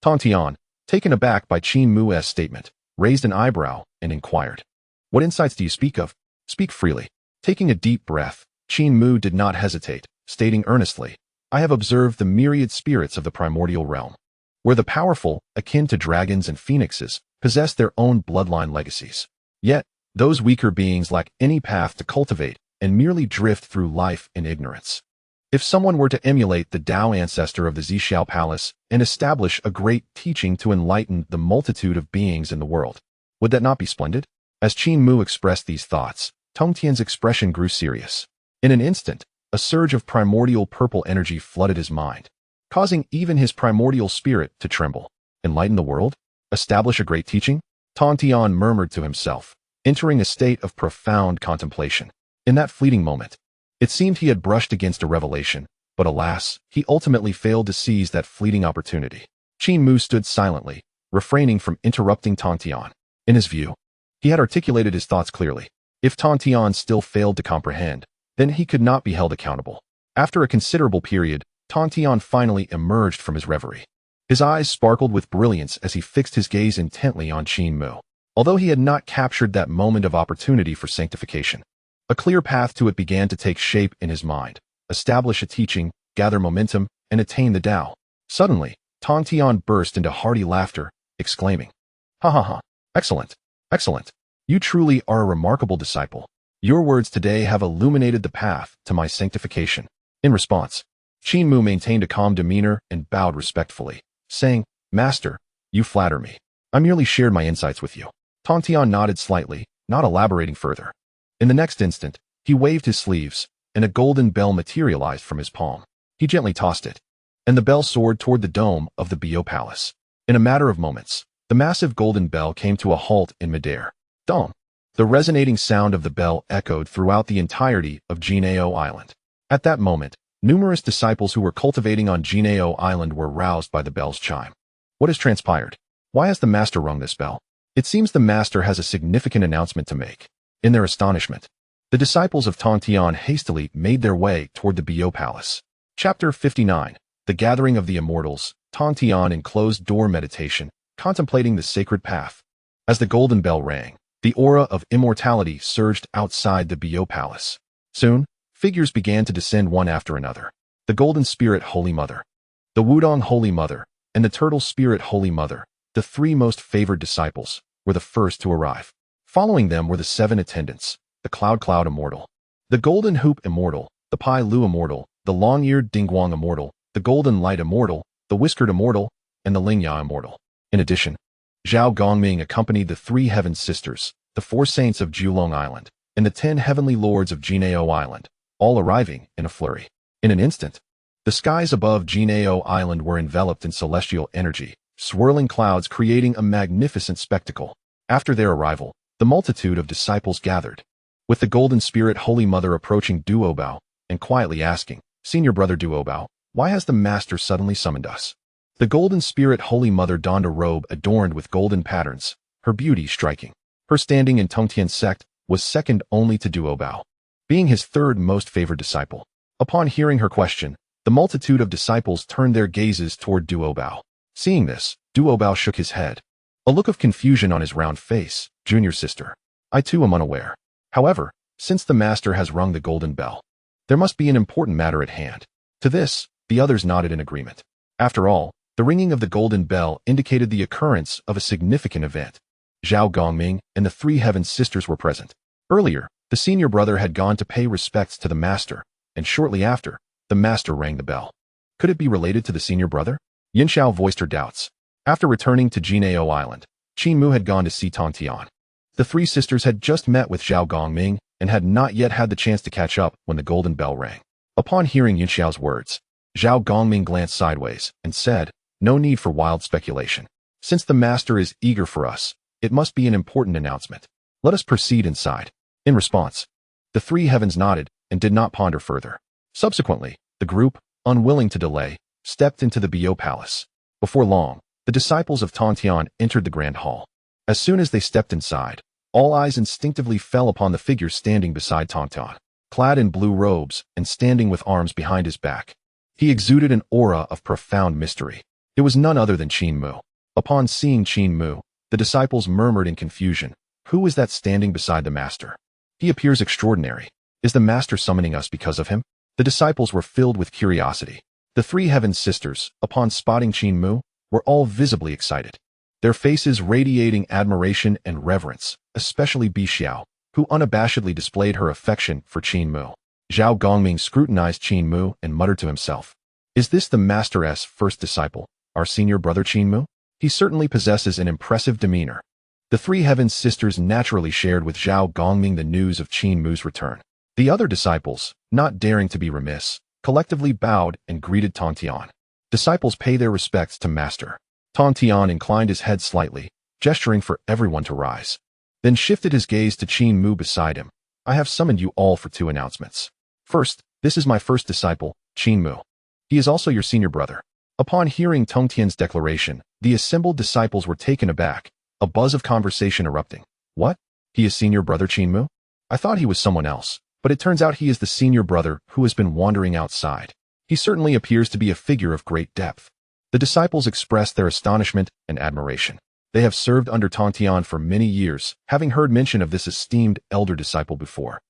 Tongtian, taken aback by Qin Mu's statement, raised an eyebrow and inquired, What insights do you speak of? Speak freely. Taking a deep breath, Qin Mu did not hesitate, stating earnestly, I have observed the myriad spirits of the primordial realm. where the powerful, akin to dragons and phoenixes, possess their own bloodline legacies. Yet, those weaker beings lack any path to cultivate and merely drift through life in ignorance. If someone were to emulate the Tao ancestor of the Xiao Palace and establish a great teaching to enlighten the multitude of beings in the world, would that not be splendid? As Qin Mu expressed these thoughts, Tongtian's expression grew serious. In an instant, a surge of primordial purple energy flooded his mind, causing even his primordial spirit to tremble. Enlighten the world? Establish a great teaching? Tongtian murmured to himself, entering a state of profound contemplation. In that fleeting moment, it seemed he had brushed against a revelation, but alas, he ultimately failed to seize that fleeting opportunity. Qin Mu stood silently, refraining from interrupting Tongtian. In his view, he had articulated his thoughts clearly. If Tongtian still failed to comprehend, then he could not be held accountable. After a considerable period, Tongtian finally emerged from his reverie. His eyes sparkled with brilliance as he fixed his gaze intently on Qin Mu. Although he had not captured that moment of opportunity for sanctification, a clear path to it began to take shape in his mind. Establish a teaching, gather momentum, and attain the Tao. Suddenly, Tongtian burst into hearty laughter, exclaiming, "Ha ha ha! Excellent! Excellent! You truly are a remarkable disciple. Your words today have illuminated the path to my sanctification." In response, Qin Mu maintained a calm demeanor and bowed respectfully, saying, "Master, you flatter me. I merely shared my insights with you." Tongtian nodded slightly, not elaborating further. In the next instant, he waved his sleeves, and a golden bell materialized from his palm. He gently tossed it, and the bell soared toward the dome of the Bio Palace. In a matter of moments, the massive golden bell came to a halt in midair. Dong! The resonating sound of the bell echoed throughout the entirety of Jinao Island. At that moment, numerous disciples who were cultivating on Jinao Island were roused by the bell's chime. What has transpired? Why has the master rung this bell? It seems the master has a significant announcement to make. In their astonishment, the disciples of Tongtian hastily made their way toward the Bio Palace. Chapter 59. The Gathering of the Immortals. Tongtian in closed-door meditation, contemplating the sacred path. As the golden bell rang, the aura of immortality surged outside the Bio Palace. Soon, figures began to descend one after another. The Golden Spirit Holy Mother, the Wudong Holy Mother, and the Turtle Spirit Holy Mother, the three most favored disciples, were the first to arrive. Following them were the 7 attendants, the Cloud Immortal, the Golden Hoop Immortal, the Pai Lu Immortal, the Long-Eared Dingguang Immortal, the Golden Light Immortal, the Whiskered Immortal, and the Lingya Immortal. In addition, Zhao Gongming accompanied the 3 Heaven Sisters, the 4 Saints of Julong Island, and the 10 Heavenly Lords of Jinao Island, all arriving in a flurry. In an instant, the skies above Jinao Island were enveloped in celestial energy, swirling clouds creating a magnificent spectacle. After their arrival, the multitude of disciples gathered, with the Golden Spirit Holy Mother approaching Duobao and quietly asking, "Senior Brother Duobao, why has the Master suddenly summoned us?" The Golden Spirit Holy Mother donned a robe adorned with golden patterns, her beauty striking. Her standing in Tongtian's sect was second only to Duobao, being his 3rd most favored disciple. Upon hearing her question, the multitude of disciples turned their gazes toward Duobao. Seeing this, Duobao shook his head, a look of confusion on his round face. "Junior sister, I too am unaware. However, since the master has rung the golden bell, there must be an important matter at hand." To this, the others nodded in agreement. After all, the ringing of the golden bell indicated the occurrence of a significant event. Zhao Gongming and the 3 Heaven Sisters were present. Earlier, the senior brother had gone to pay respects to the master, and shortly after, the master rang the bell. Could it be related to the senior brother? Yin Xiao voiced her doubts. After returning to Jinao Island, Qin Mu had gone to see Tongtian. The 3 sisters had just met with Zhao Gongming and had not yet had the chance to catch up when the golden bell rang. Upon hearing Yin Xiao's words, Zhao Gongming glanced sideways and said, "No need for wild speculation. Since the master is eager for us, it must be an important announcement. Let us proceed inside." In response, the 3 heavens nodded and did not ponder further. Subsequently, the group, unwilling to delay, stepped into the Bio Palace. Before long, the disciples of Tongtian entered the grand hall. As soon as they stepped inside, all eyes instinctively fell upon the figure standing beside Tongtian, clad in blue robes and standing with arms behind his back. He exuded an aura of profound mystery. It was none other than Qin Mu. Upon seeing Qin Mu, the disciples murmured in confusion, "Who is that standing beside the master? He appears extraordinary. Is the master summoning us because of him?" The disciples were filled with curiosity. The 3 Heaven Sisters, upon spotting Qin Mu, were all visibly excited, their faces radiating admiration and reverence, especially Bi Xiao, who unabashedly displayed her affection for Qin Mu. Zhao Gongming scrutinized Qin Mu and muttered to himself, "Is this the Master's first disciple, our senior brother Qin Mu? He certainly possesses an impressive demeanor." The Three Xiao Sisters naturally shared with Zhao Gongming the news of Qin Mu's return. The other disciples, not daring to be remiss, collectively bowed and greeted Tongtian. Disciples pay their respects to Master. Tongtian inclined his head slightly, gesturing for everyone to rise, then shifted his gaze to Qin Mu beside him. "I have summoned you all for 2 announcements. First, this is my first disciple, Qin Mu. He is also your senior brother." Upon hearing Tongtian's declaration, the assembled disciples were taken aback, a buzz of conversation erupting. "What? He is senior brother Qin Mu? I thought he was someone else, but it turns out he is the senior brother who has been wandering outside. He certainly appears to be a figure of great depth." The disciples expressed their astonishment and admiration. They have served under Tongtian for many years, having heard mention of this esteemed elder disciple before,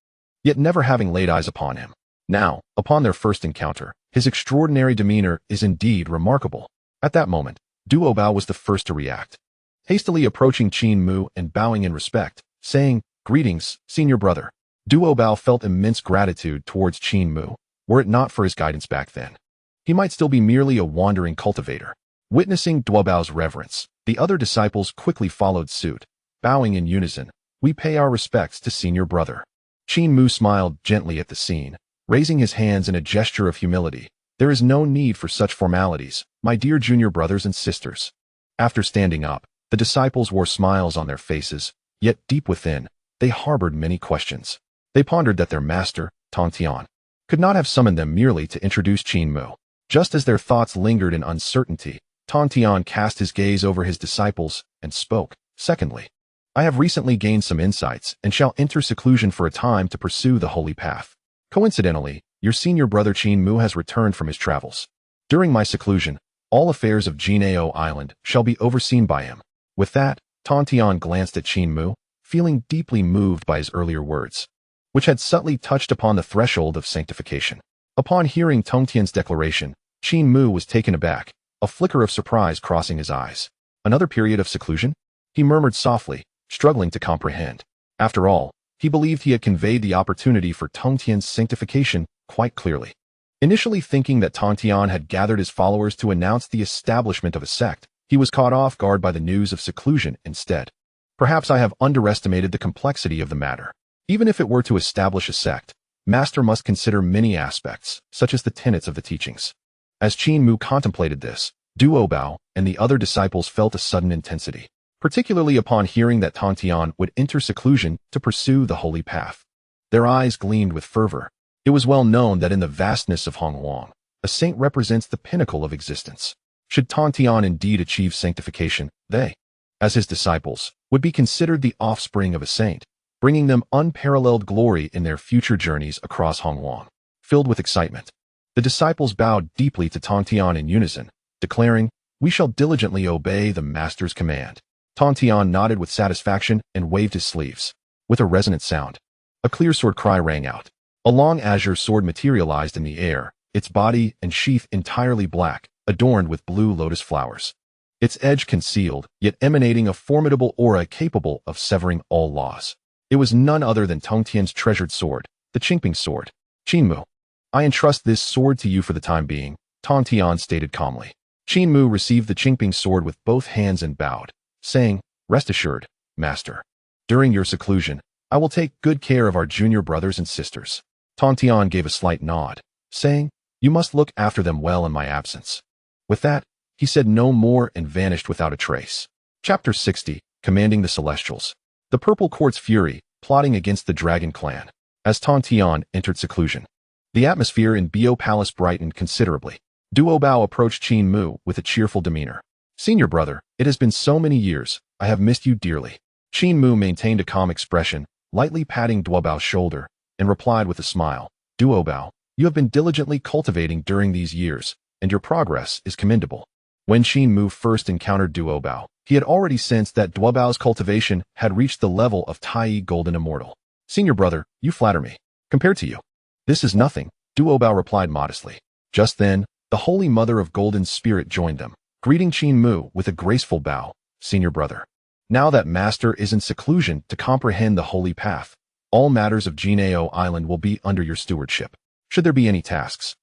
yet never having laid eyes upon him. Now, upon their first encounter, his extraordinary demeanor is indeed remarkable. At that moment, Duo Bao was the first to react. Hastily approaching Qin Mu and bowing in respect, saying, "Greetings, senior brother." Duo Bao felt immense gratitude towards Qin Mu, were it not for his guidance back then. He might still be merely a wandering cultivator. Witnessing Duo Bao's reverence, the other disciples quickly followed suit, bowing in unison. "We pay our respects to senior brother." Qin Mu smiled gently at the scene, raising his hands in a gesture of humility. "There is no need for such formalities, my dear junior brothers and sisters." After standing up, the disciples wore smiles on their faces, yet deep within, they harbored many questions. They pondered that their master, Tongtian, could not have summoned them merely to introduce Qin Mu. Just as their thoughts lingered in uncertainty, Tongtian cast his gaze over his disciples and spoke. "Secondly, I have recently gained some insights and shall enter seclusion for a time to pursue the holy path. Coincidentally, your senior brother Qin Mu has returned from his travels. During my seclusion, all affairs of Jinao Island shall be overseen by him." With that, Tongtian glanced at Qin Mu, feeling deeply moved by his earlier words, which had subtly touched upon the threshold of sanctification. Upon hearing Tongtian's declaration, Qin Mu was taken aback, a flicker of surprise crossing his eyes. "Another period of seclusion?" he murmured softly, struggling to comprehend. After all, he believed he had conveyed the opportunity for Tongtian's sanctification quite clearly. Initially thinking that Tongtian had gathered his followers to announce the establishment of a sect, he was caught off guard by the news of seclusion instead. Perhaps I have underestimated the complexity of the matter. Even if it were to establish a sect, Master must consider many aspects, such as the tenets of the teachings. As Qin Mu contemplated this, Duo Bao and the other disciples felt a sudden intensity, particularly upon hearing that Tongtian would enter seclusion to pursue the holy path. Their eyes gleamed with fervor. It was well known that in the vastness of Hongwang, a saint represents the pinnacle of existence. Should Tongtian indeed achieve sanctification, they, as his disciples, would be considered the offspring of a saint, bringing them unparalleled glory in their future journeys across Hongwang. Filled with excitement, the disciples bowed deeply to Tongtian in unison, declaring, "We shall diligently obey the Master's command." Tongtian nodded with satisfaction and waved his sleeves. With a resonant sound, a clear sword cry rang out. A long azure sword materialized in the air, its body and sheath entirely black, adorned with blue lotus flowers. Its edge concealed, yet emanating a formidable aura capable of severing all laws. It was none other than Tongtian's treasured sword, the Qingping sword. "Qin Mu, I entrust this sword to you for the time being," Tongtian stated calmly. Qin Mu received the Qingping sword with both hands and bowed, saying, "Rest assured, Master. During your seclusion, I will take good care of our junior brothers and sisters." Tongtian gave a slight nod, saying, "You must look after them well in my absence." With that, he said no more and vanished without a trace. Chapter 60, Commanding the Celestials. The Purple Court's fury, plotting against the Dragon Clan. As Tongtian entered seclusion, the atmosphere in Bio Palace brightened considerably. Duo Bao approached Qin Mu with a cheerful demeanor. "Senior brother, it has been so many years, I have missed you dearly." Qin Mu maintained a calm expression, lightly patting Duo Bao's shoulder, and replied with a smile, "Duo Bao, you have been diligently cultivating during these years, and your progress is commendable." When Qin Mu first encountered Duo Bao, he had already sensed that Duo Bao's cultivation had reached the level of Tai Golden Immortal. "Senior brother, you flatter me. Compared to you, this is nothing," Duo Bao replied modestly. Just then, the Holy Mother of Golden Spirit joined them, greeting Qin Mu with a graceful bow. Senior brother. Now that master is in seclusion to comprehend the holy path, all matters of Jinao Island will be under your stewardship. Should there be any tasks,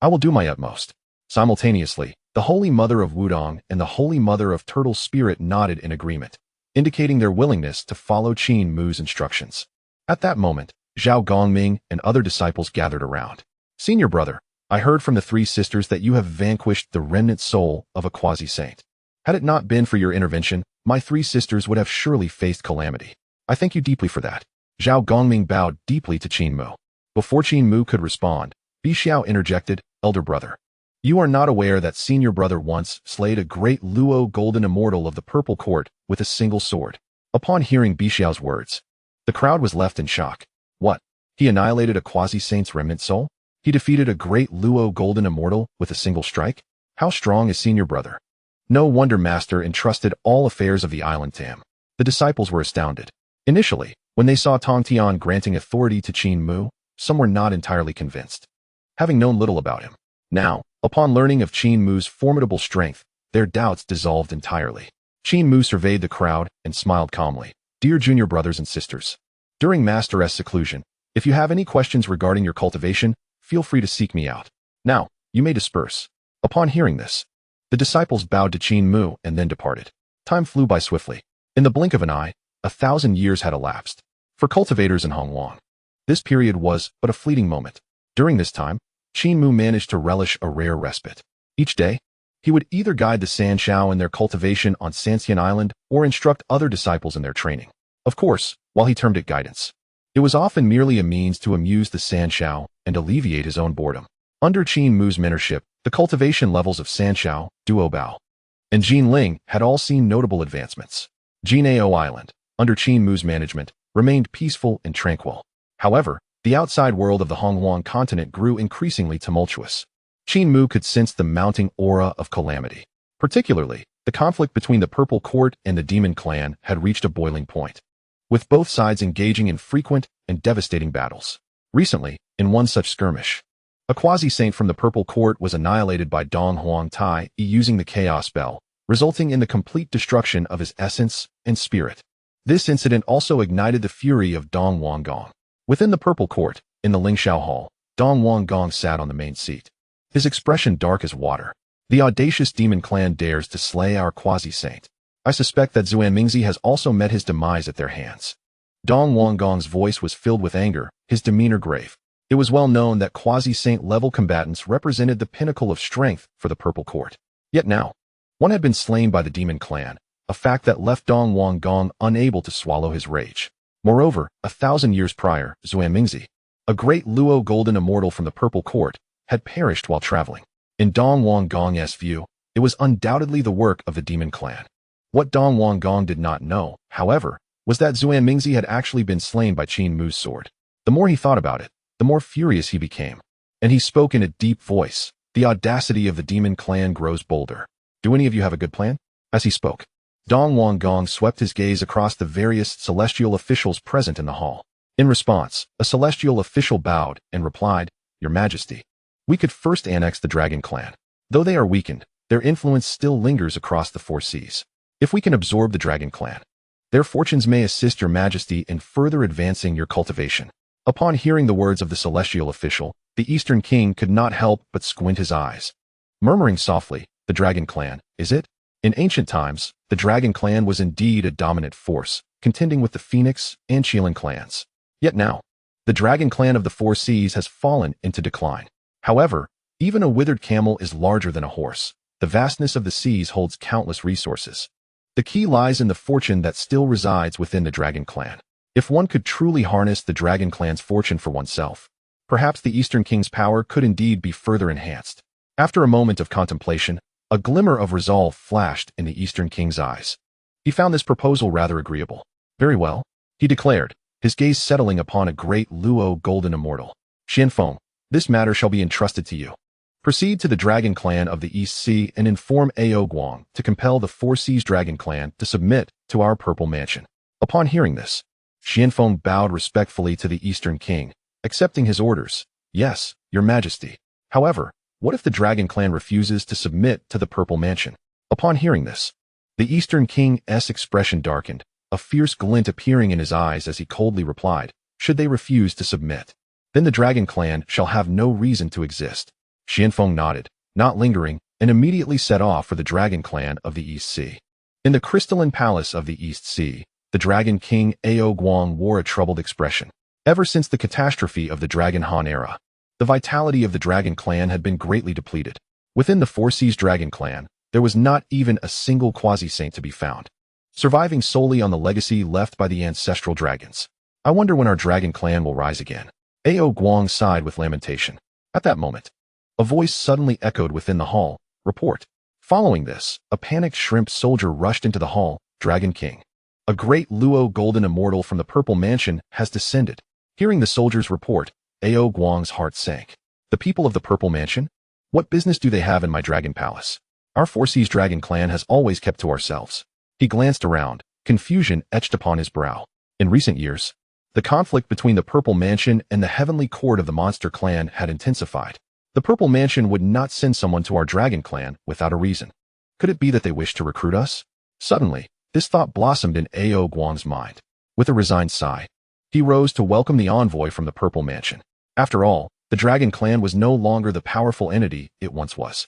I will do my utmost. Simultaneously, the Holy Mother of Wudong and the Holy Mother of Turtle Spirit nodded in agreement, indicating their willingness to follow Qin Mu's instructions. At that moment, Zhao Gongming and other disciples gathered around. Senior brother, I heard from the Three Sisters that you have vanquished the remnant soul of a quasi-saint. Had it not been for your intervention, my Three Sisters would have surely faced calamity. I thank you deeply for that. Zhao Gongming bowed deeply to Qin Mu. Before Qin Mu could respond, Bi Xiao interjected, Elder brother. You are not aware that senior brother once slayed a great Luo golden immortal of the Purple Court with a single sword. Upon hearing Bi Xiao's words, the crowd was left in shock. What? He annihilated a quasi-saint's remnant soul? He defeated a great Luo golden immortal with a single strike? How strong is senior brother? No wonder master entrusted all affairs of the island to him. The disciples were astounded. Initially, when they saw Tong Tian granting authority to Qin Mu, some were not entirely convinced, having known little about him. Now, upon learning of Qin Mu's formidable strength, their doubts dissolved entirely. Qin Mu surveyed the crowd and smiled calmly. Dear junior brothers and sisters, during Master's seclusion, if you have any questions regarding your cultivation, feel free to seek me out. Now, you may disperse. Upon hearing this, the disciples bowed to Qin Mu and then departed. Time flew by swiftly. In the blink of an eye, 1,000 years had elapsed. For cultivators in Hongwang, this period was but a fleeting moment. During this time, Qin Mu managed to relish a rare respite. Each day, he would either guide the Sanshao in their cultivation on Sanxian Island or instruct other disciples in their training. Of course, while he termed it guidance, it was often merely a means to amuse the Sanshao and alleviate his own boredom. Under Qin Mu's mentorship, the cultivation levels of Sanshao, Duobao, and Jinling had all seen notable advancements. Jinao Island, under Qin Mu's management, remained peaceful and tranquil. However, the outside world of the Hongwang continent grew increasingly tumultuous. Qin Mu could sense the mounting aura of calamity. Particularly, the conflict between the Purple Court and the Demon Clan had reached a boiling point, with both sides engaging in frequent and devastating battles. Recently, in one such skirmish, a quasi-saint from the Purple Court was annihilated by Dong Huang Tai using the Chaos Spell, resulting in the complete destruction of his essence and spirit. This incident also ignited the fury of Dong Wanggong. Within the Purple Court, in the Lingxiao Hall, Dong Wanggong sat on the main seat, his expression dark as water. The audacious demon clan dares to slay our quasi-saint. I suspect that Xuanmingzi has also met his demise at their hands. Dong Wanggong's voice was filled with anger, his demeanor grave. It was well known that quasi-saint level combatants represented the pinnacle of strength for the Purple Court. Yet now, one had been slain by the demon clan, a fact that left Dong Wanggong unable to swallow his rage. Moreover, 1,000 years prior, Xuanmingzi, a great Luo golden immortal from the Purple Court, had perished while traveling. In Dong Wanggong's view, it was undoubtedly the work of the demon clan. What Dong Wanggong did not know, however, was that Xuanmingzi had actually been slain by Qin Mu's sword. The more he thought about it, the more furious he became. And he spoke in a deep voice. The audacity of the demon clan grows bolder. Do any of you have a good plan? As he spoke, Dong Wanggong swept his gaze across the various celestial officials present in the hall. In response, a celestial official bowed and replied, Your Majesty, we could first annex the Dragon Clan. Though they are weakened, their influence still lingers across the 4 seas. If we can absorb the Dragon Clan, their fortunes may assist Your Majesty in further advancing your cultivation. Upon hearing the words of the celestial official, the Eastern King could not help but squint his eyes. Murmuring softly, the Dragon Clan, is it? In ancient times, the Dragon Clan was indeed a dominant force, contending with the Phoenix and Qilin clans. Yet now, the Dragon Clan of the 4 seas has fallen into decline. However, even a withered camel is larger than a horse. The vastness of the seas holds countless resources. The key lies in the fortune that still resides within the Dragon Clan. If one could truly harness the Dragon Clan's fortune for oneself, perhaps the Eastern King's power could indeed be further enhanced. After a moment of contemplation, a glimmer of resolve flashed in the Eastern King's eyes. He found this proposal rather agreeable. Very well, he declared, his gaze settling upon a great Luo golden immortal. Xianfeng, this matter shall be entrusted to you. Proceed to the Dragon Clan of the East Sea and inform Ao Guang to compel the 4 Seas Dragon Clan to submit to our Purple Mansion. Upon hearing this, Xianfeng bowed respectfully to the Eastern King, accepting his orders. Yes, Your Majesty. However, what if the Dragon Clan refuses to submit to the Purple Mansion? Upon hearing this, the Eastern King's expression darkened, a fierce glint appearing in his eyes as he coldly replied, "Should they refuse to submit, then the Dragon Clan shall have no reason to exist." Xianfeng nodded, not lingering, and immediately set off for the Dragon Clan of the East Sea. In the crystalline palace of the East Sea, the Dragon King Ao Guang wore a troubled expression. Ever since the catastrophe of the Dragon Han era, the vitality of the Dragon Clan had been greatly depleted. Within the Four Seas Dragon Clan, there was not even a single quasi-saint to be found, surviving solely on the legacy left by the ancestral dragons. "I wonder when our Dragon Clan will rise again." Ao Guang sighed with lamentation. At that moment, a voice suddenly echoed within the hall, "Report." Following this, a panicked shrimp soldier rushed into the hall. "Dragon King, a great Luo golden immortal from the Purple Mansion has descended." Hearing the soldier's report, Ao Guang's heart sank. "The people of the Purple Mansion? What business do they have in my dragon palace? Our Four Seas Dragon Clan has always kept to ourselves." He glanced around, confusion etched upon his brow. In recent years, the conflict between the Purple Mansion and the Heavenly Court of the Monster Clan had intensified. The Purple Mansion would not send someone to our Dragon Clan without a reason. Could it be that they wish to recruit us? Suddenly, this thought blossomed in Ao Guang's mind. With a resigned sigh, he rose to welcome the envoy from the Purple Mansion. After all, the Dragon Clan was no longer the powerful entity it once was.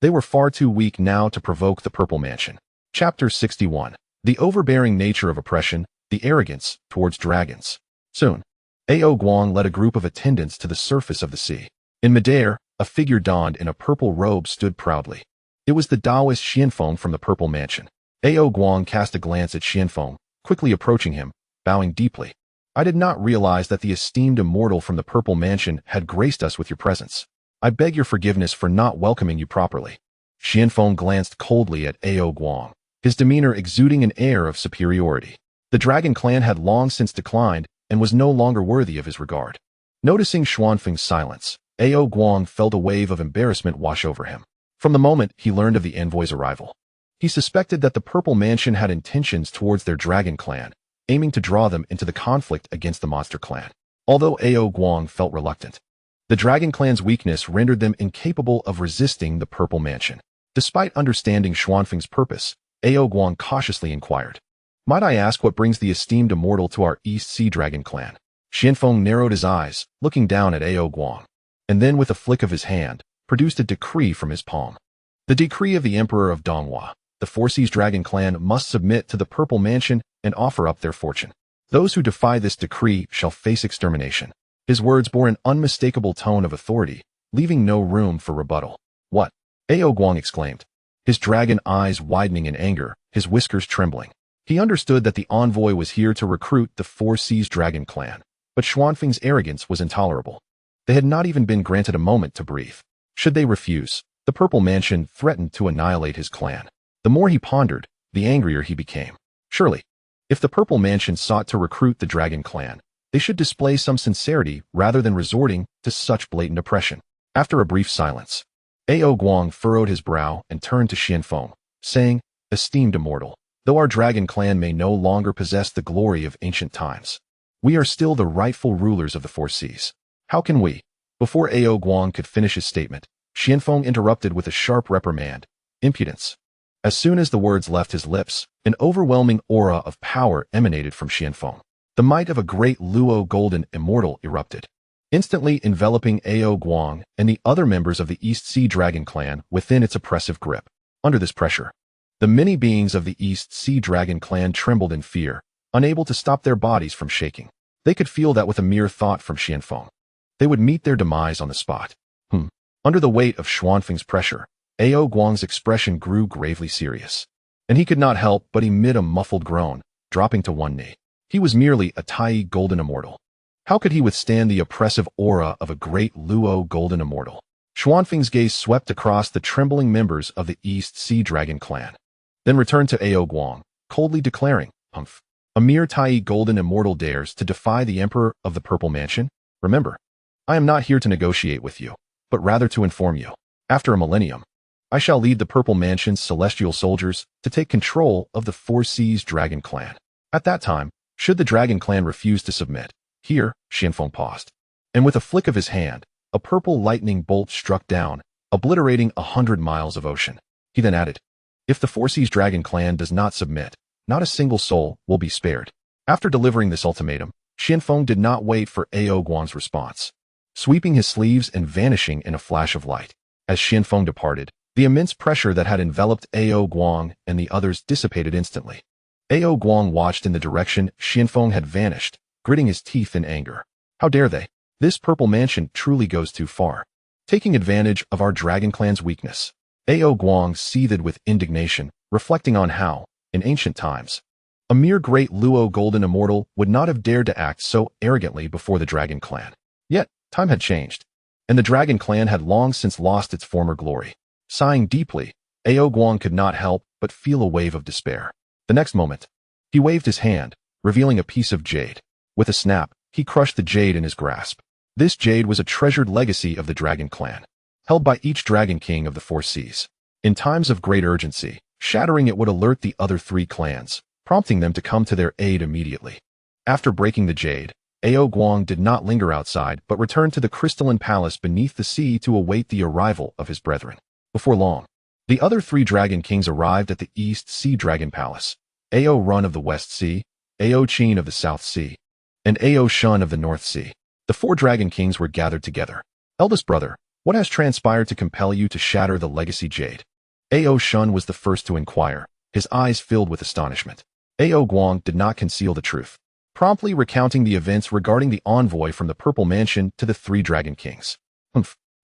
They were far too weak now to provoke the Purple Mansion. Chapter 61. The overbearing nature of oppression, the arrogance towards dragons. Soon, Ao Guang led a group of attendants to the surface of the sea. In midair, a figure donned in a purple robe stood proudly. It was the Taoist Xianfeng from the Purple Mansion. Ao Guang cast a glance at Xianfeng, quickly approaching him, bowing deeply. "I did not realize that the esteemed immortal from the Purple Mansion had graced us with your presence. I beg your forgiveness for not welcoming you properly." Xianfeng glanced coldly at Ao Guang, his demeanor exuding an air of superiority. The Dragon Clan had long since declined and was no longer worthy of his regard. Noticing Xuanfeng's silence, Ao Guang felt a wave of embarrassment wash over him. From the moment he learned of the envoy's arrival, he suspected that the Purple Mansion had intentions towards their Dragon Clan, aiming to draw them into the conflict against the Monster Clan. Although Ao Guang felt reluctant, the Dragon Clan's weakness rendered them incapable of resisting the Purple Mansion. Despite understanding Xuanfeng's purpose, Ao Guang cautiously inquired, "Might I ask what brings the esteemed immortal to our East Sea Dragon Clan?" Xianfeng narrowed his eyes, looking down at Ao Guang, and then with a flick of his hand, produced a decree from his palm. The decree of the Emperor of Donghua. The Four Seas Dragon Clan must submit to the Purple Mansion and offer up their fortune. Those who defy this decree shall face extermination. His words bore an unmistakable tone of authority, leaving no room for rebuttal. "What?" Ao Guang exclaimed, his dragon eyes widening in anger, his whiskers trembling. He understood that the envoy was here to recruit the Four Seas Dragon Clan, but Xuanfeng's arrogance was intolerable. They had not even been granted a moment to breathe. Should they refuse, the Purple Mansion threatened to annihilate his clan. The more he pondered, the angrier he became. Surely, if the Purple Mansion sought to recruit the Dragon Clan, they should display some sincerity rather than resorting to such blatant oppression. After a brief silence, Ao Guang furrowed his brow and turned to Xianfeng, saying, "Esteemed immortal, though our Dragon Clan may no longer possess the glory of ancient times, we are still the rightful rulers of the Four Seas. How can we?" Before Ao Guang could finish his statement, Xianfeng interrupted with a sharp reprimand. "Impudence." As soon as the words left his lips, an overwhelming aura of power emanated from Xianfeng. The might of a great Luo golden immortal erupted, instantly enveloping Ao Guang and the other members of the East Sea Dragon Clan within its oppressive grip. Under this pressure, the many beings of the East Sea Dragon Clan trembled in fear, unable to stop their bodies from shaking. They could feel that with a mere thought from Xianfeng, they would meet their demise on the spot. Under the weight of Xuanfeng's pressure, Ao Guang's expression grew gravely serious, and he could not help but emit a muffled groan, dropping to one knee. He was merely a tiny golden immortal. How could he withstand the oppressive aura of a great Luo golden immortal? Xuanfeng's gaze swept across the trembling members of the East Sea Dragon Clan, then returned to Ao Guang, coldly declaring, "Humph. A mere tiny golden immortal dares to defy the Emperor of the Purple Mansion? Remember, I am not here to negotiate with you, but rather to inform you. After a millennium, I shall lead the Purple Mansion's celestial soldiers to take control of the Four Seas Dragon Clan. At that time, should the Dragon Clan refuse to submit..." Here, Xianfeng paused, and with a flick of his hand, a purple lightning bolt struck down, obliterating 100 miles of ocean. He then added, If the Four Seas Dragon clan does not submit, not a single soul will be spared. After delivering this ultimatum, Xianfeng did not wait for Ao Guang's response, sweeping his sleeves and vanishing in a flash of light. As Xianfeng departed, the immense pressure that had enveloped Ao Guang and the others dissipated instantly. Ao Guang watched in the direction Xianfeng had vanished, gritting his teeth in anger. How dare they? This purple mansion truly goes too far, taking advantage of our dragon clan's weakness. Ao Guang seethed with indignation, reflecting on how, in ancient times, a mere great Luo golden immortal would not have dared to act so arrogantly before the dragon clan. Yet, time had changed, and the dragon clan had long since lost its former glory. Sighing deeply, Ao Guang could not help but feel a wave of despair. The next moment, he waved his hand, revealing a piece of jade. With a snap, he crushed the jade in his grasp. This jade was a treasured legacy of the dragon clan, held by each dragon king of the Four Seas. In times of great urgency, shattering it would alert the other three clans, prompting them to come to their aid immediately. After breaking the jade, Ao Guang did not linger outside but returned to the crystalline palace beneath the sea to await the arrival of his brethren. Before long, the other three dragon kings arrived at the East Sea Dragon Palace: Ao Run of the West Sea, Ao Qin of the South Sea, and Ao Shun of the North Sea. The four dragon kings were gathered together. Eldest brother, what has transpired to compel you to shatter the legacy jade? Ao Shun was the first to inquire, his eyes filled with astonishment. Ao Guang did not conceal the truth, promptly recounting the events regarding the envoy from the Purple Mansion to the three dragon kings.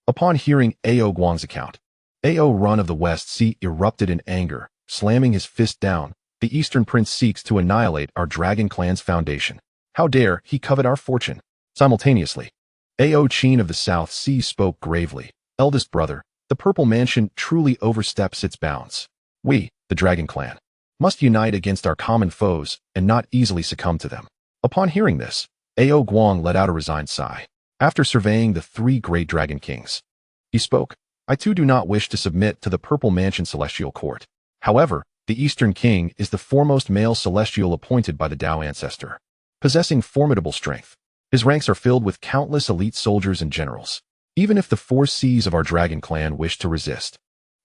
Upon hearing Ao Guang's account, Ao Run of the West Sea erupted in anger, slamming his fist down. The Eastern Prince seeks to annihilate our dragon clan's foundation. How dare he covet our fortune? Simultaneously, Ao Qin of the South Sea spoke gravely. Eldest brother, the Purple Mansion truly oversteps its bounds. We, the Dragon Clan, must unite against our common foes and not easily succumb to them. Upon hearing this, Ao Guang let out a resigned sigh. After surveying the three great dragon kings, he spoke. I too do not wish to submit to the Purple Mansion Celestial Court. However, the Eastern King is the foremost male celestial appointed by the Tao ancestor, possessing formidable strength. His ranks are filled with countless elite soldiers and generals. Even if the Four Seas of our dragon clan wish to resist,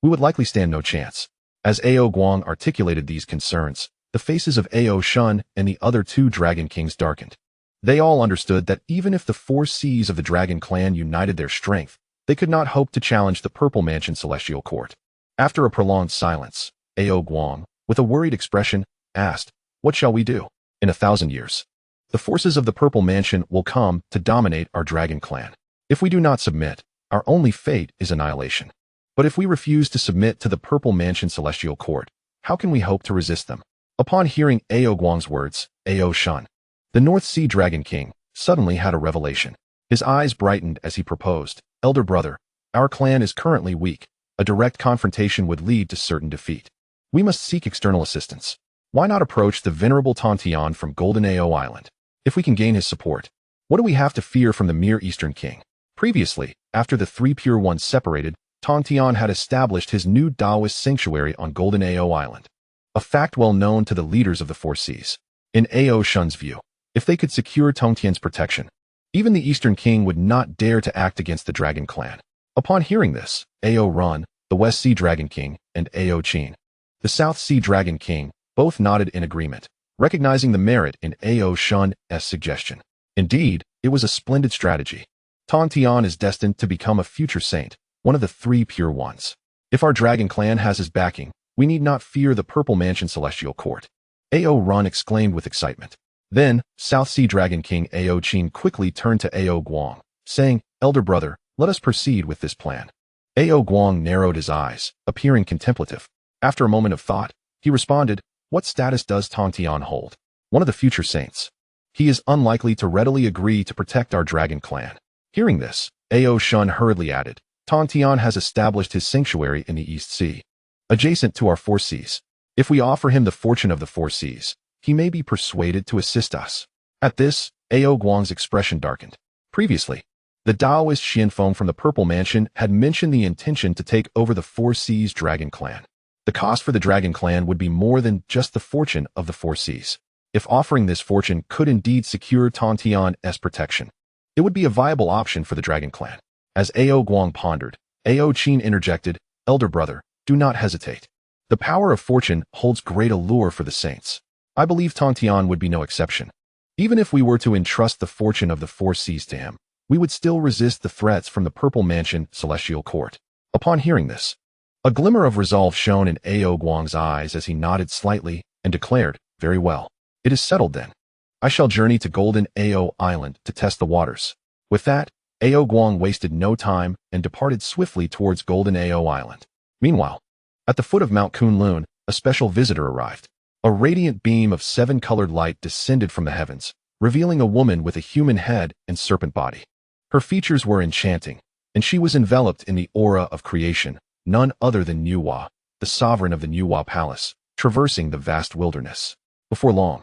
we would likely stand no chance. As Ao Guang articulated these concerns, the faces of Ao Shun and the other two dragon kings darkened. They all understood that even if the Four Seas of the dragon clan united their strength, they could not hope to challenge the Purple Mansion Celestial Court. After a prolonged silence, Ao Guang, with a worried expression, asked, "What shall we do? In 1,000 years, the forces of the Purple Mansion will come to dominate our dragon clan. If we do not submit, our only fate is annihilation. But if we refuse to submit to the Purple Mansion Celestial Court, how can we hope to resist them?" Upon hearing Ao Guang's words, Ao Shun, the North Sea Dragon King, suddenly had a revelation. His eyes brightened as he proposed, "Elder brother, our clan is currently weak. A direct confrontation would lead to certain defeat. We must seek external assistance. Why not approach the venerable Tontian from Golden Ao Island? If we can gain his support, what do we have to fear from the mere Eastern King?" Previously, after the three Pure Ones separated, Tontian had established his new Taoist sanctuary on Golden Ao Island, a fact well known to the leaders of the Four Seas. In Ao Shun's view, if they could secure Tongtian's protection, even the Eastern King would not dare to act against the Dragon Clan. Upon hearing this, Ao Run, the West Sea Dragon King, and Ao Qin, the South Sea Dragon King, both nodded in agreement, recognizing the merit in Ao Shun's suggestion. Indeed, it was a splendid strategy. Tontian is destined to become a future saint, one of the three Pure Ones. If our Dragon Clan has his backing, we need not fear the Purple Mansion Celestial Court. Ao Run exclaimed with excitement. Then, South Sea Dragon King Ao Qin quickly turned to Ao Guang, saying, "Elder brother, let us proceed with this plan." Ao Guang narrowed his eyes, appearing contemplative. After a moment of thought, he responded, "What status does Tontian hold?" "One of the future saints. He is unlikely to readily agree to protect our Dragon Clan." Hearing this, Ao Shun hurriedly added, "Tontian has established his sanctuary in the East Sea, adjacent to our Four Seas. If we offer him the fortune of the Four Seas, he may be persuaded to assist us." At this, Ao Guang's expression darkened. Previously, the Taoist Xianfeng from the Purple Mansion had mentioned the intention to take over the Four Seas Dragon Clan. The cost for the Dragon Clan would be more than just the fortune of the Four Seas. If offering this fortune could indeed secure Tontian's protection, it would be a viable option for the Dragon Clan. As Ao Guang pondered, Ao Qin interjected, "Elder brother, do not hesitate. The power of fortune holds great allure for the saints. I believe Tongtian would be no exception. Even if we were to entrust the fortune of the four seas to him, we would still resist the threats from the Purple Mansion Celestial Court. Upon hearing this, a glimmer of resolve shone in Ao Guang's eyes as he nodded slightly and declared, "Very well. It is settled then. I shall journey to Golden Ao Island to test the waters." With that, Ao Guang wasted no time and departed swiftly towards Golden Ao Island. Meanwhile, at the foot of Mount Kunlun, a special visitor arrived. A radiant beam of seven-colored light descended from the heavens, revealing a woman with a human head and serpent body. Her features were enchanting, and she was enveloped in the aura of creation, none other than Nuwa, the sovereign of the Nuwa Palace, traversing the vast wilderness. Before long,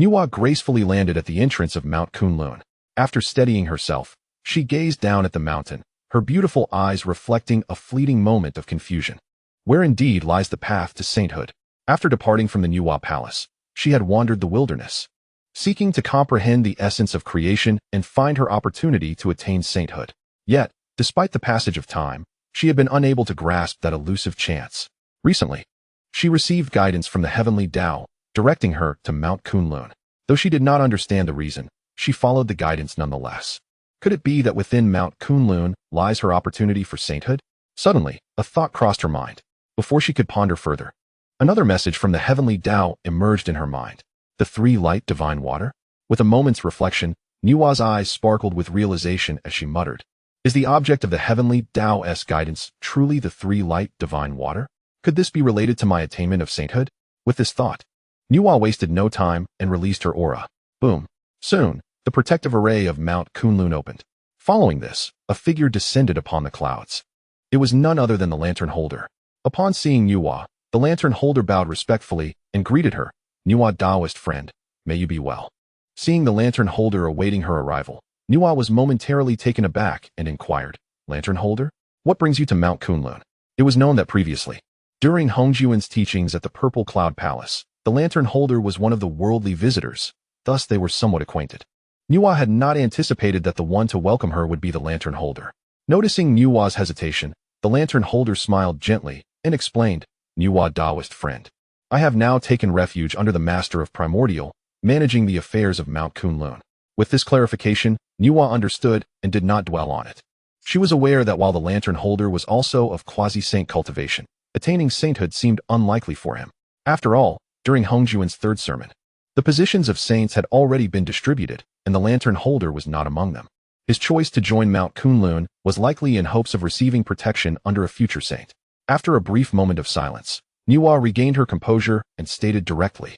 Nuwa gracefully landed at the entrance of Mount Kunlun. After steadying herself, she gazed down at the mountain, her beautiful eyes reflecting a fleeting moment of confusion. Where indeed lies the path to sainthood? After departing from the Nuwa Palace, she had wandered the wilderness, seeking to comprehend the essence of creation and find her opportunity to attain sainthood. Yet, despite the passage of time, she had been unable to grasp that elusive chance. Recently, she received guidance from the heavenly Tao, directing her to Mount Kunlun. Though she did not understand the reason, she followed the guidance nonetheless. Could it be that within Mount Kunlun lies her opportunity for sainthood? Suddenly, a thought crossed her mind. Before she could ponder further, another message from the heavenly Tao emerged in her mind. The three light divine water? With a moment's reflection, Nuwa's eyes sparkled with realization as she muttered, "Is the object of the heavenly Tao-esque guidance truly the three light divine water? Could this be related to my attainment of sainthood?" With this thought, Nuwa wasted no time and released her aura. Boom. Soon, the protective array of Mount Kunlun opened. Following this, a figure descended upon the clouds. It was none other than the lantern holder. Upon seeing Nuwa, the lantern holder bowed respectfully and greeted her. "Nuwa Taoist friend, may you be well." Seeing the lantern holder awaiting her arrival, Nuwa was momentarily taken aback and inquired, "Lantern holder? What brings you to Mount Kunlun?" It was known that previously, during Hongjuan's teachings at the Purple Cloud Palace, the lantern holder was one of the worldly visitors, thus they were somewhat acquainted. Nuwa had not anticipated that the one to welcome her would be the lantern holder. Noticing Nuwa's hesitation, the lantern holder smiled gently and explained, "Nuwa Taoist friend, I have now taken refuge under the Master of Primordial, managing the affairs of Mount Kunlun." With this clarification, Nuwa understood and did not dwell on it. She was aware that while the lantern holder was also of quasi-saint cultivation, attaining sainthood seemed unlikely for him. After all, during Hongjuan's third sermon, the positions of saints had already been distributed, and the lantern holder was not among them. His choice to join Mount Kunlun was likely in hopes of receiving protection under a future saint. After a brief moment of silence, Nuwa regained her composure and stated directly,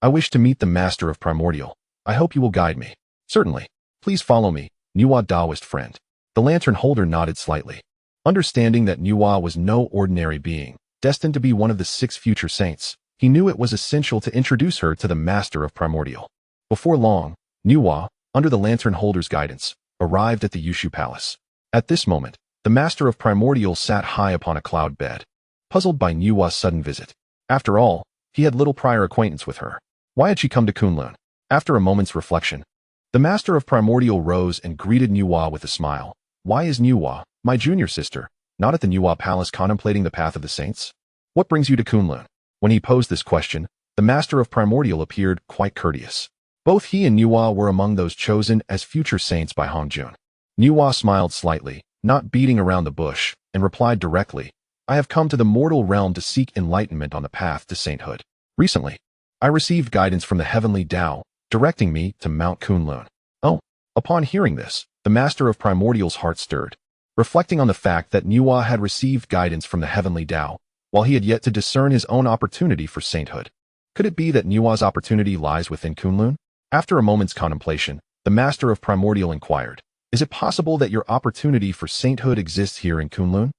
"I wish to meet the Master of Primordial. I hope you will guide me." "Certainly. Please follow me, Nuwa Taoist friend." The lantern holder nodded slightly. Understanding that Nuwa was no ordinary being, destined to be one of the 6 future saints, he knew it was essential to introduce her to the Master of Primordial. Before long, Nuwa, under the lantern holder's guidance, arrived at the Yushu Palace. At this moment, the Master of Primordial sat high upon a cloud bed, puzzled by Nuwa's sudden visit. After all, he had little prior acquaintance with her. Why had she come to Kunlun? After a moment's reflection, the Master of Primordial rose and greeted Nuwa with a smile. "Why is Nuwa, my junior sister, not at the Nuwa Palace contemplating the path of the saints? What brings you to Kunlun?" When he posed this question, the Master of Primordial appeared quite courteous. Both he and Nuwa were among those chosen as future saints by Hongjun. Nuwa smiled slightly, not beating around the bush, and replied directly, "I have come to the mortal realm to seek enlightenment on the path to sainthood. Recently, I received guidance from the heavenly Tao, directing me to Mount Kunlun." Oh, upon hearing this, the Master of Primordial's heart stirred. Reflecting on the fact that Nuwa had received guidance from the heavenly Tao, while he had yet to discern his own opportunity for sainthood. Could it be that Nuwa's opportunity lies within Kunlun? After a moment's contemplation, the Master of Primordial inquired, "Is it possible that your opportunity for sainthood exists here in Kunlun?"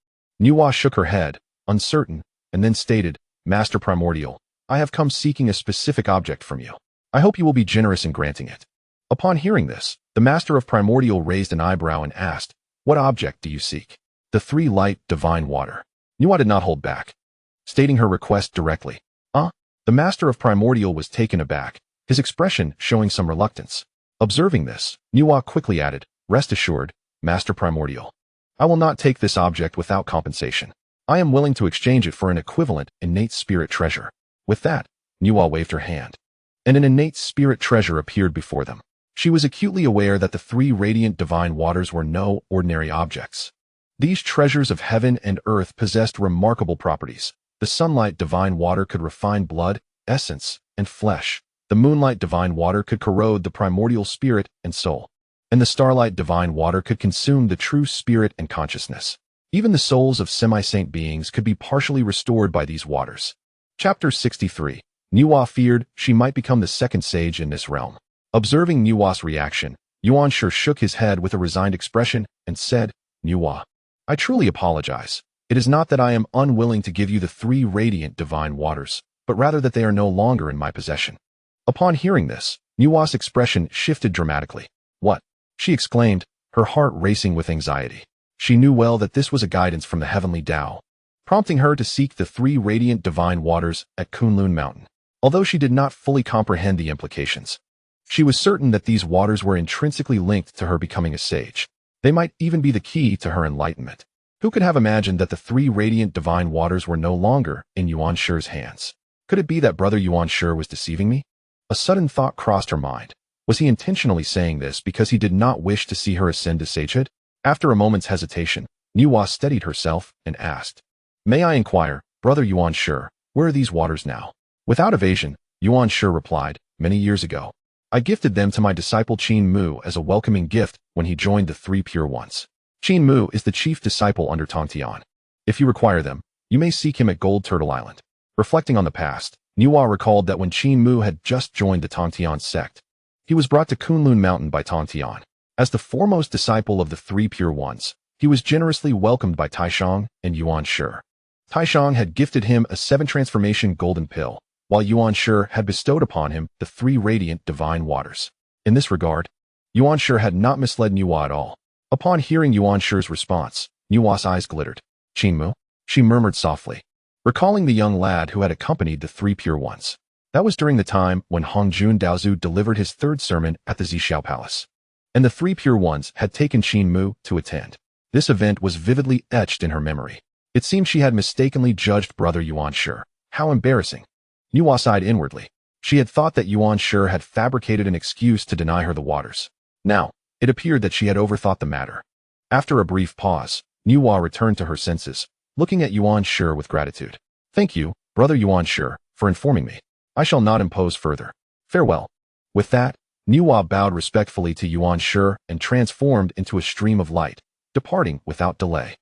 Nuwa shook her head, uncertain, and then stated, "Master Primordial, I have come seeking a specific object from you. I hope you will be generous in granting it." Upon hearing this, the Master of Primordial raised an eyebrow and asked, "What object do you seek?" "The 3 light divine water." Nuwa did not hold back, stating her request directly. The Master of Primordial was taken aback, his expression showing some reluctance. Observing this, Nuwa quickly added, "Rest assured, Master Primordial, I will not take this object without compensation." I am willing to exchange it for an equivalent innate spirit treasure. With that, Nuwa waved her hand, and an innate spirit treasure appeared before them. She was acutely aware that the three radiant divine waters were no ordinary objects. These treasures of heaven and earth possessed remarkable properties. The sunlight divine water could refine blood, essence, and flesh. The moonlight divine water could corrode the primordial spirit and soul. And the starlight divine water could consume the true spirit and consciousness. Even the souls of semi-saint beings could be partially restored by these waters. Chapter 63. Nuwa feared she might become the second sage in this realm. Observing Nuwa's reaction, Yuanshi shook his head with a resigned expression and said, Nuwa, I truly apologize. It is not that I am unwilling to give you the three radiant divine waters, but rather that they are no longer in my possession. Upon hearing this, Nuwa's expression shifted dramatically. What? She exclaimed, her heart racing with anxiety. She knew well that this was a guidance from the heavenly Tao, prompting her to seek the three radiant divine waters at Kunlun Mountain. Although she did not fully comprehend the implications, she was certain that these waters were intrinsically linked to her becoming a sage. They might even be the key to her enlightenment. Who could have imagined that the three radiant divine waters were no longer in Yuanshi's hands? Could it be that brother Yuanshi was deceiving me? A sudden thought crossed her mind. Was he intentionally saying this because he did not wish to see her ascend to sagehood? After a moment's hesitation, Nuwa steadied herself and asked, May I inquire, brother Yuanshi, where are these waters now? Without evasion, Yuanshi replied, Many years ago, I gifted them to my disciple Qin Mu as a welcoming gift when he joined the Three Pure Ones. Qin Mu is the chief disciple under Tongtian. If you require them, you may seek him at Gold Turtle Island. Reflecting on the past, Nuwa recalled that when Qin Mu had just joined the Tongtian sect, he was brought to Kunlun Mountain by Tongtian. As the foremost disciple of the Three Pure Ones, he was generously welcomed by Taishang and Yuanshi. Taishang had gifted him a 7-transformation golden pill, while Yuanshi had bestowed upon him the three radiant divine waters. In this regard, Yuanshi had not misled Nuwa at all. Upon hearing Yuanshi's response, Nuwa's eyes glittered. Qin Mu? She murmured softly, recalling the young lad who had accompanied the Three Pure Ones. That was during the time when Hongjun Daozu delivered his third sermon at the Xiao Palace, and the Three Pure Ones had taken Qin Mu to attend. This event was vividly etched in her memory. It seemed she had mistakenly judged brother Yuanshi. How embarrassing. Nuwa sighed inwardly. She had thought that Yuanshi had fabricated an excuse to deny her the waters. Now, it appeared that she had overthought the matter. After a brief pause, Nuwa returned to her senses, looking at Yuanshi with gratitude. Thank you, brother Yuanshi, for informing me. I shall not impose further. Farewell. With that, Nuwa bowed respectfully to Yuanshi and transformed into a stream of light, departing without delay.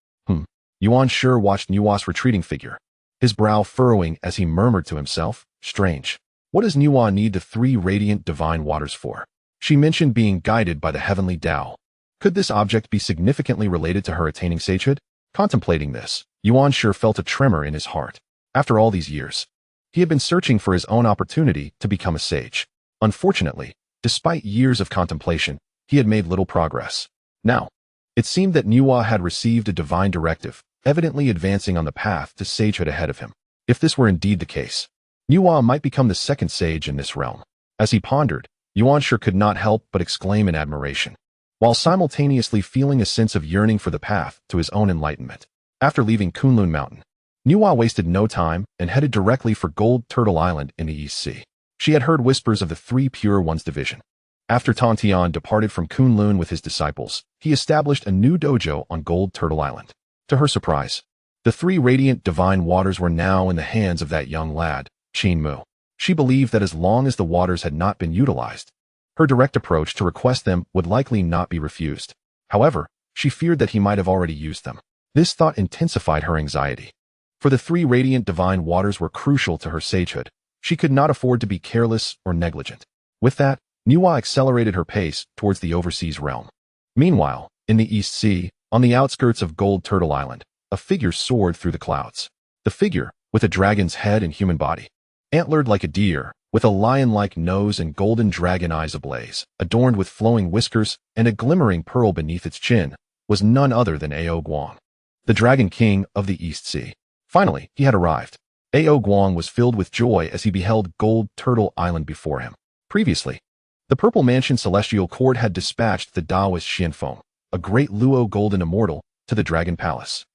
Yuanshi watched Nuwa's retreating figure, his brow furrowing as he murmured to himself, Strange. What does Nuwa need the three radiant divine waters for? She mentioned being guided by the heavenly Tao. Could this object be significantly related to her attaining sagehood? Contemplating this, Yuanshi felt a tremor in his heart. After all these years, he had been searching for his own opportunity to become a sage. Unfortunately, despite years of contemplation, he had made little progress. Now, it seemed that Nuwa had received a divine directive, evidently advancing on the path to sagehood ahead of him. If this were indeed the case, Nuwa might become the second sage in this realm. As he pondered, Yuanshi could not help but exclaim in admiration, while simultaneously feeling a sense of yearning for the path to his own enlightenment. After leaving Kunlun Mountain, Nuwa wasted no time and headed directly for Gold Turtle Island in the East Sea. She had heard whispers of the Three Pure Ones division. After Tongtian departed from Kunlun with his disciples, he established a new dojo on Gold Turtle Island. To her surprise, the three radiant divine waters were now in the hands of that young lad, Qin Mu. She believed that as long as the waters had not been utilized, her direct approach to request them would likely not be refused. However, she feared that he might have already used them. This thought intensified her anxiety. For the three radiant divine waters were crucial to her sagehood. She could not afford to be careless or negligent. With that, Nuwa accelerated her pace towards the overseas realm. Meanwhile, in the East Sea, on the outskirts of Gold Turtle Island, a figure soared through the clouds. The figure, with a dragon's head and human body, antlered like a deer, with a lion-like nose and golden dragon eyes ablaze, adorned with flowing whiskers and a glimmering pearl beneath its chin, was none other than Ao Guang, the Dragon King of the East Sea. Finally, he had arrived. Ao Guang was filled with joy as he beheld Gold Turtle Island before him. Previously, the Purple Mansion Celestial Court had dispatched the Taoist Xianfeng, a great Luo golden immortal, to the Dragon Palace.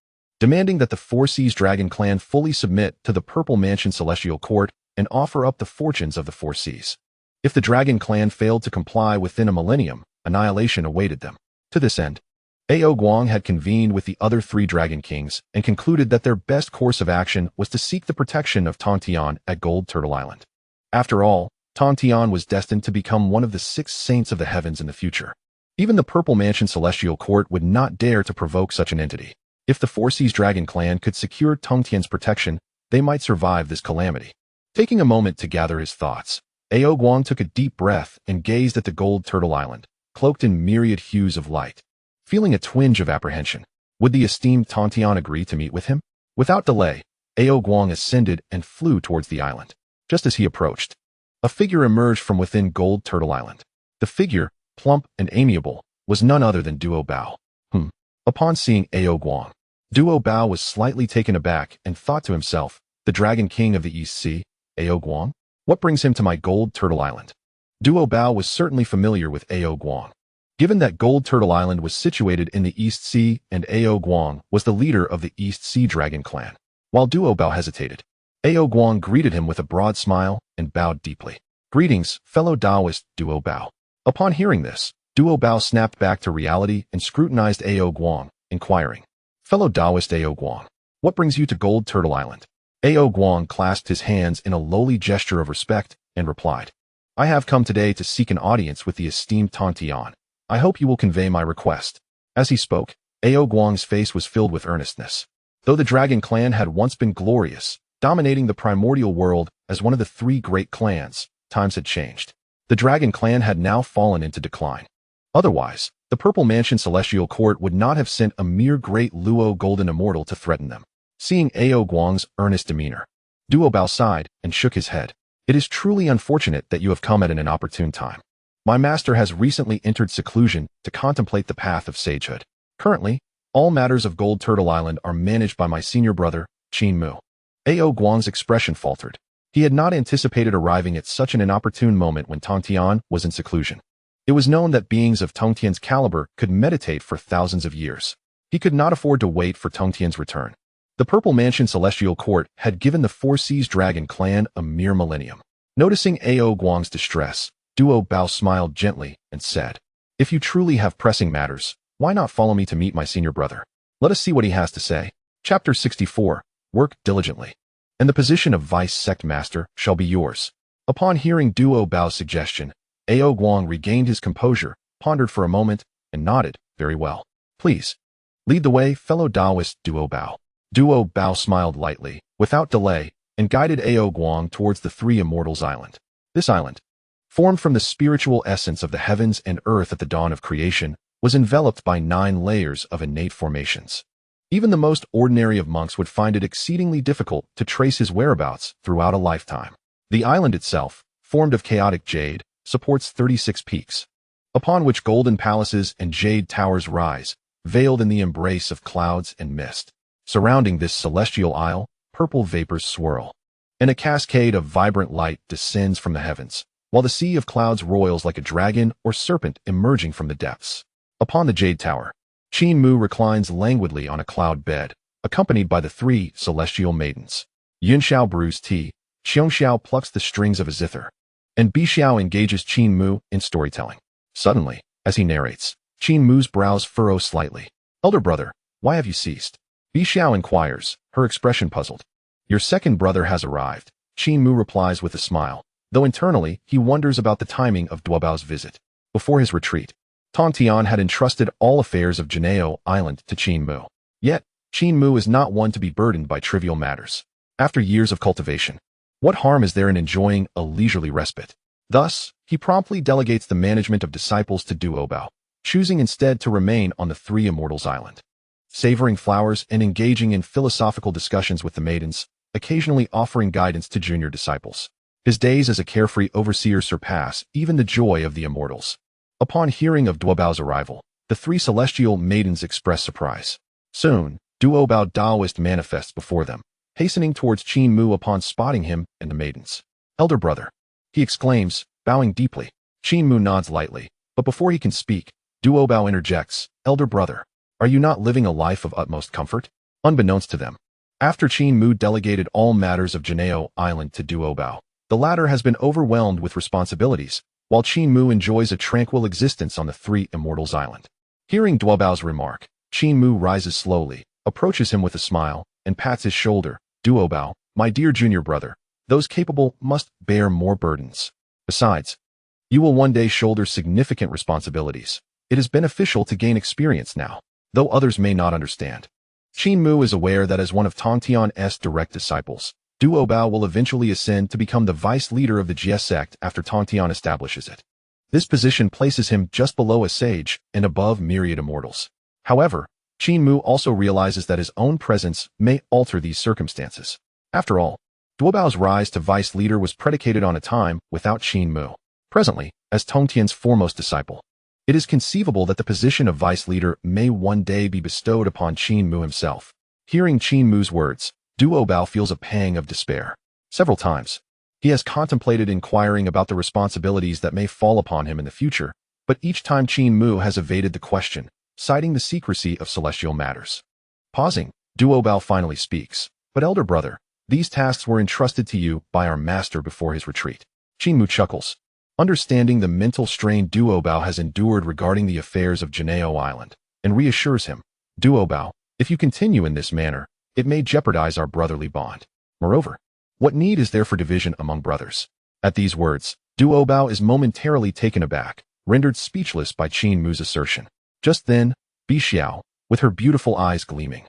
demanding that the Four Seas Dragon clan fully submit to the Purple Mansion Celestial Court and offer up the fortunes of the Four Seas. If the Dragon clan failed to comply within a millennium, annihilation awaited them. To this end, Ao Guang had convened with the other three Dragon Kings and concluded that their best course of action was to seek the protection of Tongtian at Gold Turtle Island. After all, Tongtian was destined to become one of the 6 saints of the heavens in the future. Even the Purple Mansion Celestial Court would not dare to provoke such an entity. If the Four Seas Dragon clan could secure Tongtian's protection, they might survive this calamity. Taking a moment to gather his thoughts, Ao Guang took a deep breath and gazed at the Gold Turtle Island, cloaked in myriad hues of light. Feeling a twinge of apprehension, would the esteemed Tongtian agree to meet with him? Without delay, Ao Guang ascended and flew towards the island. Just as he approached, a figure emerged from within Gold Turtle Island. The figure, plump and amiable, was none other than Duo Bao. Upon seeing Ao Guang, Duo Bao was slightly taken aback and thought to himself, the Dragon King of the East Sea, Ao Guang? What brings him to my Gold Turtle Island? Duo Bao was certainly familiar with Ao Guang. Given that Gold Turtle Island was situated in the East Sea and Ao Guang was the leader of the East Sea Dragon clan. While Duo Bao hesitated, Ao Guang greeted him with a broad smile and bowed deeply. Greetings, fellow Taoist Duo Bao. Upon hearing this, Duo Bao snapped back to reality and scrutinized Ao Guang, inquiring, fellow Taoist Ao Guang, what brings you to Gold Turtle Island? Ao Guang clasped his hands in a lowly gesture of respect and replied, I have come today to seek an audience with the esteemed Tongtian. I hope you will convey my request. As he spoke, Ao Guang's face was filled with earnestness. Though the Dragon clan had once been glorious, dominating the primordial world as one of the 3 great clans, times had changed. The Dragon clan had now fallen into decline. Otherwise, the Purple Mansion Celestial Court would not have sent a mere great Luo Golden Immortal to threaten them. Seeing Ao Guang's earnest demeanor, Duo Bao sighed and shook his head. It is truly unfortunate that you have come at an inopportune time. My master has recently entered seclusion to contemplate the path of sagehood. Currently, all matters of Gold Turtle Island are managed by my senior brother, Qin Mu. Ao Guang's expression faltered. He had not anticipated arriving at such an inopportune moment when Tongtian was in seclusion. It was known that beings of Tongtian's caliber could meditate for thousands of years. He could not afford to wait for Tongtian's return. The Purple Mansion Celestial Court had given the Four Seas Dragon clan a mere millennium. Noticing Ao Guang's distress, Duo Bao smiled gently and said, if you truly have pressing matters, why not follow me to meet my senior brother? Let us see what he has to say. Chapter 64, Work diligently, and the position of Vice Sect Master shall be yours. Upon hearing Duo Bao's suggestion, Ao Guang regained his composure, pondered for a moment, and nodded, very well. Please, lead the way, fellow Taoist Duo Bao. Duo Bao smiled lightly, without delay, and guided Ao Guang towards the 3 Immortals Island. This island, formed from the spiritual essence of the heavens and earth at the dawn of creation, was enveloped by 9 layers of innate formations. Even the most ordinary of monks would find it exceedingly difficult to trace his whereabouts throughout a lifetime. The island itself, formed of chaotic jade, supports 36 peaks, upon which golden palaces and jade towers rise, veiled in the embrace of clouds and mist. Surrounding this celestial isle, purple vapors swirl, and a cascade of vibrant light descends from the heavens, while the sea of clouds roils like a dragon or serpent emerging from the depths. Upon the jade tower, Qin Mu reclines languidly on a cloud bed, accompanied by the 3 celestial maidens. Yunxiao brews tea, Xiongxiao plucks the strings of a zither, and Bixiao engages Qin Mu in storytelling. Suddenly, as he narrates, Qin Mu's brows furrow slightly. Elder brother, why have you ceased? Bixiao inquires, her expression puzzled. Your second brother has arrived, Qin Mu replies with a smile, though internally he wonders about the timing of Duo Bao's visit. Before his retreat, Tongtian had entrusted all affairs of Jineo Island to Qin Mu. Yet, Qin Mu is not one to be burdened by trivial matters. After years of cultivation, what harm is there in enjoying a leisurely respite? Thus, he promptly delegates the management of disciples to Duo Bao, choosing instead to remain on the 3 Immortals Island. Savoring flowers and engaging in philosophical discussions with the maidens, occasionally offering guidance to junior disciples. His days as a carefree overseer surpass even the joy of the immortals. Upon hearing of Duo Bao's arrival, the 3 celestial maidens express surprise. Soon, Duo Bao Taoist manifests before them, hastening towards Qin Mu upon spotting him and the maidens. Elder brother, he exclaims, bowing deeply. Qin Mu nods lightly, but before he can speak, Duo Bao interjects, Elder brother, are you not living a life of utmost comfort? Unbeknownst to them, after Qin Mu delegated all matters of Jinao Island to Duobao, the latter has been overwhelmed with responsibilities, while Qin Mu enjoys a tranquil existence on the Three Immortals Island. Hearing Duobao's remark, Qin Mu rises slowly, approaches him with a smile, and pats his shoulder. Duobao, my dear junior brother, those capable must bear more burdens. Besides, you will one day shoulder significant responsibilities. It is beneficial to gain experience now, though others may not understand. Qin Mu is aware that as one of Tong Tian's direct disciples, Duobao will eventually ascend to become the vice leader of the Jie Sect after Tong Tian establishes it. This position places him just below a sage and above myriad immortals. However, Qin Mu also realizes that his own presence may alter these circumstances. After all, Duobao's rise to vice leader was predicated on a time without Qin Mu. Presently, as Tong Tian's foremost disciple, it is conceivable that the position of vice leader may one day be bestowed upon Qin Mu himself. Hearing Qin Mu's words, Duobao feels a pang of despair. Several times, he has contemplated inquiring about the responsibilities that may fall upon him in the future, but each time Qin Mu has evaded the question, citing the secrecy of celestial matters. Pausing, Duobao finally speaks. But elder brother, these tasks were entrusted to you by our master before his retreat. Qin Mu chuckles, understanding the mental strain Duobao has endured regarding the affairs of Jinao Island, and reassures him, Duobao, if you continue in this manner, it may jeopardize our brotherly bond. Moreover, what need is there for division among brothers? At these words, Duobao is momentarily taken aback, rendered speechless by Qin Mu's assertion. Just then, Three Xiao, with her beautiful eyes gleaming,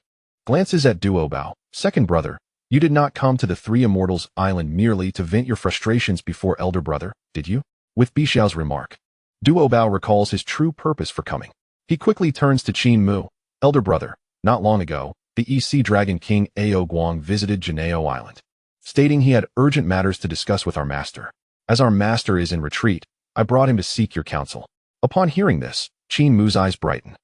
glances at Duobao. Second brother, you did not come to the Three Immortals Island merely to vent your frustrations before elder brother, did you? With Three Xiao's remark, Duobao recalls his true purpose for coming. He quickly turns to Qin Mu. Elder brother, not long ago, the EC Dragon King Ao Guang visited Jinao Island, stating he had urgent matters to discuss with our master. As our master is in retreat, I brought him to seek your counsel. Upon hearing this, Qin Mu's eyes brighten.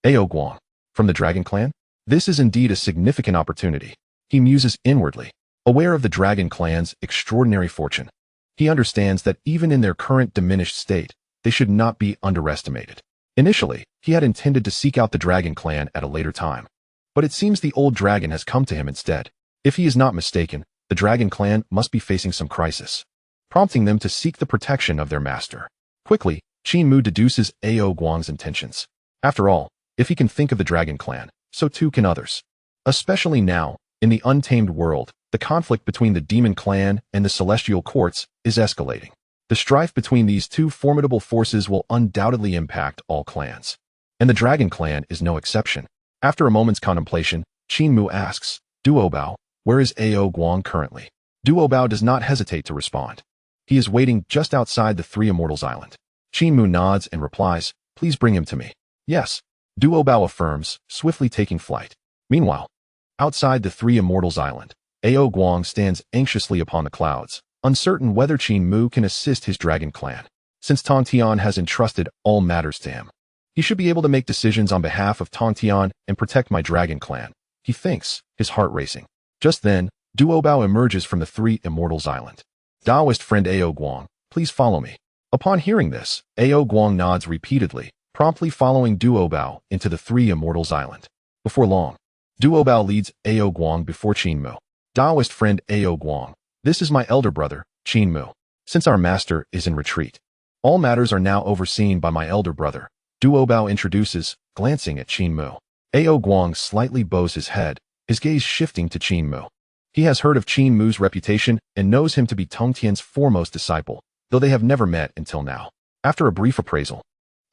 Ao Guang, from the Dragon Clan? This is indeed a significant opportunity. He muses inwardly, aware of the Dragon Clan's extraordinary fortune. He understands that even in their current diminished state, they should not be underestimated. Initially, he had intended to seek out the Dragon Clan at a later time, but it seems the old dragon has come to him instead. If he is not mistaken, the Dragon Clan must be facing some crisis, prompting them to seek the protection of their master. Quickly, Qin Mu deduces Ao Guang's intentions. After all, if he can think of the Dragon Clan, so too can others. Especially now, in the untamed world, the conflict between the Demon Clan and the Celestial Courts is escalating. The strife between these two formidable forces will undoubtedly impact all clans, and the Dragon Clan is no exception. After a moment's contemplation, Qin Mu asks, Duobao, where is Ao Guang currently? Duobao does not hesitate to respond. He is waiting just outside the Three Immortals Island. Qin Mu nods and replies, please bring him to me. Yes, Duobao affirms, swiftly taking flight. Meanwhile, outside the Three Immortals Island, Ao Guang stands anxiously upon the clouds, uncertain whether Qin Mu can assist his Dragon Clan. Since Tong Tian has entrusted all matters to him, he should be able to make decisions on behalf of Tong Tian and protect my Dragon Clan, he thinks, his heart racing. Just then, Duobao emerges from the Three Immortals Island. Taoist friend Ao Guang, please follow me. Upon hearing this, Ao Guang nods repeatedly, promptly following Duobao into the Three Immortals Island. Before long, Duobao leads Ao Guang before Qin Mu. Taoist friend Ao Guang, this is my elder brother, Qin Mu. Since our master is in retreat, all matters are now overseen by my elder brother, Duobao introduces, glancing at Qin Mu. Ao Guang slightly bows his head, his gaze shifting to Qin Mu. He has heard of Qin Mu's reputation and knows him to be Tong Tian's foremost disciple, though they have never met until now. After a brief appraisal,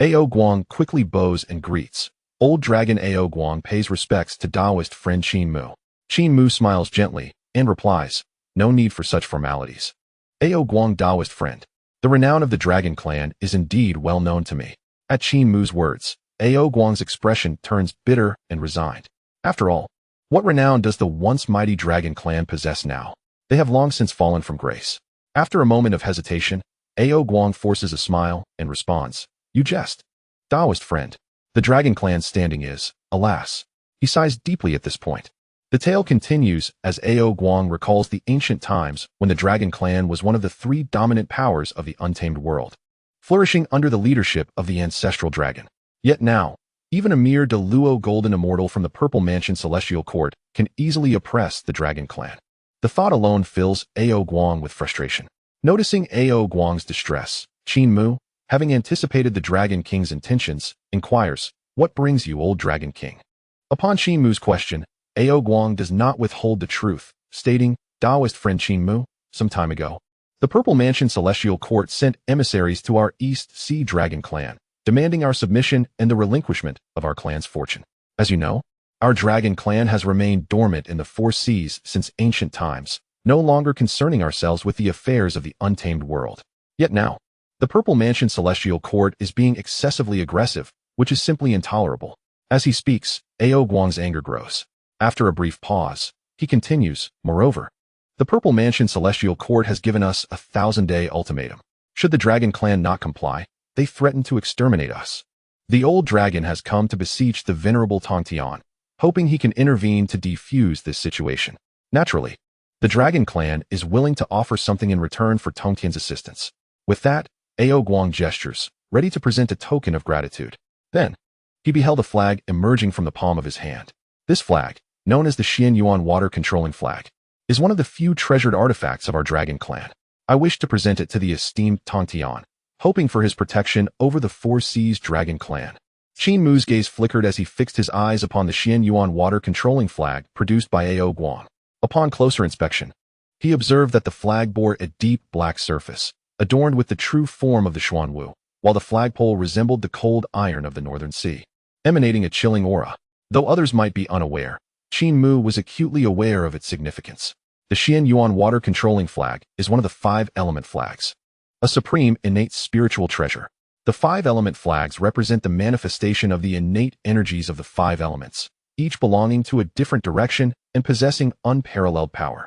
Ao Guang quickly bows and greets. Old Dragon Ao Guang pays respects to Taoist friend Qin Mu. Qin Mu smiles gently and replies, no need for such formalities. Ao Guang Taoist friend, the renown of the Dragon Clan is indeed well known to me. At Qin Mu's words, Ao Guang's expression turns bitter and resigned. After all, what renown does the once mighty Dragon Clan possess now? They have long since fallen from grace. After a moment of hesitation, Ao Guang forces a smile and responds, you jest. Taoist friend, the Dragon Clan's standing is, alas. He sighs deeply at this point. The tale continues as Ao Guang recalls the ancient times when the Dragon Clan was one of the three dominant powers of the untamed world, flourishing under the leadership of the ancestral dragon. Yet now, Even a mere Deluo golden immortal from the Purple Mansion Celestial Court can easily oppress the Dragon Clan. The thought alone fills Ao Guang with frustration. Noticing Ao Guang's distress, Qin Mu, having anticipated the Dragon King's intentions, inquires, "What brings you, old Dragon King?" Upon Qin Mu's question, Ao Guang does not withhold the truth, stating, "Taoist friend Qin Mu, some time ago, the Purple Mansion Celestial Court sent emissaries to our East Sea Dragon Clan, demanding our submission and the relinquishment of our clan's fortune. As you know, our Dragon Clan has remained dormant in the Four Seas since ancient times, no longer concerning ourselves with the affairs of the untamed world. Yet now, the Purple Mansion Celestial Court is being excessively aggressive, which is simply intolerable." As he speaks, Ao Guang's anger grows. After a brief pause, he continues, "Moreover, the Purple Mansion Celestial Court has given us a 1,000-day ultimatum. Should the Dragon Clan not comply, they threaten to exterminate us. The old dragon has come to beseech the venerable Tongtian, hoping he can intervene to defuse this situation. Naturally, the Dragon Clan is willing to offer something in return for Tongtian's assistance." With that, Ao Guang gestures, ready to present a token of gratitude. Then, he beheld a flag emerging from the palm of his hand. This flag, known as the Xian Yuan water-controlling flag, is one of the few treasured artifacts of our Dragon Clan. I wish to present it to the esteemed Tongtian, hoping for his protection over the Four Seas Dragon Clan. Qin Mu's gaze flickered as he fixed his eyes upon the Xian Yuan water-controlling flag produced by Ao Guang. Upon closer inspection, he observed that the flag bore a deep black surface, adorned with the true form of the Xuanwu, while the flagpole resembled the cold iron of the Northern Sea, emanating a chilling aura. Though others might be unaware, Qin Mu was acutely aware of its significance. The Xian Yuan water-controlling flag is one of the 5-element flags, a supreme innate spiritual treasure. The 5-element flags represent the manifestation of the innate energies of the 5 elements, each belonging to a different direction and possessing unparalleled power.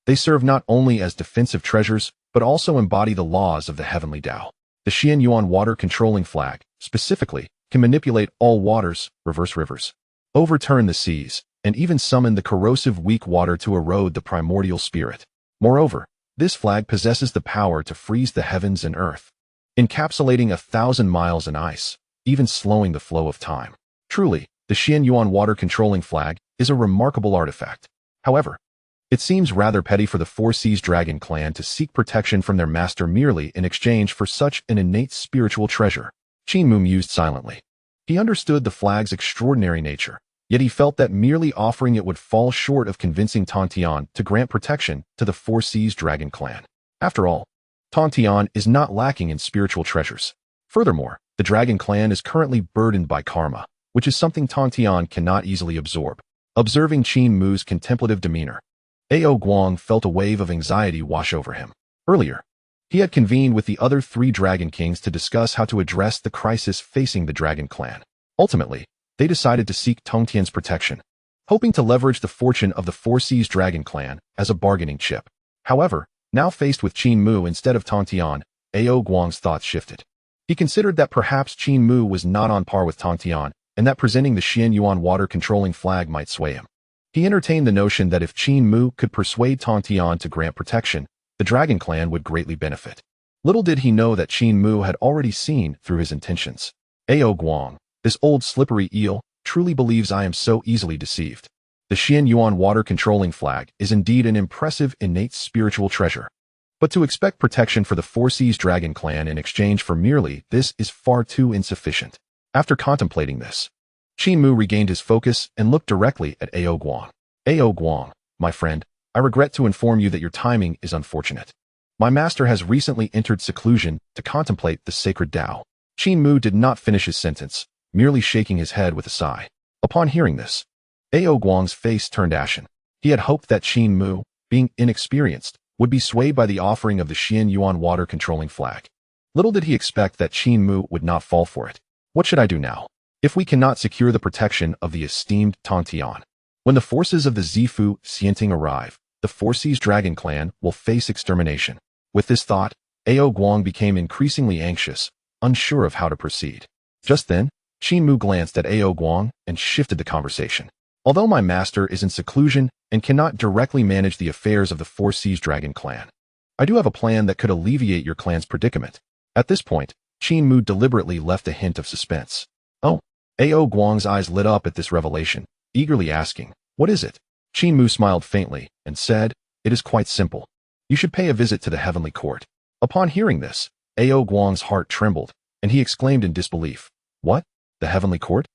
They serve not only as defensive treasures, but also embody the laws of the heavenly Tao. The Xian Yuan water-controlling flag, specifically, can manipulate all waters, reverse rivers, overturn the seas, and even summon the corrosive weak water to erode the primordial spirit. Moreover, this flag possesses the power to freeze the heavens and earth, encapsulating 1,000 miles in ice, even slowing the flow of time. Truly, the Xian Yuan water-controlling flag is a remarkable artifact. However, it seems rather petty for the Four Seas Dragon Clan to seek protection from their master merely in exchange for such an innate spiritual treasure. Qin Mu mused silently. He understood the flag's extraordinary nature, yet he felt that merely offering it would fall short of convincing Tongtian to grant protection to the Four Seas Dragon Clan. After all, Tongtian is not lacking in spiritual treasures. Furthermore, the Dragon Clan is currently burdened by karma, which is something Tongtian cannot easily absorb. Observing Qin Mu's contemplative demeanor, Ao Guang felt a wave of anxiety wash over him. Earlier, he had convened with the other 3 Dragon Kings to discuss how to address the crisis facing the Dragon Clan. Ultimately, they decided to seek Tongtian's protection, hoping to leverage the fortune of the Four Seas Dragon Clan as a bargaining chip. However, now faced with Qin Mu instead of Tongtian, Ao Guang's thoughts shifted. He considered that perhaps Qin Mu was not on par with Tongtian, and that presenting the Xian Yuan water-controlling flag might sway him. He entertained the notion that if Qin Mu could persuade Tongtian to grant protection, the Dragon Clan would greatly benefit. Little did he know that Qin Mu had already seen through his intentions. Ao Guang, this old slippery eel, truly believes I am so easily deceived. The Xian Yuan water-controlling flag is indeed an impressive innate spiritual treasure. But to expect protection for the Four Seas Dragon Clan in exchange for merely this is far too insufficient. After contemplating this, Qin Mu regained his focus and looked directly at Ao Guang. Ao Guang, my friend, I regret to inform you that your timing is unfortunate. My master has recently entered seclusion to contemplate the sacred Tao. Qin Mu did not finish his sentence, merely shaking his head with a sigh. Upon hearing this, Ao Guang's face turned ashen. He had hoped that Qin Mu, being inexperienced, would be swayed by the offering of the Xian Yuan water-controlling flag. Little did he expect that Qin Mu would not fall for it. What should I do now? If we cannot secure the protection of the esteemed Tongtian, when the forces of the Zifu Xianting arrive, the Four Seas Dragon Clan will face extermination. With this thought, Ao Guang became increasingly anxious, unsure of how to proceed. Just then, Qin Mu glanced at Ao Guang and shifted the conversation. Although my master is in seclusion and cannot directly manage the affairs of the Four Seas Dragon Clan, I do have a plan that could alleviate your clan's predicament. At this point, Qin Mu deliberately left a hint of suspense. Oh, A.O. Guang's eyes lit up at this revelation, eagerly asking, "What is it?" Qin Mu smiled faintly and said, "It is quite simple. You should pay a visit to the heavenly court." Upon hearing this, A.O. Guang's heart trembled, and he exclaimed in disbelief, "What? The heavenly court?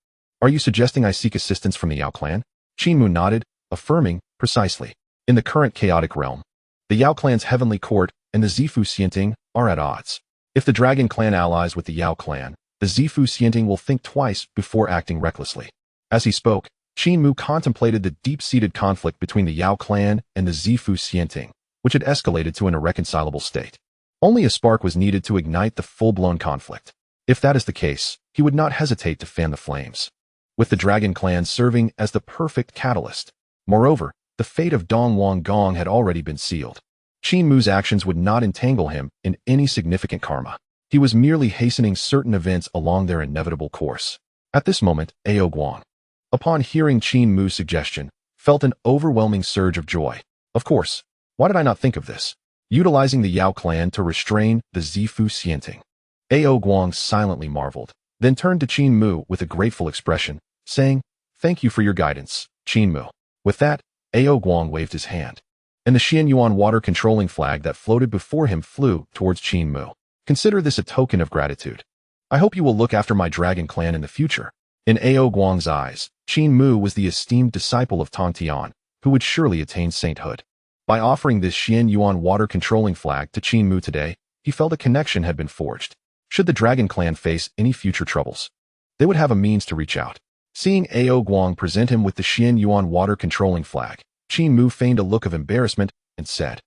Are you suggesting I seek assistance from the Yao clan?" Qin Mu nodded, affirming, "Precisely. In the current chaotic realm, the Yao clan's heavenly court and the Zifu Xianting are at odds. If the Dragon clan allies with the Yao clan, the Zifu Xianting will think twice before acting recklessly." As he spoke, Qin Mu contemplated the deep-seated conflict between the Yao clan and the Zifu Xianting, which had escalated to an irreconcilable state. Only a spark was needed to ignite the full-blown conflict. If that is the case, he would not hesitate to fan the flames, with the Dragon clan serving as the perfect catalyst. Moreover, the fate of Dong Wang Gong had already been sealed. Qin Mu's actions would not entangle him in any significant karma. He was merely hastening certain events along their inevitable course. At this moment, A.O. Guang, upon hearing Qin Mu's suggestion, felt an overwhelming surge of joy. Of course, why did I not think of this? Utilizing the Yao clan to restrain the Zifu Xianting. A.O. Guang silently marveled, then turned to Qin Mu with a grateful expression, saying, "Thank you for your guidance, Qin Mu." With that, A.O. Guang waved his hand, and the Xian Yuan water controlling flag that floated before him flew towards Qin Mu. "Consider this a token of gratitude. I hope you will look after my Dragon clan in the future." In A.O. Guang's eyes, Qin Mu was the esteemed disciple of Tong Tian, who would surely attain sainthood. By offering this Xian Yuan water controlling flag to Qin Mu today, he felt a connection had been forged. Should the Dragon clan face any future troubles, they would have a means to reach out. Seeing A.O. Guang present him with the Xian Yuan water controlling flag, Qin Mu feigned a look of embarrassment and said,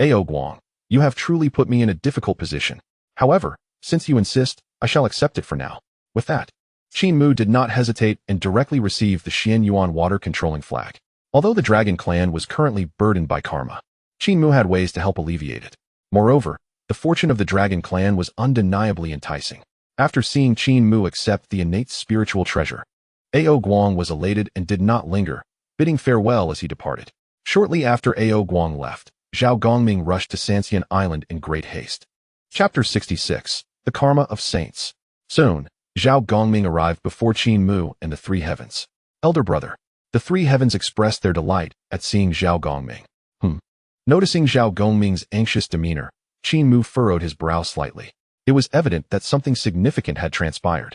"A.O. Guang, you have truly put me in a difficult position. However, since you insist, I shall accept it for now." With that, Qin Mu did not hesitate and directly received the Xian Yuan water controlling flag. Although the Dragon clan was currently burdened by karma, Qin Mu had ways to help alleviate it. Moreover, the fortune of the Dragon clan was undeniably enticing. After seeing Qin Mu accept the innate spiritual treasure, A.O. Guang was elated and did not linger, bidding farewell as he departed. Shortly after A.O. Guang left, Zhao Gongming rushed to Sanxian Island in great haste. Chapter 66. The Karma of Saints. Soon, Zhao Gongming arrived before Qin Mu and the Three Heavens. "Elder brother." The Three Heavens expressed their delight at seeing Zhao Gongming. Noticing Zhao Gongming's anxious demeanor, Qin Mu furrowed his brow slightly. It was evident that something significant had transpired.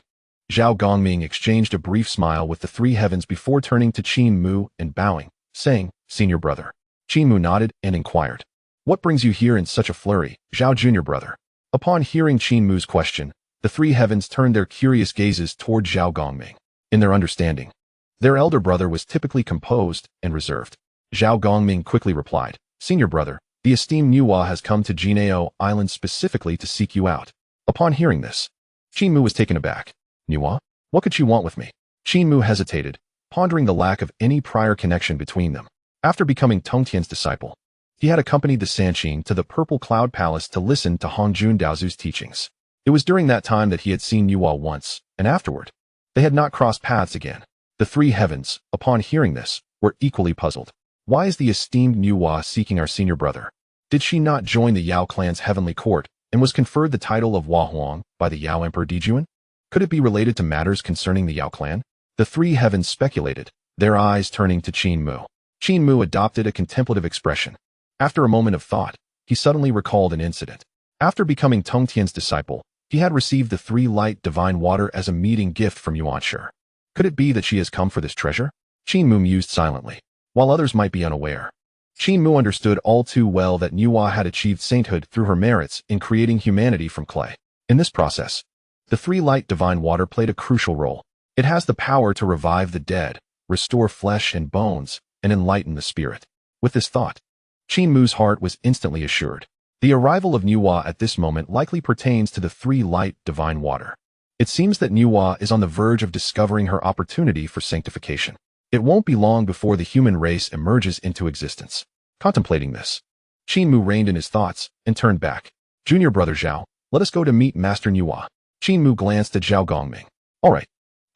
Zhao Gongming exchanged a brief smile with the Three Heavens before turning to Qin Mu and bowing, saying, "Senior brother." Qin Mu nodded and inquired, "What brings you here in such a flurry, Zhao Junior brother?" Upon hearing Qin Mu's question, the Three Heavens turned their curious gazes toward Zhao Gongming. In their understanding, their elder brother was typically composed and reserved. Zhao Gongming quickly replied, "Senior brother, the esteemed Nuwa has come to Jinao Island specifically to seek you out." Upon hearing this, Qin Mu was taken aback. "Nuwa? What could she want with me?" Qin Mu hesitated, pondering the lack of any prior connection between them. After becoming Tongtian's disciple, he had accompanied the Sanqing to the Purple Cloud Palace to listen to Hongjun Daozu's teachings. It was during that time that he had seen Nuwa once, and afterward, they had not crossed paths again. The Three Heavens, upon hearing this, were equally puzzled. Why is the esteemed Nuwa seeking our senior brother? Did she not join the Yao clan's heavenly court and was conferred the title of Hua Huang by the Yao Emperor Dijuan? Could it be related to matters concerning the Yao clan? The Three Heavens speculated, their eyes turning to Qin Mu. Qin Mu adopted a contemplative expression. After a moment of thought, he suddenly recalled an incident. After becoming Tongtian's disciple, he had received the Three Light Divine Water as a meeting gift from Yuanshi. Could it be that she has come for this treasure? Qin Mu mused silently, while others might be unaware. Qin Mu understood all too well that Nuwa had achieved sainthood through her merits in creating humanity from clay. In this process, the Three Light Divine Water played a crucial role. It has the power to revive the dead, restore flesh and bones, and enlighten the spirit. With this thought, Qin Mu's heart was instantly assured. The arrival of Nuwa at this moment likely pertains to the Three Light Divine Water. It seems that Nuwa is on the verge of discovering her opportunity for sanctification. It won't be long before the human race emerges into existence. Contemplating this, Qin Mu reined in his thoughts and turned back. "Junior brother Zhao, let us go to meet Master Nuwa." Qin Mu glanced at Zhao Gongming. "All right."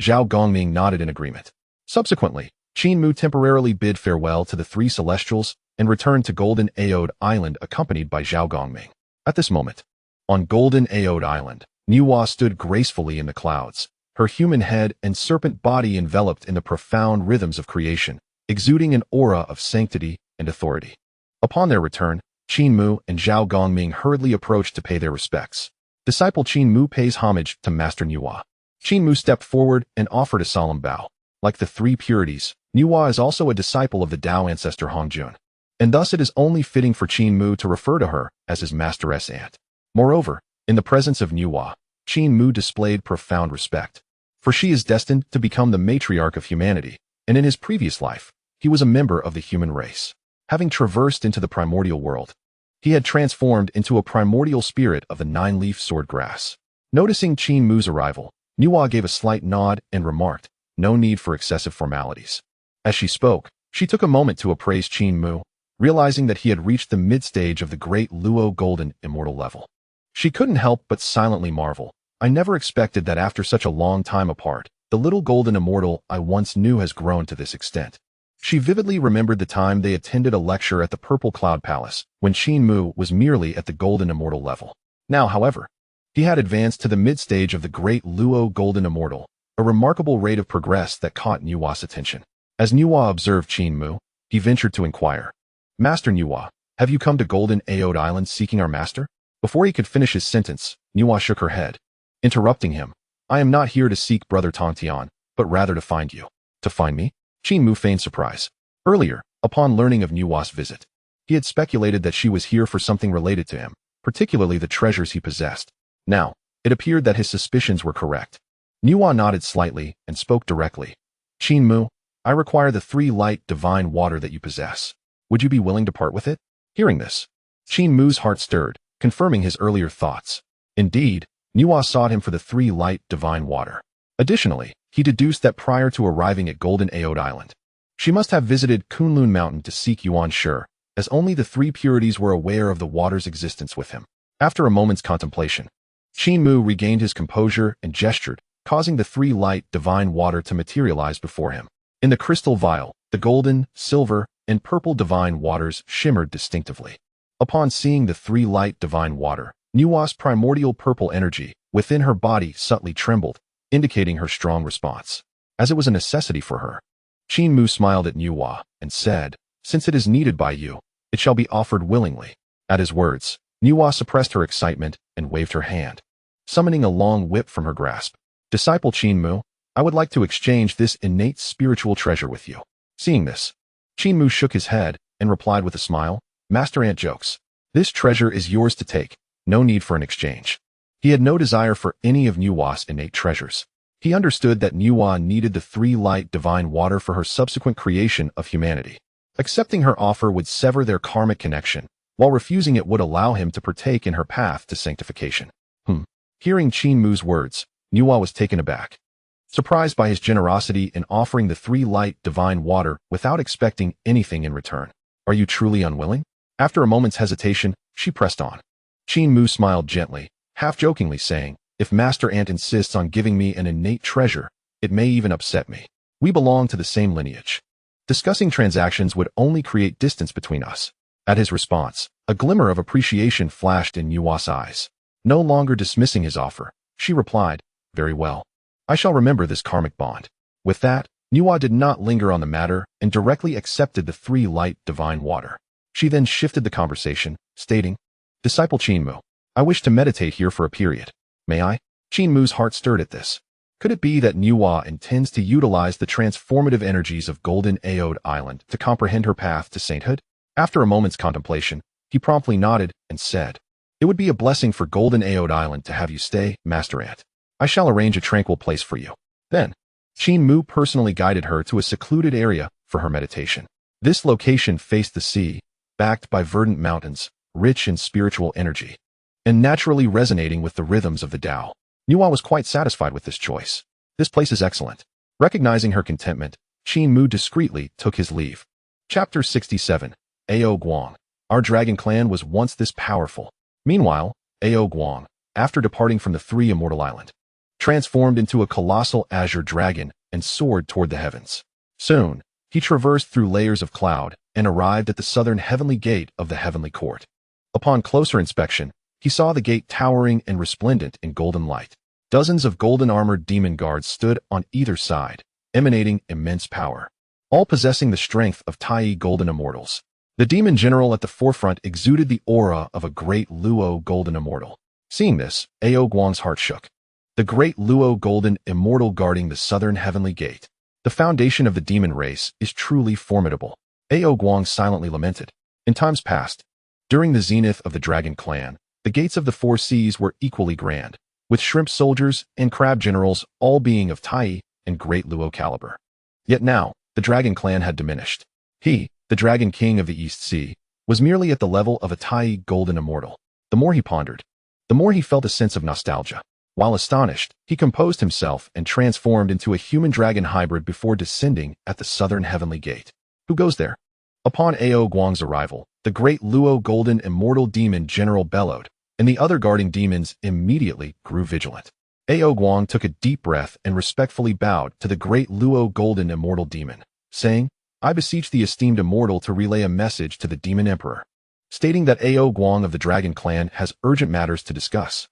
Zhao Gongming nodded in agreement. Subsequently, Qin Mu temporarily bid farewell to the Three Celestials and returned to Golden Aode Island accompanied by Zhao Gongming. At this moment, on Golden Aode Island, Nuwa stood gracefully in the clouds, her human head and serpent body enveloped in the profound rhythms of creation, exuding an aura of sanctity and authority. Upon their return, Qin Mu and Zhao Gongming hurriedly approached to pay their respects. Disciple Qin Mu pays homage to Master Nuwa. Qin Mu stepped forward and offered a solemn bow. Like the three purities, Nuwa is also a disciple of the Tao ancestor Hongjun, and thus it is only fitting for Qin Mu to refer to her as his masteress aunt. Moreover, in the presence of Nuwa, Qin Mu displayed profound respect, for she is destined to become the matriarch of humanity, and in his previous life, he was a member of the human race. Having traversed into the primordial world, he had transformed into a primordial spirit of the Nine-Leaf Swordgrass. Noticing Qin Mu's arrival, Nuwa gave a slight nod and remarked, "No need for excessive formalities." As she spoke, she took a moment to appraise Qin Mu, realizing that he had reached the mid-stage of the great Luo Golden Immortal level. She couldn't help but silently marvel. "I never expected that after such a long time apart, the little Golden Immortal I once knew has grown to this extent." She vividly remembered the time they attended a lecture at the Purple Cloud Palace, when Qin Mu was merely at the Golden Immortal level. Now, however, he had advanced to the mid-stage of the great Luo Golden Immortal, a remarkable rate of progress that caught Nuwa's attention. As Nuwa observed Qin Mu, he ventured to inquire, "Master Nuwa, have you come to Golden Aode Island seeking our master?" Before he could finish his sentence, Nuwa shook her head, interrupting him. "I am not here to seek Brother Tongtian, but rather to find you." "To find me?" Qin Mu feigned surprise. Earlier, upon learning of Nuwa's visit, he had speculated that she was here for something related to him, particularly the treasures he possessed. Now, it appeared that his suspicions were correct. Nuwa nodded slightly and spoke directly. "Qin Mu, I require the 3 light divine water that you possess. Would you be willing to part with it?" Hearing this, Qin Mu's heart stirred, confirming his earlier thoughts. Indeed, Nuwa sought him for the 3 light divine water. Additionally, he deduced that prior to arriving at Golden Aode Island, she must have visited Kunlun Mountain to seek Yuan Shi, as only the 3 purities were aware of the water's existence with him. After a moment's contemplation, Qin Mu regained his composure and gestured, causing the 3 light divine water to materialize before him. In the crystal vial, the golden, silver, and purple divine waters shimmered distinctively. Upon seeing the 3 light divine water, Nuwa's primordial purple energy within her body subtly trembled, indicating her strong response, as it was a necessity for her. Qin Mu smiled at Nuwa and said, "Since it is needed by you, it shall be offered willingly." At his words, Nuwa suppressed her excitement and waved her hand, summoning a long whip from her grasp. "Disciple Qin Mu, I would like to exchange this innate spiritual treasure with you." Seeing this, Qin Mu shook his head and replied with a smile, "Master Ant jokes. This treasure is yours to take, no need for an exchange." He had no desire for any of Nuwa's innate treasures. He understood that Nuwa needed the 3 light divine water for her subsequent creation of humanity. Accepting her offer would sever their karmic connection, while refusing it would allow him to partake in her path to sanctification. Hearing Qin Mu's words, Nuwa was taken aback, surprised by his generosity in offering the 3 light divine water without expecting anything in return. "Are you truly unwilling?" After a moment's hesitation, she pressed on. Qin Mu smiled gently, half-jokingly saying, "If Master Ant insists on giving me an innate treasure, it may even upset me. We belong to the same lineage. Discussing transactions would only create distance between us." At his response, a glimmer of appreciation flashed in Nuwa's eyes. No longer dismissing his offer, she replied, "Very well. I shall remember this karmic bond." With that, Nuwa did not linger on the matter and directly accepted the 3 light divine water. She then shifted the conversation, stating, "Disciple Qin Mu, I wish to meditate here for a period. May I?" Qin Mu's heart stirred at this. Could it be that Nuwa intends to utilize the transformative energies of Golden Aode Island to comprehend her path to sainthood? After a moment's contemplation, he promptly nodded and said, "It would be a blessing for Golden Aode Island to have you stay, Master Ant. I shall arrange a tranquil place for you." Then, Qin Mu personally guided her to a secluded area for her meditation. This location faced the sea, backed by verdant mountains, rich in spiritual energy, and naturally resonating with the rhythms of the Tao. Nuwa was quite satisfied with this choice. "This place is excellent." Recognizing her contentment, Qin Mu discreetly took his leave. Chapter 67, Ao Guang. Our dragon clan was once this powerful. Meanwhile, Ao Guang, after departing from the 3 Immortal Island, transformed into a colossal azure dragon and soared toward the heavens. Soon, he traversed through layers of cloud and arrived at the southern heavenly gate of the heavenly court. Upon closer inspection, he saw the gate towering and resplendent in golden light. Dozens of golden-armored demon guards stood on either side, emanating immense power, all possessing the strength of Tai golden immortals. The demon general at the forefront exuded the aura of a great Luo golden immortal. Seeing this, Ao Guang's heart shook. The great Luo golden immortal guarding the southern heavenly gate. The foundation of the demon race is truly formidable. Ao Guang silently lamented. In times past, during the zenith of the Dragon Clan, the gates of the four seas were equally grand, with shrimp soldiers and crab generals all being of Tai and great Luo caliber. Yet now, the Dragon Clan had diminished. He, the Dragon King of the East Sea, was merely at the level of a Tai golden immortal. The more he pondered, the more he felt a sense of nostalgia. While astonished, he composed himself and transformed into a human-dragon hybrid before descending at the southern heavenly gate. Who goes there? Upon Ao Guang's arrival, the great Luo golden immortal demon general bellowed, and the other guarding demons immediately grew vigilant. Ao Guang took a deep breath and respectfully bowed to the great Luo golden immortal demon, saying, "I beseech the esteemed immortal to relay a message to the demon emperor," stating that Ao Guang of the Dragon Clan has urgent matters to discuss.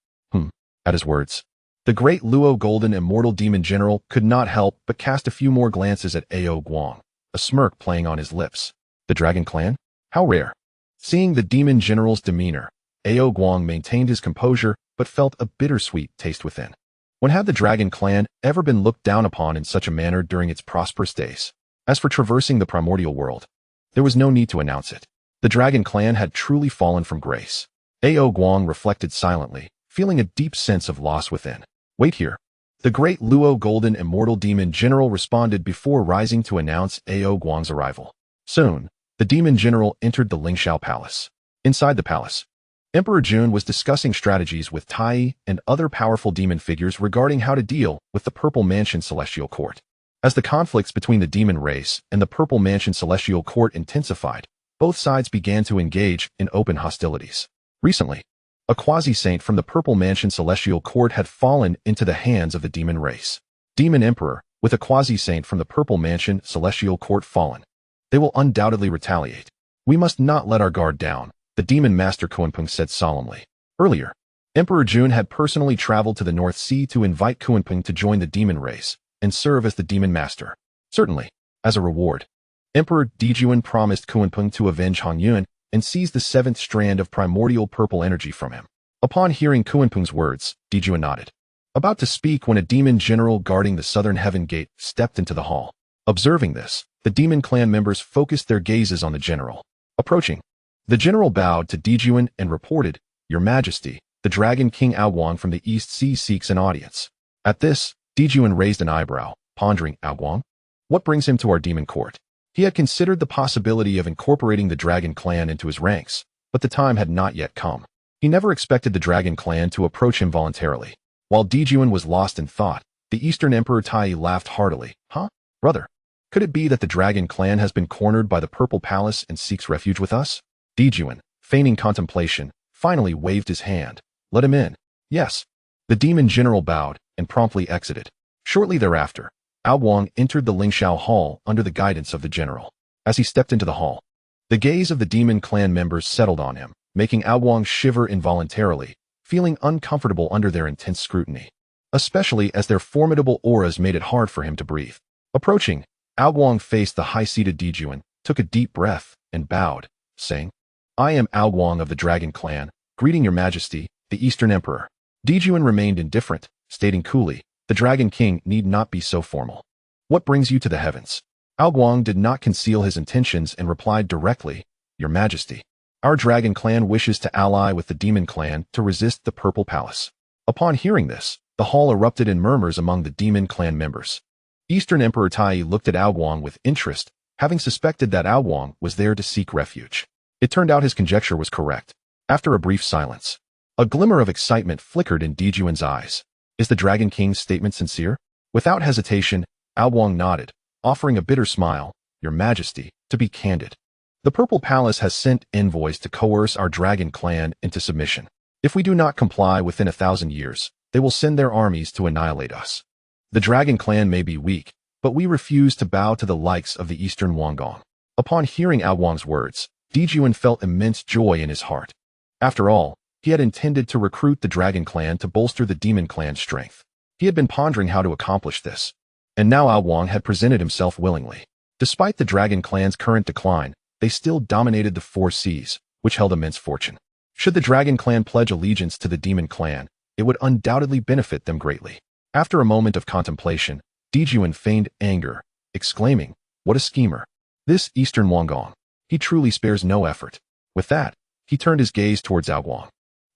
At his words, the great Luo golden immortal demon general could not help but cast a few more glances at Ao Guang, a smirk playing on his lips. The Dragon Clan? How rare. Seeing the demon general's demeanor, Ao Guang maintained his composure but felt a bittersweet taste within. When had the Dragon Clan ever been looked down upon in such a manner during its prosperous days? As for traversing the primordial world, there was no need to announce it. The Dragon Clan had truly fallen from grace. Ao Guang reflected silently, feeling a deep sense of loss within. Wait here. The great Luo golden immortal demon general responded before rising to announce Ao Guang's arrival. Soon, the demon general entered the Lingxiao Palace. Inside the palace, Emperor Jun was discussing strategies with Tai and other powerful demon figures regarding how to deal with the Purple Mansion Celestial Court. As the conflicts between the demon race and the Purple Mansion Celestial Court intensified, both sides began to engage in open hostilities. Recently, a quasi-saint from the Purple Mansion Celestial Court had fallen into the hands of the demon race. Demon Emperor, with a quasi-saint from the Purple Mansion Celestial Court fallen. They will undoubtedly retaliate. We must not let our guard down, the demon master Kunpeng said solemnly. Earlier, Emperor Jun had personally traveled to the North Sea to invite Kunpeng to join the demon race and serve as the demon master. Certainly, as a reward, Emperor Dijun promised Kunpeng to avenge Han Yun and seize the seventh strand of primordial purple energy from him. Upon hearing Kunpeng's words, Dijun nodded, about to speak when a demon general guarding the southern heaven gate stepped into the hall. Observing this, the demon clan members focused their gazes on the general. Approaching, the general bowed to Dijun and reported, "Your Majesty, the Dragon King Ao Guang from the East Sea seeks an audience." At this, Dijun raised an eyebrow, pondering, Ao Guang? What brings him to our demon court? He had considered the possibility of incorporating the Dragon Clan into his ranks, but the time had not yet come. He never expected the Dragon Clan to approach him voluntarily. While Dijun was lost in thought, the Eastern Emperor Tai laughed heartily. Huh? Brother, could it be that the Dragon Clan has been cornered by the Purple Palace and seeks refuge with us? Dijun, feigning contemplation, finally waved his hand. Let him in. Yes. The demon general bowed and promptly exited. Shortly thereafter, Ao Guang entered the Lingxiao Hall under the guidance of the general. As he stepped into the hall, the gaze of the demon clan members settled on him, making Ao Guang shiver involuntarily, feeling uncomfortable under their intense scrutiny, especially as their formidable auras made it hard for him to breathe. Approaching, Ao Guang faced the high-seated Dijun, took a deep breath, and bowed, saying, "I am Ao Guang of the Dragon Clan, greeting your Majesty, the Eastern Emperor." Dijun remained indifferent, stating coolly, "The Dragon King need not be so formal. What brings you to the heavens?" Ao Guang did not conceal his intentions and replied directly, "Your Majesty, our Dragon Clan wishes to ally with the Demon Clan to resist the Purple Palace." Upon hearing this, the hall erupted in murmurs among the Demon Clan members. Eastern Emperor Tai looked at Ao Guang with interest, having suspected that Ao Guang was there to seek refuge. It turned out his conjecture was correct. After a brief silence, a glimmer of excitement flickered in Dijun's eyes. Is the Dragon King's statement sincere? Without hesitation, Ao Guang nodded, offering a bitter smile, "Your Majesty, to be candid, the Purple Palace has sent envoys to coerce our Dragon Clan into submission. If we do not comply within 1,000 years, they will send their armies to annihilate us. The Dragon Clan may be weak, but we refuse to bow to the likes of the Eastern Wanggong." Upon hearing Ao Guang's words, Dijun felt immense joy in his heart. After all, He had intended to recruit the Dragon Clan to bolster the Demon Clan's strength. He had been pondering how to accomplish this, and now Ao Guang had presented himself willingly. Despite the Dragon Clan's current decline, they still dominated the Four Seas, which held immense fortune. Should the Dragon Clan pledge allegiance to the Demon Clan, it would undoubtedly benefit them greatly. After a moment of contemplation, Dijuan feigned anger, exclaiming, "What a schemer! This Eastern Wangong. He truly spares no effort." With that, he turned his gaze towards Ao Guang.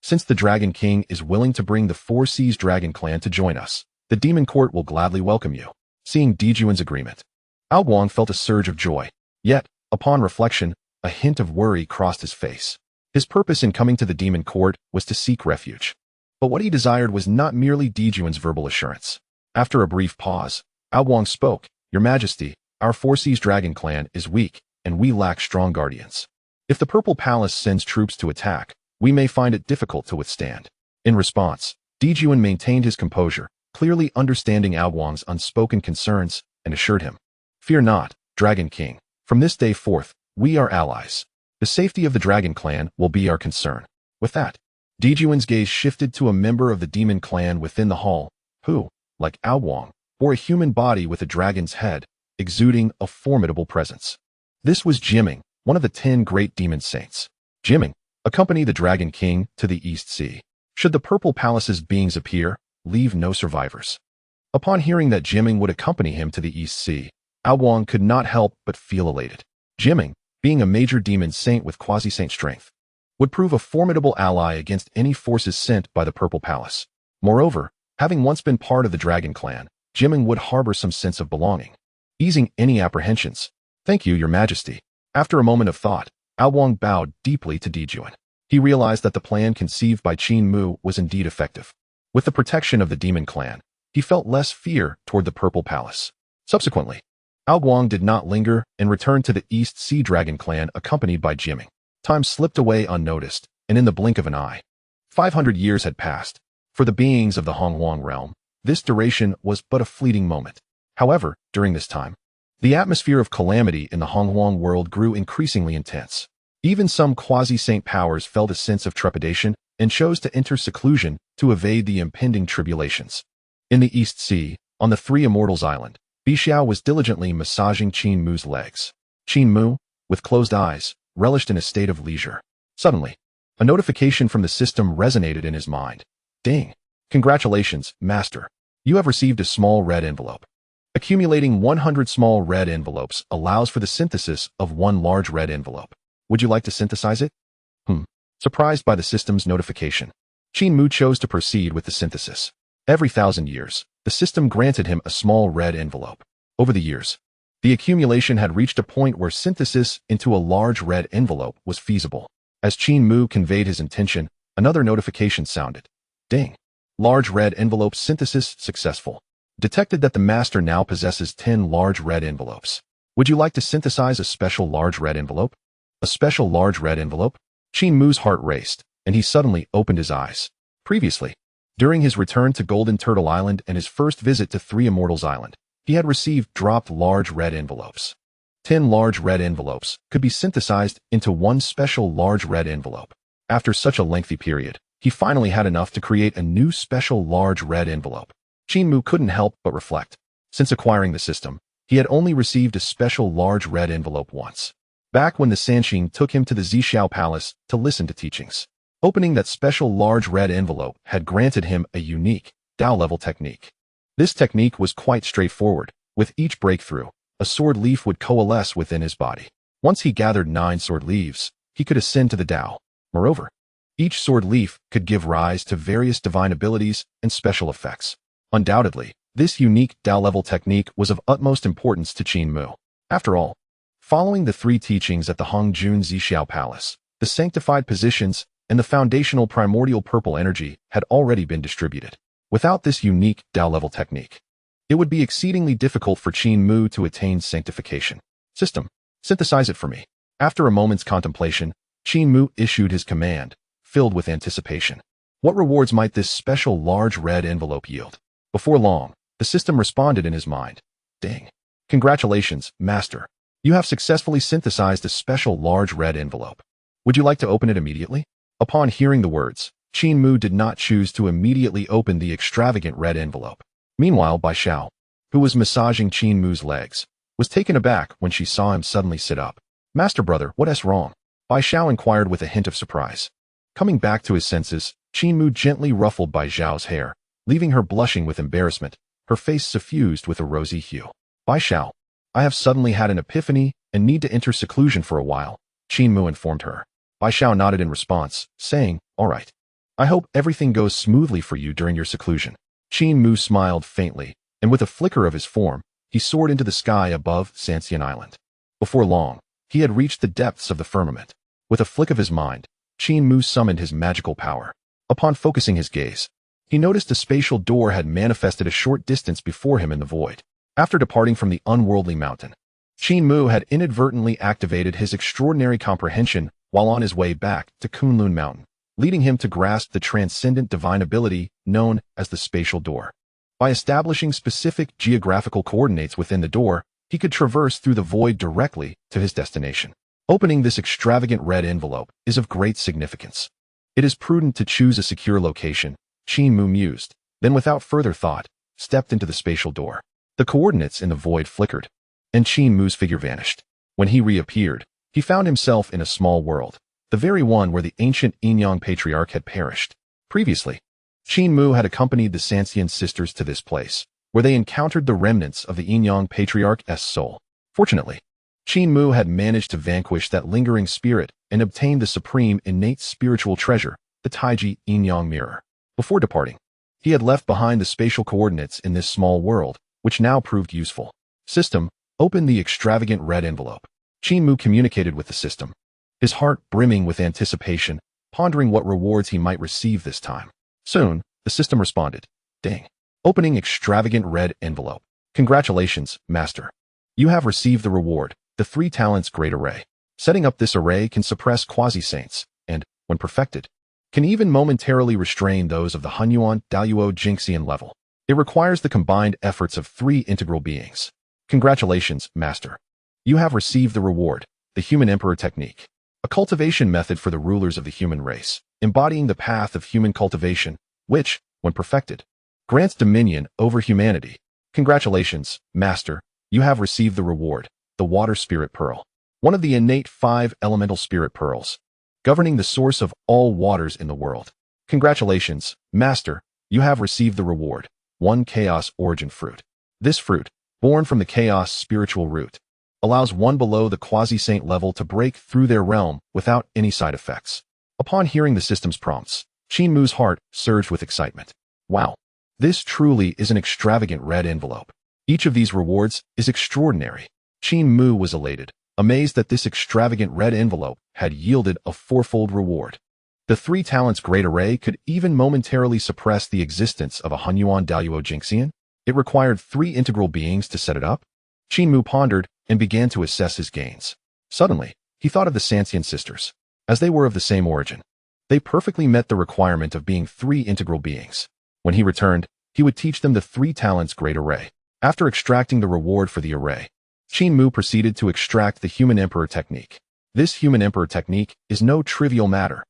"Since the Dragon King is willing to bring the Four Seas Dragon Clan to join us, the Demon Court will gladly welcome you." Seeing Dijuan's agreement, Ao Guang felt a surge of joy. Yet, upon reflection, a hint of worry crossed his face. His purpose in coming to the Demon Court was to seek refuge. But what he desired was not merely Dijuan's verbal assurance. After a brief pause, Ao Guang spoke, "Your Majesty, our Four Seas Dragon Clan is weak, and we lack strong guardians. If the Purple Palace sends troops to attack, we may find it difficult to withstand." In response, Dijuan maintained his composure, clearly understanding Ao Guang's unspoken concerns, and assured him, "Fear not, Dragon King. From this day forth, we are allies. The safety of the Dragon Clan will be our concern." With that, Dijuan's gaze shifted to a member of the Demon Clan within the hall, who, like Ao Guang, bore a human body with a dragon's head, exuding a formidable presence. This was Jie, one of the 10 great demon saints. Jie, accompany the Dragon King to the East Sea. Should the Purple Palace's beings appear, leave no survivors. Upon hearing that Jie would accompany him to the East Sea, Ao Guang could not help but feel elated. Jie, being a major demon saint with quasi-saint strength, would prove a formidable ally against any forces sent by the Purple Palace. Moreover, having once been part of the Dragon Clan, Jie would harbor some sense of belonging, easing any apprehensions. "Thank you, Your Majesty." After a moment of thought, Ao Guang bowed deeply to Dijuan. He realized that the plan conceived by Qin Mu was indeed effective. With the protection of the Demon Clan, he felt less fear toward the Purple Palace. Subsequently, Ao Guang did not linger and returned to the East Sea Dragon Clan accompanied by Jie. Time slipped away unnoticed, and in the blink of an eye, 500 years had passed. For the beings of the Honghuang realm, this duration was but a fleeting moment. However, during this time, the atmosphere of calamity in the Honghuang world grew increasingly intense. Even some quasi-saint powers felt a sense of trepidation and chose to enter seclusion to evade the impending tribulations. In the East Sea, on the Three Immortals Island, Bixiao was diligently massaging Qin Mu's legs. Qin Mu, with closed eyes, relished in a state of leisure. Suddenly, a notification from the system resonated in his mind. "Ding! Congratulations, Master. You have received a small red envelope. Accumulating 100 small red envelopes allows for the synthesis of one large red envelope. Would you like to synthesize it?" Surprised by the system's notification, Qin Mu chose to proceed with the synthesis. Every 1,000 years, the system granted him a small red envelope. Over the years, the accumulation had reached a point where synthesis into a large red envelope was feasible. As Qin Mu conveyed his intention, another notification sounded. "Ding! Large red envelope synthesis successful. Detected that the master now possesses 10 large red envelopes. Would you like to synthesize a special large red envelope?" A special large red envelope? Qin Mu's heart raced, and he suddenly opened his eyes. Previously, during his return to Golden Turtle Island and his first visit to Three Immortals Island, he had received dropped large red envelopes. 10 large red envelopes could be synthesized into one special large red envelope. After such a lengthy period, he finally had enough to create a new special large red envelope. Qin Mu couldn't help but reflect. Since acquiring the system, he had only received a special large red envelope once. Back when the Sanqing took him to the Xiao Palace to listen to teachings. Opening that special large red envelope had granted him a unique, Dao-level technique. This technique was quite straightforward. With each breakthrough, a sword leaf would coalesce within his body. Once he gathered 9 sword leaves, he could ascend to the Dao. Moreover, each sword leaf could give rise to various divine abilities and special effects. Undoubtedly, this unique Dao-level technique was of utmost importance to Qin Mu. After all, following the 3 teachings at the Hongjun Xiao Palace, the sanctified positions and the foundational primordial purple energy had already been distributed. Without this unique Dao-level technique, it would be exceedingly difficult for Qin Mu to attain sanctification. "System, synthesize it for me." After a moment's contemplation, Qin Mu issued his command, filled with anticipation. What rewards might this special large red envelope yield? Before long, the system responded in his mind. "Ding! Congratulations, Master. You have successfully synthesized a special large red envelope. Would you like to open it immediately?" Upon hearing the words, Qin Mu did not choose to immediately open the extravagant red envelope. Meanwhile, Bai Xiao, who was massaging Qin Mu's legs, was taken aback when she saw him suddenly sit up. "Master brother, what's wrong?" Bai Xiao inquired with a hint of surprise. Coming back to his senses, Qin Mu gently ruffled Bai Xiao's hair, leaving her blushing with embarrassment, her face suffused with a rosy hue. "Bai Xiao, I have suddenly had an epiphany and need to enter seclusion for a while," Qin Mu informed her. Bai Xiao nodded in response, saying, "All right. I hope everything goes smoothly for you during your seclusion." Qin Mu smiled faintly, and with a flicker of his form, he soared into the sky above Sanxian Island. Before long, he had reached the depths of the firmament. With a flick of his mind, Qin Mu summoned his magical power. Upon focusing his gaze, he noticed a spatial door had manifested a short distance before him in the void. After departing from the unworldly mountain, Qin Mu had inadvertently activated his extraordinary comprehension while on his way back to Kunlun Mountain, leading him to grasp the transcendent divine ability known as the spatial door. By establishing specific geographical coordinates within the door, he could traverse through the void directly to his destination. Opening this extravagant red envelope is of great significance. It is prudent to choose a secure location, Qin Mu mused, then without further thought, stepped into the spatial door. The coordinates in the void flickered, and Qin Mu's figure vanished. When he reappeared, he found himself in a small world, the very one where the ancient Yin patriarch had perished. Previously, Qin Mu had accompanied the Saint Zhunti sisters to this place, where they encountered the remnants of the Yin patriarch's soul. Fortunately, Qin Mu had managed to vanquish that lingering spirit and obtain the supreme innate spiritual treasure, the Taiji Yin mirror. Before departing, he had left behind the spatial coordinates in this small world, which now proved useful. System, open the extravagant red envelope. Qin Mu communicated with the system, his heart brimming with anticipation, pondering what rewards he might receive this time. Soon, the system responded, "Ding. Opening extravagant red envelope. Congratulations, Master. You have received the reward, the 3 talents great array. Setting up this array can suppress quasi-saints, and, when perfected, can even momentarily restrain those of the Hunyuan Daluo Jinxian level. It requires the combined efforts of 3 integral beings. Congratulations, Master. You have received the reward, the Human Emperor Technique, a cultivation method for the rulers of the human race, embodying the path of human cultivation, which, when perfected, grants dominion over humanity. Congratulations, Master. You have received the reward, the Water Spirit Pearl, one of the innate 5 elemental spirit pearls, governing the source of all waters in the world. Congratulations, Master. You have received the reward, 1 Chaos Origin Fruit. This fruit, born from the Chaos spiritual root, allows one below the quasi-saint level to break through their realm without any side effects. Upon hearing the system's prompts, Qin Mu's heart surged with excitement. Wow, this truly is an extravagant red envelope. Each of these rewards is extraordinary. Qin Mu was elated, amazed that this extravagant red envelope had yielded a 4-fold reward. The 3 talents great array could even momentarily suppress the existence of a Hunyuan Daluo Jinxian. It required 3 integral beings to set it up. Qin Mu pondered and began to assess his gains. Suddenly, he thought of the Sanxian sisters. As they were of the same origin, they perfectly met the requirement of being 3 integral beings. When he returned, he would teach them the 3 talents great array. After extracting the reward for the array, Qin Mu proceeded to extract the Human Emperor Technique. This Human Emperor Technique is no trivial matter.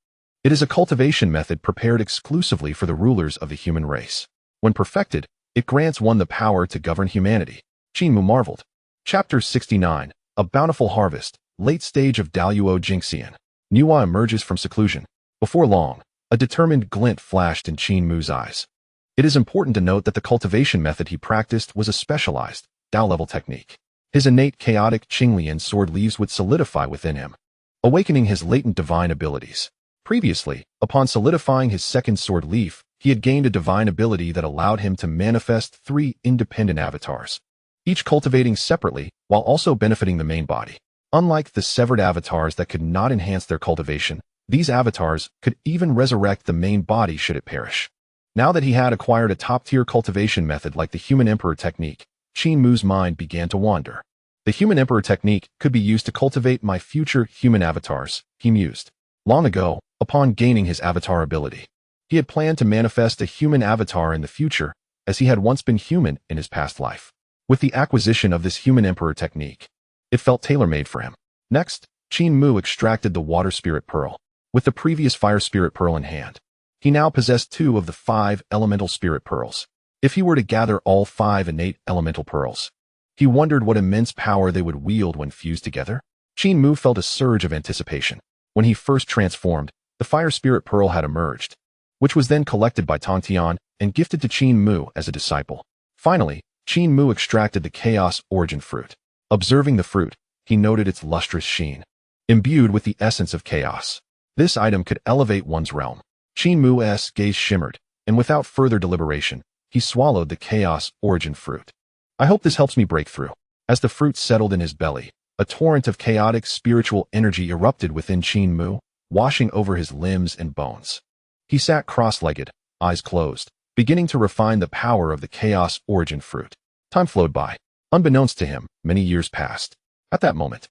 It is a cultivation method prepared exclusively for the rulers of the human race. When perfected, it grants one the power to govern humanity. Qin Mu marveled. Chapter 69, A Bountiful Harvest, Late Stage of Daluo Jinxian. Nuwa emerges from seclusion. Before long, a determined glint flashed in Qin Mu's eyes. It is important to note that the cultivation method he practiced was a specialized, Dao-level technique. His innate chaotic Qinglian sword leaves would solidify within him, awakening his latent divine abilities. Previously, upon solidifying his second sword leaf, he had gained a divine ability that allowed him to manifest 3 independent avatars, each cultivating separately while also benefiting the main body. Unlike the severed avatars that could not enhance their cultivation, these avatars could even resurrect the main body should it perish. Now that he had acquired a top-tier cultivation method like the Human Emperor Technique, Qin Mu's mind began to wander. The Human Emperor Technique could be used to cultivate my future human avatars, he mused. Long ago, upon gaining his avatar ability, he had planned to manifest a human avatar in the future, as he had once been human in his past life. With the acquisition of this Human Emperor Technique, it felt tailor-made for him. Next, Qin Mu extracted the Water Spirit Pearl. With the previous Fire Spirit Pearl in hand, He now possessed 2 of the 5 elemental spirit pearls. If he were to gather all 5 innate elemental pearls, he wondered what immense power they would wield when fused together. Qin Mu felt a surge of anticipation. When he first transformed, the fire spirit pearl had emerged, which was then collected by Tongtian and gifted to Qin Mu as a disciple. Finally, Qin Mu extracted the chaos origin fruit. Observing the fruit, he noted its lustrous sheen, imbued with the essence of chaos. This item could elevate one's realm. Qin Mu's gaze shimmered, and without further deliberation, he swallowed the chaos origin fruit. I hope this helps me break through. As the fruit settled in his belly, a torrent of chaotic spiritual energy erupted within Qin Mu, washing over his limbs and bones. He sat cross-legged, eyes closed, beginning to refine the power of the chaos origin fruit. Time flowed by. Unbeknownst to him, many years passed. At that moment,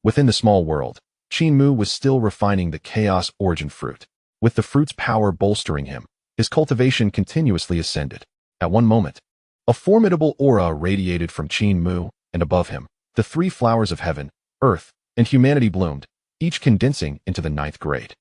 within the small world, Qin Mu was still refining the chaos origin fruit. With the fruit's power bolstering him, his cultivation continuously ascended. At one moment, a formidable aura radiated from Qin Mu, and above him, the 3 flowers of heaven, earth, and humanity bloomed, each condensing into the 9th grade.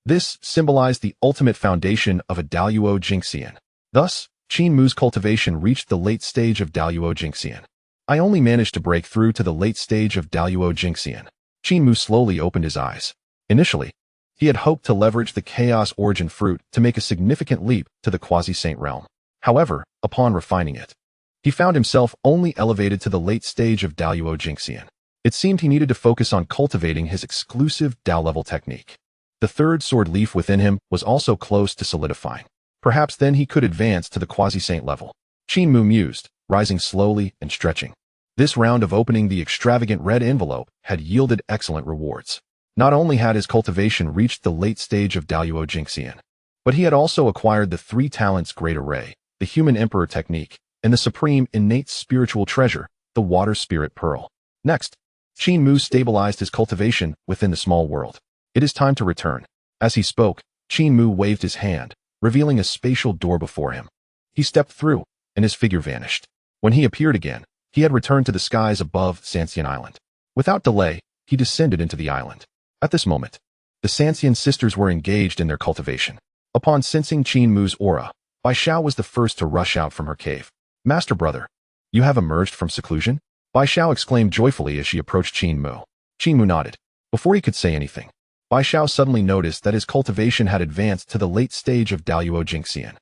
This symbolized the ultimate foundation of a Daluo Jingxian. Thus, Qin Mu's cultivation reached the late stage of Daluo Jingxian. I only managed to break through to the late stage of Daluo Jingxian. Qin Mu slowly opened his eyes. Initially, he had hoped to leverage the chaos origin fruit to make a significant leap to the quasi-saint realm. However, upon refining it, he found himself only elevated to the late stage of Daluo Jingxian. It seemed he needed to focus on cultivating his exclusive Dao-level technique. The 3rd sword leaf within him was also close to solidifying. Perhaps then he could advance to the quasi-saint level. Qin Mu mused, rising slowly and stretching. This round of opening the extravagant red envelope had yielded excellent rewards. Not only had his cultivation reached the late stage of Daluo Jingxian, but he had also acquired the 3 talents great array, the human emperor technique, and the supreme innate spiritual treasure, the water spirit pearl. Next, Qin Mu stabilized his cultivation within the small world. It is time to return. As he spoke, Qin Mu waved his hand, revealing a spatial door before him. He stepped through, and his figure vanished. When he appeared again, he had returned to the skies above Sanxian Island. Without delay, he descended into the island. At this moment, the Xiao Sisters were engaged in their cultivation. Upon sensing Qin Mu's aura, Bai Xiao was the first to rush out from her cave. Master brother, you have emerged from seclusion? Bai Xiao exclaimed joyfully as she approached Qin Mu. Qin Mu nodded. Before he could say anything, Bai Xiao suddenly noticed that his cultivation had advanced to the late stage of Daluo Jingxian.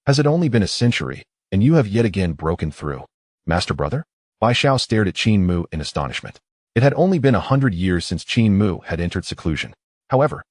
Has it only been a century, and you have yet again broken through? Master brother? Bai Xiao stared at Qin Mu in astonishment. It had only been 100 years since Qin Mu had entered seclusion. However,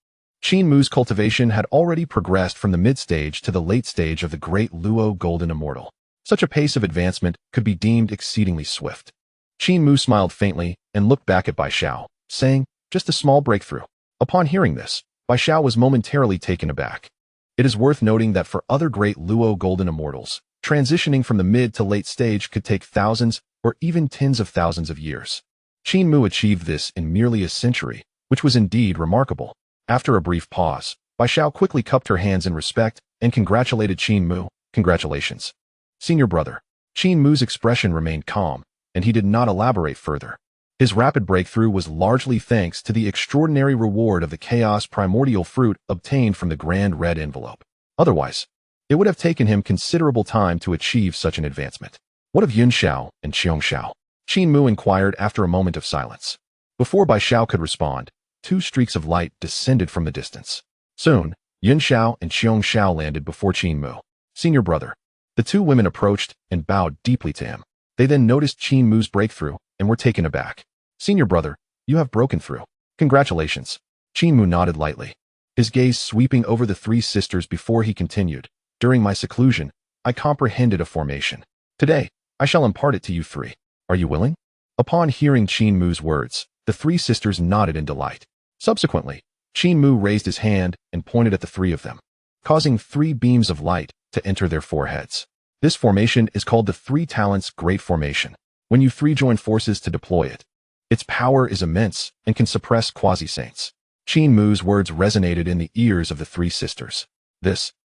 Qin Mu's cultivation had already progressed from the mid-stage to the late stage of the great Luo Golden Immortal. Such a pace of advancement could be deemed exceedingly swift. Qin Mu smiled faintly and looked back at Bai Xiao, saying, just a small breakthrough. Upon hearing this, Bai Xiao was momentarily taken aback. It is worth noting that for other great Luo Golden Immortals, transitioning from the mid to late stage could take thousands or even tens of thousands of years. Qin Mu achieved this in merely a century, which was indeed remarkable. After a brief pause, Bai Xiao quickly cupped her hands in respect and congratulated Qin Mu. Congratulations, senior brother. Qin Mu's expression remained calm, and he did not elaborate further. His rapid breakthrough was largely thanks to the extraordinary reward of the chaos primordial fruit obtained from the grand red envelope. Otherwise, it would have taken him considerable time to achieve such an advancement. What of Yun Xiao and Xiong Xiao? Qin Mu inquired after a moment of silence. Before Bai Xiao could respond, 2 streaks of light descended from the distance. Soon, Yun Xiao and Xiong Xiao landed before Qin Mu. Senior brother. The 2 women approached and bowed deeply to him. They then noticed Qin Mu's breakthrough and were taken aback. Senior brother, you have broken through. Congratulations. Qin Mu nodded lightly, his gaze sweeping over the 3 sisters before he continued. During my seclusion, I comprehended a formation. Today, I shall impart it to you 3. Are you willing? Upon hearing Qin Mu's words, the 3 sisters nodded in delight. Subsequently, Qin Mu raised his hand and pointed at the 3 of them, causing 3 beams of light to enter their foreheads. This formation is called the 3 Talents Great Formation. When you 3 join forces to deploy it, its power is immense and can suppress quasi-saints. Qin Mu's words resonated in the ears of the 3 sisters.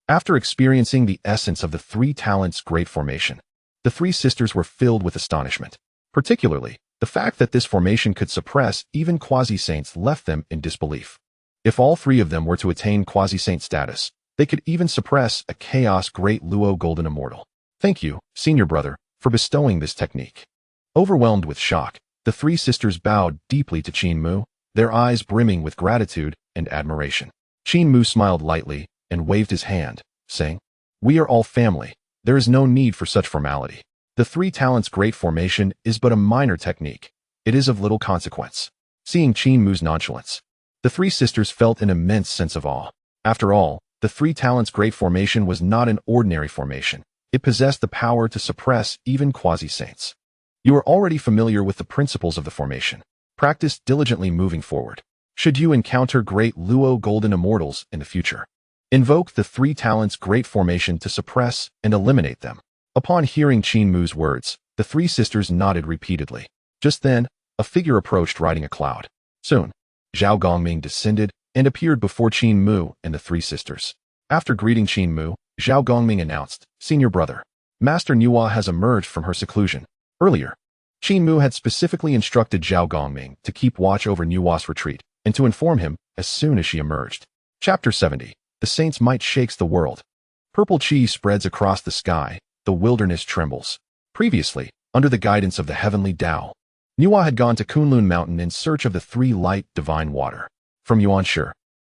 After experiencing the essence of the 3 Talents Great Formation, the 3 sisters were filled with astonishment. Particularly, the fact that this formation could suppress even quasi-saints left them in disbelief. If all 3 of them were to attain quasi-saint status, They could even suppress a chaos great Luo golden immortal. Thank you, senior brother, for bestowing this technique. Overwhelmed with shock, the three sisters bowed deeply to Qin Mu, their eyes brimming with gratitude and admiration. Qin Mu smiled lightly and waved his hand, saying, "We are all family. There is no need for such formality. The three talents great formation is but a minor technique. It is of little consequence." Seeing Qin Mu's nonchalance, the three sisters felt an immense sense of awe. After all, the three talents great formation was not an ordinary formation. It possessed the power to suppress even quasi-saints. You are already familiar with the principles of the formation. Practice diligently moving forward. Should you encounter great Luo golden immortals in the future, invoke the three talents great formation to suppress and eliminate them. Upon hearing Qin Mu's words, the three sisters nodded repeatedly. Just then, a figure approached riding a cloud. Soon, Zhao Gongming descended and appeared before Qin Mu and the three sisters. After greeting Qin Mu, Zhao Gongming announced, "Senior brother, Master Nuwa has emerged from her seclusion." Earlier, Qin Mu had specifically instructed Zhao Gongming to keep watch over Nuwa's retreat and to inform him as soon as she emerged. Chapter 70. The Saint's Might Shakes the World. Purple chi spreads across the sky, the wilderness trembles. Previously, under the guidance of the heavenly Tao, Nuwa had gone to Kunlun Mountain in search of the three light divine water. From Yuan Shi,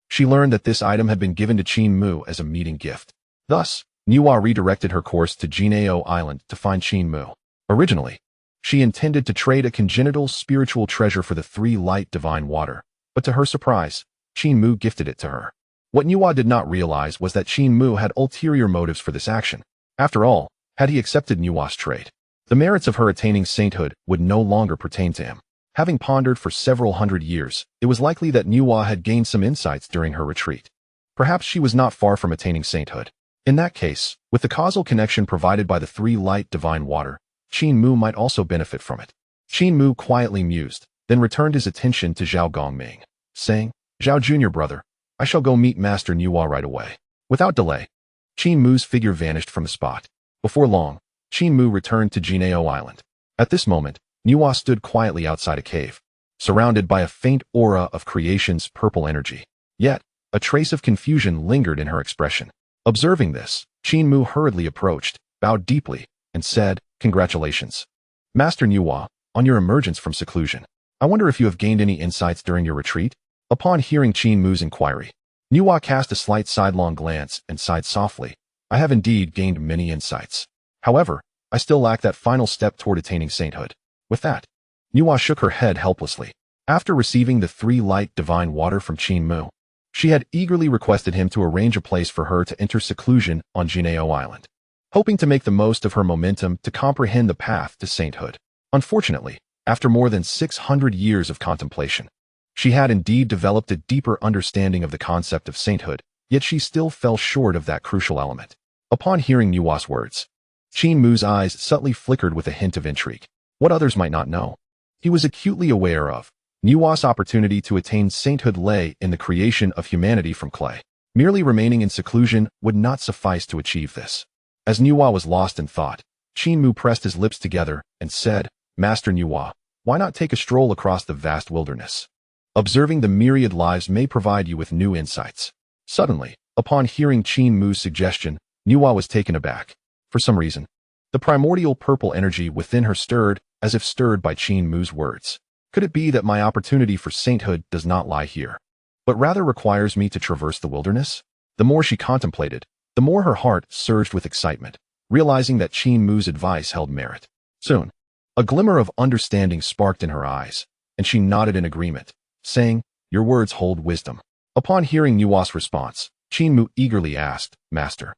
she learned that this item had been given to Qin Mu as a meeting gift. Thus, Nuwa redirected her course to Jinao Island to find Qin Mu. Originally, she intended to trade a congenital spiritual treasure for the three light divine water, but to her surprise, Qin Mu gifted it to her. What Nuwa did not realize was that Qin Mu had ulterior motives for this action. After all, had he accepted Nuwa's trade, the merits of her attaining sainthood would no longer pertain to him. Having pondered for several hundred years, it was likely that Nuwa had gained some insights during her retreat. Perhaps she was not far from attaining sainthood. In that case, with the causal connection provided by the three light divine water, Qin Mu might also benefit from it. Qin Mu quietly mused, then returned his attention to Zhao Gongming, saying, "Zhao Junior brother, I shall go meet Master Nuwa right away." Without delay, Qin Mu's figure vanished from the spot. Before long, Qin Mu returned to Jinao Island. At this moment, Nuwa stood quietly outside a cave, surrounded by a faint aura of creation's purple energy. Yet, a trace of confusion lingered in her expression. Observing this, Qin Mu hurriedly approached, bowed deeply, and said, "Congratulations, Master Nuwa, on your emergence from seclusion. I wonder if you have gained any insights during your retreat?" Upon hearing Qin Mu's inquiry, Nuwa cast a slight sidelong glance and sighed softly. "I have indeed gained many insights. However, I still lack that final step toward attaining sainthood." With that, Nuwa shook her head helplessly. After receiving the three light divine water from Qin Mu, she had eagerly requested him to arrange a place for her to enter seclusion on Jinao Island, hoping to make the most of her momentum to comprehend the path to sainthood. Unfortunately, after more than 600 years of contemplation, she had indeed developed a deeper understanding of the concept of sainthood, yet she still fell short of that crucial element. Upon hearing Nuwa's words, Qin Mu's eyes subtly flickered with a hint of intrigue. What others might not know, he was acutely aware of. Nuwa's opportunity to attain sainthood lay in the creation of humanity from clay. Merely remaining in seclusion would not suffice to achieve this. As Nuwa was lost in thought, Qin Mu pressed his lips together and said, "Master Nuwa, why not take a stroll across the vast wilderness? Observing the myriad lives may provide you with new insights." Suddenly, upon hearing Qin Mu's suggestion, Nuwa was taken aback. For some reason, the primordial purple energy within her stirred, as if stirred by Qin Mu's words. Could it be that my opportunity for sainthood does not lie here, but rather requires me to traverse the wilderness? The more she contemplated, the more her heart surged with excitement, realizing that Qin Mu's advice held merit. Soon, a glimmer of understanding sparked in her eyes, and she nodded in agreement, saying, "Your words hold wisdom." Upon hearing Nuwa's response, Qin Mu eagerly asked, "Master,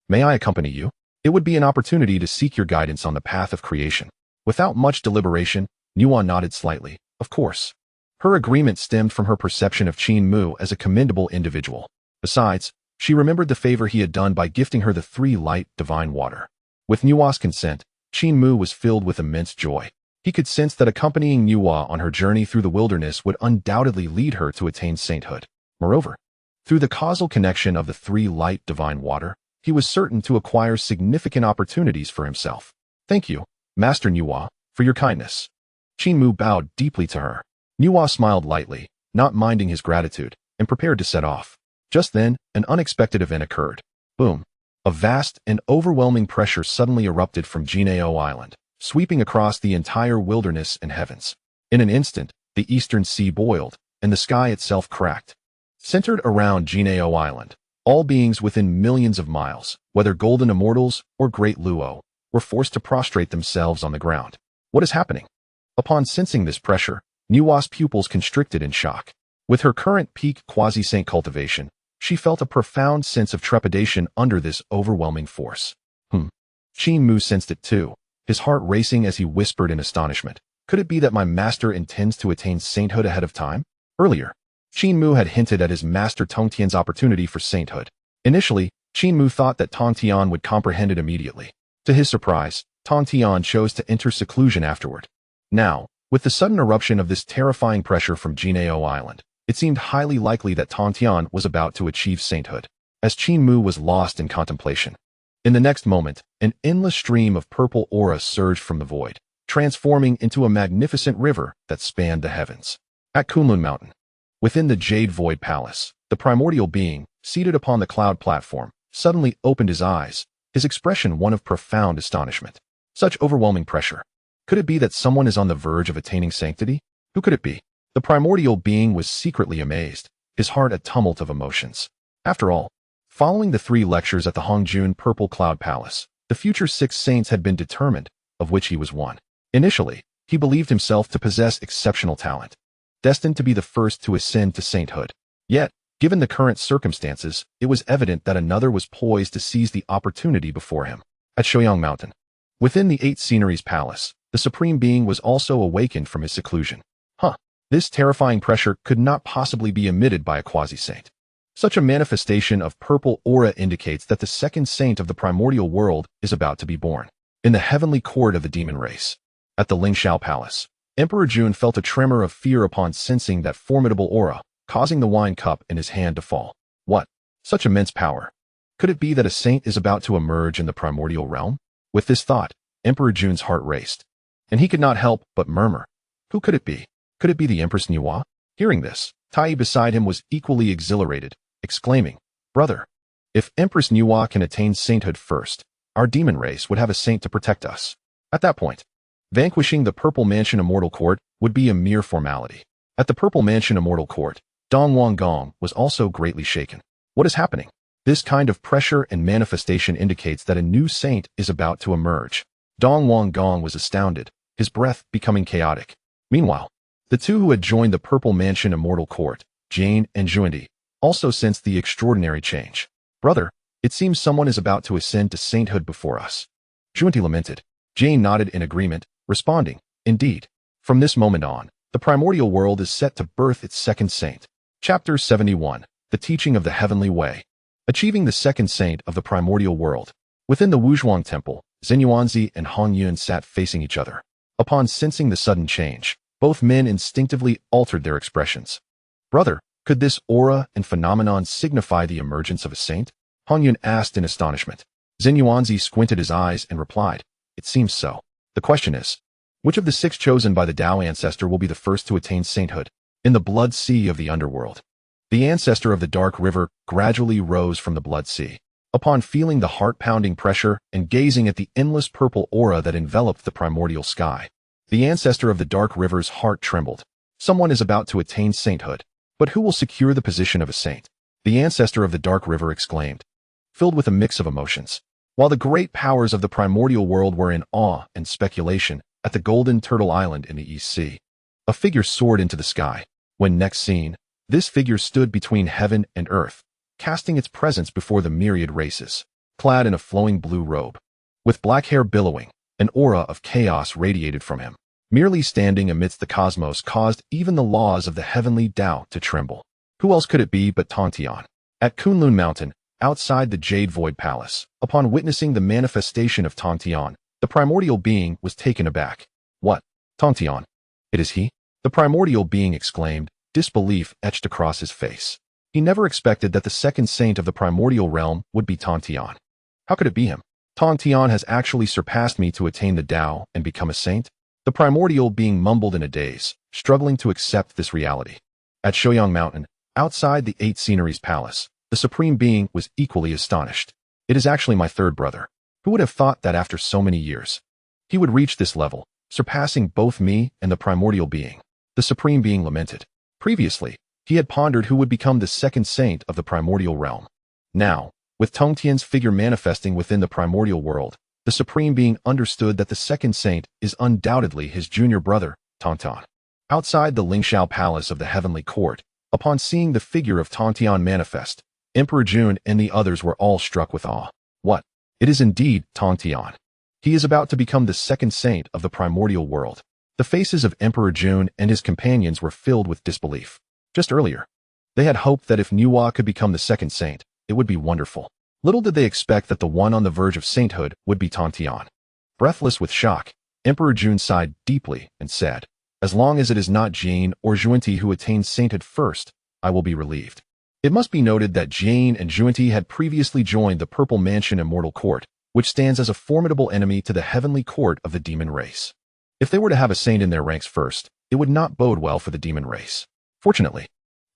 may I accompany you? It would be an opportunity to seek your guidance on the path of creation." Without much deliberation, Nuwa nodded slightly. Of course. Her agreement stemmed from her perception of Qin Mu as a commendable individual. Besides, she remembered the favor he had done by gifting her the three light divine water. With Nuwa's consent, Qin Mu was filled with immense joy. He could sense that accompanying Nuwa on her journey through the wilderness would undoubtedly lead her to attain sainthood. Moreover, through the causal connection of the three light divine water, he was certain to acquire significant opportunities for himself. "Thank you, Master Nuwa, for your kindness." Qin Mu bowed deeply to her. Nuwa smiled lightly, not minding his gratitude, and prepared to set off. Just then, an unexpected event occurred. Boom. A vast and overwhelming pressure suddenly erupted from Jinao Island, sweeping across the entire wilderness and heavens. In an instant, the eastern sea boiled, and the sky itself cracked. Centered around Jinao Island, all beings within millions of miles, whether golden immortals or great Luo, were forced to prostrate themselves on the ground. What is happening? Upon sensing this pressure, Nuwa's pupils constricted in shock. With her current peak quasi-saint cultivation, she felt a profound sense of trepidation under this overwhelming force. Qin Mu sensed it too, his heart racing as he whispered in astonishment. Could it be that my master intends to attain sainthood ahead of time? Earlier, Qin Mu had hinted at his master Tongtian's opportunity for sainthood. Initially, Qin Mu thought that Tongtian would comprehend it immediately. To his surprise, Tongtian chose to enter seclusion afterward. Now, with the sudden eruption of this terrifying pressure from Jinao Island, it seemed highly likely that Tongtian was about to achieve sainthood, as Qin Mu was lost in contemplation. In the next moment, an endless stream of purple aura surged from the void, transforming into a magnificent river that spanned the heavens. At Kunlun Mountain, within the Jade Void Palace, the primordial being, seated upon the cloud platform, suddenly opened his eyes, his expression one of profound astonishment. Such overwhelming pressure. Could it be that someone is on the verge of attaining sanctity? Who could it be? The primordial being was secretly amazed, his heart a tumult of emotions. After all, following the 3 lectures at the Hongjun Purple Cloud Palace, the future 6 saints had been determined, of which he was one. Initially, he believed himself to possess exceptional talent, destined to be the first to ascend to sainthood. Yet, given the current circumstances, it was evident that another was poised to seize the opportunity before him. At Shoyang Mountain, within the 8 Sceneries Palace, the Supreme Being was also awakened from his seclusion. This terrifying pressure could not possibly be emitted by a quasi-saint. Such a manifestation of purple aura indicates that the second saint of the primordial world is about to be born. In the heavenly court of the demon race, at the Lingxiao Palace, Emperor Jun felt a tremor of fear upon sensing that formidable aura, causing the wine cup in his hand to fall. What? Such immense power. Could it be that a saint is about to emerge in the primordial realm? With this thought, Emperor Jun's heart raced, and he could not help but murmur. Who could it be? Could it be the Empress Nuwa? Hearing this, Tai beside him was equally exhilarated, exclaiming, Brother, if Empress Nuwa can attain sainthood first, our demon race would have a saint to protect us. At that point, vanquishing the Purple Mansion Immortal Court would be a mere formality. At the Purple Mansion Immortal Court, Dong Wanggong was also greatly shaken. What is happening? This kind of pressure and manifestation indicates that a new saint is about to emerge. Dong Wanggong was astounded, his breath becoming chaotic. Meanwhile, the 2 who had joined the Purple Mansion Immortal Court, Jane and Zhunti, also sensed the extraordinary change. Brother, it seems someone is about to ascend to sainthood before us. Zhunti lamented. Jane nodded in agreement, responding, Indeed. From this moment on, the primordial world is set to birth its second saint. Chapter 71, The Teaching of the Heavenly Way. Achieving the second saint of the primordial world. Within the Wuzhuang Temple, Zenyuanzi and Hong Yun sat facing each other. Upon sensing the sudden change, both men instinctively altered their expressions. Brother, could this aura and phenomenon signify the emergence of a saint? Hong Yun asked in astonishment. Zenyuanzi squinted his eyes and replied, It seems so. The question is, which of the 6 chosen by the Tao ancestor will be the first to attain sainthood? In the blood sea of the underworld, the ancestor of the dark river gradually rose from the blood sea. Upon feeling the heart-pounding pressure and gazing at the endless purple aura that enveloped the primordial sky, the ancestor of the dark river's heart trembled. Someone is about to attain sainthood. But who will secure the position of a saint? The ancestor of the dark river exclaimed, filled with a mix of emotions. While the great powers of the primordial world were in awe and speculation at the Golden Turtle Island in the East Sea, a figure soared into the sky. When next seen, this figure stood between heaven and earth, casting its presence before the myriad races, clad in a flowing blue robe. With black hair billowing, an aura of chaos radiated from him. Merely standing amidst the cosmos caused even the laws of the heavenly Tao to tremble. Who else could it be but Tongtian? At Kunlun Mountain, outside the Jade Void Palace, upon witnessing the manifestation of Tongtian, the primordial being was taken aback. What? Tongtian? It is he? The primordial being exclaimed, disbelief etched across his face. He never expected that the second saint of the primordial realm would be Tongtian. How could it be him? Tongtian has actually surpassed me to attain the Tao and become a saint? The primordial being mumbled in a daze, struggling to accept this reality. At Shoyang Mountain, outside the 8 Sceneries Palace, The Supreme Being was equally astonished. It is actually my third brother. Who would have thought that after so many years, he would reach this level, surpassing both me and the primordial being? The Supreme Being lamented. Previously, he had pondered who would become the second saint of the primordial realm. Now, with Tongtian's figure manifesting within the primordial world, the Supreme Being understood that the second saint is undoubtedly his junior brother, Tongtian. Outside the Lingxiao Palace of the Heavenly Court, upon seeing the figure of Tongtian manifest, Emperor Jun and the others were all struck with awe. What? It is indeed Tongtian. He is about to become the second saint of the primordial world. The faces of Emperor Jun and his companions were filled with disbelief. Just earlier, they had hoped that if Nuwa could become the second saint, it would be wonderful. Little did they expect that the one on the verge of sainthood would be Tongtian. Breathless with shock, Emperor Jun sighed deeply and said, "As long as it is not Jie or Zhunti who attains sainthood first, I will be relieved." It must be noted that Jie and Zhunti had previously joined the Purple Mansion Immortal Court, which stands as a formidable enemy to the heavenly court of the demon race. If they were to have a saint in their ranks first, it would not bode well for the demon race. Fortunately,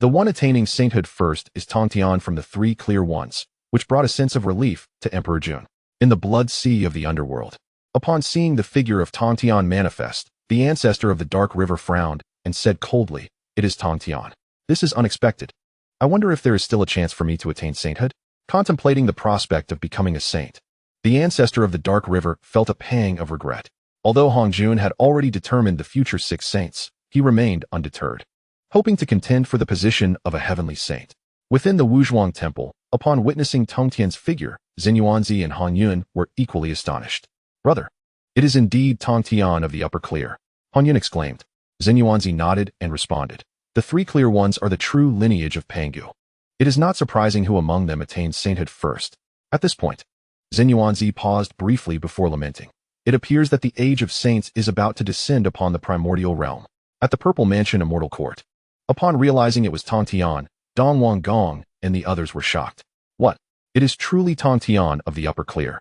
the one attaining sainthood first is Tongtian from the Three Clear Ones, which brought a sense of relief to Emperor Jun. In the blood sea of the underworld, upon seeing the figure of Tongtian manifest, the ancestor of the Dark River frowned and said coldly, "It is Tongtian. This is unexpected. I wonder if there is still a chance for me to attain sainthood?" Contemplating the prospect of becoming a saint, the ancestor of the Dark River felt a pang of regret. Although Hongjun had already determined the future 6 saints, he remained undeterred, hoping to contend for the position of a heavenly saint. Within the Wuzhuang Temple, upon witnessing Tongtian's figure, Xinyuanzi and Han Yun were equally astonished. "Brother, it is indeed Tongtian of the Upper Clear," Han Yun exclaimed. Xinyuanzi nodded and responded. "The Three Clear Ones are the true lineage of Pangu. It is not surprising who among them attained sainthood first." At this point, Xinyuanzi paused briefly before lamenting. It appears that the age of saints is about to descend upon the primordial realm. At the Purple Mansion Immortal Court, upon realizing it was Tongtian, Dongwang Gong and the others were shocked. "What? It is truly Tongtian of the Upper Clear.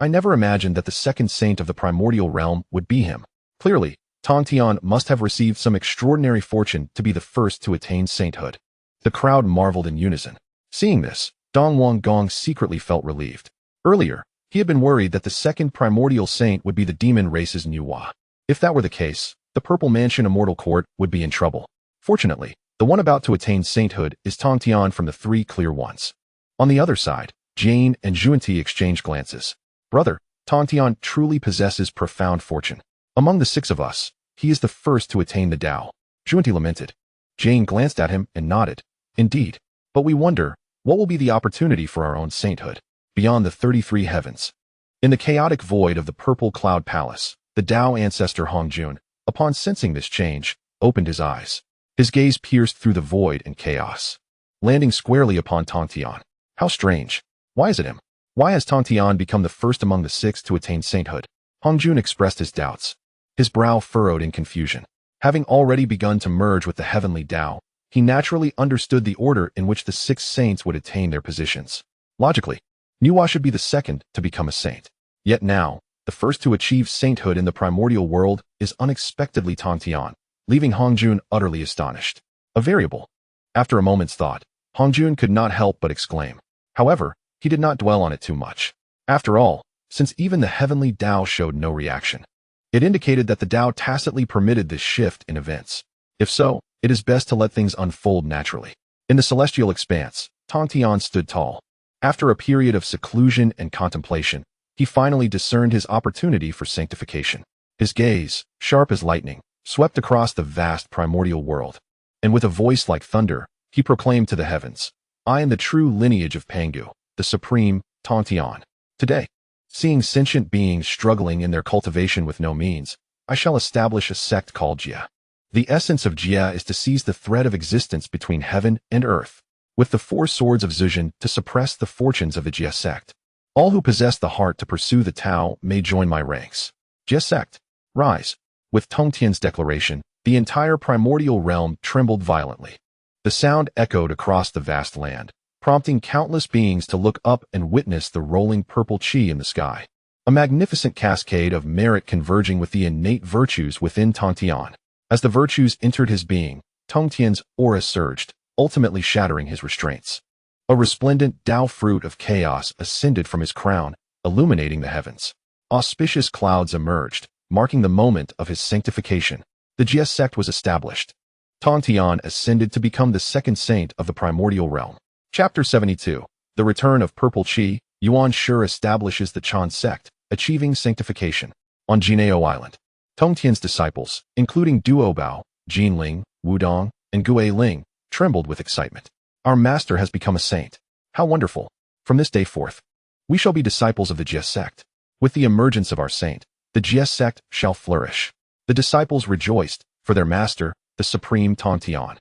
I never imagined that the second saint of the primordial realm would be him. Clearly, Tongtian must have received some extraordinary fortune to be the first to attain sainthood." The crowd marveled in unison. Seeing this, Dongwang Gong secretly felt relieved. Earlier, he had been worried that the second primordial saint would be the demon race's Nuwa. If that were the case, the Purple Mansion Immortal Court would be in trouble. Fortunately, the one about to attain sainthood is Tongtian from the Three Clear Ones. On the other side, Jane and Zhunti exchanged glances. "Brother, Tongtian truly possesses profound fortune. Among the 6 of us, he is the first to attain the Tao." Zhunti lamented. Jane glanced at him and nodded. "Indeed, but we wonder, what will be the opportunity for our own sainthood beyond the 33 heavens?" In the chaotic void of the Purple Cloud Palace, the Tao ancestor Hongjun, upon sensing this change, opened his eyes. His gaze pierced through the void and chaos, landing squarely upon Tongtian. "How strange. Why is it him? Why has Tongtian become the first among the 6 to attain sainthood?" Hongjun expressed his doubts. His brow furrowed in confusion. Having already begun to merge with the heavenly Tao, he naturally understood the order in which the 6 saints would attain their positions. Logically, Nuwa should be the second to become a saint. Yet now, the first to achieve sainthood in the primordial world is unexpectedly Tongtian, leaving Hongjun utterly astonished. A variable. After a moment's thought, Hongjun could not help but exclaim. However, he did not dwell on it too much. After all, since even the heavenly Tao showed no reaction, it indicated that the Tao tacitly permitted this shift in events. If so, it is best to let things unfold naturally. In the celestial expanse, Tongtian stood tall. After a period of seclusion and contemplation, he finally discerned his opportunity for sanctification. His gaze, sharp as lightning, swept across the vast primordial world, and with a voice like thunder, he proclaimed to the heavens, "I am the true lineage of Pangu, the supreme Tongtian. Today, seeing sentient beings struggling in their cultivation with no means, I shall establish a sect called Jie. The essence of Jie is to seize the thread of existence between heaven and earth, with the 4 swords of Zhuzhen to suppress the fortunes of the Jie Sect. All who possess the heart to pursue the Tao may join my ranks. Jie Sect, rise." With Tongtian's declaration, the entire primordial realm trembled violently. The sound echoed across the vast land, prompting countless beings to look up and witness the rolling purple qi in the sky. A magnificent cascade of merit converging with the innate virtues within Tongtian. As the virtues entered his being, Tongtian's aura surged, ultimately shattering his restraints. A resplendent Tao fruit of chaos ascended from his crown, illuminating the heavens. Auspicious clouds emerged, marking the moment of his sanctification. The Jie Sect was established. Tong Tian ascended to become the second saint of the primordial realm. Chapter 72. The Return of Purple Qi. Yuan Shi establishes the Qin Sect, achieving sanctification. On Jinao Island, Tong Tian's disciples, including Duo Bao, Jin Ling, Wudong, and Gue Ling, trembled with excitement. Our master has become a saint. How wonderful! From this day forth, we shall be disciples of the Jie Sect. With the emergence of our saint, the Jie Sect shall flourish. The disciples rejoiced, for their master, the supreme Tong Tian,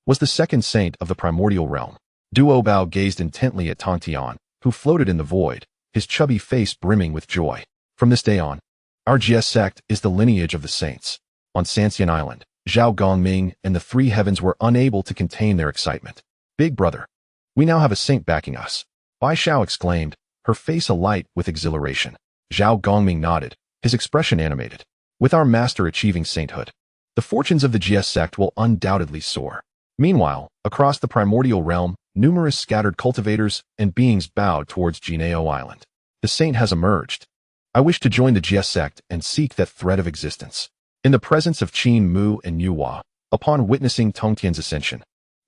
was the second saint of the primordial realm. Duo Bao gazed intently at Tong Tian, who floated in the void, his chubby face brimming with joy. From this day on, our Jie Sect is the lineage of the saints. On Sanxian Island, Zhao Gongming and the three heavens were unable to contain their excitement. Big brother, we now have a saint backing us. Bai Xiao exclaimed, her face alight with exhilaration. Zhao Gongming nodded, his expression animated. With our master achieving sainthood, the fortunes of the Jie Sect will undoubtedly soar. Meanwhile, across the primordial realm, numerous scattered cultivators and beings bowed towards Jinao Island. The saint has emerged. I wish to join the Jie Sect and seek that thread of existence. In the presence of Qin Mu and Nuwa, upon witnessing Tong Tian's ascension,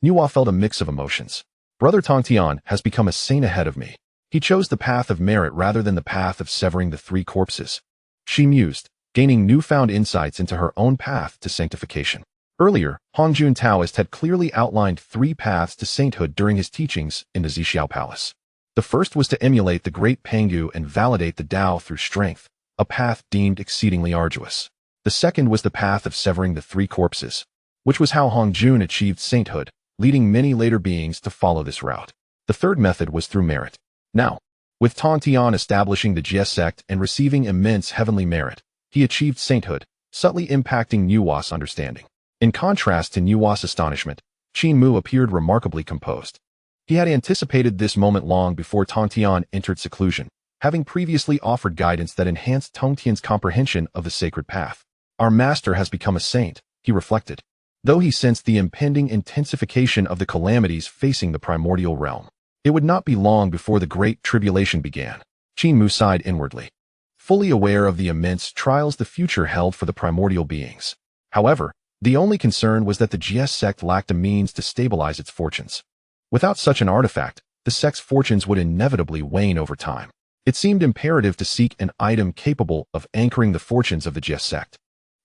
Nuwa felt a mix of emotions. Brother Tong Tian has become a saint ahead of me. He chose the path of merit rather than the path of severing the three corpses. She mused, gaining newfound insights into her own path to sanctification. Earlier, Hongjun Taoist had clearly outlined three paths to sainthood during his teachings in the Zixiao Palace. The first was to emulate the great Pangu and validate the Tao through strength, a path deemed exceedingly arduous. The second was the path of severing the three corpses, which was how Hongjun achieved sainthood, leading many later beings to follow this route. The third method was through merit. Now, with Tong Tian establishing the Jie Sect and receiving immense heavenly merit, he achieved sainthood, subtly impacting Nuwa's understanding. In contrast to Nuwa's astonishment, Qin Mu appeared remarkably composed. He had anticipated this moment long before Tong Tian entered seclusion, having previously offered guidance that enhanced Tong Tian's comprehension of the sacred path. Our master has become a saint, he reflected, though he sensed the impending intensification of the calamities facing the primordial realm. It would not be long before the great tribulation began. Qin Mu sighed inwardly, fully aware of the immense trials the future held for the primordial beings. However, the only concern was that the Jie Sect lacked a means to stabilize its fortunes. Without such an artifact, the sect's fortunes would inevitably wane over time. It seemed imperative to seek an item capable of anchoring the fortunes of the Jie Sect.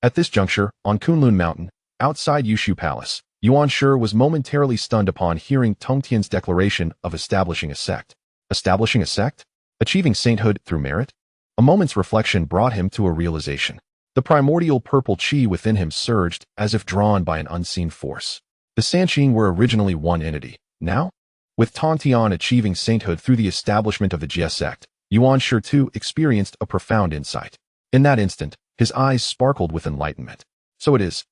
At this juncture, on Kunlun Mountain, outside Yushu Palace, Yuan Shi was momentarily stunned upon hearing Tong Tian's declaration of establishing a sect. Establishing a sect? Achieving sainthood through merit? A moment's reflection brought him to a realization. The primordial purple qi within him surged as if drawn by an unseen force. The Sanqing were originally one entity. Now, with Tong Tian achieving sainthood through the establishment of the Jie Sect, Yuan Shi too experienced a profound insight. In that instant, his eyes sparkled with enlightenment. So it is.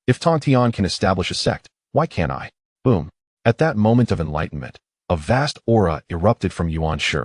If Tong Tian can establish a sect, why can't I? Boom. At that moment of enlightenment, a vast aura erupted from Yuan Shi,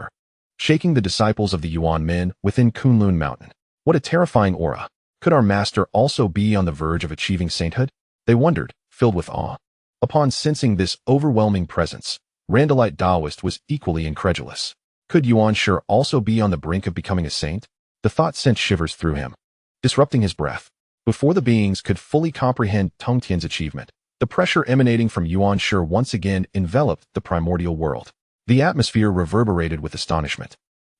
shaking the disciples of the Yuan men within Kunlun Mountain. What a terrifying aura. Could our master also be on the verge of achieving sainthood? They wondered, filled with awe. Upon sensing this overwhelming presence, Randallite Taoist was equally incredulous. Could Yuan Shi also be on the brink of becoming a saint? The thought sent shivers through him, disrupting his breath. Before the beings could fully comprehend Tong Tian's achievement, the pressure emanating from Yuan Shi once again enveloped the primordial world. The atmosphere reverberated with astonishment.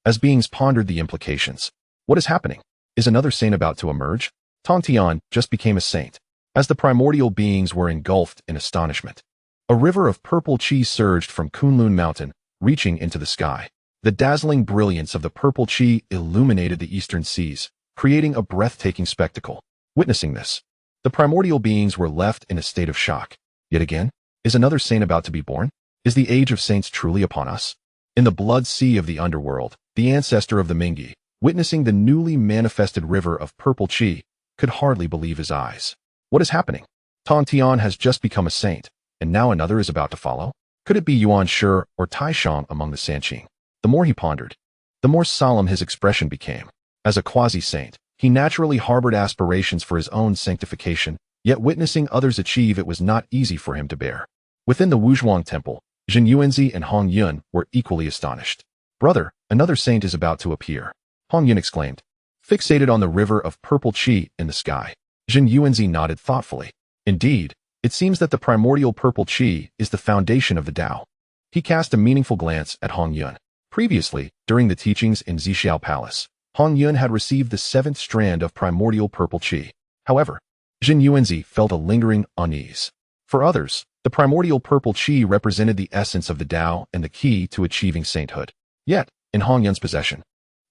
As beings pondered the implications, what is happening? Is another saint about to emerge? Tong Tian just became a saint. As the primordial beings were engulfed in astonishment, a river of purple qi surged from Kunlun Mountain, reaching into the sky. The dazzling brilliance of the purple qi illuminated the eastern seas, creating a breathtaking spectacle. Witnessing this, the primordial beings were left in a state of shock. Yet again, is another saint about to be born? Is the age of saints truly upon us? In the blood sea of the underworld, the ancestor of the Mingi, witnessing the newly manifested river of purple qi, could hardly believe his eyes. What is happening? Tong Tian has just become a saint, and now another is about to follow? Could it be Yuan Shi or Taishan among the Sanqing? The more he pondered, the more solemn his expression became. As a quasi-saint, he naturally harbored aspirations for his own sanctification, yet witnessing others achieve it was not easy for him to bear. Within the Wuzhuang Temple, Jin Yuanzi and Hong Yun were equally astonished. "Brother, another saint is about to appear," Hong Yun exclaimed, fixated on the river of purple qi in the sky. Jin Yuanzi nodded thoughtfully. Indeed, it seems that the primordial purple qi is the foundation of the Tao. He cast a meaningful glance at Hong Yun. Previously, during the teachings in Xiao Palace, Hong Yun had received the 7th strand of primordial purple qi. However, Jin Yuanzi felt a lingering unease. For others, the primordial purple qi represented the essence of the Tao and the key to achieving sainthood. Yet, in Hong Yun's possession,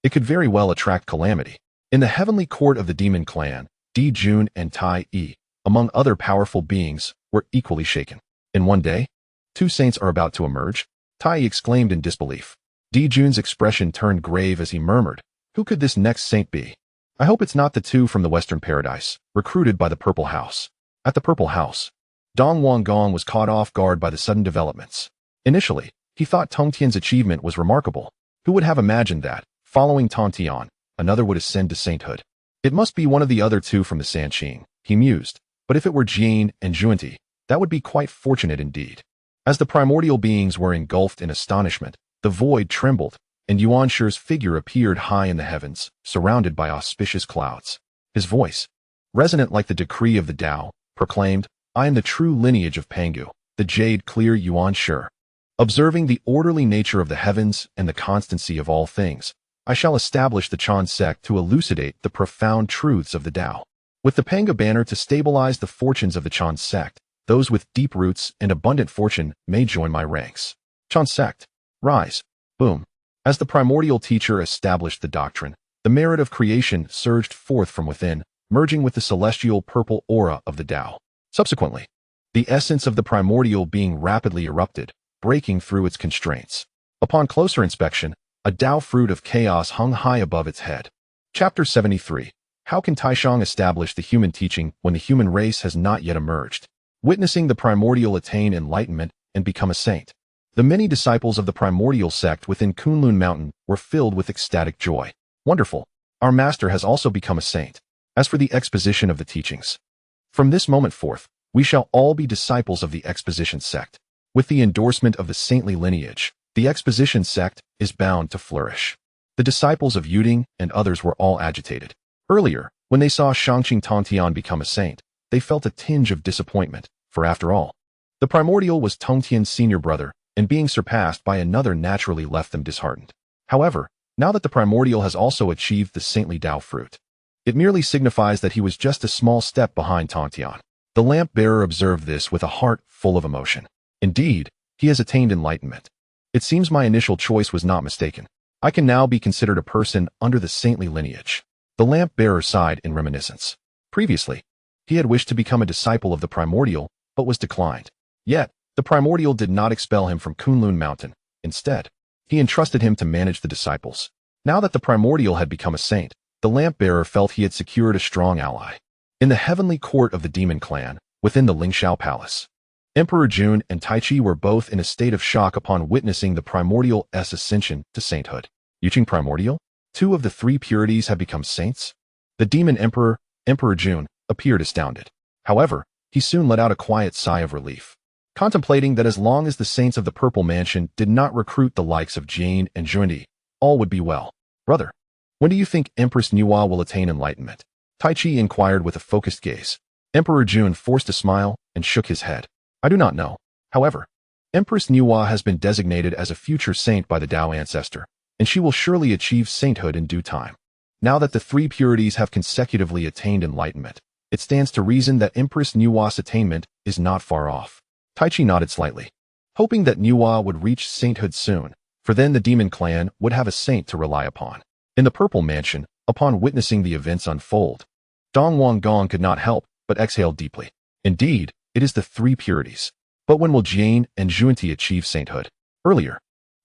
it could very well attract calamity. In the heavenly court of the demon clan, Di Jun and Tai Yi, among other powerful beings, were equally shaken. In one day, 2 saints are about to emerge, Tai Yi exclaimed in disbelief. Di Jun's expression turned grave as he murmured, "Who could this next saint be? I hope it's not the 2 from the Western Paradise, recruited by the Purple House." At the Purple House, Dong Wanggong was caught off guard by the sudden developments. Initially, he thought Tong Tian's achievement was remarkable. Who would have imagined that, following Tong Tian, another would ascend to sainthood? It must be one of the other 2 from the Sanqing, he mused, but if it were Jie and Zhunti, that would be quite fortunate indeed. As the primordial beings were engulfed in astonishment, the void trembled, and Yuan Shi's figure appeared high in the heavens, surrounded by auspicious clouds. His voice, resonant like the decree of the Tao, proclaimed, "I am the true lineage of Pangu, the jade-clear Yuan Shi. Observing the orderly nature of the heavens and the constancy of all things, I shall establish the Qin Sect to elucidate the profound truths of the Tao. With the Pangu banner to stabilize the fortunes of the Qin Sect, those with deep roots and abundant fortune may join my ranks. Qin Sect, rise." Boom. As the primordial teacher established the doctrine, the merit of creation surged forth from within, merging with the celestial purple aura of the Tao. Subsequently, the essence of the primordial being rapidly erupted, breaking through its constraints. Upon closer inspection, a Tao fruit of chaos hung high above its head. Chapter 73. How can Taishang establish the human teaching when the human race has not yet emerged? Witnessing the primordial attain enlightenment and become a saint. The many disciples of the primordial sect within Kunlun Mountain were filled with ecstatic joy. Wonderful! Our master has also become a saint. As for the exposition of the teachings, from this moment forth, we shall all be disciples of the exposition sect. With the endorsement of the saintly lineage, the exposition sect is bound to flourish. The disciples of Yuding and others were all agitated. Earlier, when they saw Shangqing Tongtian become a saint, they felt a tinge of disappointment, for after all, the primordial was Tongtian's senior brother, and being surpassed by another naturally left them disheartened. However, now that the primordial has also achieved the saintly Tao fruit, it merely signifies that he was just a small step behind Tongtian. The lamp-bearer observed this with a heart full of emotion. Indeed, he has attained enlightenment. It seems my initial choice was not mistaken. I can now be considered a person under the saintly lineage. The lamp-bearer sighed in reminiscence. Previously, he had wished to become a disciple of the primordial, but was declined. Yet, the primordial did not expel him from Kunlun Mountain. Instead, he entrusted him to manage the disciples. Now that the primordial had become a saint, the lamp-bearer felt he had secured a strong ally. In the heavenly court of the demon clan, within the Lingxiao Palace, Emperor Jun and Tai Chi were both in a state of shock upon witnessing the primordial's ascension to sainthood. Yuqing primordial? 2 of the 3 purities have become saints? The demon emperor, Emperor Jun, appeared astounded. However, he soon let out a quiet sigh of relief, contemplating that as long as the saints of the Purple Mansion did not recruit the likes of Jie and Zhunti, all would be well. Brother, when do you think Empress Nuwa will attain enlightenment? Tai Chi inquired with a focused gaze. Emperor Jun forced a smile and shook his head. I do not know. However, Empress Nuwa has been designated as a future saint by the Tao ancestor, and she will surely achieve sainthood in due time. Now that the 3 purities have consecutively attained enlightenment, it stands to reason that Empress Nuwa's attainment is not far off. Tai Chi nodded slightly, hoping that Nuwa would reach sainthood soon, for then the demon clan would have a saint to rely upon. In the Purple Mansion, upon witnessing the events unfold, Dong Wanggong could not help but exhale deeply. Indeed, it is the 3 purities. But when will Jie and Zhunti achieve sainthood? Earlier,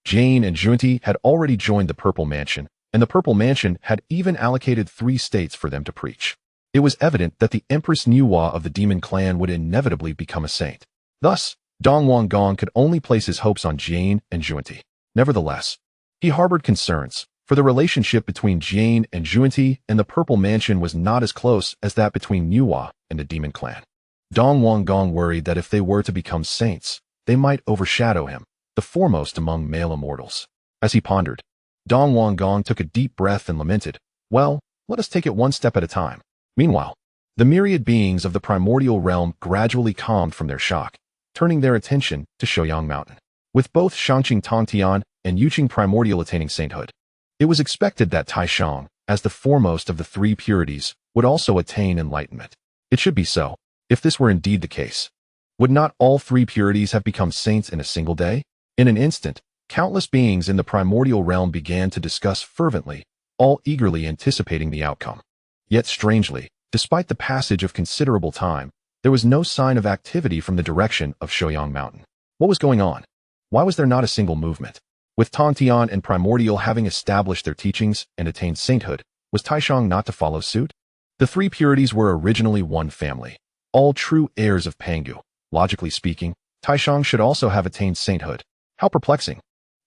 Jie and Zhunti had already joined the Purple Mansion, and the Purple Mansion had even allocated 3 states for them to preach. It was evident that the Empress Nuwa of the demon clan would inevitably become a saint. Thus, Dong Wanggong could only place his hopes on Jie and Zhunti. Nevertheless, he harbored concerns, for the relationship between Jie and Zhunti and the Purple Mansion was not as close as that between Nuwa and the demon clan. Dong Wanggong worried that if they were to become saints, they might overshadow him, the foremost among male immortals. As he pondered, Dong Wanggong took a deep breath and lamented, "Well, let us take it one step at a time." Meanwhile, the myriad beings of the primordial realm gradually calmed from their shock, turning their attention to Shouyang Mountain. With both Shangqing Tongtian and Yuqing Primordial attaining sainthood, it was expected that Taishang, as the foremost of the three purities, would also attain enlightenment. It should be so. If this were indeed the case, would not all three purities have become saints in a single day? In an instant, countless beings in the primordial realm began to discuss fervently, all eagerly anticipating the outcome. Yet strangely, despite the passage of considerable time, there was no sign of activity from the direction of Shouyang Mountain. What was going on? Why was there not a single movement? With Tongtian and Primordial having established their teachings and attained sainthood, was Taishang not to follow suit? The three purities were originally one family, all true heirs of Pangu. Logically speaking, Taishang should also have attained sainthood. How perplexing!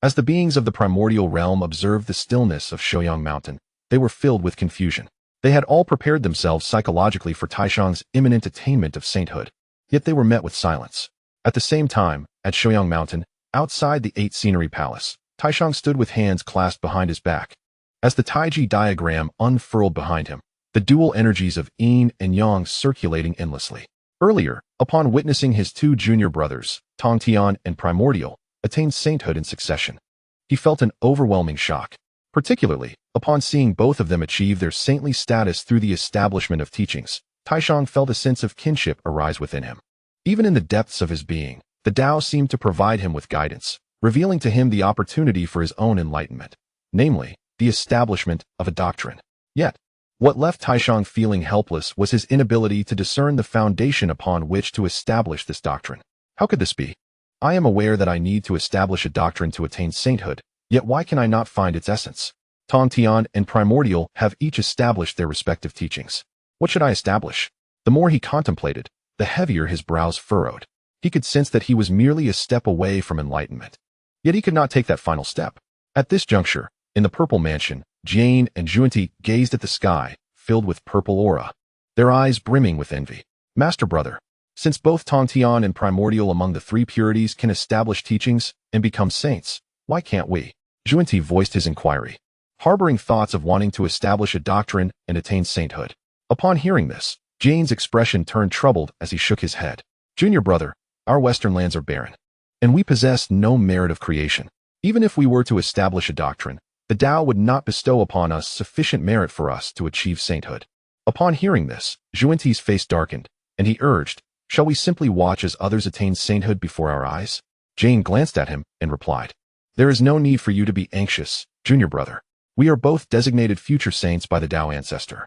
As the beings of the primordial realm observed the stillness of Shouyang Mountain, they were filled with confusion. They had all prepared themselves psychologically for Taishang's imminent attainment of sainthood, yet they were met with silence. At the same time, at Shouyang Mountain, outside the 8 Scenery Palace, Taishang stood with hands clasped behind his back. As the Taiji diagram unfurled behind him, the dual energies of yin and yang circulating endlessly. Earlier, upon witnessing his 2 junior brothers, Tongtian and Primordial, attain sainthood in succession, he felt an overwhelming shock, particularly upon seeing both of them achieve their saintly status through the establishment of teachings. Taishang felt a sense of kinship arise within him. Even in the depths of his being, the Tao seemed to provide him with guidance, revealing to him the opportunity for his own enlightenment, namely, the establishment of a doctrine. Yet, what left Taishang feeling helpless was his inability to discern the foundation upon which to establish this doctrine. How could this be? I am aware that I need to establish a doctrine to attain sainthood, yet why can I not find its essence? Tongtian and Primordial have each established their respective teachings. What should I establish? The more he contemplated, the heavier his brows furrowed. He could sense that he was merely a step away from enlightenment. Yet he could not take that final step. At this juncture, in the purple mansion, Jane and Zhunti gazed at the sky, filled with purple aura, their eyes brimming with envy. Master brother, since both Tongtian and Primordial among the three purities can establish teachings and become saints, why can't we? Zhunti voiced his inquiry, harboring thoughts of wanting to establish a doctrine and attain sainthood. Upon hearing this, Jane's expression turned troubled as he shook his head. Junior brother, our western lands are barren, and we possess no merit of creation. Even if we were to establish a doctrine, the Tao would not bestow upon us sufficient merit for us to achieve sainthood. Upon hearing this, Zhunti's face darkened, and he urged, shall we simply watch as others attain sainthood before our eyes? Jane glanced at him and replied, there is no need for you to be anxious, junior brother. We are both designated future saints by the Tao ancestor.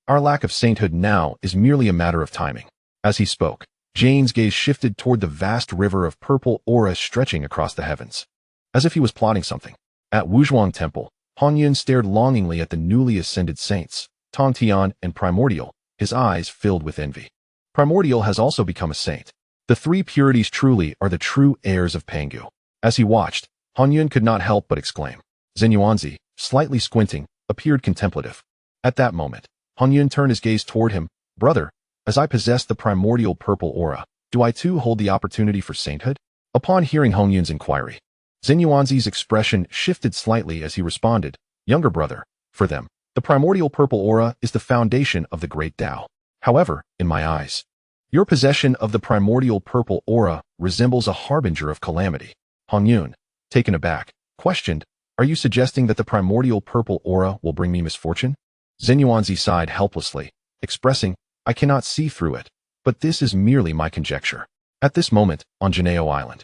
Our lack of sainthood now is merely a matter of timing. As he spoke, Jane's gaze shifted toward the vast river of purple aura stretching across the heavens, as if he was plotting something. At Wuzhuang Temple, Honyun stared longingly at the newly ascended saints, Tongtian and Primordial, his eyes filled with envy. Primordial has also become a saint. The three purities truly are the true heirs of Pangu. As he watched, Honyun could not help but exclaim. Zenyuanzi, slightly squinting, appeared contemplative. At that moment, Honyun turned his gaze toward him. Brother, as I possess the primordial purple aura, do I too hold the opportunity for sainthood? Upon hearing Honyun's inquiry, Zenyuanzi's expression shifted slightly as he responded, younger brother, for them, the primordial purple aura is the foundation of the great Tao. However, in my eyes, your possession of the primordial purple aura resembles a harbinger of calamity. Honyun, taken aback, questioned, are you suggesting that the primordial purple aura will bring me misfortune? Zenyuanzi sighed helplessly, expressing, I cannot see through it, but this is merely my conjecture. At this moment, on Janeo Island,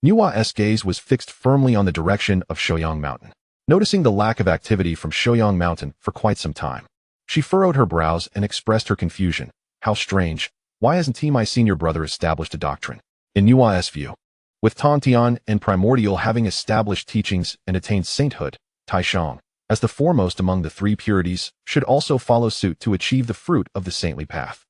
Nua's gaze was fixed firmly on the direction of Shouyang Mountain. Noticing the lack of activity from Shouyang Mountain for quite some time, she furrowed her brows and expressed her confusion. How strange. Why hasn't my senior brother established a doctrine? In Nua's view, with Tongtian and Primordial having established teachings and attained sainthood, Taishang, as the foremost among the three purities, should also follow suit to achieve the fruit of the saintly path.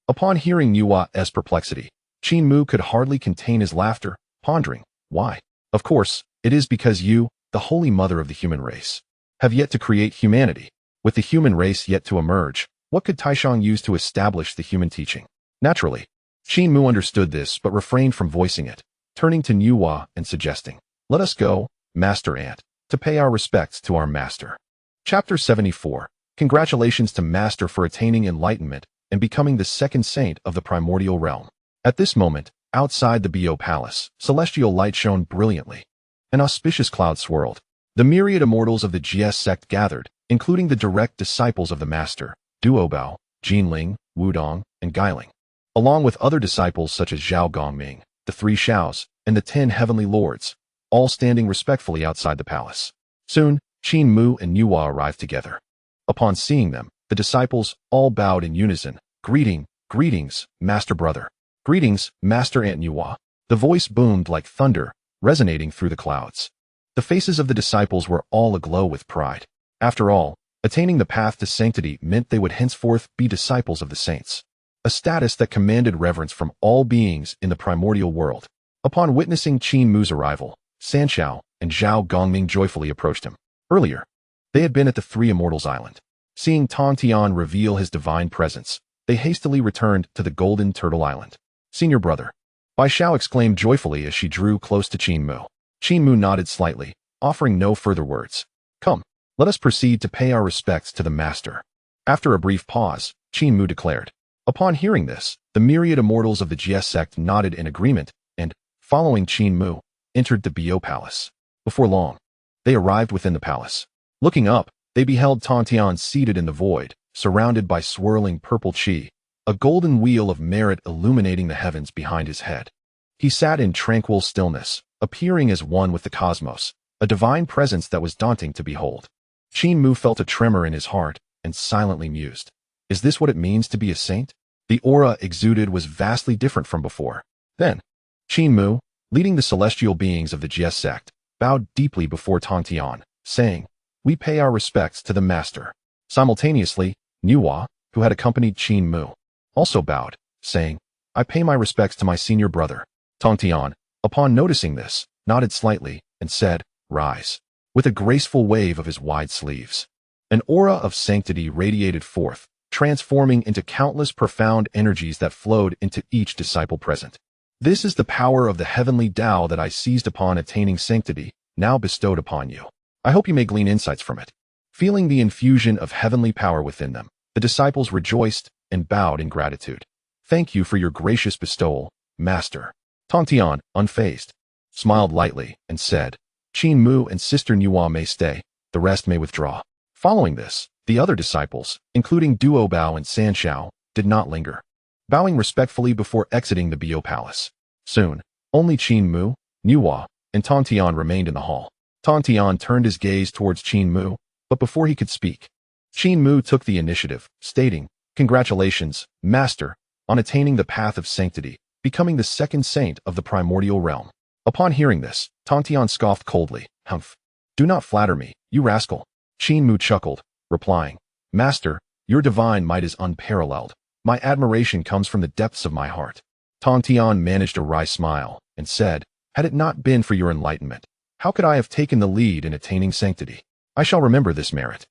Upon hearing Nua's perplexity, Qin Mu could hardly contain his laughter, pondering, why? Of course, it is because you, the holy mother of the human race, have yet to create humanity. With the human race yet to emerge, what could Taishang use to establish the human teaching? Naturally, Qin Mu understood this but refrained from voicing it, turning to Nua and suggesting, Let us go, Master Ant, to pay our respects to our master. Chapter 74. Congratulations to Master for attaining enlightenment and becoming the second saint of the primordial realm. At this moment, outside the Bo Palace, celestial light shone brilliantly. An auspicious cloud swirled. The myriad immortals of the Jie Sect gathered, including the direct disciples of the Master, Duobao, Jinling, Wudong, and Guiling, along with other disciples such as Zhao Gongming, the Three Xiaos, and the 10 heavenly lords, all standing respectfully outside the palace. Soon, Qin Mu and Nuwa arrived together. Upon seeing them, the disciples all bowed in unison. Greetings, Master Brother. Greetings, Master Ant Nuwa. The voice boomed like thunder, resonating through the clouds. The faces of the disciples were all aglow with pride. After all, attaining the path to sanctity meant they would henceforth be disciples of the saints, a status that commanded reverence from all beings in the primordial world. Upon witnessing Qin Mu's arrival, Sanxiao and Zhao Gongming joyfully approached him. Earlier, they had been at the Three Immortals Island. Seeing Tongtian reveal his divine presence, they hastily returned to the Golden Turtle Island. Senior brother, Bai Xiao exclaimed joyfully as she drew close to Qin Mu. Qin Mu nodded slightly, offering no further words. Come, let us proceed to pay our respects to the master. After a brief pause, Qin Mu declared. Upon hearing this, the myriad immortals of the Jie Sect nodded in agreement and, following Qin Mu, entered the Bo Palace. Before long, they arrived within the palace. Looking up, they beheld Tongtian seated in the void, surrounded by swirling purple qi, a golden wheel of merit illuminating the heavens behind his head. He sat in tranquil stillness, appearing as one with the cosmos, a divine presence that was daunting to behold. Qin Mu felt a tremor in his heart and silently mused. Is this what it means to be a saint? The aura exuded was vastly different from before. Then, Qin Mu, leading the celestial beings of the Jie Sect, bowed deeply before Tongtian, saying, We pay our respects to the master. Simultaneously, Nuwa, who had accompanied Qin Mu, also bowed, saying, I pay my respects to my senior brother. Tongtian, upon noticing this, nodded slightly and said, Rise, with a graceful wave of his wide sleeves. An aura of sanctity radiated forth, transforming into countless profound energies that flowed into each disciple present. This is the power of the heavenly Tao that I seized upon attaining sanctity, now bestowed upon you. I hope you may glean insights from it. Feeling the infusion of heavenly power within them, the disciples rejoiced and bowed in gratitude. Thank you for your gracious bestowal, Master. Tongtian, unfazed, smiled lightly and said, Qin Mu and Sister Nuwa may stay, the rest may withdraw. Following this, the other disciples, including Duobao and Sanxiao, did not linger, bowing respectfully before exiting the Bo Palace. Soon, only Qin Mu, Nuwa, and Tongtian remained in the hall. Tongtian turned his gaze towards Qin Mu, but before he could speak, Qin Mu took the initiative, stating, Congratulations, Master, on attaining the path of sanctity, becoming the second saint of the primordial realm. Upon hearing this, Tongtian scoffed coldly, Humph. Do not flatter me, you rascal. Qin Mu chuckled, replying, Master, your divine might is unparalleled. My admiration comes from the depths of my heart. Tongtian managed a wry smile and said, Had it not been for your enlightenment, how could I have taken the lead in attaining sanctity? I shall remember this merit.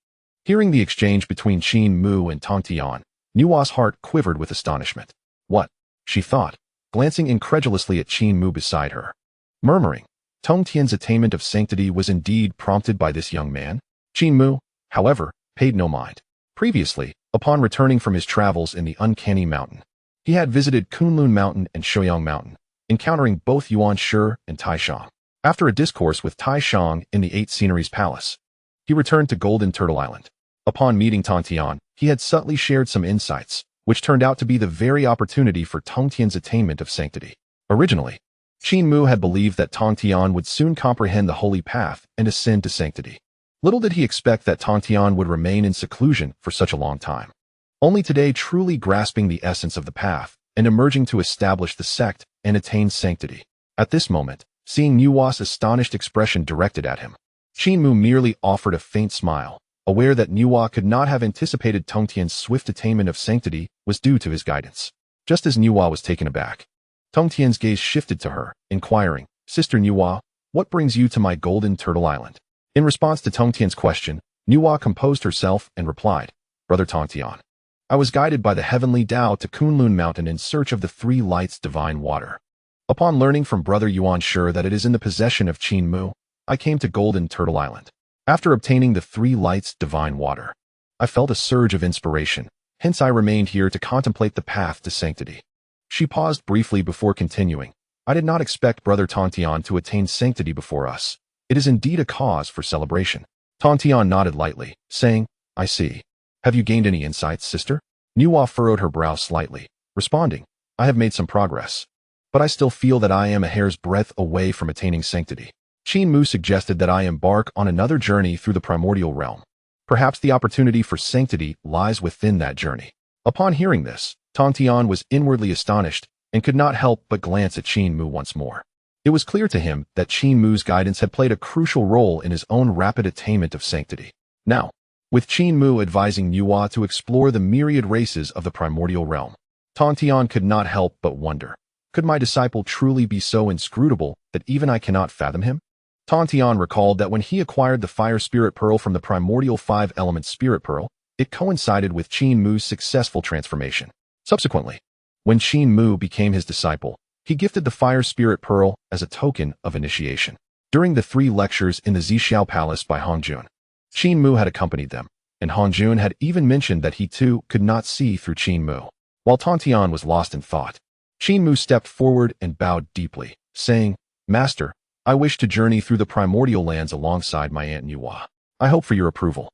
Hearing the exchange between Qin Mu and Tongtian, Nuwa's heart quivered with astonishment. What? She thought, glancing incredulously at Qin Mu beside her. Murmuring, Tongtian's attainment of sanctity was indeed prompted by this young man. Qin Mu, however, paid no mind. Previously, upon returning from his travels in the Uncanny Mountain, he had visited Kunlun Mountain and Shouyang Mountain, encountering both Yuan Shi and Tai Shang. After a discourse with Tai Shang in the Eight Sceneries Palace, he returned to Golden Turtle Island. Upon meeting Tongtian, he had subtly shared some insights, which turned out to be the very opportunity for Tongtian's attainment of sanctity. Originally, Qin Mu had believed that Tongtian would soon comprehend the holy path and ascend to sanctity. Little did he expect that Tongtian would remain in seclusion for such a long time. Only today truly grasping the essence of the path and emerging to establish the sect and attain sanctity. At this moment, seeing Nuwa's astonished expression directed at him, Qin Mu merely offered a faint smile, aware that Nuwa could not have anticipated Tongtian's swift attainment of sanctity was due to his guidance. Just as Nuwa was taken aback, Tongtian's gaze shifted to her, inquiring, Sister Nuwa, what brings you to my Golden Turtle Island? In response to Tongtian's question, Nuwa composed herself and replied, Brother Tongtian, I was guided by the heavenly Tao to Kunlun Mountain in search of the Three Lights divine water. Upon learning from Brother Yuan Sure that it is in the possession of Qin Mu, I came to Golden Turtle Island. After obtaining the three lights divine water, I felt a surge of inspiration, hence I remained here to contemplate the path to sanctity. She paused briefly before continuing. I did not expect Brother Tontian to attain sanctity before us. It is indeed a cause for celebration. Tontian nodded lightly, saying, I see. Have you gained any insights, sister? Nuwa furrowed her brow slightly, responding, I have made some progress, but I still feel that I am a hair's breadth away from attaining sanctity. Qin Mu suggested that I embark on another journey through the primordial realm. Perhaps the opportunity for sanctity lies within that journey. Upon hearing this, Tontian was inwardly astonished and could not help but glance at Qin Mu once more. It was clear to him that Qin Mu's guidance had played a crucial role in his own rapid attainment of sanctity. Now, with Qin Mu advising Nuwa to explore the myriad races of the primordial realm, Tontian could not help but wonder, could my disciple truly be so inscrutable that even I cannot fathom him? Tontian recalled that when he acquired the Fire Spirit Pearl from the primordial five-element Spirit Pearl, it coincided with Qin Mu's successful transformation. Subsequently, when Qin Mu became his disciple, he gifted the Fire Spirit Pearl as a token of initiation. During the 3 lectures in the Zixiao Palace by Hongjun, Qin Mu had accompanied them, and Hongjun had even mentioned that he too could not see through Qin Mu. While Tontian was lost in thought, Qin Mu stepped forward and bowed deeply, saying, Master, I wish to journey through the primordial lands alongside my Aunt Nuwa. I hope for your approval.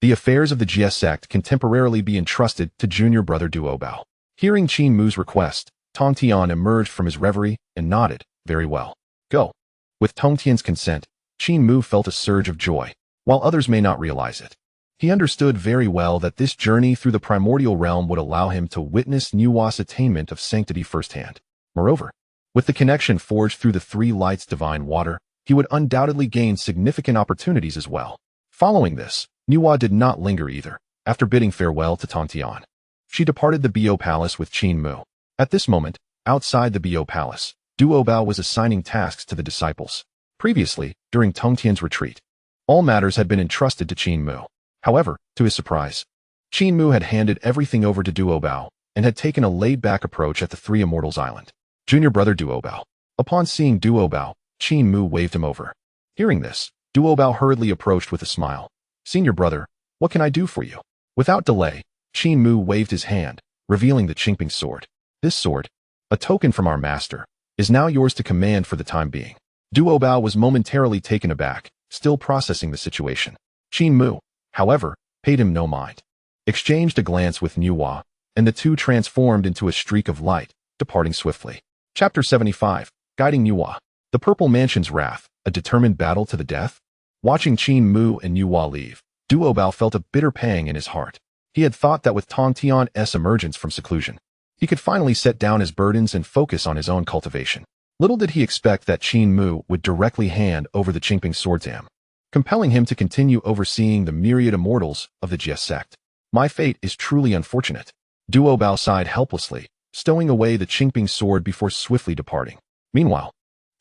The affairs of the Jie Sect can temporarily be entrusted to junior brother Duobao. Hearing Qin Mu's request, Tontian emerged from his reverie and nodded, very well. Go. With Tongtian's consent, Qin Mu felt a surge of joy, while others may not realize it. He understood very well that this journey through the primordial realm would allow him to witness Nuwa's attainment of sanctity firsthand. Moreover, with the connection forged through the 3 lights divine water, he would undoubtedly gain significant opportunities as well. Following this, Nuwa did not linger either. After bidding farewell to Tontian, she departed the Bo Palace with Qin Mu. At this moment, outside the Bo Palace, Duobao was assigning tasks to the disciples. Previously, during Tongtian's retreat, all matters had been entrusted to Qin Mu. However, to his surprise, Qin Mu had handed everything over to Duobao and had taken a laid-back approach at the 3 Immortals Island. Junior brother Duobao. Upon seeing Duobao, Qin Mu waved him over. Hearing this, Duobao hurriedly approached with a smile. Senior brother, what can I do for you? Without delay, Qin Mu waved his hand, revealing the Qingping sword. This sword, a token from our master, is now yours to command for the time being. Duobao was momentarily taken aback, still processing the situation. Qin Mu, however, paid him no mind. Exchanged a glance with Nuwa, and the two transformed into a streak of light, departing swiftly. Chapter 75, Guiding Nuwa. The Purple Mansion's Wrath, a determined battle to the death? Watching Qin Mu and Nuwa leave, Duobao felt a bitter pang in his heart. He had thought that with Tongtian's emergence from seclusion, he could finally set down his burdens and focus on his own cultivation. Little did he expect that Qin Mu would directly hand over the Qingping sword to him, compelling him to continue overseeing the myriad immortals of the Jie Sect. My fate is truly unfortunate. Duobao sighed helplessly, stowing away the Qingping sword before swiftly departing. Meanwhile,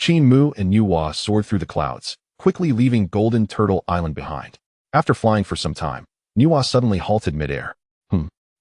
Qin Mu and Nuwa soared through the clouds, quickly leaving Golden Turtle Island behind. After flying for some time, Nuwa suddenly halted midair.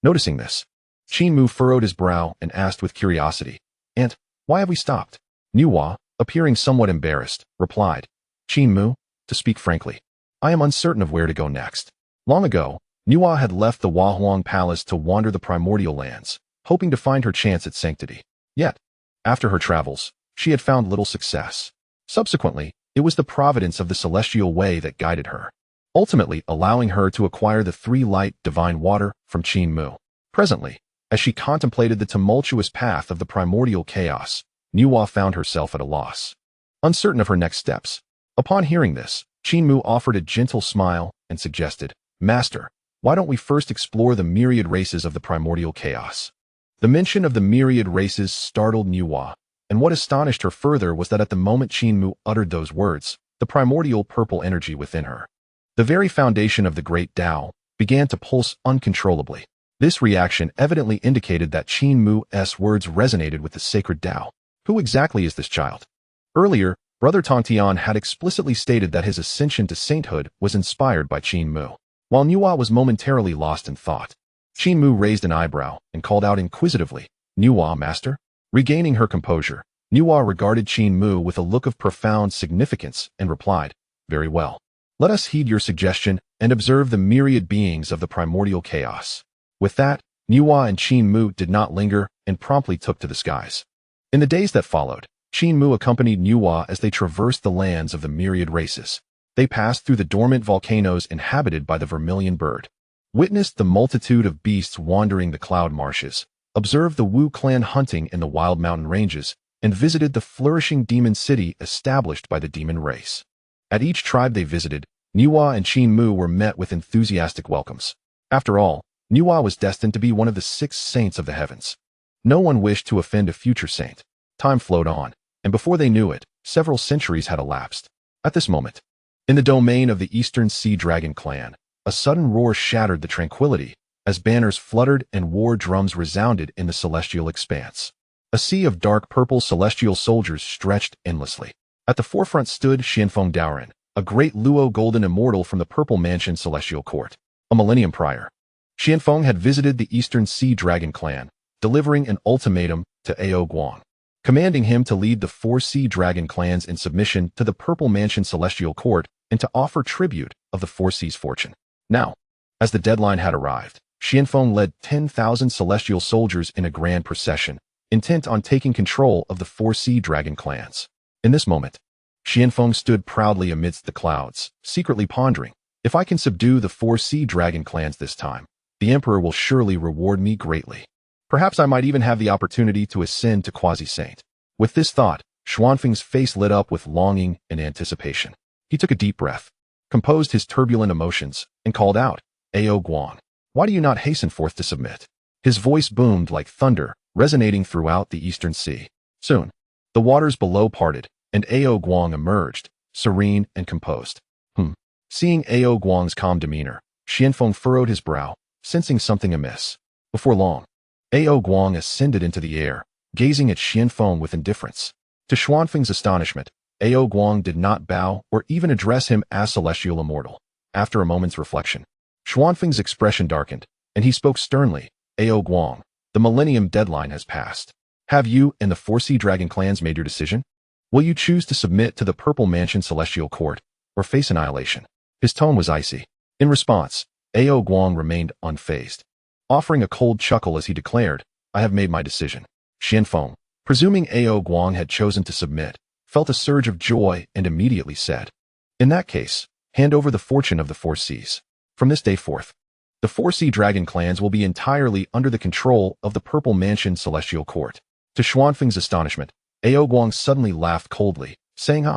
Noticing this, Qin Mu furrowed his brow and asked with curiosity, Aunt, why have we stopped? Nuwa, appearing somewhat embarrassed, replied, Qin Mu, to speak frankly, I am uncertain of where to go next. Long ago, Nuwa had left the Huahuang Palace to wander the primordial lands, hoping to find her chance at sanctity. Yet, after her travels, she had found little success. Subsequently, it was the providence of the celestial way that guided her, ultimately allowing her to acquire the 3 light divine water from Qin Mu. Presently, as she contemplated the tumultuous path of the primordial chaos, Nuwa found herself at a loss, uncertain of her next steps. Upon hearing this, Qin Mu offered a gentle smile and suggested, Master, why don't we first explore the myriad races of the primordial chaos? The mention of the myriad races startled Nuwa, and what astonished her further was that at the moment Qin Mu uttered those words, the primordial purple energy within her, the very foundation of the great Tao, began to pulse uncontrollably. This reaction evidently indicated that Qin Mu's words resonated with the sacred Tao. Who exactly is this child? Earlier, Brother Tontian had explicitly stated that his ascension to sainthood was inspired by Qin Mu. While Nuwa was momentarily lost in thought, Qin Mu raised an eyebrow and called out inquisitively, Nuwa, master? Regaining her composure, Nuwa regarded Qin Mu with a look of profound significance and replied, "Very well. Let us heed your suggestion and observe the myriad beings of the primordial chaos." With that, Nuwa and Qin Mu did not linger and promptly took to the skies. In the days that followed, Qin Mu accompanied Nuwa as they traversed the lands of the myriad races. They passed through the dormant volcanoes inhabited by the vermilion bird, witnessed the multitude of beasts wandering the cloud marshes, observed the Wu clan hunting in the wild mountain ranges, and visited the flourishing demon city established by the demon race. At each tribe they visited, Nuwa and Qin Mu were met with enthusiastic welcomes. After all, Nuwa was destined to be one of the 6 saints of the heavens. No one wished to offend a future saint. Time flowed on, and before they knew it, several centuries had elapsed. At this moment, in the domain of the Eastern Sea Dragon clan, a sudden roar shattered the tranquility as banners fluttered and war drums resounded in the celestial expanse. A sea of dark purple celestial soldiers stretched endlessly. At the forefront stood Xianfeng Daoren, a great Luo golden immortal from the Purple Mansion Celestial Court. A millennium prior, Xianfeng had visited the Eastern Sea Dragon clan, delivering an ultimatum to Ao Guang, commanding him to lead the 4 Sea Dragon clans in submission to the Purple Mansion Celestial Court and to offer tribute of the 4 Seas fortune. Now, as the deadline had arrived, Xianfeng led 10,000 celestial soldiers in a grand procession, intent on taking control of the 4 Sea Dragon clans. In this moment, Xianfeng stood proudly amidst the clouds, secretly pondering, if I can subdue the 4 Sea Dragon clans this time, the Emperor will surely reward me greatly. Perhaps I might even have the opportunity to ascend to quasi-saint. With this thought, Xuanfeng's face lit up with longing and anticipation. He took a deep breath, composed his turbulent emotions, and called out, "Ao Guang, why do you not hasten forth to submit?" His voice boomed like thunder, resonating throughout the Eastern Sea. Soon, the waters below parted, and Ao Guang emerged, serene and composed. Seeing Ao Guang's calm demeanor, Xianfeng furrowed his brow, sensing something amiss. Before long, Ao Guang ascended into the air, gazing at Xianfeng with indifference. To Xuanfeng's astonishment, Ao Guang did not bow or even address him as celestial immortal. After a moment's reflection, Xuanfeng's expression darkened, and he spoke sternly, "Ao Guang, the millennium deadline has passed. Have you and the 4 Sea Dragon clans made your decision? Will you choose to submit to the Purple Mansion Celestial Court, or face annihilation?" His tone was icy. In response, Ao Guang remained unfazed, offering a cold chuckle as he declared, "I have made my decision." Xianfeng, presuming Ao Guang had chosen to submit, felt a surge of joy and immediately said, "In that case, hand over the fortune of the 4 Seas. From this day forth, the 4 Sea Dragon clans will be entirely under the control of the Purple Mansion Celestial Court." To Xuanfeng's astonishment, Ao Guang suddenly laughed coldly, saying,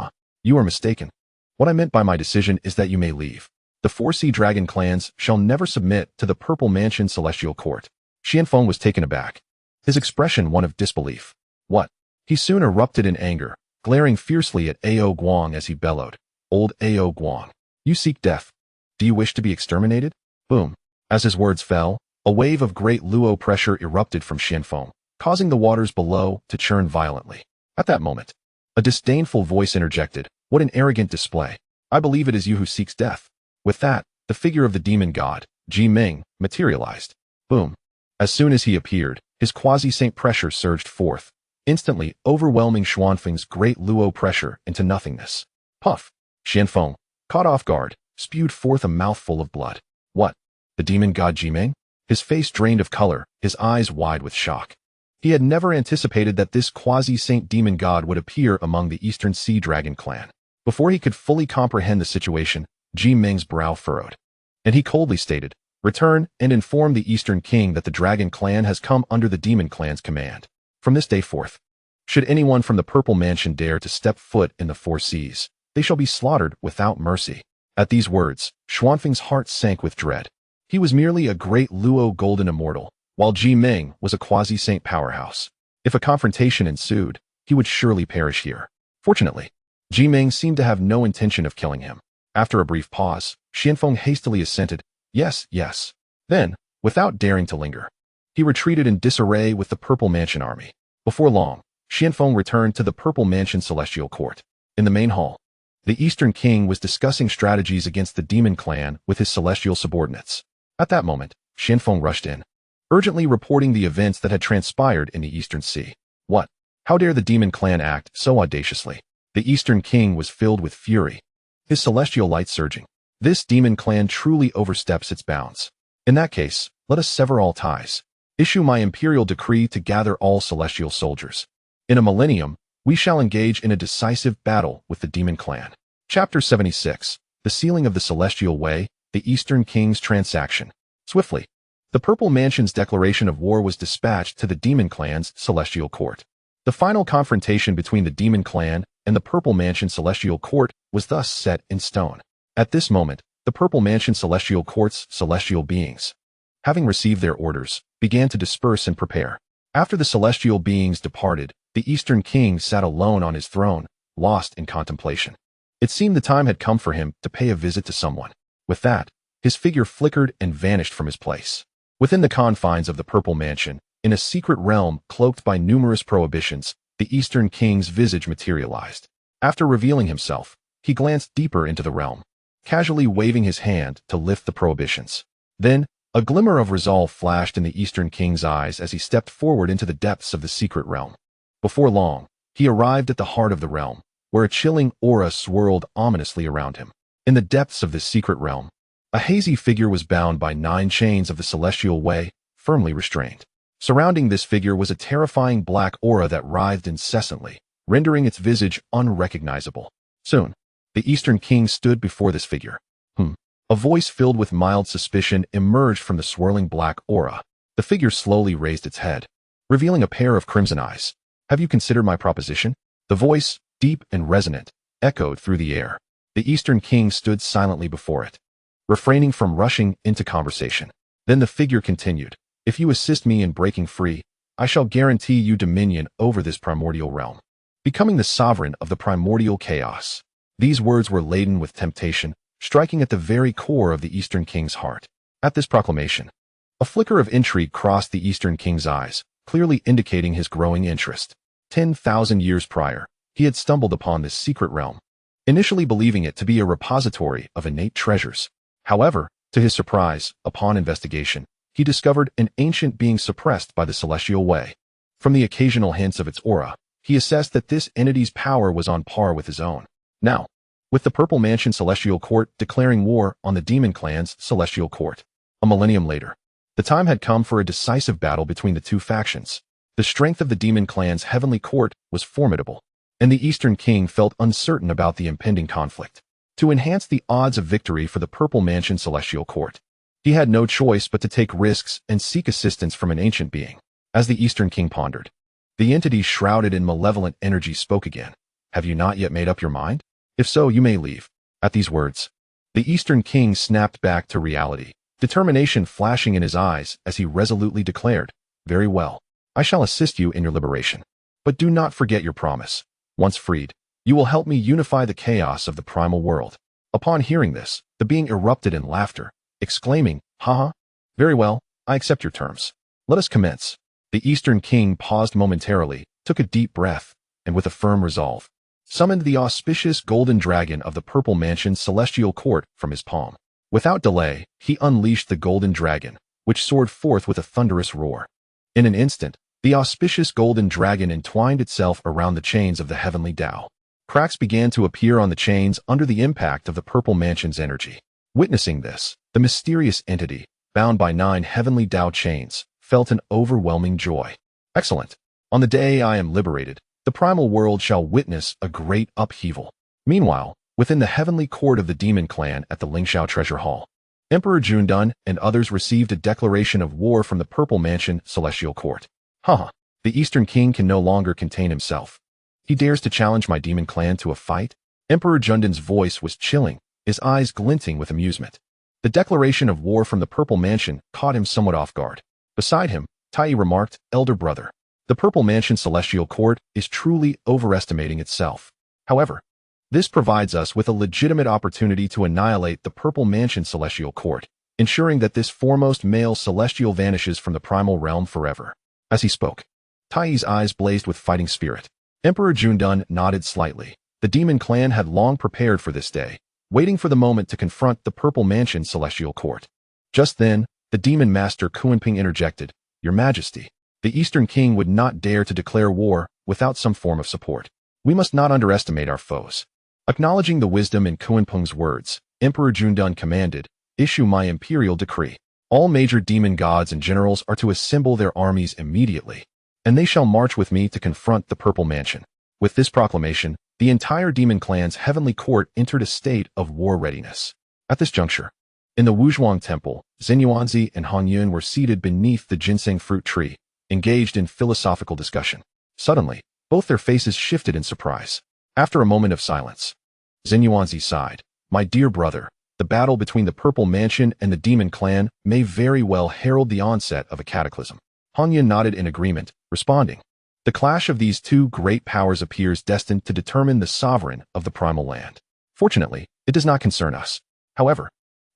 "You are mistaken. What I meant by my decision is that you may leave. The 4 Sea Dragon clans shall never submit to the Purple Mansion Celestial Court." Xianfeng was taken aback, his expression one of disbelief. "What?" He soon erupted in anger, glaring fiercely at Ao Guang as he bellowed, "Old Ao Guang, you seek death. Do you wish to be exterminated?" Boom. As his words fell, a wave of great Luo pressure erupted from Xianfeng, causing the waters below to churn violently. At that moment, a disdainful voice interjected, "What an arrogant display. I believe it is you who seeks death." With that, the figure of the demon god, Jie Ming, materialized. Boom. As soon as he appeared, his quasi-saint pressure surged forth, instantly overwhelming Xuanfeng's great Luo pressure into nothingness. Puff. Xianfeng, caught off guard, spewed forth a mouthful of blood. What? The demon god Jie Ming? His face drained of color, his eyes wide with shock. He had never anticipated that this quasi-saint demon god would appear among the Eastern Sea Dragon clan. Before he could fully comprehend the situation, Jie Ming's brow furrowed, and he coldly stated, "Return and inform the Eastern King that the Dragon clan has come under the Demon clan's command. From this day forth, should anyone from the Purple Mansion dare to step foot in the 4 Seas, they shall be slaughtered without mercy." At these words, Xuanfeng's heart sank with dread. He was merely a great Luo golden immortal, while Jie Ming was a quasi-saint powerhouse. If a confrontation ensued, he would surely perish here. Fortunately, Jie Ming seemed to have no intention of killing him. After a brief pause, Xianfeng hastily assented, "Yes, yes." Then, without daring to linger, he retreated in disarray with the Purple Mansion army. Before long, Xianfeng returned to the Purple Mansion Celestial Court. In the main hall, the Eastern King was discussing strategies against the Demon clan with his celestial subordinates. At that moment, Xianfeng rushed in, urgently reporting the events that had transpired in the Eastern Sea. "What? How dare the demon clan act so audaciously? The Eastern King was filled with fury, his celestial light surging. This demon clan truly oversteps its bounds. In that case, let us sever all ties. Issue my imperial decree to gather all celestial soldiers. In a millennium, we shall engage in a decisive battle with the demon clan. Chapter 76. The Sealing of the Celestial Way, the Eastern King's Transaction. Swiftly, the Purple Mansion's declaration of war was dispatched to the demon clan's celestial court. The final confrontation between the demon clan and the Purple Mansion celestial court was thus set in stone. At this moment, the Purple Mansion celestial court's celestial beings, having received their orders, began to disperse and prepare. After the celestial beings departed, the Eastern King sat alone on his throne, lost in contemplation. It seemed the time had come for him to pay a visit to someone. With that, his figure flickered and vanished from his place. Within the confines of the Purple Mansion, in a secret realm cloaked by numerous prohibitions, the Eastern King's visage materialized. After revealing himself, he glanced deeper into the realm, casually waving his hand to lift the prohibitions. Then, a glimmer of resolve flashed in the Eastern King's eyes as he stepped forward into the depths of the secret realm. Before long, he arrived at the heart of the realm, where a chilling aura swirled ominously around him. In the depths of this secret realm, a hazy figure was bound by 9 chains of the celestial way, firmly restrained. Surrounding this figure was a terrifying black aura that writhed incessantly, rendering its visage unrecognizable. Soon, the Eastern King stood before this figure. A voice filled with mild suspicion emerged from the swirling black aura. The figure slowly raised its head, revealing a pair of crimson eyes. Have you considered my proposition? The voice, deep and resonant, echoed through the air. The Eastern King stood silently before it, refraining from rushing into conversation. Then the figure continued. If you assist me in breaking free, I shall guarantee you dominion over this primordial realm, becoming the sovereign of the primordial chaos. These words were laden with temptation, striking at the very core of the Eastern King's heart. At this proclamation, a flicker of intrigue crossed the Eastern King's eyes, clearly indicating his growing interest. 10,000 years prior, he had stumbled upon this secret realm, initially believing it to be a repository of innate treasures. However, to his surprise, upon investigation, he discovered an ancient being suppressed by the celestial way. From the occasional hints of its aura, he assessed that this entity's power was on par with his own. Now, with the Purple Mansion celestial court declaring war on the demon clan's celestial court, a millennium later, the time had come for a decisive battle between the two factions. The strength of the demon clan's heavenly court was formidable, and the Eastern King felt uncertain about the impending conflict. To enhance the odds of victory for the Purple Mansion celestial court, he had no choice but to take risks and seek assistance from an ancient being. As the Eastern King pondered, the entity shrouded in malevolent energy spoke again. Have you not yet made up your mind? If so, you may leave. At these words, the Eastern King snapped back to reality, determination flashing in his eyes as he resolutely declared, Very well, I shall assist you in your liberation. But do not forget your promise. Once freed, you will help me unify the chaos of the primal world. Upon hearing this, the being erupted in laughter, exclaiming, Haha, very well, I accept your terms. Let us commence. The Eastern King paused momentarily, took a deep breath, and with a firm resolve, summoned the auspicious golden dragon of the Purple Mansion's celestial court from his palm. Without delay, he unleashed the golden dragon, which soared forth with a thunderous roar. In an instant, the auspicious golden dragon entwined itself around the chains of the heavenly Tao. Cracks began to appear on the chains under the impact of the Purple Mansion's energy. Witnessing this, the mysterious entity, bound by 9 heavenly Tao chains, felt an overwhelming joy. Excellent. On the day I am liberated, the primal world shall witness a great upheaval. Meanwhile, within the heavenly court of the demon clan at the Lingxiao Treasure Hall, Emperor Jundan and others received a declaration of war from the Purple Mansion celestial court. The Eastern King can no longer contain himself. He dares to challenge my demon clan to a fight? Emperor Jundan's voice was chilling, his eyes glinting with amusement. The declaration of war from the Purple Mansion caught him somewhat off guard. Beside him, Tai remarked, Elder brother, the Purple Mansion celestial court is truly overestimating itself. However, this provides us with a legitimate opportunity to annihilate the Purple Mansion celestial court, ensuring that this foremost male celestial vanishes from the primal realm forever. As he spoke, Tai's eyes blazed with fighting spirit. Emperor Jundan nodded slightly. The demon clan had long prepared for this day, waiting for the moment to confront the Purple Mansion celestial court. Just then, the demon master Kunping interjected, Your Majesty, the Eastern King would not dare to declare war without some form of support. We must not underestimate our foes. Acknowledging the wisdom in Kunpeng's words, Emperor Jundan commanded, "Issue my imperial decree. All major demon gods and generals are to assemble their armies immediately, and they shall march with me to confront the Purple Mansion." With this proclamation, the entire demon clan's heavenly court entered a state of war readiness. At this juncture, in the Wuzhuang Temple, Xinyuanzi and Han Yun were seated beneath the ginseng fruit tree, engaged in philosophical discussion. Suddenly, both their faces shifted in surprise. After a moment of silence, Xinyuanzi sighed. "My dear brother, the battle between the Purple Mansion and the Demon Clan may very well herald the onset of a cataclysm." Han Yun nodded in agreement, responding, "The clash of these two great powers appears destined to determine the sovereign of the primal land. Fortunately, it does not concern us." However,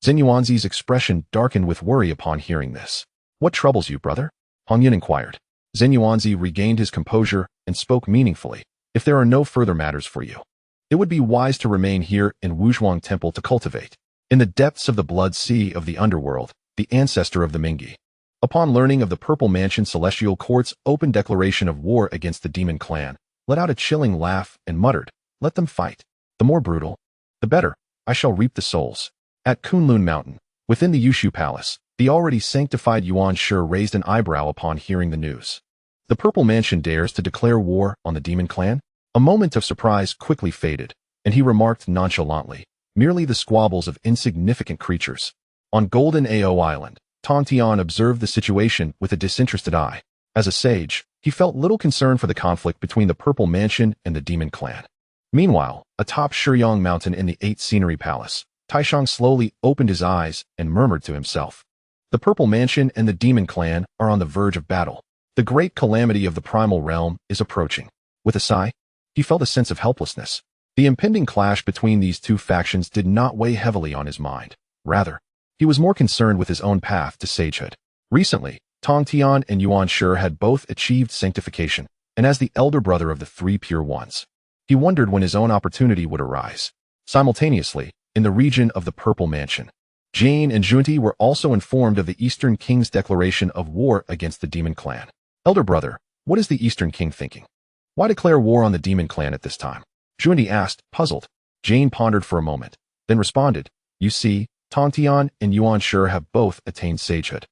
Xinyuanzi's expression darkened with worry upon hearing this. "What troubles you, brother?" Han Yun inquired. Xinyuanzi regained his composure and spoke meaningfully. "If there are no further matters for you, it would be wise to remain here in Wuzhuang Temple to cultivate. In the depths of the blood sea of the underworld, the ancestor of the Mingi, upon learning of the Purple Mansion Celestial Court's open declaration of war against the Demon Clan, let out a chilling laugh and muttered, 'Let them fight. The more brutal, the better. I shall reap the souls.'" At Kunlun Mountain, within the Yushu Palace, the already sanctified Yuan Shi raised an eyebrow upon hearing the news. The Purple Mansion dares to declare war on the Demon Clan? A moment of surprise quickly faded, and he remarked nonchalantly, "Merely the squabbles of insignificant creatures." On Golden Ao Island, Tong Tian observed the situation with a disinterested eye. As a sage, he felt little concern for the conflict between the Purple Mansion and the Demon Clan. Meanwhile, atop Shiyang Mountain in the 8th Scenery Palace, Taishang slowly opened his eyes and murmured to himself, "The Purple Mansion and the Demon Clan are on the verge of battle. The great calamity of the primal realm is approaching." With a sigh, he felt a sense of helplessness. The impending clash between these two factions did not weigh heavily on his mind. Rather, he was more concerned with his own path to sagehood. Recently, Tong Tian and Yuan Shi had both achieved sanctification, and as the elder brother of the three pure ones, he wondered when his own opportunity would arise. Simultaneously, in the region of the Purple Mansion, Jane and Zhunti were also informed of the Eastern King's declaration of war against the Demon Clan. "Elder brother, what is the Eastern King thinking? Why declare war on the Demon Clan at this time?" Zhunti asked, puzzled. Jane pondered for a moment, then responded, "You see, Tong Tian and Yuan Shi have both attained sagehood.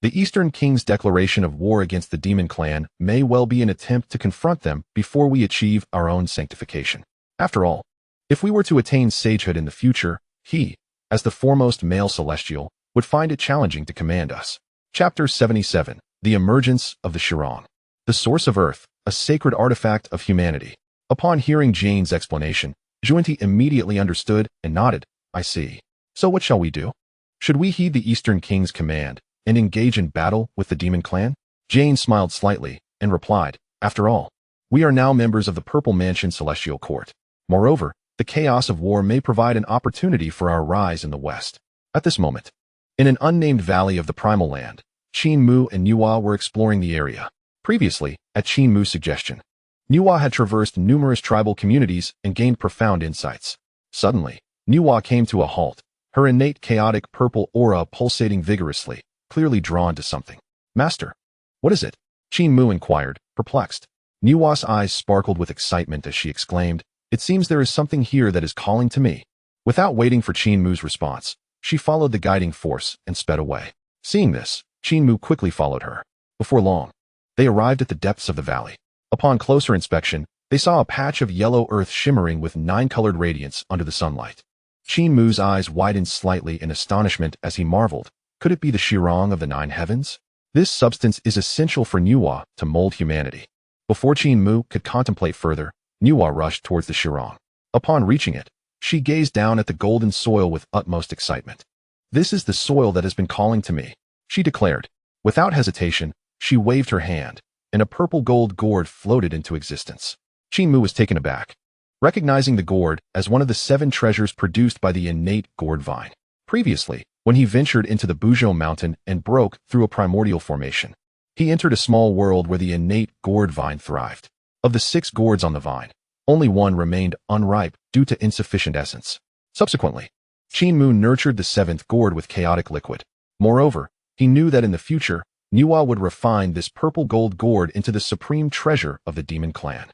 The Eastern King's declaration of war against the Demon Clan may well be an attempt to confront them before we achieve our own sanctification. After all, if we were to attain sagehood in the future, he, as the foremost male celestial, would find it challenging to command us." Chapter 77, The Emergence of the Shirong. The Source of Earth, a sacred artifact of humanity. Upon hearing Jane's explanation, Zhunti immediately understood and nodded, "I see. So what shall we do? Should we heed the Eastern King's command and engage in battle with the Demon Clan?" Jane smiled slightly and replied, "After all, we are now members of the Purple Mansion Celestial Court. Moreover, the chaos of war may provide an opportunity for our rise in the West." At this moment, in an unnamed valley of the Primal Land, Qin Mu and Nuwa were exploring the area. Previously, at Qin Mu's suggestion, Nuwa had traversed numerous tribal communities and gained profound insights. Suddenly, Nuwa came to a halt, her innate chaotic purple aura pulsating vigorously, clearly drawn to something. "Master, what is it?" Qin Mu inquired, perplexed. Nuwa's eyes sparkled with excitement as she exclaimed, "It seems there is something here that is calling to me." Without waiting for Qin Mu's response, she followed the guiding force and sped away. Seeing this, Qin Mu quickly followed her. Before long, they arrived at the depths of the valley. Upon closer inspection, they saw a patch of yellow earth shimmering with nine-colored radiance under the sunlight. Qin Mu's eyes widened slightly in astonishment as he marveled, could it be the Shirong of the Nine Heavens? This substance is essential for Nuwa to mold humanity. Before Qin Mu could contemplate further, Nuwa rushed towards the Shirong. Upon reaching it, she gazed down at the golden soil with utmost excitement. "This is the soil that has been calling to me," she declared. Without hesitation, she waved her hand, and a purple gold gourd floated into existence. Qin Mu was taken aback, recognizing the gourd as one of the 7 treasures produced by the innate gourd vine. Previously, when he ventured into the Buzhou Mountain and broke through a primordial formation, he entered a small world where the innate gourd vine thrived. Of the 6 gourds on the vine, only one remained unripe due to insufficient essence. Subsequently, Qin Mu nurtured the 7th gourd with chaotic liquid. Moreover, he knew that in the future, Nuwa would refine this purple gold gourd into the supreme treasure of the demon clan.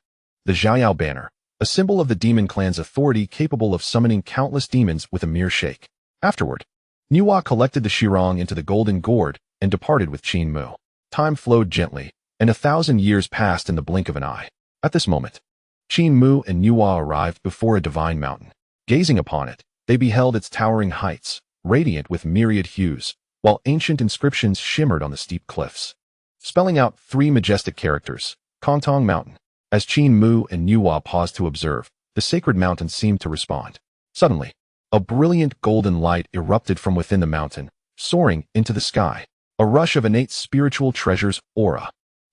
The Xiao banner, a symbol of the demon clan's authority capable of summoning countless demons with a mere shake. Afterward, Nuwa collected the Shirong into the golden gourd and departed with Qin Mu. Time flowed gently, and 1,000 years passed in the blink of an eye. At this moment, Qin Mu and Nuwa arrived before a divine mountain. Gazing upon it, they beheld its towering heights, radiant with myriad hues, while ancient inscriptions shimmered on the steep cliffs, spelling out 3 majestic characters: Kongtong Mountain. As Qin Mu and Nuwa paused to observe, the sacred mountain seemed to respond. Suddenly, a brilliant golden light erupted from within the mountain, soaring into the sky. A rush of innate spiritual treasures aura.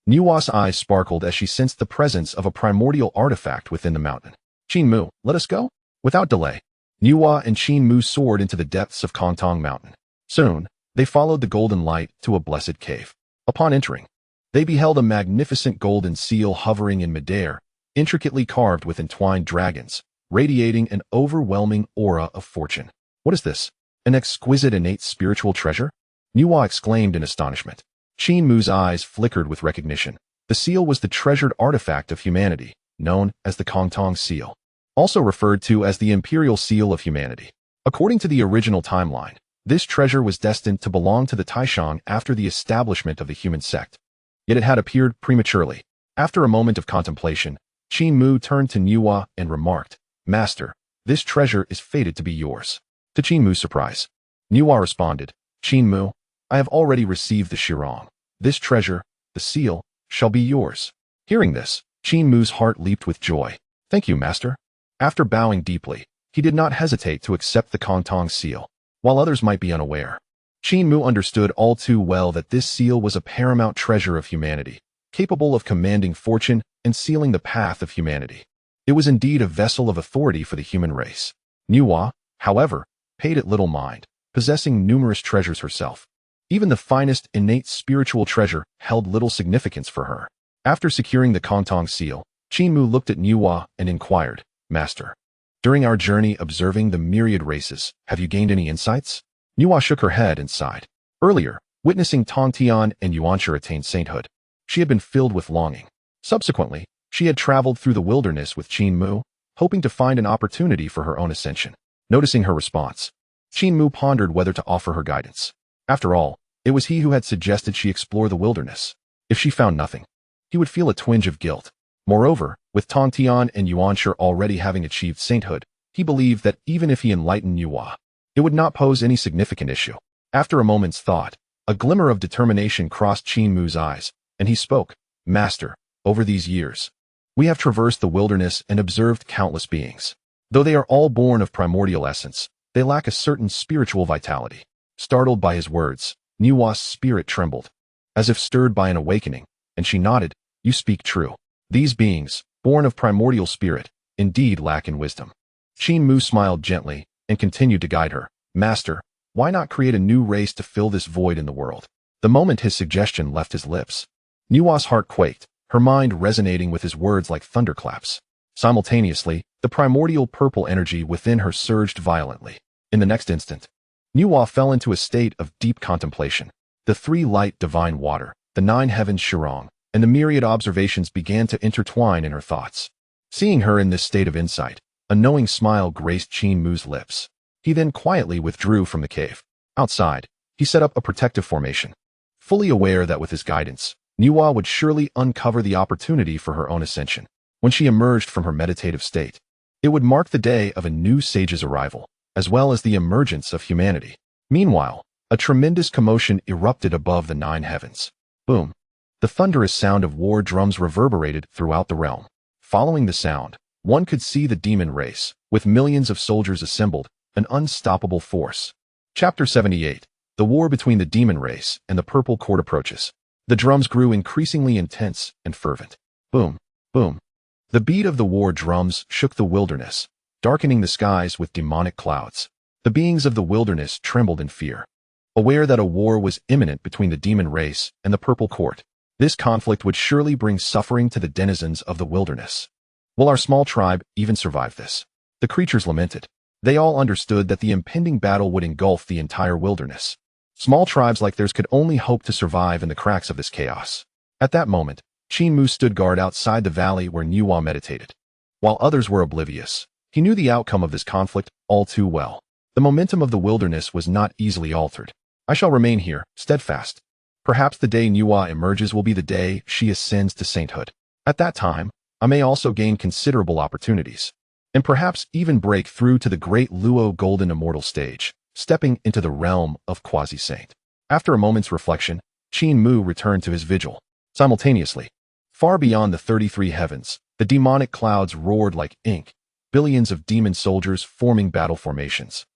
Nuwa's eyes sparkled as she sensed the presence of a primordial artifact within the mountain. Qin Mu, let us go? Without delay, Nuwa and Qin Mu soared into the depths of Kongtong Mountain. Soon, they followed the golden light to a blessed cave. Upon entering, they beheld a magnificent golden seal hovering in midair, intricately carved with entwined dragons, radiating an overwhelming aura of fortune. What is this? An exquisite innate spiritual treasure? Nuwa exclaimed in astonishment. Qin Mu's eyes flickered with recognition. The seal was the treasured artifact of humanity, known as the Kongtong Seal, also referred to as the Imperial Seal of Humanity. According to the original timeline, this treasure was destined to belong to the Taishang after the establishment of the human sect. Yet it had appeared prematurely. After a moment of contemplation, Qin Mu turned to Nuwa and remarked, "Master, this treasure is fated to be yours." To Qin Mu's surprise, Nuwa responded, "Qin Mu, I have already received the Shirong. This treasure, the seal, shall be yours." Hearing this, Qin Mu's heart leaped with joy. "Thank you, master." After bowing deeply, he did not hesitate to accept the Kongtong seal. While others might be unaware, Qin Mu understood all too well that this seal was a paramount treasure of humanity, capable of commanding fortune and sealing the path of humanity. It was indeed a vessel of authority for the human race. Nuwa, however, paid it little mind, possessing numerous treasures herself. Even the finest innate spiritual treasure held little significance for her. After securing the Kongtong seal, Qin Mu looked at Nuwa and inquired, "Master, during our journey observing the myriad races, have you gained any insights?" Nuwa shook her head and sighed. Earlier, witnessing Tongtian and Yuanshi attain sainthood, she had been filled with longing. Subsequently, she had traveled through the wilderness with Qin Mu, hoping to find an opportunity for her own ascension. Noticing her response, Qin Mu pondered whether to offer her guidance. After all, it was he who had suggested she explore the wilderness. If she found nothing, he would feel a twinge of guilt. Moreover, with Tongtian and Yuanshi already having achieved sainthood, he believed that even if he enlightened Nuwa, it would not pose any significant issue. After a moment's thought, a glimmer of determination crossed Qin Mu's eyes, and he spoke, "Master, over these years, we have traversed the wilderness and observed countless beings. Though they are all born of primordial essence, they lack a certain spiritual vitality." Startled by his words, Nuwa's spirit trembled, as if stirred by an awakening, and she nodded, "You speak true. These beings, born of primordial spirit, indeed lack in wisdom." Qin Mu smiled gently and continued to guide her. "Master, why not create a new race to fill this void in the world?" The moment his suggestion left his lips, Nuwa's heart quaked, her mind resonating with his words like thunderclaps. Simultaneously, the primordial purple energy within her surged violently. In the next instant, Nuwa fell into a state of deep contemplation. The 3 light divine water, the 9 heavens Shirong, and the myriad observations began to intertwine in her thoughts. Seeing her in this state of insight, a knowing smile graced Qin Mu's lips. He then quietly withdrew from the cave. Outside, he set up a protective formation, fully aware that with his guidance, Nuwa would surely uncover the opportunity for her own ascension. When she emerged from her meditative state, it would mark the day of a new sage's arrival, as well as the emergence of humanity. Meanwhile, a tremendous commotion erupted above the 9 heavens. Boom! The thunderous sound of war drums reverberated throughout the realm. Following the sound, one could see the demon race, with millions of soldiers assembled, an unstoppable force. Chapter 78. The war between the demon race and the purple court approaches. The drums grew increasingly intense and fervent. Boom! Boom! The beat of the war drums shook the wilderness, darkening the skies with demonic clouds. The beings of the wilderness trembled in fear, aware that a war was imminent between the demon race and the purple court. This conflict would surely bring suffering to the denizens of the wilderness. Will our small tribe even survive this? The creatures lamented. They all understood that the impending battle would engulf the entire wilderness. Small tribes like theirs could only hope to survive in the cracks of this chaos. At that moment, Qin Mu stood guard outside the valley where Niwa meditated. While others were oblivious, he knew the outcome of this conflict all too well. The momentum of the wilderness was not easily altered. I shall remain here, steadfast. Perhaps the day Niwa emerges will be the day she ascends to sainthood. At that time, I may also gain considerable opportunities, and perhaps even break through to the great Luo Golden Immortal stage, stepping into the realm of quasi-saint. After a moment's reflection, Qin Mu returned to his vigil. Simultaneously, far beyond the 33 heavens, the demonic clouds roared like ink, billions of demon soldiers forming battle formations,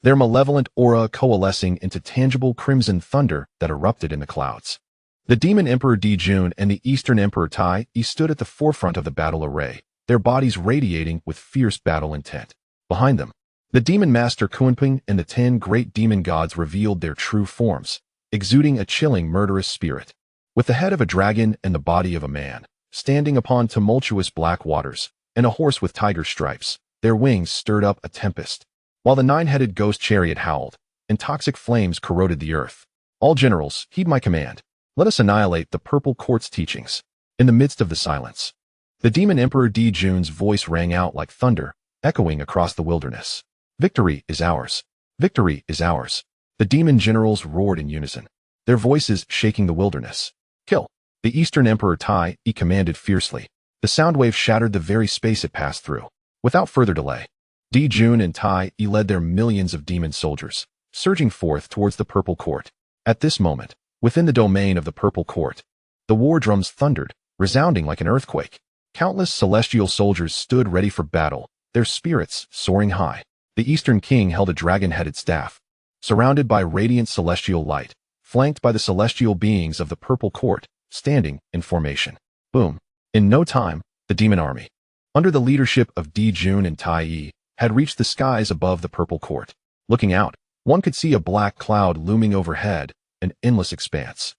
their malevolent aura coalescing into tangible crimson thunder that erupted in the clouds. The demon Emperor Di Jun and the Eastern Emperor Tai Yi stood at the forefront of the battle array, their bodies radiating with fierce battle intent. Behind them, the demon master Kunping and the 10 great demon gods revealed their true forms, exuding a chilling murderous spirit. With the head of a dragon and the body of a man, standing upon tumultuous black waters, and a horse with tiger stripes, their wings stirred up a tempest. While the 9-headed ghost chariot howled, and toxic flames corroded the earth. All generals, heed my command. Let us annihilate the Purple Court's teachings. In the midst of the silence, the demon Emperor Di Jun's voice rang out like thunder, echoing across the wilderness. Victory is ours. Victory is ours. The demon generals roared in unison, their voices shaking the wilderness. Kill! The Eastern Emperor Tai Yi commanded fiercely. The sound wave shattered the very space it passed through. Without further delay, Di Jun and Tai Yi led their millions of demon soldiers, surging forth towards the Purple Court. At this moment, within the domain of the Purple Court, the war drums thundered, resounding like an earthquake. Countless celestial soldiers stood ready for battle, their spirits soaring high. The Eastern King held a dragon-headed staff, surrounded by radiant celestial light, flanked by the celestial beings of the Purple Court, standing in formation. Boom! In no time, the demon army, under the leadership of Di Jun and Tai Yi, had reached the skies above the Purple Court. Looking out, one could see a black cloud looming overhead, an endless expanse.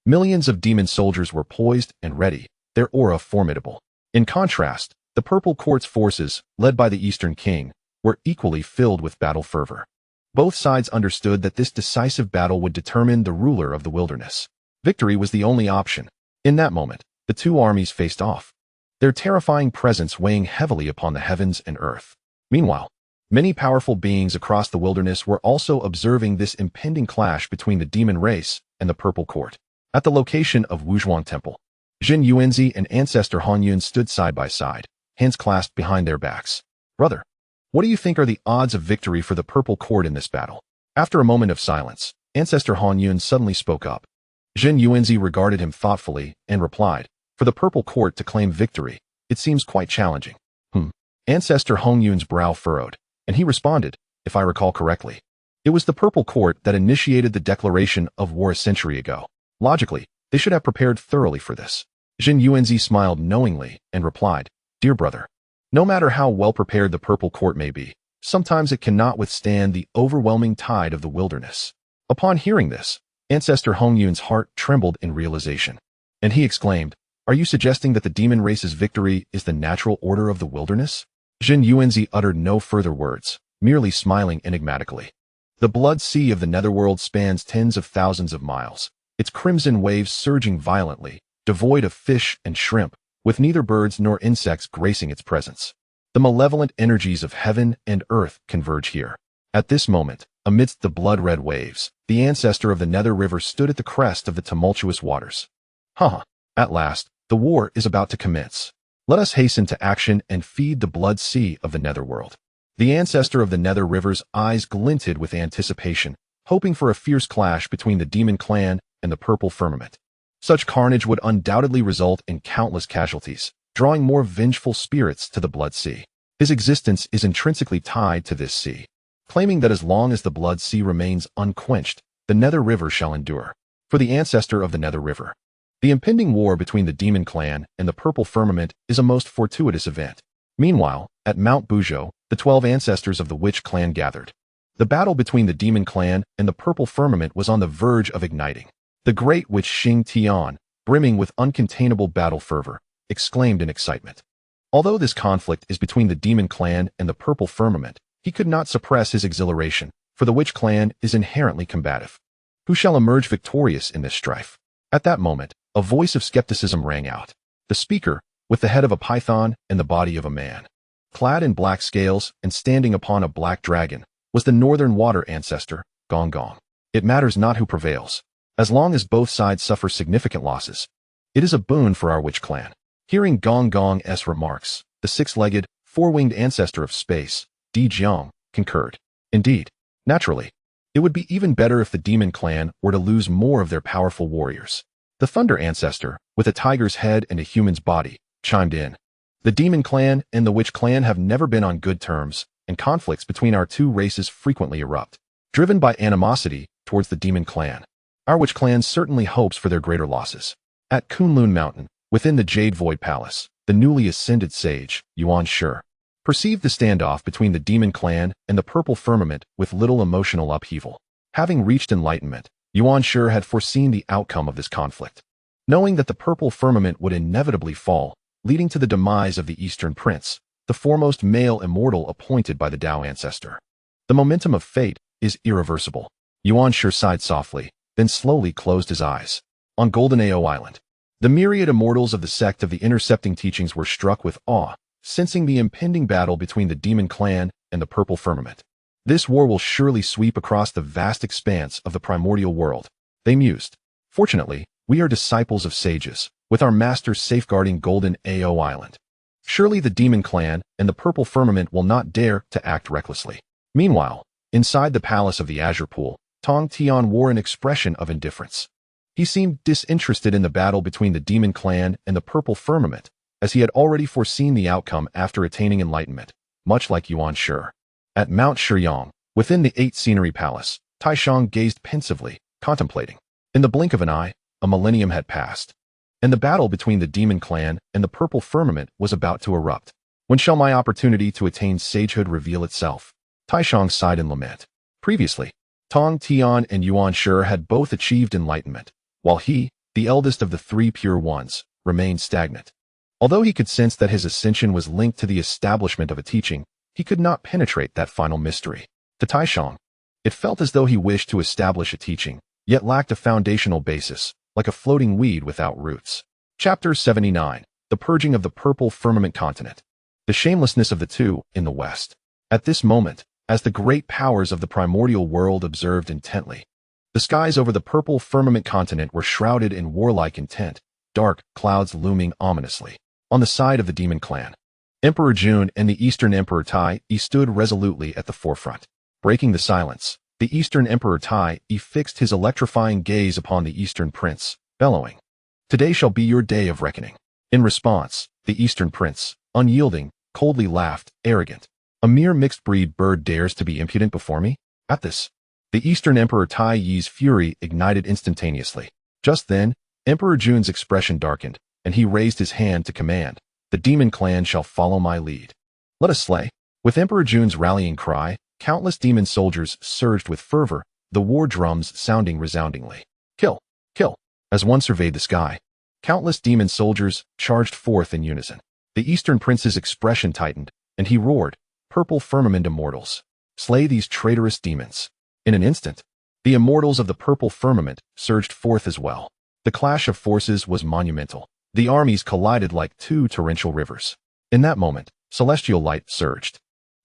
Millions of demon soldiers were poised and ready, their aura formidable. In contrast, the Purple Court's forces, led by the Eastern King, were equally filled with battle fervor. Both sides understood that this decisive battle would determine the ruler of the wilderness. Victory was the only option. In that moment, the two armies faced off, their terrifying presence weighing heavily upon the heavens and earth. Meanwhile, many powerful beings across the wilderness were also observing this impending clash between the demon race and the Purple Court. At the location of Wuzhuang Temple, Jin Yuanzi and Ancestor Han Yun stood side by side, hands clasped behind their backs. Brother, what do you think are the odds of victory for the Purple Court in this battle? After a moment of silence, Ancestor Han Yun suddenly spoke up. Jin Yuanzi regarded him thoughtfully and replied, for the Purple Court to claim victory, it seems quite challenging. Ancestor Han Yun's brow furrowed, and he responded, if I recall correctly. It was the Purple Court that initiated the declaration of war a century ago. Logically, they should have prepared thoroughly for this. Jin Yuanzi smiled knowingly and replied, Dear brother, no matter how well prepared the Purple Court may be, sometimes it cannot withstand the overwhelming tide of the wilderness. Upon hearing this, Ancestor Han Yun's heart trembled in realization, and he exclaimed, Are you suggesting that the demon race's victory is the natural order of the wilderness? Jin Yuanzi uttered no further words, merely smiling enigmatically. The blood sea of the netherworld spans tens of thousands of miles, its crimson waves surging violently, devoid of fish and shrimp, with neither birds nor insects gracing its presence. The malevolent energies of heaven and earth converge here. At this moment, amidst the blood-red waves, the ancestor of the Nether River stood at the crest of the tumultuous waters. At last, the war is about to commence. Let us hasten to action and feed the blood sea of the netherworld. The ancestor of the Nether River's eyes glinted with anticipation, hoping for a fierce clash between the demon clan and the purple firmament. Such carnage would undoubtedly result in countless casualties, drawing more vengeful spirits to the blood sea. His existence is intrinsically tied to this sea, claiming that as long as the blood sea remains unquenched, the Nether River shall endure. For the ancestor of the Nether River, the impending war between the demon clan and the purple firmament is a most fortuitous event. Meanwhile, at Mount Buzhou, the 12 ancestors of the witch clan gathered. The battle between the demon clan and the purple firmament was on the verge of igniting. The great witch Xing Tian, brimming with uncontainable battle fervor, exclaimed in excitement. Although this conflict is between the demon clan and the purple firmament, he could not suppress his exhilaration, for the witch clan is inherently combative. Who shall emerge victorious in this strife? At that moment, a voice of skepticism rang out. The speaker, with the head of a python and the body of a man, clad in black scales and standing upon a black dragon, was the northern water ancestor, Gong Gong. It matters not who prevails, as long as both sides suffer significant losses. It is a boon for our witch clan. Hearing Gong Gong's remarks, the six-legged, four-winged ancestor of space, Di Jiang, concurred. Indeed, naturally, it would be even better if the demon clan were to lose more of their powerful warriors. The thunder ancestor, with a tiger's head and a human's body, chimed in. The demon clan and the witch clan have never been on good terms, and conflicts between our two races frequently erupt, driven by animosity towards the demon clan. Our witch clan certainly hopes for their greater losses. At Kunlun Mountain, within the Jade Void Palace, the newly ascended sage, Yuan Shi, perceived the standoff between the demon clan and the purple firmament with little emotional upheaval. Having reached enlightenment, Yuan Shi had foreseen the outcome of this conflict. Knowing that the purple firmament would inevitably fall, leading to the demise of the Eastern Prince, the foremost male immortal appointed by the Tao ancestor. The momentum of fate is irreversible. Yuan Shi sighed softly, then slowly closed his eyes. On Golden Ao Island, the myriad immortals of the sect of the intercepting teachings were struck with awe, sensing the impending battle between the demon clan and the purple firmament. This war will surely sweep across the vast expanse of the primordial world, they mused. Fortunately, we are disciples of sages, with our masters safeguarding Golden Ao Island. Surely the demon clan and the purple firmament will not dare to act recklessly. Meanwhile, inside the palace of the Azure Pool, Tong Tian wore an expression of indifference. He seemed disinterested in the battle between the demon clan and the purple firmament, as he had already foreseen the outcome after attaining enlightenment, much like Yuan Shi. At Mount Shiyang, within the Eight Scenery Palace, Taishang gazed pensively, contemplating. In the blink of an eye, a millennium had passed, and the battle between the demon clan and the purple firmament was about to erupt. When shall my opportunity to attain sagehood reveal itself? Taishang sighed in lament. Previously, Tong Tian and Yuan Shi had both achieved enlightenment, while he, the eldest of the three pure ones, remained stagnant. Although he could sense that his ascension was linked to the establishment of a teaching, he could not penetrate that final mystery. To Taishang, it felt as though he wished to establish a teaching, yet lacked a foundational basis, like a floating weed without roots. Chapter 79. The Purging of the Purple Firmament Continent. The shamelessness of the two in the West. At this moment, as the great powers of the primordial world observed intently, the skies over the purple firmament continent were shrouded in warlike intent, dark clouds looming ominously. On the side of the demon clan, Emperor Jun and the Eastern Emperor Tai stood resolutely at the forefront. Breaking the silence, the Eastern Emperor Tai fixed his electrifying gaze upon the Eastern Prince, bellowing, "Today shall be your day of reckoning." In response, the Eastern Prince, unyielding, coldly laughed, arrogant. "A mere mixed-breed bird dares to be impudent before me?" At this, the Eastern Emperor Tai Yi's fury ignited instantaneously. Just then, Emperor Jun's expression darkened, and he raised his hand to command, "The demon clan shall follow my lead. Let us slay." With Emperor Jun's rallying cry, countless demon soldiers surged with fervor, the war drums sounding resoundingly. "Kill! Kill!" As one surveyed the sky, countless demon soldiers charged forth in unison. The Eastern Prince's expression tightened, and he roared, "Purple firmament immortals, slay these traitorous demons." In an instant, the immortals of the purple firmament surged forth as well. The clash of forces was monumental. The armies collided like two torrential rivers. In that moment, celestial light surged.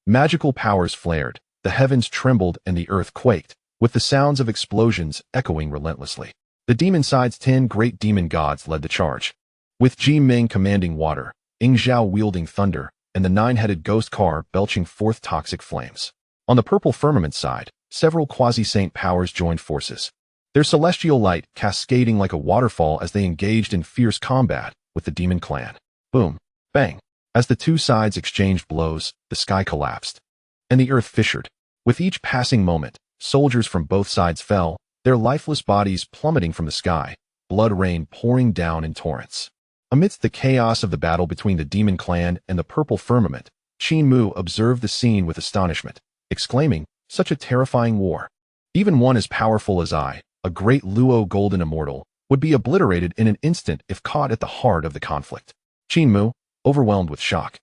Magical powers flared, the heavens trembled and the earth quaked, with the sounds of explosions echoing relentlessly. The demon side's 10 great demon gods led the charge, with Ji Ming commanding water, Ing Zhao wielding thunder, and the nine-headed ghost car belching forth toxic flames. On the purple firmament side, several quasi-saint powers joined forces, their celestial light cascading like a waterfall as they engaged in fierce combat with the demon clan. Boom! Bang! As the two sides exchanged blows, the sky collapsed, and the earth fissured. With each passing moment, soldiers from both sides fell, their lifeless bodies plummeting from the sky, blood rain pouring down in torrents. Amidst the chaos of the battle between the demon clan and the purple firmament, Qin Mu observed the scene with astonishment, exclaiming, "Such a terrifying war. Even one as powerful as I, a great Luo golden immortal, would be obliterated in an instant if caught at the heart of the conflict." Qin Mu, overwhelmed with shock,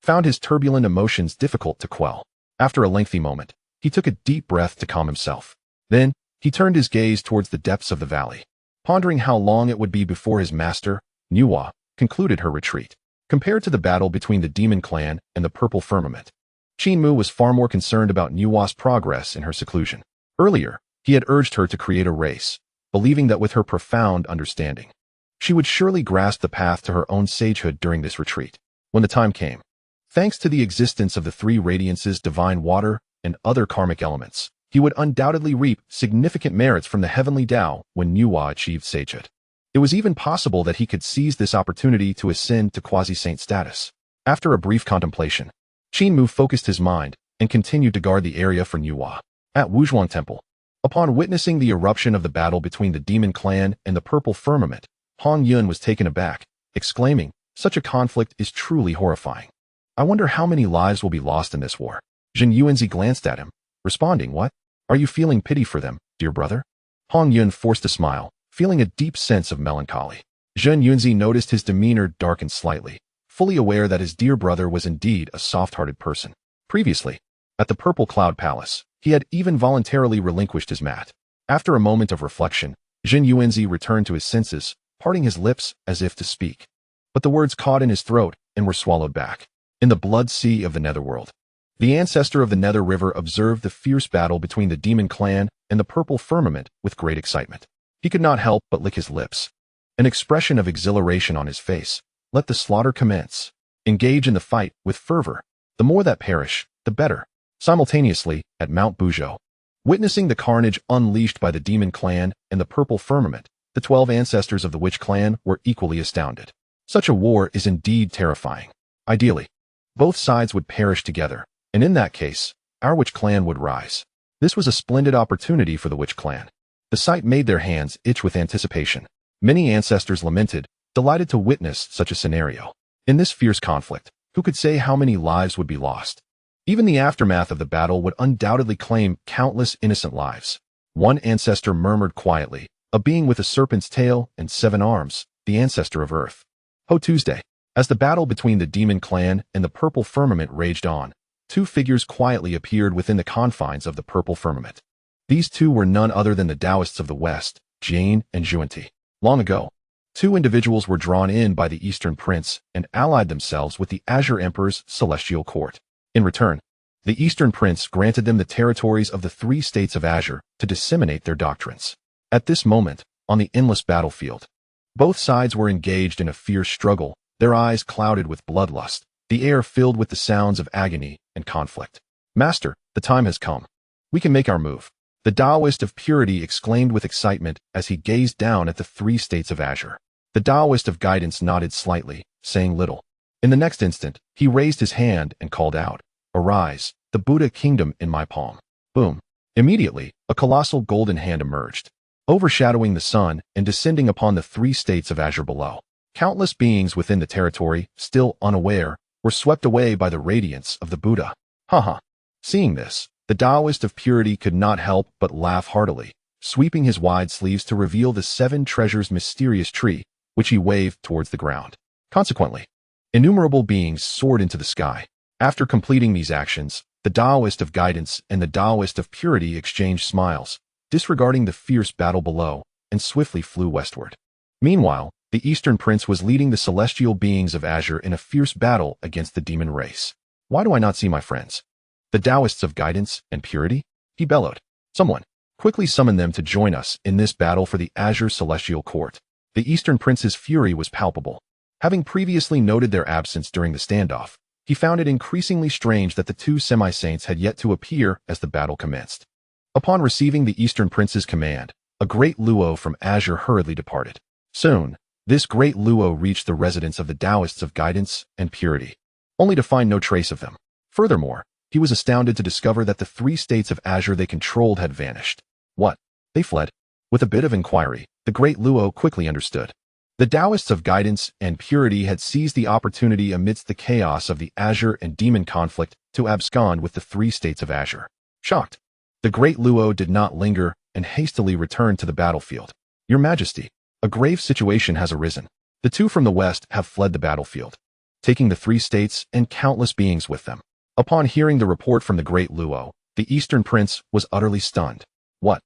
found his turbulent emotions difficult to quell. After a lengthy moment, he took a deep breath to calm himself. Then, He turned his gaze towards the depths of the valley, pondering how long it would be before his master, Nuwa, concluded her retreat. Compared to the battle between the demon clan and the purple firmament, Qin Mu was far more concerned about Nuwa's progress in her seclusion. Earlier, he had urged her to create a race, believing that with her profound understanding, she would surely grasp the path to her own sagehood during this retreat. When the time came, thanks to the existence of the three radiances, divine water, and other karmic elements, he would undoubtedly reap significant merits from the heavenly Tao when Nuwa achieved sagehood. It was even possible that he could seize this opportunity to ascend to quasi-saint status. After a brief contemplation, Qin Mu focused his mind and continued to guard the area for Nuwa. At Wuzhuang Temple, upon witnessing the eruption of the battle between the demon clan and the purple firmament, Hong Yun was taken aback, exclaiming, "Such a conflict is truly horrifying. I wonder how many lives will be lost in this war." Zhen Yuanzi glanced at him, responding, "What? Are you feeling pity for them, dear brother?" Hong Yun forced a smile, feeling a deep sense of melancholy. Zhen Yuanzi noticed his demeanor darkened slightly, fully aware that his dear brother was indeed a soft-hearted person. Previously, at the Purple Cloud Palace, he had even voluntarily relinquished his mat. After a moment of reflection, Zhen Yuanzi returned to his senses, parting his lips as if to speak. But the words caught in his throat and were swallowed back. In the blood sea of the netherworld, the ancestor of the Nether River observed the fierce battle between the demon clan and the purple firmament with great excitement. He could not help but lick his lips, an expression of exhilaration on his face. Let the slaughter commence. Engage in the fight with fervor. The more that perish, the better. Simultaneously, at Mount Buzhou, witnessing the carnage unleashed by the demon clan and the purple firmament, the 12 ancestors of the witch clan were equally astounded. Such a war is indeed terrifying. Ideally, both sides would perish together, and in that case, our witch clan would rise. This was a splendid opportunity for the witch clan. The sight made their hands itch with anticipation. Many ancestors lamented, delighted to witness such a scenario. In this fierce conflict, who could say how many lives would be lost? Even the aftermath of the battle would undoubtedly claim countless innocent lives. One ancestor murmured quietly, a being with a serpent's tail and 7 arms, the ancestor of Earth. Ho Tuesday. As the battle between the demon clan and the purple firmament raged on, 2 figures quietly appeared within the confines of the purple firmament. These 2 were none other than the Taoists of the West, Jane and Zhunti. Long ago, 2 individuals were drawn in by the Eastern Prince and allied themselves with the Azure Emperor's celestial court. In return, the Eastern Prince granted them the territories of the 3 states of Azure to disseminate their doctrines. At this moment, on the endless battlefield, both sides were engaged in a fierce struggle, their eyes clouded with bloodlust, the air filled with the sounds of agony and conflict. "Master, the time has come. We can make our move," the Taoist of purity exclaimed with excitement as he gazed down at the 3 states of Azure. The Taoist of guidance nodded slightly, saying little. In the next instant, he raised his hand and called out, "Arise, the Buddha kingdom in my palm." Boom. Immediately, a colossal golden hand emerged, overshadowing the sun and descending upon the 3 states of Azure below. Countless beings within the territory, still unaware, were swept away by the radiance of the Buddha. Haha. Seeing this, the Taoist of purity could not help but laugh heartily, sweeping his wide sleeves to reveal the 7 treasures mysterious tree, which he waved towards the ground. Consequently, innumerable beings soared into the sky. After completing these actions, the Taoist of guidance and the Taoist of purity exchanged smiles, disregarding the fierce battle below, and swiftly flew westward. Meanwhile, the Eastern Prince was leading the celestial beings of Azure in a fierce battle against the demon race. "Why do I not see my friends? The Taoists of guidance and purity?" he bellowed. "Someone, quickly summon them to join us in this battle for the Azure Celestial Court." The Eastern Prince's fury was palpable. Having previously noted their absence during the standoff, he found it increasingly strange that the 2 semi-saints had yet to appear as the battle commenced. Upon receiving the Eastern Prince's command, a great luo from Azure hurriedly departed. Soon, this great luo reached the residence of the Taoists of guidance and purity, only to find no trace of them. Furthermore, he was astounded to discover that the 3 states of Azure they controlled had vanished. What? They fled? With a bit of inquiry, the great luo quickly understood. The Taoists of guidance and purity had seized the opportunity amidst the chaos of the Azure and demon conflict to abscond with the 3 states of Azure. Shocked, the great luo did not linger and hastily returned to the battlefield. "Your Majesty, a grave situation has arisen. The 2 from the west have fled the battlefield, taking the 3 states and countless beings with them." Upon hearing the report from the great luo, the Eastern Prince was utterly stunned. "What?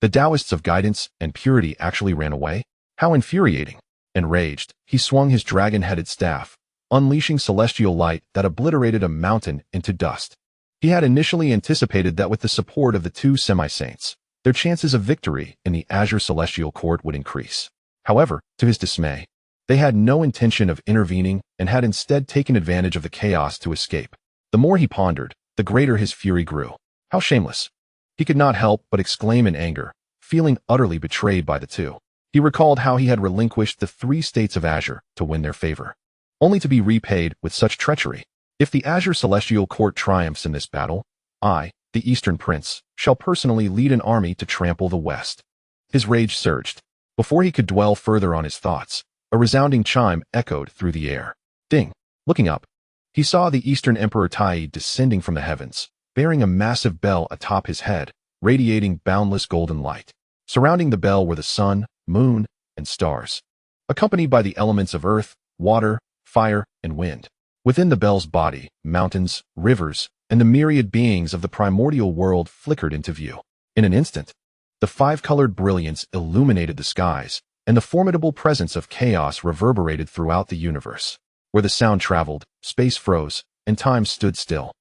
The Taoists of guidance and purity actually ran away? How infuriating! Enraged, he swung his dragon-headed staff, unleashing celestial light that obliterated a mountain into dust. He had initially anticipated that with the support of the two semi-saints, their chances of victory in the Azure Celestial Court would increase. However, to his dismay, they had no intention of intervening and had instead taken advantage of the chaos to escape. The more he pondered, the greater his fury grew. How shameless! He could not help but exclaim in anger, feeling utterly betrayed by the two. He recalled how he had relinquished the 3 states of Azure to win their favor, only to be repaid with such treachery. If the Azure Celestial Court triumphs in this battle, I, the Eastern Prince, shall personally lead an army to trample the West. His rage surged. Before he could dwell further on his thoughts, a resounding chime echoed through the air. Ding! Looking up, he saw the Eastern Emperor Tai descending from the heavens, bearing a massive bell atop his head, radiating boundless golden light. Surrounding the bell were the sun, moon, and stars, accompanied by the elements of earth, water, fire, and wind. Within the bell's body, mountains, rivers, and the myriad beings of the primordial world flickered into view. In an instant, the 5-colored brilliance illuminated the skies, and the formidable presence of chaos reverberated throughout the universe. Where the sound traveled, space froze, and time stood still.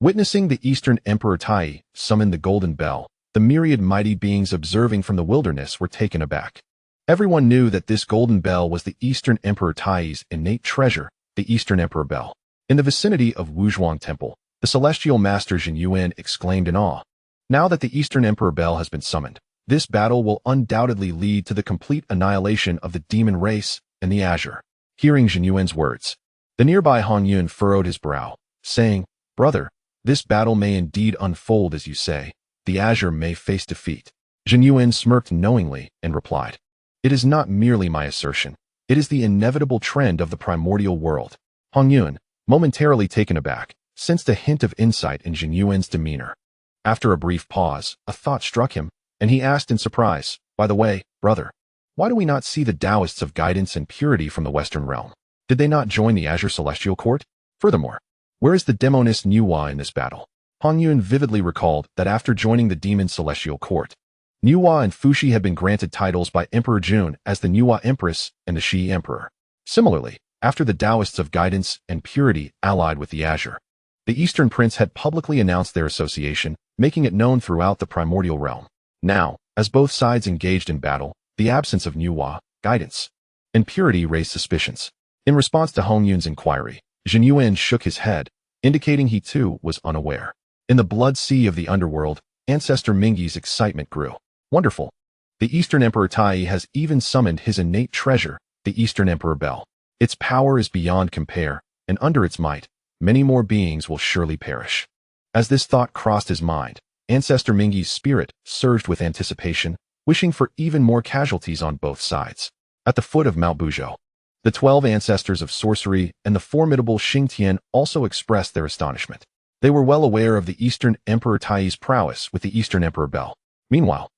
Witnessing the Eastern Emperor Tai summon the golden bell, the myriad mighty beings observing from the wilderness were taken aback. Everyone knew that this golden bell was the Eastern Emperor Tai's innate treasure, the Eastern Emperor Bell. In the vicinity of Wuzhuang Temple, the celestial master Jin Yuan exclaimed in awe. Now that the Eastern Emperor Bell has been summoned, this battle will undoubtedly lead to the complete annihilation of the demon race and the Azure. Hearing Jin Yuan's words, the nearby Hong Yun furrowed his brow, saying, "Brother, this battle may indeed unfold as you say. The Azure may face defeat." Jin Yuan smirked knowingly and replied, "It is not merely my assertion. It is the inevitable trend of the primordial world." Hong Yun, momentarily taken aback, sensed a hint of insight in Jin Yuan's demeanor. After a brief pause, a thought struck him, and he asked in surprise, "By the way, brother, why do we not see the Taoists of guidance and purity from the Western realm? Did they not join the Azure Celestial Court? Furthermore, where is the demonist Nuwa in this battle?" Hong Yun vividly recalled that after joining the Demon Celestial Court, Nuwa and Fuxi had been granted titles by Emperor Jun as the Nuwa Empress and the Shi Emperor. Similarly, after the Taoists of guidance and purity allied with the Azure, the Eastern Prince had publicly announced their association, making it known throughout the primordial realm. Now, as both sides engaged in battle, the absence of Nuwa, guidance, and purity raised suspicions. In response to Hong Yun's inquiry, Jin Yuan shook his head, indicating he too was unaware. In the blood sea of the underworld, Ancestor Mingi's excitement grew. Wonderful! The Eastern Emperor Tai has even summoned his innate treasure, the Eastern Emperor Bell. Its power is beyond compare, and under its might, many more beings will surely perish. As this thought crossed his mind, Ancestor Mingi's spirit surged with anticipation, wishing for even more casualties on both sides. At the foot of Mount Buzhou, the 12 ancestors of sorcery and the formidable Xingtian also expressed their astonishment. They were well aware of the Eastern Emperor Tai's prowess with the Eastern Emperor Bell. Meanwhile,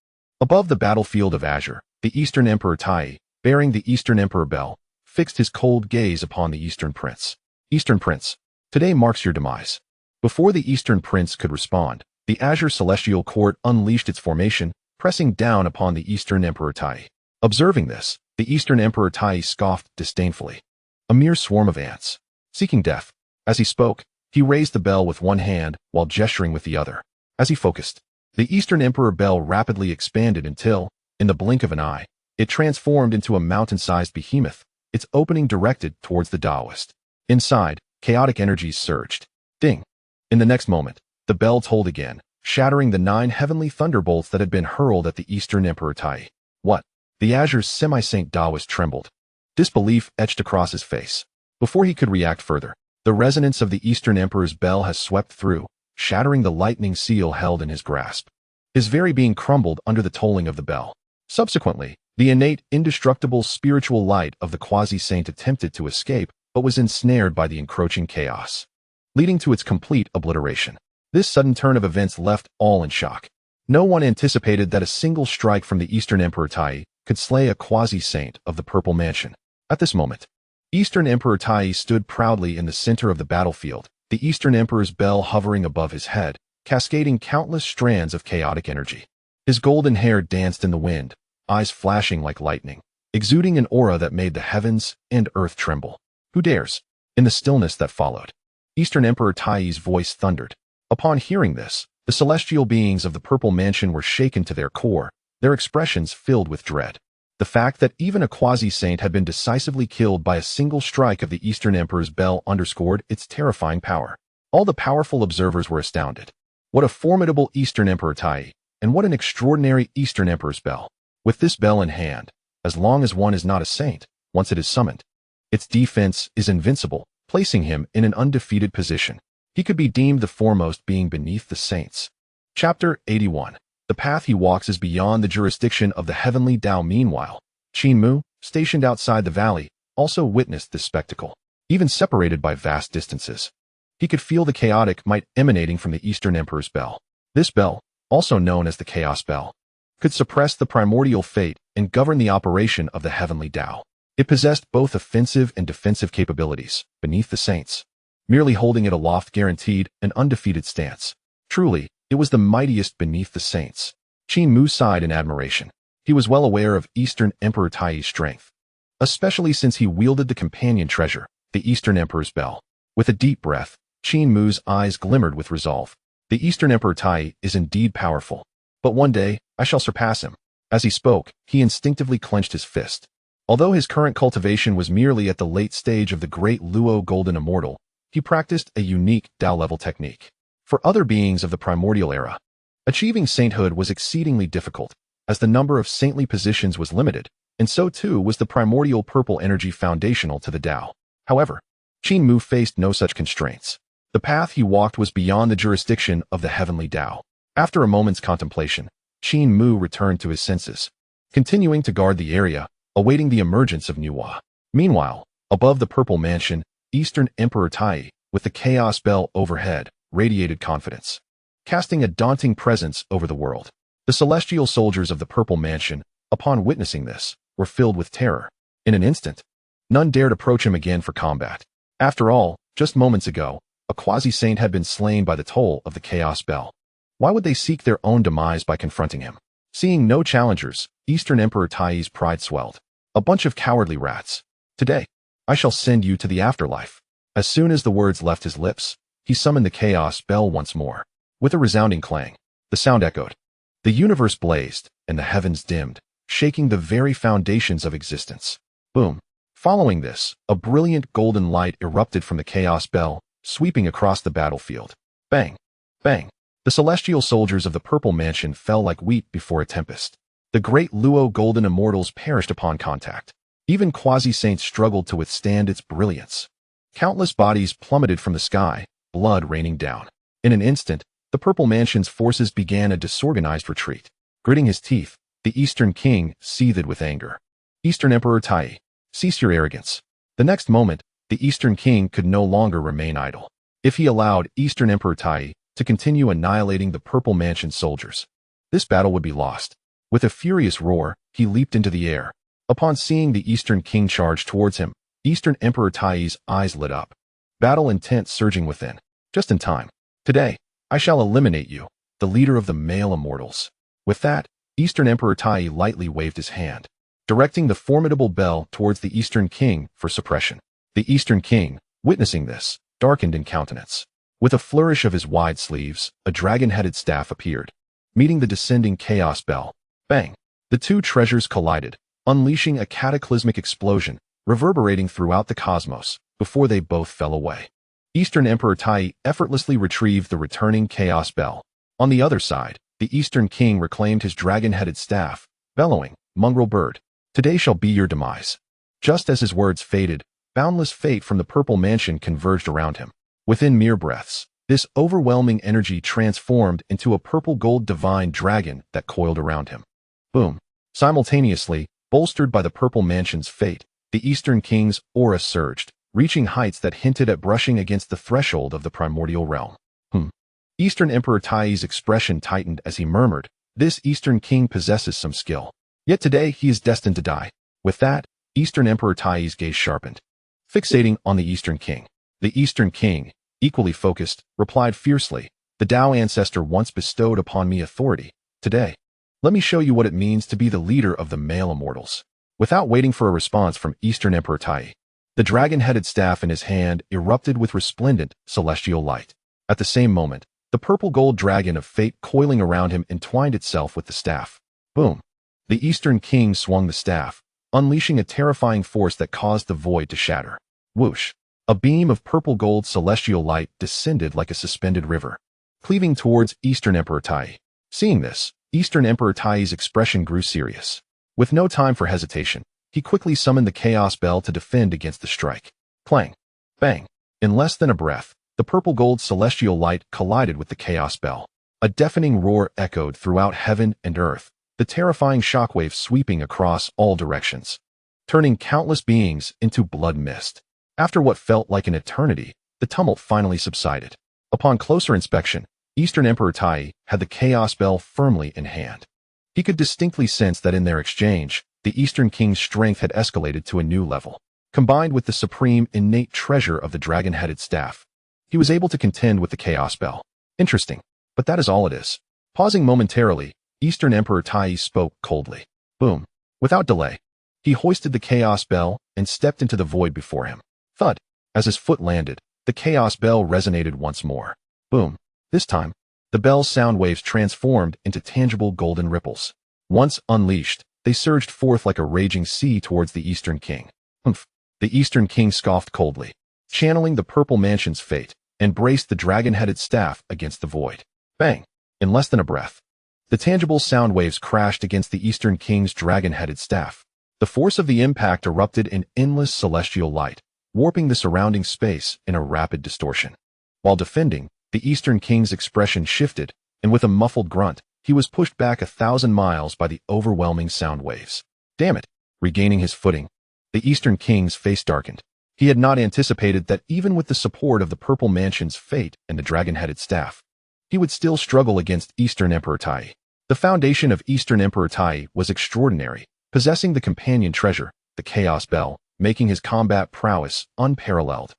above the battlefield of Azure, the Eastern Emperor Tai, bearing the Eastern Emperor Bell, fixed his cold gaze upon the Eastern Prince. "Eastern Prince, today marks your demise." Before the Eastern Prince could respond, the Azure Celestial Court unleashed its formation, pressing down upon the Eastern Emperor Tai. Observing this, the Eastern Emperor Tai scoffed disdainfully. A mere swarm of ants, seeking death. As he spoke, he raised the bell with one hand while gesturing with the other. As he focused, the Eastern Emperor Bell rapidly expanded until, in the blink of an eye, it transformed into a mountain-sized behemoth, its opening directed towards the Taoist. Inside, chaotic energies surged. Ding! In the next moment, the bell tolled again, shattering the 9 heavenly thunderbolts that had been hurled at the Eastern Emperor Tai. What? The Azure's semi-saint Taoist trembled. Disbelief etched across his face. Before he could react further, the resonance of the Eastern Emperor's bell has swept through, shattering the lightning seal held in his grasp. His very being crumbled under the tolling of the bell. Subsequently, the innate, indestructible spiritual light of the quasi-saint attempted to escape, but was ensnared by the encroaching chaos, leading to its complete obliteration. This sudden turn of events left all in shock. No one anticipated that a single strike from the Eastern Emperor Tai could slay a quasi-saint of the Purple Mansion. At this moment, Eastern Emperor Tai stood proudly in the center of the battlefield, the Eastern Emperor's bell hovering above his head, cascading countless strands of chaotic energy. His golden hair danced in the wind, eyes flashing like lightning, exuding an aura that made the heavens and earth tremble. Who dares? In the stillness that followed, Eastern Emperor Tai's voice thundered. Upon hearing this, the celestial beings of the Purple Mansion were shaken to their core, their expressions filled with dread. The fact that even a quasi-saint had been decisively killed by a single strike of the Eastern Emperor's bell underscored its terrifying power. All the powerful observers were astounded. What a formidable Eastern Emperor Tai, and what an extraordinary Eastern Emperor's bell. With this bell in hand, as long as one is not a saint, once it is summoned, its defense is invincible, placing him in an undefeated position. He could be deemed the foremost being beneath the saints. Chapter 81. The path he walks is beyond the jurisdiction of the heavenly Tao. Meanwhile, Qin Mu, stationed outside the valley, also witnessed this spectacle. Even separated by vast distances, he could feel the chaotic might emanating from the Eastern Emperor's bell. This bell, also known as the Chaos Bell, could suppress the primordial fate and govern the operation of the heavenly Tao. It possessed both offensive and defensive capabilities beneath the saints. Merely holding it aloft guaranteed an undefeated stance. Truly, it was the mightiest beneath the saints. Qin Mu sighed in admiration. He was well aware of Eastern Emperor Tai's strength, especially since he wielded the companion treasure, the Eastern Emperor's bell. With a deep breath, Qin Mu's eyes glimmered with resolve. The Eastern Emperor Tai is indeed powerful, but one day I shall surpass him. As he spoke, he instinctively clenched his fist. Although his current cultivation was merely at the late stage of the great Luo Golden Immortal, he practiced a unique Tao-level technique. For other beings of the primordial era, achieving sainthood was exceedingly difficult, as the number of saintly positions was limited, and so too was the primordial purple energy foundational to the Tao. However, Qin Mu faced no such constraints. The path he walked was beyond the jurisdiction of the heavenly Tao. After a moment's contemplation, Qin Mu returned to his senses, continuing to guard the area, awaiting the emergence of Nuwa. Meanwhile, above the Purple Mansion, Eastern Emperor Tai, with the Chaos Bell overhead, radiated confidence, casting a daunting presence over the world. The celestial soldiers of the Purple Mansion, upon witnessing this, were filled with terror. In an instant, none dared approach him again for combat. After all, just moments ago, a quasi-saint had been slain by the toll of the Chaos Bell. Why would they seek their own demise by confronting him? Seeing no challengers, Eastern Emperor Tai's pride swelled. A bunch of cowardly rats. Today, I shall send you to the afterlife. As soon as the words left his lips, he summoned the Chaos Bell once more. With a resounding clang, the sound echoed. The universe blazed, and the heavens dimmed, shaking the very foundations of existence. Boom. Following this, a brilliant golden light erupted from the Chaos Bell, sweeping across the battlefield. Bang! Bang! The celestial soldiers of the Purple Mansion fell like wheat before a tempest. The great Luo Golden Immortals perished upon contact. Even quasi-saints struggled to withstand its brilliance. Countless bodies plummeted from the sky, blood raining down. In an instant, the Purple Mansion's forces began a disorganized retreat. Gritting his teeth, the Eastern King seethed with anger. Eastern Emperor Tai, cease your arrogance. The next moment, the Eastern King could no longer remain idle. If he allowed Eastern Emperor Tai to continue annihilating the Purple Mansion soldiers, this battle would be lost. With a furious roar, he leaped into the air. Upon seeing the Eastern King charge towards him, Eastern Emperor Tai's eyes lit up. Battle intent surging within. Just in time. Today, I shall eliminate you, the leader of the male immortals. With that, Eastern Emperor Tai lightly waved his hand, directing the formidable bell towards the Eastern King for suppression. The Eastern King, witnessing this, darkened in countenance. With a flourish of his wide sleeves, a dragon-headed staff appeared, meeting the descending Chaos Bell. Bang! The two treasures collided, unleashing a cataclysmic explosion, reverberating throughout the cosmos, before they both fell away. Eastern Emperor Tai effortlessly retrieved the returning Chaos Bell. On the other side, the Eastern King reclaimed his dragon-headed staff, bellowing, "Mongrel bird, today shall be your demise." Just as his words faded, boundless fate from the Purple Mansion converged around him. Within mere breaths, this overwhelming energy transformed into a purple-gold divine dragon that coiled around him. Boom. Simultaneously, bolstered by the Purple Mansion's fate, the Eastern King's aura surged, reaching heights that hinted at brushing against the threshold of the primordial realm. Eastern Emperor Tai's expression tightened as he murmured, "This Eastern King possesses some skill. Yet today he is destined to die." With that, Eastern Emperor Tai's gaze sharpened, fixating on the Eastern King. The Eastern King, equally focused, replied fiercely, "The Tao ancestor once bestowed upon me authority. Today, Let me show you what it means to be the leader of the male immortals. Without waiting for a response from Eastern Emperor Tai, the dragon-headed staff in his hand erupted with resplendent celestial light. At the same moment, the purple-gold dragon of fate coiling around him entwined itself with the staff. Boom! The Eastern King swung the staff, unleashing a terrifying force that caused the void to shatter. Whoosh! A beam of purple-gold celestial light descended like a suspended river, cleaving towards Eastern Emperor Tai. Seeing this, Eastern Emperor Tai's expression grew serious. With no time for hesitation, he quickly summoned the Chaos Bell to defend against the strike. Clang! Bang! In less than a breath, the purple-gold celestial light collided with the Chaos Bell. A deafening roar echoed throughout heaven and earth, the terrifying shockwave sweeping across all directions, turning countless beings into blood mist. After what felt like an eternity, the tumult finally subsided. Upon closer inspection, Eastern Emperor Tai had the Chaos Bell firmly in hand. He could distinctly sense that in their exchange, the Eastern King's strength had escalated to a new level. Combined with the supreme innate treasure of the dragon-headed staff, he was able to contend with the Chaos Bell. Interesting, but that is all it is. Pausing momentarily, Eastern Emperor Tai spoke coldly. Boom! Without delay, he hoisted the Chaos Bell and stepped into the void before him. Thud! As his foot landed, the Chaos Bell resonated once more. Boom! This time, the bell's sound waves transformed into tangible golden ripples. Once unleashed, they surged forth like a raging sea towards the Eastern King. Humph! The Eastern King scoffed coldly, channeling the Purple Mansion's fate, and braced the dragon-headed staff against the void. Bang! In less than a breath, the tangible sound waves crashed against the Eastern King's dragon-headed staff. The force of the impact erupted in endless celestial light, warping the surrounding space in a rapid distortion. While defending, the Eastern King's expression shifted, and with a muffled grunt, he was pushed back 1,000 miles by the overwhelming sound waves. Damn it! Regaining his footing, the Eastern King's face darkened. He had not anticipated that even with the support of the Purple Mansion's fate and the dragon-headed staff, he would still struggle against Eastern Emperor Tai. The foundation of Eastern Emperor Tai was extraordinary, possessing the companion treasure, the Chaos Bell, making his combat prowess unparalleled.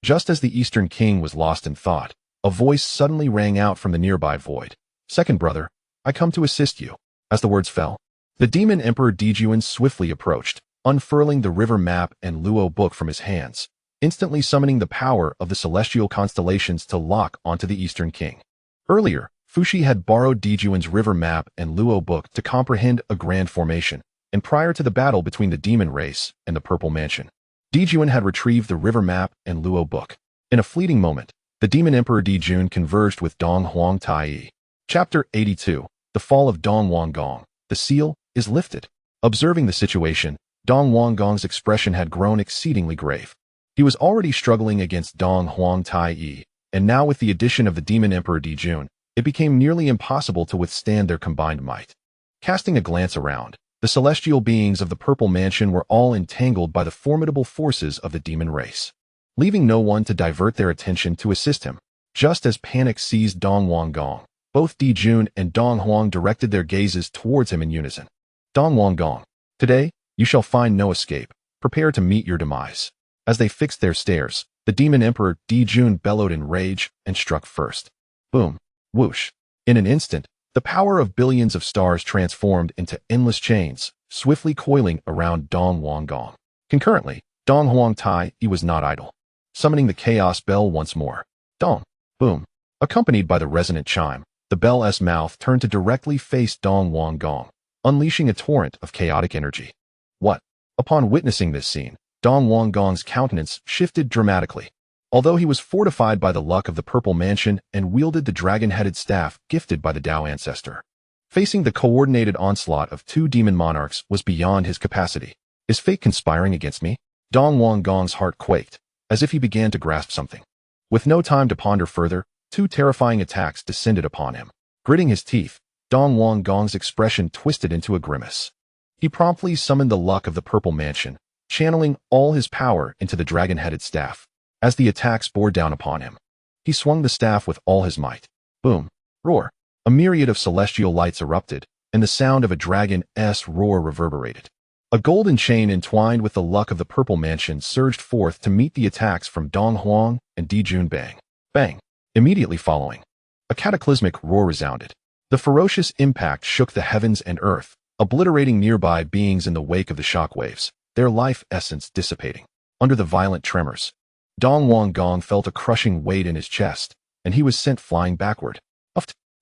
Just as the Eastern King was lost in thought, a voice suddenly rang out from the nearby void. Second brother, I come to assist you. As the words fell, the Demon Emperor Dijun swiftly approached, unfurling the river map and Luo book from his hands, instantly summoning the power of the celestial constellations to lock onto the Eastern King. Earlier, Fushi had borrowed Dijun's river map and Luo book to comprehend a grand formation, and prior to the battle between the demon race and the Purple Mansion, Dijun had retrieved the river map and Luo book. In a fleeting moment, the Demon Emperor Dijun converged with Dong Huang Tai. Chapter 82, The Fall of Dong Wanggong. The seal is lifted. Observing the situation, Dong Wanggong's expression had grown exceedingly grave. He was already struggling against Dong Huang Tai, and now with the addition of the Demon Emperor Dijun, it became nearly impossible to withstand their combined might. Casting a glance around, the celestial beings of the Purple Mansion were all entangled by the formidable forces of the demon race, leaving no one to divert their attention to assist him. Just as panic seized Dong Wanggong, both Dijun and Dong Huang directed their gazes towards him in unison. Dong Wanggong, today, you shall find no escape. Prepare to meet your demise. As they fixed their stares, the Demon Emperor Dijun bellowed in rage and struck first. Boom. Whoosh. In an instant, the power of billions of stars transformed into endless chains, swiftly coiling around Dong Wanggong. Concurrently, Dong Huang Tai was not idle, summoning the Chaos Bell once more. Dong. Boom. Accompanied by the resonant chime, the bell's mouth turned to directly face Dong Wanggong, unleashing a torrent of chaotic energy. What? Upon witnessing this scene, Dong Wanggong's countenance shifted dramatically. Although he was fortified by the luck of the Purple Mansion and wielded the dragon-headed staff gifted by the Dao ancestor, facing the coordinated onslaught of two demon monarchs was beyond his capacity. Is fate conspiring against me? Dong Wanggong's heart quaked, as if he began to grasp something. With no time to ponder further, two terrifying attacks descended upon him. Gritting his teeth, Dong Wanggong's expression twisted into a grimace. He promptly summoned the luck of the Purple Mansion, channeling all his power into the dragon-headed staff. As the attacks bore down upon him, he swung the staff with all his might. Boom. Roar. A myriad of celestial lights erupted, and the sound of a dragon's roar reverberated. A golden chain entwined with the luck of the Purple Mansion surged forth to meet the attacks from Dong Huang and Dijun. Bang. Bang. Immediately following, a cataclysmic roar resounded. The ferocious impact shook the heavens and earth, obliterating nearby beings in the wake of the shockwaves, their life essence dissipating. Under the violent tremors, Dong Huanggong felt a crushing weight in his chest, and he was sent flying backward.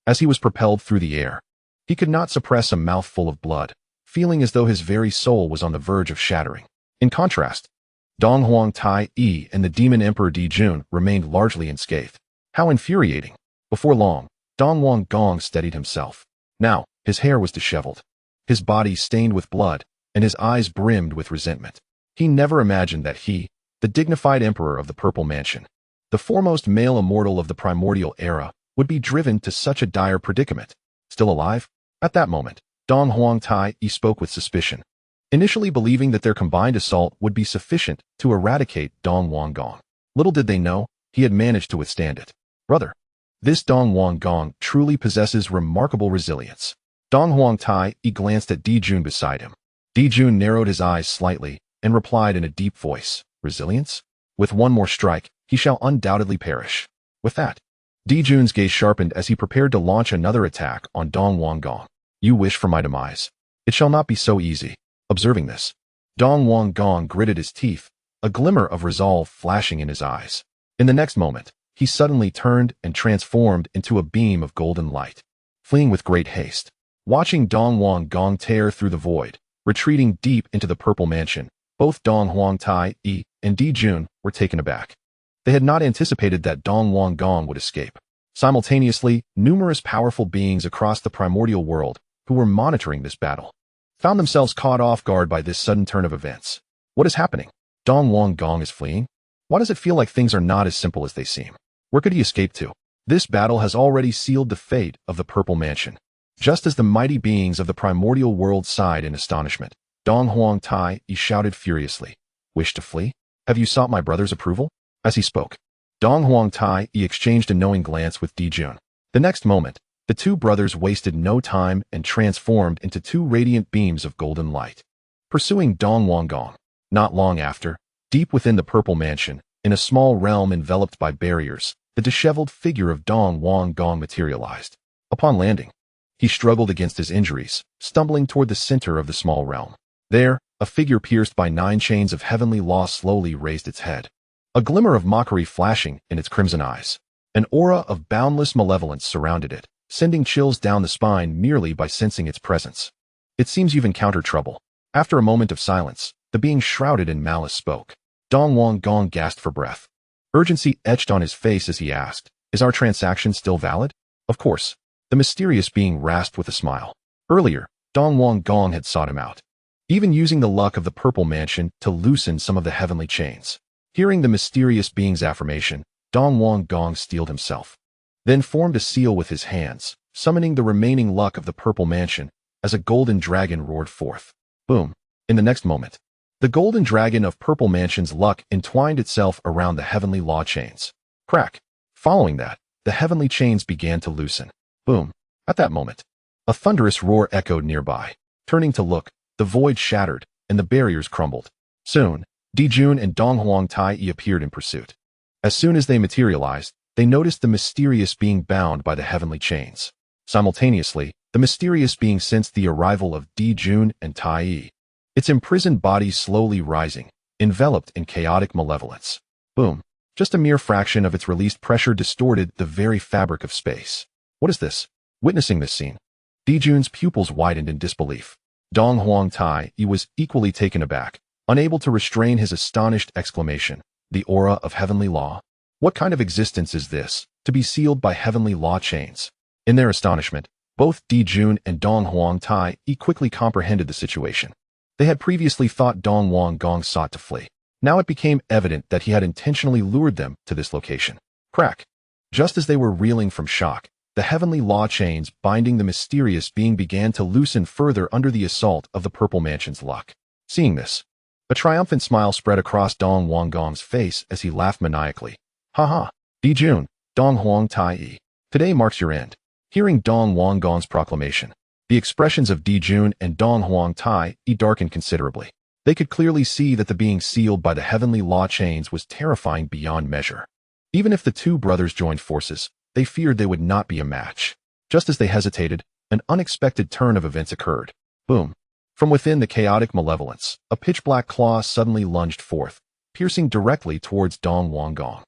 As he was propelled through the air, he could not suppress a mouthful of blood, feeling as though his very soul was on the verge of shattering. In contrast, Dong Huang Tai Yi and the Demon Emperor Di Jun remained largely unscathed. How infuriating! Before long, Dong Huanggong steadied himself. Now, his hair was disheveled, his body stained with blood, and his eyes brimmed with resentment. He never imagined that he, the dignified emperor of the Purple Mansion, the foremost male immortal of the primordial era, would be driven to such a dire predicament. Still alive? At that moment, Dong Huang Tai Yi spoke with suspicion, initially believing that their combined assault would be sufficient to eradicate Dong Huanggong. Little did they know, he had managed to withstand it. Brother, this Dong Huanggong truly possesses remarkable resilience. Dong Huang Tai Yi glanced at Di Jun beside him. Di Jun narrowed his eyes slightly and replied in a deep voice, "Resilience? With one more strike, he shall undoubtedly perish." With that, Di Jun's gaze sharpened as he prepared to launch another attack on Dong Huanggong. "You wish for my demise. It shall not be so easy." Observing this, Dong Huanggong gritted his teeth, a glimmer of resolve flashing in his eyes. In the next moment, he suddenly turned and transformed into a beam of golden light, fleeing with great haste. Watching Dong Huanggong tear through the void, retreating deep into the Purple Mansion, both Dong Huang Tai Yi and Di Jun were taken aback. They had not anticipated that Dong Huanggong would escape. Simultaneously, numerous powerful beings across the primordial world, who were monitoring this battle, found themselves caught off guard by this sudden turn of events. What is happening? Dong Huanggong is fleeing? Why does it feel like things are not as simple as they seem? Where could he escape to? This battle has already sealed the fate of the Purple Mansion. Just as the mighty beings of the primordial world sighed in astonishment, Dong Huang Tai Yi shouted furiously, "Wish to flee? Have you sought my brother's approval?" As he spoke, Dong Huang Tai Yi exchanged a knowing glance with Di Jun. The next moment, the two brothers wasted no time and transformed into two radiant beams of golden light, pursuing Dong Huanggong. Not long after, deep within the Purple Mansion, in a small realm enveloped by barriers, the disheveled figure of Dong Huanggong materialized. Upon landing, he struggled against his injuries, stumbling toward the center of the small realm. There, a figure pierced by 9 chains of heavenly law slowly raised its head, a glimmer of mockery flashing in its crimson eyes. An aura of boundless malevolence surrounded it, sending chills down the spine merely by sensing its presence. "It seems you've encountered trouble." After a moment of silence, the being shrouded in malice spoke. Dong Huanggong gasped for breath. Urgency etched on his face as he asked, "Is our transaction still valid?" "Of course." The mysterious being rasped with a smile. Earlier, Dong Huanggong had sought him out, even using the luck of the Purple Mansion to loosen some of the heavenly chains. Hearing the mysterious being's affirmation, Dong Huanggong steeled himself, then formed a seal with his hands, summoning the remaining luck of the Purple Mansion as a golden dragon roared forth. Boom! In the next moment, the golden dragon of Purple Mansion's luck entwined itself around the heavenly law chains. Crack! Following that, the heavenly chains began to loosen. Boom! At that moment, a thunderous roar echoed nearby. Turning to look, the void shattered, and the barriers crumbled. Soon, Di Jun and Dong Huang Tai Yi appeared in pursuit. As soon as they materialized, they noticed the mysterious being bound by the heavenly chains. Simultaneously, the mysterious being sensed the arrival of Di Jun and Tai Yi, its imprisoned body slowly rising, enveloped in chaotic malevolence. Boom! Just a mere fraction of its released pressure distorted the very fabric of space. What is this? Witnessing this scene, Di Jun's pupils widened in disbelief. Dong Huang Tai Yi was equally taken aback, unable to restrain his astonished exclamation. The aura of heavenly law? What kind of existence is this, to be sealed by heavenly law chains? In their astonishment, both Di Jun and Dong Huang Tai Yi quickly comprehended the situation. They had previously thought Dong Huanggong sought to flee. Now it became evident that he had intentionally lured them to this location. Crack! Just as they were reeling from shock, the heavenly law chains binding the mysterious being began to loosen further under the assault of the Purple Mansion's luck. Seeing this, a triumphant smile spread across Dong Huanggong's face as he laughed maniacally. "Ha! Di Jun, Dong Huang Tai Yi, today marks your end." Hearing Dong Huanggong's proclamation, the expressions of Di Jun and Dong Huang Tai Yi darkened considerably. They could clearly see that the being sealed by the heavenly law chains was terrifying beyond measure. Even if the two brothers joined forces, they feared they would not be a match. Just as they hesitated, an unexpected turn of events occurred. Boom. From within the chaotic malevolence, a pitch-black claw suddenly lunged forth, piercing directly towards Dong Huanggong.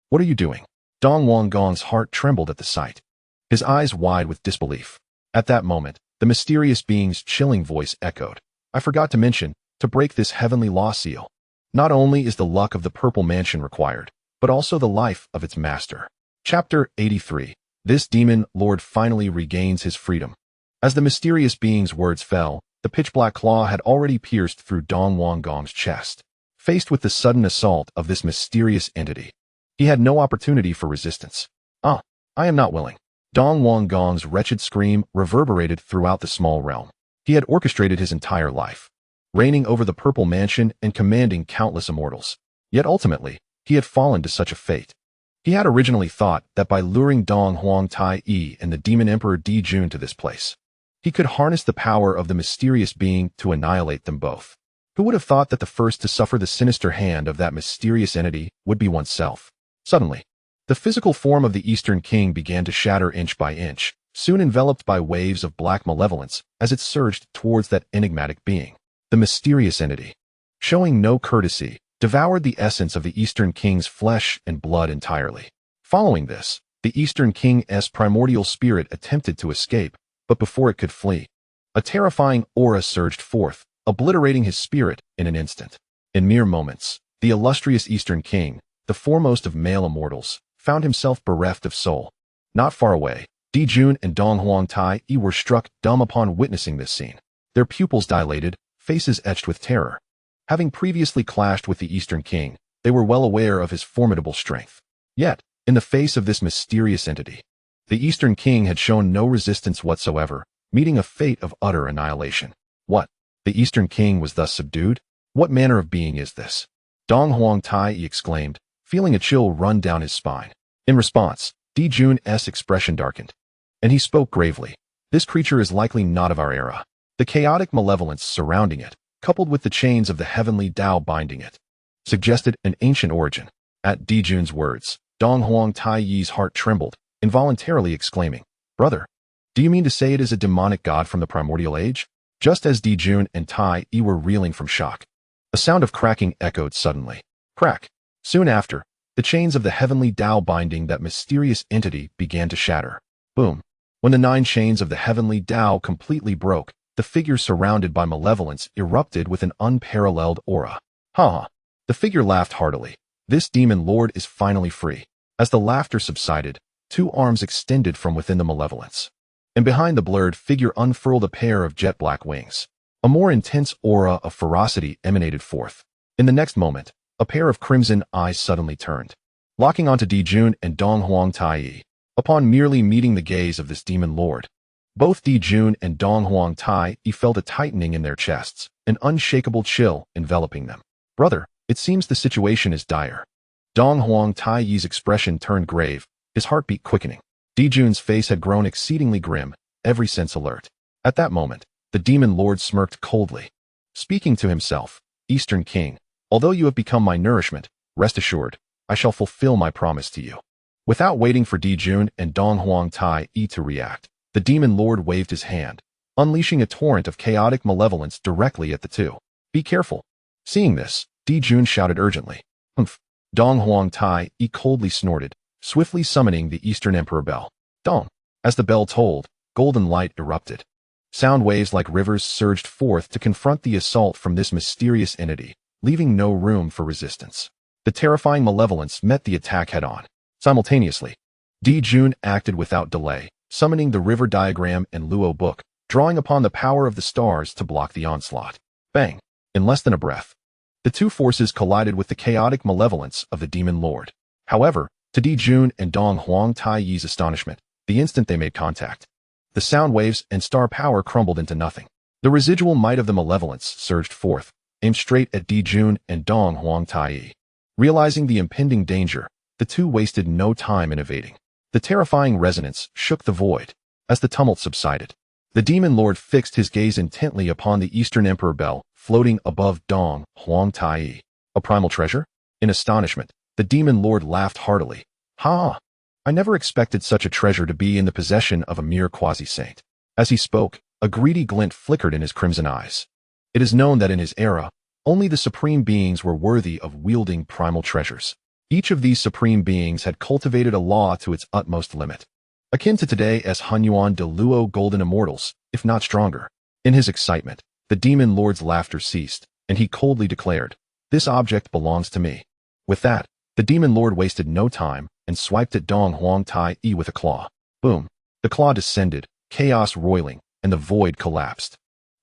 What are you doing? Dong Huanggong's heart trembled at the sight, his eyes wide with disbelief. At that moment, the mysterious being's chilling voice echoed. I forgot to mention, to break this heavenly law seal, not only is the luck of the Purple Mansion required, but also the life of its master. Chapter 83. This demon lord finally regains his freedom. As the mysterious being's words fell, the pitch-black claw had already pierced through Dong Huanggong's chest. Faced with the sudden assault of this mysterious entity, he had no opportunity for resistance. I am not willing. Dong Huanggong's wretched scream reverberated throughout the small realm. He had orchestrated his entire life, reigning over the Purple Mansion and commanding countless immortals. Yet ultimately, he had fallen to such a fate. He had originally thought that by luring Dong Huangtai and the Demon Emperor Di Jun to this place, he could harness the power of the mysterious being to annihilate them both. Who would have thought that the first to suffer the sinister hand of that mysterious entity would be oneself? Suddenly, the physical form of the Eastern King began to shatter inch by inch, soon enveloped by waves of black malevolence as it surged towards that enigmatic being. The mysterious entity, showing no courtesy, devoured the essence of the Eastern King's flesh and blood entirely. Following this, the Eastern King's primordial spirit attempted to escape, but before it could flee, a terrifying aura surged forth, obliterating his spirit in an instant. In mere moments, the illustrious Eastern King, the foremost of male immortals, found himself bereft of soul. Not far away, Di Jun and Dong Huangtai were struck dumb upon witnessing this scene. Their pupils dilated, faces etched with terror. Having previously clashed with the Eastern King, they were well aware of his formidable strength. Yet, in the face of this mysterious entity, the Eastern King had shown no resistance whatsoever, meeting a fate of utter annihilation. What? The Eastern King was thus subdued? What manner of being is this? Dong Huangtai exclaimed, feeling a chill run down his spine. In response, Di Jun's expression darkened, and he spoke gravely. This creature is likely not of our era. The chaotic malevolence surrounding it, coupled with the chains of the heavenly Tao binding it, suggested an ancient origin. At Di Jun's words, Dong Huangtai's heart trembled, involuntarily exclaiming, Brother, do you mean to say it is a demonic god from the primordial age? Just as Di Jun and Tai were reeling from shock, a sound of cracking echoed suddenly. Crack. Soon after, the chains of the heavenly Tao binding that mysterious entity began to shatter. Boom. When the 9 chains of the heavenly Tao completely broke, the figure surrounded by malevolence erupted with an unparalleled aura. Ha! The figure laughed heartily. This demon lord is finally free. As the laughter subsided, 2 arms extended from within the malevolence, and behind the blurred figure unfurled a pair of jet-black wings. A more intense aura of ferocity emanated forth. In the next moment, a pair of crimson eyes suddenly turned, locking onto Di Jun and Dong Huangtai. Upon merely meeting the gaze of this demon lord, both Di Jun and Dong Huangtai felt a tightening in their chests, an unshakable chill enveloping them. Brother, it seems the situation is dire. Dong Huangtai's expression turned grave, his heartbeat quickening. Di Jun's face had grown exceedingly grim, every sense alert. At that moment, the demon lord smirked coldly, speaking to himself, Eastern King, although you have become my nourishment, rest assured, I shall fulfill my promise to you. Without waiting for Di Jun and Dong Huangtai to react, the demon lord waved his hand, unleashing a torrent of chaotic malevolence directly at the two. Be careful. Seeing this, Di Jun shouted urgently. Humph. Dong Huangtai coldly snorted, swiftly summoning the Eastern Emperor bell. Dong. As the bell tolled, golden light erupted. Sound waves like rivers surged forth to confront the assault from this mysterious entity, leaving no room for resistance. The terrifying malevolence met the attack head-on. Simultaneously, Di Jun acted without delay, summoning the river diagram and Luo book, drawing upon the power of the stars to block the onslaught. Bang! In less than a breath, the two forces collided with the chaotic malevolence of the demon lord. However, to Di Jun and Dong Huangtai's astonishment, the instant they made contact, the sound waves and star power crumbled into nothing. The residual might of the malevolence surged forth, aimed straight at Di Jun and Dong Huangtai. Realizing the impending danger, the two wasted no time in evading. The terrifying resonance shook the void. As the tumult subsided, the demon lord fixed his gaze intently upon the Eastern Emperor bell floating above Dong Huangtai. A primal treasure? In astonishment, the demon lord laughed heartily. Ha! I never expected such a treasure to be in the possession of a mere quasi-saint. As he spoke, a greedy glint flickered in his crimson eyes. It is known that in his era, only the supreme beings were worthy of wielding primal treasures. Each of these supreme beings had cultivated a law to its utmost limit, akin to today as Hunyuan de Luo golden immortals, if not stronger. In his excitement, the demon lord's laughter ceased, and he coldly declared, "This object belongs to me." With that, the demon lord wasted no time and swiped at Dong Huang Tai Yi with a claw. Boom! The claw descended, chaos roiling, and the void collapsed.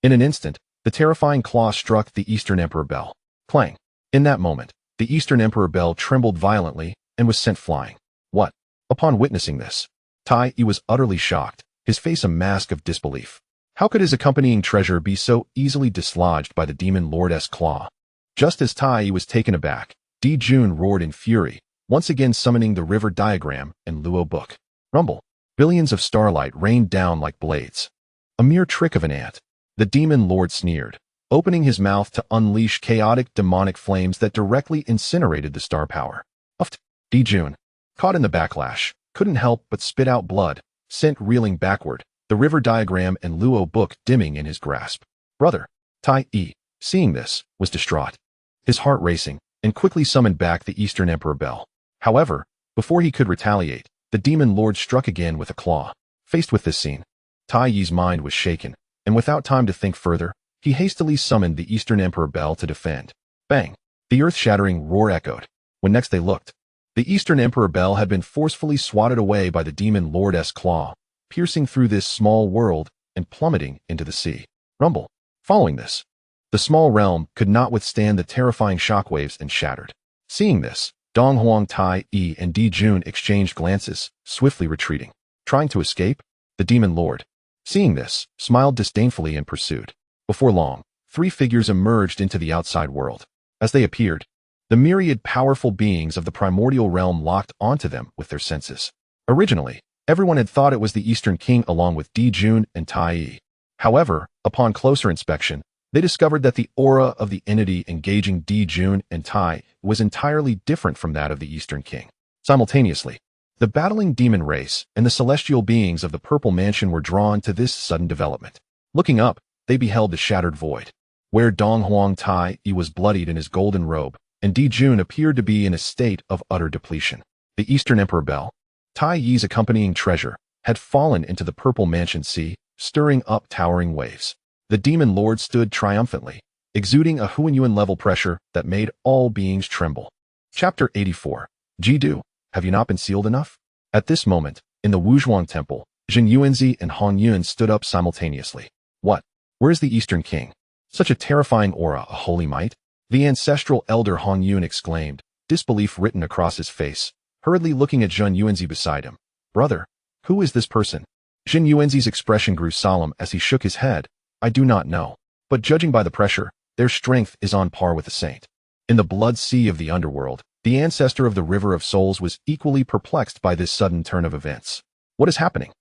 In an instant, the terrifying claw struck the Eastern Emperor bell. Clang! In that moment, the Eastern Emperor bell trembled violently and was sent flying. What? Upon witnessing this, Tai Yi was utterly shocked, his face a mask of disbelief. How could his accompanying treasure be so easily dislodged by the demon lord's claw? Just as Tai Yi was taken aback, Di Jun roared in fury, once again summoning the river diagram and Luo book. Rumble! Billions of starlight rained down like blades. A mere trick of an ant. The demon lord sneered, opening his mouth to unleash chaotic demonic flames that directly incinerated the star power. Uffed! Di Jun, caught in the backlash, couldn't help but spit out blood, sent reeling backward, the river diagram and Luo book dimming in his grasp. Brother! Tai Yi, seeing this, was distraught, his heart racing, and quickly summoned back the Eastern Emperor bell. However, before he could retaliate, the demon lord struck again with a claw. Faced with this scene, Tai Yi's mind was shaken, and without time to think further, he hastily summoned the Eastern Emperor bell to defend. Bang! The earth-shattering roar echoed. When next they looked, the Eastern Emperor bell had been forcefully swatted away by the demon lord's claw, piercing through this small world and plummeting into the sea. Rumble! Following this, the small realm could not withstand the terrifying shockwaves and shattered. Seeing this, Dong Huang Tai Yi and Di Jun exchanged glances, swiftly retreating. Trying to escape? The demon lord, seeing this, smiled disdainfully and pursued. Before long, three figures emerged into the outside world. As they appeared, the myriad powerful beings of the primordial realm locked onto them with their senses. Originally, everyone had thought it was the Eastern King along with Di Jun and Tai Yi. However, upon closer inspection, they discovered that the aura of the entity engaging Di Jun and Tai was entirely different from that of the Eastern King. Simultaneously, the battling demon race and the celestial beings of the Purple Mansion were drawn to this sudden development. Looking up, they beheld the shattered void, where Dong Huang Tai Yi was bloodied in his golden robe, and Di Jun appeared to be in a state of utter depletion. The Eastern Emperor bell, Tai Yi's accompanying treasure, had fallen into the Purple Mansion sea, stirring up towering waves. The demon lord stood triumphantly, exuding a Huanyuan-level pressure that made all beings tremble. Chapter 84. Jidu, have you not been sealed enough? At this moment, in the Wuzhuang Temple, Jin Yuanzi and Han Yun stood up simultaneously. What? Where is the Eastern King? Such a terrifying aura, a holy might? The ancestral elder Han Yun exclaimed, disbelief written across his face, hurriedly looking at Jin Yuanzi beside him. Brother, who is this person? Jin Yuanzi's expression grew solemn as he shook his head. I do not know, but judging by the pressure, their strength is on par with the saint. In the blood sea of the underworld, the ancestor of the River of Souls was equally perplexed by this sudden turn of events. What is happening?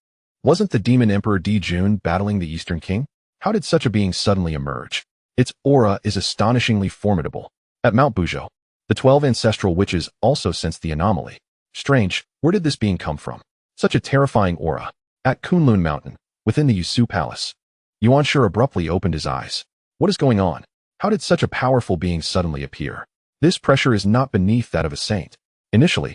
Wasn't the demon emperor Di Jun battling the Eastern King? How did such a being suddenly emerge? Its aura is astonishingly formidable. At Mount Buzhou, the 12 ancestral witches also sensed the anomaly. Strange, where did this being come from? Such a terrifying aura. At Kunlun Mountain, within the Yusu Palace, Yuan Shi abruptly opened his eyes. What is going on? How did such a powerful being suddenly appear? This pressure is not beneath that of a saint. Initially,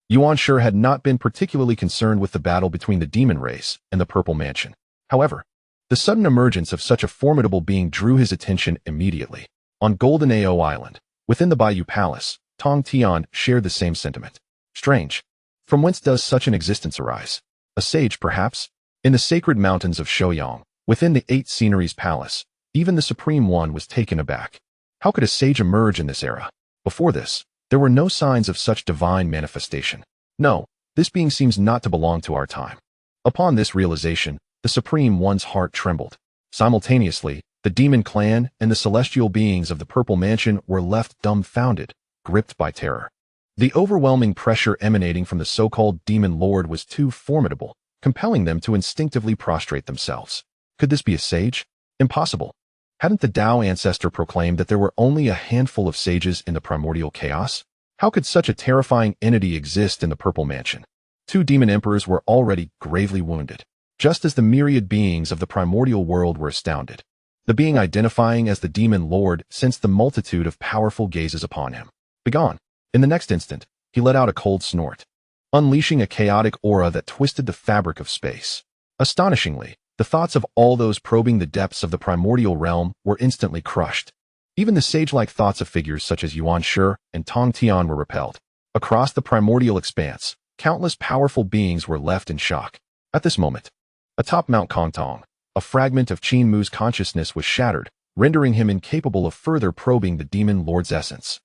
Yuan Shi had not been particularly concerned with the battle between the demon race and the Purple Mansion. However, the sudden emergence of such a formidable being drew his attention immediately. On Golden Ao Island, within the Bayou Palace, Tong Tian shared the same sentiment. Strange. From whence does such an existence arise? A sage, perhaps? In the sacred mountains of Shouyang, within the 8 Sceneries Palace, even the Supreme One was taken aback. How could a sage emerge in this era? Before this, there were no signs of such divine manifestation. No, this being seems not to belong to our time. Upon this realization, the Supreme One's heart trembled. Simultaneously, the demon clan and the celestial beings of the Purple Mansion were left dumbfounded, gripped by terror. The overwhelming pressure emanating from the so-called demon lord was too formidable, compelling them to instinctively prostrate themselves. Could this be a sage? Impossible. Hadn't the Tao ancestor proclaimed that there were only a handful of sages in the primordial chaos? How could such a terrifying entity exist in the Purple Mansion? Two demon emperors were already gravely wounded, just as the myriad beings of the primordial world were astounded. The being identifying as the demon lord sensed the multitude of powerful gazes upon him. Begone! In the next instant, he let out a cold snort, unleashing a chaotic aura that twisted the fabric of space. Astonishingly, the thoughts of all those probing the depths of the primordial realm were instantly crushed. Even the sage-like thoughts of figures such as Yuan Shi and Tong Tian were repelled. Across the primordial expanse, countless powerful beings were left in shock. At this moment, atop Mount Kongtong, a fragment of Qin Mu's consciousness was shattered, rendering him incapable of further probing the demon lord's essence.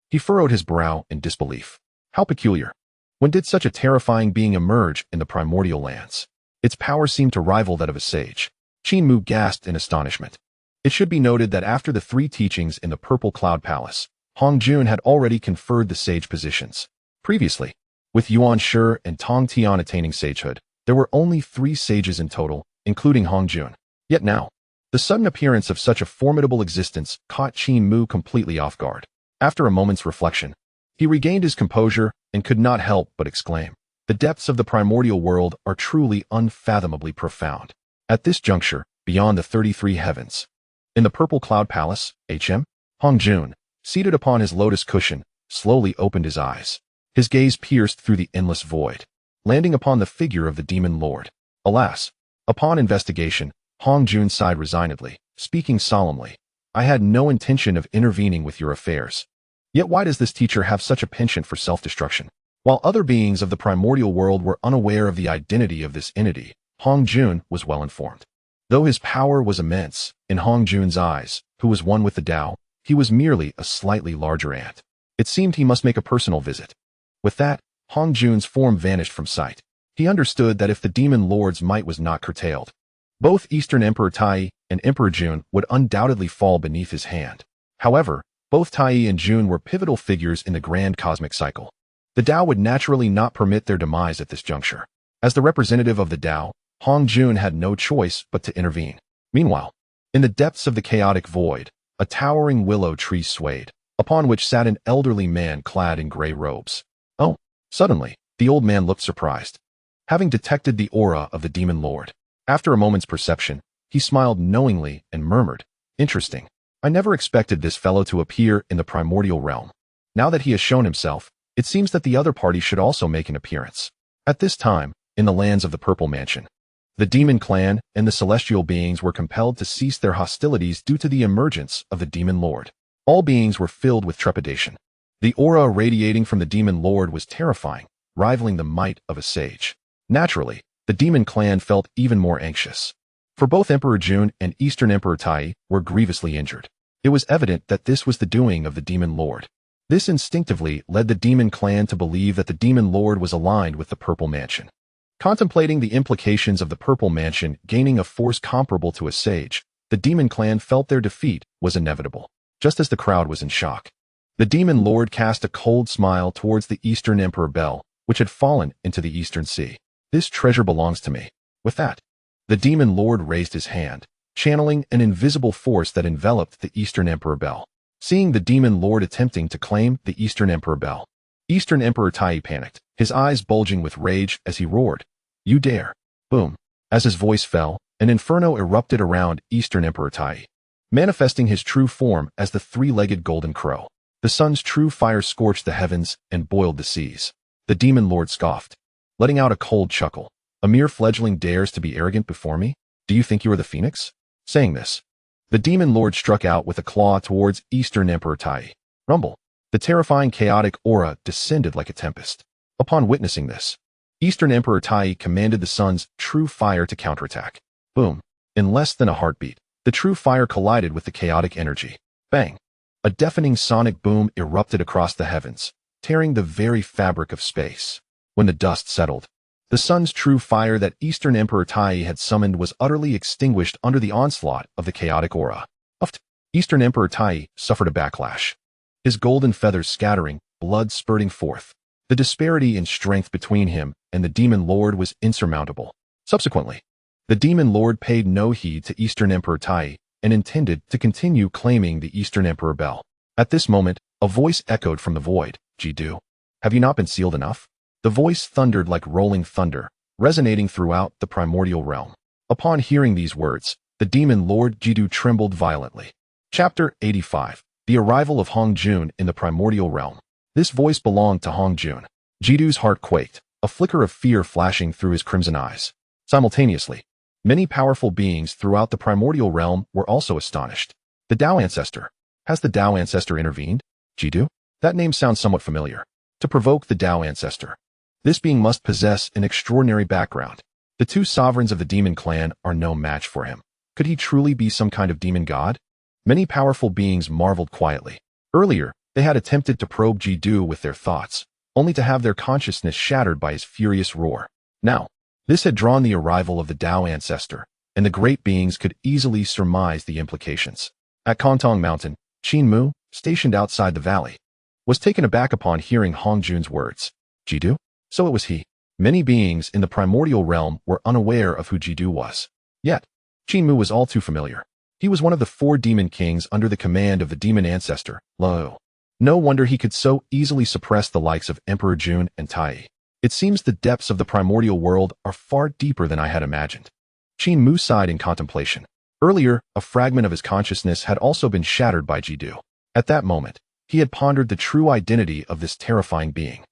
He furrowed his brow in disbelief. How peculiar. When did such a terrifying being emerge in the primordial lands? Its power seemed to rival that of a sage. Qin Mu gasped in astonishment. It should be noted that after the three teachings in the Purple Cloud Palace, Hong Jun had already conferred the sage positions. Previously, with Yuan Shi and Tong Tian attaining sagehood, there were only 3 sages in total, including Hong Jun. Yet now, the sudden appearance of such a formidable existence caught Qin Mu completely off guard. After a moment's reflection, he regained his composure and could not help but exclaim, "The depths of the primordial world are truly unfathomably profound." At this juncture, beyond the 33 heavens, in the Purple Cloud Palace, Hong Jun, seated upon his lotus cushion, slowly opened his eyes. His gaze pierced through the endless void, landing upon the figure of the demon lord. Alas! Upon investigation, Hong Jun sighed resignedly, speaking solemnly, "I had no intention of intervening with your affairs. Yet why does this teacher have such a penchant for self-destruction?" While other beings of the primordial world were unaware of the identity of this entity, Hong Jun was well informed. Though his power was immense, in Hong Jun's eyes, who was one with the Tao, he was merely a slightly larger ant. It seemed he must make a personal visit. With that, Hong Jun's form vanished from sight. He understood that if the demon lord's might was not curtailed, both Eastern Emperor Tai and Emperor Jun would undoubtedly fall beneath his hand. However, both Tai and Jun were pivotal figures in the grand cosmic cycle. The Tao would naturally not permit their demise at this juncture. As the representative of the Tao, Hong Jun had no choice but to intervene. Meanwhile, in the depths of the chaotic void, a towering willow tree swayed, upon which sat an elderly man clad in gray robes. Oh! Suddenly, the old man looked surprised, having detected the aura of the demon lord. After a moment's perception, he smiled knowingly and murmured, "Interesting. I never expected this fellow to appear in the primordial realm. Now that he has shown himself, it seems that the other party should also make an appearance." At this time, in the lands of the Purple Mansion, the demon clan and the celestial beings were compelled to cease their hostilities due to the emergence of the demon lord. All beings were filled with trepidation. The aura radiating from the demon lord was terrifying, rivaling the might of a sage. Naturally, the demon clan felt even more anxious. For both Emperor Jun and Eastern Emperor Tai were grievously injured. It was evident that this was the doing of the demon lord. This instinctively led the demon clan to believe that the demon lord was aligned with the Purple Mansion. Contemplating the implications of the Purple Mansion gaining a force comparable to a sage, the demon clan felt their defeat was inevitable. Just as the crowd was in shock, the demon lord cast a cold smile towards the Eastern Emperor Bell, which had fallen into the Eastern Sea. "This treasure belongs to me." With that, the demon lord raised his hand, channeling an invisible force that enveloped the Eastern Emperor Bell. Seeing the demon lord attempting to claim the Eastern Emperor Bell, Eastern Emperor Tai panicked, his eyes bulging with rage as he roared, "You dare!" Boom! As his voice fell, an inferno erupted around Eastern Emperor Tai, manifesting his true form as the three-legged golden crow. The sun's true fire scorched the heavens and boiled the seas. The demon lord scoffed, letting out a cold chuckle. "A mere fledgling dares to be arrogant before me? Do you think you are the phoenix?" Saying this, the demon lord struck out with a claw towards Eastern Emperor Tai. Rumble! The terrifying chaotic aura descended like a tempest. Upon witnessing this, Eastern Emperor Tai commanded the sun's true fire to counterattack. Boom! In less than a heartbeat, the true fire collided with the chaotic energy. Bang! A deafening sonic boom erupted across the heavens, tearing the very fabric of space. When the dust settled, the sun's true fire that Eastern Emperor Tai had summoned was utterly extinguished under the onslaught of the chaotic aura. Eastern Emperor Tai suffered a backlash, his golden feathers scattering, blood spurting forth. The disparity in strength between him and the demon lord was insurmountable. Subsequently, the demon lord paid no heed to Eastern Emperor Tai and intended to continue claiming the Eastern Emperor Bell. At this moment, a voice echoed from the void, "Ji Du, have you not been sealed enough?" The voice thundered like rolling thunder, resonating throughout the primordial realm. Upon hearing these words, the demon lord Jidu trembled violently. Chapter 85. The Arrival of Hong Jun in the Primordial Realm. This voice belonged to Hong Jun. Jidu's heart quaked, a flicker of fear flashing through his crimson eyes. Simultaneously, many powerful beings throughout the primordial realm were also astonished. The Tao Ancestor. Has the Tao Ancestor intervened? Jidu? That name sounds somewhat familiar. To provoke the Tao Ancestor. This being must possess an extraordinary background. The two sovereigns of the demon clan are no match for him. Could he truly be some kind of demon god? Many powerful beings marveled quietly. Earlier, they had attempted to probe Jidu with their thoughts, only to have their consciousness shattered by his furious roar. Now, this had drawn the arrival of the Tao Ancestor, and the great beings could easily surmise the implications. At Kontong Mountain, Qin Mu, stationed outside the valley, was taken aback upon hearing Hong Jun's words. Jidu? So it was he. Many beings in the primordial realm were unaware of who Jidu was. Yet, Qin Mu was all too familiar. He was one of the 4 demon kings under the command of the demon ancestor, Lo. No wonder he could so easily suppress the likes of Emperor Jun and Tai. It seems the depths of the primordial world are far deeper than I had imagined. Qin Mu sighed in contemplation. Earlier, a fragment of his consciousness had also been shattered by Jidu. At that moment, he had pondered the true identity of this terrifying being.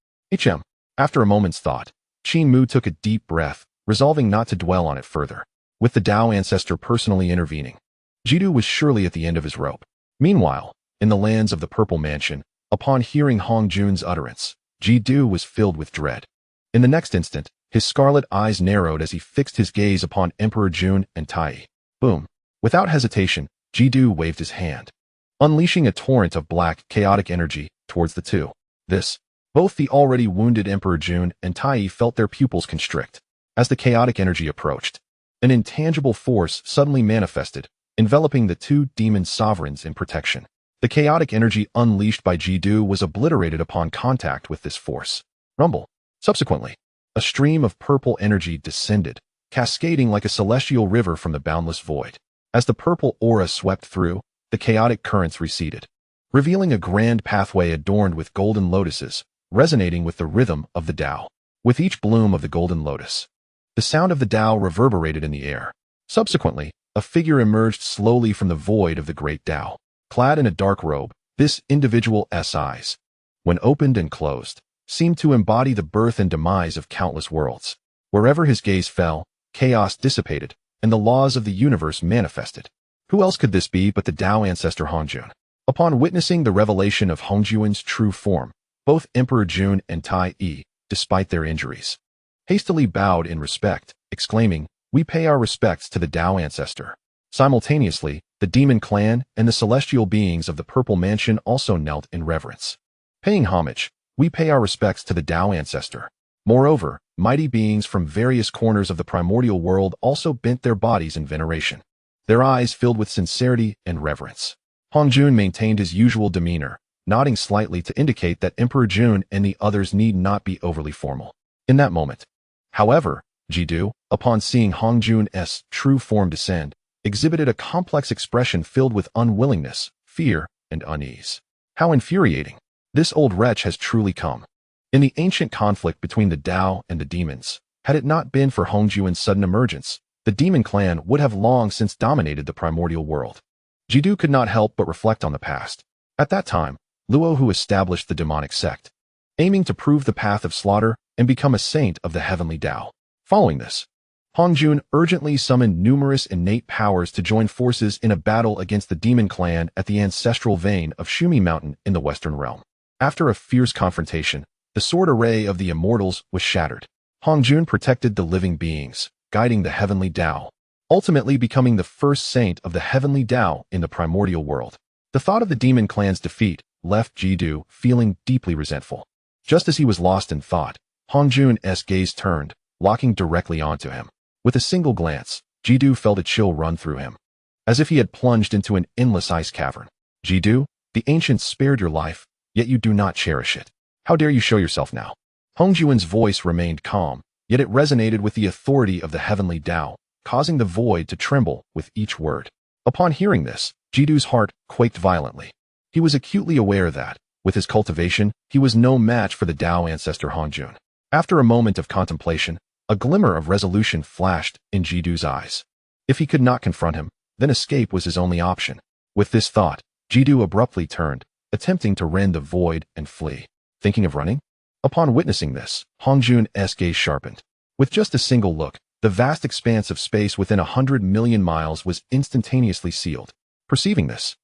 After a moment's thought, Qin Mu took a deep breath, resolving not to dwell on it further. With the Tao Ancestor personally intervening, Jidu was surely at the end of his rope. Meanwhile, in the lands of the Purple Mansion, upon hearing Hong Jun's utterance, Jidu was filled with dread. In the next instant, his scarlet eyes narrowed as he fixed his gaze upon Emperor Jun and Tai. Boom. Without hesitation, Jidu waved his hand, unleashing a torrent of black, chaotic energy towards the two. Both the already wounded Emperor Jun and Tai felt their pupils constrict. As the chaotic energy approached, an intangible force suddenly manifested, enveloping the 2 demon sovereigns in protection. The chaotic energy unleashed by Jidu was obliterated upon contact with this force. Rumble. Subsequently, a stream of purple energy descended, cascading like a celestial river from the boundless void. As the purple aura swept through, the chaotic currents receded, revealing a grand pathway adorned with golden lotuses, resonating with the rhythm of the Tao. With each bloom of the golden lotus, the sound of the Tao reverberated in the air. Subsequently, a figure emerged slowly from the void of the great Tao. Clad in a dark robe, this individual's eyes, when opened and closed, seemed to embody the birth and demise of countless worlds. Wherever his gaze fell, chaos dissipated, and the laws of the universe manifested. Who else could this be but the Tao Ancestor Hong Jun? Upon witnessing the revelation of Hong Jun's true form, both Emperor Jun and Tai, despite their injuries, hastily bowed in respect, exclaiming, "We pay our respects to the Tao Ancestor." Simultaneously, the demon clan and the celestial beings of the Purple Mansion also knelt in reverence. Paying homage, we pay our respects to the Tao Ancestor. Moreover, mighty beings from various corners of the primordial world also bent their bodies in veneration, their eyes filled with sincerity and reverence. Hong Jun maintained his usual demeanor, nodding slightly to indicate that Emperor Jun and the others need not be overly formal. In that moment, however, Jidu, upon seeing Hong Jun's true form descend, exhibited a complex expression filled with unwillingness, fear, and unease. How infuriating! This old wretch has truly come. In the ancient conflict between the Tao and the demons, had it not been for Hong Jun's sudden emergence, the demon clan would have long since dominated the primordial world. Jidu could not help but reflect on the past. At that time, Luo Hu established the demonic sect, aiming to prove the path of slaughter and become a saint of the heavenly Tao. Following this, Hong Jun urgently summoned numerous innate powers to join forces in a battle against the demon clan at the ancestral vein of Shumi Mountain in the Western Realm. After a fierce confrontation, the sword array of the immortals was shattered. Hong Jun protected the living beings, guiding the heavenly Tao, ultimately becoming the first saint of the heavenly Tao in the primordial world. The thought of the demon clan's defeat left Jidu feeling deeply resentful. Just as he was lost in thought, Hong Jun's gaze turned, locking directly onto him. With a single glance, Jidu felt a chill run through him, as if he had plunged into an endless ice cavern. Jidu, the ancients spared your life, yet you do not cherish it. How dare you show yourself now? Hong Jun's voice remained calm, yet it resonated with the authority of the heavenly Tao, causing the void to tremble with each word. Upon hearing this, Jidu's heart quaked violently. He was acutely aware that, with his cultivation, he was no match for the Tao Ancestor Hong Jun. After a moment of contemplation, a glimmer of resolution flashed in Jidu's eyes. If he could not confront him, then escape was his only option. With this thought, Jidu abruptly turned, attempting to rend the void and flee. Thinking of running? Upon witnessing this, Hongjun's gaze sharpened. With just a single look, the vast expanse of space within 100 million miles was instantaneously sealed. Perceiving this,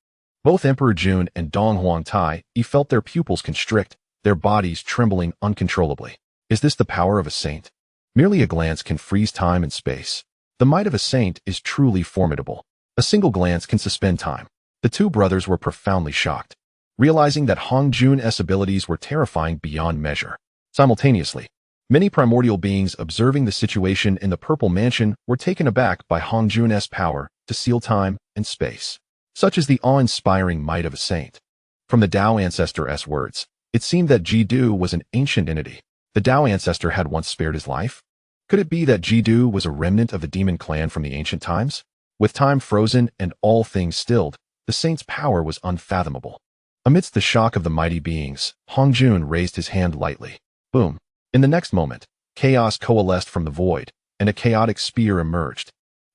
both Emperor Jun and Dong Huangtai felt their pupils constrict, their bodies trembling uncontrollably. Is this the power of a saint? Merely a glance can freeze time and space. The might of a saint is truly formidable. A single glance can suspend time. The two brothers were profoundly shocked, realizing that Hongjun's abilities were terrifying beyond measure. Simultaneously, many primordial beings observing the situation in the Purple Mansion were taken aback by Hongjun's power to seal time and space. Such is the awe-inspiring might of a saint. From the Tao Ancestor's words, it seemed that Jidu was an ancient entity. The Tao Ancestor had once spared his life? Could it be that Jidu was a remnant of the demon clan from the ancient times? With time frozen and all things stilled, the saint's power was unfathomable. Amidst the shock of the mighty beings, Hongjun raised his hand lightly. Boom. In the next moment, chaos coalesced from the void, and a chaotic spear emerged,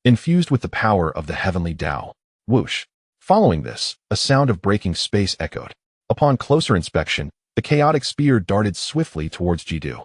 infused with the power of the heavenly Tao. Whoosh. Following this, a sound of breaking space echoed. Upon closer inspection, the chaotic spear darted swiftly towards Jidu.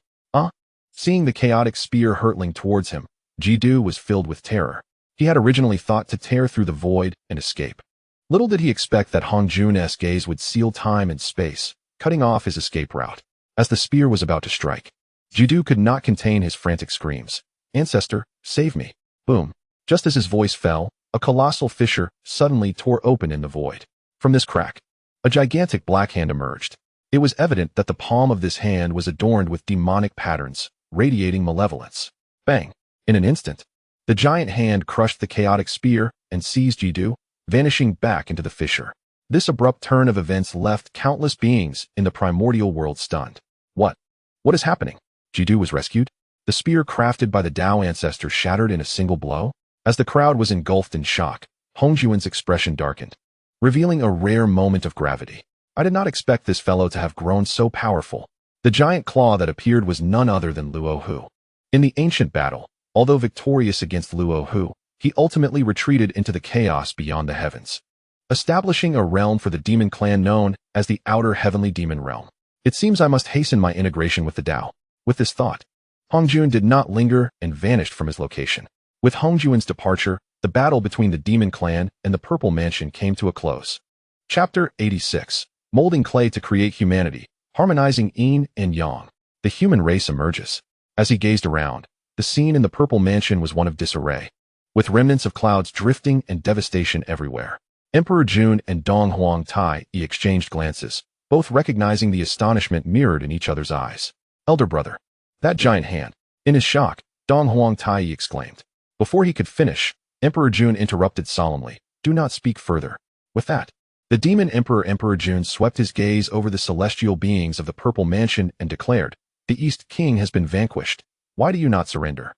Seeing the chaotic spear hurtling towards him, Jidu was filled with terror. He had originally thought to tear through the void and escape. Little did he expect that Hongjun's gaze would seal time and space, cutting off his escape route. As the spear was about to strike, Jidu could not contain his frantic screams. Ancestor, save me. Boom. Just as his voice fell, a colossal fissure suddenly tore open in the void. From this crack, a gigantic black hand emerged. It was evident that the palm of this hand was adorned with demonic patterns, radiating malevolence. Bang! In an instant, the giant hand crushed the chaotic spear and seized Jidu, vanishing back into the fissure. This abrupt turn of events left countless beings in the primordial world stunned. What? What is happening? Jidu was rescued? The spear crafted by the Tao Ancestor shattered in a single blow? As the crowd was engulfed in shock, Hongjun's expression darkened, revealing a rare moment of gravity. I did not expect this fellow to have grown so powerful. The giant claw that appeared was none other than Luo Hu. In the ancient battle, although victorious against Luo Hu, he ultimately retreated into the chaos beyond the heavens, establishing a realm for the demon clan known as the Outer Heavenly Demon Realm. It seems I must hasten my integration with the Tao. With this thought, Hongjun did not linger and vanished from his location. With Hongjun's departure, the battle between the demon clan and the Purple Mansion came to a close. Chapter 86. Molding clay to create humanity, harmonizing yin and yang. The human race emerges. As he gazed around, the scene in the Purple Mansion was one of disarray, with remnants of clouds drifting and devastation everywhere. Emperor Jun and Dong Huangtai exchanged glances, both recognizing the astonishment mirrored in each other's eyes. Elder brother, that giant hand. In his shock, Dong Huangtai exclaimed. Before he could finish, Emperor Jun interrupted solemnly. Do not speak further. With that, the demon Emperor Jun swept his gaze over the celestial beings of the Purple Mansion and declared, the East King has been vanquished. Why do you not surrender?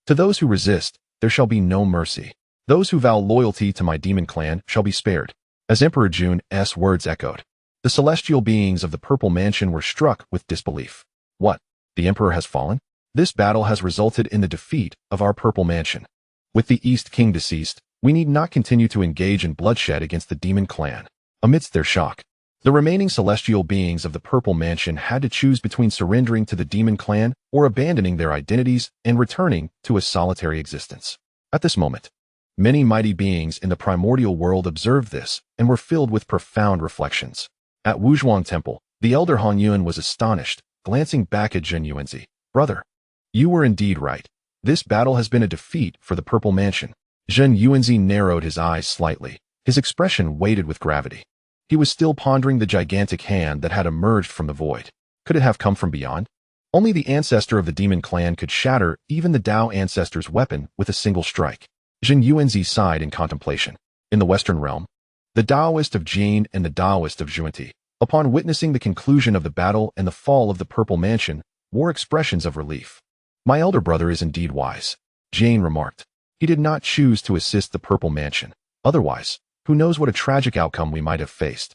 To those who resist, there shall be no mercy. Those who vow loyalty to my demon clan shall be spared. As Emperor Jun's words echoed, the celestial beings of the Purple Mansion were struck with disbelief. What? The Emperor has fallen? This battle has resulted in the defeat of our Purple Mansion. With the East King deceased, we need not continue to engage in bloodshed against the demon clan. Amidst their shock, the remaining celestial beings of the Purple Mansion had to choose between surrendering to the demon clan or abandoning their identities and returning to a solitary existence. At this moment, many mighty beings in the primordial world observed this and were filled with profound reflections. At Wuzhuang Temple, the elder Han Yuan was astonished, glancing back at Zhen Yuanzi. Brother, you were indeed right. This battle has been a defeat for the Purple Mansion. Zhen Yuanzi narrowed his eyes slightly, his expression weighted with gravity. He was still pondering the gigantic hand that had emerged from the void. Could it have come from beyond? Only the ancestor of the demon clan could shatter even the Tao Ancestor's weapon with a single strike. Zhen Yuanzi sighed in contemplation. In the Western realm, the Taoist of Jin and the Taoist of Zhunti, upon witnessing the conclusion of the battle and the fall of the Purple Mansion, wore expressions of relief. My elder brother is indeed wise, Jane remarked. He did not choose to assist the Purple Mansion. Otherwise, who knows what a tragic outcome we might have faced.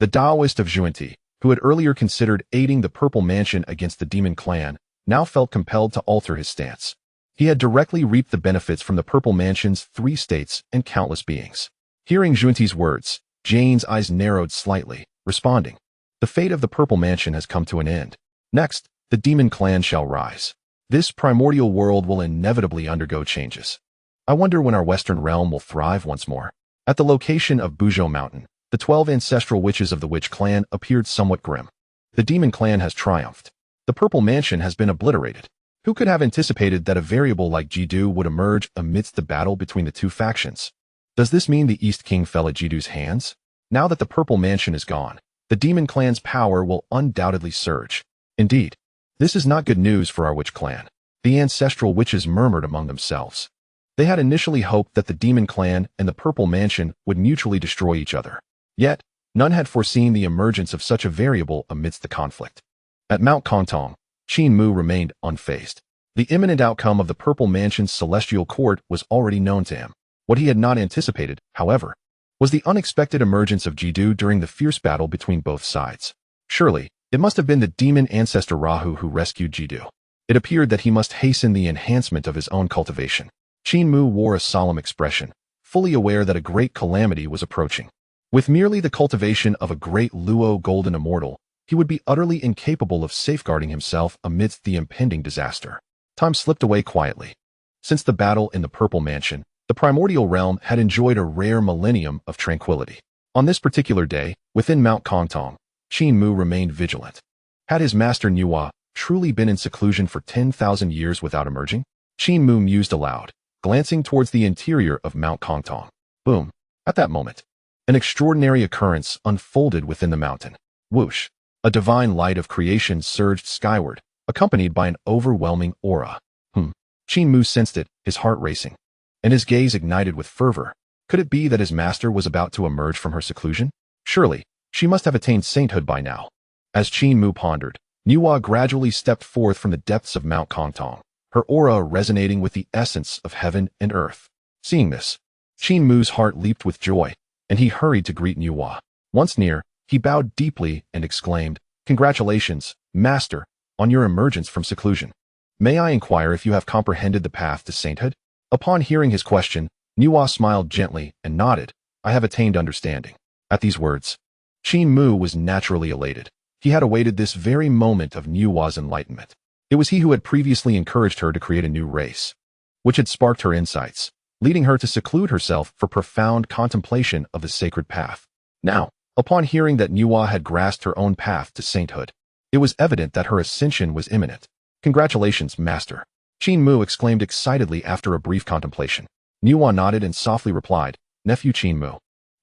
The Taoist of Zhunti, who had earlier considered aiding the Purple Mansion against the demon clan, now felt compelled to alter his stance. He had directly reaped the benefits from the Purple Mansion's 3 states and countless beings. Hearing Zhunti's words, Jane's eyes narrowed slightly, responding, "The fate of the Purple Mansion has come to an end. Next, the demon clan shall rise. This primordial world will inevitably undergo changes. I wonder when our western realm will thrive once more." At the location of Buzhou Mountain, the 12 ancestral witches of the Witch Clan appeared somewhat grim. The demon clan has triumphed. The Purple Mansion has been obliterated. Who could have anticipated that a variable like Jidu would emerge amidst the battle between the two factions? Does this mean the East King fell at Jidu's hands? Now that the Purple Mansion is gone, the demon clan's power will undoubtedly surge. Indeed, this is not good news for our witch clan. The ancestral witches murmured among themselves. They had initially hoped that the demon clan and the Purple Mansion would mutually destroy each other. Yet, none had foreseen the emergence of such a variable amidst the conflict. At Mount Kongtong, Qin Mu remained unfazed. The imminent outcome of the Purple Mansion's celestial court was already known to him. What he had not anticipated, however, was the unexpected emergence of Jidu during the fierce battle between both sides. Surely, it must have been the demon ancestor Rahu who rescued Jidu. It appeared that he must hasten the enhancement of his own cultivation. Qin Mu wore a solemn expression, fully aware that a great calamity was approaching. With merely the cultivation of a great Luo golden immortal, he would be utterly incapable of safeguarding himself amidst the impending disaster. Time slipped away quietly. Since the battle in the Purple Mansion, the primordial realm had enjoyed a rare millennium of tranquility. On this particular day, within Mount Kongtong, Qin Mu remained vigilant. Had his master Nuwa truly been in seclusion for 10,000 years without emerging? Qin Mu mused aloud, glancing towards the interior of Mount Kongtong. Boom! At that moment, an extraordinary occurrence unfolded within the mountain. Whoosh! A divine light of creation surged skyward, accompanied by an overwhelming aura. Qin Mu sensed it, his heart racing, and his gaze ignited with fervor. Could it be that his master was about to emerge from her seclusion? Surely, she must have attained sainthood by now. As Qin Mu pondered, Nuwa gradually stepped forth from the depths of Mount Kongtong, her aura resonating with the essence of heaven and earth. Seeing this, Qin Mu's heart leaped with joy, and he hurried to greet Nuwa. Once near, he bowed deeply and exclaimed, "Congratulations, Master, on your emergence from seclusion. May I inquire if you have comprehended the path to sainthood?" Upon hearing his question, Nuwa smiled gently and nodded, "I have attained understanding." At these words, Qin Mu was naturally elated. He had awaited this very moment of Nuwa's enlightenment. It was he who had previously encouraged her to create a new race, which had sparked her insights, leading her to seclude herself for profound contemplation of the sacred path. Now, upon hearing that Nuwa had grasped her own path to sainthood, it was evident that her ascension was imminent. "Congratulations, Master," Qin Mu exclaimed excitedly after a brief contemplation. Nuwa nodded and softly replied, "Nephew Qin Mu,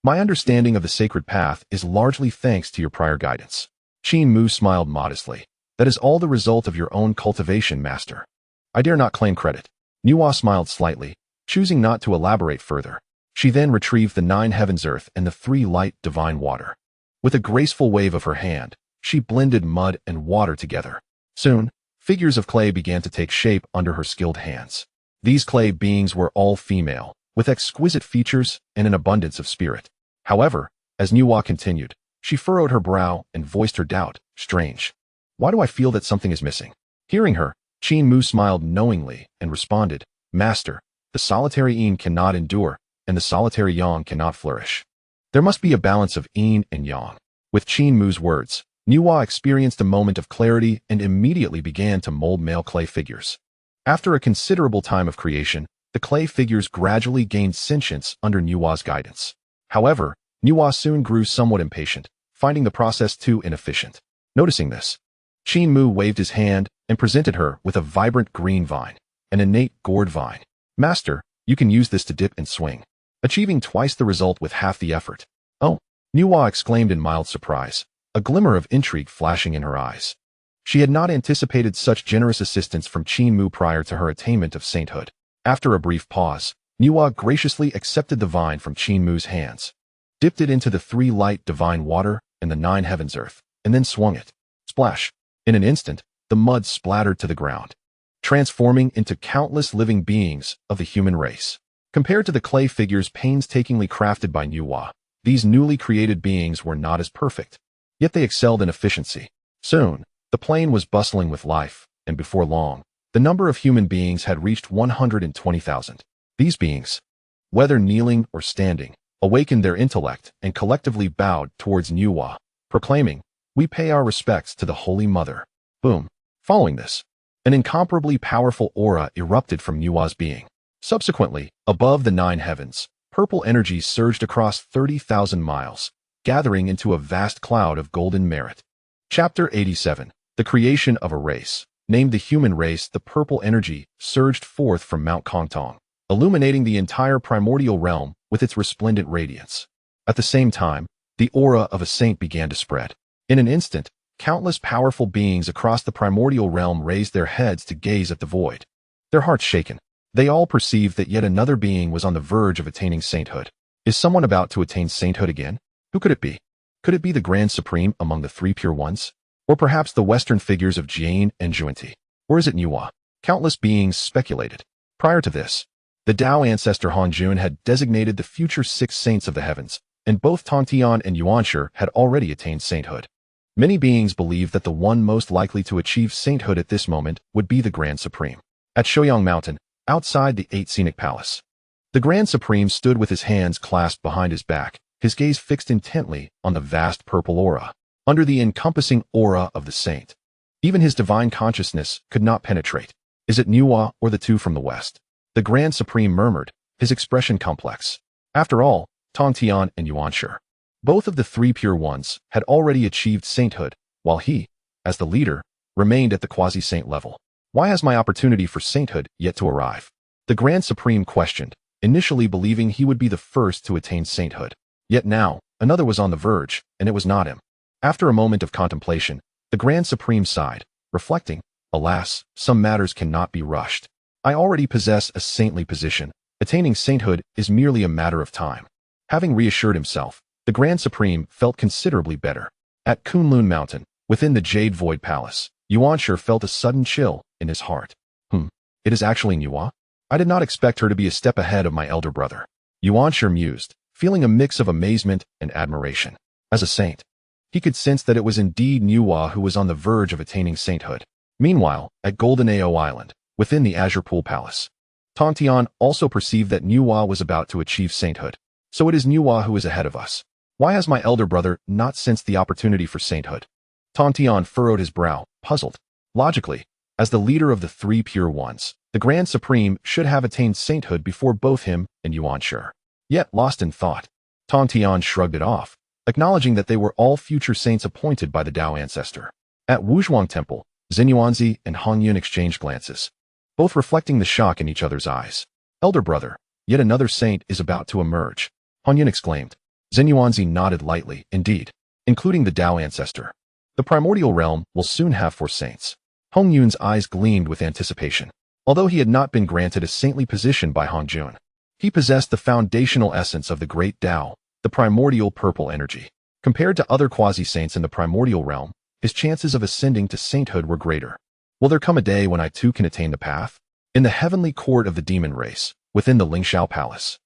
my understanding of the sacred path is largely thanks to your prior guidance." Qin Mu smiled modestly. "That is all the result of your own cultivation, Master. I dare not claim credit." Nuwa smiled slightly, choosing not to elaborate further. She then retrieved the 9 heavens earth and the 3 light divine water. With a graceful wave of her hand, she blended mud and water together. Soon, figures of clay began to take shape under her skilled hands. These clay beings were all female, with exquisite features and an abundance of spirit. However, as Nuwa continued, she furrowed her brow and voiced her doubt. "Strange. Why do I feel that something is missing?" Hearing her, Qin Mu smiled knowingly and responded, "Master, the solitary yin cannot endure, and the solitary yang cannot flourish. There must be a balance of yin and yang." With Qin Mu's words, Nuwa experienced a moment of clarity and immediately began to mold male clay figures. After a considerable time of creation, the clay figures gradually gained sentience under Nuwa's guidance. However, Nuwa soon grew somewhat impatient, finding the process too inefficient. Noticing this, Qin Mu waved his hand and presented her with a vibrant green vine, an innate gourd vine. "Master, you can use this to dip and swing," achieving twice the result with half the effort. "Oh," Nuwa exclaimed in mild surprise, a glimmer of intrigue flashing in her eyes. She had not anticipated such generous assistance from Qin Mu prior to her attainment of sainthood. After a brief pause, Nuwa graciously accepted the vine from Qin Mu's hands, dipped it into the 3 light divine water and the 9 heavens earth, and then swung it. Splash! In an instant, the mud splattered to the ground, transforming into countless living beings of the human race. Compared to the clay figures painstakingly crafted by Nuwa, these newly created beings were not as perfect, yet they excelled in efficiency. Soon, the plain was bustling with life, and before long, the number of human beings had reached 120,000. These beings, whether kneeling or standing, awakened their intellect and collectively bowed towards Nuwa, proclaiming, "We pay our respects to the Holy Mother." Boom. Following this, an incomparably powerful aura erupted from Nuwa's being. Subsequently, above the 9 heavens, purple energy surged across 30,000 miles, gathering into a vast cloud of golden merit. Chapter 87. The creation of a race. Named the human race, the purple energy surged forth from Mount Kongtong, illuminating the entire primordial realm with its resplendent radiance. At the same time, the aura of a saint began to spread. In an instant, countless powerful beings across the primordial realm raised their heads to gaze at the void. Their hearts shaken, they all perceived that yet another being was on the verge of attaining sainthood. Is someone about to attain sainthood again? Who could it be? Could it be the Grand Supreme among the 3 pure ones? Or perhaps the Western figures of Jie and Zhunti? Or is it Nuwa? Countless beings speculated. Prior to this, the Tao ancestor Han Jun had designated the future 6 saints of the heavens, and both Tongtian and Yuanshi had already attained sainthood. Many beings believed that the one most likely to achieve sainthood at this moment would be the Grand Supreme. At Shouyang Mountain, outside the 8 Scenic Palace, the Grand Supreme stood with his hands clasped behind his back, his gaze fixed intently on the vast purple aura. Under the encompassing aura of the saint, even his divine consciousness could not penetrate. Is it Nuwa or the 2 from the west? The Grand Supreme murmured, his expression complex. After all, Tongtian and Yuanshi, both of the 3 pure ones, had already achieved sainthood, while he, as the leader, remained at the quasi-saint level. Why has my opportunity for sainthood yet to arrive? The Grand Supreme questioned, initially believing he would be the first to attain sainthood. Yet now, another was on the verge, and it was not him. After a moment of contemplation, the Grand Supreme sighed, reflecting, "Alas, some matters cannot be rushed. I already possess a saintly position. Attaining sainthood is merely a matter of time." Having reassured himself, the Grand Supreme felt considerably better. At Kunlun Mountain, within the Jade Void Palace, Yuanshi felt a sudden chill in his heart. It is actually Nuwa? I did not expect her to be a step ahead of my elder brother. Yuanshi mused, feeling a mix of amazement and admiration. As a saint, he could sense that it was indeed Nuwa who was on the verge of attaining sainthood. Meanwhile, at Golden Ao Island, within the Azure Pool Palace, Tongtian also perceived that Nuwa was about to achieve sainthood. So it is Nuwa who is ahead of us. Why has my elder brother not sensed the opportunity for sainthood? Tongtian furrowed his brow, puzzled. Logically, as the leader of the 3 pure ones, the Grand Supreme should have attained sainthood before both him and Yuanshi. Yet, lost in thought, Tongtian shrugged it off, acknowledging that they were all future saints appointed by the Tao ancestor. At Wuzhuang Temple, Xinyuanzi and Hongyun exchanged glances, both reflecting the shock in each other's eyes. Elder brother, yet another saint is about to emerge, Hongyun exclaimed. Xinyuanzi nodded lightly, indeed, including the Tao ancestor. The primordial realm will soon have 4 saints. Hongyun's eyes gleamed with anticipation. Although he had not been granted a saintly position by Hongjun, he possessed the foundational essence of the great Tao, the primordial purple energy. Compared to other quasi-saints in the primordial realm, his chances of ascending to sainthood were greater. Will there come a day when I too can attain the path? In the heavenly court of the demon race, within the Lingxiao Palace,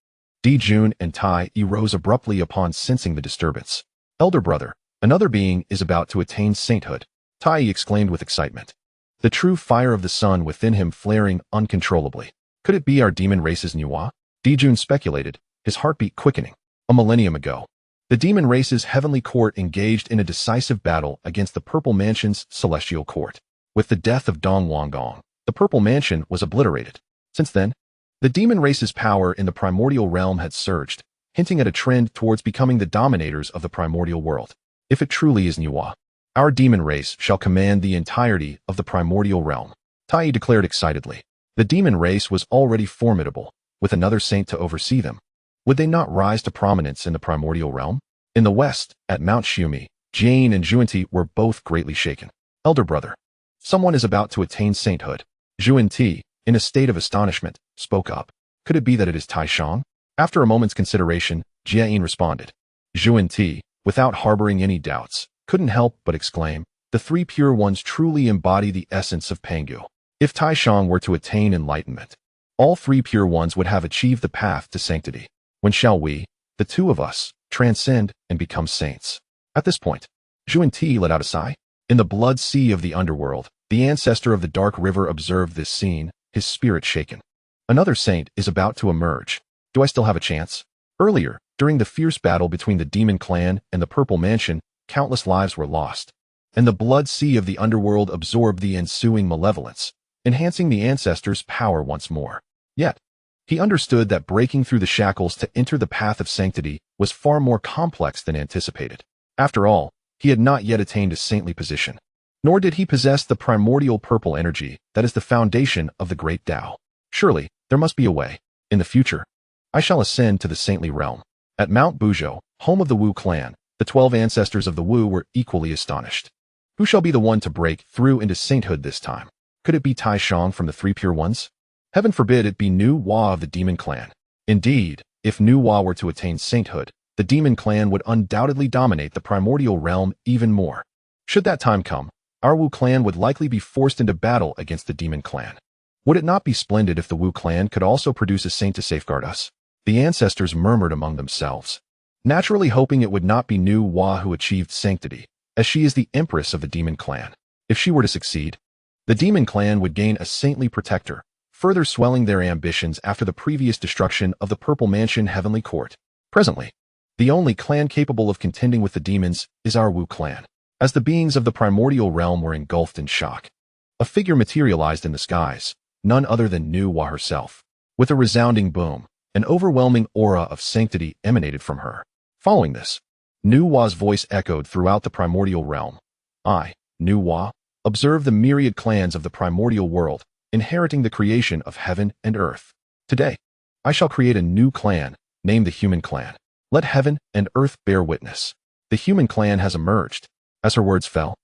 Dijun and Tai rose abruptly upon sensing the disturbance. Elder brother, another being is about to attain sainthood, Tai exclaimed with excitement, the true fire of the sun within him flaring uncontrollably. Could it be our demon race's Nuwa? Dijun speculated, his heartbeat quickening. A millennium ago, the demon race's heavenly court engaged in a decisive battle against the Purple Mansion's celestial court. With the death of Dong Wanggong, the Purple Mansion was obliterated. Since then, the demon race's power in the primordial realm had surged, hinting at a trend towards becoming the dominators of the primordial world. If it truly is Nuwa, our demon race shall command the entirety of the primordial realm, Tai declared excitedly. The demon race was already formidable, with another saint to oversee them. Would they not rise to prominence in the primordial realm? In the west, at Mount Shumi, Jane and Zhunti were both greatly shaken. Elder brother, someone is about to attain sainthood. Zhunti, in a state of astonishment, spoke up. Could it be that it is Tai Shang? After a moment's consideration, Jie responded. Zhunti, without harboring any doubts, couldn't help but exclaim, the 3 pure ones truly embody the essence of Pangu. If Tai Shang were to attain enlightenment, all 3 pure ones would have achieved the path to sanctity. When shall we, the 2 of us, transcend and become saints? At this point, Zhunti let out a sigh. In the blood sea of the underworld, The ancestor of the Dark River observed this scene, his spirit shaken. Another saint is about to emerge. Do I still have a chance? Earlier, during the fierce battle between the Demon Clan and the Purple Mansion, countless lives were lost, and the blood sea of the underworld absorbed the ensuing malevolence, enhancing the ancestor's power once more. Yet, he understood that breaking through the shackles to enter the path of sanctity was far more complex than anticipated. After all, he had not yet attained a saintly position, nor did he possess the primordial purple energy that is the foundation of the great Tao. Surely, there must be a way. In the future, I shall ascend to the saintly realm. At Mount Buzhou, home of the Wu clan, the 12 ancestors of the Wu were equally astonished. Who shall be the one to break through into sainthood this time? Could it be Tai Shang from the Three Pure Ones? Heaven forbid it be Nu Hua of the Demon Clan. Indeed, if Nu Hua were to attain sainthood, the Demon Clan would undoubtedly dominate the primordial realm even more. Should that time come, our Wu clan would likely be forced into battle against the Demon Clan. Would it not be splendid if the Wu clan could also produce a saint to safeguard us? The ancestors murmured among themselves, naturally hoping it would not be Nu Hua who achieved sanctity, as she is the empress of the Demon Clan. If she were to succeed, the Demon Clan would gain a saintly protector, further swelling their ambitions after the previous destruction of the Purple Mansion Heavenly Court. Presently, the only clan capable of contending with the demons is our Wu clan. As the beings of the primordial realm were engulfed in shock, a figure materialized in the skies, none other than Nu Hua herself. With a resounding boom, an overwhelming aura of sanctity emanated from her. Following this, Nu Hua's voice echoed throughout the primordial realm. I, Nu Hua, observe the myriad clans of the primordial world, inheriting the creation of heaven and earth. Today, I shall create a new clan, named the Human Clan. Let heaven and earth bear witness. The Human Clan has emerged. As her words fell,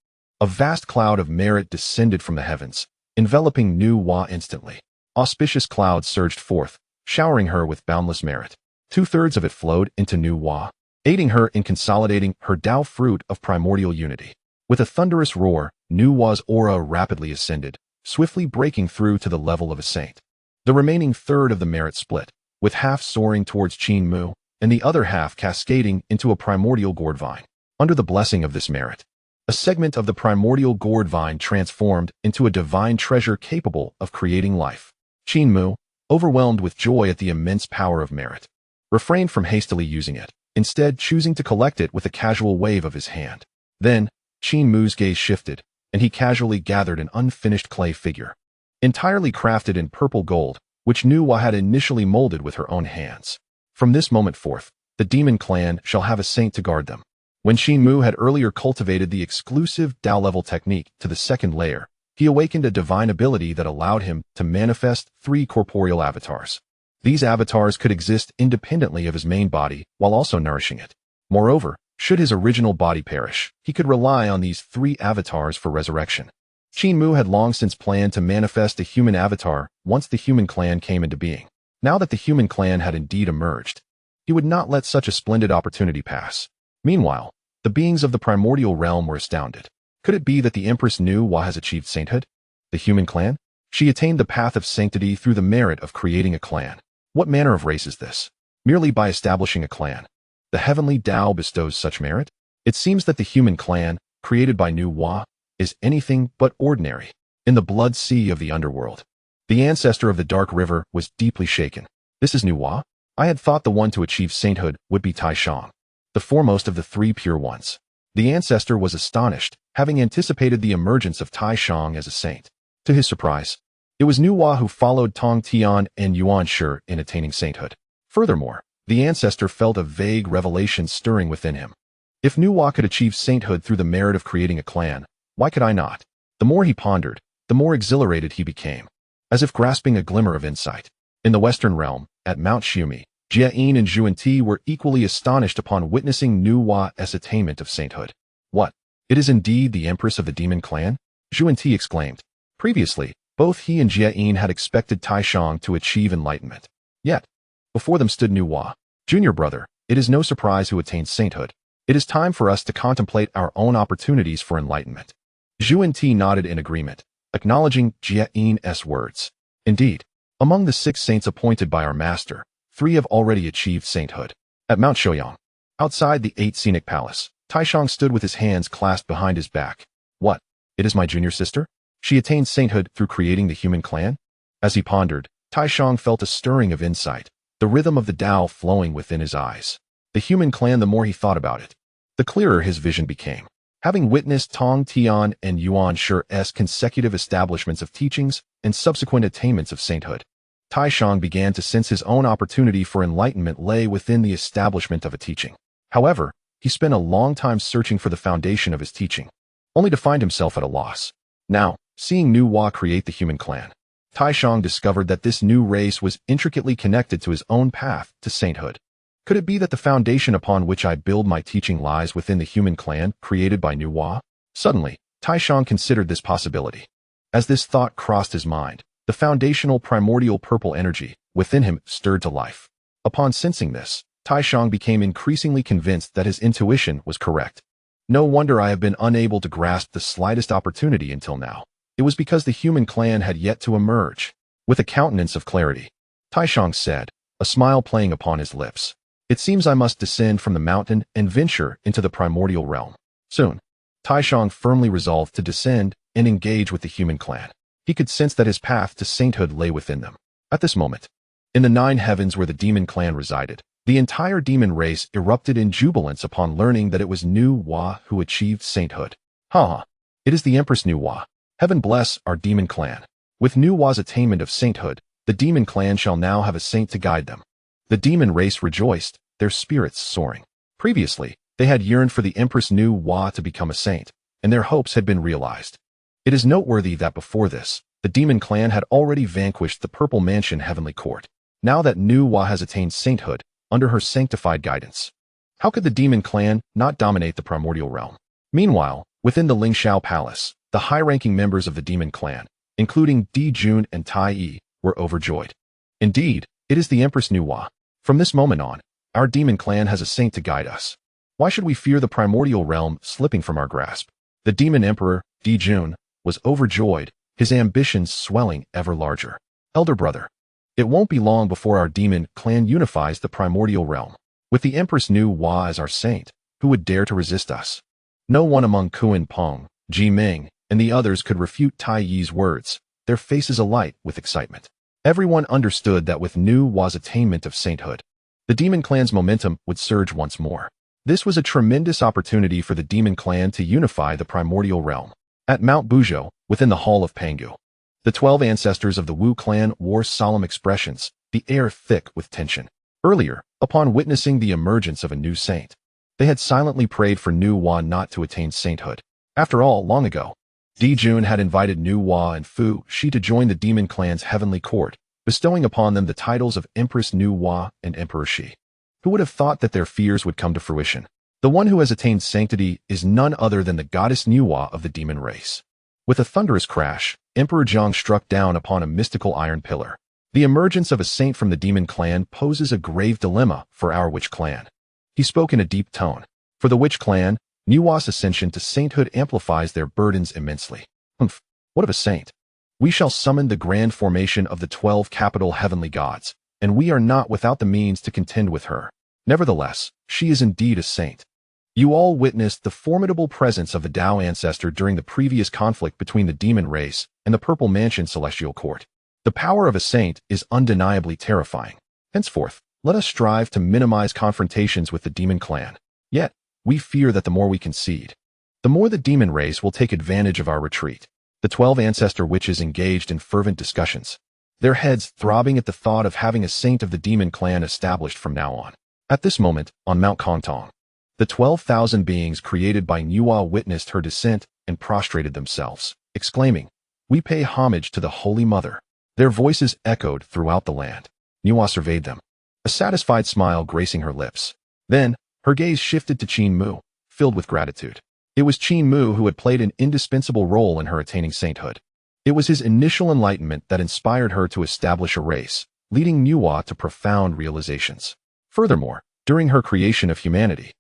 a vast cloud of merit descended from the heavens, enveloping Nu Hua instantly. Auspicious clouds surged forth, showering her with boundless merit. 2/3 of it flowed into Nu Hua, aiding her in consolidating her Tao fruit of primordial unity. With a thunderous roar, Nu Hua's aura rapidly ascended, swiftly breaking through to the level of a saint. The remaining third of the merit split, with half soaring towards Qin Mu, and the other half cascading into a primordial gourd vine. Under the blessing of this merit, a segment of the primordial gourd vine transformed into a divine treasure capable of creating life. Qin Mu, overwhelmed with joy at the immense power of merit, refrained from hastily using it, instead choosing to collect it with a casual wave of his hand. Then, Qin Mu's gaze shifted, and he casually gathered an unfinished clay figure, entirely crafted in purple gold, which Nu Hua had initially molded with her own hands. From this moment forth, the Demon Clan shall have a saint to guard them. When Qin Mu had earlier cultivated the exclusive Tao-level technique to the second layer, he awakened a divine ability that allowed him to manifest 3 corporeal avatars. These avatars could exist independently of his main body while also nourishing it. Moreover, should his original body perish, he could rely on these 3 avatars for resurrection. Qin Mu had long since planned to manifest a human avatar once the Human Clan came into being. Now that the Human Clan had indeed emerged, he would not let such a splendid opportunity pass. Meanwhile, the beings of the primordial realm were astounded. Could it be that the Empress Nu Hua has achieved sainthood? The Human Clan? She attained the path of sanctity through the merit of creating a clan. What manner of race is this? Merely by establishing a clan, the heavenly Tao bestows such merit? It seems that the Human Clan, created by Nu Hua, is anything but ordinary. In the blood sea of the underworld, the ancestor of the Dark River was deeply shaken. This is Nu Hua? I had thought the one to achieve sainthood would be Tai Shang, the foremost of the 3 pure ones. The ancestor was astonished, having anticipated the emergence of Tai Shang as a saint. To his surprise, it was Nu Hua who followed Tong Tian and Yuan Shi in attaining sainthood. Furthermore, the ancestor felt a vague revelation stirring within him. If Nu Hua could achieve sainthood through the merit of creating a clan, why could I not? The more he pondered, the more exhilarated he became, as if grasping a glimmer of insight. In the Western realm, at Mount Shumi, Jie and Zhunti were equally astonished upon witnessing Nu Hua's attainment of sainthood. What? It is indeed the Empress of the Demon Clan? Zhunti exclaimed. Previously, both he and Jie had expected Tai Shang to achieve enlightenment. Yet, before them stood Nu Hua. Junior brother, it is no surprise who attains sainthood. It is time for us to contemplate our own opportunities for enlightenment. Zhunti nodded in agreement, acknowledging Jie's words. Indeed, among the 6 saints appointed by our master, 3 have already achieved sainthood. At Mount Shouyang, outside the 8 Scenic Palace, Tai Shang stood with his hands clasped behind his back. What? It is my junior sister? She attained sainthood through creating the human clan? As he pondered, Taishang felt a stirring of insight, the rhythm of the Tao flowing within his eyes. The human clan, the more he thought about it, the clearer his vision became. Having witnessed Tong Tian and Yuan Shi's consecutive establishments of teachings and subsequent attainments of sainthood, Taishang began to sense his own opportunity for enlightenment lay within the establishment of a teaching. However, he spent a long time searching for the foundation of his teaching, only to find himself at a loss. Now, seeing Nu Hua create the human clan, Taishang discovered that this new race was intricately connected to his own path to sainthood. Could it be that the foundation upon which I build my teaching lies within the human clan created by Nu Hua? Suddenly, Taishang considered this possibility. As this thought crossed his mind, the foundational primordial purple energy within him stirred to life. Upon sensing this, Taishang became increasingly convinced that his intuition was correct. No wonder I have been unable to grasp the slightest opportunity until now. It was because the human clan had yet to emerge. With a countenance of clarity, Taishang said, a smile playing upon his lips, "It seems I must descend from the mountain and venture into the primordial realm." Soon, Taishang firmly resolved to descend and engage with the human clan. He could sense that his path to sainthood lay within them. At this moment, in the 9 heavens where the demon clan resided, the entire demon race erupted in jubilance upon learning that it was Nu Hua who achieved sainthood. It is the Empress Nu Hua. Heaven bless our demon clan. With Nu Hua's attainment of sainthood, the demon clan shall now have a saint to guide them. The demon race rejoiced, their spirits soaring. Previously, they had yearned for the Empress Nu Hua to become a saint, and their hopes had been realized. It is noteworthy that before this, the demon clan had already vanquished the Purple Mansion Heavenly Court. Now that Nu Hua has attained sainthood, under her sanctified guidance, how could the demon clan not dominate the primordial realm? Meanwhile, within the Lingxiao Palace, the high-ranking members of the demon clan, including Di Jun and Tai Yi, were overjoyed. Indeed, it is the Empress Nu Hua. From this moment on, our demon clan has a saint to guide us. Why should we fear the primordial realm slipping from our grasp? The demon emperor, Di Jun, was overjoyed, his ambitions swelling ever larger. Elder brother, it won't be long before our demon clan unifies the primordial realm. With the Empress Nu Hua as our saint, who would dare to resist us? No one among Kuan Peng, Ji Ming, and the others could refute Tai Yi's words, their faces alight with excitement. Everyone understood that with Nu Hua's attainment of sainthood, the demon clan's momentum would surge once more. This was a tremendous opportunity for the demon clan to unify the primordial realm. At Mount Buzhou, within the Hall of Pangu, the 12 ancestors of the Wu clan wore solemn expressions, the air thick with tension. Earlier, upon witnessing the emergence of a new saint, they had silently prayed for Nu Hua not to attain sainthood. After all, long ago, Di Jun had invited Nu Hua and Fu Shi to join the demon clan's heavenly court, bestowing upon them the titles of Empress Nu Hua and Emperor Shi. Who would have thought that their fears would come to fruition? The one who has attained sanctity is none other than the goddess Nu Hua of the demon race. With a thunderous crash, Emperor Zhang struck down upon a mystical iron pillar. The emergence of a saint from the demon clan poses a grave dilemma for our witch clan. He spoke in a deep tone. For the witch clan, Nu Hua's ascension to sainthood amplifies their burdens immensely. What of a saint? We shall summon the grand formation of the 12 capital heavenly gods, and we are not without the means to contend with her. Nevertheless, she is indeed a saint. You all witnessed the formidable presence of the Tao ancestor during the previous conflict between the demon race and the Purple Mansion Celestial Court. The power of a saint is undeniably terrifying. Henceforth, let us strive to minimize confrontations with the demon clan. Yet, we fear that the more we concede, the more the demon race will take advantage of our retreat. The 12 ancestor witches engaged in fervent discussions, their heads throbbing at the thought of having a saint of the demon clan established from now on. At this moment, on Mount Kontong, the 12,000 beings created by Nu Hua witnessed her descent and prostrated themselves, exclaiming, "We pay homage to the Holy Mother." Their voices echoed throughout the land. Nu Hua surveyed them, a satisfied smile gracing her lips. Then, her gaze shifted to Qin Mu, filled with gratitude. It was Qin Mu who had played an indispensable role in her attaining sainthood. It was his initial enlightenment that inspired her to establish a race, leading Nu Hua to profound realizations. Furthermore, during her creation of humanity,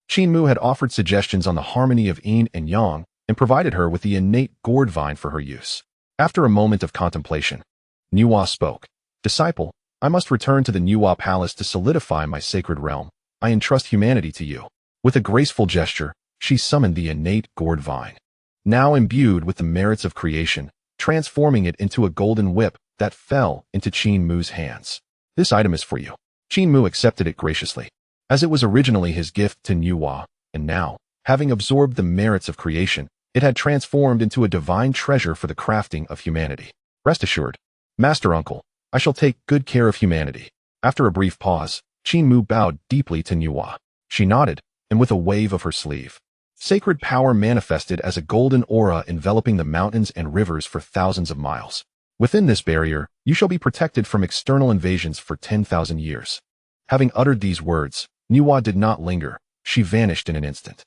Qin Mu had offered suggestions on the harmony of yin and yang and provided her with the innate gourd vine for her use. After a moment of contemplation, Nu Hua spoke. "Disciple, I must return to the Nu Hua Palace to solidify my sacred realm. I entrust humanity to you." With a graceful gesture, she summoned the innate gourd vine. Now imbued with the merits of creation, transforming it into a golden whip that fell into Qin Mu's hands. "This item is for you." Qin Mu accepted it graciously, as it was originally his gift to Nuwa, and now, having absorbed the merits of creation, it had transformed into a divine treasure for the crafting of humanity. "Rest assured, Master Uncle, I shall take good care of humanity." After a brief pause, Qin Mu bowed deeply to Nuwa. She nodded, and with a wave of her sleeve, sacred power manifested as a golden aura enveloping the mountains and rivers for thousands of miles. "Within this barrier, you shall be protected from external invasions for 10,000 years. Having uttered these words, Nuwa did not linger. She vanished in an instant.